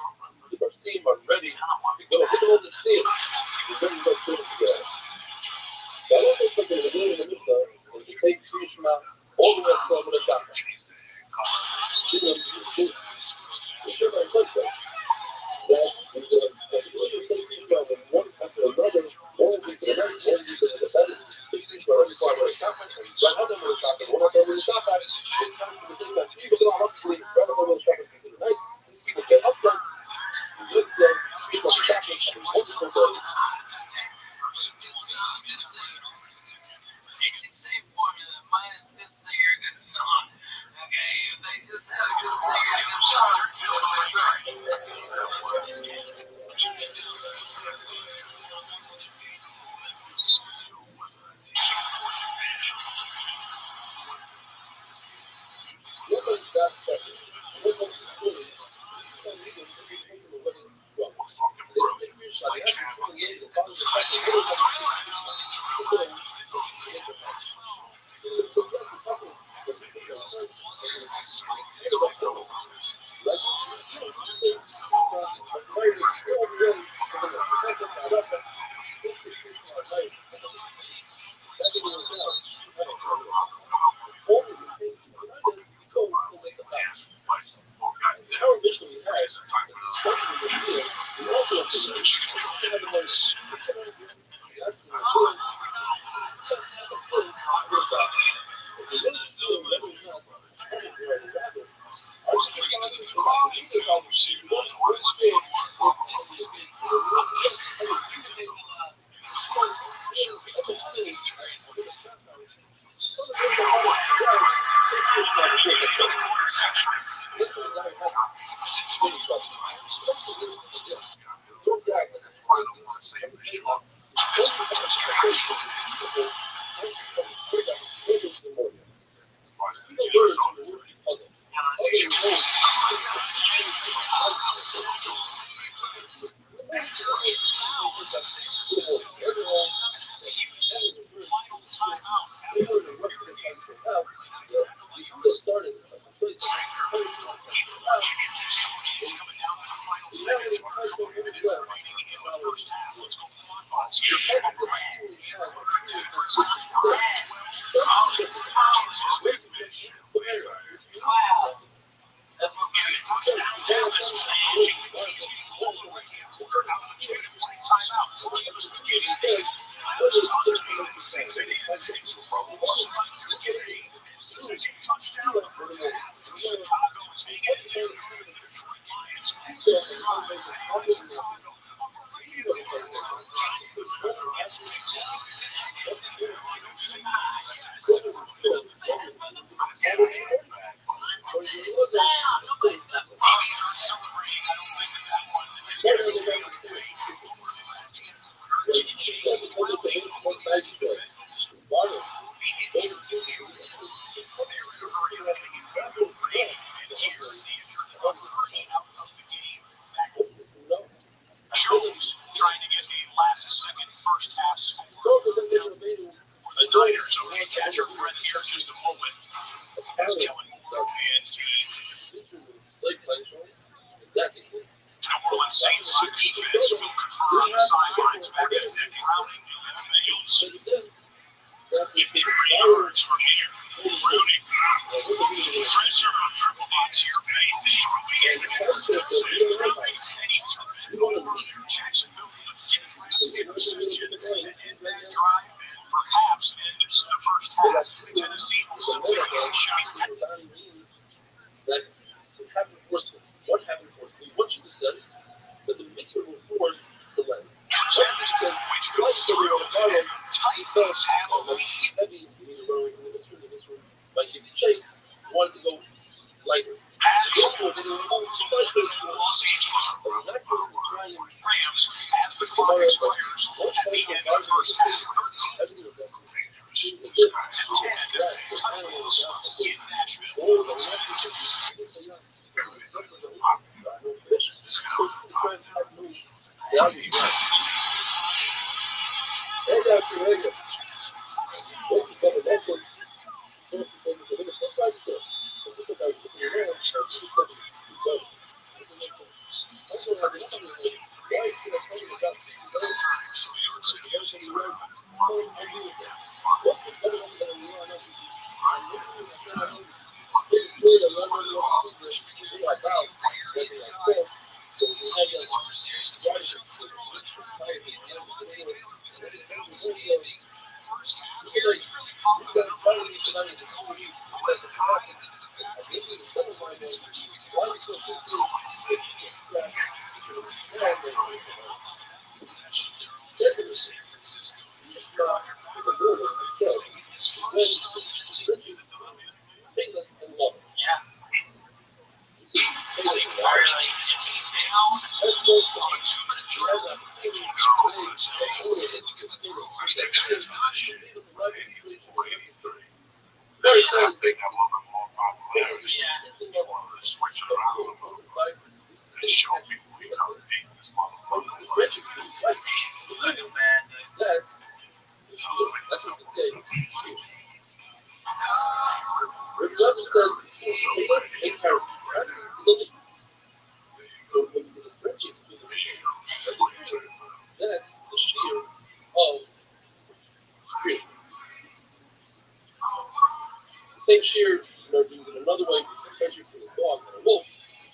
Same shear, used in another way, especially for the dog and a wolf,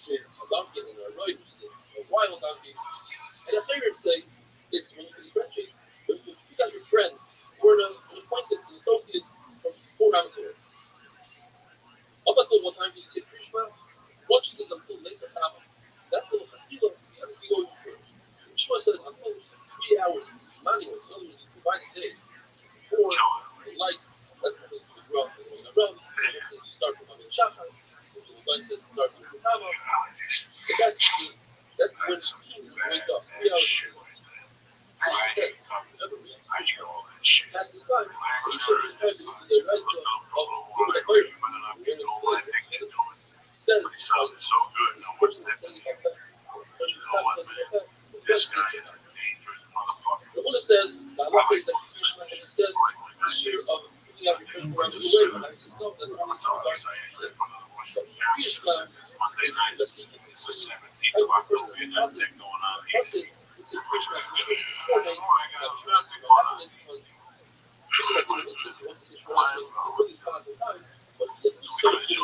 with a donkey and a roy, which is a wild donkey. And a favorite say, it's when you can differentiate. But if you got your friend, or an acquaintance, an associate from 4 households, up until what time do you take 3 miles? Watching this until late at night. That's the kilo, everything going first. Shua says until 3 hours, manual, in other words, you divide the day. Or the light, that's when you run, you start from Amin Shachar, the light says it starts from Kama. That's when kings wake up 3 hours before. As he says, whoever reads past this time, each of his parents is the right of the fire. When it's split, says, this person is saying that, the Buddha says, the Allah prays that Krishna and he said, the sheer of putting out your friend around the way, and I says, no, that's only two guys. But Krishna is the secret. I prefer the positive. Positive, it's a Krishna, before they have trust, because Krishna didn't exist, he wants to say Shemona Esrei for these constant times, but if we so feel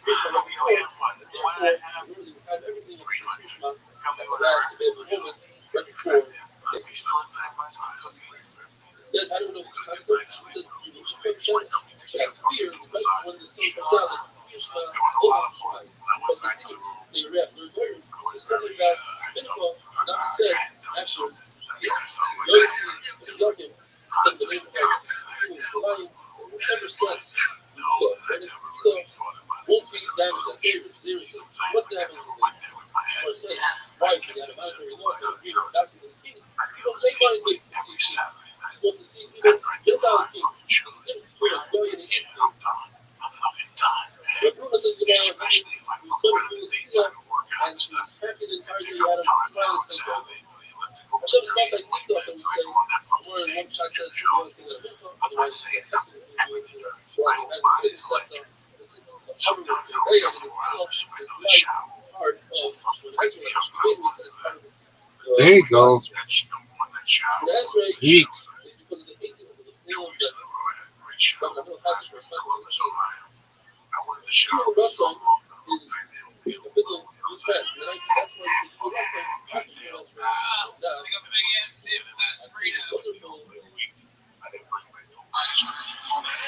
Krishna right before, therefore, in order to have everything of Krishna, at the last available moment, right before, it says, I don't know if it's concept, it says, you need to put Shem, but I fear, right when the sun comes out, that Krishna will have Shemais. But the thing, the rep, the lawyers, it's something that Mincha, not be said, after, noticing, if you love him, then the name of the lion, whatever says, and if you won't be damaged at favor, seriously, what's the happening to them? Or say, why, if you had a monetary loss, and you know, that's the king, they find it, see, supposed to see people get out king. It's between a billion and 8 king. But Bruno says, you know, we saw the Fila, and he's happy the entire day out of his smile and stuff. Hashem smells like TikTok, and we say, or in one shot says, you want to see that Mincha, otherwise it's an excellent thing to do, or you have a good receptor. This is a cover with the day of the Fila, it's like part of when Ezra, maybe he says part of it. There you go. When Ezra is because of the 18th of the Fila that from the middle package for Shmuel Rothschild is a bit of good fast, and I think that's why it's a Rothschild package for us right now. Wonderful.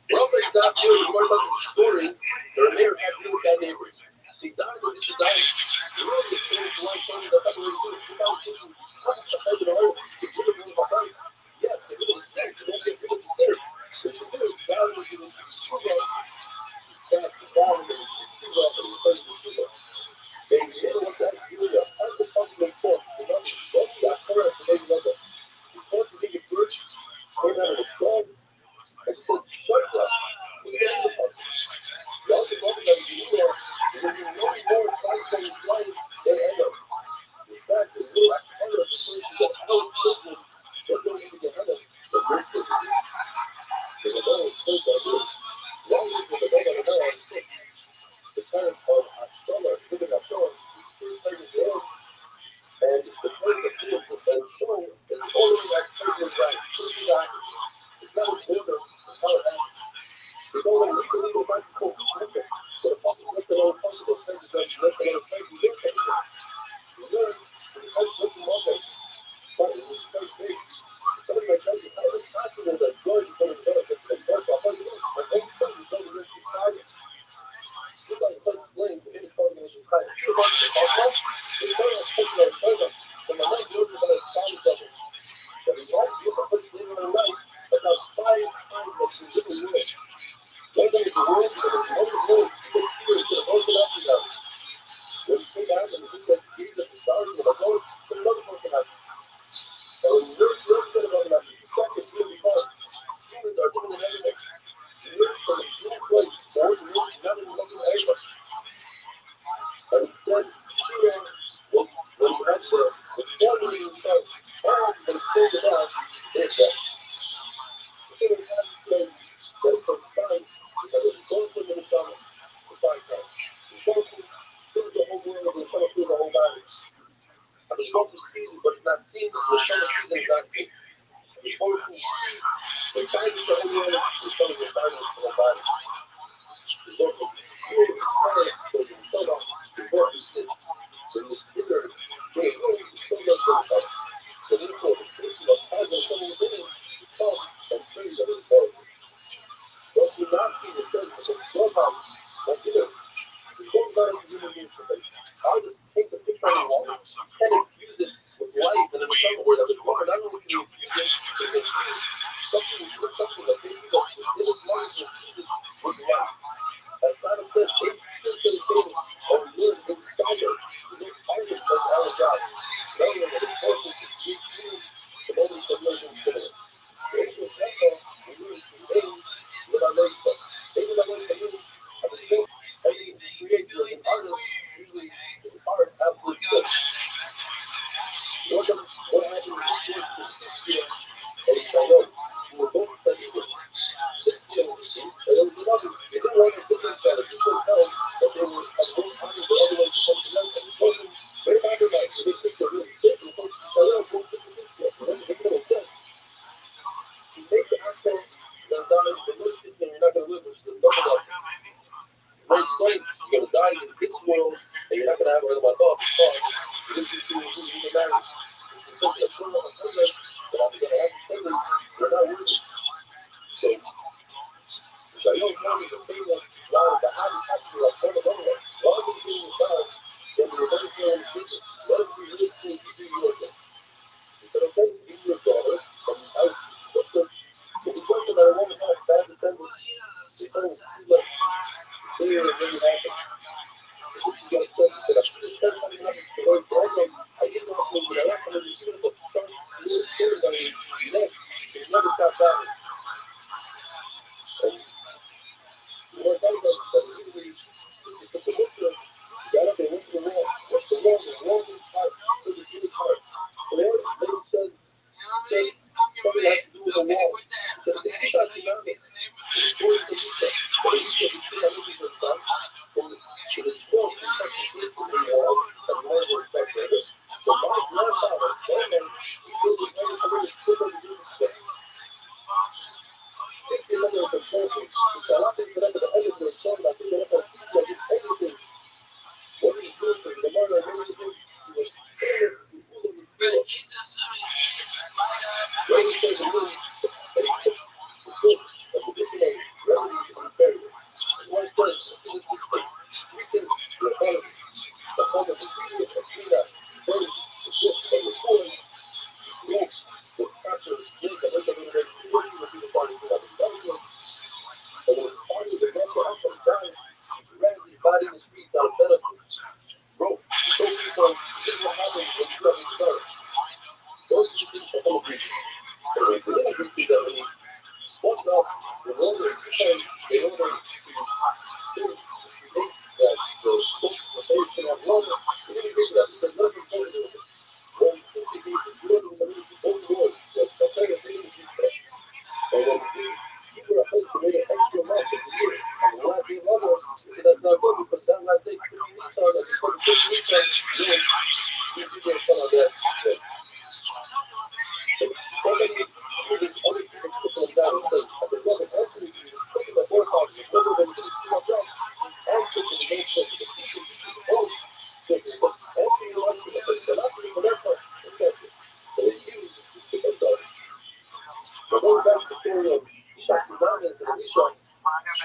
Rabbi Dad knew the word about the story. The mayor had to look at neighbors. See, died and this is dying. The world is changed to one thing that happened to you. Without thinking, what is the head of the world? It's really really about yes, they really sick. They don't get rid of the sick. What you do is value you will prove us that the value is prove us and replace the prove us. They know what that is. How the possible source. The number. Don't be that correct for maybe number. Because we think it's good, came out of the sun. I just said, shut up. We get the fuck. You also know that you are, when you know more fight from his life than ever. In fact, it's little other person that held Christian, they're going to get heaven, but we're Christian. There's a man who's supposed to do. Long live with the man on the man on the stick. The parent of Ashtola, living Ashtola, his first name is Aaron, and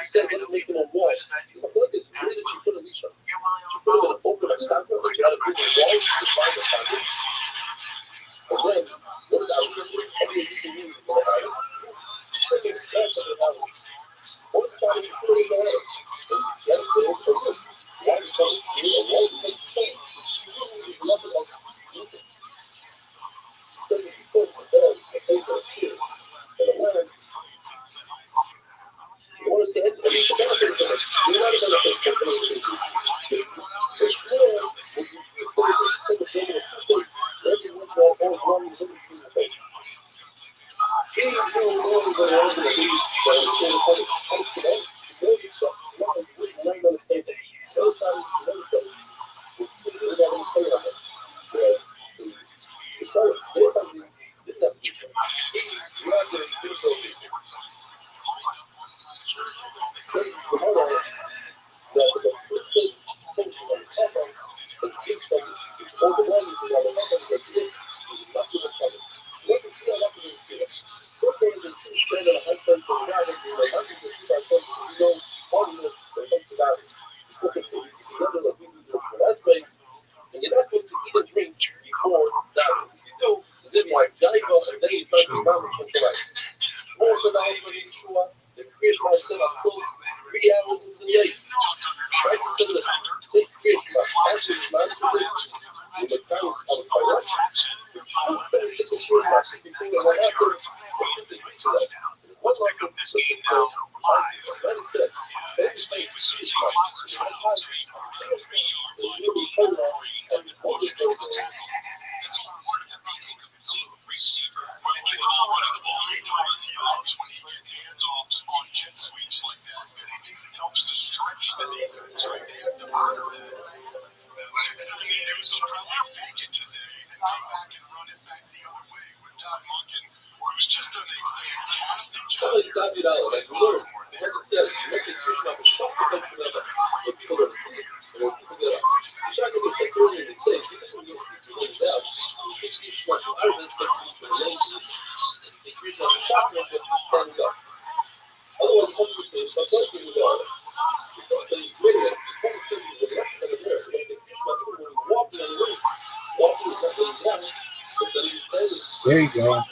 She said, let's make them a wall. I feel like it's weird that she put a leash on. She put it in an open side. supposed to put it together like we do for that's right. And you're not supposed to eat and drink before davening. If you do, then you dive up and then you start to run and collect. More than I was in Yeshua, the creation I said I'm full 3 hours into the day. Try to send it. Say creation, that's what it's not to do. You would count on the fire. Don't say it's a creation before the one after. What is it to that? What's like this game now? Like I said, don't say it's There you go.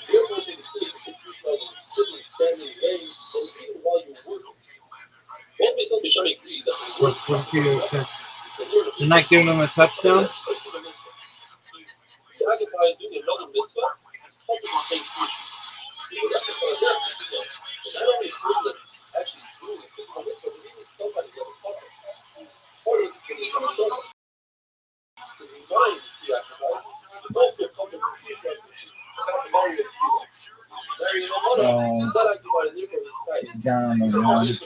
You're not giving them a touchdown? Down the line.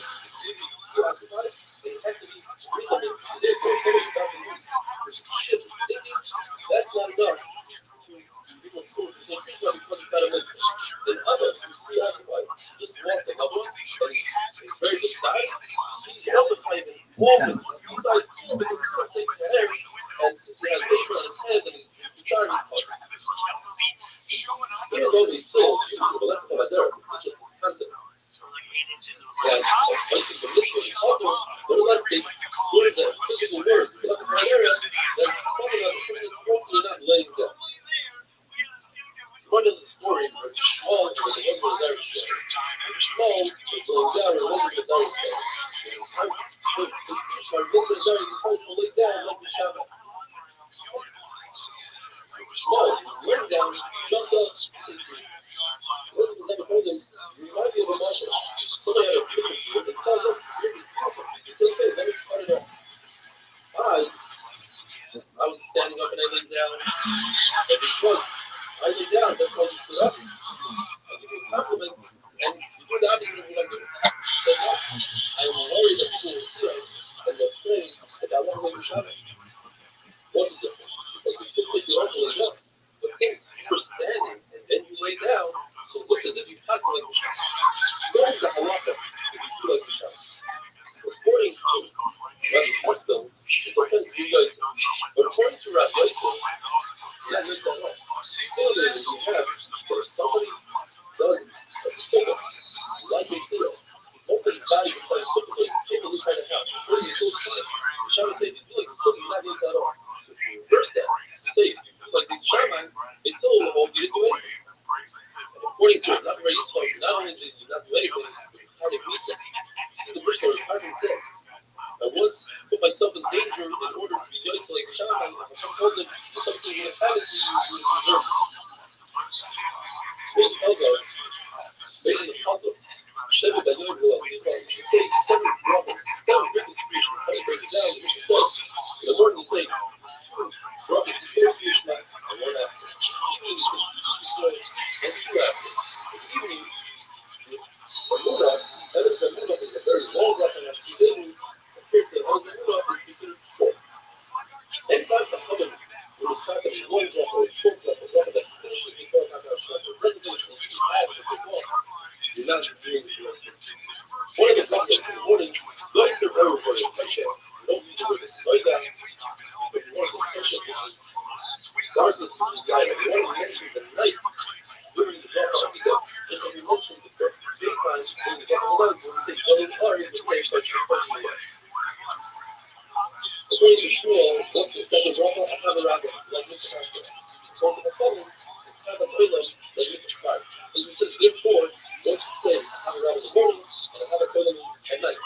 That's not enough. I was standing up and I laid down. And because I laid down, that's why you stood up. I give you a compliment, and you do the opposite of what I'm doing. You said, no, I'm worried that people will see us and they'll say that I want to lay down. What's the difference? Because you still say you also lay down. But since you were standing and then you lay down, so it looks as if you passed like the shot. It's going to halakha if you do like the shot. According to Rabbi Rothschild'S, it's okay to do like that. But according to Rabbi Rothschild'S, not like that at all. Similarly, you have where somebody does a sukkah, like a sukkah. Nobody dies inside a sukkah, but people who try to help. What do you say? The shaman say, if you do like a sukkah, you're not like that at all. So if you reverse that, say, if you do like the shaman, they still will hold you to do anything. And according to Rabbi Rothschild'S, not only did you not do anything, but you had a visa. See the verse where Rabbi said, I once put myself in danger in order to be young, so like shaman, if I told them something would have happened to you, you would deserve it. It tells us, based on the puzzle, Sheva Bayon will should say 7 brothers, 7 different speech. How do you break it down? You should say, in the morning you say, brothers, 2 speech left, and 1 after. In the evening, you say, 2 and 2 after. In the evening, the Muna, that is the Muna is a very long reference to the evening, compared to the other Muna is considered short. Anytime the Haman will decide that he's one drop or a short drop, a drop that finishes before Hakadosh, the reservation is too high to take off. You're not doing the right thing. One of the problems in the morning, lights are very, very effective. You don't need to light down, but you want to effective because darkness is light. And one of the mentions at night, during the dark hour, just like we mentioned before, daytime, when the dark light, when we say double R, you have to pay attention to the light. According to Shmuel, what's the second bracha? I have a rabbi, like Mr. Ashton. According to the Chachamim, it's Havas Olam, like Mr. Star. And he says, therefore, once you say, I have a rabbi in the morning, and I have a Olam at night.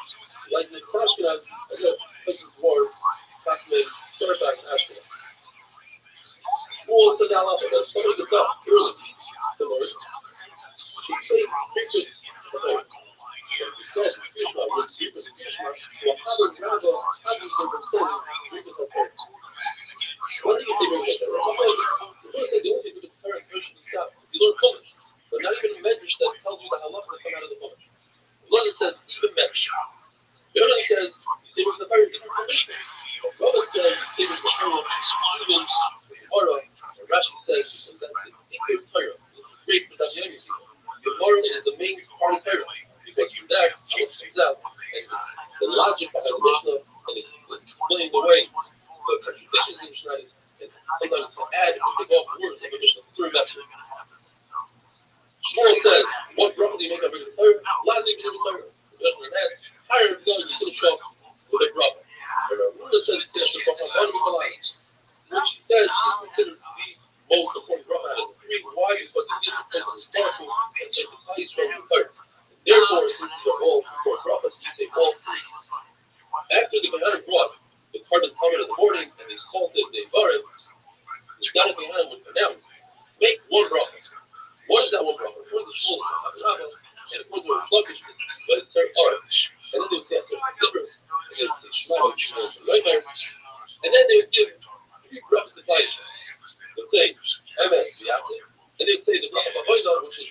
Like Mr. Ashton, I guess, this is more Chachamim, Fairfax Ashton. Shmuel said Allah, that somebody gets up early, the Lord, she say, preaches the Lord. He says, Tishma, when he preaches Tishma, well, how does Rabbi, how do you say themselves, preaches the Lord? What do you say preaches the Lord? The only thing with the current version is that you learn Chumash, but not even a medrash that tells you the halacha that come out of the Chumash. One says, even medrash. The other says, you say with the Torah, even from Mishnah. The other says, you say with the Torah, even Gemara. Rashi says, that it's Ikir Torah. This is great for Dafyomi people. Gemara is the main part of Torah, because from there, change things out, and the logic behind the Mishnah, and it's explaining the way the contradictions in the Mishnah is, and sometimes to add, if they go off the words of the Mishnah, it's very natural. Shmuel says, what bracha do you make up in the Torah? Last thing is the Torah. Higher than you finish off with a bracha. And Runa says, it's the bracha, which he says is considered the most important bracha out of the three. Why? Because it's powerful and it's the highest from the Torah. Therefore, since these are all important brachas, we say all three. After the Kohanim brought the carbon comet in the morning and they salted the Ivarim, the Kohanim would announce, make one bracha. What is that one bracha? According to the Shul, it's Rabbi, and according to the Flakish, let it start orange. And then they would say, difference. And they would say, Shema, and then they would give three brachas to Taisha. They would say, MS, Yatsi, and they would say the bracha Bavoida, which is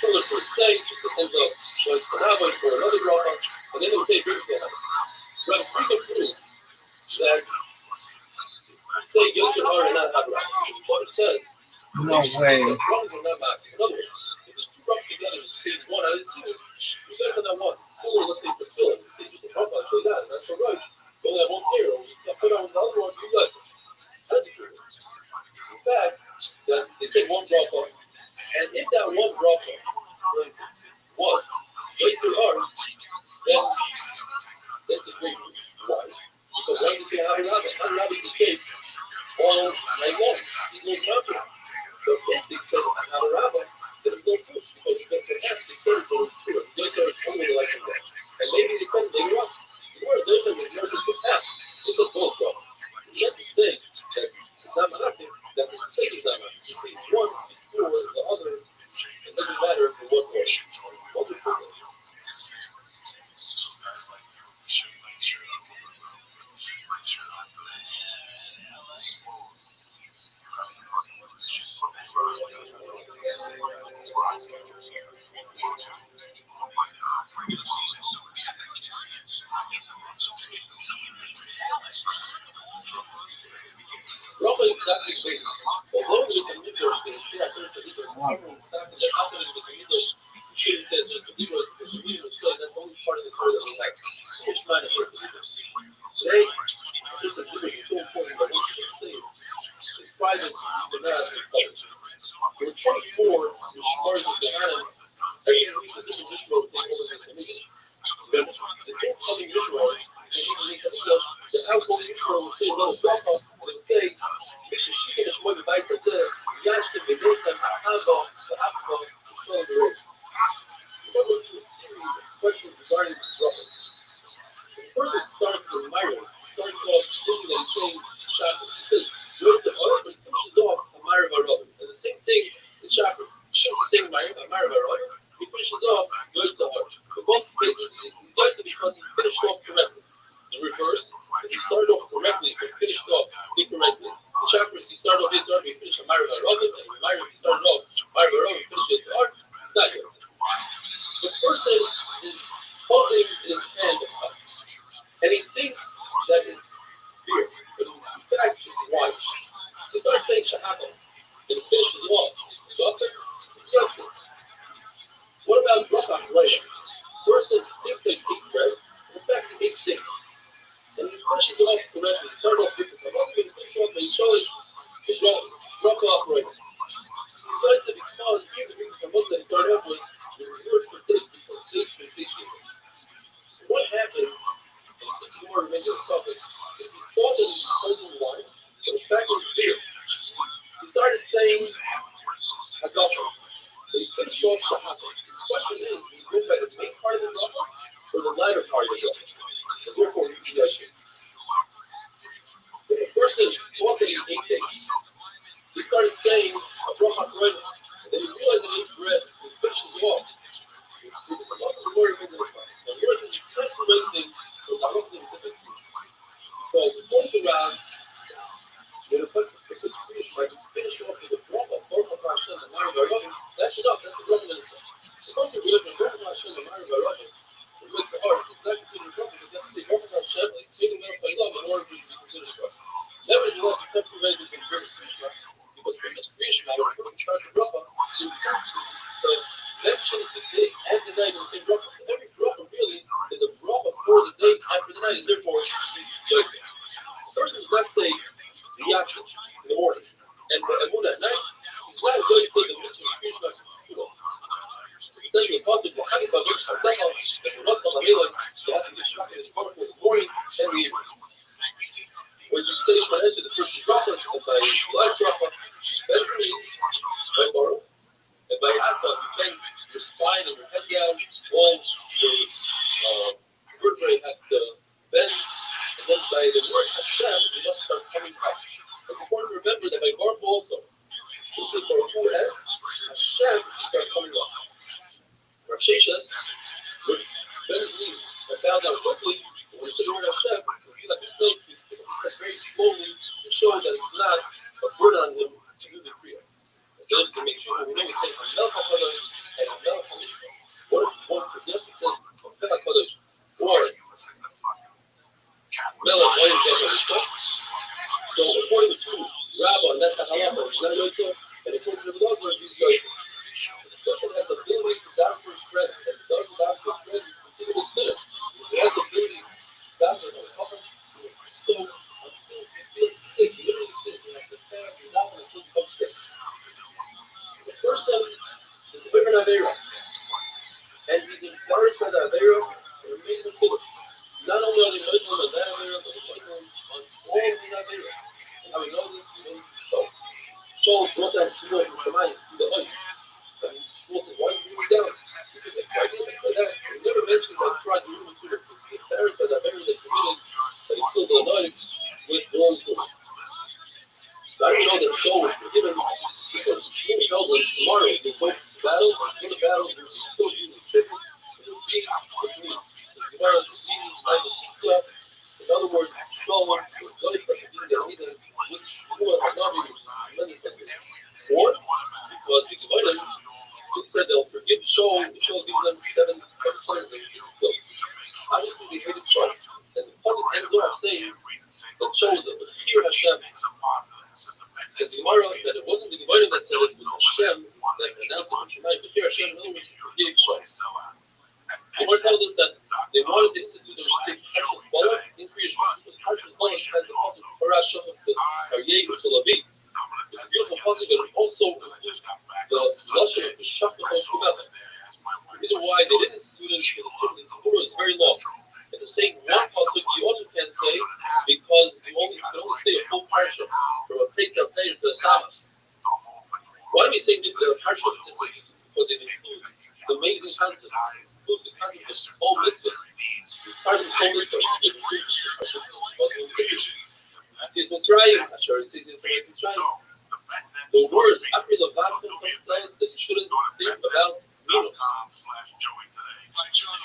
similar to what it's saying, just depends on Shoyz Panavod or another bracha, and then they would say, Brings Panavod. Rabbi frequent proof that say Yotzer Har and not have bracha. What it says, No way. the brachas are not matter. In other words, if there's two brachas together, it's saying one out of two, you better than that one. Or let's say for filling, you say just a bracha, show that, and that's for right. You only have one pair, or you put on the other one, you got it. That's true. In fact, that they say one bracha, and if that one bracha was Yotzer Har, that's a great move. Why? Because when you say Rabbi can say all night long. It's no confident. But if they said Rabbi, then it's no proof because they said it was true. They said it's only like that. And maybe they said it later on. The word they said it was the past. It's a full problem. It's not to say that it's not happening, that the second time you say one before the other, it doesn't matter if it was one before the other. Rabbi is exactly great. Although it is a midrash, the shouldn't say it's a midrash, so that's only part of the Torah that we have. Which man is a midrash? Today, since a midrash is so important that we can say it's private, the man is public. We're 24, which Mars is the man, every week the different Israel will take over this midrash. But the thing telling Israel, the household Israel will say, well, bracha, and they will say, Misha Shika is more device of the Yashkin, the Nathan, the Hava, the Akva, the Shol, the Rosh. We're going to go through a series of questions regarding these brachas. First, it starts with Myra. It starts off thinking that he's saying Shabbos. It says, Yod the Or, but it finishes off Amara Varov. And the same thing in Shabbos. It says the same Amara Varov. He finishes off Yod the Or. In both cases, he starts it because he finished off correctly. The reverse, if he started off correctly, but finished off incorrectly. The Shabbos, he started off Yod the Or, he finished Amara Varov. And in Myra, he started off Amara Varov, he finished Yod the Or. Not Yod. The person is holding his hand up. And he thinks that it's beer, but in fact it's wine. So he starts saying Shahada, and he finishes off. What about bracha bread? Person thinks they eat bread, and in fact he eats things. And he finishes off correctly. He started off with this. I'm not going to finish off, but he shows his bracha bread. He starts it because here the reason I'm looking at start off with the reward for this, because this is satiated. What happened? It's more than a suffix. If he thought already ate dates. He started saying a bracha bread, and then he realized that he ate bread. He finished his walk. The Lord is the Lord is transforming from the Lord is the because before the round, when the person finish off with the bracha, Baruch Hashem, and Mari Baruch, that's enough. That's a bracha in itself. The person who lives in Baruch Hashem and Mari Baruch, it makes the heart. It's not considered bracha because that's the Baruch Hashem, like taking out by love in order to be considered bracha. Nevertheless, the temple rate is in British Krishna, because British Krishna, when it starts the bracha, so mentions the day and the night in the same bracha. So every bracha really is a bracha for the day and for the night, and therefore, the person does not say the yatzah in the morning and the emun at night. He's not going to say the mitzvah of Krishna. He says the apostle to Hanukkah, that the Rothschild'S, you have to get struck in his bracha in the morning and the evening. When you say Shema Esrei, the first bracha, and by the last bracha, then by Baruch, and by Atah, you bend your spine and your head down, all your vertebrae have to bend, and then by the word Hashem, you must start coming up. It's important to remember that by Baruch also, this is Baruch Hu S, Hashem start coming up. Rav Sheshes would bend his knees and bow down quickly, and when you say the word Hashem, it would be like a snake, you step very slowly to show that it's not a burden on him to use the Kriya. So to make sure we know we say Hamel HaKadosh and Hamel HaMishpah. What if one forgets to say Hamel HaKadosh or Hamel HaMishpah? So according to Rabbi, and that's the halacha, it's not yoitzo, and according to the law, he's yoitzo. The person has the ability to down for his friend, and the doesn't down for his friend is considered a sinner. He has the ability to down for his friend. So until he feels sick, literally sick, he has to fast and down until he becomes sick. The person is a different Aveira, and he's encouraged by the Aveira and remains in Kiddush. Not only are they Muslim on that Aveira, but they're Muslim on all of the Aveira. And how we know this? We know this is so. Shaul brought that Shmuel from Shemayim to the Oy. And Shmuel says, why did you bring it down? He says, like, why this and why that? He never mentioned that he tried to remove it to the parents by the Aveira that committed that he killed the Oy with wrong food. So I don't know that Shaul was forgiven because Shmuel tells him tomorrow you go to battle, you still use the chicken, you eat the meat. You want to eat like a pizza. In other words, Shaul was going to eat the meat, which Shmuel had not used many things. Or, because the Gemara, they said they'll forgive Shaul, Shaul gives them 7 sons they should kill. Obviously, they hated Shaul. And the Pasuk ends off saying that Shaul is a fear Hashem. The Gemara, that it wasn't the Gemara that said it was Hashem that announced it from Shemayim, but here Hashem, in other words, forgave Shaul. The Gemara tells us that they wanted to institute the mistake Harsh's Balak in creation, because Harsh's Balak has the Pasuk Parash Shofet to Aryeh to Levi. It's a beautiful Pasuk, and also the Lashon of the Shafat of Shemel. The reason why they didn't institute it is because the Torah is very long. And the same one Pasuk you also can't say because you can only say a full parsha from a Petra to a Sama. Why do we say this? The parsha because it includes the amazing concept. It includes the concept of all mitzvahs. It's part of the whole mitzvah. It's Mitzrayim. I'm sure it says it's Mitzrayim. The word after the Vatican says that you shouldn't think about needles.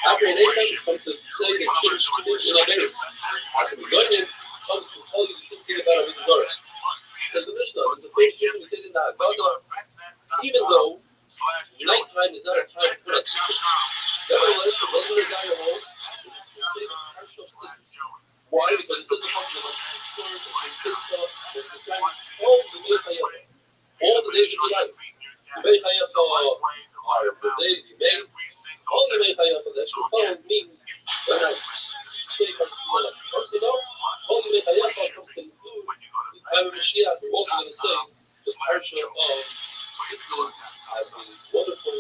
After an Abraham comes to say that you shouldn't think about marriage. After the Zayim comes to tell you shouldn't think about a Mitzvah. Says the Mishnah, there's a page here we say in the Haggadah, even though nighttime is not a time to put on secrets. Nevertheless, the husband is at your home, say the partial sins. Why? Because it doesn't come from a sister, there's the time, all the days of your life. All the days of your life. The Mei Hayafa are the days you made. All the Mei Hayafa, the extra phone means when I say it comes to my life. Once you know, all the Mei Hayafa comes to include the time of Mashiach. We're also going to say the partial of sixes as a wonderful.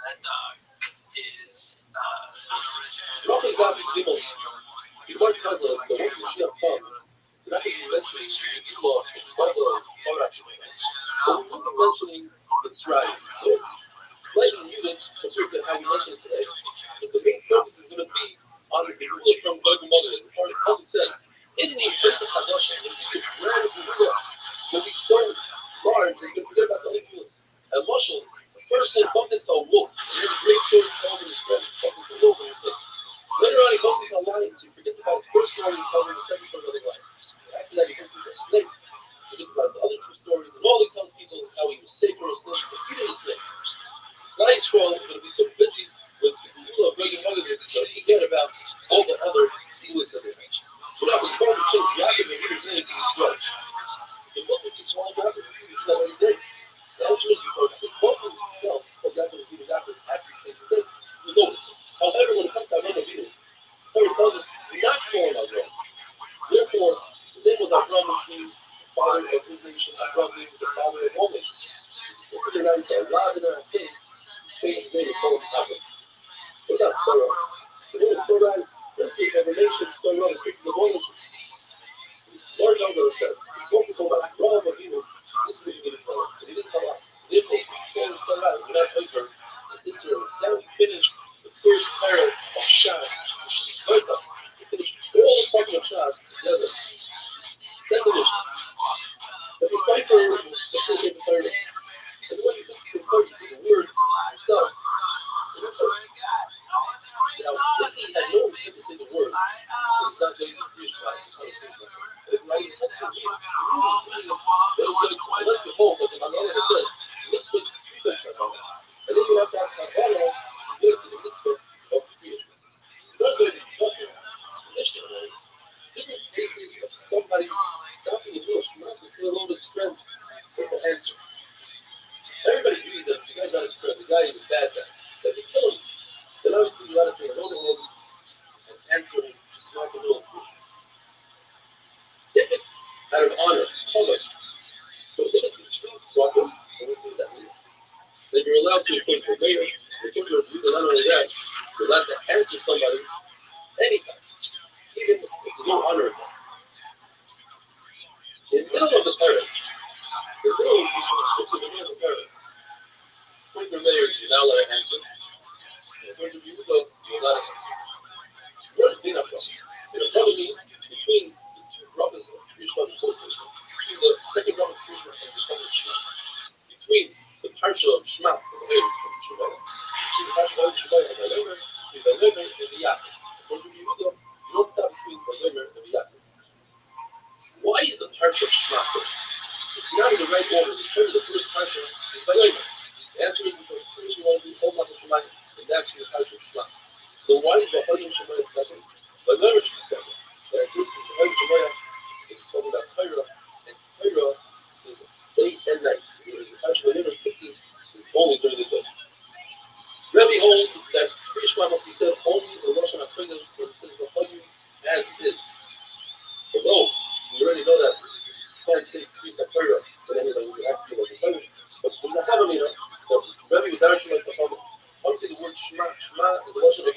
That dog is Rothschild'S. The Gemara tells us that once Mashiach comes, we're not going to be mentioning the law, Torah, but we're going to be mentioning the Tzrayim. So it's slightly muted compared to how we mentioned it today. But the main focus is going to be on the rule from Gog and Magog. The Torah also says, in the Prince of Hadash, and the grand of the world will be so large that you're going to forget about the other rules. And Marshall, the first thing bumped into a wolf. There's a great story told in his friends, bumped into a wolf, and he said, later on, he goes into a lion, so he forgets about his first story, he tells him the second story of the lion. After that, he goes into a snake, he forgets about the other two stories, and all he tells people is how he was safe from a snake, defeated a snake. Night scroll is going to be so busy with the rule of Gog and Magog that he's going to forget about all the other stealers that they have. So now, we're going to change Yaakov and his name to the scroll. So what would you call Yaakov? We see this every day. The answer is because the book itself of Yaakov and Yaakov actually changed the name. We notice it. However, when it comes to Avram Avinu, the Torah tells us not call him Avram. Therefore, the name was Avram, which means the father of his nation. Avram means the father of all nations. This is the name that Allah in our faith changed the name and called him Avram. What about Sarah? The name of Sarah, princess of the nation, Sarah, the princess of all nations. Lord knows us that before we go back, Avraham Avinu, this is what he didn't tell us. He didn't tell us. Therefore, he told Sarah, without paper, Israel, now we finished the first pair of Shas. We finished all the talking of Shas together. Second issue. The decipher was facilitating the third. And when you fix the third, you see the word yourself. Now, if he had no intent to say the word, he's not going to preach about it. But if my intention is to unless you hold, like the Mammon said, mitzvah is three things like that. And then you have that Mammon lives in the mitzvah of creation. You're not going to be discussing position, different cases of somebody stopping a Jewish man to say a little bit of strength with the answer. Everybody agrees that the guy's not a strength, the guy is a bad guy. That they kill him. Then obviously you got to say hello to him and answer him, just like a little fool. If it's out of honor, color, so if it's the truth, welcome, then we see that means. Then you're allowed to appoint your mayor, and not only that, you're allowed to answer somebody anytime, even if there's no honor in that. In the middle of the parrot, the room is sits in the middle of the parrot. Appoint your mayor, you're not allowed to answer. Appoint your Yehuda, you're allowed to answer. Where does Dina from? In a problem between the two brothers of Krishna and Kodesh, between the second brother of Krishna and the second Shema, between the Parsha of Shema and the Levi of Shema, between the Parsha of Shema and the Levi, between the Levi and the Yaakov. According to Yehuda, you don't stop between the Levi and the Yaakov. Why is the Parsha of Shema first? It's not in the right order. The term of the first Parsha is the Levi. The answer is because first you want to do Om Shema, and that's the Parsha of Shema. So why is the Hayim Shemaya second? The Lever should be second. The answer is the Hayim Shemaya is talking about Torah, and Torah is day and night. Because the Parsha of the Lever is only during the day. Rabbi holds that Krishna must be said only in Rosh Hashanah when it says the Hayim as it is. Although we already know that you can't say Krishna Torah, but anyway, we have to be like the Hayim. But in the Havamina, the Rabbi was actually like the Hayim. Obviously, the word Shema, Shema is a lesson of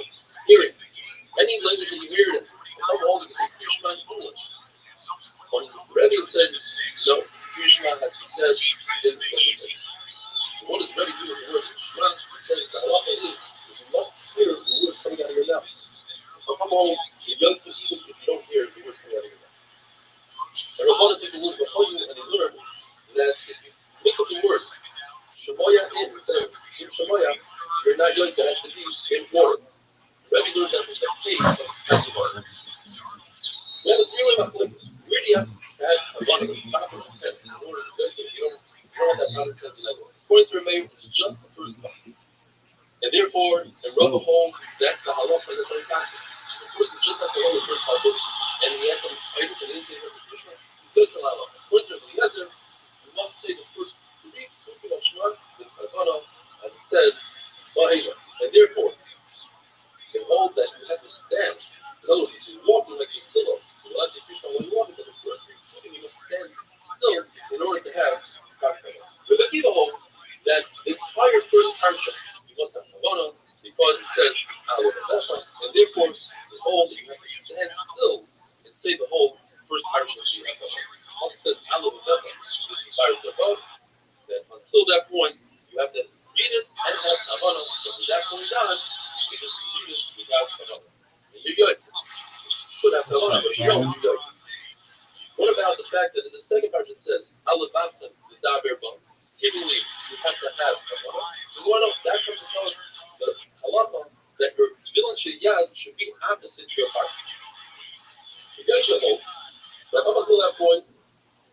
hearing. Any language that you hear it in, some all you say Shema in English. When Rabbi says, no, Shema has to be said in English. So what does Rabbi do with the word Shema? He says the halacha is you must hear the word coming out of your mouth. So come home, you don't even if you don't hear the word coming out of your mouth. And Rabbi took the word B'choyu and he learned that if you mix up the words, Shemoya in, instead of in Shemoya, you're not going to have to be in water. Rabbi learned that from the case of Pesach. We have a three-way machlokes. We really have to have a lot of confidence in order to do it. You don't have that confidence in that. According to Rabbi, it's just the first one. And therefore, in Rabbi home, that's the halacha that's very confident. The person just has to hold the first pasuk, and he has some items and anything that's a Krishna, he's going to tell halacha. According to Rabbi Yezer, you must say the first three psukim of Shema with Karkana, as it says, Vaheva. And therefore, you hold that you have to stand. In other words, if you're walking like a silo, you will actually Krishna when you walk into the first three psukim, you must stand still in order to have Karkana. But the people hold that the entire first parsha, you must have Karkana, because it says, and therefore, you hold that you have stand still and say the whole first part of the Shira Kabbalah. Once it says Aleph Kabbalah, then until that point, you have to read it and have Kabbalah. But from that point on, you just read it without Kabbalah. And you're good. You should have Kabbalah, but you don't, you're good. What about the fact that in the second part it says Aleph Avtam, the Daber Bam? Seemingly, you have to have Kabbalah. So you know that comes to tell us the halacha that your tefillin sheyad should be opposite your heart. You guys should hold that up until that point,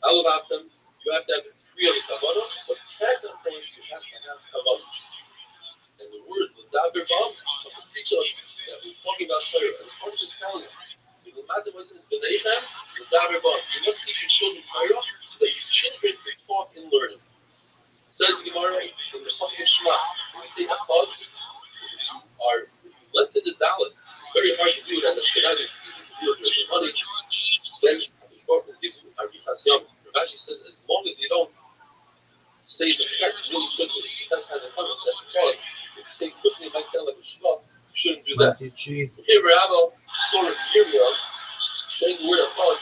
Aleph Avtam, you have to have free of Kabbalah, but past that point, you have to have Kabbalah. And the words of Daber Bam teach us that we're talking about Torah. And the Torah is telling us, you must teach your children Torah so that your children can talk and learn it. Says the Gemara in the Pasuk of Shema, when we say Achad, you are left in the Dalit. Very hard to do it as a Shemadi, it's easy to do it with money. Then the Torah gives you Arbitas Yom. Rashi says, as long as you don't say the test really quickly, the test has a comment, that's the point. If you say quickly, it might sound like a Shema, you shouldn't do that. Here, Rabbi saw a Miriam saying the word Achad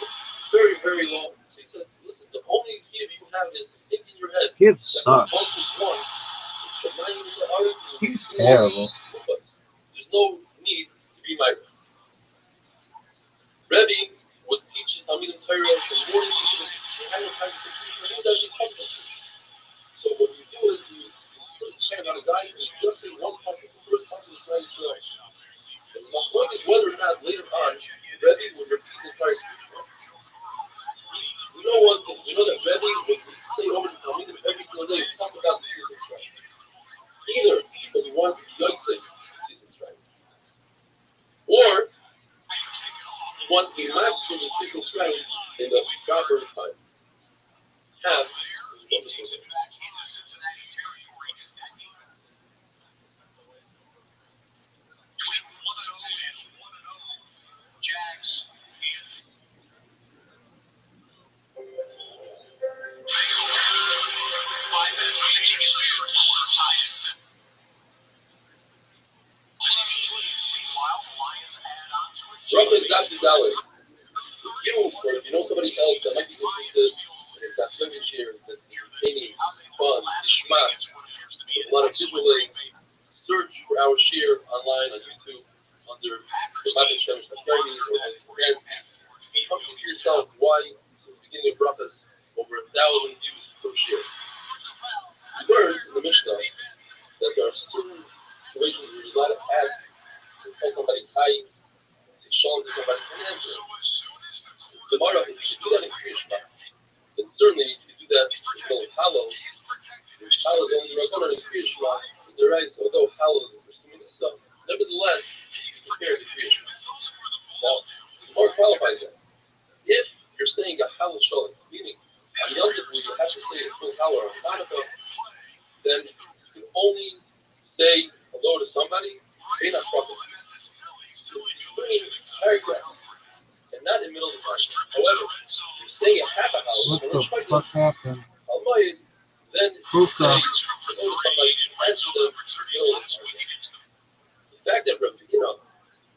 very, very long. So he said, listen, the only key you have is to think in your head. Kid sucks. He's terrible. There's no need to be my Rabbi would teach his Talmidim Torah from morning to evening. He had no time to sit and he doesn't come to us. So what you do is you put his hand on his eyes and you just say one passage, the first passage is right Israel. And the point is whether or not later on Rabbi would repeat the entire teaching. We know one thing. We know that Rabbi would say over the Talmidim every single day, talk about the Tzis Mitzrayim. Either because we want to Yotzei Tzis Mitzrayim, or we want to master the Tzis Mitzrayim in the proper time. Have Rothschild'S got the dollar. If you know somebody else that might be interested in that service here, that's entertaining, fun, schmack, a lot of visual aids, search for our share online on YouTube under the Rabbi Shem's Attorney or Instagram. And come think to yourself why, since the beginning of Rothschild'S, over 1,000 views per share. We learned in the Mishnah that there are certain situations where you're allowed to ask to tell somebody hi, say shalom to somebody, and answer it. Tomorrow, if you do that in Kriyashma, then certainly you can do that with Halal. Halal is only Rabbana in Kriyashma, and they're right, so although Halal is pursuing itself, nevertheless, you can compare it to Kriyashma. Now, the more qualifies that. If you're saying a Halal Shalom, meaning on Yom Tov you have to say a full Halal or Hanukkah, then you can only say hello to somebody, say not properly. Paragraph. And not in the middle of the question. However, if you're saying a half a hour, what the fuck happened? Then say hello to somebody, answer them, the fact that Rabbi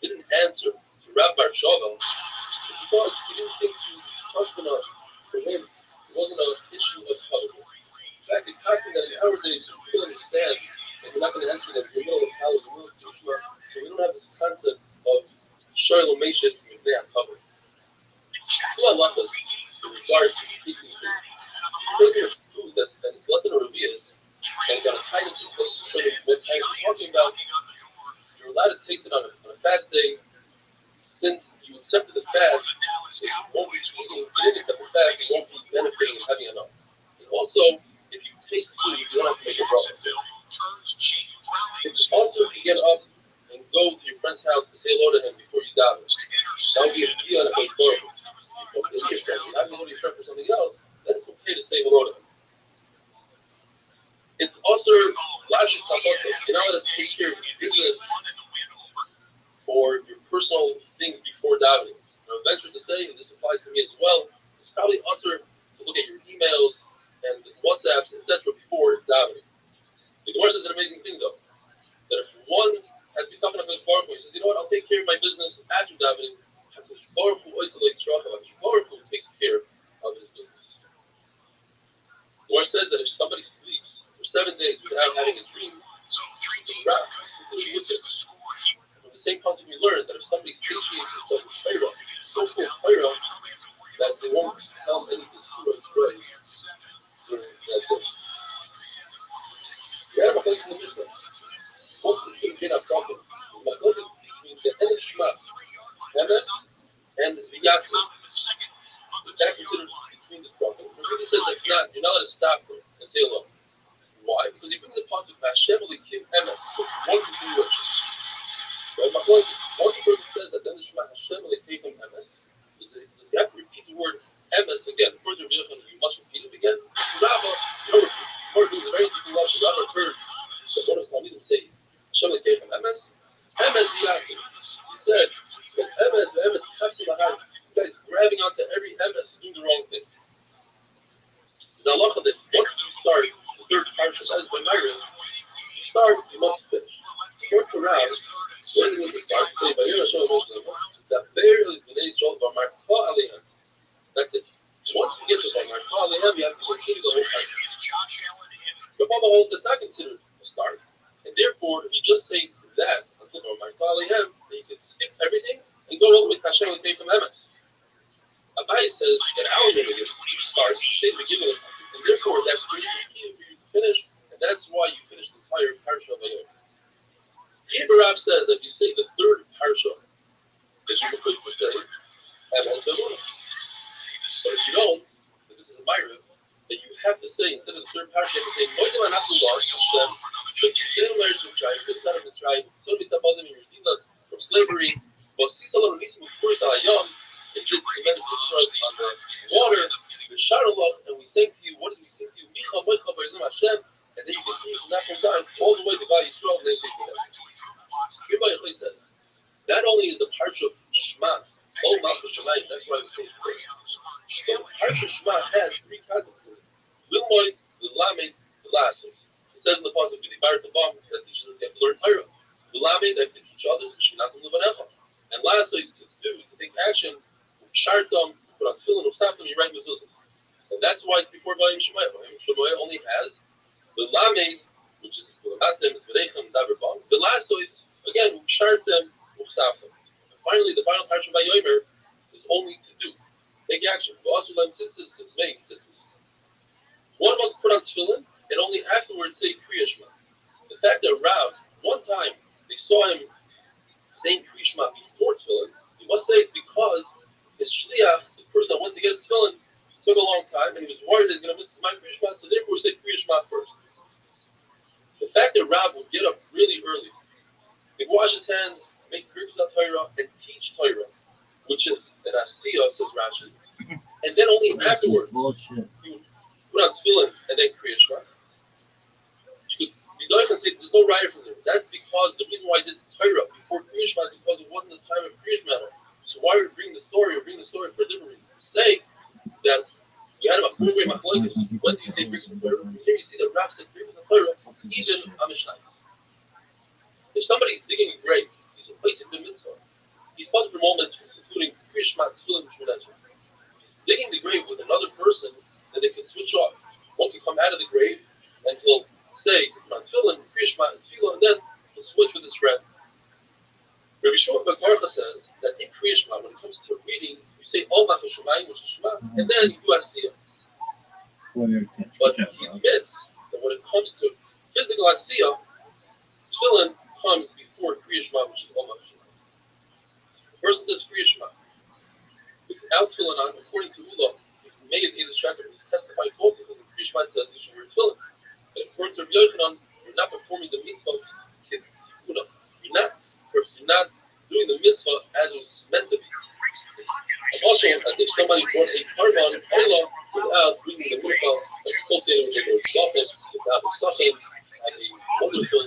didn't answer to Rabbi Shava because he didn't think he was tough enough for him. It wasn't an issue of covenant. In fact, it's constant that nowadays people understand that you're not going to answer them in the middle of Hallel, in the middle of Krishna, so we don't have this concept of Shiloh Meshach from there covenant. Well, I love this in regards to teaching food. If you're taking a food that's less than a Rabbi's and got a kind of food what kind of talking about, you're allowed to taste it on a fast day. Since you accepted the fast, if you won't be eating, if you didn't accept the fast, you won't be benefiting and having enough. And also, if you taste food, you don't have to make a bracha. It's also to get up and go to your friend's house to say hello to him before you daven. That would be a deal on a good story. If you're not going to your friend for something else, then it's okay to say hello to him. It's also Lashes Takosa. You're not allowed to take care of your business or your personal things before davening. I'll venture to say, and this applies to me as well, it's probably also to look at your emails and WhatsApps, etc. before davening. The Gemara says an amazing thing though, that if one has become a good Baruch, he says, you know what, I'll take care of my business after davening, so full of Torah that they won't tell any of the surahs during that day. The other place in the Mishnah, what's considered being a problem? The machlokes between the Enes Shema, Emes, and the Yatzim. That considered between the problem. Rabbi says that's not, you're not allowed to stop there and say hello. Why? Because you bring the pasuk Hashem Elokim Emes, so it's one continuation. Right? Machlokes. Once a person says that then the Shema Hashem Elokim Emes, you have to repeat the word Emes again. According to Rabbi, you must repeat it again. Rabbi, you don't repeat. According to the very interesting law, Rabbi heard one of the Talmidim say Hashem Elokim Emes. Emes Yatzim. He said that Emes Kapsi Lahai. This guy's grabbing onto every Emes, doing the wrong thing. The halacha that once you start the third parsha, that is by Myra, you start, you must finish. Short around, what is it with the start? Say, that barely the name of Marka Aliyah. That's it. Once you get to Marka Aliyah, you have to continue the whole parsha. The Baba holds that's not considered a start, and therefore, if you just say that until Marka Aliyah, then you can skip everything and go all the way to Hashem and take from Emes. Rabbi says that our religion, you start, you say the beginning of it, and therefore that's pretty key for you to finish, and that's why you finish the entire parsha of Vayom. Rabbi says that if you say the third parsha, that you could say, Emes Vayom. But if you don't, and this is a Myra, then you have to say, instead of the third parsha, you have to say, Moidim Anachullah, Hashem, but you say the marriage of Mitzrayim, the son of Mitzrayim, so many stuff about them, you redeemed us from slavery, but see so little reason before it's Alayom. It did tremendous distress on the water, the Sharalach, and we sang to you, what did we sing to you? Micha, Moicha, Barizim Hashem, and then you continue from that point on, all the way to God Yisrael, and they say to them. Rabbi Yochai says, not only is the parsha of Shema, all Malchus Shemayim, that's why we say it today. The parsha Shema has three concepts in it. Lilmoy, Lilamed, Lilasos. It says in the pasuk, V'dibar Tabam, that teaches us you have to learn Torah. Lilamed, that to teach others, Shinatim Levanecha. And Lasos is to do, to take action, Shartam, put on tefillin, Usafim, you write mezuzahs. And that's why it's before Vayim Shemayim. Vayim Shemayim only has the Lamed, which is the Latem, Zvedechem, Daverbam. The Lasos, again, Shartam, Usafim. And finally, the final parsha of Vayomer is only to do. Take action. V'asulam tzitzis, is make tzitzis. One must put on tefillin, and only afterwards say Kriya Shema. The fact that Rav, one time, they saw him saying Kriya Shema before tefillin, you must say it's because his shliach, the person that went to get his tefillin, took a long time, and he was worried that he's going to miss his Kriya Shema, so therefore he said Kriya Shema first. The fact that Rav would get up really early, he'd wash his hands, make Kriya Torah, and teach Torah, which is an asiyah, says Rashi, and then only afterwards he would put on tefillin and then Kriya Shema. You don't even say there's no riot from there. That's because the reason why he did Torah before Kriya Shema is because it wasn't the time of Kriya Shema. So why we bring the story for a different reason? To say that we had a program of Machlokes. When do you say Kriya Shema? Here you see that Rav said Kriya Shema even on Mishnah. If somebody's digging a grave, he's replacing the mitzvah. He's supposed to for moments, including Kriya Shema, Tefillin, Sheminitzah. He's digging the grave with another person that they can switch off. One can come out of the grave and he'll say Tefillin, Kriya Shema, Tefillin, and then he'll switch with his friend. Rabbi Shimon ben Karcha says that in Kriya Shema, when it comes to reading, you say Ol Malchus Shemayim, which is Shema, and then you do Asiyah. But he admits that when it comes to physical Asiyah, Tefillin comes before Kriya Shema, which is Ol Malchus Shemayim. The person says Kriya Shema. Without Tefillin on, according to Ula, he's made a distractor, he's testified falsely because the Kriya Shema says you should wear Tefillin. And according to Rabbi Yochanan, you're not performing the mitzvah. You're not doing the mitzvah as it was meant to be. And also, as if somebody brought a carbon Allah without doing the mitzvah associated with the Shafet, without the Shafet, and the wonderful.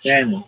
Daniel.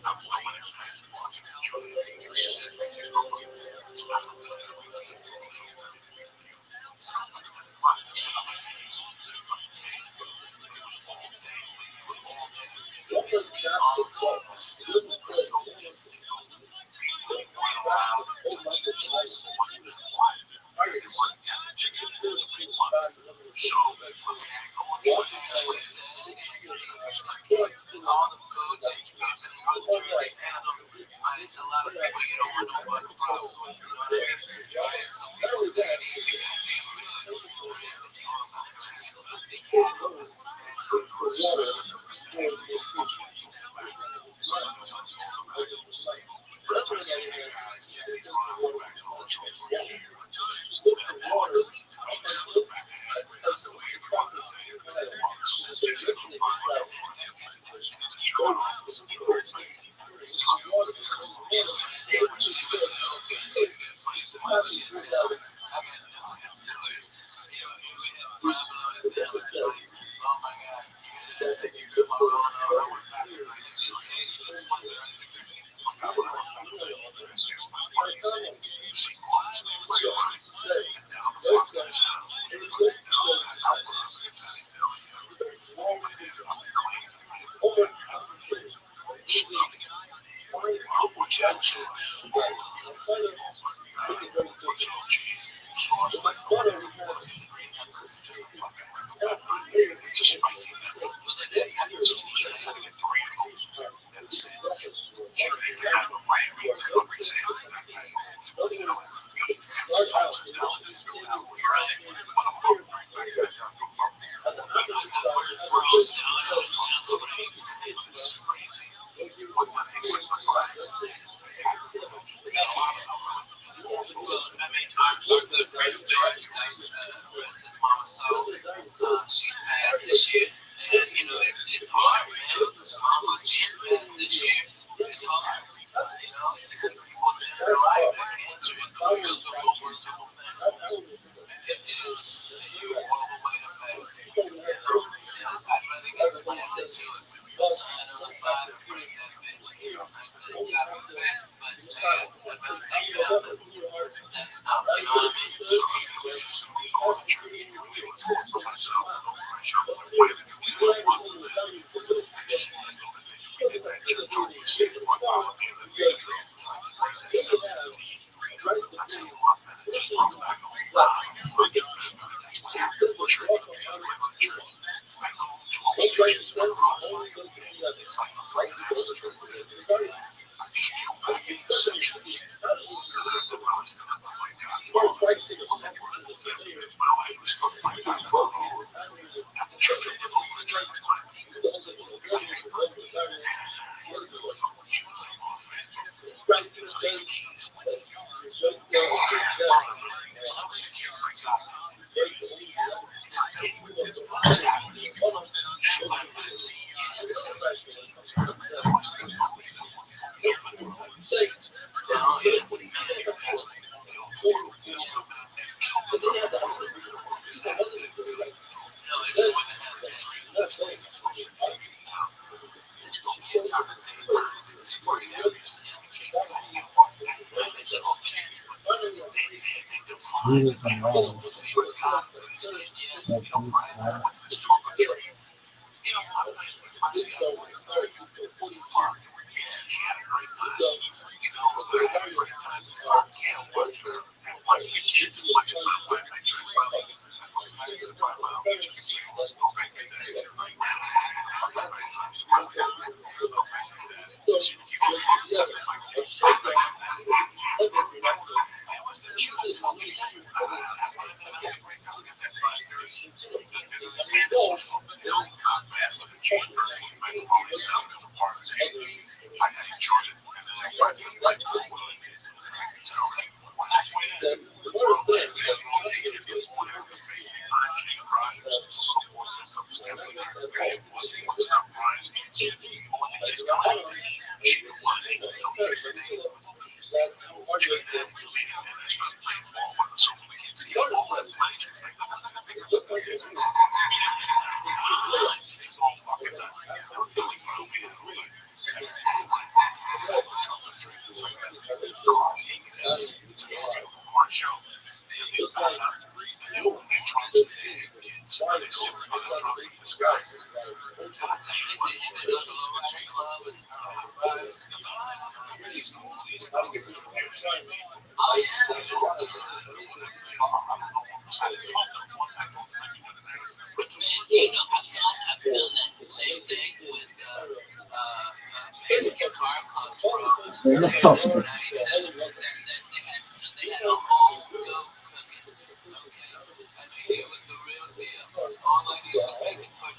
All I need is making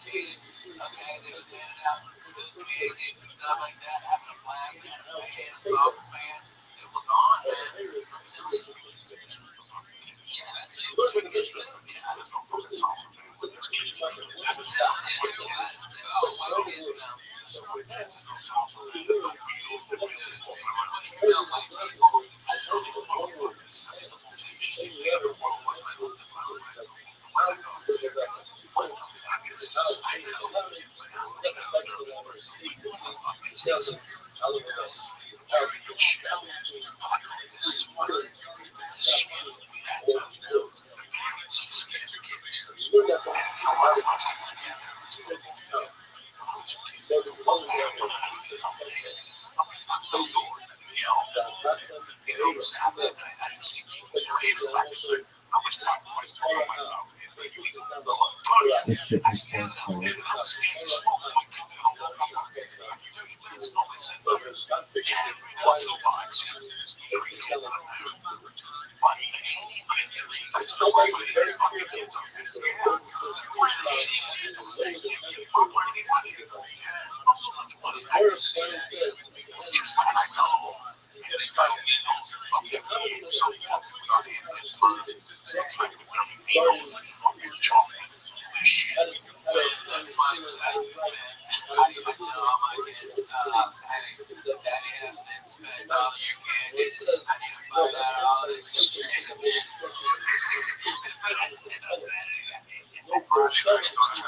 This shit is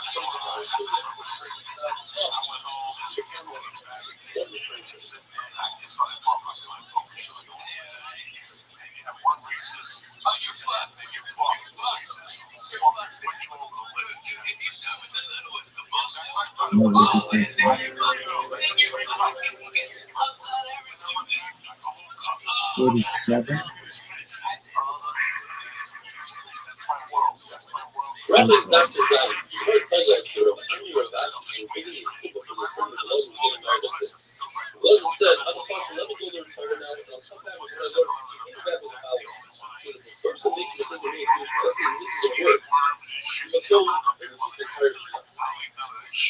so cool. Rabbi's not designed. Very puzzle to it. I'm your ambassador. Beginning people from the front of the level getting married up there. Well, instead, I'm a person. Let me go there and fire now, and I'll come back with what I learned. Keep back with the power. The person makes a mistake to me. This is a word. But go and fire.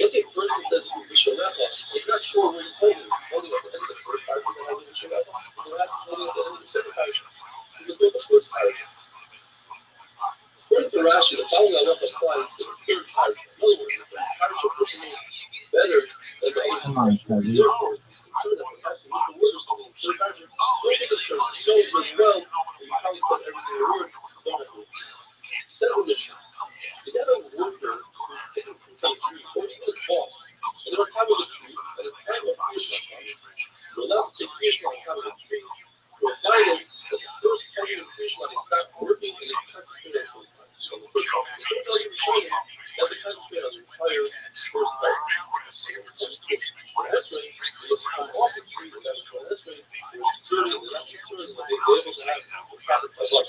Let's say a person says we shall not have. He's not sure where he's holding. Holding up the end of the first part, and holding the shall not have. And that's holding up the end of the second part. You can build the first part. According to Rashi, the following I want to apply to the third part. In other words, the parashah would be better than the other part. Therefore, consider that perhaps in the word or something, third parashah, don't take a church. You know it really well, and you probably said everything in the word, don't have to. Second mission. You got a worker who's taken from some tree, or even a boss, and they're on top of the tree, and it's kind of a fierce one. You're allowed to say fierce one on top of the tree. You're invited, but the first part of the fierce one is stop working and it's concentrated on those parts. So the first part, you don't even show them that they concentrate on the entire first part. That's right, it's come off the tree, and that's right, it's sturdy, and they're not concerned that they're able to have the proper cover.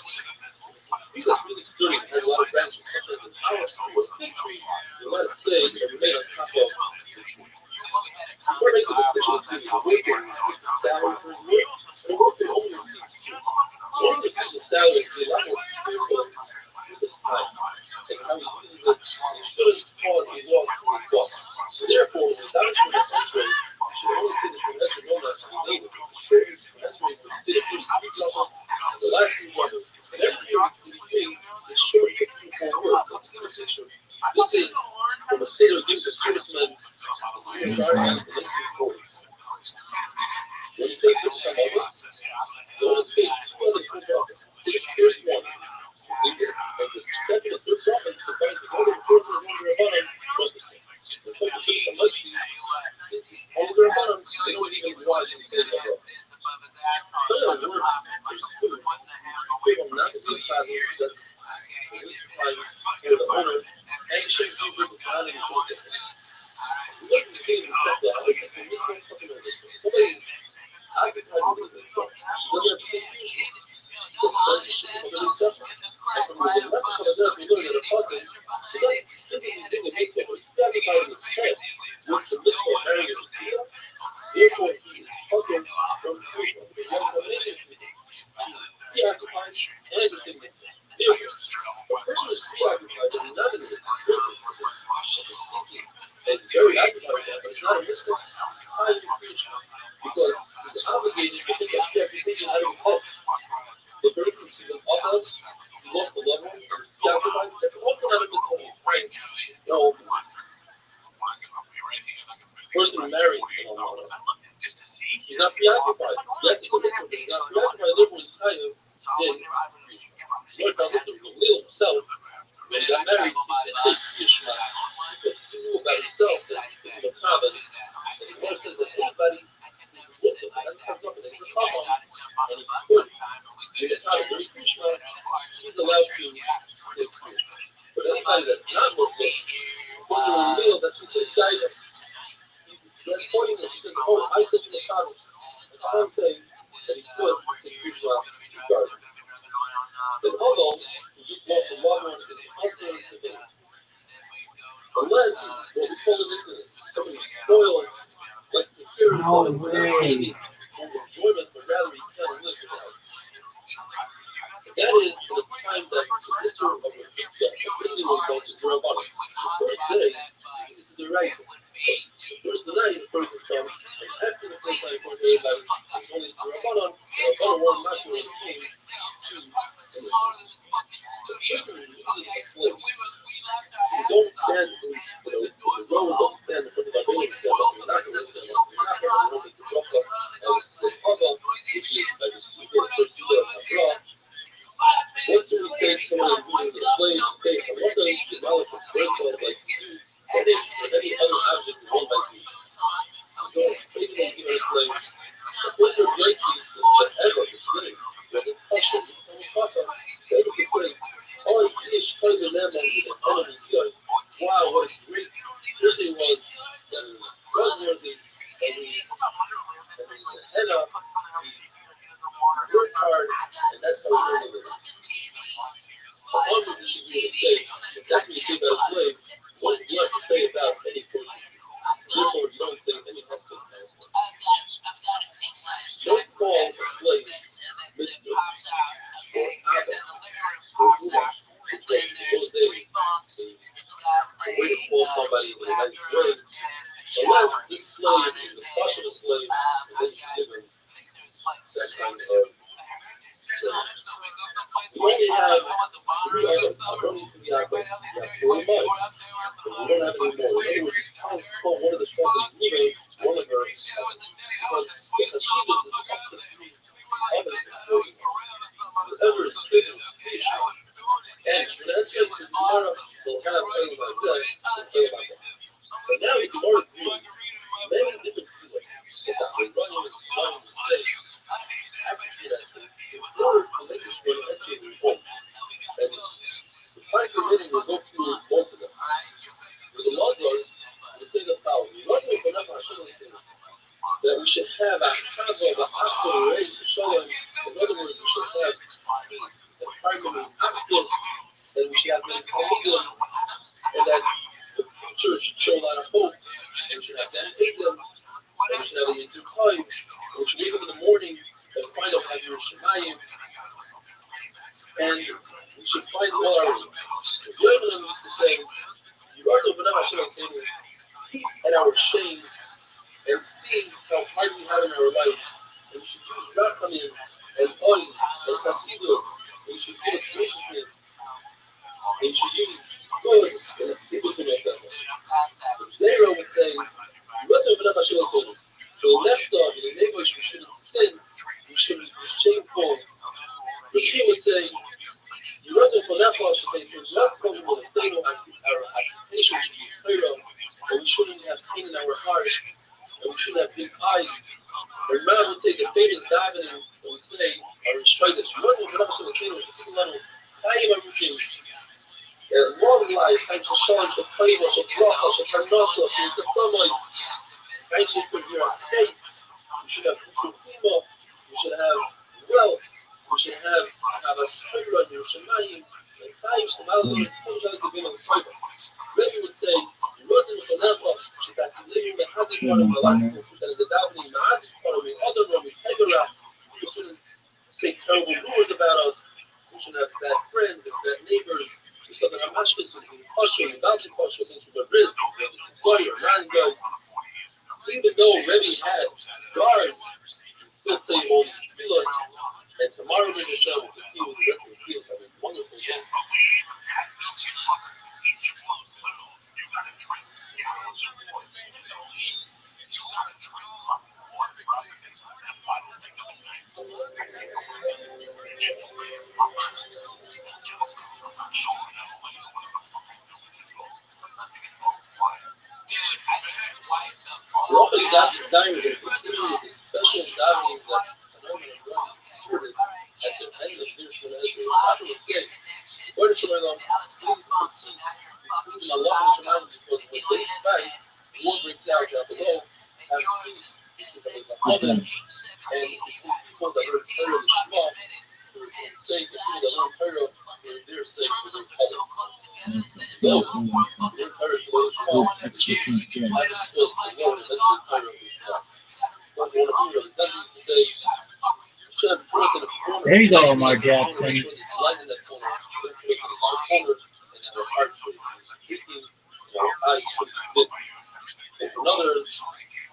These are really sturdy, and have a lot of branches, sometimes in power, with a big tree, you let it stay, and remain on top of the tree. What makes a distinction between a worker who receives a salary for his work, and a worker who only receives food? The one who receives a salary is a lot more careful with his time, and how he uses it, and shouldn't cause a loss to his boss. So therefore, without a tremendous rate, you should only say the tremendous known as the labor. The tremendous rate would say the first 3 levels, and the last 3 levels, and every year you pay the short 54 work of the conversation. This is from a Seder gives the servicemen the guardian of the 1940s. When you say this on over, don't say 212 dollars. Say the first one, and the second and third prophet combined the other fourth and one Rabbanon was the same. The point of being unlikely, since it's all the Rabbanon, they don't even want to say the Rabbanon. So in other words, there's food. They will not be father that the least time for the owner, and you shouldn't give them the money to the business. Look at the game and set that. I said, this one fucking over. Somebody is advertising with the truck. Doesn't have the same fusion. But says you should come and suffer. And from the left of the left, we learn that a person, this is the thing that makes him advertising his head with the mitzvah of marrying a Messiah. Therefore, he is fucking from the fusion. He has a million people. He occupies everything. Therefore, a person is preoccupied and not in the and it's very occupied now, but it's not a mistake. It's high in creation because he's obligated to think everything out of his head. The person who sees an up, he wants the level, and is preoccupied. That's also not a mitzvah. He's frank. No. Person who marries he's not preoccupied. Yes, it's a mitzvah, but he's not preoccupied. Therefore, he's kind of in creation. Lord found this to reveal himself when he got married. He didn't say Yishma because he knew about himself that he's a common. And the Gemara says that anybody who's a mitzvah, that's nothing, he's a common, and he could be a common, during Krishna, he's allowed to say Krishna. But anybody that's not mitzvah, when you reveal that he's a daida, he's pointing this, he says, oh, I could be a common. And I don't say that he could say Krishna regardless. Then although he just lost a lot more because he's answering to me. Unless he's what we call in this is somebody spoiled, likes to hear himself and maybe enjoyment, but rather he can't live without. That is for the time that the issue of the pizza, the result is your body. The first day, this is the right. The first night, the first son, and after the first night, for everybody, when it's the Rabbanon, the Rabbanon were not going to came to the slave. You don't stand in the Roman don't stand in front of the building and say, you're not going to stand up. You're not going to make the drop up and say, which is like a secret first to the Abra. What do we say to someone who's a slave and say, I want to the Malach of Spiritual like to do any other object that one might be. So it's speaking of giving a slave, the point of grace is whatever the slave, whether it's Pasha, it's Pasha, they could say, oh, he's trying to them and the enemy here. Wow, what a great person he was, and trustworthy, and he head up, he worked hard, and that's how he learned it. But one thing you should be able to say, if that's what you say about a slave, what's left to say about any person? Therefore, you don't say any husband about a slave. You don't call a slave Mr. or Abba or Ruach. In those days, the way to call somebody in a nice way, unless this slave is the part of the slave, and then you give him that kind of. We only have 3 items. I don't need to be out there. We have 4 in mind, but we don't have any more. In other words, you can't call one of the shepherds Nure, one of her, because the Hashivas is up to 3 others in 40. Whatever is given, and when that's given to Gemara, they'll have things like this, they'll play about that. But now the Gemara agrees, many different people, if that we're running and say, after that, in order to make this one, let's say there's one. And the private committee will go through most of them. With the laws are, we say the following. The laws are enough that we should have a kavod, a akbar, raise the shalom. In other words, we should have peace and harmony, happiness, and we should have the kavod, and that the future should show a lot of hope, and we should have dedication, and we should have a yiddu time, and we should wake up in the morning and find out how you're shemayim, and we should find all our needs. The Rebbe used to say, you also open up Hashem and our shame, and see how hard we have in our life, and we should use rachamim and oils and chasidus, and we should give us graciousness, and we should use good and people to ourselves. Zero would say, let's open up Hashem and for the left dog and the neighbors, we shouldn't sin, we shouldn't be shameful. Rabbi would say, you wasn't for that part of the faith, less coming with a say our occupation should be clear, and we shouldn't have pain in our heart, and we shouldn't have big eyes. And Rabbi would take a famous davening and would say, our instructors, you wasn't for that part of the faith, we should keep a little time everything. And long life, time to shine, to play, to bracha, to parnasa, to sunlight. Time to put your state. We should have kuchukima, we should have wealth, we should have a spirit on your shemayim, and time to malachim, sometimes to be on the Torah. Rabbi would say, you wasn't for that part, she got to live in the hazard part of my life, she got the davening, the hazard part of me, other one, we take her out. We shouldn't say terrible rumors about us, we shouldn't have bad friends and bad neighbors. Something I'm actually something partial, about the partial things with the risk, lawyer, non-guard. Even though Rabbi had guards, still say all these tefillos, and tomorrow we're going to show the field, the rest of the field, I mean, wonderful thing. Rothschild'S design is included the special davenings that Anonim and Ron inserted at the end of Gershon Ezra. Rabbi would say, Lord Shalom, please, include Allah and Shemaim, because when they fight, war breaks out down below, have peace with the Muhammad, and people that are Torah and Shema, for its sake, the people that learn Torah, for their sake, for their public. So, learn Torah for their Shema, have a skills to learn, and that's the Torah of Shema. But one of them doesn't say, there you go, Omar Jackson. Another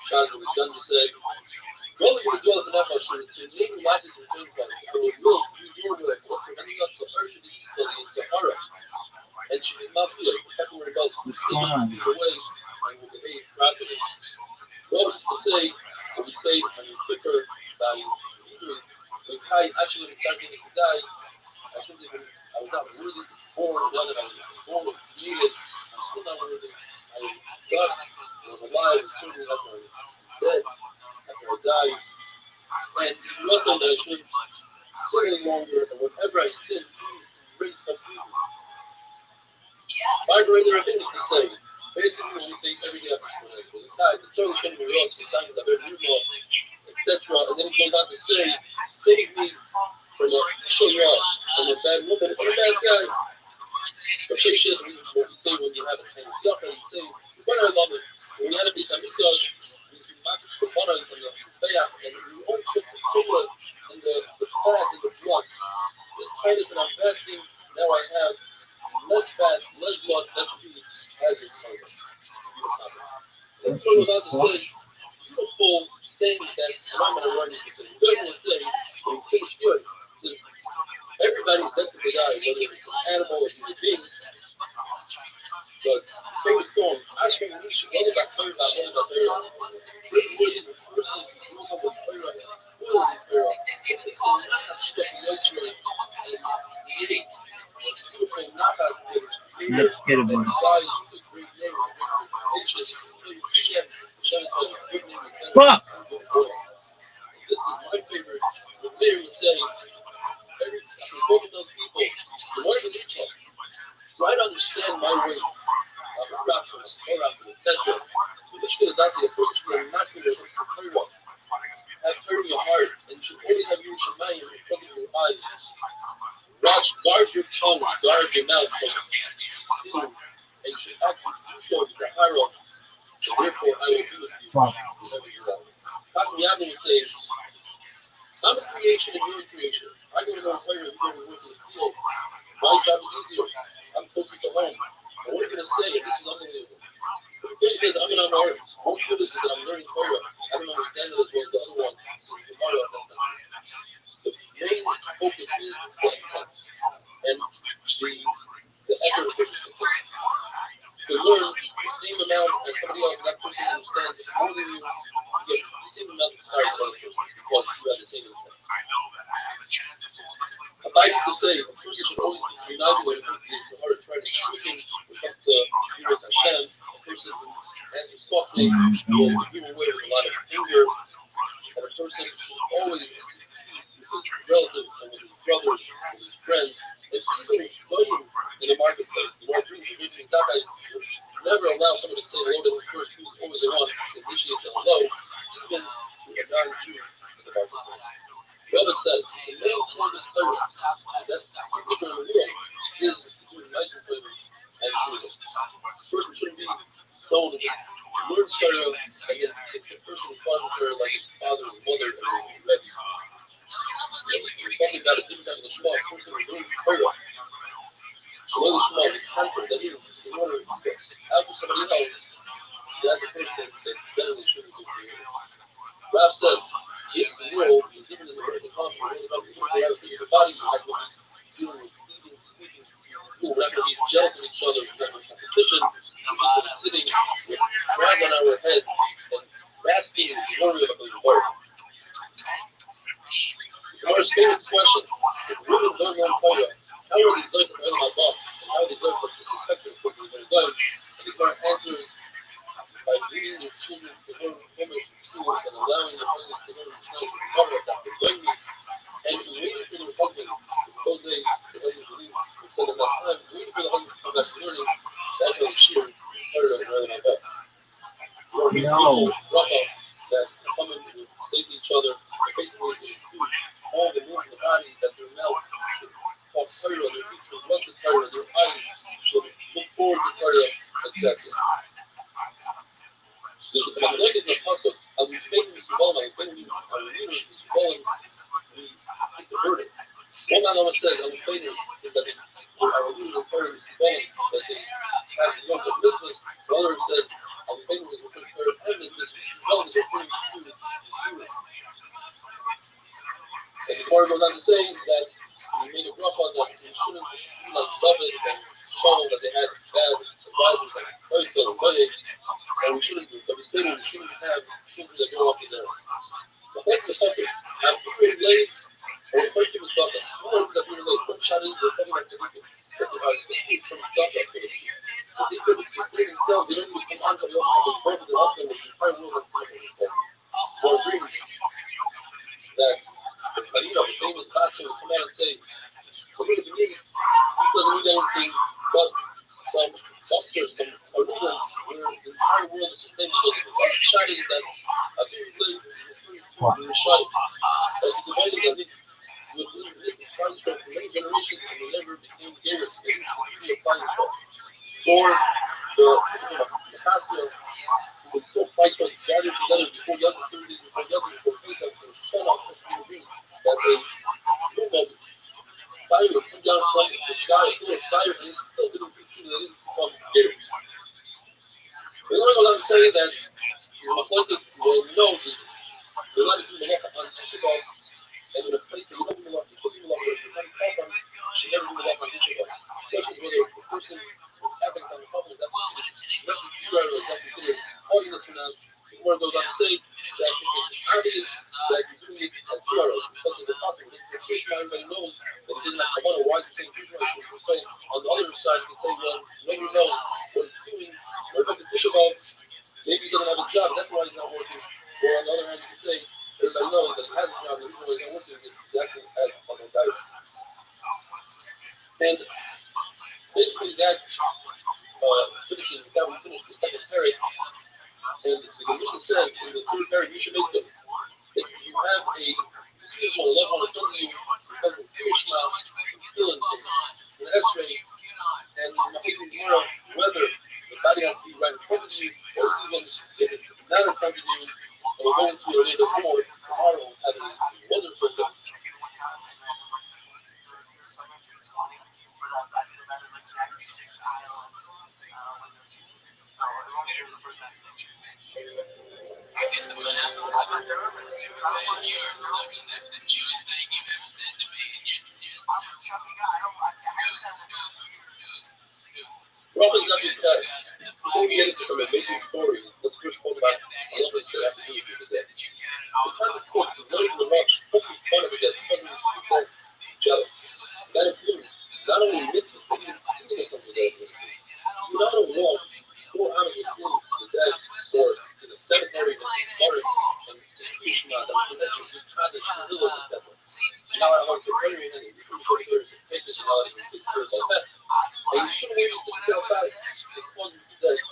shot was done to say, rolling with the dwells in that mushroom, to name the license and return funds, I will will do your work, what preventing us from urging the Esau in Sahara, and she did not feel it, everywhere else, which take us to away and will behave properly. Well, just to say, when we say, when we quicker value, when Kai actually started to die, I shouldn't even, I was not really born, rather than I was born or created, I'm still not worthy. I was dust, I was alive, and certainly after I was dead, after I died. And you also that I shouldn't sin any longer, and whenever I sin, please raise confusion. My greater thing is to say, basically when we say every day after Shmones, when it's died, the Torah can be real, the sign of the etc. And then he goes on to say, save me from a shayah, from a bad woman, from a bad guy. But shayah is what we say when you have a hand stuff, and you say, when I love it, when you had a piece of mikvah, you can knock the bananas and the bayah, and you only put the Torah and the fat and the blood. This time that I'm fasting, now I have less fat, less blood, that should be as a Torah. And he goes on to say, beautiful saying that I'm going to run into this. He's going to say, when you finish good, everybody's destined to die, whether it's an animal or human being. But famous song, I think we should go back to the great words of verses, rules of the Torah, rules of the Torah. It's a nachas speculation, and it is beautiful nachas that is created, and dies with a great name, a great reputation, Fuck! This is my favorite. The mayor would say, both of those people, the more you get try to understand my way of the Rabbi, etc. Which could have the approach for a massive Torah. Have Torah in your heart, and you should always have your Shemayim in front of your eyes. Watch, guard your tongue, guard your mouth from stealing, and you should actually do so with the Hara. So therefore, I will be with you. Dr. Yavin would say, I'm a creation and you're a creation. I go to go play with you and work in the field. My job is easier. I'm closer to home. And what are you going to say? This is unbelievable. The thing is, I'm in on earth. One good is that I'm learning Torah. I don't understand it as well as the other one. So tomorrow, that's not true. The main focus is the effort. And the effort of focusing. To learn the same amount as somebody else, that person understands more than you get the same amount of stars that other person because you have the same intent. Rabbi used to say, a person should always be united when it comes to the heart, trying to quicken when it comes to Yiras Hashem. A person who answers softly will give away with a lot of anger, and a person should always seek peace with his relatives and with his brothers and his friends. And even going in the marketplace, you want to bring the vision that guy never allow someone to say hello to him first, who's always the one to initiate the hello, even to a non-Jew in the marketplace. Rabbi says, the main form of Torah, that's the people in the world, is doing nice and flavor and Jewish. A person shouldn't be someone to just learn Torah and then it's a person who follows Torah like his father and mother and his Rabbi. We're talking about a different type of the Shema, a person who learns Torah. So when the Shema is content, that means in order to after somebody else, that's a person that generally shouldn't be created. Rab says, this world is given in the American culture, it's about people who have physical bodies, like what he's dealing with eating, sleeping, people who have to be jealous of each other, who have a competition, people that are sitting with crab on our head and basking in the glory of the Lord. The most famous question, if women don't know Torah, how are they going to earn my boss? How are they going to protect them from the Lord? And the current answer is, by bringing your children to learn English in school and allowing the husband to learn Spanish with mother attack and bring me and waiting for the husband those days the husband believed instead of that time waiting for the husband to come back to learning that's how sheer heard of rather than that. No. That come and say to each other basically dispute all the moves of the body that their mouth talk Torah, their feet should look to Torah, their eyes should look forward to Torah, etc. There's a Machlokes in the Pasuk, and we think we Yisrael, and we think we are leaders Yisrael, we take the burden. One Alama says, and we think is that our leaders of Torah Yisrael, that they have to look at mitzvahs. The other says, and we think is referring to Torah and mitzvahs, Yisrael is referring to the Surah. And the Torah goes on to say that we made a bracha that we shouldn't be like David and Shaul, that they had bad advisors like Rothschild and Rabbi, and we shouldn't do. But we say we shouldn't have children that grow up in there. But that's the question. After we were late, or the question was bracha. One of that we were late. One shot is the coming back to Egypt. That they are escaped from bracha, so to speak. But they couldn't sustain themselves. They don't even come on to the other side. They broke it up and the entire world has come to them. Or agree that the Khalifa, the famous pastor, will come out and say, we're going to believe he doesn't need anything but some boxers, some arrangements where the entire world is sustained because of the shot is that a very good shot that he divided that it would leave this construct for many generations and will never become Garrett. It needs to be a construct. Or the pastor who would so fight was gathered together before the other 30 days before the other before Pesach for Shana that they moved fire would come down from the sky full of fire and they still didn't reach you, they didn't become Garrett. We learn a lot to say that the Machlokes will know the lot of people on Shabbat and in a place that you don't do a lot of people if you're not called on, she never do a lot on Shabbat. The question is whether the person who's having on the couple is that considered or is that considered holiness or not. The word goes on to say that if it's obvious that you're doing it as plural, such as the possible, if the Krishna everybody knows that it isn't like Kabbalah, why is it saying Krishna? So on the other side, you can say, well, when you know what it's doing, or if it's a Shabbat, maybe he doesn't have a job, that's why he's not working. Or on the other hand, you can say, everybody knows that he has a job, the reason why he's not working is exactly as on the diet. And basically that finishes, that we finish the second parak. And the Mishnah says in the third parak, you should make some. If you have a seasonal level in front of you, because of Krishna, feeling an X-ray, and whether the body has to be right in front of you, or even if it's not in front of you, and we're going to a little bit more tomorrow, having weather system. Rabbi cuts. Before we get into some amazing stories, let's first talk about a little bit of what we have to do here today. The concept of quote is learning from the Rosh, poking fun of it that people jealous. That includes not only mitzvahs, but even physical considerations. Do not walk 4 hours of school to the dead or to the cemetery and water and see Krishna that connects with Kaddish, Hillah, etc. Now I want to say, and you can see there's a space in all these 6 years like that. And you shouldn't wait until it's outside because you do that. If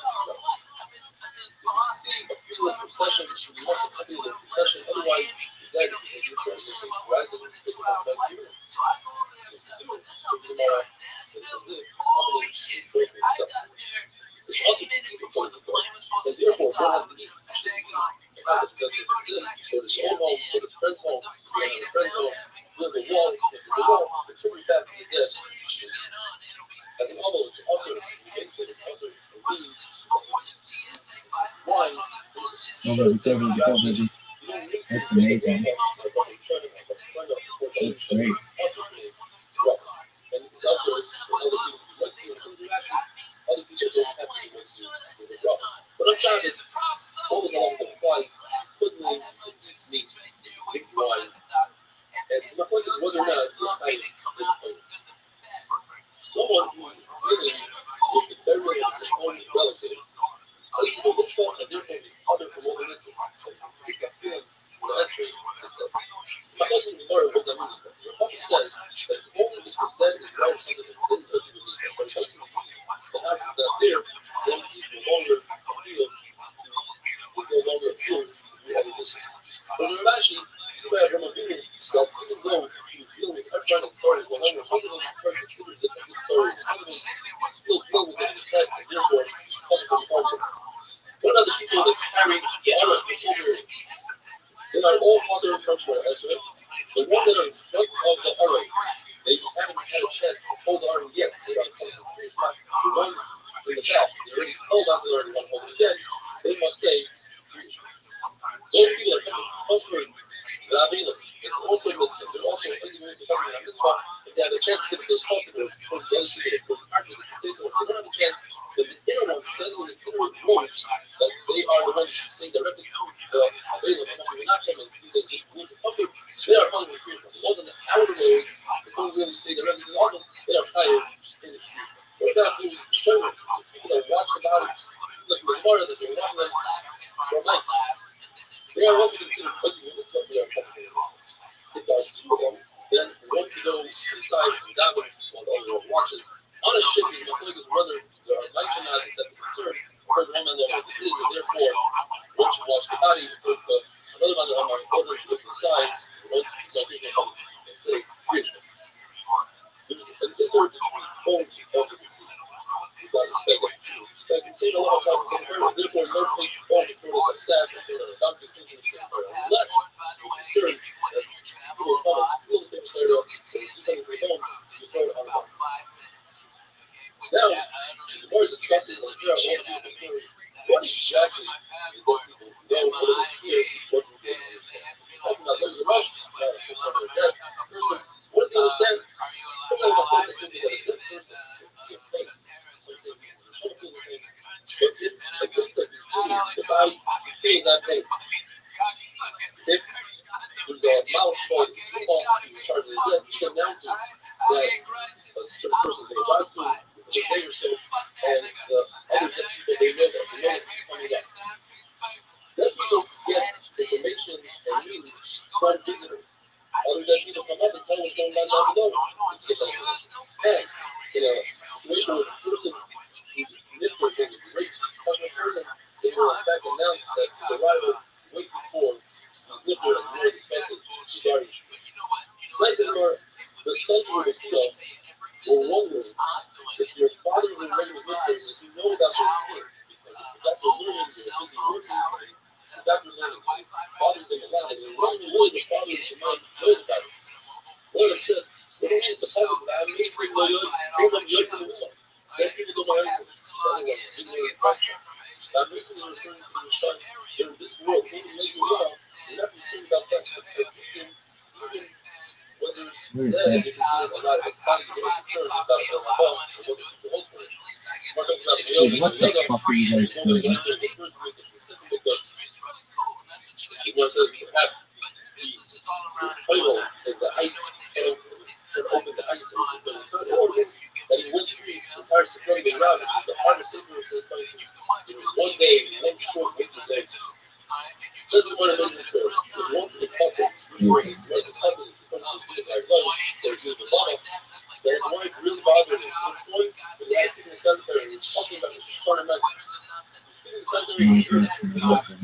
you see a funeral procession, you must accompany the procession, otherwise you're dead because you're trying to say, why did you take off that funeral? It's also before the door, and therefore one has to eat. Because go to his own home, go to his friend's home, go to his friend's home, live a wall, it's simply that for the dead. As an album, it's also makes it also a really wine. That's amazing. That's great. And it's also other people other people don't have to do the job. But I'm trying to hold it along the flight, putting in meat, big wine. And my point is whether or not you're kind of someone who's really with the burial of his own relative. Let's go, let's talk a But the Rashi described from a being that even though he was dealing with uncharted stories, when there was something in his heart that considers it a good story, still filled with it in his head, and therefore it's coming from the heart. What are the people that carry the error over? They are all other functional Ezra. The ones that are in front of the arrow, they haven't had a chance to hold the arrow yet. They are coming from the back. The ones in the back, they already held on to the arrow, they want to hold it again. They must say, those people that come from Rabbi, it's also mitzvah. They're also executing the government on mitzvah. If they have a chance to sit for possible, for the other people, for the argument, they don't have a chance. But the inner ones, standing in the inner room, that they are the ones saying directly to the Rabbi, we're not coming to the comfort. They are following the creation. More than the outer way, they don't really say the Rabbi is the they are higher in the creation. What about the servants, the people that watch the body, like the water that they're not like for nights? They are also considered putting in the club, they are coming in. If that's two of them, then one can go inside and down while the other one watches. On a ship, he's not like his brother, there are nights and nights that's a concern for the woman that it is, and therefore, one should watch the body, because another man that I'm ordered to look inside, and one should keep on and say, creation. There's a disorder to treat homes of the deceased. Without respect, so I can say a lot of times, therefore, no place to fall before the sad or the doctor thinking the same prayer. Unless you're concerned that people will come and steal the same prayer, so you just like if they don't, you throw it on the bottom. Now, the more discusses like here are all the people's stories. What exactly is those people know, what do they hear, what do they understand? Talking about there's a rush, what does he understand? Some of us also think that a good person can think. But if a good set is doing the body, you pay that pain. If there's a mouthful, you charge the debt, he announces that a certain person is about to within a day or so, and the other people, they know that it's coming up. Then people get information and news from visitors. Other than people come up and tell what's going on down below. And in a situation where the person who's manipulating is raped, they will in fact announce that his arrival way before the nipper and really discusses regarding second, the central of the were wondering if your father was ready with nipper, if you know about those things, because Dr. Learning is busy working, Dr. Learning, father's been around, and you're running away, the father is your mind knows about it. Lord said, well, it's a puzzle, but I'm amazing, Lord, bring them right to the wall. Then people don't know anything. I'm listening to referring to the son, in this world, maybe you well, you're not concerned about that. So even whether it's dead, you're concerned about it. It's not you're concerned about the hell or what the hope for it. What the fuck are you guys doing? People says perhaps this title is the heights and open the heights and it's the first order that he went through the parts of going around, which is the hardest influences coming from one day, one short winter day. Says the word of Israel, there's one to the cousin, once his cousin is going to the entire life, there's the bottom, that his wife really bothered him. To the point when he asked him in the cemetery, and he's talking about his tournament. He's sitting in the cemetery, and he heard his young girls on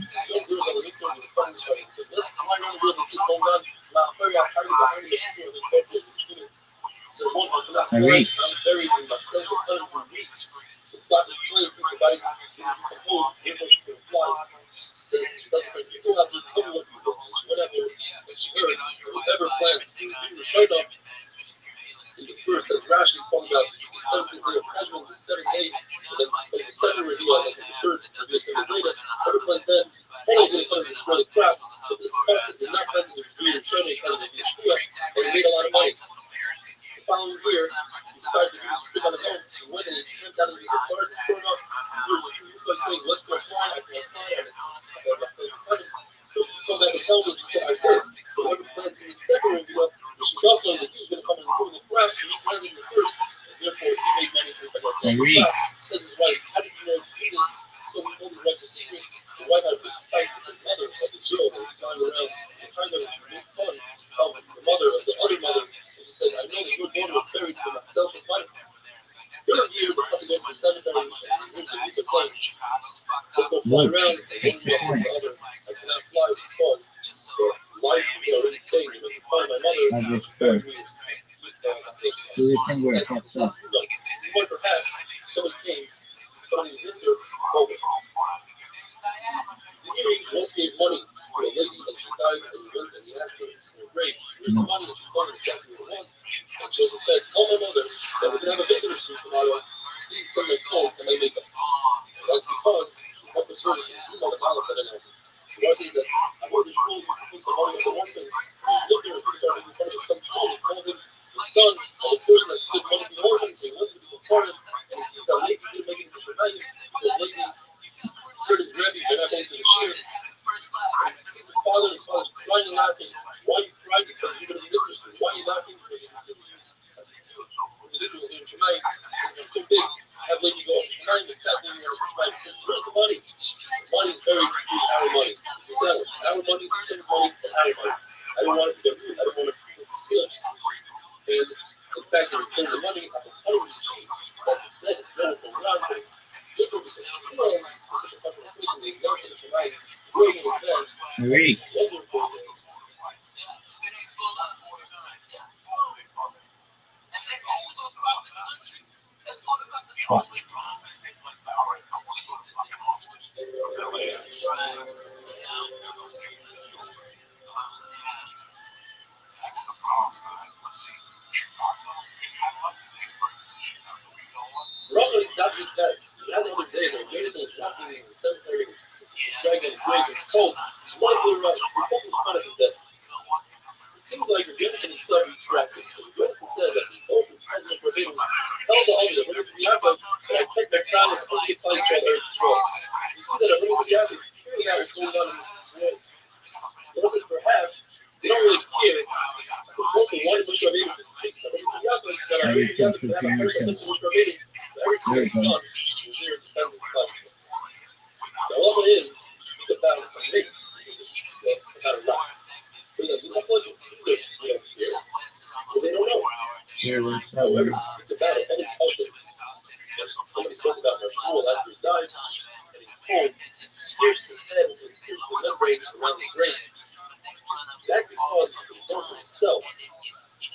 the mikvah with the funny starting. He said, let's climb around the girls and keep going on. Now, I'm very hard behind the picture of the couple of the students. He said, one, I'm not buried, I'm buried in my present time for weeks. So it's not explained since the body is composed, able to fly. So people have this couple of people, whatever, whatever plans, we were showed up in the first, as Rashi is talking about the 7th day of Hajj, the 7 days, and then the second reveal, like the third, reveal 7 days later, everyone then, all of them kind of destroy the crap, so this concept is not planning to reveal and show me kind of the Yeshua, and he made a lot of money. The following year, he decided to do this trip on his own, so when he came down to these cars and showed up, he was saying, let's go fly, I can't fly, so he come back and tell me, he said, I did. So whoever planned for the second reveal, she felt like he was going to come and ruin the crap, so he planned in the first, and therefore he made money for the rest of the crap. Says his wife, how did you know to do this? So he told his wife the secret. The wife had a big fight with his mother of the girl that was flying around and trying to make fun of the mother of the other mother. And he said, I know that your daughter was buried for myself and mine. Third year, the couple went to the cemetery and went to meet the son. Let's go fly around and one walk with the other. I cannot fly because I just could. Do you think where it fucked up? But perhaps someone came, somebody was in there, COVID. Ziri once gave money to a lady that she died and he asked her in her grave, here's the money, and she told her exactly what it was. And Joseph said, tell my mother that we're going to have a visitor soon tomorrow. Please send my phone and my makeup. That's because what the service is, you know the dollar better than the Lord says that I want the shul to put some money on the one thing. And he lived there and he started in front of his son's shul and told him the son of the person that stood money for the orphans, so he wanted to be supportive, and he sees that lady is making the value, the lady heard his Rabbi, they're not going to the shir. And he sees his father, and his father's crying and laughing. Why are you crying? Because you're going to be interested. Why are you laughing? Because you consider you as an individual in Shemai. I'm so big. Have lady go up to Shemai, the captain of Shemai says, where's the money? The money is very good, our money. He said, our money is the same money as our money. I don't want it to get rude. I don't want people to steal it. And in fact, they return the money. I can only see that the dead is going from around me. Look at this. You know, such a fucking person. They go to the Shemai. Marie. Fuck. Robert is not just that. The other day, when James was walking in the cemetery, dragging his grave in the cold, slightly around, the cold was kind of his death. It seems like Rebbeinu himself is distracted. Rebbeinu said that he told the president of Rebbeinu, tell the others that when it's Yaakov, that I take my promise and give thanks to others as well. You see that a Rebbeinu Yaakov clearly had what's going on in this world. Because perhaps they don't really care. The both they wanted Moshe Rabbeinu to speak. The Rebbeinu Yaakov said, I really got to have a person to Moshe Rabbeinu. Everything that's done is there to send this punishment. The Allah is speak about the race, about a lot. So that we don't want to speak it, we don't care. Because they don't know. However, to speak about it, any culture. Somebody spoke about their school after he died, and he pulled, pierced his head, and pierced the membranes around the grave. That's because he knows himself.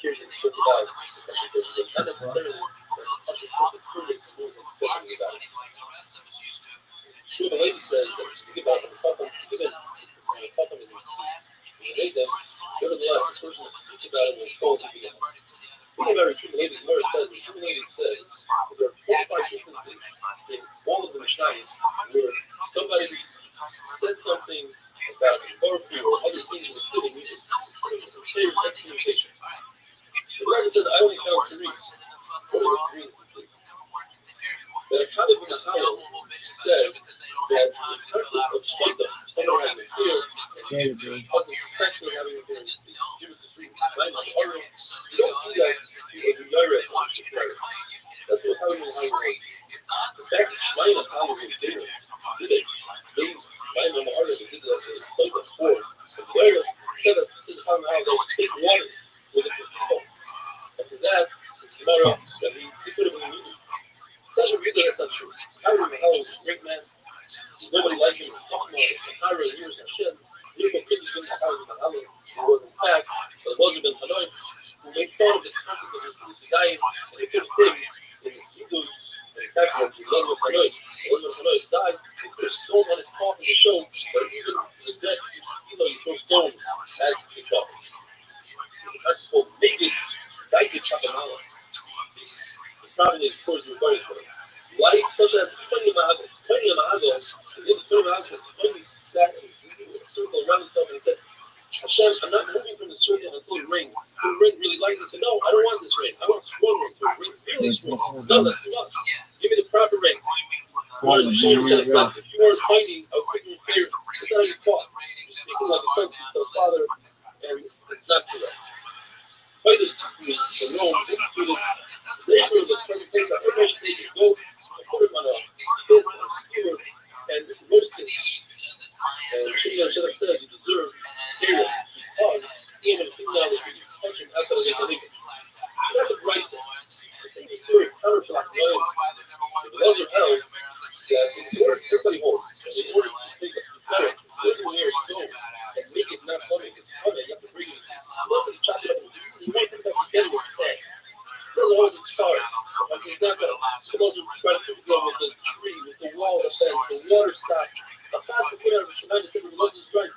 Here's what he spoke about, not necessarily Sure, the lady says that speak about the Chacham, even when the Chacham is in peace, when you read them, nevertheless, the person that speaks about it will fall to begin. Speaking about accumulation, where it says, accumulation says, that there are 45 instances in all of the Mishnayos where somebody said something about the Baruch Hu or other things with giving music. It's excommunication. The Bible says, I only count 3. What are the 3 instances? That a Khalid bin Khalid said that the person of Satan, someone having a fear, and causing suspicion of having a fear, is Jewish discreet. You don't do that to a Yireh on the prayer. That's what Khalid bin Khalid was. In fact, Shmaim and Khalid was there. Did it? They, Shmaim and Khalid did that as a Satan sport. And Yireh said that Khalid bin Khalid was take water with a placebo. After that, tomorrow, that he put him in the meeting. Such a reason that's not true. Khalid bin Khalid was a great man. Nobody liked him. Chachma, years Hashem. Beautiful pictures of Khalid bin Khalid. Who was in fact the Moshe ben Hanoi, who made fun of the concept of his dying, and they put him in the Hebrews, and in fact, when the Moshe ben Hanoi, died, they put a stone on his coffin to show that even the dead, you throw stones at the coffin. That's called Vegas, Daikid Chakamala. The prominent towards the body for him. Like such as Tony Mahago, Tony sat in a circle around himself and he said, Hashem, I'm not moving from the circle until it rains. So the rain really light. He said, no, I don't want this rain. I want strong rain. So it rains really strong. No, that's too much. Give me the proper rain. If you weren't fighting, I would take your favor. It's not your fault. You're speaking like a son to the father, and it's not correct. Fighters to Rome instituted Zaber, the perfect place on every day you go, and put him on a spit or a skewer and roast it. And Shimon should have said, you deserve period. Because even if you know that you touch him outside of his illegal. That's what Christ said. I think the story of counterfeit loyalty. The laws are held that in order everybody holds, in order to take a metal, put it near a stone, and make it not funny, because funny, you have to bring it. So let's just chop it up and Rabbi Shimon said that Moses is right.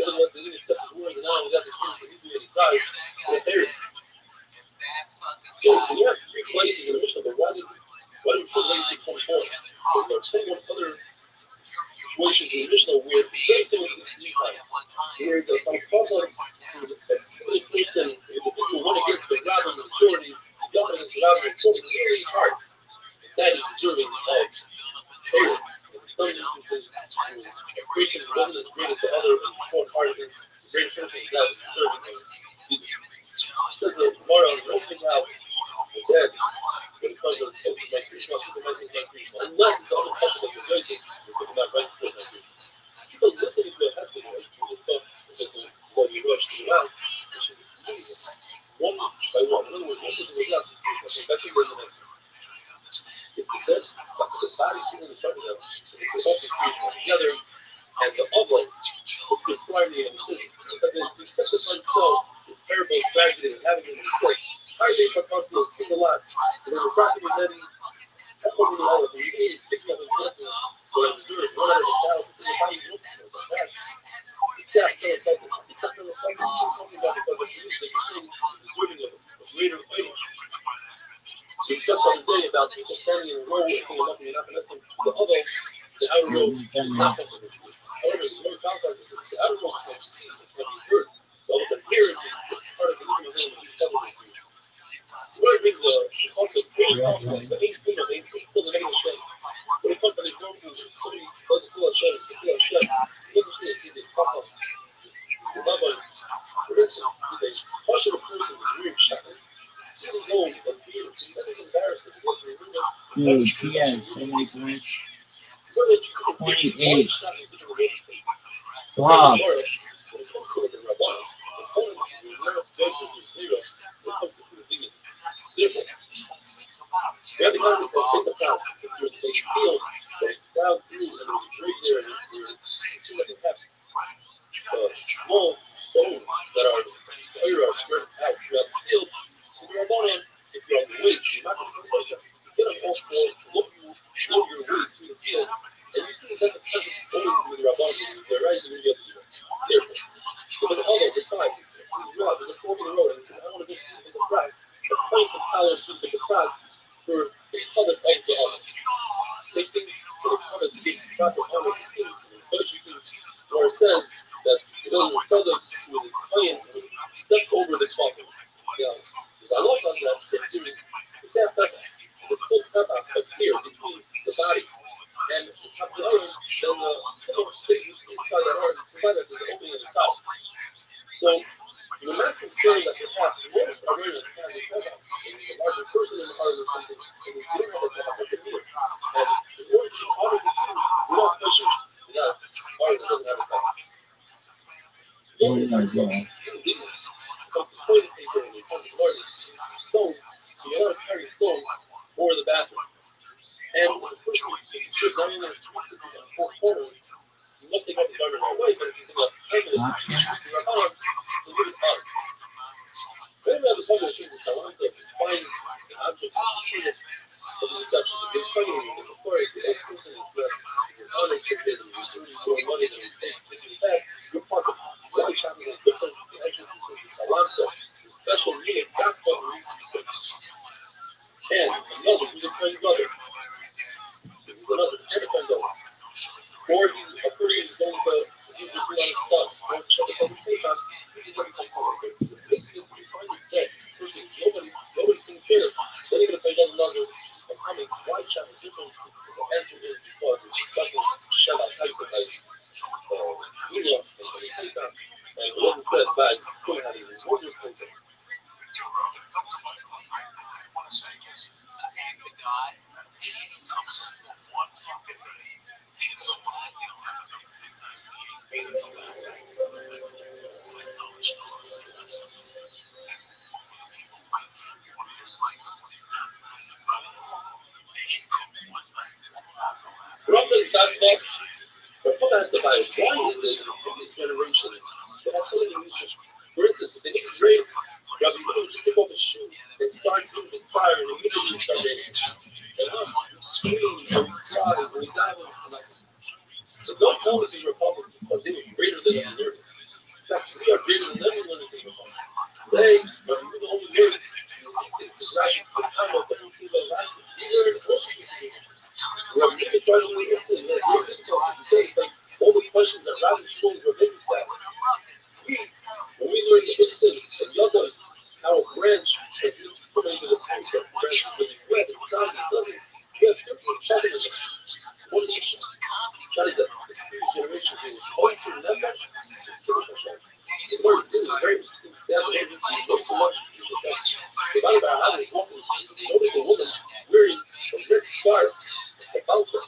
Nevertheless, they didn't accept his words, and not only that, they came from Israel and he died for a period. So when you have three places in the Mishnah, but why did we put legacy 24? Because there are 21 other situations in the Mishnah where very similar to this time, where the Chacham is a silly person, who went against the Rabbi majority, the other against the Rabbi, and fought really hard. That is deserving of prayer. Some instances, a Christian wasn't as great as the other, and fought hard against the great person that was deserving of it. It says that tomorrow, you don't think out the dead when it comes to the scope of my creation, people might think my creation. Unless it's the other person that you're facing, you're thinking about right before my creation. People listening to a husband voice, people stuff, because when you rush to the mouth, they should be one by one. In other words, one person was out to speak, okay, that's the next one. If the dead, the body isn't in front of them, it's also creation together, and the other, it's the primary and the system. Because they testify themselves, the parable of tragedy and having it in the sex. How are they for constantly a single lot? And they were practically letting all the other, you need to pick up and get them, but observe 1 out of 1,000, the body looks at them like that. It's that philosophical. You can't philosophical, you're talking about because of the news that you're saying, deserving of a greater item. We discussed the other day about people standing in a row and saying nothing, you're not going to listen to the other, the outer row is not comfortable. However, it's more complex. The outer row can see what's going to be heard. The other can hear it, it's part of the human room and it's covered with you. So what I think the concept very complex, the ain't thing of ain't still the negative thing. When it comes to the grown people, somebody doesn't feel ashamed, doesn't feel ashamed, he doesn't feel it's easy, fuck up. The Rabbi, for instance, is a partial person is weird shocking. Even though the fear is embarrassing because the Dude, he has so many points. 28. Wow. Small stones that are spread out throughout the field. If you're on if you're on the way, you're not going to get up off for show your way through the field. And you see that's a kind of old with the Rabbi, they're right in the other different. But the other, besides, it's rough, there's a fork in the road, and he said, I want to get to the crack. The point of power is to get the crack for the cover of the other. Same thing for the cover to get the crack of the other. But you can, where it says that the brother who was playing stepped over the coffin. Yeah. I love that step too. It's that pepper. It's a full pepper up here between the body. And the top of the iron, then the pillow stays inside the iron, provided there's an opening on the side. So, the not concerned that you have most awareness can this head up. The larger person in the heart or something, and you don't have that, that's a mirror. And in order to honor the king without pressure, you got a heart that doesn't have a back. Oh my God. Toilet paper and you come to toilet stone, so you want to carry stone for the bathroom. And the person who's straight down in the streets on the four corners, you must take out the garbage right away, but if you think about carrying this, you're on, you'll give it time. Maybe I was talking to Jesus, I wanted to find an object that's treated for this exception. They're fighting you, it's a story, it's a person that's you're uneducated and you're doing more money than you think. You're part of why shopping is different from the actual Salanta, the special meaning got for the reason because. And another, who's a friend's brother. Who's another, and a friend's brother. Or he's a person who's going to he's just on his son, or shut the fucking face on, he's going to come forward. This is we find it dead. Nobody's going to care. Then you're going to find out another of coming. Why shopping is different? The answer is because we're discussing Shabbat Tyson like Nila and Tyson. And it wasn't said by pulling out even more different things. Roughly starts back. But Paul asked the Bible, why is it in this generation they have so many uses? For instance, if they need to trade, Rabbi would just take off his shoe and start moving fire and immediately start dancing. And us, we scream and we cry and we dive in. But don't notice in your Rabbi Shmuel Rabbi said, when we learn the instance of Yaakov, how a branch that is put into the tank, that branch is really wet inside, it doesn't, you have 15 shadows. What is it? Shadows that the previous generation was also that much. It's very interesting example. It's not so much. The Bible about how they walk in the street, notice a woman wearing a red scarf about her.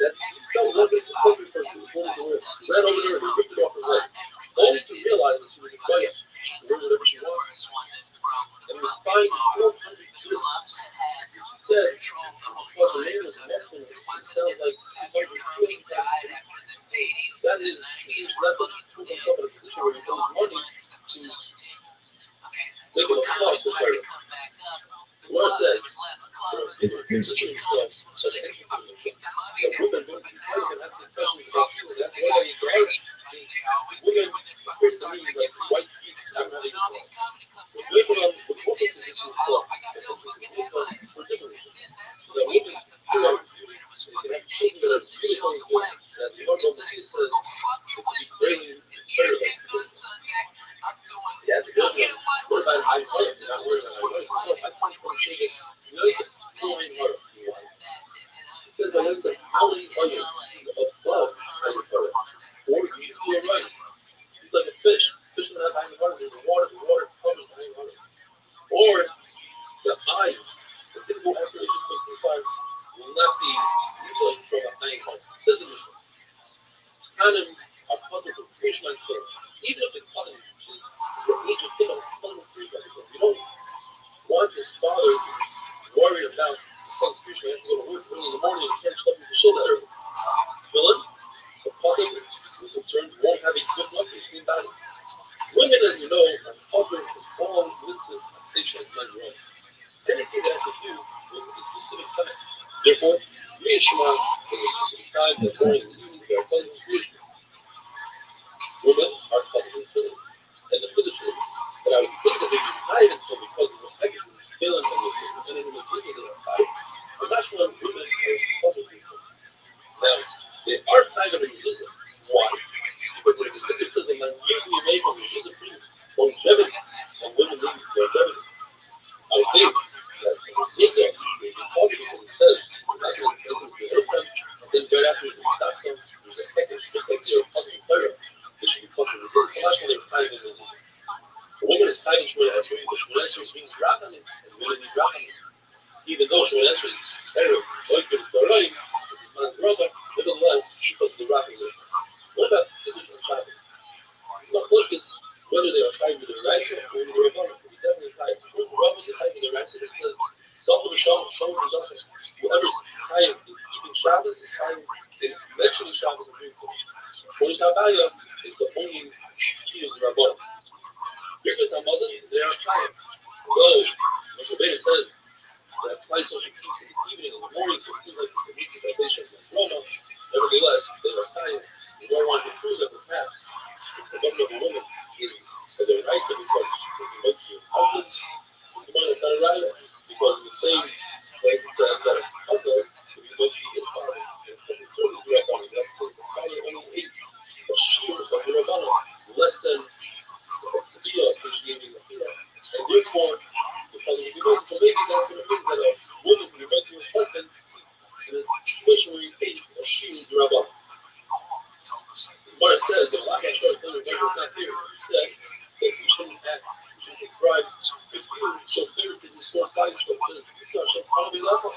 That felt wasn't appropriate for her to wear red over there and ripped it off her leg. Only to realize that she was a guy. She could wear whatever she wanted. And it was fine for 400 years. She said, because the man was Muslim, it sounds like he might be feeling that is, she's left to put himself in a position where he owes money to make it a flaw to her. The Lord said, so the women don't be pregnant, that's the question about children. That's why they drive. Women, first to me, like white people, I don't know how they do it. So women on the woman position itself, for different reasons. So that women, they can have children that are beautiful and good. That the Lord knows it says, it can be very imperative. Yeah, it's good. What about high heart? You're not worried about high heart. I find from children, you notice it, high heart. It says that it's how many onions is above high heart. Or you're right. It's like a fish. Fish doesn't have high heart. There's water. The water covers high heart. Or the eye. The typical affirmation for Kufa will not be usually from a high heart. It says in the Canon are puzzled with creation like this. Even if the Canon is the age of Canon, puzzled with creation like this. You don't want his father worried about the son's future. He has to go to work early in the morning and can't stop him to shit that early. Philip, the public was concerned won't have a good luck in clean body. Women, as you know, are covered with all mitzvahs, assations, and wrong. Anything that has to do with a specific time. Therefore, me and Shema, in a specific time, the morning and evening, they are covered with creation. Women are covered with filling, and the finish is that I would think that they would hide until because of the extra filling and the mitzvahs that are tied. But that's when women are covered with filling. Now, they are tied of a mitzvah. Why? Because the mitzvah says that man usually make a mitzvah brings longevity, and women need longevity. I think that the mitzvah is covered because it says that in essence the Hilton, and then right after the mitzvah, there's a hekesh, just like they're covered in Torah. They should be covered in Torah. That's when they're tied in the mitzvah. A woman is tied in Shmuel Esrei, but Shmuel Esrei means Rabbanim, and women need Rabbanim. Even though Shmuel Esrei is Erev, Oikid, Doraim, which is man's brother, nevertheless, she puts the Rabbanim. What about Kiddush and Shabbos? Machlokes, whether they are tied with the Raisa or with the Rabbanim, we definitely tied. When Rabbis are tied with the Raisa, it says, Zalman Shalom, Shalom Rizachim. Whoever's tied in keeping Shabbos is tied in mentioning Shabbos and doing Kiddush. When it's Havaya, it's only Kiddush and Rabbanim. Because our mothers, they are tired. Though, when Rabbi says that flight social keep in the evening and the morning, so it seems like it meets the sensation of Roma, nevertheless, they are tired. They don't want to prove that the past, the government of a woman is as a nice because she can make you husband, the man is not a rider, because in the same place it says that husband can be make you his father, and the service direct on it, that says the father only ate a shield of the Rabbana, less than severe associating with fear. And therefore, because if you know, so maybe that's what it means that a woman can make to her husband in a situation where he ate a shield of Rabbana. What it says, the lack of trust in the is not here. It said that you shouldn't act, you shouldn't take pride. If you show favoritism, it's not fight, but it says, it's not show quality level.